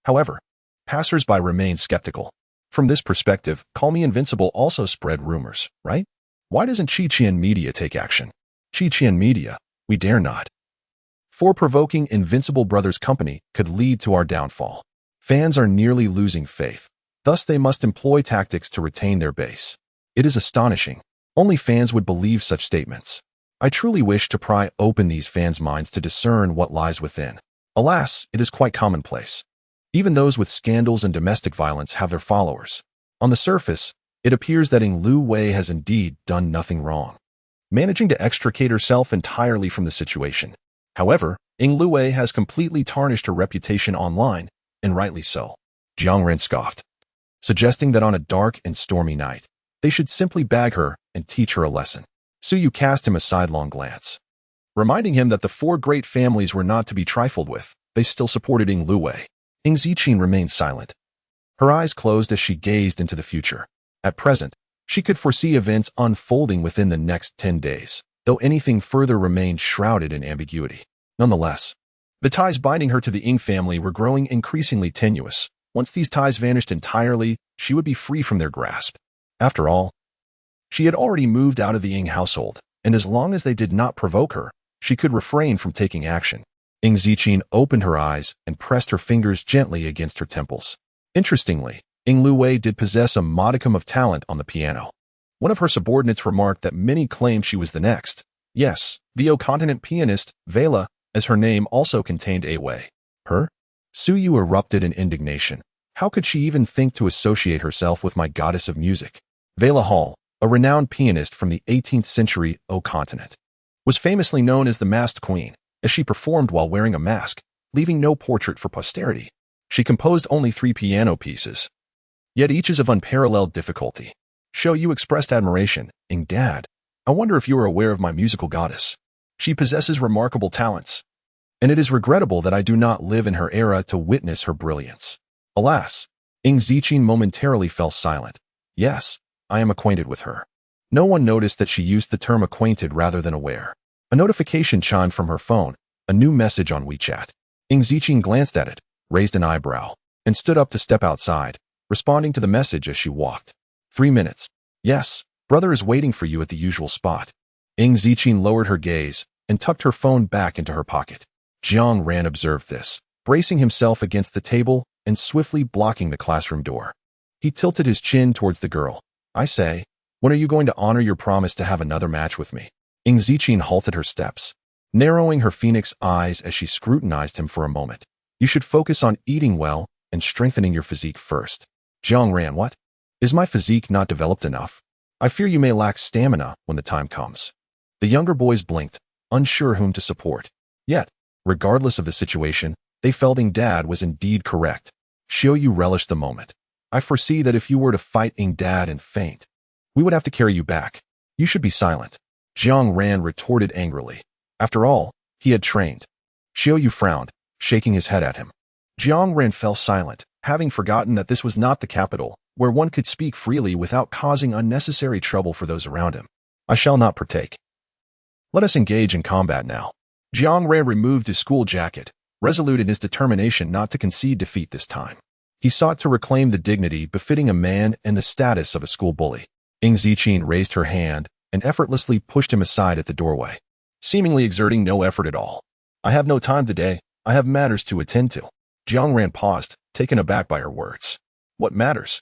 However, passers-by remain skeptical. From this perspective, Call Me Invincible also spread rumors, right? Why doesn't Qiqian Media take action? Qiqian Media, we dare not. For provoking Invincible Brothers Company could lead to our downfall. Fans are nearly losing faith. Thus they must employ tactics to retain their base. It is astonishing. Only fans would believe such statements. I truly wish to pry open these fans' minds to discern what lies within. Alas, it is quite commonplace. Even those with scandals and domestic violence have their followers. On the surface, it appears that Ing Lu Wei has indeed done nothing wrong, managing to extricate herself entirely from the situation. However, Ing Lu Wei has completely tarnished her reputation online, and rightly so. Jiang Ren scoffed, suggesting that on a dark and stormy night, they should simply bag her and teach her a lesson. Su Yu cast him a sidelong glance, reminding him that the four great families were not to be trifled with. They still supported Ing Lu Wei. Ing Ziqin remained silent. Her eyes closed as she gazed into the future. At present, she could foresee events unfolding within the next 10 days, though anything further remained shrouded in ambiguity. Nonetheless, the ties binding her to the Ing family were growing increasingly tenuous. Once these ties vanished entirely, she would be free from their grasp. After all, she had already moved out of the Ing household, and as long as they did not provoke her, she could refrain from taking action. Ing Ziqin opened her eyes and pressed her fingers gently against her temples. Interestingly, Ing Lu Wei did possess a modicum of talent on the piano. One of her subordinates remarked that many claimed she was the next. Yes, the O-continent pianist, Vela, as her name also contained a Wei. Her? Su Yu erupted in indignation. How could she even think to associate herself with my goddess of music? Vela Hall, a renowned pianist from the 18th century O-continent, was famously known as the Masked Queen, as she performed while wearing a mask, leaving no portrait for posterity. She composed only 3 piano pieces, yet each is of unparalleled difficulty. Xiaoyu expressed admiration. Ing Dad, I wonder if you are aware of my musical goddess. She possesses remarkable talents, and it is regrettable that I do not live in her era to witness her brilliance. Alas, Ing Ziqin momentarily fell silent. Yes, I am acquainted with her. No one noticed that she used the term acquainted rather than aware. A notification chimed from her phone, a new message on WeChat. Ing Ziqin glanced at it, raised an eyebrow, and stood up to step outside, responding to the message as she walked. 3 minutes. Yes, brother is waiting for you at the usual spot. Ing Ziqin lowered her gaze and tucked her phone back into her pocket. Jiang Ran observed this, bracing himself against the table and swiftly blocking the classroom door. He tilted his chin towards the girl. I say, When are you going to honor your promise to have another match with me? Ing Ziqin halted her steps, narrowing her phoenix eyes as she scrutinized him for a moment. You should focus on eating well and strengthening your physique first. Jiang Ran, what? Is my physique not developed enough? I fear you may lack stamina when the time comes. The younger boys blinked, unsure whom to support. Yet, regardless of the situation, they felt Ing Dad was indeed correct. Xiaoyu relished the moment. I foresee that if you were to fight Ing Dad and faint, we would have to carry you back. You should be silent. Jiang Ran retorted angrily. After all, he had trained. Xiaoyu frowned, shaking his head at him. Jiang Ran fell silent, having forgotten that this was not the capital, where one could speak freely without causing unnecessary trouble for those around him. I shall not partake. Let us engage in combat now. Jiang Ran removed his school jacket, resolute in his determination not to concede defeat this time. He sought to reclaim the dignity befitting a man and the status of a school bully. Ing Ziqin raised her hand and effortlessly pushed him aside at the doorway, seemingly exerting no effort at all. I have no time today. I have matters to attend to. Jiang Ran paused, taken aback by her words. What matters?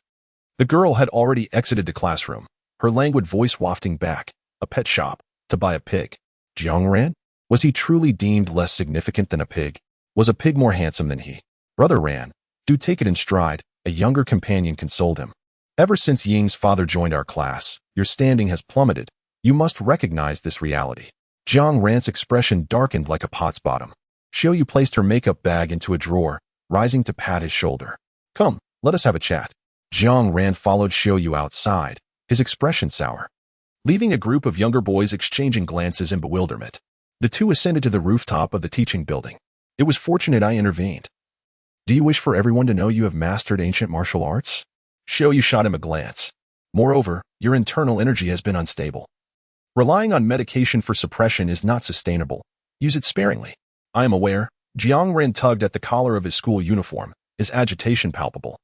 The girl had already exited the classroom, her languid voice wafting back. A pet shop, to buy a pig. Jiang Ran? Was he truly deemed less significant than a pig? Was a pig more handsome than he? Brother Ran, do take it in stride, a younger companion consoled him. Ever since Ying's father joined our class, your standing has plummeted. You must recognize this reality. Jiang Ran's expression darkened like a pot's bottom. Xiaoyu placed her makeup bag into a drawer, rising to pat his shoulder. Come, let us have a chat. Jiang Ran followed Xiaoyu outside, his expression sour. Leaving a group of younger boys exchanging glances in bewilderment, the two ascended to the rooftop of the teaching building. It was fortunate I intervened. Do you wish for everyone to know you have mastered ancient martial arts? Xiaoyu shot him a glance. Moreover, your internal energy has been unstable. Relying on medication for suppression is not sustainable. Use it sparingly. I am aware. Jiang Ran tugged at the collar of his school uniform, his agitation palpable.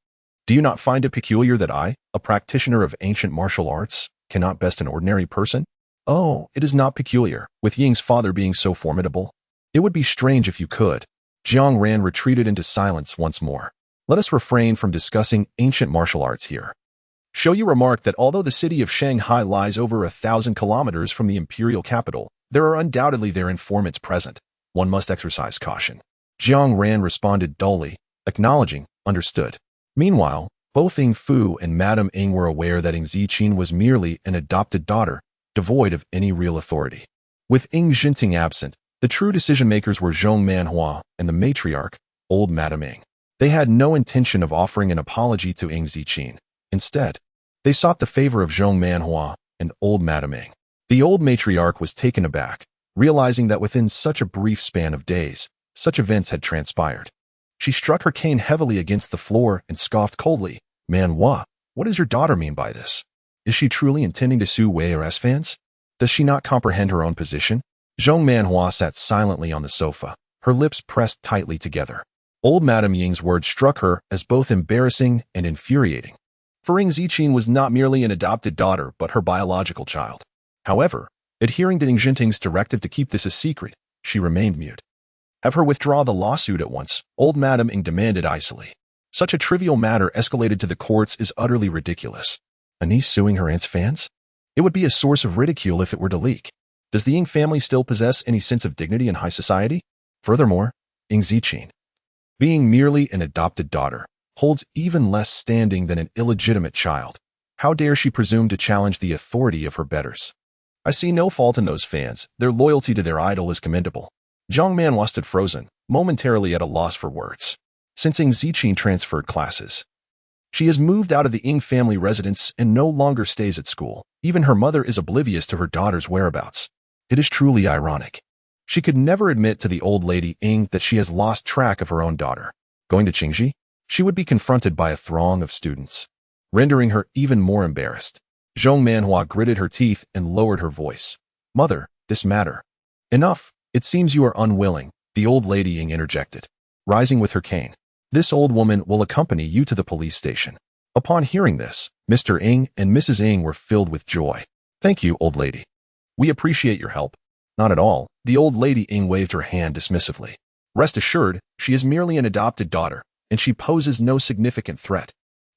Do you not find it peculiar that I, a practitioner of ancient martial arts, cannot best an ordinary person? Oh, it is not peculiar, with Ying's father being so formidable. It would be strange if you could. Jiang Ran retreated into silence once more. Let us refrain from discussing ancient martial arts here. Xiaoyu remarked that although the city of Shanghai lies over 1,000 kilometers from the imperial capital, there are undoubtedly their informants present. One must exercise caution. Jiang Ran responded dully, acknowledging, understood. Meanwhile, both Ing Fu and Madame Ing were aware that Ing Ziqin was merely an adopted daughter, devoid of any real authority. With Ing Jinting absent, the true decision-makers were Zhong Manhua and the matriarch, old Madame Ing. They had no intention of offering an apology to Ing Ziqin. Instead, they sought the favor of Zhong Manhua and old Madame Ing. The old matriarch was taken aback, realizing that within such a brief span of days, such events had transpired. She struck her cane heavily against the floor and scoffed coldly. Manhua, what does your daughter mean by this? Is she truly intending to sue Wei or S-fans? Does she not comprehend her own position? Zhong Manhua sat silently on the sofa, her lips pressed tightly together. Old Madame Ying's words struck her as both embarrassing and infuriating. For Ing Ziqin was not merely an adopted daughter, but her biological child. However, adhering to Ing Jinting's directive to keep this a secret, she remained mute. Have her withdraw the lawsuit at once, old Madame Ing demanded icily. Such a trivial matter escalated to the courts is utterly ridiculous. A niece suing her aunt's fans? It would be a source of ridicule if it were to leak. Does the Ing family still possess any sense of dignity in high society? Furthermore, Ing Ziqin, being merely an adopted daughter, holds even less standing than an illegitimate child. How dare she presume to challenge the authority of her betters? I see no fault in those fans. Their loyalty to their idol is commendable. Zhang Manhua stood frozen, momentarily at a loss for words. Since Ing Ziqin transferred classes, she has moved out of the Ing family residence and no longer stays at school. Even her mother is oblivious to her daughter's whereabouts. It is truly ironic. She could never admit to the old lady Ing that she has lost track of her own daughter. Going to Qingji, she would be confronted by a throng of students, rendering her even more embarrassed. Zhong Manhua gritted her teeth and lowered her voice. Mother, this matter. Enough. It seems you are unwilling, the old lady Ing interjected, rising with her cane. This old woman will accompany you to the police station. Upon hearing this, Mr. Ing and Mrs. Ing were filled with joy. Thank you, old lady. We appreciate your help. Not at all. The old lady Ing waved her hand dismissively. Rest assured, she is merely an adopted daughter, and she poses no significant threat.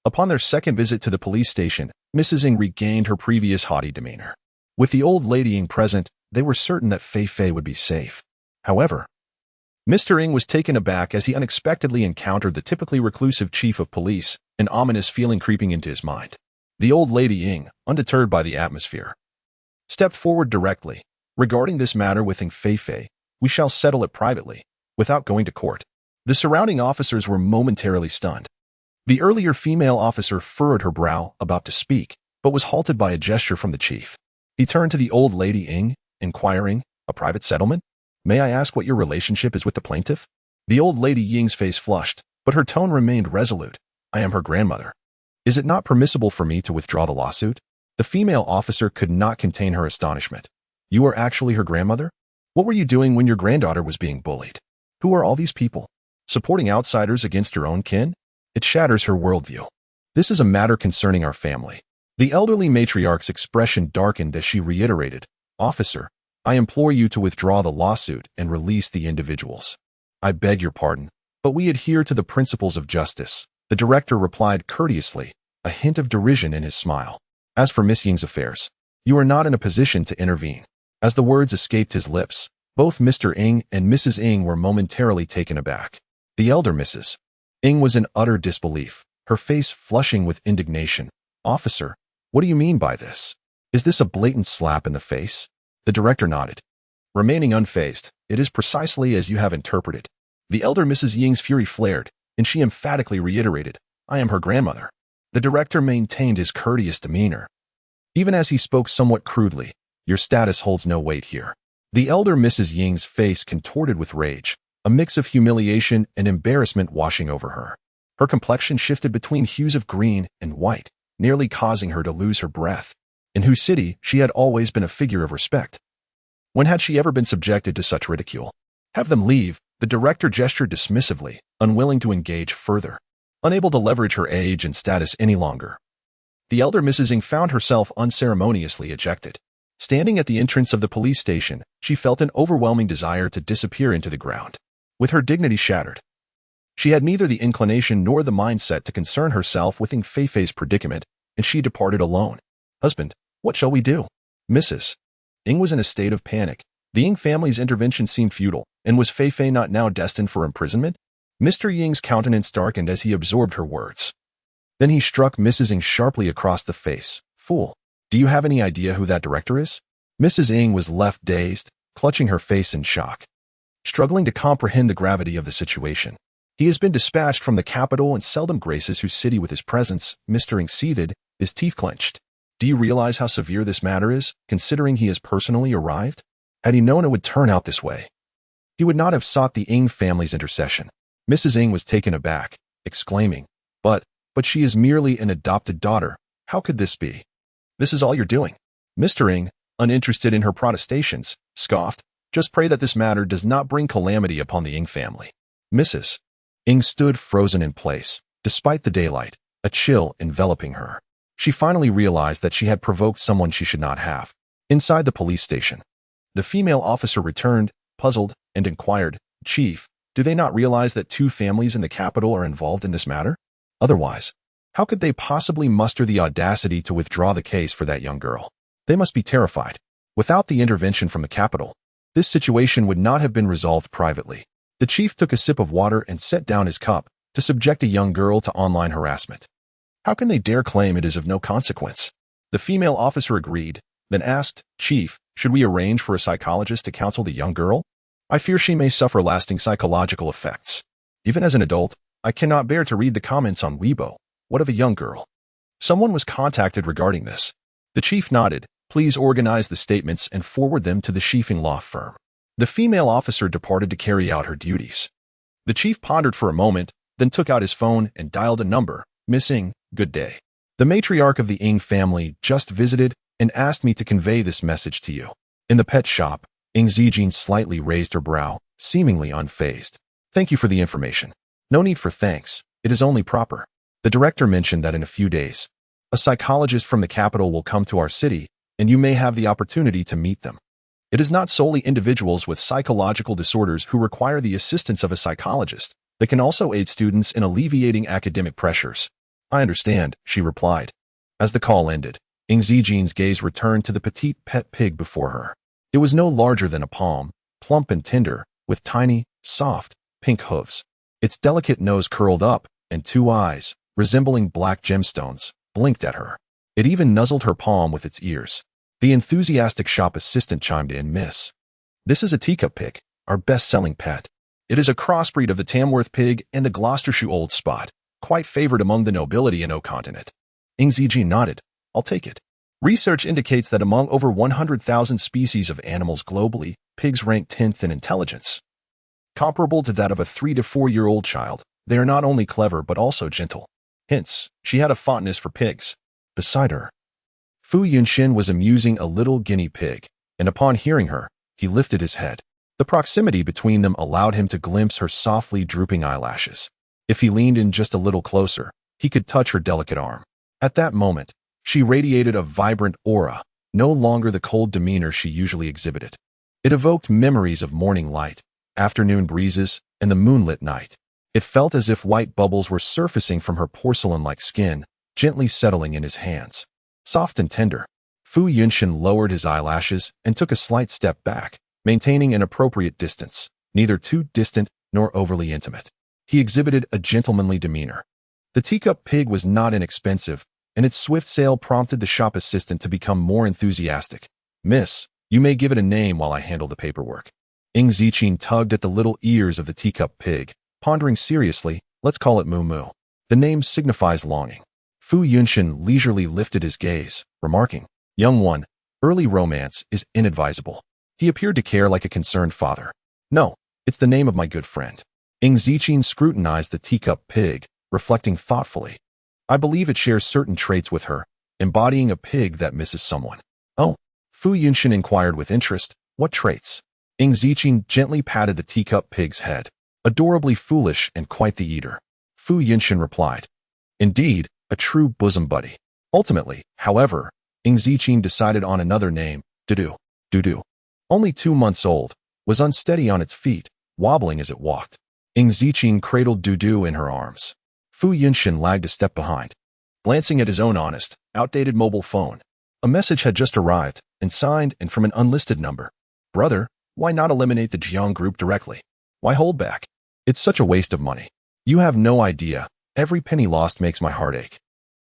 Upon their second visit to the police station, Mrs. Ng regained her previous haughty demeanor. With the old lady Ng present, they were certain that Fei Fei would be safe. However, Mr. Ng was taken aback as he unexpectedly encountered the typically reclusive chief of police, an ominous feeling creeping into his mind. The old lady Ng, undeterred by the atmosphere, stepped forward directly. Regarding this matter with Ng Fei Fei, we shall settle it privately, without going to court. The surrounding officers were momentarily stunned. The earlier female officer furrowed her brow, about to speak, but was halted by a gesture from the chief. He turned to the old lady Ng, inquiring, "A private settlement? May I ask what your relationship is with the plaintiff?" The old lady Ying's face flushed, but her tone remained resolute. "I am her grandmother. Is it not permissible for me to withdraw the lawsuit?" The female officer could not contain her astonishment. "You are actually her grandmother? What were you doing when your granddaughter was being bullied? Who are all these people? Supporting outsiders against your own kin? It shatters her worldview. This is a matter concerning our family." The elderly matriarch's expression darkened as she reiterated, "Officer, I implore you to withdraw the lawsuit and release the individuals." "I beg your pardon, but we adhere to the principles of justice," the director replied courteously, a hint of derision in his smile. "As for Miss Ying's affairs, you are not in a position to intervene." As the words escaped his lips, both Mr. Ng and Mrs. Ng were momentarily taken aback. The elder Mrs. Ng was in utter disbelief, her face flushing with indignation. "Officer, what do you mean by this? Is this a blatant slap in the face?" The director nodded. Remaining unfazed, "It is precisely as you have interpreted." The elder Mrs. Ying's fury flared, and she emphatically reiterated, "I am her grandmother." The director maintained his courteous demeanor, even as he spoke somewhat crudely. "Your status holds no weight here." The elder Mrs. Ying's face contorted with rage, a mix of humiliation and embarrassment washing over her. Her complexion shifted between hues of green and white, nearly causing her to lose her breath. In whose city she had always been a figure of respect. When had she ever been subjected to such ridicule? "Have them leave," the director gestured dismissively, unwilling to engage further, unable to leverage her age and status any longer. The elder Mrs. Ng found herself unceremoniously ejected. Standing at the entrance of the police station, she felt an overwhelming desire to disappear into the ground. With her dignity shattered, she had neither the inclination nor the mindset to concern herself with Ng Fei Fei's predicament, and she departed alone. "Husband, what shall we do?" Mrs. Ng was in a state of panic. The Ng family's intervention seemed futile, and was Fei Fei not now destined for imprisonment? Mr. Ying's countenance darkened as he absorbed her words. Then he struck Mrs. Ng sharply across the face. "Fool, do you have any idea who that director is?" Mrs. Ng was left dazed, clutching her face in shock, struggling to comprehend the gravity of the situation. "He has been dispatched from the capital and seldom graces whose city with his presence," Mr. Ng seethed, his teeth clenched. "Do you realize how severe this matter is, considering he has personally arrived? Had he known it would turn out this way, he would not have sought the Ng family's intercession." Mrs. Ng was taken aback, exclaiming, But she is merely an adopted daughter. How could this be? This is all you're doing." Mr. Ng, uninterested in her protestations, scoffed, "Just pray that this matter does not bring calamity upon the Ng family." Mrs. Ng stood frozen in place, despite the daylight, a chill enveloping her. She finally realized that she had provoked someone she should not have. Inside the police station, the female officer returned, puzzled, and inquired, "Chief, do they not realize that two families in the capital are involved in this matter? Otherwise, how could they possibly muster the audacity to withdraw the case for that young girl? They must be terrified." Without the intervention from the capital, this situation would not have been resolved privately. The chief took a sip of water and set down his cup to subject a young girl to online harassment. How can they dare claim it is of no consequence? The female officer agreed, then asked, "Chief, should we arrange for a psychologist to counsel the young girl? I fear she may suffer lasting psychological effects. Even as an adult, I cannot bear to read the comments on Weibo. What of a young girl?" Someone was contacted regarding this. The chief nodded. "Please organize the statements and forward them to the Schiefing law firm." The female officer departed to carry out her duties. The chief pondered for a moment, then took out his phone and dialed a number. "Missing, good day. The matriarch of the Ng family just visited and asked me to convey this message to you." In the pet shop, Ng Zijin slightly raised her brow, seemingly unfazed. "Thank you for the information. No need for thanks. It is only proper." The director mentioned that in a few days, a psychologist from the capital will come to our city, and you may have the opportunity to meet them. It is not solely individuals with psychological disorders who require the assistance of a psychologist. They can also aid students in alleviating academic pressures. I understand, she replied. As the call ended, Ing Zijin's gaze returned to the petite pet pig before her. It was no larger than a palm, plump and tender, with tiny, soft, pink hooves. Its delicate nose curled up, and two eyes, resembling black gemstones, blinked at her. It even nuzzled her palm with its ears. The enthusiastic shop assistant chimed in, Miss. This is a teacup pig, our best-selling pet. It is a crossbreed of the Tamworth pig and the Gloucestershire Old Spot, quite favored among the nobility in O continent. Ing Zijin nodded. I'll take it. Research indicates that among over 100,000 species of animals globally, pigs rank 10th in intelligence. Comparable to that of a 3 to 4-year-old child, they are not only clever but also gentle. Hence, she had a fondness for pigs. Beside her, Fu Yunshin was amusing a little guinea pig, and upon hearing her, he lifted his head. The proximity between them allowed him to glimpse her softly drooping eyelashes. If he leaned in just a little closer, he could touch her delicate arm. At that moment, she radiated a vibrant aura, no longer the cold demeanor she usually exhibited. It evoked memories of morning light, afternoon breezes, and the moonlit night. It felt as if white bubbles were surfacing from her porcelain-like skin, gently settling in his hands. Soft and tender, Fu Yunshin lowered his eyelashes and took a slight step back, maintaining an appropriate distance, neither too distant nor overly intimate. He exhibited a gentlemanly demeanor. The teacup pig was not inexpensive, and its swift sale prompted the shop assistant to become more enthusiastic. Miss, you may give it a name while I handle the paperwork. Ing Zijin tugged at the little ears of the teacup pig, pondering seriously. Let's call it Moo Moo. The name signifies longing. Fu Yunshin leisurely lifted his gaze, remarking, Young one, early romance is inadvisable. He appeared to care like a concerned father. No, it's the name of my good friend. Ing Zijin scrutinized the teacup pig, reflecting thoughtfully. I believe it shares certain traits with her, embodying a pig that misses someone. Oh, Fu Yunshin inquired with interest. What traits? Ing Zijin gently patted the teacup pig's head. Adorably foolish and quite the eater. Fu Yunshin replied. Indeed, a true bosom buddy. Ultimately, however, Ing Zijin decided on another name, Dudu. Dudu. Only 2 months old, was unsteady on its feet, wobbling as it walked. Ing Zijin cradled Dudu in her arms. Fu Yunshin lagged a step behind, glancing at his own honest, outdated mobile phone. A message had just arrived, and signed and from an unlisted number. Brother, why not eliminate the Jiang group directly? Why hold back? It's such a waste of money. You have no idea. Every penny lost makes my heart ache.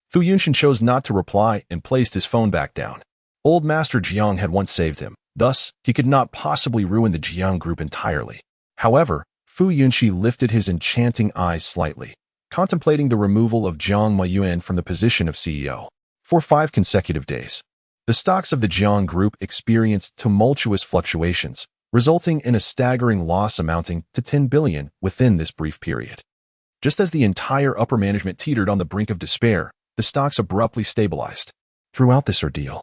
Fu Yunshin chose not to reply and placed his phone back down. Old Master Jiang had once saved him. Thus, he could not possibly ruin the Jiang group entirely. However, Fu Yunshin lifted his enchanting eyes slightly, contemplating the removal of Jiang Mayuan from the position of CEO. For 5 consecutive days, the stocks of the Jiang group experienced tumultuous fluctuations, resulting in a staggering loss amounting to 10 billion within this brief period. Just as the entire upper management teetered on the brink of despair, the stocks abruptly stabilized. Throughout this ordeal,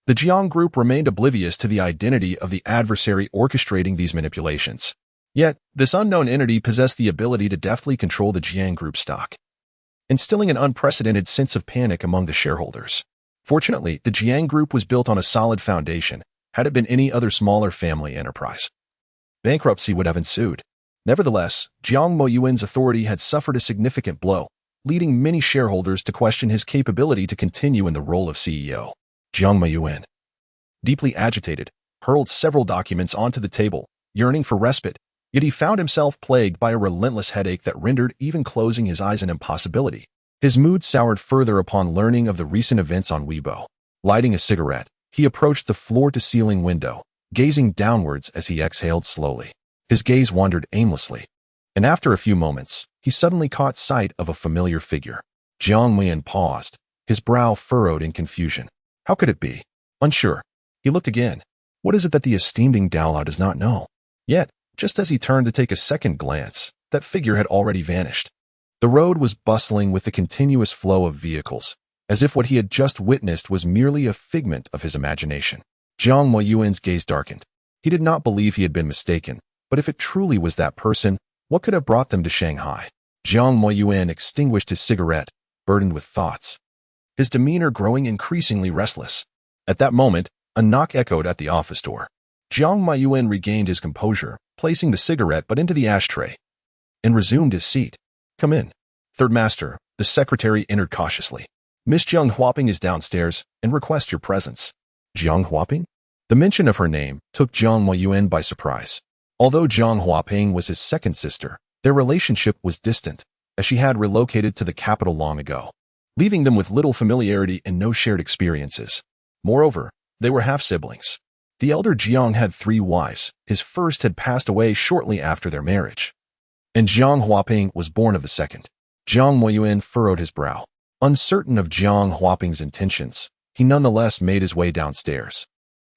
the Jiang group remained oblivious to the identity of the adversary orchestrating these manipulations. Yet, this unknown entity possessed the ability to deftly control the Jiang group stock, instilling an unprecedented sense of panic among the shareholders. Fortunately, the Jiang group was built on a solid foundation. Had it been any other smaller family enterprise, bankruptcy would have ensued. Nevertheless, Jiang Moyuan's authority had suffered a significant blow, leading many shareholders to question his capability to continue in the role of CEO. Jiang Moyuan, deeply agitated, hurled several documents onto the table, yearning for respite, yet he found himself plagued by a relentless headache that rendered even closing his eyes an impossibility. His mood soured further upon learning of the recent events on Weibo. Lighting a cigarette, he approached the floor-to-ceiling window, gazing downwards as he exhaled slowly. His gaze wandered aimlessly, and after a few moments, he suddenly caught sight of a familiar figure. Jiang Mian paused, his brow furrowed in confusion. How could it be? Unsure, he looked again. What is it that the esteemed Ing Daolao does not know? Yet, just as he turned to take a second glance, that figure had already vanished. The road was bustling with the continuous flow of vehicles, as if what he had just witnessed was merely a figment of his imagination. Jiang Moyuan's gaze darkened. He did not believe he had been mistaken, but if it truly was that person, what could have brought them to Shanghai? Jiang Moyuan extinguished his cigarette, burdened with thoughts, his demeanor growing increasingly restless. At that moment, a knock echoed at the office door. Jiang Moyuan regained his composure, placing the cigarette butt into the ashtray, and resumed his seat. Come in. Third Master, The secretary entered cautiously. Miss Jiang Huaping is downstairs and requests your presence. Jiang Huaping? The mention of her name took Jiang Moyuan by surprise. Although Jiang Huaping was his second sister, their relationship was distant, as she had relocated to the capital long ago, leaving them with little familiarity and no shared experiences. Moreover, they were half-siblings. The elder Jiang had 3 wives. His first had passed away shortly after their marriage, and Jiang Huaping was born of the second. Jiang Moyuan furrowed his brow. Uncertain of Jiang Huaping's intentions, he nonetheless made his way downstairs.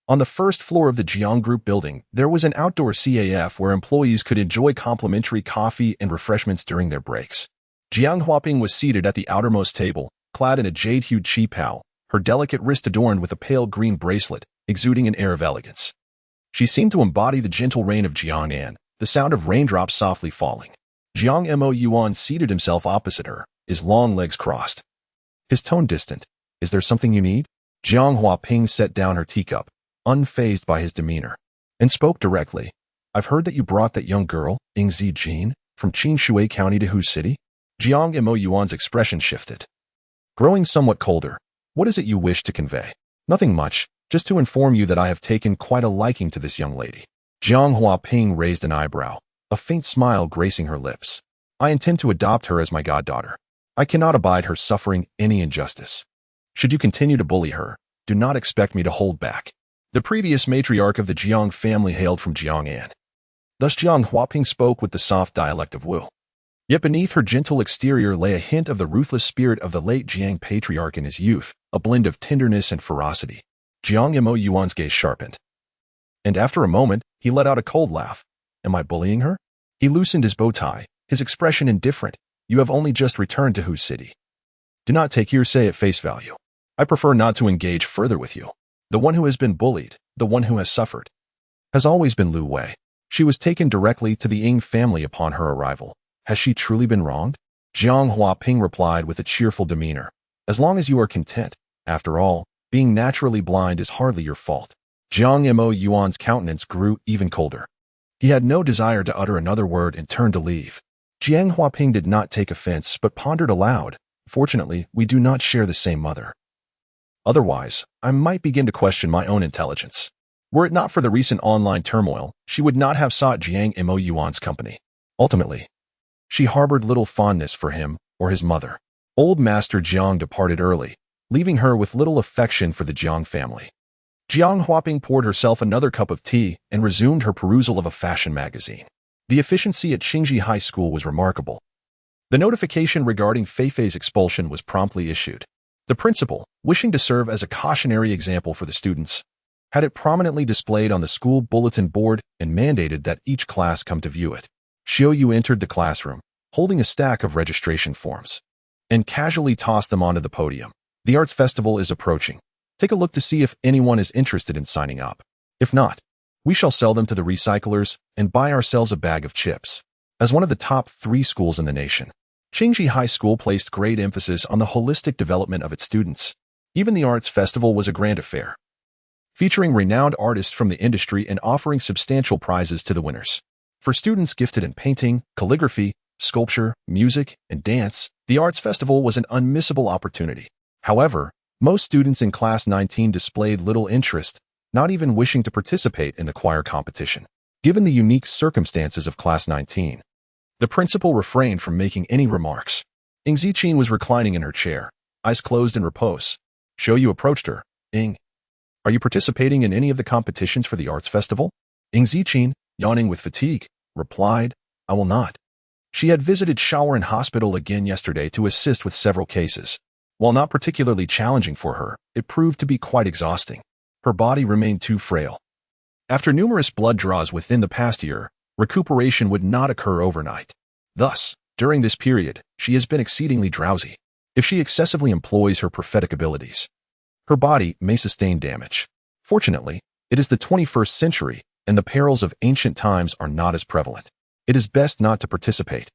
On the first floor of the Jiang Group building, there was an outdoor CAF where employees could enjoy complimentary coffee and refreshments during their breaks. Jiang Huaping was seated at the outermost table, clad in a jade-hued qipao, her delicate wrist adorned with a pale green bracelet, exuding an air of elegance. She seemed to embody the gentle rain of Jiang'an, the sound of raindrops softly falling. Jiang Mo Yuan seated himself opposite her, his long legs crossed. His tone distant. Is there something you need? Jiang Huaping set down her teacup, unfazed by his demeanor, and spoke directly. I've heard that you brought that young girl, Ying Zijin, from Qinshui County to Hu City? Jiang Mo Yuan's expression shifted. Growing somewhat colder, what is it you wish to convey? Nothing much, just to inform you that I have taken quite a liking to this young lady. Jiang Huaping raised an eyebrow, a faint smile gracing her lips. I intend to adopt her as my goddaughter. I cannot abide her suffering any injustice. Should you continue to bully her, do not expect me to hold back. The previous matriarch of the Jiang family hailed from Jiang'an. Thus Jiang Huaping spoke with the soft dialect of Wu. Yet beneath her gentle exterior lay a hint of the ruthless spirit of the late Jiang patriarch in his youth, a blend of tenderness and ferocity. Jiang Mo Yuan's gaze sharpened. And after a moment, he let out a cold laugh. Am I bullying her? He loosened his bow tie, his expression indifferent. You have only just returned to Hu City. Do not take hearsay at face value. I prefer not to engage further with you. The one who has been bullied, the one who has suffered, has always been Lu Wei. She was taken directly to the Ying family upon her arrival. Has she truly been wronged? Jiang Huaping replied with a cheerful demeanor. As long as you are content. After all, being naturally blind is hardly your fault. Jiang Mo Yuan's countenance grew even colder. He had no desire to utter another word and turned to leave. Jiang Huaping did not take offense but pondered aloud. Fortunately, we do not share the same mother. Otherwise, I might begin to question my own intelligence. Were it not for the recent online turmoil, she would not have sought Jiang Mo Yuan's company. Ultimately, she harbored little fondness for him or his mother. Old Master Jiang departed early, leaving her with little affection for the Jiang family. Jiang Huaping poured herself another cup of tea and resumed her perusal of a fashion magazine. The efficiency at Qingji High School was remarkable. The notification regarding Feifei's expulsion was promptly issued. The principal, wishing to serve as a cautionary example for the students, had it prominently displayed on the school bulletin board and mandated that each class come to view it. Xiaoyu entered the classroom, holding a stack of registration forms, and casually tossed them onto the podium. The arts festival is approaching. Take a look to see if anyone is interested in signing up. If not, we shall sell them to the recyclers and buy ourselves a bag of chips. As one of the top 3 schools in the nation, Qingji High School placed great emphasis on the holistic development of its students. Even the arts festival was a grand affair, featuring renowned artists from the industry and offering substantial prizes to the winners. For students gifted in painting, calligraphy, sculpture, music, and dance, the arts festival was an unmissable opportunity. However, most students in Class 19 displayed little interest, not even wishing to participate in the choir competition. Given the unique circumstances of Class 19, the principal refrained from making any remarks. Ying Zijin was reclining in her chair, eyes closed in repose. Xiaoyu approached her. Ying, are you participating in any of the competitions for the arts festival? Ying Zijin, yawning with fatigue, replied, I will not. She had visited Shaoran Hospital again yesterday to assist with several cases. While not particularly challenging for her, it proved to be quite exhausting. Her body remained too frail. After numerous blood draws within the past year, recuperation would not occur overnight. Thus, during this period, she has been exceedingly drowsy. If she excessively employs her prophetic abilities, her body may sustain damage. Fortunately, it is the 21st century, and the perils of ancient times are not as prevalent. It is best not to participate.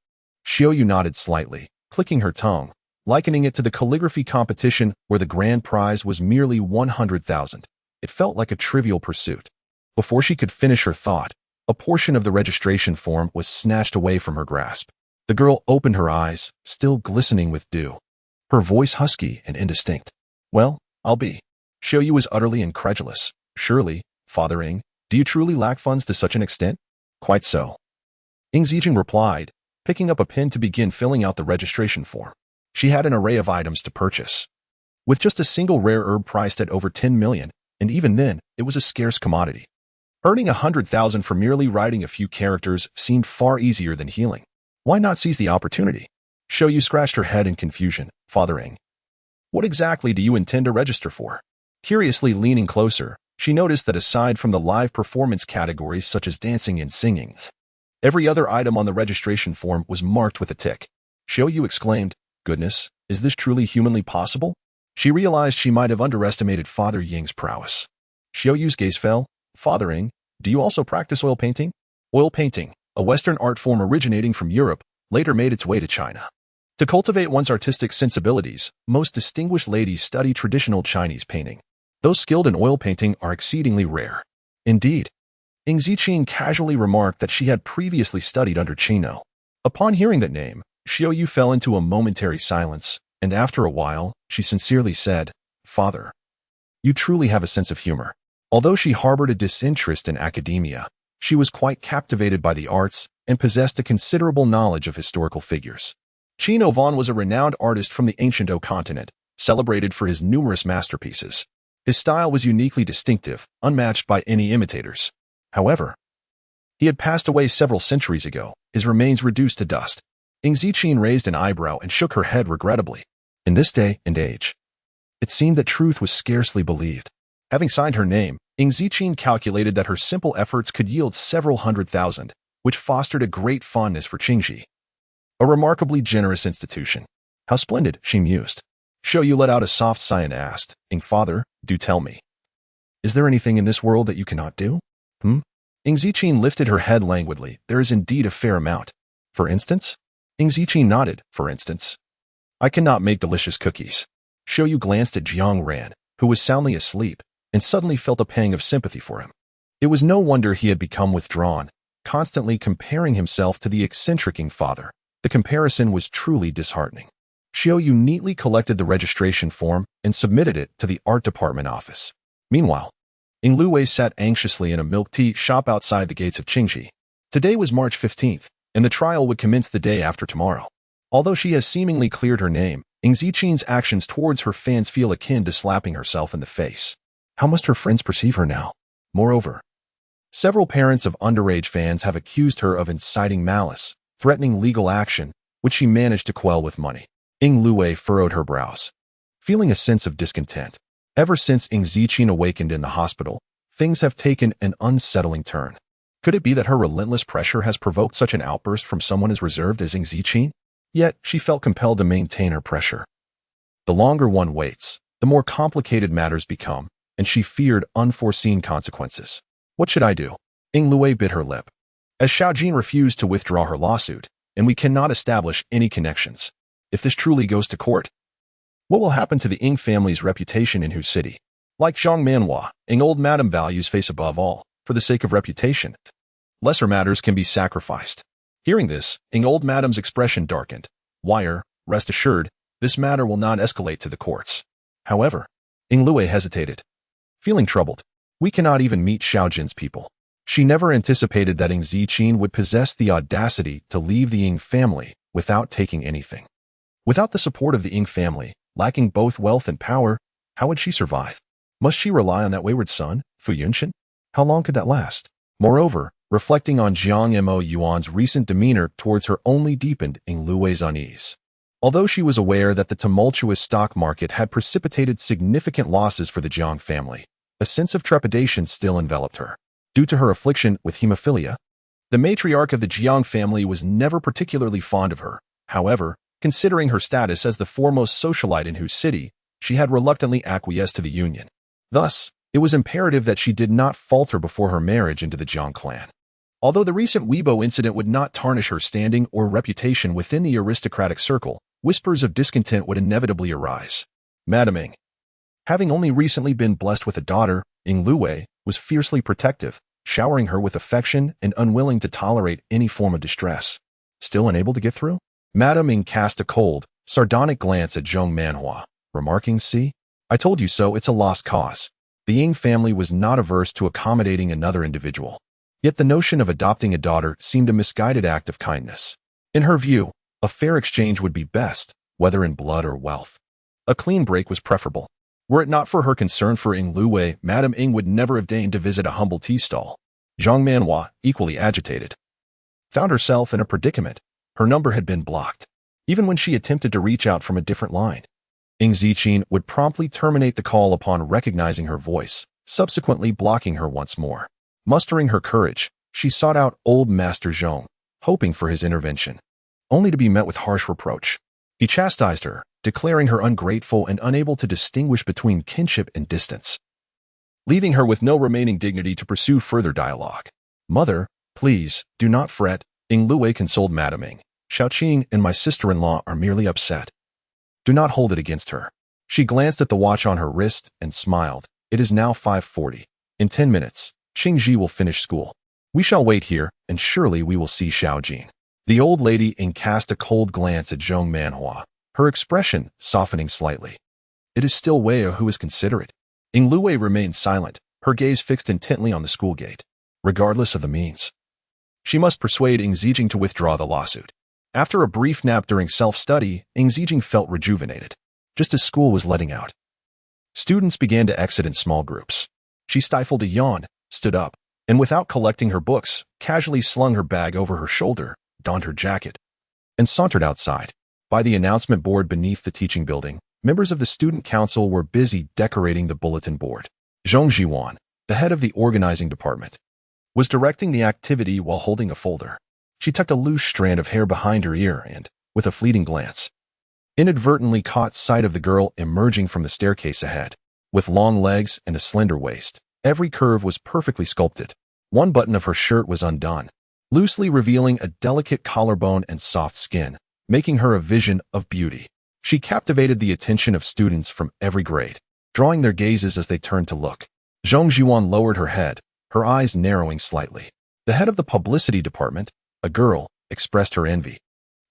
Xiaoyu nodded slightly, clicking her tongue, likening it to the calligraphy competition where the grand prize was merely 100,000. It felt like a trivial pursuit. Before she could finish her thought, a portion of the registration form was snatched away from her grasp. The girl opened her eyes, still glistening with dew. Her voice husky and indistinct. Well, I'll be. Xiaoyu was utterly incredulous. Surely, Father Ing, do you truly lack funds to such an extent? Quite so. Ing Zijing replied, picking up a pen to begin filling out the registration form. She had an array of items to purchase. With just a single rare herb priced at over 10 million, and even then, it was a scarce commodity. Earning 100,000 for merely writing a few characters seemed far easier than healing. Why not seize the opportunity? Xiaoyu scratched her head in confusion. Father Ing, what exactly do you intend to register for? Curiously leaning closer, she noticed that aside from the live performance categories such as dancing and singing, every other item on the registration form was marked with a tick. Xiaoyu exclaimed, "Goodness, is this truly humanly possible?" She realized she might have underestimated Father Ying's prowess. Xiaoyu's gaze fell. Father Ing, do you also practice oil painting? Oil painting, a Western art form originating from Europe, later made its way to China. To cultivate one's artistic sensibilities, most distinguished ladies study traditional Chinese painting. Those skilled in oil painting are exceedingly rare. Indeed, Ing Ziqing casually remarked that she had previously studied under Chino. Upon hearing that name, Xiaoyu fell into a momentary silence, and after a while, she sincerely said, "Father, you truly have a sense of humor." Although she harbored a disinterest in academia, she was quite captivated by the arts and possessed a considerable knowledge of historical figures. Chino Van was a renowned artist from the ancient O continent, celebrated for his numerous masterpieces. His style was uniquely distinctive, unmatched by any imitators. However, he had passed away several centuries ago, his remains reduced to dust. Ing Ziqing raised an eyebrow and shook her head regrettably. In this day and age, it seemed that truth was scarcely believed. Having signed her name, Ing Ziqing calculated that her simple efforts could yield several 100,000, which fostered a great fondness for Qingji. A remarkably generous institution. How splendid, she mused. Xiaoyu let out a soft sigh and asked, "Ing Father, do tell me. Is there anything in this world that you cannot do?" Ing Ziqing lifted her head languidly. There is indeed a fair amount. For instance? Ing Ziqing nodded. For instance, I cannot make delicious cookies. Xiaoyu glanced at Jiang Ran, who was soundly asleep, and suddenly felt a pang of sympathy for him. It was no wonder he had become withdrawn, constantly comparing himself to the eccentric Ing Father. The comparison was truly disheartening. Xiaoyu neatly collected the registration form and submitted it to the art department office. Meanwhile, Ing Luwei sat anxiously in a milk tea shop outside the gates of Qingji. Today was March 15th, and the trial would commence the day after tomorrow. Although she has seemingly cleared her name, Ing Ziqing's actions towards her fans feel akin to slapping herself in the face. How must her friends perceive her now? Moreover, several parents of underage fans have accused her of inciting malice, threatening legal action, which she managed to quell with money. Ing Luwei furrowed her brows, feeling a sense of discontent. Ever since Ing Ziqing awakened in the hospital, things have taken an unsettling turn. Could it be that her relentless pressure has provoked such an outburst from someone as reserved as Ing Ziqing? Yet, she felt compelled to maintain her pressure. The longer one waits, the more complicated matters become, and she feared unforeseen consequences. What should I do? Ing Luwei bit her lip. As Xiaojin refused to withdraw her lawsuit, and we cannot establish any connections. If this truly goes to court, what will happen to the Ing family's reputation in Hu City? Like Zhang Manhua, Ing old madam values face above all, for the sake of reputation. Lesser matters can be sacrificed. Hearing this, Ing old madam's expression darkened. Wire, rest assured, this matter will not escalate to the courts. However, Ing Luwei hesitated. Feeling troubled, we cannot even meet Xiaojin's people. She never anticipated that Ing Ziqing would possess the audacity to leave the Ing family without taking anything. Without the support of the Ing family, lacking both wealth and power, how would she survive? Must she rely on that wayward son, Fu Yunshin? How long could that last? Moreover, reflecting on Jiang Mo Yuan's recent demeanor towards her only deepened Ing Luwei's unease. Although she was aware that the tumultuous stock market had precipitated significant losses for the Jiang family, a sense of trepidation still enveloped her. Due to her affliction with hemophilia, the matriarch of the Jiang family was never particularly fond of her. However, considering her status as the foremost socialite in Hu City, she had reluctantly acquiesced to the union. Thus, it was imperative that she did not falter before her marriage into the Jiang clan. Although the recent Weibo incident would not tarnish her standing or reputation within the aristocratic circle, whispers of discontent would inevitably arise. Madam Ing, having only recently been blessed with a daughter, Ing Luwei was fiercely protective, showering her with affection and unwilling to tolerate any form of distress. Still unable to get through? Madame Ing cast a cold, sardonic glance at Zhong Manhua, remarking, "See? I told you so, it's a lost cause." The Ing family was not averse to accommodating another individual. Yet the notion of adopting a daughter seemed a misguided act of kindness. In her view, a fair exchange would be best, whether in blood or wealth. A clean break was preferable. Were it not for her concern for Ing Luwei, Madame Ing would never have deigned to visit a humble tea stall. Zhang Manhua, equally agitated, found herself in a predicament. Her number had been blocked, even when she attempted to reach out from a different line. Ing Ziqin would promptly terminate the call upon recognizing her voice, subsequently blocking her once more. Mustering her courage, she sought out old Master Zhong, hoping for his intervention, only to be met with harsh reproach. He chastised her, declaring her ungrateful and unable to distinguish between kinship and distance, leaving her with no remaining dignity to pursue further dialogue. "Mother, please, do not fret," Ing Luwei consoled Madame Ing. "Xiaoqing and my sister-in-law are merely upset. Do not hold it against her." She glanced at the watch on her wrist and smiled. "It is now 5:40. In 10 minutes, Qingji will finish school. We shall wait here, and surely we will see Xiaojin." The old lady Ing cast a cold glance at Zhong Manhua, her expression softening slightly. It is still Wei who is considerate. Ing Luwei remained silent, her gaze fixed intently on the school gate. Regardless of the means, she must persuade Ing Zijing to withdraw the lawsuit. After a brief nap during self-study, Ing Zijing felt rejuvenated, just as school was letting out. Students began to exit in small groups. She stifled a yawn, stood up, and without collecting her books, casually slung her bag over her shoulder, donned her jacket, and sauntered outside. By the announcement board beneath the teaching building, members of the student council were busy decorating the bulletin board. Zhong Jiwan, the head of the organizing department, was directing the activity while holding a folder. She tucked a loose strand of hair behind her ear and, with a fleeting glance, inadvertently caught sight of the girl emerging from the staircase ahead. With long legs and a slender waist, every curve was perfectly sculpted. One button of her shirt was undone, loosely revealing a delicate collarbone and soft skin, making her a vision of beauty. She captivated the attention of students from every grade, drawing their gazes as they turned to look. Zhong Jiwan lowered her head, her eyes narrowing slightly. The head of the publicity department, a girl, expressed her envy.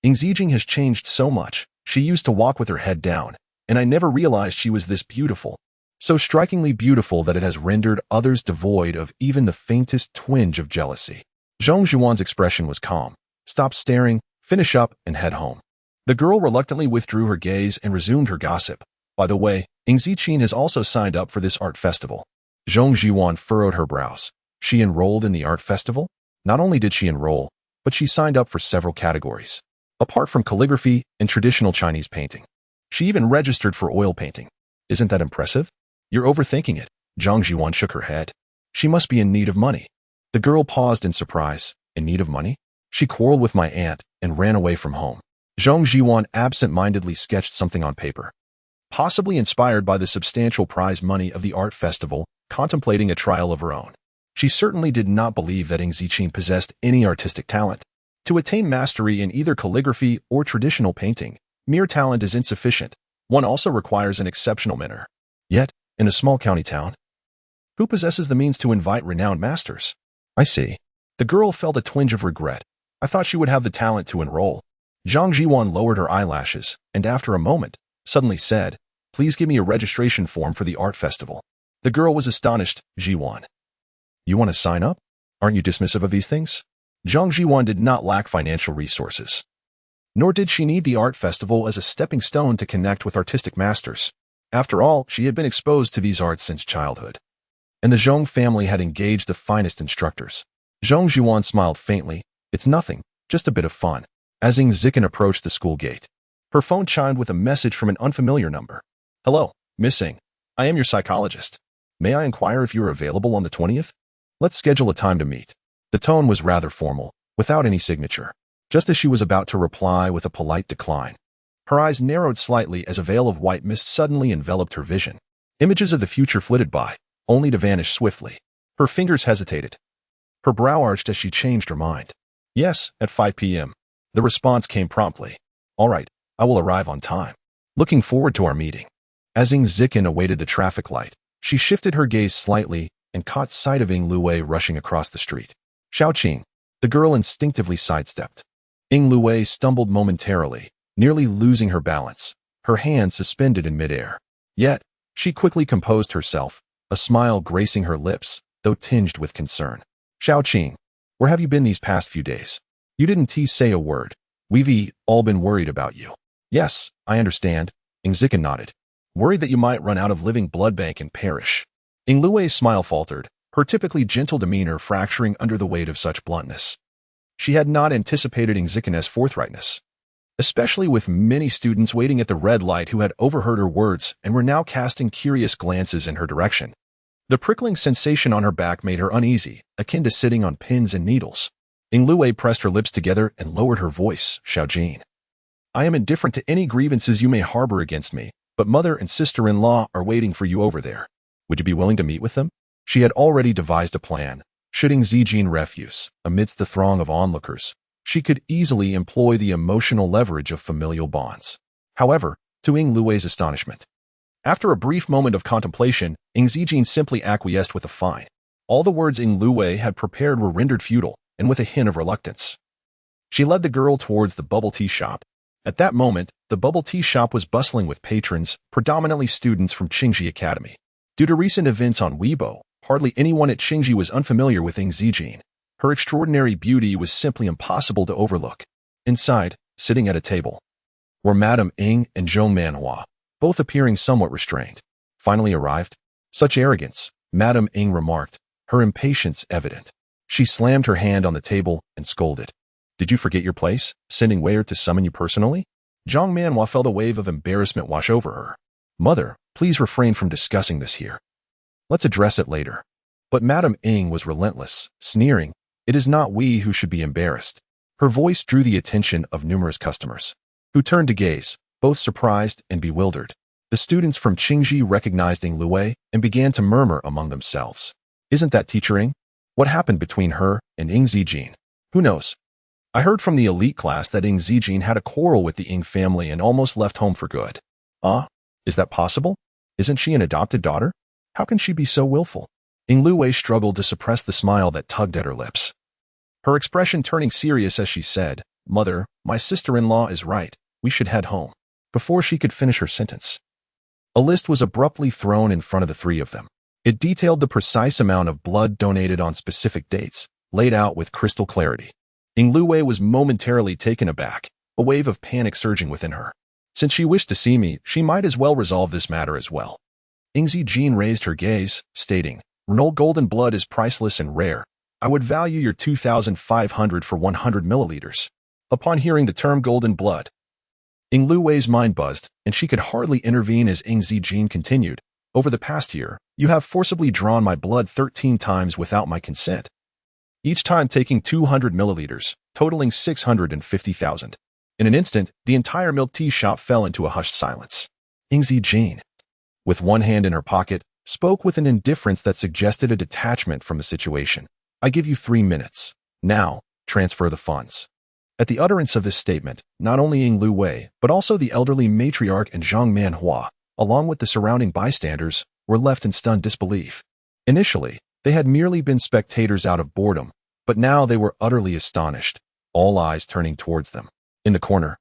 "Ing Zijing has changed so much. She used to walk with her head down, and I never realized she was this beautiful. So strikingly beautiful that it has rendered others devoid of even the faintest twinge of jealousy." Zhong Jiwan's expression was calm. "Stop staring, finish up, and head home." The girl reluctantly withdrew her gaze and resumed her gossip. "By the way, Ing Ziqin has also signed up for this art festival." Zhong Jiwan furrowed her brows. She enrolled in the art festival? Not only did she enroll, but she signed up for several categories. Apart from calligraphy and traditional Chinese painting, she even registered for oil painting. Isn't that impressive? You're overthinking it. Zhang Jiwan shook her head. She must be in need of money. The girl paused in surprise. In need of money? She quarreled with my aunt and ran away from home. Zhang Jiwan absent-mindedly sketched something on paper. Possibly inspired by the substantial prize money of the art festival, contemplating a trial of her own. She certainly did not believe that Ing Ziqin possessed any artistic talent. To attain mastery in either calligraphy or traditional painting, mere talent is insufficient. One also requires an exceptional manner. Yet, in a small county town, who possesses the means to invite renowned masters? I see. The girl felt a twinge of regret. I thought she would have the talent to enroll. Zhang Jiwan lowered her eyelashes, and after a moment, suddenly said, "Please give me a registration form for the art festival." The girl was astonished. "Jiwan, you want to sign up? Aren't you dismissive of these things?" Zhang Jiwan did not lack financial resources. Nor did she need the art festival as a stepping stone to connect with artistic masters. After all, she had been exposed to these arts since childhood. And the Zhong family had engaged the finest instructors. Zhang Jiwan smiled faintly. "It's nothing, just a bit of fun." As Ing Ziqin approached the school gate, her phone chimed with a message from an unfamiliar number. "Hello, Miss Ing. I am your psychologist. May I inquire if you are available on the 20th? Let's schedule a time to meet." The tone was rather formal, without any signature. Just as she was about to reply with a polite decline, her eyes narrowed slightly as a veil of white mist suddenly enveloped her vision. Images of the future flitted by, only to vanish swiftly. Her fingers hesitated. Her brow arched as she changed her mind. "Yes, at 5 p.m. The response came promptly. "All right, I will arrive on time. Looking forward to our meeting." As Ing Ziqin awaited the traffic light, she shifted her gaze slightly and caught sight of Ing Luwei rushing across the street. "Xiaoqing." The girl instinctively sidestepped. Ying Luwei stumbled momentarily, nearly losing her balance, her hands suspended in midair. Yet, she quickly composed herself, a smile gracing her lips, though tinged with concern. Xiaoqing, where have you been these past few days? You didn't say a word. We've all been worried about you. Yes, I understand, Ying Zikan nodded. Worried that you might run out of living blood bank and perish. Ying Luwei's smile faltered, her typically gentle demeanor fracturing under the weight of such bluntness. She had not anticipated Ying Zikan's forthrightness, especially with many students waiting at the red light who had overheard her words and were now casting curious glances in her direction. The prickling sensation on her back made her uneasy, akin to sitting on pins and needles. Ying Luwei pressed her lips together and lowered her voice. Xiaojin, I am indifferent to any grievances you may harbor against me, but mother and sister-in-law are waiting for you over there. Would you be willing to meet with them? She had already devised a plan. Should Ying Zijin refuse, amidst the throng of onlookers, she could easily employ the emotional leverage of familial bonds. However, to Ying Luwei's astonishment, after a brief moment of contemplation, Ying Zijin simply acquiesced with a fine. All the words Ying Luwei had prepared were rendered futile, and with a hint of reluctance. She led the girl towards the bubble tea shop. At that moment, the bubble tea shop was bustling with patrons, predominantly students from Qingji Academy. Due to recent events on Weibo, hardly anyone at Qingji was unfamiliar with Ying Zijin. Her extraordinary beauty was simply impossible to overlook. Inside, sitting at a table, were Madame Ying and Zhong Manhua, both appearing somewhat restrained. Finally arrived? Such arrogance, Madame Ying remarked, her impatience evident. She slammed her hand on the table and scolded. Did you forget your place, sending Weir to summon you personally? Zhong Manhua felt a wave of embarrassment wash over her. Mother, please refrain from discussing this here. Let's address it later. But Madame Ying was relentless, sneering. It is not we who should be embarrassed. Her voice drew the attention of numerous customers, who turned to gaze, both surprised and bewildered. The students from Qingji recognized Ying Luwei and began to murmur among themselves. Isn't that Teacher Ying? What happened between her and Ying Zijin? Who knows? I heard from the elite class that Ying Zijin had a quarrel with the Ying family and almost left home for good. Is that possible? Isn't she an adopted daughter? How can she be so willful? Ying Luwei struggled to suppress the smile that tugged at her lips, her expression turning serious as she said, Mother, my sister-in-law is right. We should head home. Before she could finish her sentence, a list was abruptly thrown in front of the three of them. It detailed the precise amount of blood donated on specific dates, laid out with crystal clarity. Ying Luwei was momentarily taken aback, a wave of panic surging within her. Since she wished to see me, she might as well resolve this matter as well. Ying Zijin raised her gaze, stating, Renault golden blood is priceless and rare. I would value your 2,500 for 100 milliliters. Upon hearing the term golden blood, Ying Luwei's mind buzzed, and she could hardly intervene as Ying Zijin continued. Over the past year, you have forcibly drawn my blood 13 times without my consent, each time taking 200 milliliters, totaling 650,000. In an instant, the entire milk tea shop fell into a hushed silence. Ying Zijin, with one hand in her pocket, spoke with an indifference that suggested a detachment from the situation. I give you 3 minutes. Now, transfer the funds. At the utterance of this statement, not only Ying Luwei, but also the elderly matriarch and Zhang Manhua, along with the surrounding bystanders, were left in stunned disbelief. Initially, they had merely been spectators out of boredom, but now they were utterly astonished, all eyes turning towards them. In the corner,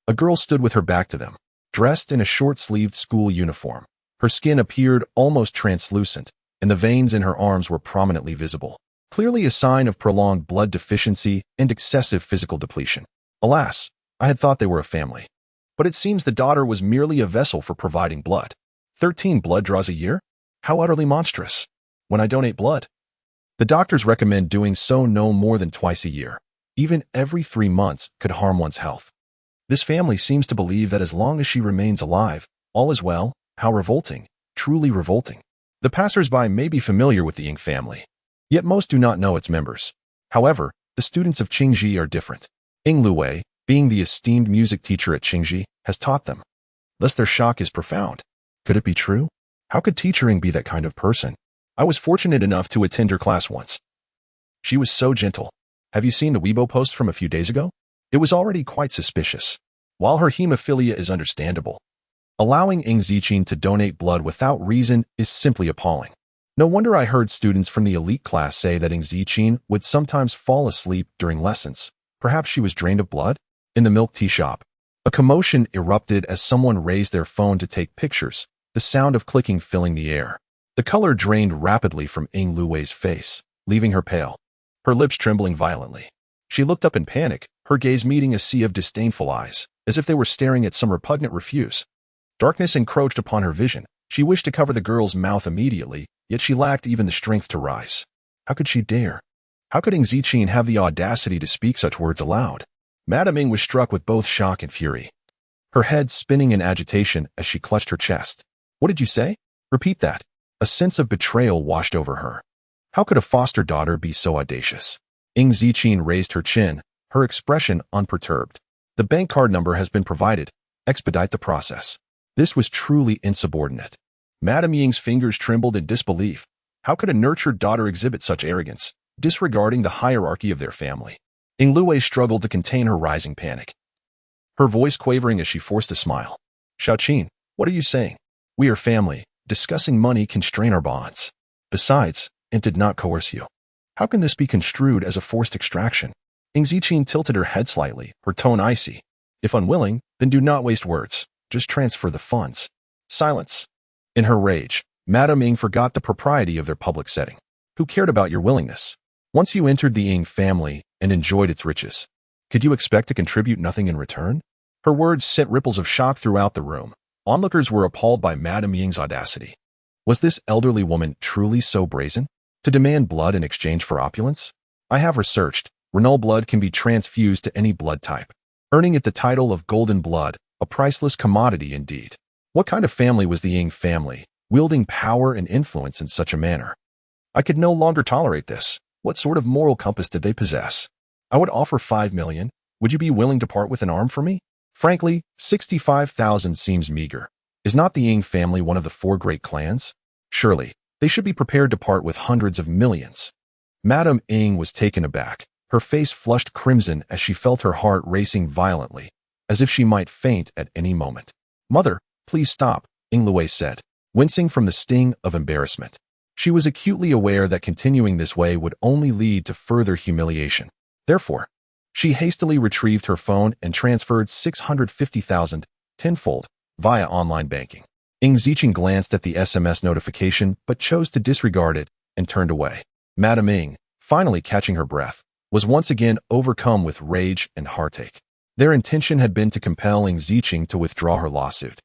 a girl stood with her back to them, dressed in a short-sleeved school uniform. Her skin appeared almost translucent, and the veins in her arms were prominently visible, clearly a sign of prolonged blood deficiency and excessive physical depletion. Alas, I had thought they were a family. But it seems the daughter was merely a vessel for providing blood. 13 blood draws a year? How utterly monstrous. When I donate blood, the doctors recommend doing so no more than twice a year. Even every 3 months could harm one's health. This family seems to believe that as long as she remains alive, all is well. How revolting, truly revolting. The passers-by may be familiar with the Ying family, yet most do not know its members. However, the students of Qingji are different. Ying Luwei, being the esteemed music teacher at Qingji, has taught them. Thus their shock is profound. Could it be true? How could Teacher Ying be that kind of person? I was fortunate enough to attend her class once. She was so gentle. Have you seen the Weibo post from a few days ago? It was already quite suspicious. While her hemophilia is understandable, allowing Ying Zijin to donate blood without reason is simply appalling. No wonder I heard students from the elite class say that Ying Zijin would sometimes fall asleep during lessons, Perhaps she was drained of blood? In the milk tea shop, a commotion erupted as someone raised their phone to take pictures, the sound of clicking filling the air. The color drained rapidly from Ying Luwei's face, leaving her pale, her lips trembling violently. She looked up in panic, her gaze meeting a sea of disdainful eyes, as if they were staring at some repugnant refuse. Darkness encroached upon her vision. She wished to cover the girl's mouth immediately, yet she lacked even the strength to rise. How could she dare? How could Ying Ziqin have the audacity to speak such words aloud? Madame Ying was struck with both shock and fury, her head spinning in agitation as she clutched her chest. What did you say? Repeat that. A sense of betrayal washed over her. How could a foster daughter be so audacious? Ying Ziqin raised her chin, her expression unperturbed. The bank card number has been provided. Expedite the process. This was truly insubordinate. Madame Ying's fingers trembled in disbelief. How could a nurtured daughter exhibit such arrogance, disregarding the hierarchy of their family? Ying Luwei struggled to contain her rising panic, her voice quavering as she forced a smile. Xiaoqin, what are you saying? We are family. Discussing money can strain our bonds. Besides, it did not coerce you. How can this be construed as a forced extraction? Ying Ziqin tilted her head slightly, her tone icy. If unwilling, then do not waste words. Just transfer the funds. Silence. In her rage, Madame Ying forgot the propriety of their public setting. Who cared about your willingness? Once you entered the Ying family and enjoyed its riches, could you expect to contribute nothing in return? Her words sent ripples of shock throughout the room. Onlookers were appalled by Madame Ying's audacity. Was this elderly woman truly so brazen? To demand blood in exchange for opulence? I have researched. Renal blood can be transfused to any blood type, earning it the title of golden blood, a priceless commodity indeed. What kind of family was the Ying family, wielding power and influence in such a manner? I could no longer tolerate this. What sort of moral compass did they possess? I would offer 5 million. Would you be willing to part with an arm for me? Frankly, 65,000 seems meager. Is not the Ying family one of the 4 great clans? Surely, they should be prepared to part with hundreds of millions. Madame Ying was taken aback. Her face flushed crimson as she felt her heart racing violently, as if she might faint at any moment. Mother, please stop, Ying Luwei said, wincing from the sting of embarrassment. She was acutely aware that continuing this way would only lead to further humiliation. Therefore, she hastily retrieved her phone and transferred 650,000 tenfold via online banking. Ying Ziqin glanced at the SMS notification but chose to disregard it and turned away. Madame Ying, finally catching her breath, was once again overcome with rage and heartache. Their intention had been to compel Ying Ziqin to withdraw her lawsuit.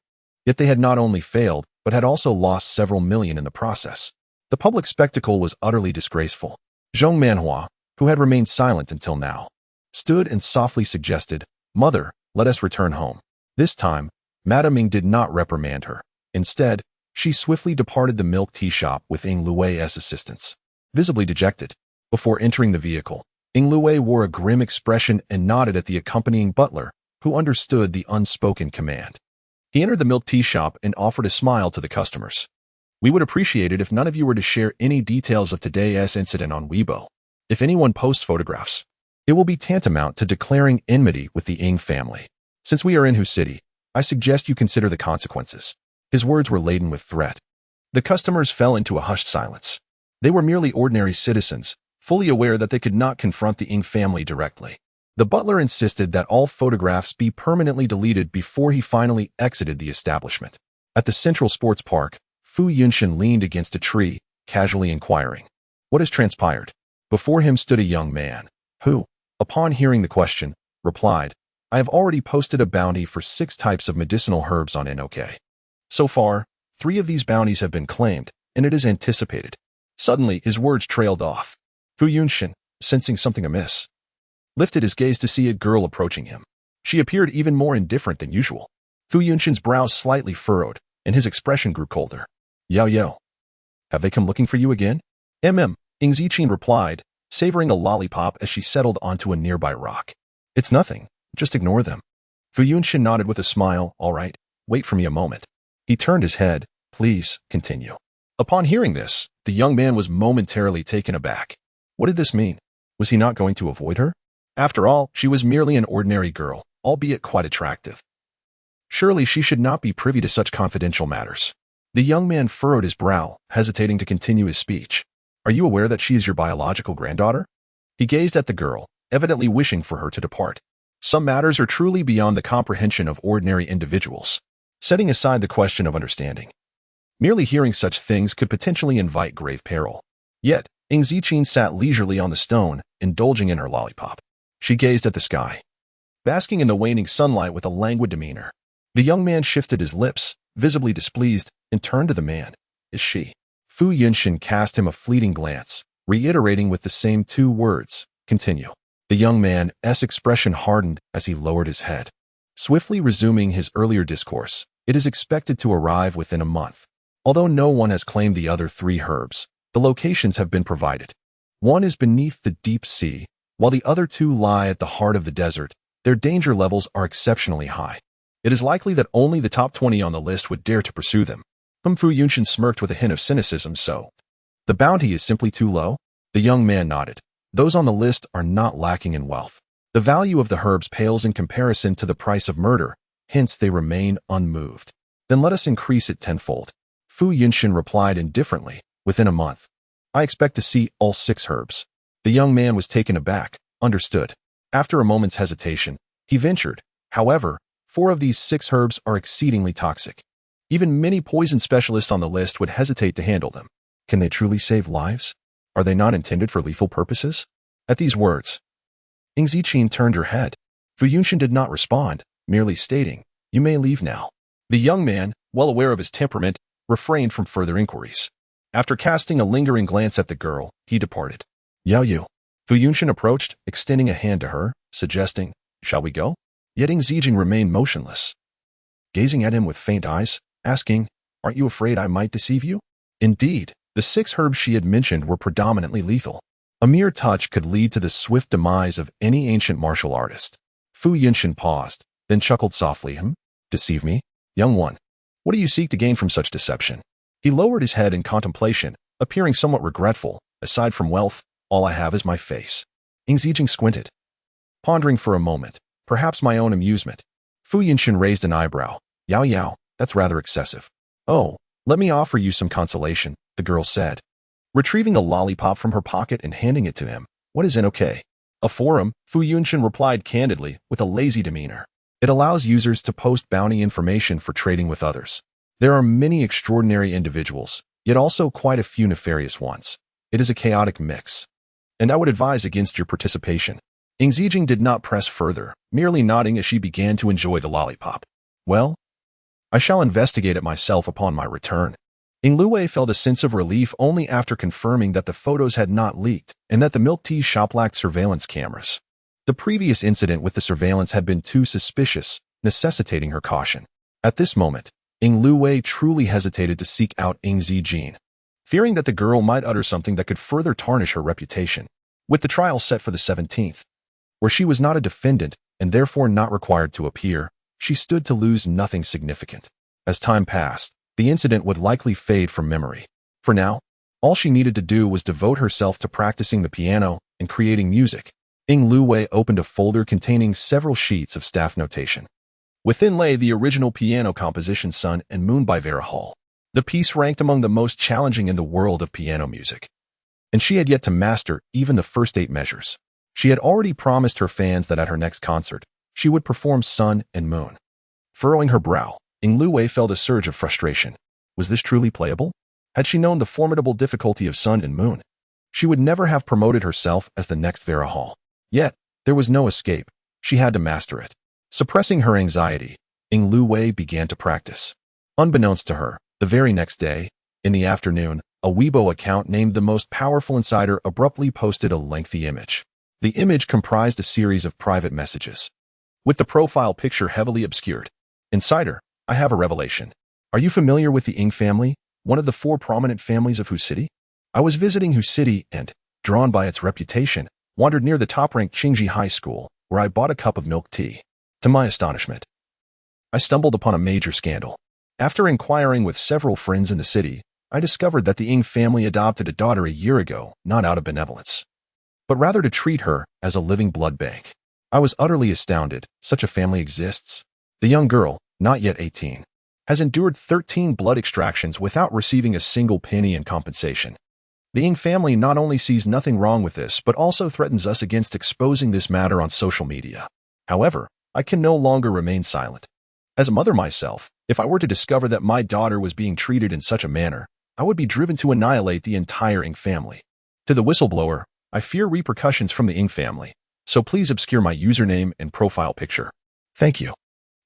Yet they had not only failed, but had also lost several million in the process. The public spectacle was utterly disgraceful. Zhong Manhua, who had remained silent until now, stood and softly suggested, Mother, let us return home. This time, Madame Ying did not reprimand her. Instead, she swiftly departed the milk tea shop with Ying Luwei's assistance. Visibly dejected, before entering the vehicle, Ying Luwei wore a grim expression and nodded at the accompanying butler, who understood the unspoken command. He entered the milk tea shop and offered a smile to the customers. We would appreciate it if none of you were to share any details of today's incident on Weibo. If anyone posts photographs, it will be tantamount to declaring enmity with the Ying family. Since we are in Hu City, I suggest you consider the consequences. His words were laden with threat. The customers fell into a hushed silence. They were merely ordinary citizens, fully aware that they could not confront the Ying family directly. The butler insisted that all photographs be permanently deleted before he finally exited the establishment. At the Central Sports Park, Fu Yunshin leaned against a tree, casually inquiring, What has transpired? Before him stood a young man, who, upon hearing the question, replied, I have already posted a bounty for 6 types of medicinal herbs on NOK. So far, 3 of these bounties have been claimed, and it is anticipated. Suddenly, his words trailed off. Fu Yunshin, sensing something amiss, lifted his gaze to see a girl approaching him. She appeared even more indifferent than usual. Fu Yunshin's brows slightly furrowed, and his expression grew colder. Yao Yao. Have they come looking for you again? Ying Ziqin replied, savoring a lollipop as she settled onto a nearby rock. It's nothing. Just ignore them. Fu Yunshin nodded with a smile. All right, wait for me a moment. He turned his head. Please, continue. Upon hearing this, the young man was momentarily taken aback. What did this mean? Was he not going to avoid her? After all, she was merely an ordinary girl, albeit quite attractive. Surely she should not be privy to such confidential matters. The young man furrowed his brow, hesitating to continue his speech. Are you aware that she is your biological granddaughter? He gazed at the girl, evidently wishing for her to depart. Some matters are truly beyond the comprehension of ordinary individuals. Setting aside the question of understanding, merely hearing such things could potentially invite grave peril. Yet, Ing Ziqin sat leisurely on the stone, indulging in her lollipop. She gazed at the sky, basking in the waning sunlight with a languid demeanor. The young man shifted his lips, visibly displeased, and turned to the man. Is she? Fu Yunshin cast him a fleeting glance, reiterating with the same two words, continue. The young man's expression hardened as he lowered his head. Swiftly resuming his earlier discourse, it is expected to arrive within a month. Although no one has claimed the other 3 herbs, the locations have been provided. One is beneath the deep sea, while the other 2 lie at the heart of the desert. Their danger levels are exceptionally high. It is likely that only the top 20 on the list would dare to pursue them. Fu Yunshin smirked with a hint of cynicism. So, the bounty is simply too low? The young man nodded. Those on the list are not lacking in wealth. The value of the herbs pales in comparison to the price of murder, hence they remain unmoved. Then let us increase it tenfold. Fu Yunshin replied indifferently, within a month. I expect to see all 6 herbs. The young man was taken aback. Understood. After a moment's hesitation, he ventured. However, 4 of these 6 herbs are exceedingly toxic. Even many poison specialists on the list would hesitate to handle them. Can they truly save lives? Are they not intended for lethal purposes? At these words, Ing Ziqin turned her head. Fu Yunshin did not respond, merely stating, you may leave now. The young man, well aware of his temperament, refrained from further inquiries. After casting a lingering glance at the girl, he departed. Yao Yu. Fu Yunshin approached, extending a hand to her, suggesting, shall we go? Yet Ing Ziqin remained motionless, gazing at him with faint eyes, asking, aren't you afraid I might deceive you? Indeed, the 6 herbs she had mentioned were predominantly lethal. A mere touch could lead to the swift demise of any ancient martial artist. Fu Yunshin paused, then chuckled softly. Deceive me? Young one. What do you seek to gain from such deception? He lowered his head in contemplation, appearing somewhat regretful. Aside from wealth, all I have is my face. Ing Ziqin squinted, pondering for a moment, perhaps my own amusement. Fu Yunshin raised an eyebrow. Yao, that's rather excessive. Oh, let me offer you some consolation, the girl said, retrieving a lollipop from her pocket and handing it to him. What is in okay? A forum, Fu Yunshin replied candidly, with a lazy demeanor. It allows users to post bounty information for trading with others. There are many extraordinary individuals, yet also quite a few nefarious ones. It is a chaotic mix, and I would advise against your participation. Ing Ziqin did not press further, merely nodding as she began to enjoy the lollipop. Well, I shall investigate it myself upon my return. Ing Luwei felt a sense of relief only after confirming that the photos had not leaked and that the milk tea shop lacked surveillance cameras. The previous incident with the surveillance had been too suspicious, necessitating her caution. At this moment, Ing Luwei truly hesitated to seek out Ing Ziqin, fearing that the girl might utter something that could further tarnish her reputation. With the trial set for the 17th, where she was not a defendant and therefore not required to appear, she stood to lose nothing significant. As time passed, the incident would likely fade from memory. For now, all she needed to do was devote herself to practicing the piano and creating music. Ing Luwei opened a folder containing several sheets of staff notation. Within lay the original piano composition Sun and Moon by Vera Hall. The piece ranked among the most challenging in the world of piano music, and she had yet to master even the first 8 measures. She had already promised her fans that at her next concert, she would perform Sun and Moon. Furrowing her brow, Ing Luwei felt a surge of frustration. Was this truly playable? Had she known the formidable difficulty of Sun and Moon, she would never have promoted herself as the next Vera Hall. Yet, there was no escape. She had to master it. Suppressing her anxiety, Ing Luwei began to practice. Unbeknownst to her, the very next day, in the afternoon, a Weibo account named the most powerful insider abruptly posted a lengthy image. The image comprised a series of private messages, with the profile picture heavily obscured. Insider, I have a revelation. Are you familiar with the Ing family, one of the 4 prominent families of Hu City? I was visiting Hu City and, drawn by its reputation, wandered near the top-ranked Qingji High School, where I bought a cup of milk tea. To my astonishment, I stumbled upon a major scandal. After inquiring with several friends in the city, I discovered that the Ing family adopted a daughter a year ago, not out of benevolence, but rather to treat her as a living blood bank. I was utterly astounded. Such a family exists. The young girl, not yet 18, has endured 13 blood extractions without receiving a single penny in compensation. The Ying family not only sees nothing wrong with this, but also threatens us against exposing this matter on social media. However, I can no longer remain silent. As a mother myself, if I were to discover that my daughter was being treated in such a manner, I would be driven to annihilate the entire Ying family. To the whistleblower, I fear repercussions from the Ying family, so please obscure my username and profile picture. Thank you.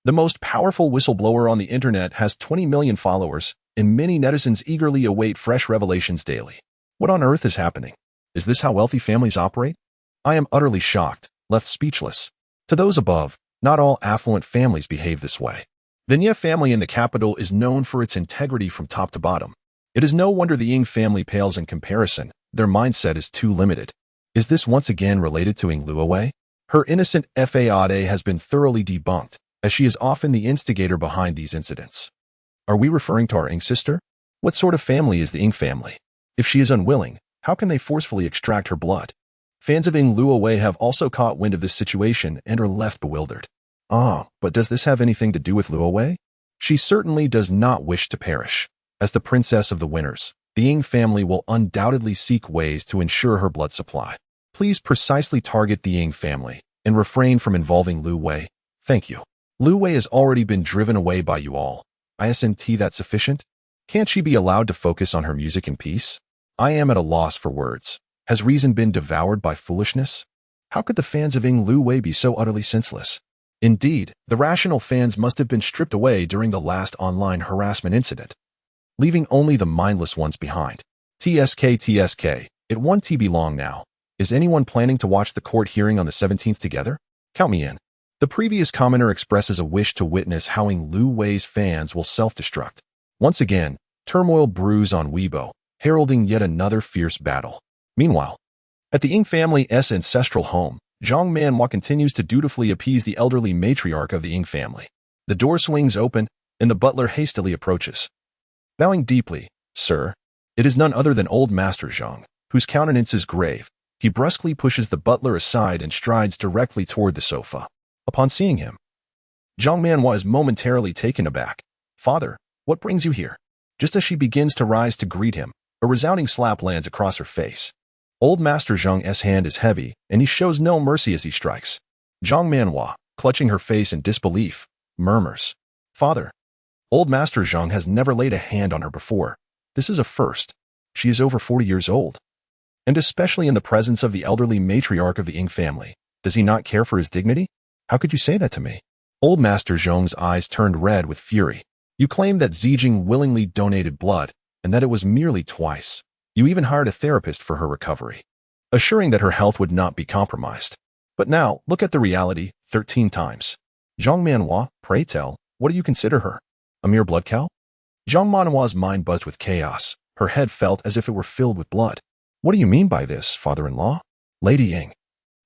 The most powerful whistleblower on the internet has 20 million followers, and many netizens eagerly await fresh revelations daily. What on earth is happening? Is this how wealthy families operate? I am utterly shocked, left speechless. To those above, not all affluent families behave this way. The Nye family in the capital is known for its integrity from top to bottom. It is no wonder the Ying family pales in comparison. Their mindset is too limited. Is this once again related to Ying Luowei? Her innocent FAAD has been thoroughly debunked, as she is often the instigator behind these incidents. Are we referring to our Ying sister? What sort of family is the Ying family? If she is unwilling, how can they forcefully extract her blood? Fans of Ying Luowei have also caught wind of this situation and are left bewildered. But does this have anything to do with Luowei? She certainly does not wish to perish. As the princess of the winners, the Ying family will undoubtedly seek ways to ensure her blood supply. Please precisely target the Ying family and refrain from involving Luowei. Thank you. Luowei has already been driven away by you all. Isn't that sufficient? Can't she be allowed to focus on her music in peace? I am at a loss for words. Has reason been devoured by foolishness? How could the fans of Ying Luowei be so utterly senseless? Indeed, the rational fans must have been stripped away during the last online harassment incident, leaving only the mindless ones behind. TSK, it won't be long now. Is anyone planning to watch the court hearing on the 17th together? Count me in. The previous commenter expresses a wish to witness how Ying Luowei's fans will self-destruct. Once again, turmoil brews on Weibo, heralding yet another fierce battle. Meanwhile, at the Ying family's ancestral home, Zhang Manhua continues to dutifully appease the elderly matriarch of the Ying family. The door swings open, and the butler hastily approaches. Bowing deeply, "Sir." It is none other than old Master Zhang, whose countenance is grave. He brusquely pushes the butler aside and strides directly toward the sofa. Upon seeing him, Zhang Manhua is momentarily taken aback. "Father, what brings you here?" Just as she begins to rise to greet him, a resounding slap lands across her face. Old Master Zhang's hand is heavy, and he shows no mercy as he strikes. Zhang Manhua, clutching her face in disbelief, murmurs, "Father." Old Master Zhang has never laid a hand on her before. This is a first. She is over 40 years old. And especially in the presence of the elderly matriarch of the Ying family, does he not care for his dignity? How could you say that to me? Old Master Zhang's eyes turned red with fury. You claim that Zijing willingly donated blood, and that it was merely twice. You even hired a therapist for her recovery, assuring that her health would not be compromised. But now, look at the reality, 13 times. Zhang Manhua, pray tell, what do you consider her? A mere blood cow? Zhang Manhua's mind buzzed with chaos. Her head felt as if it were filled with blood. What do you mean by this, father-in-law? Lady Ying,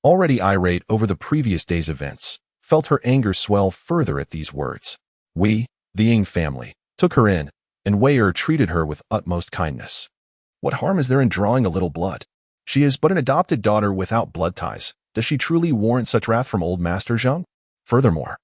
already irate over the previous day's events, felt her anger swell further at these words. We, the Ying family, took her in, and Wei treated her with utmost kindness. What harm is there in drawing a little blood? She is but an adopted daughter without blood ties. Does she truly warrant such wrath from old Master Zhang? Furthermore,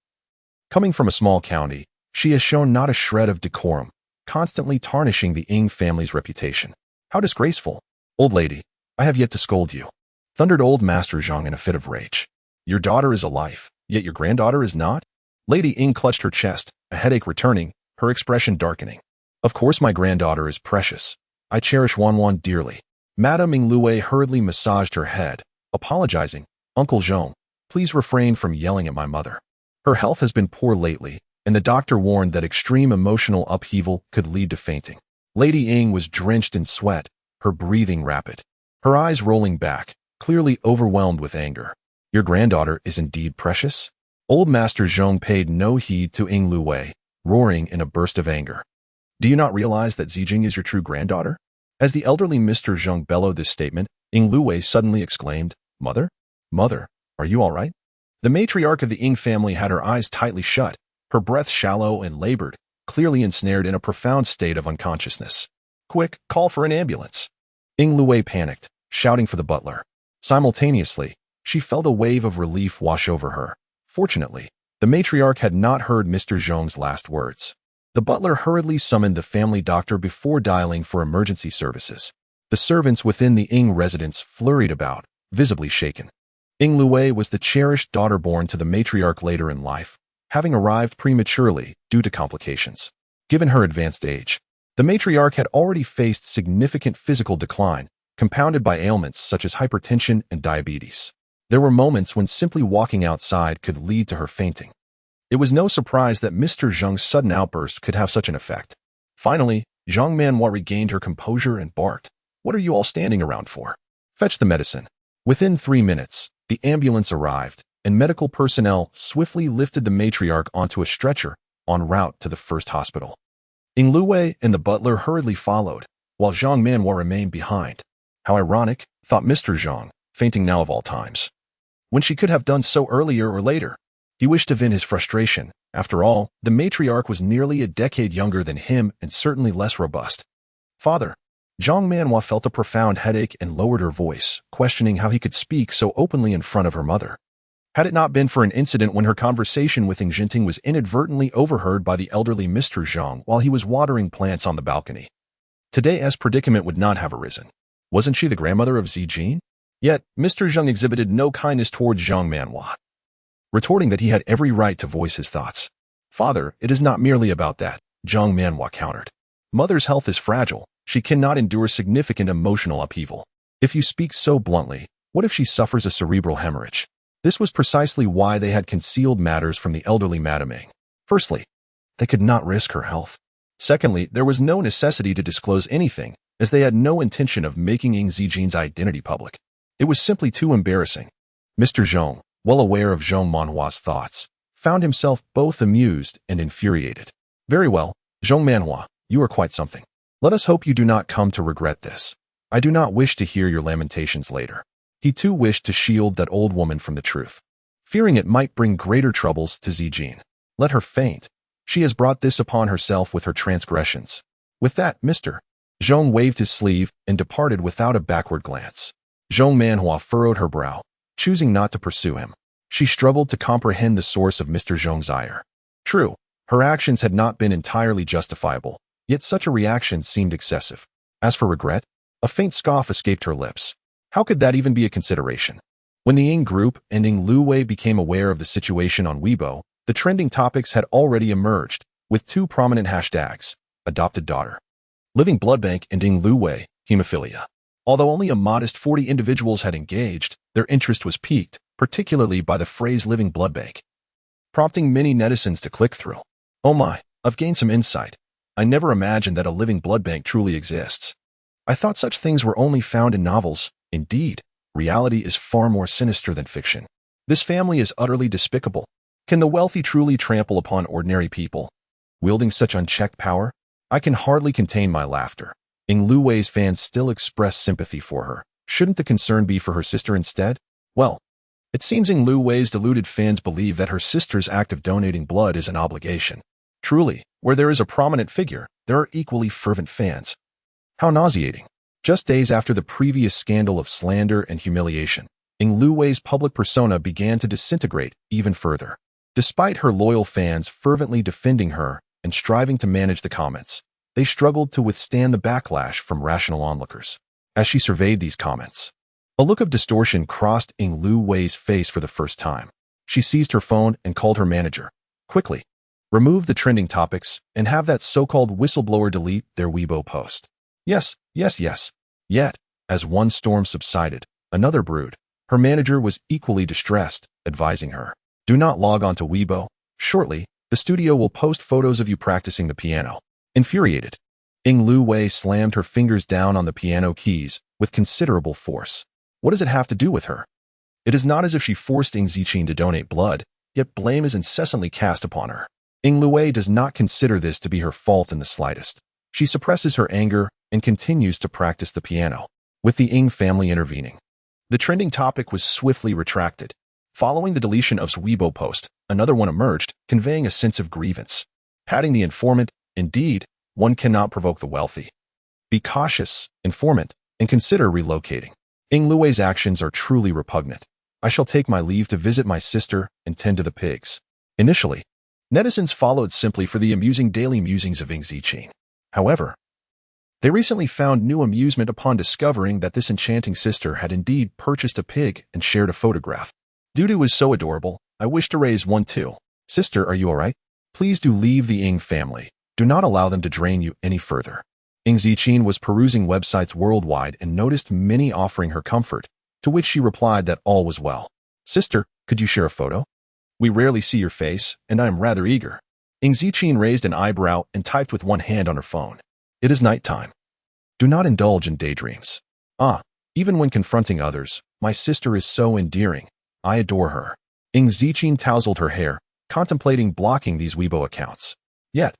coming from a small county, she has shown not a shred of decorum, constantly tarnishing the Ying family's reputation. How disgraceful! Old lady, I have yet to scold you, thundered old Master Zhang in a fit of rage. Your daughter is alive, yet your granddaughter is not? Lady Ying clutched her chest, a headache returning, her expression darkening. Of course my granddaughter is precious. I cherish Wan dearly. Madame Ying Luowei hurriedly massaged her head, apologizing. Uncle Zhang, please refrain from yelling at my mother. Her health has been poor lately, and the doctor warned that extreme emotional upheaval could lead to fainting. Lady Ying was drenched in sweat, her breathing rapid, her eyes rolling back, clearly overwhelmed with anger. Your granddaughter is indeed precious? Old Master Zhang paid no heed to Ying Luowei, roaring in a burst of anger. Do you not realize that Zijing is your true granddaughter? As the elderly Mr. Zhang bellowed this statement, Ying Luowei suddenly exclaimed, Mother? Mother, are you all right? The matriarch of the Ying family had her eyes tightly shut, her breath shallow and labored, clearly ensnared in a profound state of unconsciousness. Quick, call for an ambulance. Ying Luowei panicked, shouting for the butler. Simultaneously, she felt a wave of relief wash over her. Fortunately, the matriarch had not heard Mr. Zhang's last words. The butler hurriedly summoned the family doctor before dialing for emergency services. The servants within the Ying residence flurried about, visibly shaken. Ying Luwei was the cherished daughter born to the matriarch later in life, having arrived prematurely due to complications. Given her advanced age, the matriarch had already faced significant physical decline, compounded by ailments such as hypertension and diabetes. There were moments when simply walking outside could lead to her fainting. It was no surprise that Mr. Zheng's sudden outburst could have such an effect. Finally, Zhang Manhua regained her composure and barked, "What are you all standing around for? Fetch the medicine." Within 3 minutes, the ambulance arrived, and medical personnel swiftly lifted the matriarch onto a stretcher en route to the first hospital. Ying Luwei and the butler hurriedly followed, while Zhang Manhua remained behind. How ironic, thought Mr. Zhang, fainting now of all times, when she could have done so earlier or later. He wished to vent his frustration. After all, the matriarch was nearly a decade younger than him and certainly less robust. "Father." Zhang Manhua felt a profound headache and lowered her voice, questioning how he could speak so openly in front of her mother. Had it not been for an incident when her conversation with Ying Jinting was inadvertently overheard by the elderly Mr. Zhang while he was watering plants on the balcony, today's predicament would not have arisen. Wasn't she the grandmother of Zijin? Yet, Mr. Zhang exhibited no kindness towards Zhang Manhua, retorting that he had every right to voice his thoughts. "Father, it is not merely about that," Zhang Manhua countered. "Mother's health is fragile. She cannot endure significant emotional upheaval. If you speak so bluntly, what if she suffers a cerebral hemorrhage?" This was precisely why they had concealed matters from the elderly Madame Ying. Firstly, they could not risk her health. Secondly, there was no necessity to disclose anything, as they had no intention of making Ying Zijin's identity public. It was simply too embarrassing. Mr. Zhang, well aware of Zhang Manhua's thoughts, found himself both amused and infuriated. "Very well, Zhang Manhua, you are quite something. Let us hope you do not come to regret this. I do not wish to hear your lamentations later." He too wished to shield that old woman from the truth, fearing it might bring greater troubles to Zijin. Let her faint. She has brought this upon herself with her transgressions. With that, Mr. Zhang waved his sleeve and departed without a backward glance. Zhang Manhua furrowed her brow, choosing not to pursue him. She struggled to comprehend the source of Mr. Zhang's ire. True, her actions had not been entirely justifiable, yet such a reaction seemed excessive. As for regret, a faint scoff escaped her lips. How could that even be a consideration? When the Ying group and Ying Luwei became aware of the situation on Weibo, the trending topics had already emerged, with 2 prominent hashtags: adopted daughter, living blood bank, and Ying Luwei, hemophilia. Although only a modest 40 individuals had engaged, their interest was piqued, particularly by the phrase living blood bank, prompting many netizens to click through. "Oh my, I've gained some insight. I never imagined that a living blood bank truly exists. I thought such things were only found in novels. Indeed, reality is far more sinister than fiction. This family is utterly despicable. Can the wealthy truly trample upon ordinary people, wielding such unchecked power?" I can hardly contain my laughter. Ying Luwei's fans still express sympathy for her. Shouldn't the concern be for her sister instead? Well, it seems Ying Luwei's deluded fans believe that her sister's act of donating blood is an obligation. Truly, where there is a prominent figure, there are equally fervent fans. How nauseating. Just days after the previous scandal of slander and humiliation, Ying Luwei's public persona began to disintegrate even further. Despite her loyal fans fervently defending her and striving to manage the comments, they struggled to withstand the backlash from rational onlookers. As she surveyed these comments, a look of distortion crossed Ying Luwei's face for the first time. She seized her phone and called her manager. "Quickly, remove the trending topics and have that so-called whistleblower delete their Weibo post." Yes. Yet, as one storm subsided, another brewed. Her manager was equally distressed, advising her, "Do not log on to Weibo. Shortly, the studio will post photos of you practicing the piano." Infuriated, Ying Luwei slammed her fingers down on the piano keys with considerable force. What does it have to do with her? It is not as if she forced Ying Zijin to donate blood, yet blame is incessantly cast upon her. Ying Luwei does not consider this to be her fault in the slightest. She suppresses her anger and continues to practice the piano, with the Ying family intervening. The trending topic was swiftly retracted. Following the deletion of Weibo post, another one emerged, conveying a sense of grievance. Patting the informant, indeed, one cannot provoke the wealthy. Be cautious, informant, and consider relocating. Ying Luwei's actions are truly repugnant. I shall take my leave to visit my sister and tend to the pigs. Initially, netizens followed simply for the amusing daily musings of Ying Zijin. However, They recently found new amusement upon discovering that this enchanting sister had indeed purchased a pig and shared a photograph. Dudu is so adorable. I wish to raise one too. Sister, are you alright? Please do leave the Ing family. Do not allow them to drain you any further. Ing Zichin was perusing websites worldwide and noticed many offering her comfort, to which she replied that all was well. Sister, could you share a photo? We rarely see your face, and I am rather eager. Ing Zichin raised an eyebrow and typed with one hand on her phone. It is nighttime. Do not indulge in daydreams. Even when confronting others, my sister is so endearing. I adore her. Ing Zichin tousled her hair, contemplating blocking these Weibo accounts. Yet,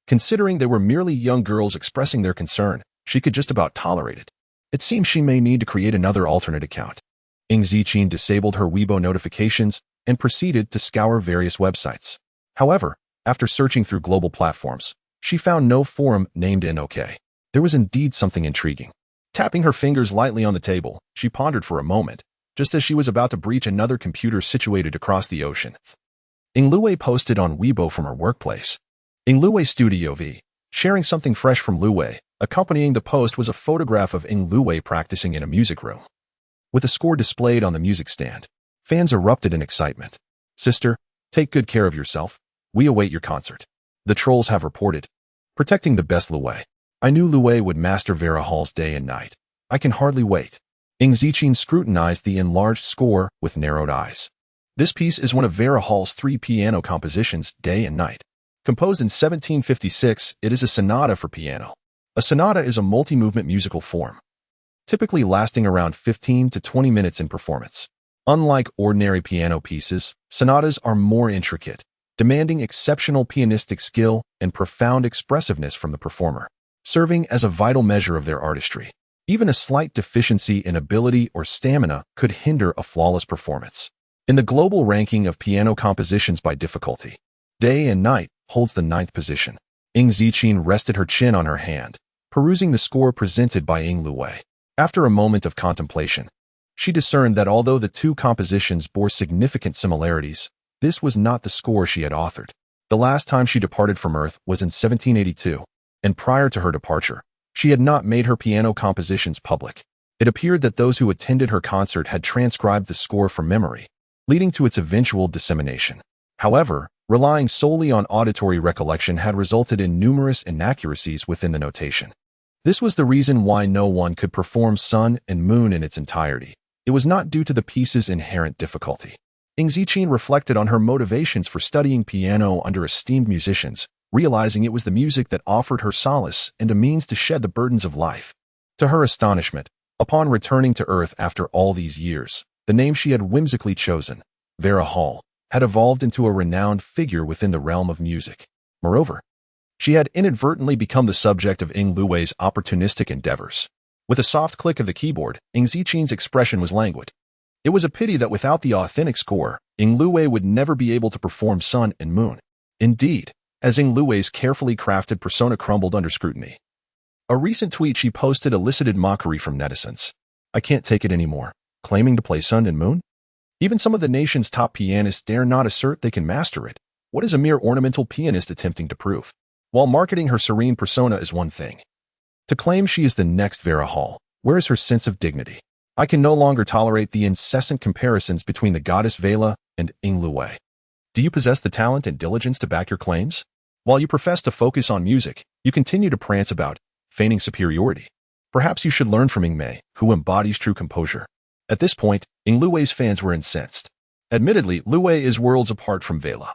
considering they were merely young girls expressing their concern, she could just about tolerate it. It seems she may need to create another alternate account. Ing Zichin disabled her Weibo notifications and proceeded to scour various websites. However, after searching through global platforms, she found no forum named NOK. There was indeed something intriguing. Tapping her fingers lightly on the table, she pondered for a moment, just as she was about to breach another computer situated across the ocean. Ing Luwei posted on Weibo from her workplace. Ing Luwei Studio V, sharing something fresh from Luwei. Accompanying the post was a photograph of Ing Luwei practicing in a music room. With a score displayed on the music stand, fans erupted in excitement. Sister, take good care of yourself. We await your concert. The trolls have reported. Protecting the best Luwei. I knew Luwei would master Vera Hall's day and night. I can hardly wait. Ing Zichin scrutinized the enlarged score with narrowed eyes. This piece is one of Vera Hall's 3 piano compositions, Day and Night. Composed in 1756, it is a sonata for piano. A sonata is a multi-movement musical form, typically lasting around 15 to 20 minutes in performance. Unlike ordinary piano pieces, sonatas are more intricate, demanding exceptional pianistic skill and profound expressiveness from the performer, serving as a vital measure of their artistry. Even a slight deficiency in ability or stamina could hinder a flawless performance. In the global ranking of piano compositions by difficulty, Day and Night holds the 9th position. Ing Zichin rested her chin on her hand, perusing the score presented by Ing Luwei. After a moment of contemplation, she discerned that although the two compositions bore significant similarities, this was not the score she had authored. The last time she departed from Earth was in 1782, and prior to her departure, she had not made her piano compositions public. It appeared that those who attended her concert had transcribed the score from memory, leading to its eventual dissemination. However, relying solely on auditory recollection had resulted in numerous inaccuracies within the notation. This was the reason why no one could perform Sun and Moon in its entirety. It was not due to the piece's inherent difficulty. Ing Zichin reflected on her motivations for studying piano under esteemed musicians, realizing it was the music that offered her solace and a means to shed the burdens of life. To her astonishment, upon returning to Earth after all these years, the name she had whimsically chosen, Vera Hall, had evolved into a renowned figure within the realm of music. Moreover, she had inadvertently become the subject of Ing Luwei's opportunistic endeavors. With a soft click of the keyboard, Ing Zichin's expression was languid. It was a pity that without the authentic score, Ing Luwei would never be able to perform Sun and Moon. Indeed, as Ing Luwei's carefully crafted persona crumbled under scrutiny. A recent tweet she posted elicited mockery from netizens. I can't take it anymore. Claiming to play Sun and Moon? Even some of the nation's top pianists dare not assert they can master it. What is a mere ornamental pianist attempting to prove? While marketing her serene persona is one thing, to claim she is the next Vera Hall, where is her sense of dignity? I can no longer tolerate the incessant comparisons between the goddess Vela and Ing Luwei. Do you possess the talent and diligence to back your claims? While you profess to focus on music, you continue to prance about, feigning superiority. Perhaps you should learn from Ing Mei, who embodies true composure. At this point, Ing Luwei's fans were incensed. Admittedly, Luwei is worlds apart from Vela,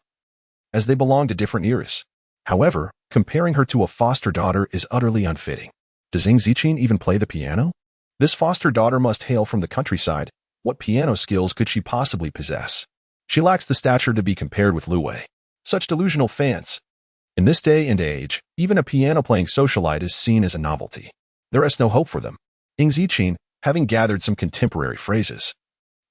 as they belong to different eras. However, comparing her to a foster daughter is utterly unfitting. Does Ing Zichin even play the piano? This foster daughter must hail from the countryside. What piano skills could she possibly possess? She lacks the stature to be compared with Luwei. Such delusional fans. In this day and age, even a piano-playing socialite is seen as a novelty. There is no hope for them. Ing Zichin, having gathered some contemporary phrases,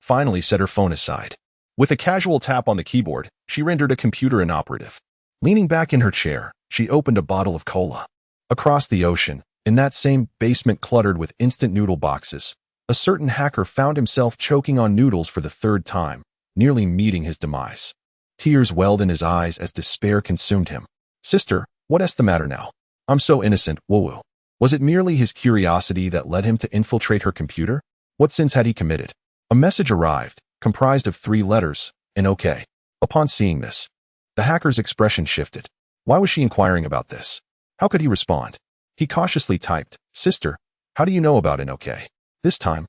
finally set her phone aside. With a casual tap on the keyboard, she rendered a computer inoperative. Leaning back in her chair, she opened a bottle of cola. Across the ocean, in that same basement cluttered with instant noodle boxes, a certain hacker found himself choking on noodles for the 3rd time, nearly meeting his demise. Tears welled in his eyes as despair consumed him. Sister, what is the matter now? I'm so innocent, woo-woo. Was it merely his curiosity that led him to infiltrate her computer? What sins had he committed? A message arrived, comprised of 3 letters, an OK. Upon seeing this, the hacker's expression shifted. Why was she inquiring about this? How could he respond? He cautiously typed, "Sister, how do you know about an OK?" This time,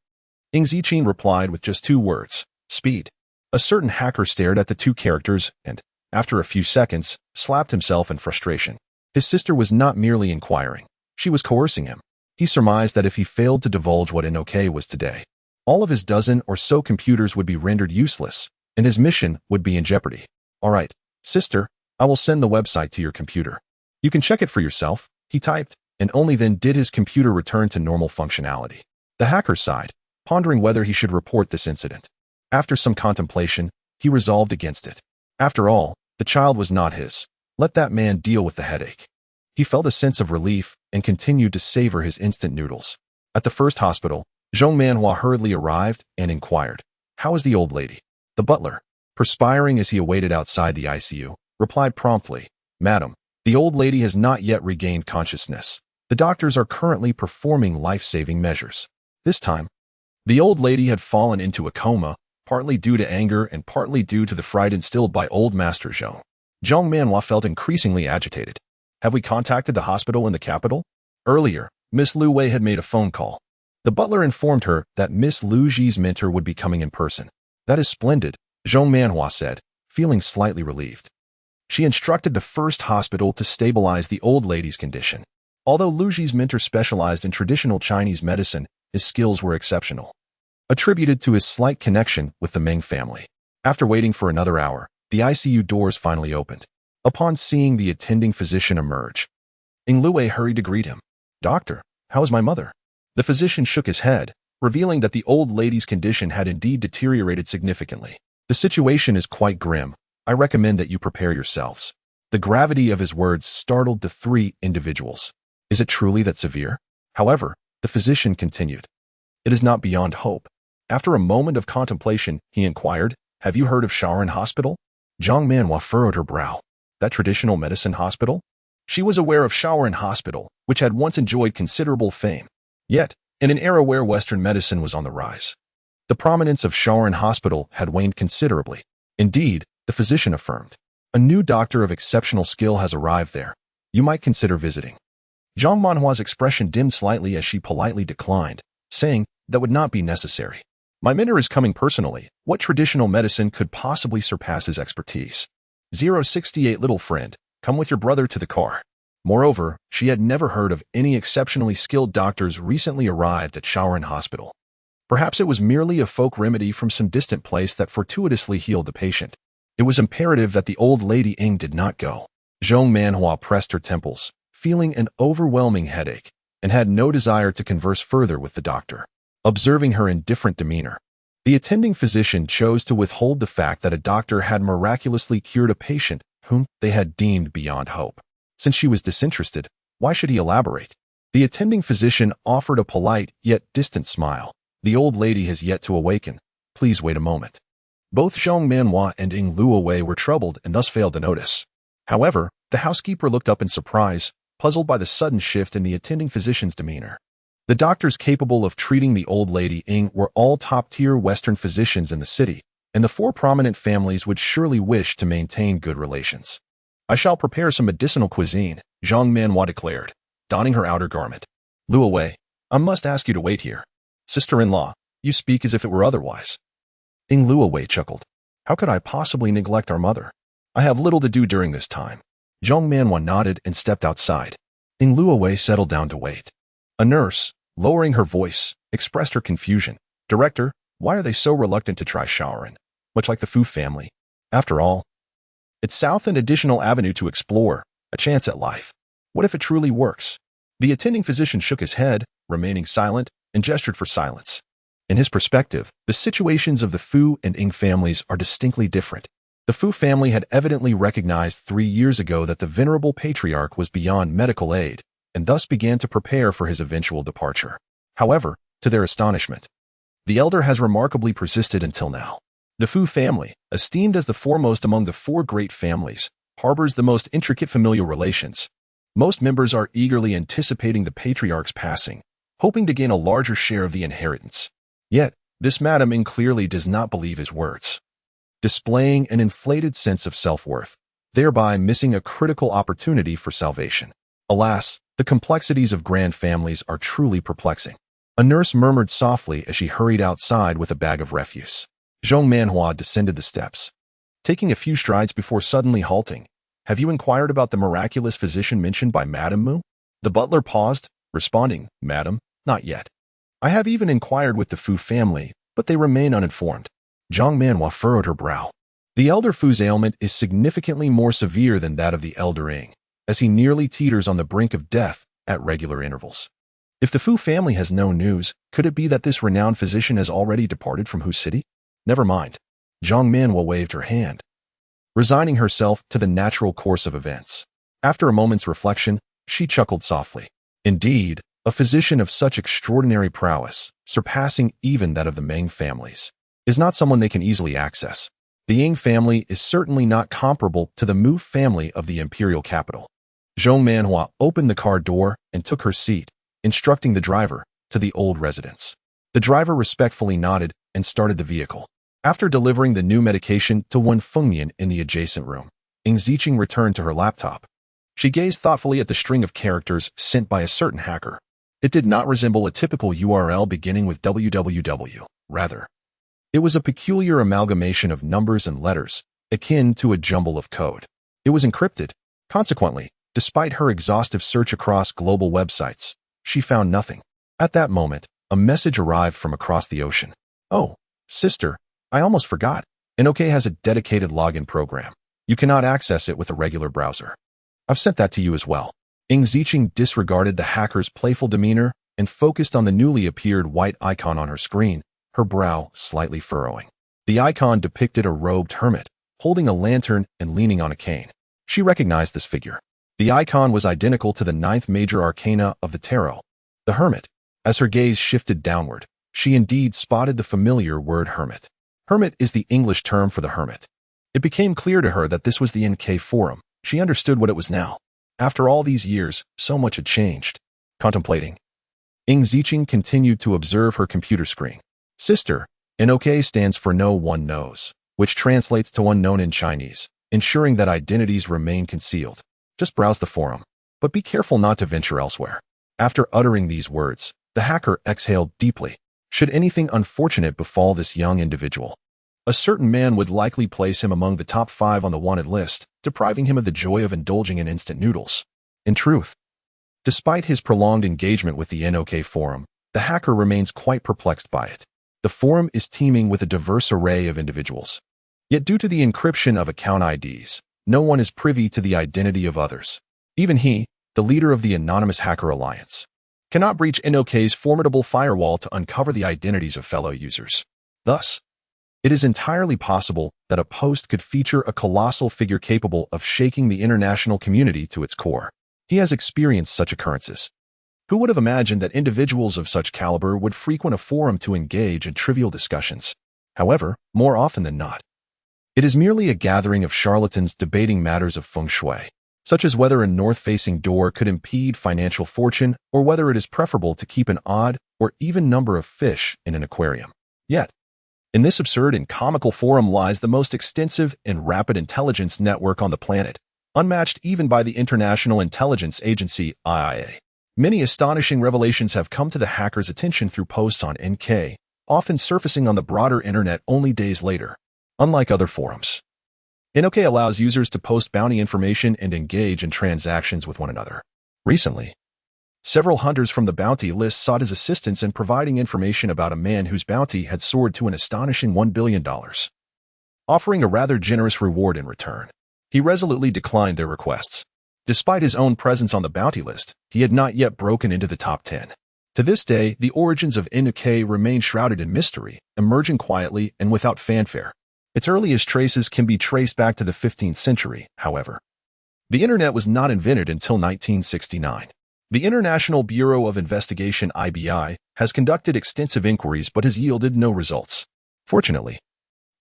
Ing Ziqin replied with just 2 words, "Speed." A certain hacker stared at the 2 characters and, after a few seconds, slapped himself in frustration. His sister was not merely inquiring. She was coercing him. He surmised that if he failed to divulge what an OK was today, all of his dozen or so computers would be rendered useless, and his mission would be in jeopardy. "All right, sister, I will send the website to your computer. You can check it for yourself," he typed, and only then did his computer return to normal functionality. The hacker sighed, pondering whether he should report this incident. After some contemplation, he resolved against it. After all, the child was not his. Let that man deal with the headache. He felt a sense of relief and continued to savor his instant noodles. At the first hospital, Zhong Manhua hurriedly arrived and inquired, "How is the old lady?" The butler, perspiring as he awaited outside the ICU, replied promptly, "Madam, the old lady has not yet regained consciousness. The doctors are currently performing life-saving measures." This time, the old lady had fallen into a coma, partly due to anger and partly due to the fright instilled by old Master Zhong. Zhong Manhua felt increasingly agitated. "Have we contacted the hospital in the capital?" Earlier, Miss Lu Wei had made a phone call. The butler informed her that Miss Lu Ji's mentor would be coming in person. "That is splendid," Zhong Manhua said, feeling slightly relieved. She instructed the first hospital to stabilize the old lady's condition. Although Lu Ji's mentor specialized in traditional Chinese medicine, his skills were exceptional, attributed to his slight connection with the Meng family. After waiting for another hour, the ICU doors finally opened. Upon seeing the attending physician emerge, Ing Luwei hurried to greet him. "Doctor, how is my mother?" The physician shook his head, revealing that the old lady's condition had indeed deteriorated significantly. "The situation is quite grim. I recommend that you prepare yourselves." The gravity of his words startled the 3 individuals. "Is it truly that severe?" However, the physician continued, "It is not beyond hope." After a moment of contemplation, he inquired, "Have you heard of Shaoran Hospital?" Zhang Manhua furrowed her brow. That traditional medicine hospital? She was aware of Shaoran Hospital, which had once enjoyed considerable fame. Yet, in an era where Western medicine was on the rise, the prominence of Shaoran Hospital had waned considerably. Indeed, the physician affirmed, "A new doctor of exceptional skill has arrived there. You might consider visiting." Zhang Manhua's expression dimmed slightly as she politely declined, saying, "That would not be necessary. My mentor is coming personally. What traditional medicine could possibly surpass his expertise?" 068 Little friend, come with your brother to the car. Moreover, she had never heard of any exceptionally skilled doctors recently arrived at Shaoran Hospital. Perhaps it was merely a folk remedy from some distant place that fortuitously healed the patient. It was imperative that the old lady Ing did not go. Zhong Manhua pressed her temples, feeling an overwhelming headache, and had no desire to converse further with the doctor. Observing her indifferent demeanor, the attending physician chose to withhold the fact that a doctor had miraculously cured a patient whom they had deemed beyond hope. Since she was disinterested, why should he elaborate? The attending physician offered a polite yet distant smile. "The old lady has yet to awaken. Please wait a moment." Both Zhong Manhua and Ing Luowei were troubled and thus failed to notice. However, the housekeeper looked up in surprise, puzzled by the sudden shift in the attending physician's demeanor. The doctors capable of treating the old lady Ing were all top-tier Western physicians in the city, and the 4 prominent families would surely wish to maintain good relations. "I shall prepare some medicinal cuisine," Zhang Manhua declared, donning her outer garment. "Luowei, I must ask you to wait here. Sister-in-law, you speak as if it were otherwise." Ing Luowei chuckled. "How could I possibly neglect our mother? I have little to do during this time." Zhong Manhua nodded and stepped outside. Ing Luowei settled down to wait. A nurse, lowering her voice, expressed her confusion. "Director, why are they so reluctant to try Shaoran? Much like the Fu family. After all, it's south and additional avenue to explore, a chance at life. What if it truly works?" The attending physician shook his head, remaining silent, and gestured for silence. In his perspective, the situations of the Fu and Ing families are distinctly different. The Fu family had evidently recognized 3 years ago that the venerable patriarch was beyond medical aid, and thus began to prepare for his eventual departure. However, to their astonishment, the elder has remarkably persisted until now. The Fu family, esteemed as the foremost among the 4 great families, harbors the most intricate familial relations. Most members are eagerly anticipating the patriarch's passing, hoping to gain a larger share of the inheritance. Yet, this Madame Ing clearly does not believe his words, displaying an inflated sense of self-worth, thereby missing a critical opportunity for salvation. Alas, the complexities of grand families are truly perplexing. A nurse murmured softly as she hurried outside with a bag of refuse. Zhong Manhua descended the steps, taking a few strides before suddenly halting. "Have you inquired about the miraculous physician mentioned by Madame Mu?" The butler paused, responding, "Madam, not yet. I have even inquired with the Fu family, but they remain uninformed." Zhong Manhua furrowed her brow. The elder Fu's ailment is significantly more severe than that of the elder Ing, as he nearly teeters on the brink of death at regular intervals. If the Fu family has no news, could it be that this renowned physician has already departed from Hu City? Never mind. Zhong Manhua waved her hand, resigning herself to the natural course of events. After a moment's reflection, she chuckled softly. Indeed, a physician of such extraordinary prowess, surpassing even that of the Meng families, is not someone they can easily access. The Ying family is certainly not comparable to the Mu family of the imperial capital. Zhong Manhua opened the car door and took her seat, instructing the driver to the old residence. The driver respectfully nodded and started the vehicle. After delivering the new medication to Wen Fengyan in the adjacent room, Ing Ziqing returned to her laptop. She gazed thoughtfully at the string of characters sent by a certain hacker. It did not resemble a typical URL beginning with www. Rather, it was a peculiar amalgamation of numbers and letters, akin to a jumble of code. It was encrypted. Consequently, despite her exhaustive search across global websites, she found nothing. At that moment, a message arrived from across the ocean. "Oh, sister, I almost forgot. NOK has a dedicated login program. You cannot access it with a regular browser. I've sent that to you as well." Ing Ziqing disregarded the hacker's playful demeanor and focused on the newly appeared white icon on her screen, her brow slightly furrowing. The icon depicted a robed hermit, holding a lantern and leaning on a cane. She recognized this figure. The icon was identical to the 9th major arcana of the tarot, the hermit. As her gaze shifted downward, she indeed spotted the familiar word hermit. Hermit is the English term for the hermit. It became clear to her that this was the NK Forum. She understood what it was now. After all these years, so much had changed. Contemplating, Ing Ziqing continued to observe her computer screen. "Sister, NOK stands for no one knows, which translates to unknown in Chinese, ensuring that identities remain concealed. Just browse the forum, but be careful not to venture elsewhere." After uttering these words, the hacker exhaled deeply. Should anything unfortunate befall this young individual, a certain man would likely place him among the top 5 on the wanted list, depriving him of the joy of indulging in instant noodles. In truth, despite his prolonged engagement with the NOK forum, the hacker remains quite perplexed by it. The forum is teeming with a diverse array of individuals. Yet due to the encryption of account IDs, no one is privy to the identity of others. Even he, the leader of the Anonymous Hacker Alliance, cannot breach NOK's formidable firewall to uncover the identities of fellow users. Thus, it is entirely possible that a post could feature a colossal figure capable of shaking the international community to its core. He has experienced such occurrences. Who would have imagined that individuals of such caliber would frequent a forum to engage in trivial discussions? However, more often than not, it is merely a gathering of charlatans debating matters of feng shui, such as whether a north-facing door could impede financial fortune or whether it is preferable to keep an odd or even number of fish in an aquarium. Yet, in this absurd and comical forum lies the most extensive and rapid intelligence network on the planet, unmatched even by the International Intelligence Agency (IIA). Many astonishing revelations have come to the hacker's attention through posts on NK, often surfacing on the broader internet only days later. Unlike other forums, NOK allows users to post bounty information and engage in transactions with one another. Recently, several hunters from the bounty list sought his assistance in providing information about a man whose bounty had soared to an astonishing $1 billion, offering a rather generous reward in return. He resolutely declined their requests. Despite his own presence on the bounty list, he had not yet broken into the top 10. To this day, the origins of NOK remain shrouded in mystery, emerging quietly and without fanfare. Its earliest traces can be traced back to the 15th century, however. The internet was not invented until 1969. The International Bureau of Investigation (IBI) has conducted extensive inquiries but has yielded no results. Fortunately,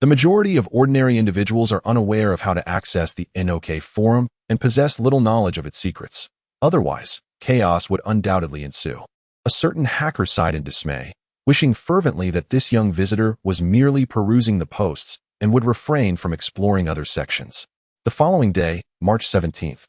the majority of ordinary individuals are unaware of how to access the NOK forum and possess little knowledge of its secrets. Otherwise, chaos would undoubtedly ensue. A certain hacker sighed in dismay, wishing fervently that this young visitor was merely perusing the posts and would refrain from exploring other sections. The following day, March 17th,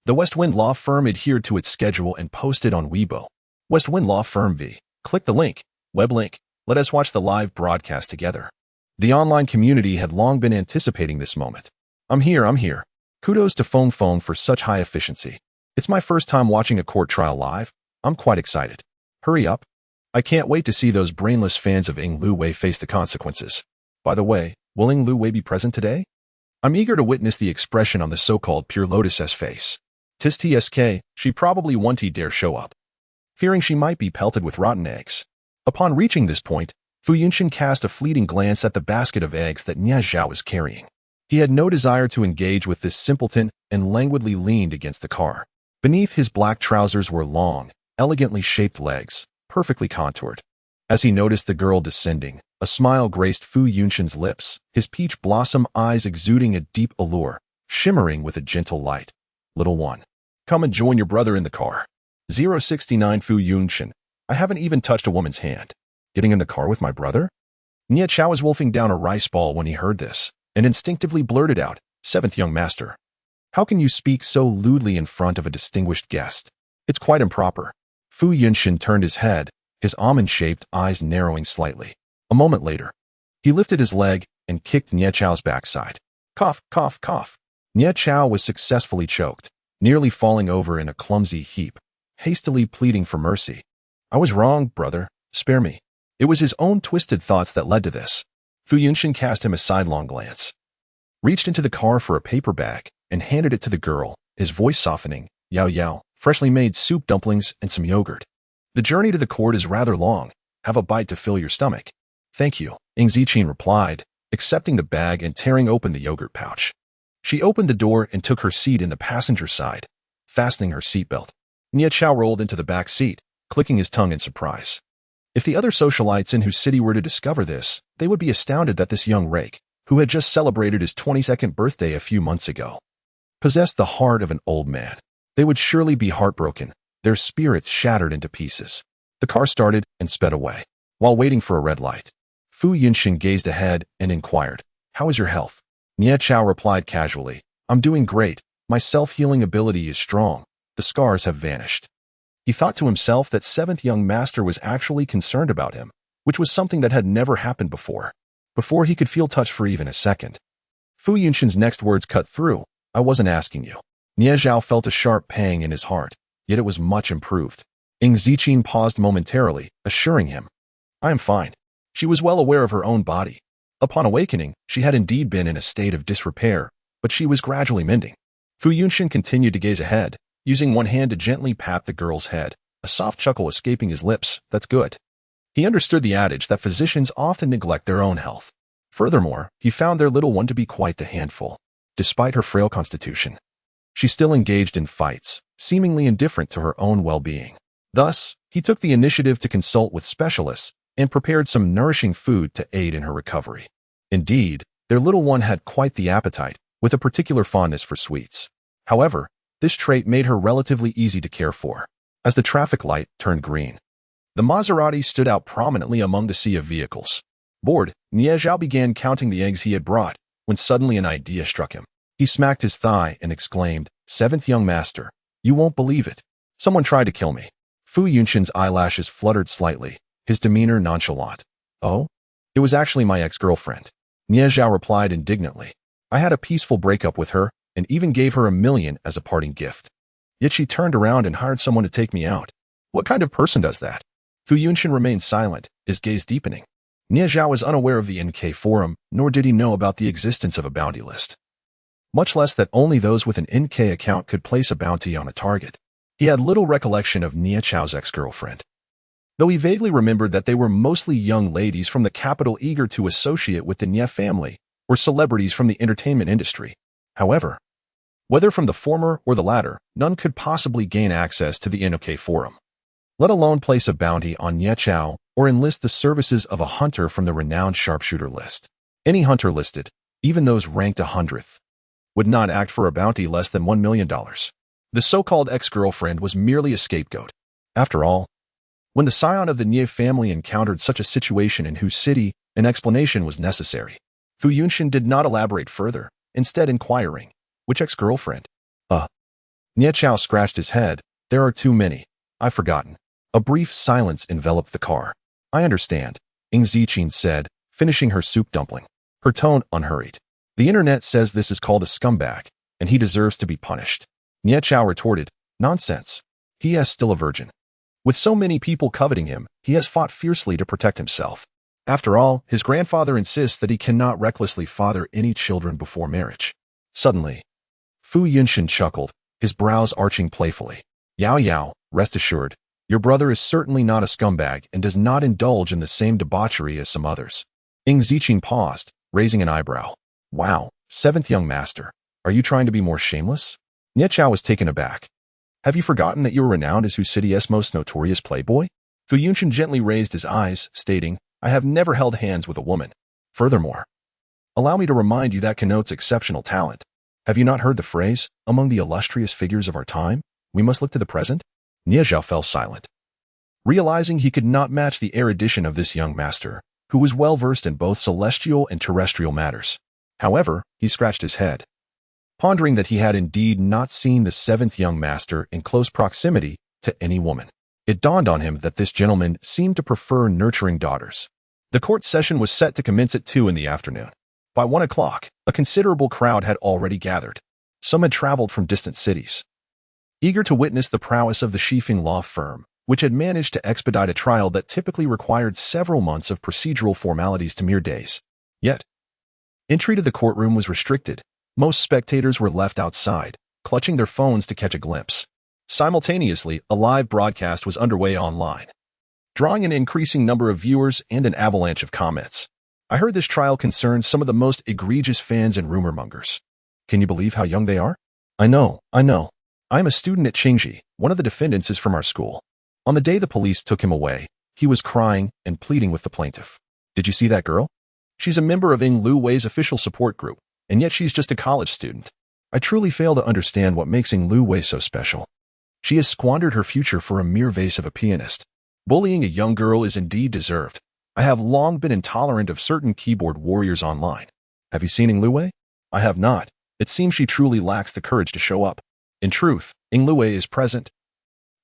the West Wind Law Firm adhered to its schedule and posted on Weibo. West Wind Law Firm V. Click the link, web link. Let us watch the live broadcast together. The online community had long been anticipating this moment. I'm here. Kudos to Fong Fong for such high efficiency. It's my first time watching a court trial live. I'm quite excited. Hurry up. I can't wait to see those brainless fans of Ing Lu Wei face the consequences. By the way, will Ing Lu Wei be present today? I'm eager to witness the expression on the so-called Pure Lotus's face. Tis TSK, she probably won't dare show up, fearing she might be pelted with rotten eggs. Upon reaching this point, Fu Yunshin cast a fleeting glance at the basket of eggs that Nia Zhao was carrying. He had no desire to engage with this simpleton and languidly leaned against the car. Beneath his black trousers were long, elegantly shaped legs, perfectly contoured. As he noticed the girl descending, a smile graced Fu Yunshin's lips, his peach blossom eyes exuding a deep allure, shimmering with a gentle light. Little one, come and join your brother in the car. 069 Fu Yunshin, I haven't even touched a woman's hand. Getting in the car with my brother? Nia Chao was wolfing down a rice ball when he heard this, and instinctively blurted out, "Seventh young master. How can you speak so lewdly in front of a distinguished guest? It's quite improper." Fu Yunshin turned his head, his almond-shaped eyes narrowing slightly. A moment later, he lifted his leg and kicked Nia Chao's backside. Cough, cough, cough. Nia Chao was successfully choked, nearly falling over in a clumsy heap, hastily pleading for mercy. "I was wrong, brother. Spare me." It was his own twisted thoughts that led to this. Fu Yunshin cast him a sidelong glance, reached into the car for a paper bag, and handed it to the girl, his voice softening. "Yao yao, freshly made soup dumplings and some yogurt. The journey to the court is rather long. Have a bite to fill your stomach." "Thank you," Ing Ziqin replied, accepting the bag and tearing open the yogurt pouch. She opened the door and took her seat in the passenger side, fastening her seatbelt. Nia Chao rolled into the back seat, clicking his tongue in surprise. If the other socialites in whose city were to discover this, they would be astounded that this young rake, who had just celebrated his 22nd birthday a few months ago, possessed the heart of an old man. They would surely be heartbroken, their spirits shattered into pieces. The car started and sped away. While waiting for a red light, Fu Yunshin gazed ahead and inquired, "How is your health?" Nia Chao replied casually, "I'm doing great. My self-healing ability is strong. The scars have vanished." He thought to himself that seventh young master was actually concerned about him, which was something that had never happened before he could feel touch for even a second. Fu Yunshin's next words cut through, "I wasn't asking you." Nia Zhao felt a sharp pang in his heart, yet it was much improved. Ing Ziqin paused momentarily, assuring him, "I am fine." She was well aware of her own body. Upon awakening, she had indeed been in a state of disrepair, but she was gradually mending. Fu Yunshin continued to gaze ahead, using one hand to gently pat the girl's head, a soft chuckle escaping his lips. "That's good." He understood the adage that physicians often neglect their own health. Furthermore, he found their little one to be quite the handful. Despite her frail constitution, she still engaged in fights, seemingly indifferent to her own well-being. Thus, he took the initiative to consult with specialists and prepared some nourishing food to aid in her recovery. Indeed, their little one had quite the appetite, with a particular fondness for sweets. However, this trait made her relatively easy to care for. As the traffic light turned green, the Maserati stood out prominently among the sea of vehicles. Bored, Nia Zhao began counting the eggs he had brought, when suddenly an idea struck him. He smacked his thigh and exclaimed, "Seventh young master, you won't believe it. Someone tried to kill me." Fu Yunshin's eyelashes fluttered slightly, his demeanor nonchalant. "Oh? It was actually my ex-girlfriend." Nia Zhao replied indignantly. "I had a peaceful breakup with her, and even gave her $1 million as a parting gift. Yet she turned around and hired someone to take me out. What kind of person does that?" Fu Yunshin remained silent, his gaze deepening. Nia Zhao was unaware of the NK forum, nor did he know about the existence of a bounty list, much less that only those with an NK account could place a bounty on a target. He had little recollection of Nia Chao's ex-girlfriend, though he vaguely remembered that they were mostly young ladies from the capital eager to associate with the Nia family, or celebrities from the entertainment industry. However, whether from the former or the latter, none could possibly gain access to the NK forum, let alone place a bounty on Nia Chao or enlist the services of a hunter from the renowned sharpshooter list. Any hunter listed, even those ranked 100th, would not act for a bounty less than $1 million. The so-called ex-girlfriend was merely a scapegoat. After all, when the scion of the Nie family encountered such a situation in whose city, an explanation was necessary. Fu Yunshin did not elaborate further, instead inquiring, which ex-girlfriend? Nie Chao scratched his head. There are too many. I've forgotten. A brief silence enveloped the car. I understand, Ing Ziqin said, finishing her soup dumpling. Her tone unhurried. The internet says this is called a scumbag, and he deserves to be punished. Nie Chao retorted, nonsense. He is still a virgin. With so many people coveting him, he has fought fiercely to protect himself. After all, his grandfather insists that he cannot recklessly father any children before marriage. Suddenly, Fu Yunshin chuckled, his brows arching playfully. Yao Yao, rest assured, your brother is certainly not a scumbag and does not indulge in the same debauchery as some others. Ing Ziqin paused, raising an eyebrow. Wow, seventh young master, are you trying to be more shameless? Nie Chao was taken aback. Have you forgotten that you are renowned as Hu City's most notorious playboy? Fu Yunshin gently raised his eyes, stating, I have never held hands with a woman. Furthermore, allow me to remind you that connotes exceptional talent. Have you not heard the phrase, among the illustrious figures of our time, we must look to the present? Nie Chao fell silent. Realizing he could not match the erudition of this young master, who was well versed in both celestial and terrestrial matters. However, he scratched his head, pondering that he had indeed not seen the seventh young master in close proximity to any woman. It dawned on him that this gentleman seemed to prefer nurturing daughters. The court session was set to commence at 2 in the afternoon. By 1 o'clock, a considerable crowd had already gathered. Some had traveled from distant cities, eager to witness the prowess of the Shifeng law firm, which had managed to expedite a trial that typically required several months of procedural formalities to mere days. Yet, entry to the courtroom was restricted. Most spectators were left outside, clutching their phones to catch a glimpse. Simultaneously, a live broadcast was underway online, drawing an increasing number of viewers and an avalanche of comments. I heard this trial concerns some of the most egregious fans and rumor mongers. Can you believe how young they are? I know. I am a student at Qingji. One of the defendants is from our school. On the day the police took him away, he was crying and pleading with the plaintiff. Did you see that girl? She's a member of Ing Lu Wei's official support group, and yet she's just a college student. I truly fail to understand what makes Ing Lu Wei so special. She has squandered her future for a mere vase of a pianist. Bullying a young girl is indeed deserved. I have long been intolerant of certain keyboard warriors online. Have you seen Ing Lu Wei? I have not. It seems she truly lacks the courage to show up. In truth, Ing Lu Wei is present,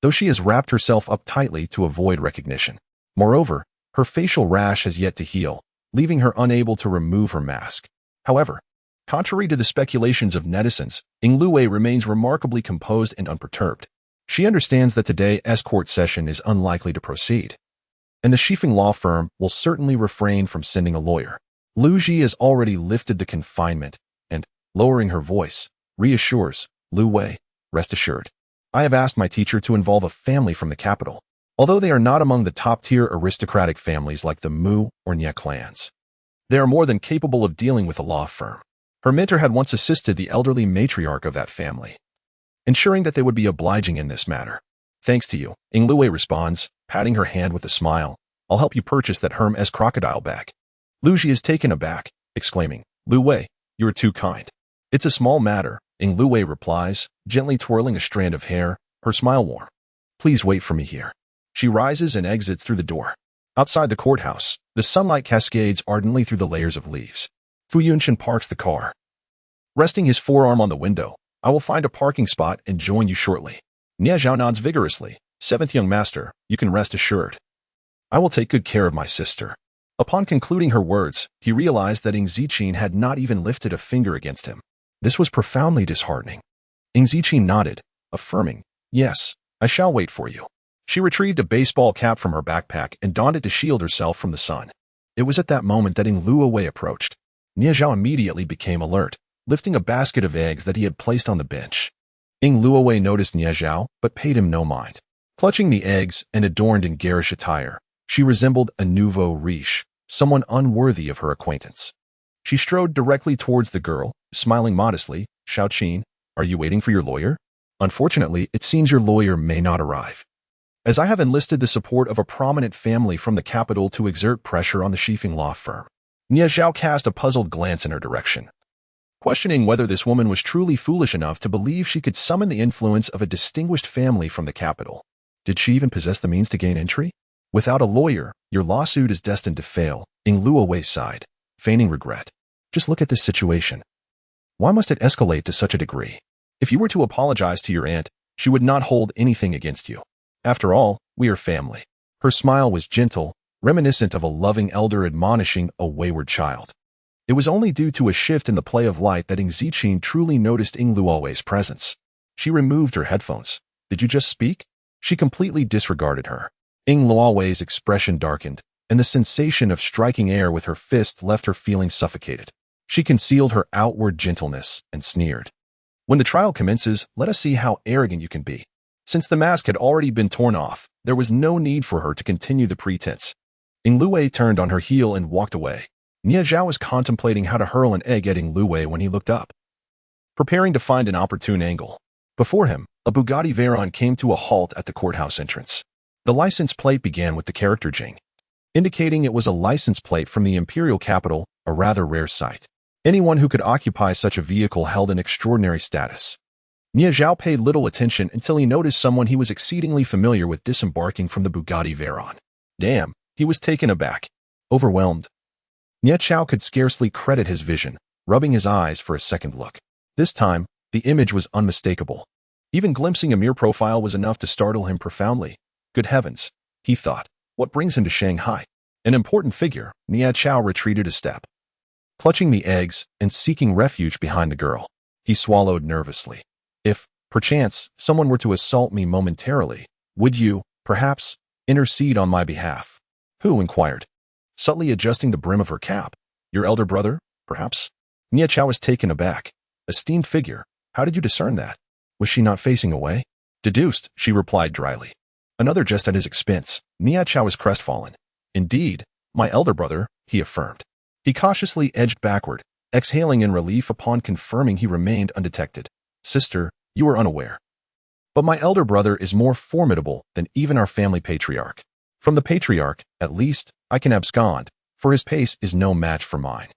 though she has wrapped herself up tightly to avoid recognition. Moreover, her facial rash has yet to heal, leaving her unable to remove her mask. However, contrary to the speculations of netizens, Ing Lu Wei remains remarkably composed and unperturbed. She understands that today's court session is unlikely to proceed, and the Shifeng law firm will certainly refrain from sending a lawyer. Lu Ji has already lifted the confinement and, lowering her voice, reassures, Lu Wei, rest assured. I have asked my teacher to involve a family from the capital, although they are not among the top-tier aristocratic families like the Mu or Nie clans. They are more than capable of dealing with a law firm. Her mentor had once assisted the elderly matriarch of that family, ensuring that they would be obliging in this matter. Thanks to you, Ing Lu Wei responds, patting her hand with a smile. I'll help you purchase that Hermes crocodile bag. Lu Ji is taken aback, exclaiming, Lu Wei, you are too kind. It's a small matter, Ing Lu Wei replies, gently twirling a strand of hair, her smile warm. Please wait for me here. She rises and exits through the door. Outside the courthouse, the sunlight cascades ardently through the layers of leaves. Fu Yunshin parks the car. Resting his forearm on the window, I will find a parking spot and join you shortly. Nie Zhao nods vigorously. Seventh young master, you can rest assured. I will take good care of my sister. Upon concluding her words, he realized that Ing Ziqin had not even lifted a finger against him. This was profoundly disheartening. Ing Ziqin nodded, affirming, yes, I shall wait for you. She retrieved a baseball cap from her backpack and donned it to shield herself from the sun. It was at that moment that Ing Lu Wei approached. Nie Zhao immediately became alert, lifting a basket of eggs that he had placed on the bench. Ing Lu Wei noticed Nie Zhao, but paid him no mind. Clutching the eggs and adorned in garish attire, she resembled a nouveau riche, someone unworthy of her acquaintance. She strode directly towards the girl, smiling modestly. Xiaoqin, are you waiting for your lawyer? Unfortunately, it seems your lawyer may not arrive, as I have enlisted the support of a prominent family from the capital to exert pressure on the Shifeng law firm. Nie Zhao cast a puzzled glance in her direction. questioning whether this woman was truly foolish enough to believe she could summon the influence of a distinguished family from the capital. Did she even possess the means to gain entry? Without a lawyer, your lawsuit is destined to fail, Ing Luowei sighed, feigning regret. Just look at this situation. Why must it escalate to such a degree? If you were to apologize to your aunt, she would not hold anything against you. After all, we are family. Her smile was gentle, reminiscent of a loving elder admonishing a wayward child. It was only due to a shift in the play of light that Ing Ziqing truly noticed Ing Luowei's presence. She removed her headphones. Did you just speak? She completely disregarded her. Ing Luowei's expression darkened, and the sensation of striking air with her fist left her feeling suffocated. She concealed her outward gentleness and sneered. When the trial commences, let us see how arrogant you can be. Since the mask had already been torn off, there was no need for her to continue the pretense. Ing Luowei turned on her heel and walked away. Nia Zhao was contemplating how to hurl an egg at Ing Luowei when he looked up, preparing to find an opportune angle. Before him, a Bugatti Veyron came to a halt at the courthouse entrance. The license plate began with the character Jing, indicating it was a license plate from the imperial capital, a rather rare sight. Anyone who could occupy such a vehicle held an extraordinary status. Nia Zhao paid little attention until he noticed someone he was exceedingly familiar with disembarking from the Bugatti Veyron. Damn, he was taken aback, overwhelmed. Nia Zhao could scarcely credit his vision, rubbing his eyes for a second look. This time, the image was unmistakable. Even glimpsing a mere profile was enough to startle him profoundly. Good heavens, he thought, what brings him to Shanghai? An important figure. Nia Zhao retreated a step, clutching the eggs and seeking refuge behind the girl. He swallowed nervously. If, perchance, someone were to assault me momentarily, would you, perhaps, intercede on my behalf? Who inquired, subtly adjusting the brim of her cap. Your elder brother, perhaps? Nia Zhao was taken aback. Esteemed figure, how did you discern that? Was she not facing away? Deduced, she replied dryly. Another jest at his expense. Nia Zhao was crestfallen. Indeed, my elder brother, he affirmed. He cautiously edged backward, exhaling in relief upon confirming he remained undetected. Sister, you are unaware. But my elder brother is more formidable than even our family patriarch. From the patriarch, at least, I can abscond, for his pace is no match for mine.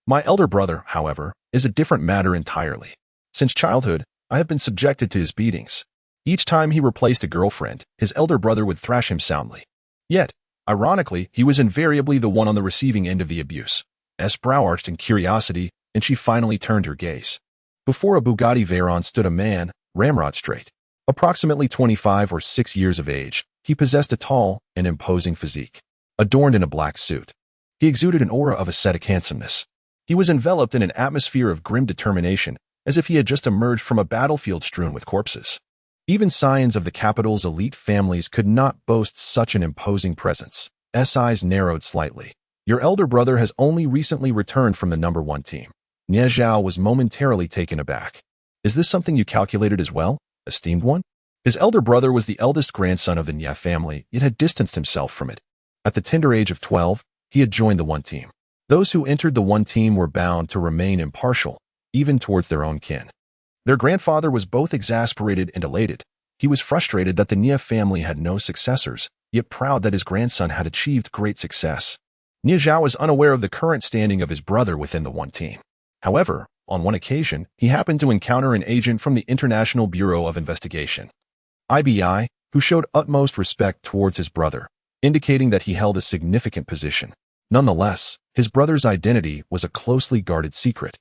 My elder brother, however, is a different matter entirely. Since childhood, I have been subjected to his beatings. Each time he replaced a girlfriend, his elder brother would thrash him soundly. Yet, ironically, he was invariably the one on the receiving end of the abuse. S brow arched in curiosity, and she finally turned her gaze. Before a Bugatti Veyron stood a man, ramrod straight. Approximately 25 or 6 years of age, he possessed a tall and imposing physique, adorned in a black suit. He exuded an aura of ascetic handsomeness. He was enveloped in an atmosphere of grim determination, as if he had just emerged from a battlefield strewn with corpses. Even scions of the capital's elite families could not boast such an imposing presence. S eyes narrowed slightly. Your elder brother has only recently returned from the number 1 team. Nia Zhao was momentarily taken aback. Is this something you calculated as well, esteemed one? His elder brother was the eldest grandson of the Nia family, yet had distanced himself from it. At the tender age of 12, he had joined the 1 team. Those who entered the 1 team were bound to remain impartial, even towards their own kin. Their grandfather was both exasperated and elated. He was frustrated that the Nia family had no successors, yet proud that his grandson had achieved great success. Nia Zhao was unaware of the current standing of his brother within the 1 team. However, on one occasion, he happened to encounter an agent from the International Bureau of Investigation, IBI, who showed utmost respect towards his brother, indicating that he held a significant position. Nonetheless, his brother's identity was a closely guarded secret.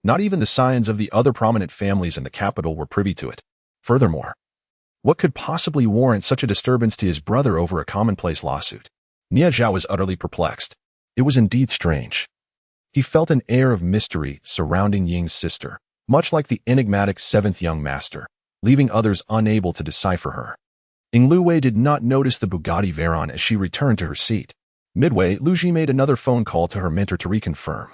Not even the scions of the other prominent families in the capital were privy to it. Furthermore, what could possibly warrant such a disturbance to his brother over a commonplace lawsuit? Nia Zhao was utterly perplexed. It was indeed strange. He felt an air of mystery surrounding Ying's sister, much like the enigmatic 7th young master, leaving others unable to decipher her. Ing Luowei did not notice the Bugatti Veyron as she returned to her seat. Midway, Lu Ji made another phone call to her mentor to reconfirm,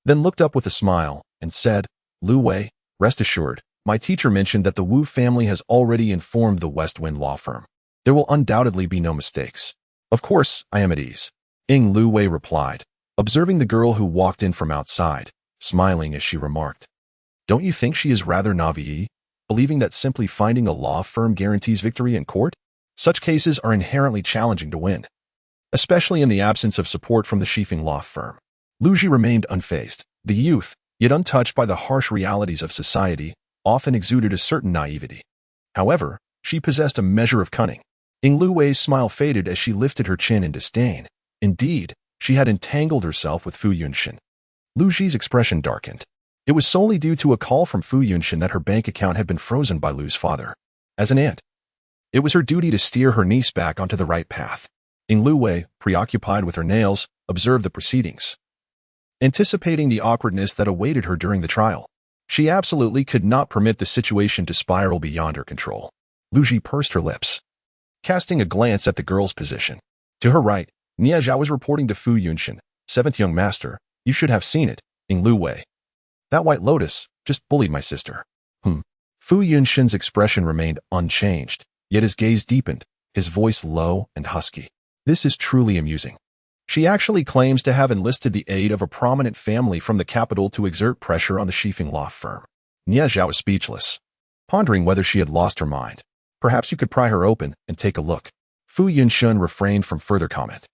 then looked up with a smile and said, Luowei, rest assured, my teacher mentioned that the Wu family has already informed the West Wind law firm. There will undoubtedly be no mistakes. Of course, I am at ease. Ing Luowei replied, observing the girl who walked in from outside, smiling as she remarked, don't you think she is rather naive, believing that simply finding a law firm guarantees victory in court? Such cases are inherently challenging to win, especially in the absence of support from the Shifeng law firm. Lu Ji remained unfazed. The youth, yet untouched by the harsh realities of society, often exuded a certain naivety. However, she possessed a measure of cunning. Ing Lu Wei's smile faded as she lifted her chin in disdain. Indeed, she had entangled herself with Fu Yunshin. Lu Ji's expression darkened. It was solely due to a call from Fu Yunshin that her bank account had been frozen by Lu's father. As an aunt, it was her duty to steer her niece back onto the right path. Ing Lu Wei, preoccupied with her nails, observed the proceedings. Anticipating the awkwardness that awaited her during the trial, she absolutely could not permit the situation to spiral beyond her control. Lu Ji pursed her lips, casting a glance at the girl's position. To her right, Nie Zhao was reporting to Fu Yunshin. "Seventh young master, you should have seen it, Ing Lu Wei. That white lotus just bullied my sister." Fu Yunshin's expression remained unchanged, yet his gaze deepened, his voice low and husky. "This is truly amusing. She actually claims to have enlisted the aid of a prominent family from the capital to exert pressure on the Shifeng law firm." Nie Zhao was speechless, pondering whether she had lost her mind. "Perhaps you could pry her open and take a look." Fu Yunshin refrained from further comment,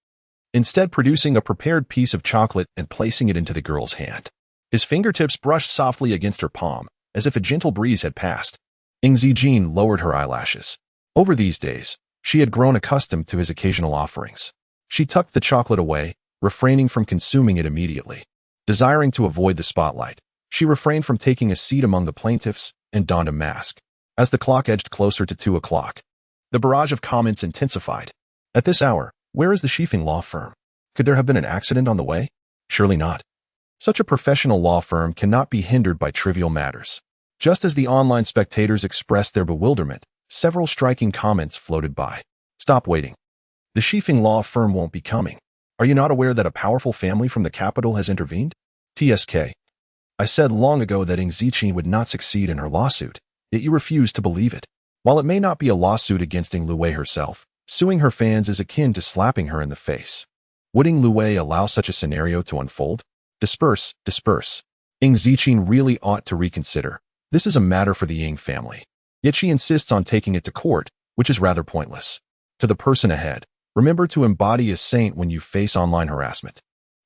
instead producing a prepared piece of chocolate and placing it into the girl's hand. His fingertips brushed softly against her palm, as if a gentle breeze had passed. Ing Zijin lowered her eyelashes. Over these days, she had grown accustomed to his occasional offerings. She tucked the chocolate away, refraining from consuming it immediately. Desiring to avoid the spotlight, she refrained from taking a seat among the plaintiffs and donned a mask. As the clock edged closer to 2 o'clock, the barrage of comments intensified. At this hour, where is the Shifeng law firm? Could there have been an accident on the way? Surely not. Such a professional law firm cannot be hindered by trivial matters. Just as the online spectators expressed their bewilderment, several striking comments floated by. "Stop waiting. The Shifeng law firm won't be coming. Are you not aware that a powerful family from the capital has intervened? TSK. I said long ago that Ing Ziqi would not succeed in her lawsuit, yet you refuse to believe it. While it may not be a lawsuit against Ing Lu Wei herself, suing her fans is akin to slapping her in the face. Would Ing Lu Wei allow such a scenario to unfold? Disperse, disperse. Ing Ziqi really ought to reconsider. This is a matter for the Ying family. Yet she insists on taking it to court, which is rather pointless. To the person ahead, remember to embody a saint when you face online harassment.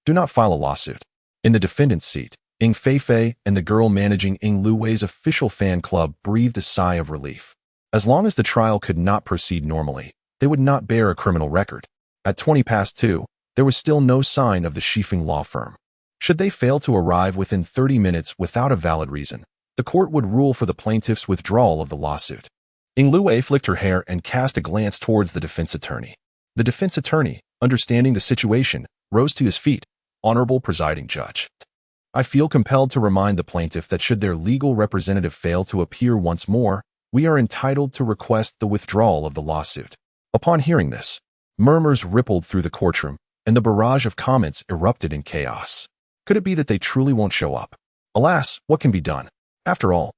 Do not file a lawsuit." In the defendant's seat, Ing Feifei and the girl managing Ing Lu Wei's official fan club breathed a sigh of relief. As long as the trial could not proceed normally, they would not bear a criminal record. At 2:20, there was still no sign of the Shifeng law firm. Should they fail to arrive within 30 minutes without a valid reason, the court would rule for the plaintiff's withdrawal of the lawsuit. Ing Lu Wei flicked her hair and cast a glance towards the defense attorney. The defense attorney, understanding the situation, rose to his feet. "Honorable presiding judge, I feel compelled to remind the plaintiff that should their legal representative fail to appear once more, we are entitled to request the withdrawal of the lawsuit." Upon hearing this, murmurs rippled through the courtroom, and the barrage of comments erupted in chaos. Could it be that they truly won't show up? Alas, what can be done? After all,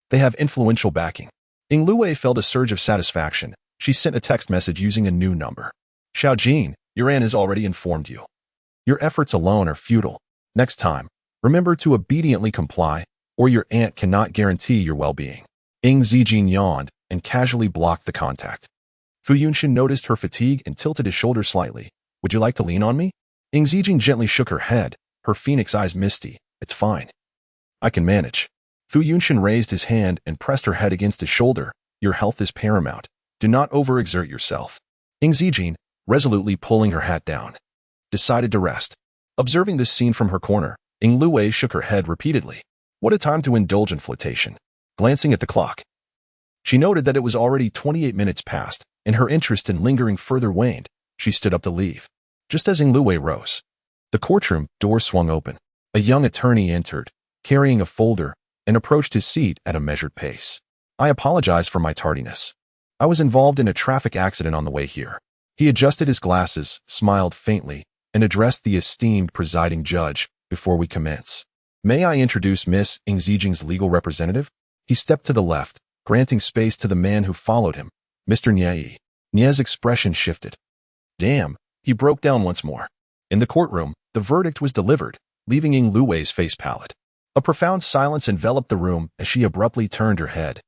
they have influential backing. Ing Lu Wei felt a surge of satisfaction. She sent a text message using a new number. "Xiao Jin, your aunt has already informed you. Your efforts alone are futile. Next time, remember to obediently comply, or your aunt cannot guarantee your well-being." Ing Zijin yawned and casually blocked the contact. Fu Yunshin noticed her fatigue and tilted his shoulders slightly. "Would you like to lean on me?" Ing Zijin gently shook her head, her phoenix eyes misty. "It's fine. I can manage." Fu Yunshin raised his hand and pressed her head against his shoulder. "Your health is paramount. Do not overexert yourself." Ing Zijin, resolutely pulling her hat down, decided to rest. Observing this scene from her corner, Ing Lu Wei shook her head repeatedly. What a time to indulge in flirtation. Glancing at the clock, she noted that it was already 28 minutes past, and her interest in lingering further waned. She stood up to leave. Just as Ing Lu Wei rose, the courtroom door swung open. A young attorney entered, carrying a folder, and approached his seat at a measured pace. "I apologize for my tardiness. I was involved in a traffic accident on the way here." He adjusted his glasses, smiled faintly, and addressed the esteemed presiding judge. "Before we commence, may I introduce Miss Ing Zijing's legal representative?" He stepped to the left, granting space to the man who followed him, Mr. Nie. Nie's expression shifted. "Damn," he broke down once more. In the courtroom, the verdict was delivered, leaving Ing Lu Wei's face pallid. A profound silence enveloped the room as she abruptly turned her head,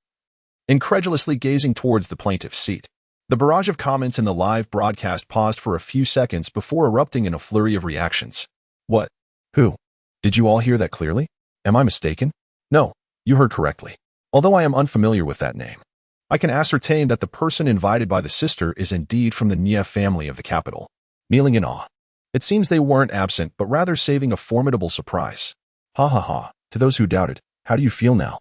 incredulously gazing towards the plaintiff's seat. The barrage of comments in the live broadcast paused for a few seconds before erupting in a flurry of reactions. "What? Who? Did you all hear that clearly?" Am I mistaken? No, you heard correctly. Although I am unfamiliar with that name, I can ascertain that the person invited by the sister is indeed from the Nie family of the capital. Kneeling in awe. It seems they weren't absent, but rather saving a formidable surprise. Ha ha ha. To those who doubted, how do you feel now?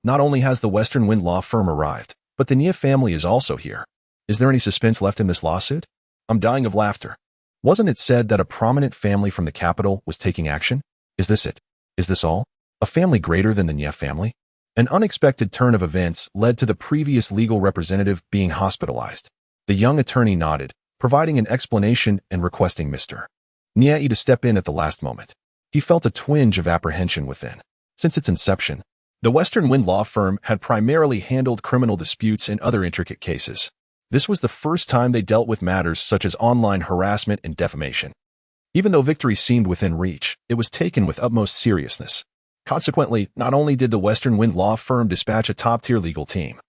Not only has the Western Wind law firm arrived, but the Nie family is also here. Is there any suspense left in this lawsuit? I'm dying of laughter. Wasn't it said that a prominent family from the capital was taking action? Is this it? Is this all? A family greater than the Nie family? An unexpected turn of events led to the previous legal representative being hospitalized. The young attorney nodded, providing an explanation and requesting Mr. Nie to step in at the last moment. He felt a twinge of apprehension within. Since its inception, the Western Wind law firm had primarily handled criminal disputes and other intricate cases. This was the first time they dealt with matters such as online harassment and defamation. Even though victory seemed within reach, it was taken with utmost seriousness. Consequently, not only did the Western Wind law firm dispatch a top-tier legal team,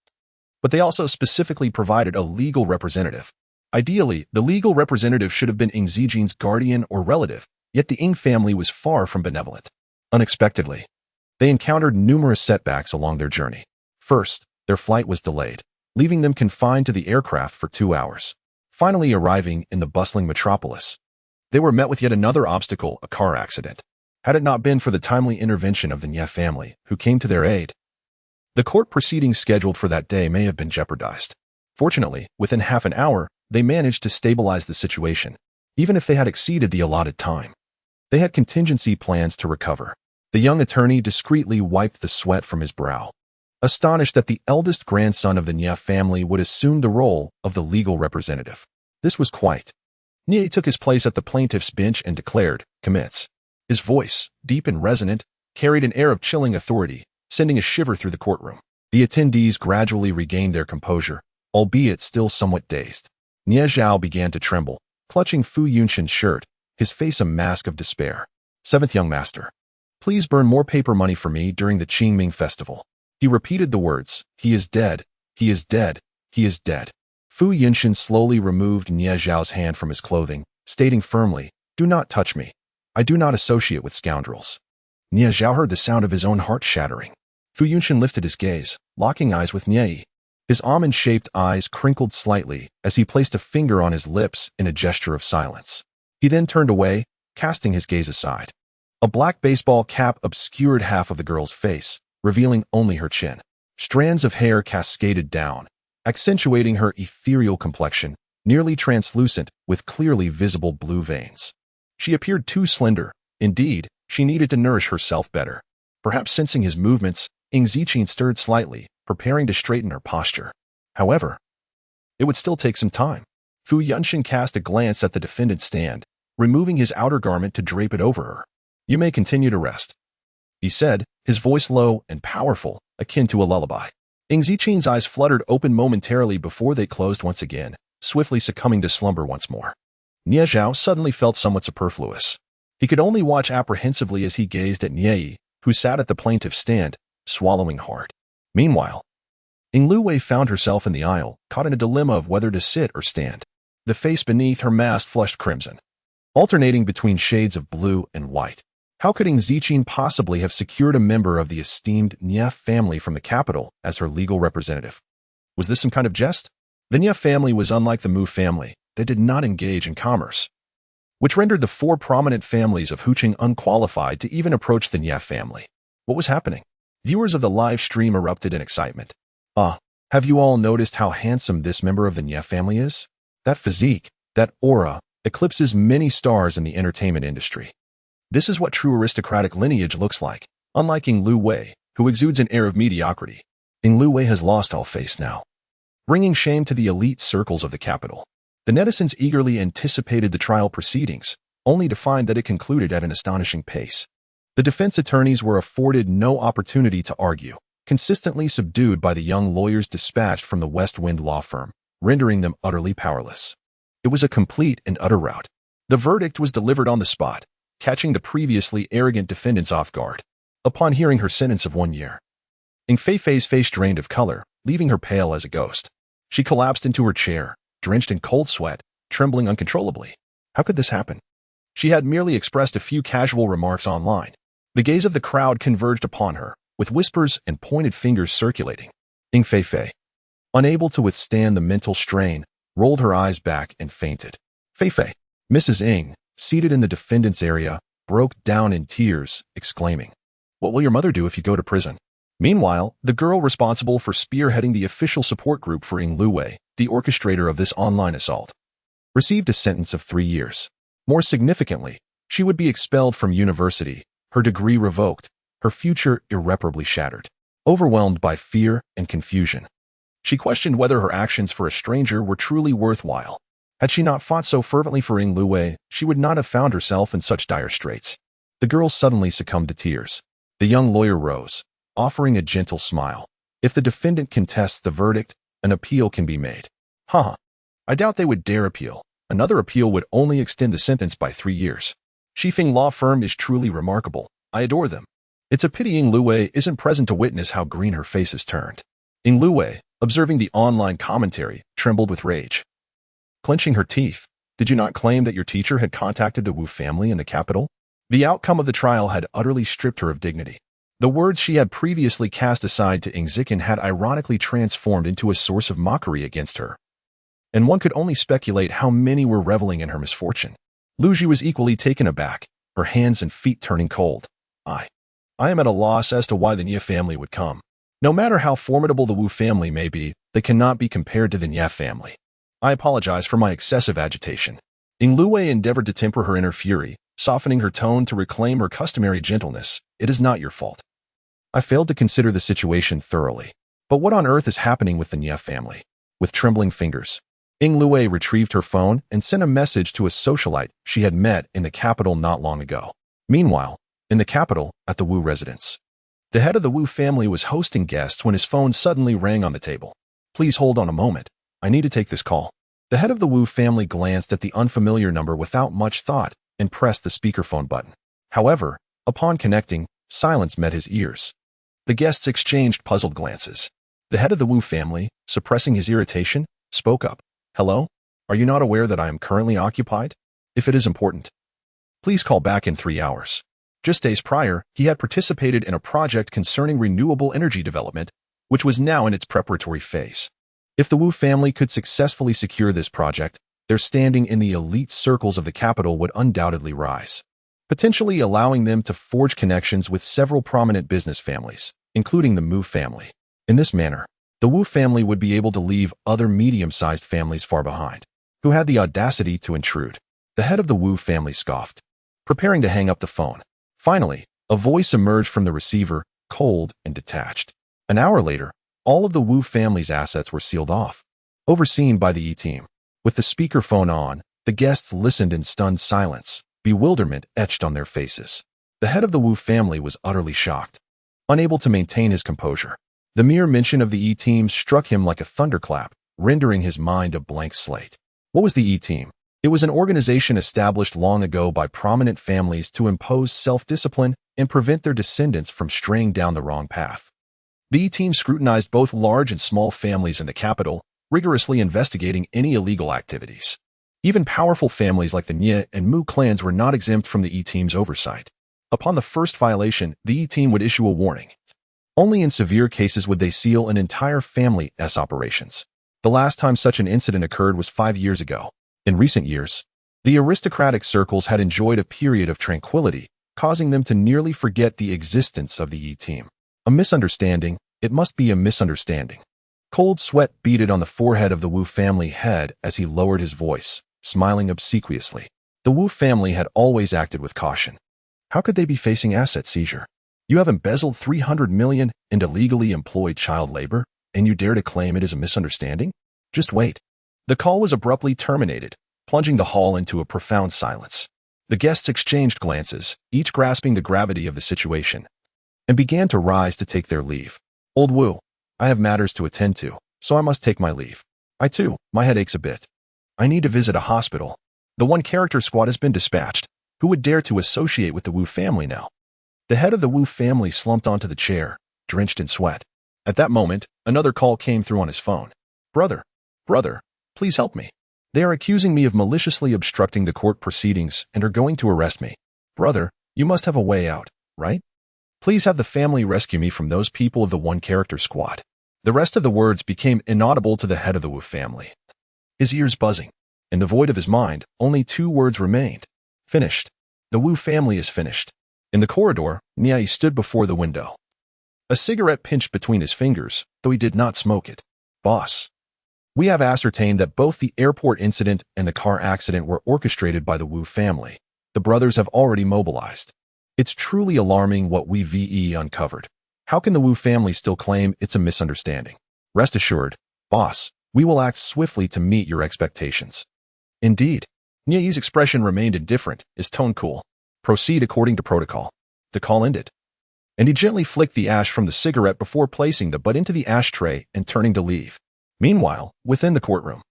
but they also specifically provided a legal representative. Ideally, the legal representative should have been Ng Zijin's guardian or relative, yet the Ng family was far from benevolent. Unexpectedly, they encountered numerous setbacks along their journey. First, their flight was delayed, leaving them confined to the aircraft for 2 hours. Finally arriving in the bustling metropolis, they were met with yet another obstacle, a car accident. Had it not been for the timely intervention of the Nie family, who came to their aid, the court proceedings scheduled for that day may have been jeopardized. Fortunately, within half an hour, they managed to stabilize the situation, even if they had exceeded the allotted time. They had contingency plans to recover. The young attorney discreetly wiped the sweat from his brow, astonished that the eldest grandson of the Nie family would assume the role of the legal representative. This was quite. Nie took his place at the plaintiff's bench and declared, "Commits." His voice, deep and resonant, carried an air of chilling authority, sending a shiver through the courtroom. The attendees gradually regained their composure, albeit still somewhat dazed. Nie Zhao began to tremble, clutching Fu Yunshin's shirt, his face a mask of despair. "Seventh young master, please burn more paper money for me during the Qingming festival." He repeated the words, "He is dead, he is dead, he is dead." Fu Yunshin slowly removed Nie Zhao's hand from his clothing, stating firmly, "Do not touch me. I do not associate with scoundrels." Nie Zhao heard the sound of his own heart shattering. Fu Yunshin lifted his gaze, locking eyes with Nie. His almond-shaped eyes crinkled slightly as he placed a finger on his lips in a gesture of silence. He then turned away, casting his gaze aside. A black baseball cap obscured half of the girl's face, revealing only her chin. Strands of hair cascaded down, accentuating her ethereal complexion, nearly translucent with clearly visible blue veins. She appeared too slender. Indeed, she needed to nourish herself better. Perhaps sensing his movements, Ng Zijin stirred slightly, preparing to straighten her posture. However, it would still take some time. Fu Yunshin cast a glance at the defendant's stand, removing his outer garment to drape it over her. "You may continue to rest," he said, his voice low and powerful, akin to a lullaby. Ng Zijin's eyes fluttered open momentarily before they closed once again, swiftly succumbing to slumber once more. Nie Zhao suddenly felt somewhat superfluous. He could only watch apprehensively as he gazed at Nie, who sat at the plaintiff's stand, swallowing hard. Meanwhile, Ng Luwei found herself in the aisle, caught in a dilemma of whether to sit or stand. The face beneath her mask flushed crimson, alternating between shades of blue and white. How could Ng Zijin possibly have secured a member of the esteemed Nie family from the capital as her legal representative? Was this some kind of jest? The Nie family was unlike the Mu family. They did not engage in commerce, which rendered the 4 prominent families of Huqing unqualified to even approach the Nie family. What was happening? Viewers of the live stream erupted in excitement. Have you all noticed how handsome this member of the Nie family is? That physique, that aura, eclipses many stars in the entertainment industry. This is what true aristocratic lineage looks like, unlike Ng Luwei, who exudes an air of mediocrity. Ng Luwei has lost all face now, bringing shame to the elite circles of the capital. The netizens eagerly anticipated the trial proceedings, only to find that it concluded at an astonishing pace. The defense attorneys were afforded no opportunity to argue, consistently subdued by the young lawyers dispatched from the West Wind law firm, rendering them utterly powerless. It was a complete and utter rout. The verdict was delivered on the spot, catching the previously arrogant defendants off guard. Upon hearing her sentence of 1 year, Ng Feifei's face drained of color, leaving her pale as a ghost. She collapsed into her chair, drenched in cold sweat, trembling uncontrollably. How could this happen? She had merely expressed a few casual remarks online. The gaze of the crowd converged upon her, with whispers and pointed fingers circulating. Ing Fei Fei, unable to withstand the mental strain, rolled her eyes back and fainted. Fei Fei. Mrs. Ing, seated in the defendant's area, broke down in tears, exclaiming, "What will your mother do if you go to prison?" Meanwhile, the girl responsible for spearheading the official support group for Ing Luwei, the orchestrator of this online assault, received a sentence of 3 years. More significantly, she would be expelled from university, her degree revoked, her future irreparably shattered. Overwhelmed by fear and confusion, she questioned whether her actions for a stranger were truly worthwhile. Had she not fought so fervently for Ing Luwei, she would not have found herself in such dire straits. The girl suddenly succumbed to tears. The young lawyer rose, offering a gentle smile. If the defendant contests the verdict, an appeal can be made. I doubt they would dare appeal. Another appeal would only extend the sentence by 3 years. Shifeng Law Firm is truly remarkable. I adore them. It's a pity Ing Luwei isn't present to witness how green her face has turned. Ing Luwei, observing the online commentary, trembled with rage. Clenching her teeth, "Did you not claim that your teacher had contacted the Wu family in the capital?" The outcome of the trial had utterly stripped her of dignity. The words she had previously cast aside to Ing Zikin had ironically transformed into a source of mockery against her. And one could only speculate how many were reveling in her misfortune. Lu Ji was equally taken aback, her hands and feet turning cold. I am at a loss as to why the Nye family would come. No matter how formidable the Wu family may be, they cannot be compared to the Nye family. I apologize for my excessive agitation. Ing Luwei endeavored to temper her inner fury, softening her tone to reclaim her customary gentleness. "It is not your fault. I failed to consider the situation thoroughly. But what on earth is happening with the Nye family?" With trembling fingers, Ing Luwei retrieved her phone and sent a message to a socialite she had met in the capital not long ago. Meanwhile, in the capital, at the Wu residence, the head of the Wu family was hosting guests when his phone suddenly rang on the table. "Please hold on a moment. I need to take this call." The head of the Wu family glanced at the unfamiliar number without much thought and pressed the speakerphone button. However, upon connecting, silence met his ears. The guests exchanged puzzled glances. The head of the Wu family, suppressing his irritation, spoke up. "Hello? Are you not aware that I am currently occupied? If it is important, please call back in 3 hours." Just days prior, he had participated in a project concerning renewable energy development, which was now in its preparatory phase. If the Wu family could successfully secure this project, their standing in the elite circles of the capital would undoubtedly rise, potentially allowing them to forge connections with several prominent business families, including the Mu family. In this manner, the Wu family would be able to leave other medium-sized families far behind, who had the audacity to intrude. The head of the Wu family scoffed, preparing to hang up the phone. Finally, a voice emerged from the receiver, cold and detached. An hour later, all of the Wu family's assets were sealed off, overseen by the E-team. With the speakerphone on, the guests listened in stunned silence, bewilderment etched on their faces. The head of the Wu family was utterly shocked, unable to maintain his composure. The mere mention of the E-team struck him like a thunderclap, rendering his mind a blank slate. What was the E-team? It was an organization established long ago by prominent families to impose self-discipline and prevent their descendants from straying down the wrong path. The E-team scrutinized both large and small families in the capital, rigorously investigating any illegal activities. Even powerful families like the Nye and Mu clans were not exempt from the E-team's oversight. Upon the first violation, the E-team would issue a warning. Only in severe cases would they seal an entire family's operations. The last time such an incident occurred was 5 years ago. In recent years, the aristocratic circles had enjoyed a period of tranquility, causing them to nearly forget the existence of the E-team. A misunderstanding, it must be a misunderstanding. Cold sweat beaded on the forehead of the Wu family head as he lowered his voice, smiling obsequiously. The Wu family had always acted with caution. How could they be facing asset seizure? You have embezzled 300 million into illegally employed child labor, and you dare to claim it is a misunderstanding? Just wait. The call was abruptly terminated, plunging the hall into a profound silence. The guests exchanged glances, each grasping the gravity of the situation, and began to rise to take their leave. "Old Wu, I have matters to attend to, so I must take my leave. I too, my head aches a bit. I need to visit a hospital. The one-character squad has been dispatched. Who would dare to associate with the Wu family now?" The head of the Wu family slumped onto the chair, drenched in sweat. At that moment, another call came through on his phone. Brother, please help me. They are accusing me of maliciously obstructing the court proceedings and are going to arrest me. Brother, you must have a way out. right? Please have the family rescue me from those people of the one-character squad. The rest of the words became inaudible to the head of the Wu family. His ears buzzing. In the void of his mind, only 2 words remained. Finished. The Wu family is finished. In the corridor, Niai stood before the window. A cigarette pinched between his fingers, though he did not smoke it. Boss. We have ascertained that both the airport incident and the car accident were orchestrated by the Wu family. The brothers have already mobilized. It's truly alarming what we've uncovered. How can the Wu family still claim it's a misunderstanding? Rest assured, boss, we will act swiftly to meet your expectations. Indeed. Niai's expression remained indifferent, his tone cool. Proceed according to protocol. The call ended. And he gently flicked the ash from the cigarette before placing the butt into the ashtray and turning to leave. Meanwhile, within the courtroom,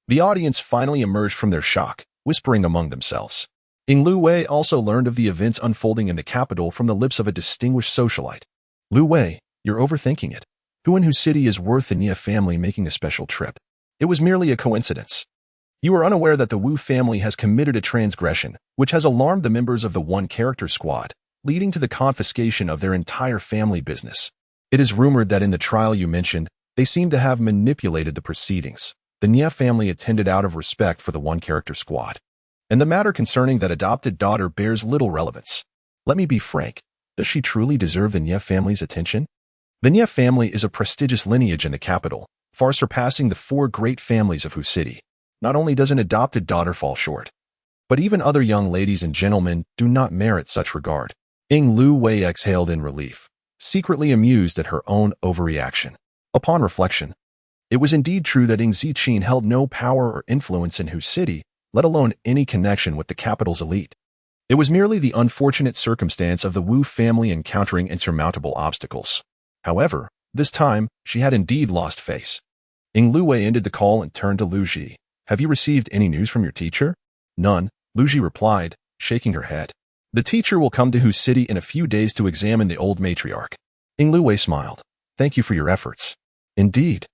the audience finally emerged from their shock, whispering among themselves. Lu Wei also learned of the events unfolding in the capital from the lips of a distinguished socialite. Lu Wei, you're overthinking it. Who in whose city is worth the Nia family making a special trip? It was merely a coincidence. You are unaware that the Wu family has committed a transgression, which has alarmed the members of the one-character squad, leading to the confiscation of their entire family business. It is rumored that in the trial you mentioned, they seem to have manipulated the proceedings. The Nia family attended out of respect for the one-character squad. And the matter concerning that adopted daughter bears little relevance. Let me be frank. Does she truly deserve the Nia family's attention? The Nia family is a prestigious lineage in the capital, far surpassing the 4 great families of Hu City. Not only does an adopted daughter fall short, but even other young ladies and gentlemen do not merit such regard. Lu Wei exhaled in relief, secretly amused at her own overreaction. Upon reflection, it was indeed true that Ziqin held no power or influence in Hu City, let alone any connection with the capital's elite. It was merely the unfortunate circumstance of the Wu family encountering insurmountable obstacles. However, this time, she had indeed lost face. Lu Wei ended the call and turned to Lu Ji. Have you received any news from your teacher? None, Lu Ji replied, shaking her head. The teacher will come to Hu City in a few days to examine the old matriarch. Lu Wei smiled. Thank you for your efforts. Indeed.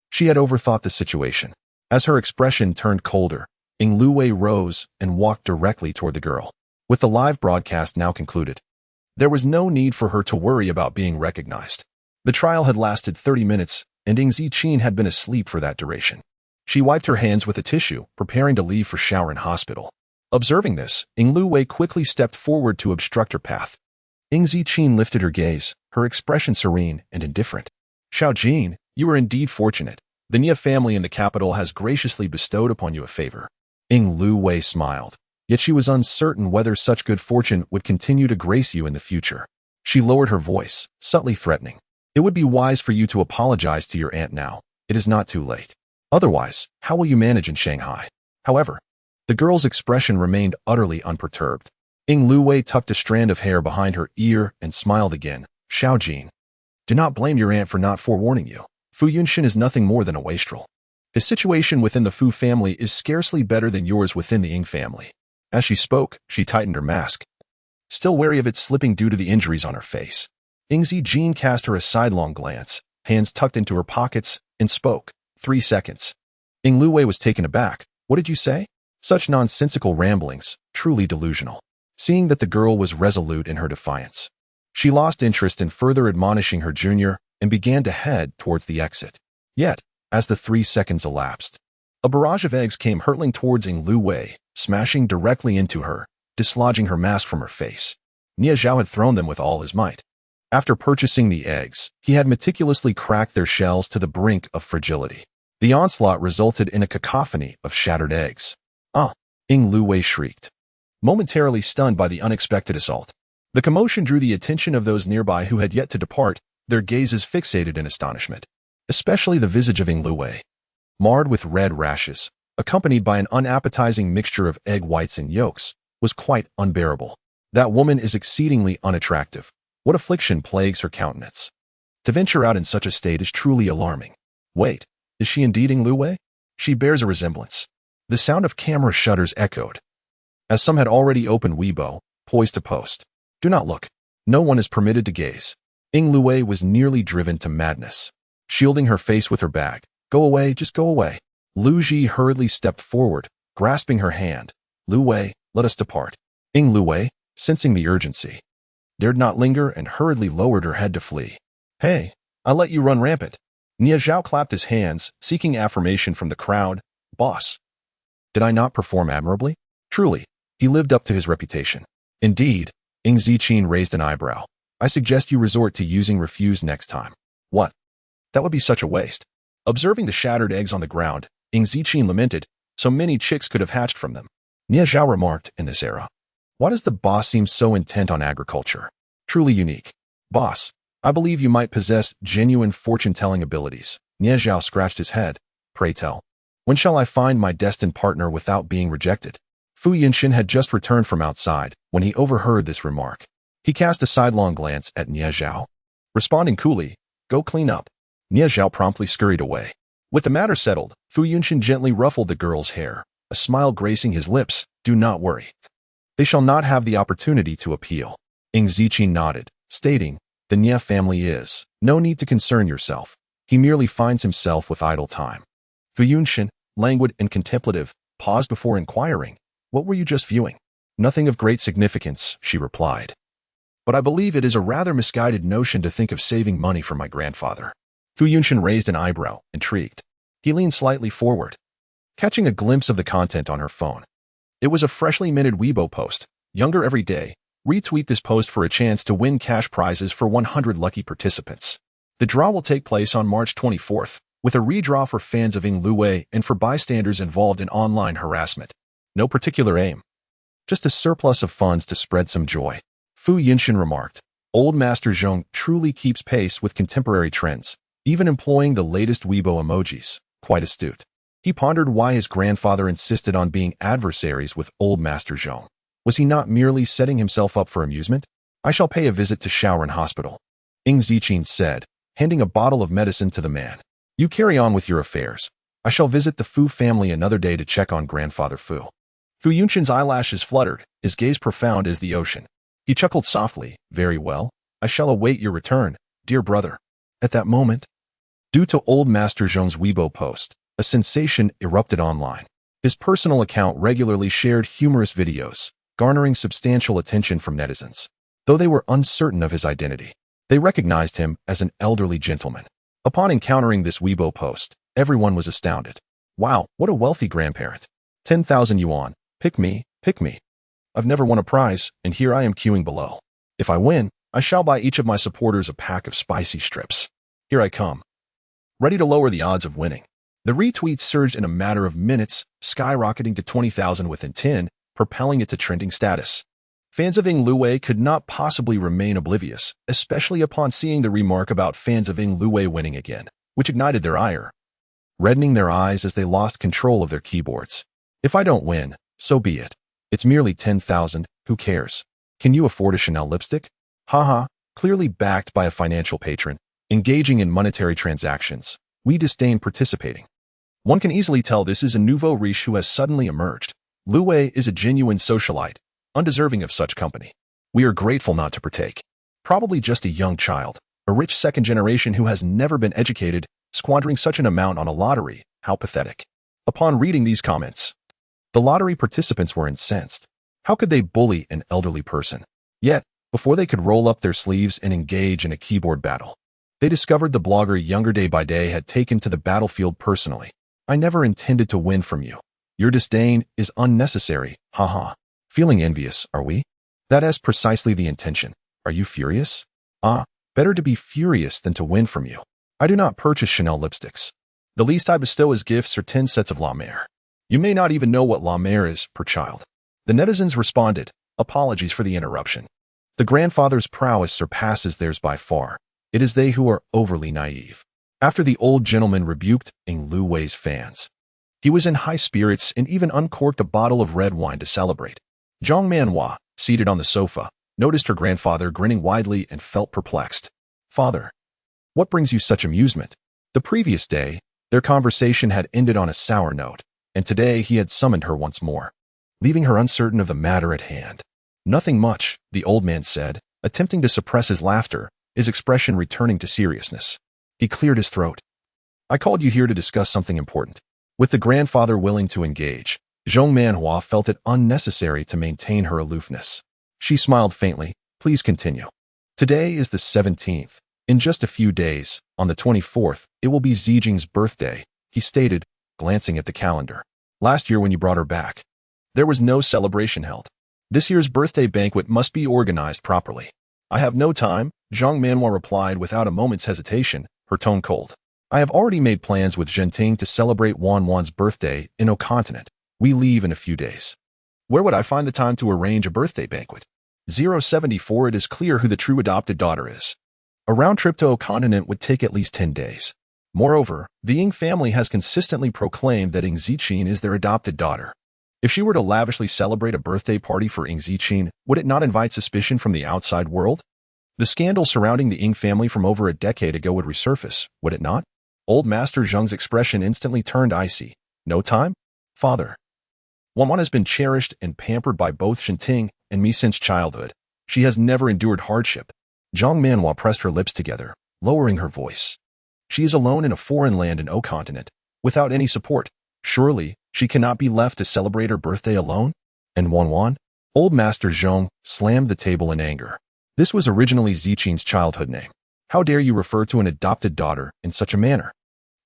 She had overthought the situation. As her expression turned colder, Lu Wei rose and walked directly toward the girl. With the live broadcast now concluded, there was no need for her to worry about being recognized. The trial had lasted 30 minutes, and Ziqin had been asleep for that duration. She wiped her hands with a tissue, preparing to leave for shower and hospital. Observing this, Lu Wei quickly stepped forward to obstruct her path. Ziqin lifted her gaze, her expression serene and indifferent. Xiao Jin, you are indeed fortunate. The Nia family in the capital has graciously bestowed upon you a favor. Lu Wei smiled, yet she was uncertain whether such good fortune would continue to grace you in the future. She lowered her voice, subtly threatening. It would be wise for you to apologize to your aunt now. It is not too late. Otherwise, how will you manage in Shanghai? However, the girl's expression remained utterly unperturbed. Lu Wei tucked a strand of hair behind her ear and smiled again. Xiao Jin, do not blame your aunt for not forewarning you. Fu Yunshin is nothing more than a wastrel. His situation within the Fu family is scarcely better than yours within the Ying family. As she spoke, she tightened her mask, still wary of it slipping due to the injuries on her face. Ziqin cast her a sidelong glance, hands tucked into her pockets, and spoke. 3 seconds. Lu Wei was taken aback. What did you say? Such nonsensical ramblings, truly delusional. Seeing that the girl was resolute in her defiance, she lost interest in further admonishing her junior and began to head towards the exit. Yet, as the 3 seconds elapsed, a barrage of eggs came hurtling towards Lu Wei, smashing directly into her, dislodging her mask from her face. Nia Zhao had thrown them with all his might. After purchasing the eggs, he had meticulously cracked their shells to the brink of fragility. The onslaught resulted in a cacophony of shattered eggs. Lu Wei shrieked, momentarily stunned by the unexpected assault. The commotion drew the attention of those nearby who had yet to depart, their gazes fixated in astonishment. Especially the visage of Lu Wei, marred with red rashes, accompanied by an unappetizing mixture of egg whites and yolks, was quite unbearable. That woman is exceedingly unattractive. What affliction plagues her countenance? To venture out in such a state is truly alarming. Wait, is she indeed Lu Wei? She bears a resemblance. The sound of camera shutters echoed, as some had already opened Weibo, poised to post. Do not look. No one is permitted to gaze. Lu Wei was nearly driven to madness, shielding her face with her bag. Go away, just go away. Lu Ji hurriedly stepped forward, grasping her hand. Lu Wei, let us depart. Lu Wei, sensing the urgency, dared not linger and hurriedly lowered her head to flee. Hey, I let you run rampant. Nia Zhao clapped his hands, seeking affirmation from the crowd. Boss, did I not perform admirably? Truly, he lived up to his reputation. Indeed, Ing Ziqin raised an eyebrow. I suggest you resort to using refuse next time. What? That would be such a waste. Observing the shattered eggs on the ground, Ing Ziqin lamented, so many chicks could have hatched from them. Nia Zhao remarked, in this era, why does the boss seem so intent on agriculture? Truly unique. Boss, I believe you might possess genuine fortune-telling abilities. Nia Zhao scratched his head. Pray tell, when shall I find my destined partner without being rejected? Fu Yinxin had just returned from outside when he overheard this remark. He cast a sidelong glance at Nia Zhao. Responding coolly, go clean up. Nia Zhao promptly scurried away. With the matter settled, Fu Yinxin gently ruffled the girl's hair, a smile gracing his lips. Do not worry. They shall not have the opportunity to appeal. Ing Ziqin nodded, stating, the Nia family is. No need to concern yourself. He merely finds himself with idle time. Fu Yinxin, languid and contemplative, paused before inquiring, what were you just viewing? Nothing of great significance, she replied. But I believe it is a rather misguided notion to think of saving money for my grandfather. Fu Yinxin raised an eyebrow, intrigued. He leaned slightly forward, catching a glimpse of the content on her phone. It was a freshly minted Weibo post. Younger every day. Retweet this post for a chance to win cash prizes for 100 lucky participants. The draw will take place on March 24th, with a redraw for fans of Ing Luwei and for bystanders involved in online harassment. No particular aim. Just a surplus of funds to spread some joy. Fu Yinxin remarked. Old Master Zhong truly keeps pace with contemporary trends, even employing the latest Weibo emojis. Quite astute. He pondered why his grandfather insisted on being adversaries with Old Master Zhong. Was he not merely setting himself up for amusement? I shall pay a visit to Shaoran Hospital, Ing Ziqin said, handing a bottle of medicine to the man. You carry on with your affairs. I shall visit the Fu family another day to check on Grandfather Fu. Fu Yunxin's eyelashes fluttered, his gaze profound as the ocean. He chuckled softly. Very well. I shall await your return, dear brother. At that moment, due to Old Master Zhong's Weibo post, a sensation erupted online. His personal account regularly shared humorous videos, garnering substantial attention from netizens. Though they were uncertain of his identity, they recognized him as an elderly gentleman. Upon encountering this Weibo post, everyone was astounded. Wow, what a wealthy grandparent. 10,000 yuan. Pick me, pick me. I've never won a prize, and here I am queuing below. If I win, I shall buy each of my supporters a pack of spicy strips. Here I come. Ready to lower the odds of winning. The retweets surged in a matter of minutes, skyrocketing to 20,000 within 10, propelling it to trending status. Fans of Ing Luwei could not possibly remain oblivious, especially upon seeing the remark about fans of Ing Luwei winning again, which ignited their ire, reddening their eyes as they lost control of their keyboards. If I don't win, so be it. It's merely 10,000, who cares? Can you afford a Chanel lipstick? Haha, clearly backed by a financial patron, engaging in monetary transactions. We disdain participating. One can easily tell this is a nouveau riche who has suddenly emerged. Luwei is a genuine socialite, undeserving of such company. We are grateful not to partake. Probably just a young child, a rich second generation who has never been educated, squandering such an amount on a lottery. How pathetic. Upon reading these comments, the lottery participants were incensed. How could they bully an elderly person? Yet, before they could roll up their sleeves and engage in a keyboard battle, they discovered the blogger Younger Day by Day had taken to the battlefield personally. I never intended to win from you. Your disdain is unnecessary, haha. Feeling envious, are we? That is precisely the intention. Are you furious? Ah, better to be furious than to win from you. I do not purchase Chanel lipsticks. The least I bestow as gifts are 10 sets of La Mer. You may not even know what La Mer is, per child. The netizens responded, apologies for the interruption. The grandfather's prowess surpasses theirs by far. It is they who are overly naive. After the old gentleman rebuked Ing Luwei's fans, he was in high spirits and even uncorked a bottle of red wine to celebrate. Zhang Manhua, seated on the sofa, noticed her grandfather grinning widely and felt perplexed. Father, what brings you such amusement? The previous day, their conversation had ended on a sour note, and today he had summoned her once more, leaving her uncertain of the matter at hand. Nothing much, the old man said, attempting to suppress his laughter, his expression returning to seriousness. He cleared his throat. I called you here to discuss something important. With the grandfather willing to engage, Zhong Manhua felt it unnecessary to maintain her aloofness. She smiled faintly, Please continue. Today is the 17th. In just a few days, on the 24th, it will be Zijing's birthday, he stated, glancing at the calendar. Last year when you brought her back, there was no celebration held. This year's birthday banquet must be organized properly. I have no time, Zhang Manhua replied without a moment's hesitation, her tone cold. I have already made plans with Zhenting to celebrate Wan's birthday in O Continent. We leave in a few days. Where would I find the time to arrange a birthday banquet? 074 It is clear who the true adopted daughter is. A round trip to O Continent would take at least 10 days. Moreover, the Ying family has consistently proclaimed that Ying Ziqin is their adopted daughter. If she were to lavishly celebrate a birthday party for Ying Ziqin, would it not invite suspicion from the outside world? The scandal surrounding the Ying family from over a decade ago would resurface, would it not? Old Master Zheng's expression instantly turned icy. No time? Father. Wan has been cherished and pampered by both Zhenting and me since childhood. She has never endured hardship. Zhang Manhua pressed her lips together, lowering her voice. She is alone in a foreign land in O Continent, without any support. Surely, she cannot be left to celebrate her birthday alone? And Wan? Old Master Zheng slammed the table in anger. This was originally Ziqin's childhood name. How dare you refer to an adopted daughter in such a manner?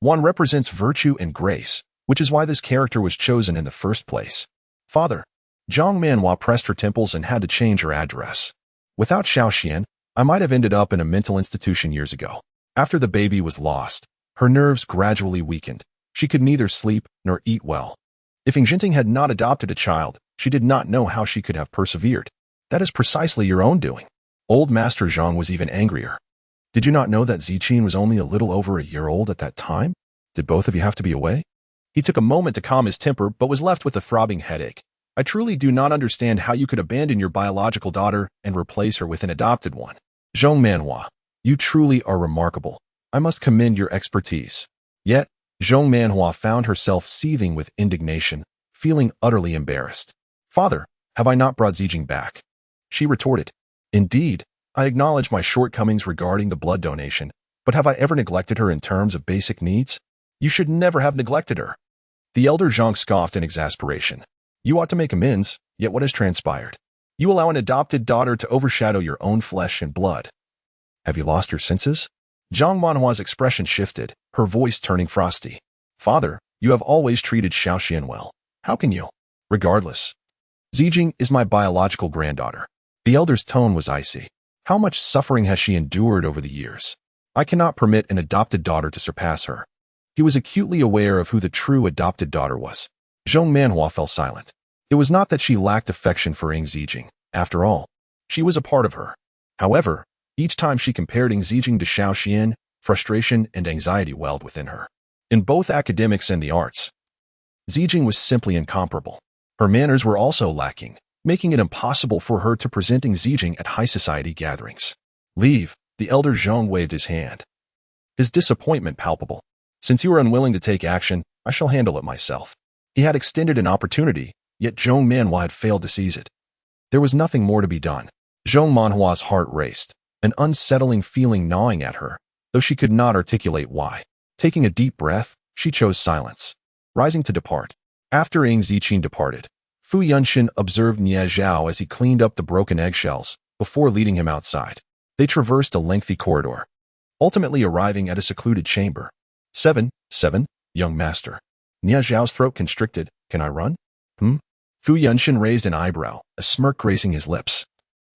Wan represents virtue and grace, which is why this character was chosen in the first place. Father. Zhang Manhua pressed her temples and had to change her address. Without Xiaoxian, I might have ended up in a mental institution years ago. After the baby was lost, her nerves gradually weakened. She could neither sleep nor eat well. If Ying Zhenting had not adopted a child, she did not know how she could have persevered. That is precisely your own doing. Old Master Zheng was even angrier. Did you not know that Ziqin was only a little over a year old at that time? Did both of you have to be away? He took a moment to calm his temper but was left with a throbbing headache. I truly do not understand how you could abandon your biological daughter and replace her with an adopted one. Zhang Manhua, you truly are remarkable. I must commend your expertise. Yet, Zhang Manhua found herself seething with indignation, feeling utterly embarrassed. Father, have I not brought Zijing back? She retorted. Indeed, I acknowledge my shortcomings regarding the blood donation, but have I ever neglected her in terms of basic needs? You should never have neglected her. The elder Zhang scoffed in exasperation. You ought to make amends, yet what has transpired? You allow an adopted daughter to overshadow your own flesh and blood. Have you lost your senses? Zhang Manhua's expression shifted, her voice turning frosty. Father, you have always treated Xiaoxian well. How can you? Regardless. Zijing is my biological granddaughter. The elder's tone was icy. How much suffering has she endured over the years? I cannot permit an adopted daughter to surpass her. He was acutely aware of who the true adopted daughter was. Zhang Manhua fell silent. It was not that she lacked affection for Ying Zijing. After all, she was a part of her. However, each time she compared Ying Zijing to Xiaoxian, frustration and anxiety welled within her. In both academics and the arts, Zijing was simply incomparable. Her manners were also lacking, making it impossible for her to present Ying Zijing at high society gatherings. Leave, the elder Zhang waved his hand. His disappointment palpable. Since you are unwilling to take action, I shall handle it myself. He had extended an opportunity, yet Zhang Manhua had failed to seize it. There was nothing more to be done. Zhang Manhua's heart raced, an unsettling feeling gnawing at her, though she could not articulate why. Taking a deep breath, she chose silence. Rising to depart. After Ying Ziqin departed, Fu Yunshin observed Nie Zhao as he cleaned up the broken eggshells, before leading him outside. They traversed a lengthy corridor, ultimately arriving at a secluded chamber. 7, young master. Nie Zhao's throat constricted. Can I run? Fu Yunshin raised an eyebrow, a smirk gracing his lips.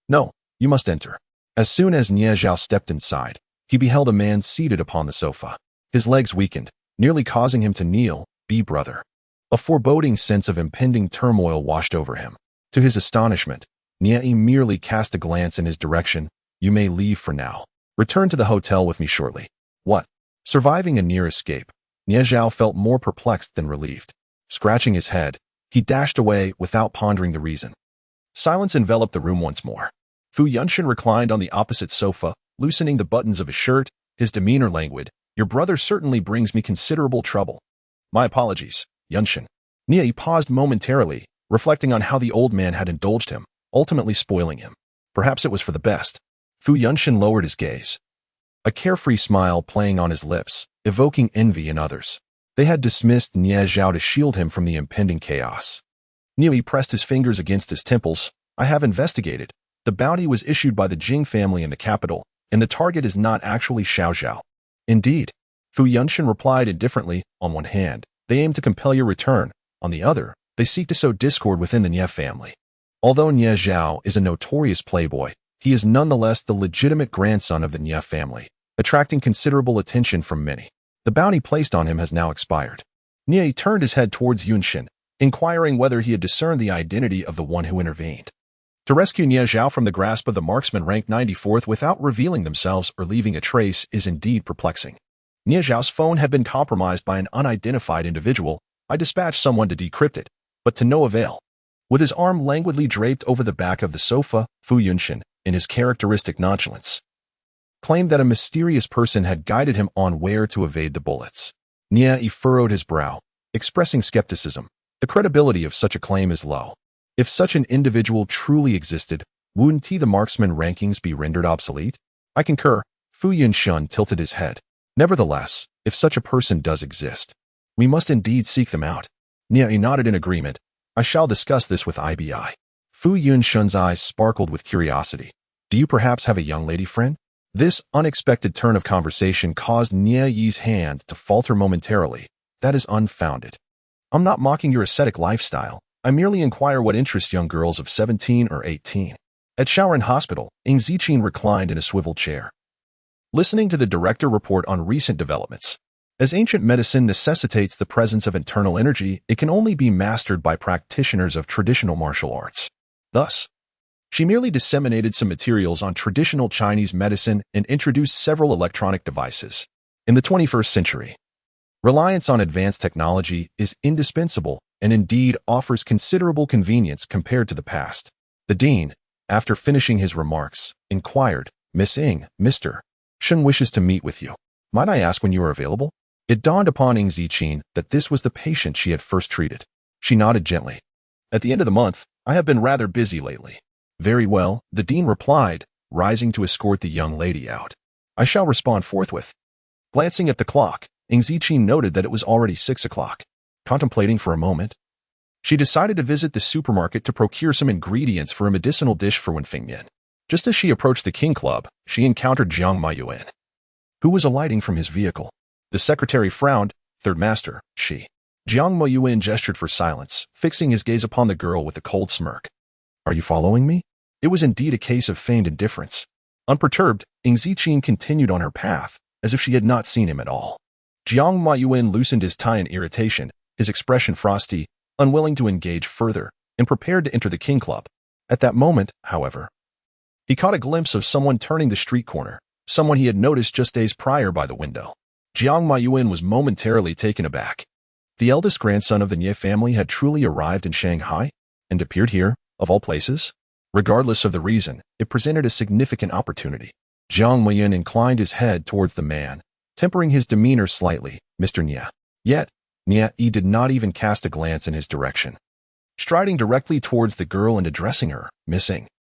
No, you must enter. As soon as Nie Zhao stepped inside, he beheld a man seated upon the sofa. His legs weakened, nearly causing him to kneel. Be brother. A foreboding sense of impending turmoil washed over him. To his astonishment, Nie merely cast a glance in his direction. You may leave for now. Return to the hotel with me shortly. What? Surviving a near escape, Nie Zhao felt more perplexed than relieved. Scratching his head, he dashed away without pondering the reason. Silence enveloped the room once more. Fu Yunshin reclined on the opposite sofa, loosening the buttons of his shirt, his demeanor languid. Your brother certainly brings me considerable trouble. My apologies, Yunshin. Nie paused momentarily, reflecting on how the old man had indulged him, ultimately spoiling him. Perhaps it was for the best. Fu Yunshin lowered his gaze, a carefree smile playing on his lips, evoking envy in others. They had dismissed Nie Zhao to shield him from the impending chaos. Nie pressed his fingers against his temples. I have investigated. The bounty was issued by the Jing family in the capital, and the target is not actually Xiao Zhao. Indeed, Fu Yunshan replied indifferently. On one hand, they aim to compel your return. On the other, they seek to sow discord within the Nie family. Although Nie Zhao is a notorious playboy, he is nonetheless the legitimate grandson of the Nie family, attracting considerable attention from many. The bounty placed on him has now expired. Nie turned his head towards Yunshan, inquiring whether he had discerned the identity of the one who intervened. To rescue Nie Zhao from the grasp of the marksman ranked 94th without revealing themselves or leaving a trace is indeed perplexing. Nie Zhao's phone had been compromised by an unidentified individual. I dispatched someone to decrypt it, but to no avail. With his arm languidly draped over the back of the sofa, Fu Yunshan, in his characteristic nonchalance, claimed that a mysterious person had guided him on where to evade the bullets. Nie furrowed his brow, expressing skepticism. The credibility of such a claim is low. If such an individual truly existed, wouldn't the marksman rankings be rendered obsolete? I concur. Fu Yunshan tilted his head. Nevertheless, if such a person does exist, we must indeed seek them out. Nie nodded in agreement. I shall discuss this with IBI. Fu Yunshan's eyes sparkled with curiosity. Do you perhaps have a young lady friend? This unexpected turn of conversation caused Nie's hand to falter momentarily. That is unfounded. I'm not mocking your ascetic lifestyle. I merely inquire what interests young girls of 17 or 18. At Shaoran Hospital, Ing Ziqin reclined in a swivel chair, listening to the director report on recent developments. As ancient medicine necessitates the presence of internal energy, it can only be mastered by practitioners of traditional martial arts. Thus, she merely disseminated some materials on traditional Chinese medicine and introduced several electronic devices. In the 21st century, reliance on advanced technology is indispensable and indeed offers considerable convenience compared to the past. The dean, after finishing his remarks, inquired, Miss Ing, Mr. Sheng wishes to meet with you. Might I ask when you are available? It dawned upon Ing Ziqin that this was the patient she had first treated. She nodded gently. At the end of the month, I have been rather busy lately. Very well, the dean replied, rising to escort the young lady out. I shall respond forthwith. Glancing at the clock, Ing Ziqin noted that it was already 6 o'clock. Contemplating for a moment, she decided to visit the supermarket to procure some ingredients for a medicinal dish for Wen Fengmian. Just as she approached the King Club, she encountered Jiang Mayuan, who was alighting from his vehicle. The secretary frowned. Third master, she. Jiang Mayuan gestured for silence, fixing his gaze upon the girl with a cold smirk. Are you following me? It was indeed a case of feigned indifference. Unperturbed, Ing Ziqin continued on her path, as if she had not seen him at all. Jiang Mayuan loosened his tie in irritation, his expression frosty, unwilling to engage further, and prepared to enter the King Club. At that moment, however, he caught a glimpse of someone turning the street corner, someone he had noticed just days prior by the window. Jiang Mayuan was momentarily taken aback. The eldest grandson of the Nie family had truly arrived in Shanghai, and appeared here, of all places? Regardless of the reason, it presented a significant opportunity. Jiang Mayuan inclined his head towards the man, tempering his demeanor slightly. Mr. Nie. Yet, Nie did not even cast a glance in his direction. Striding directly towards the girl and addressing her, Miss Ing.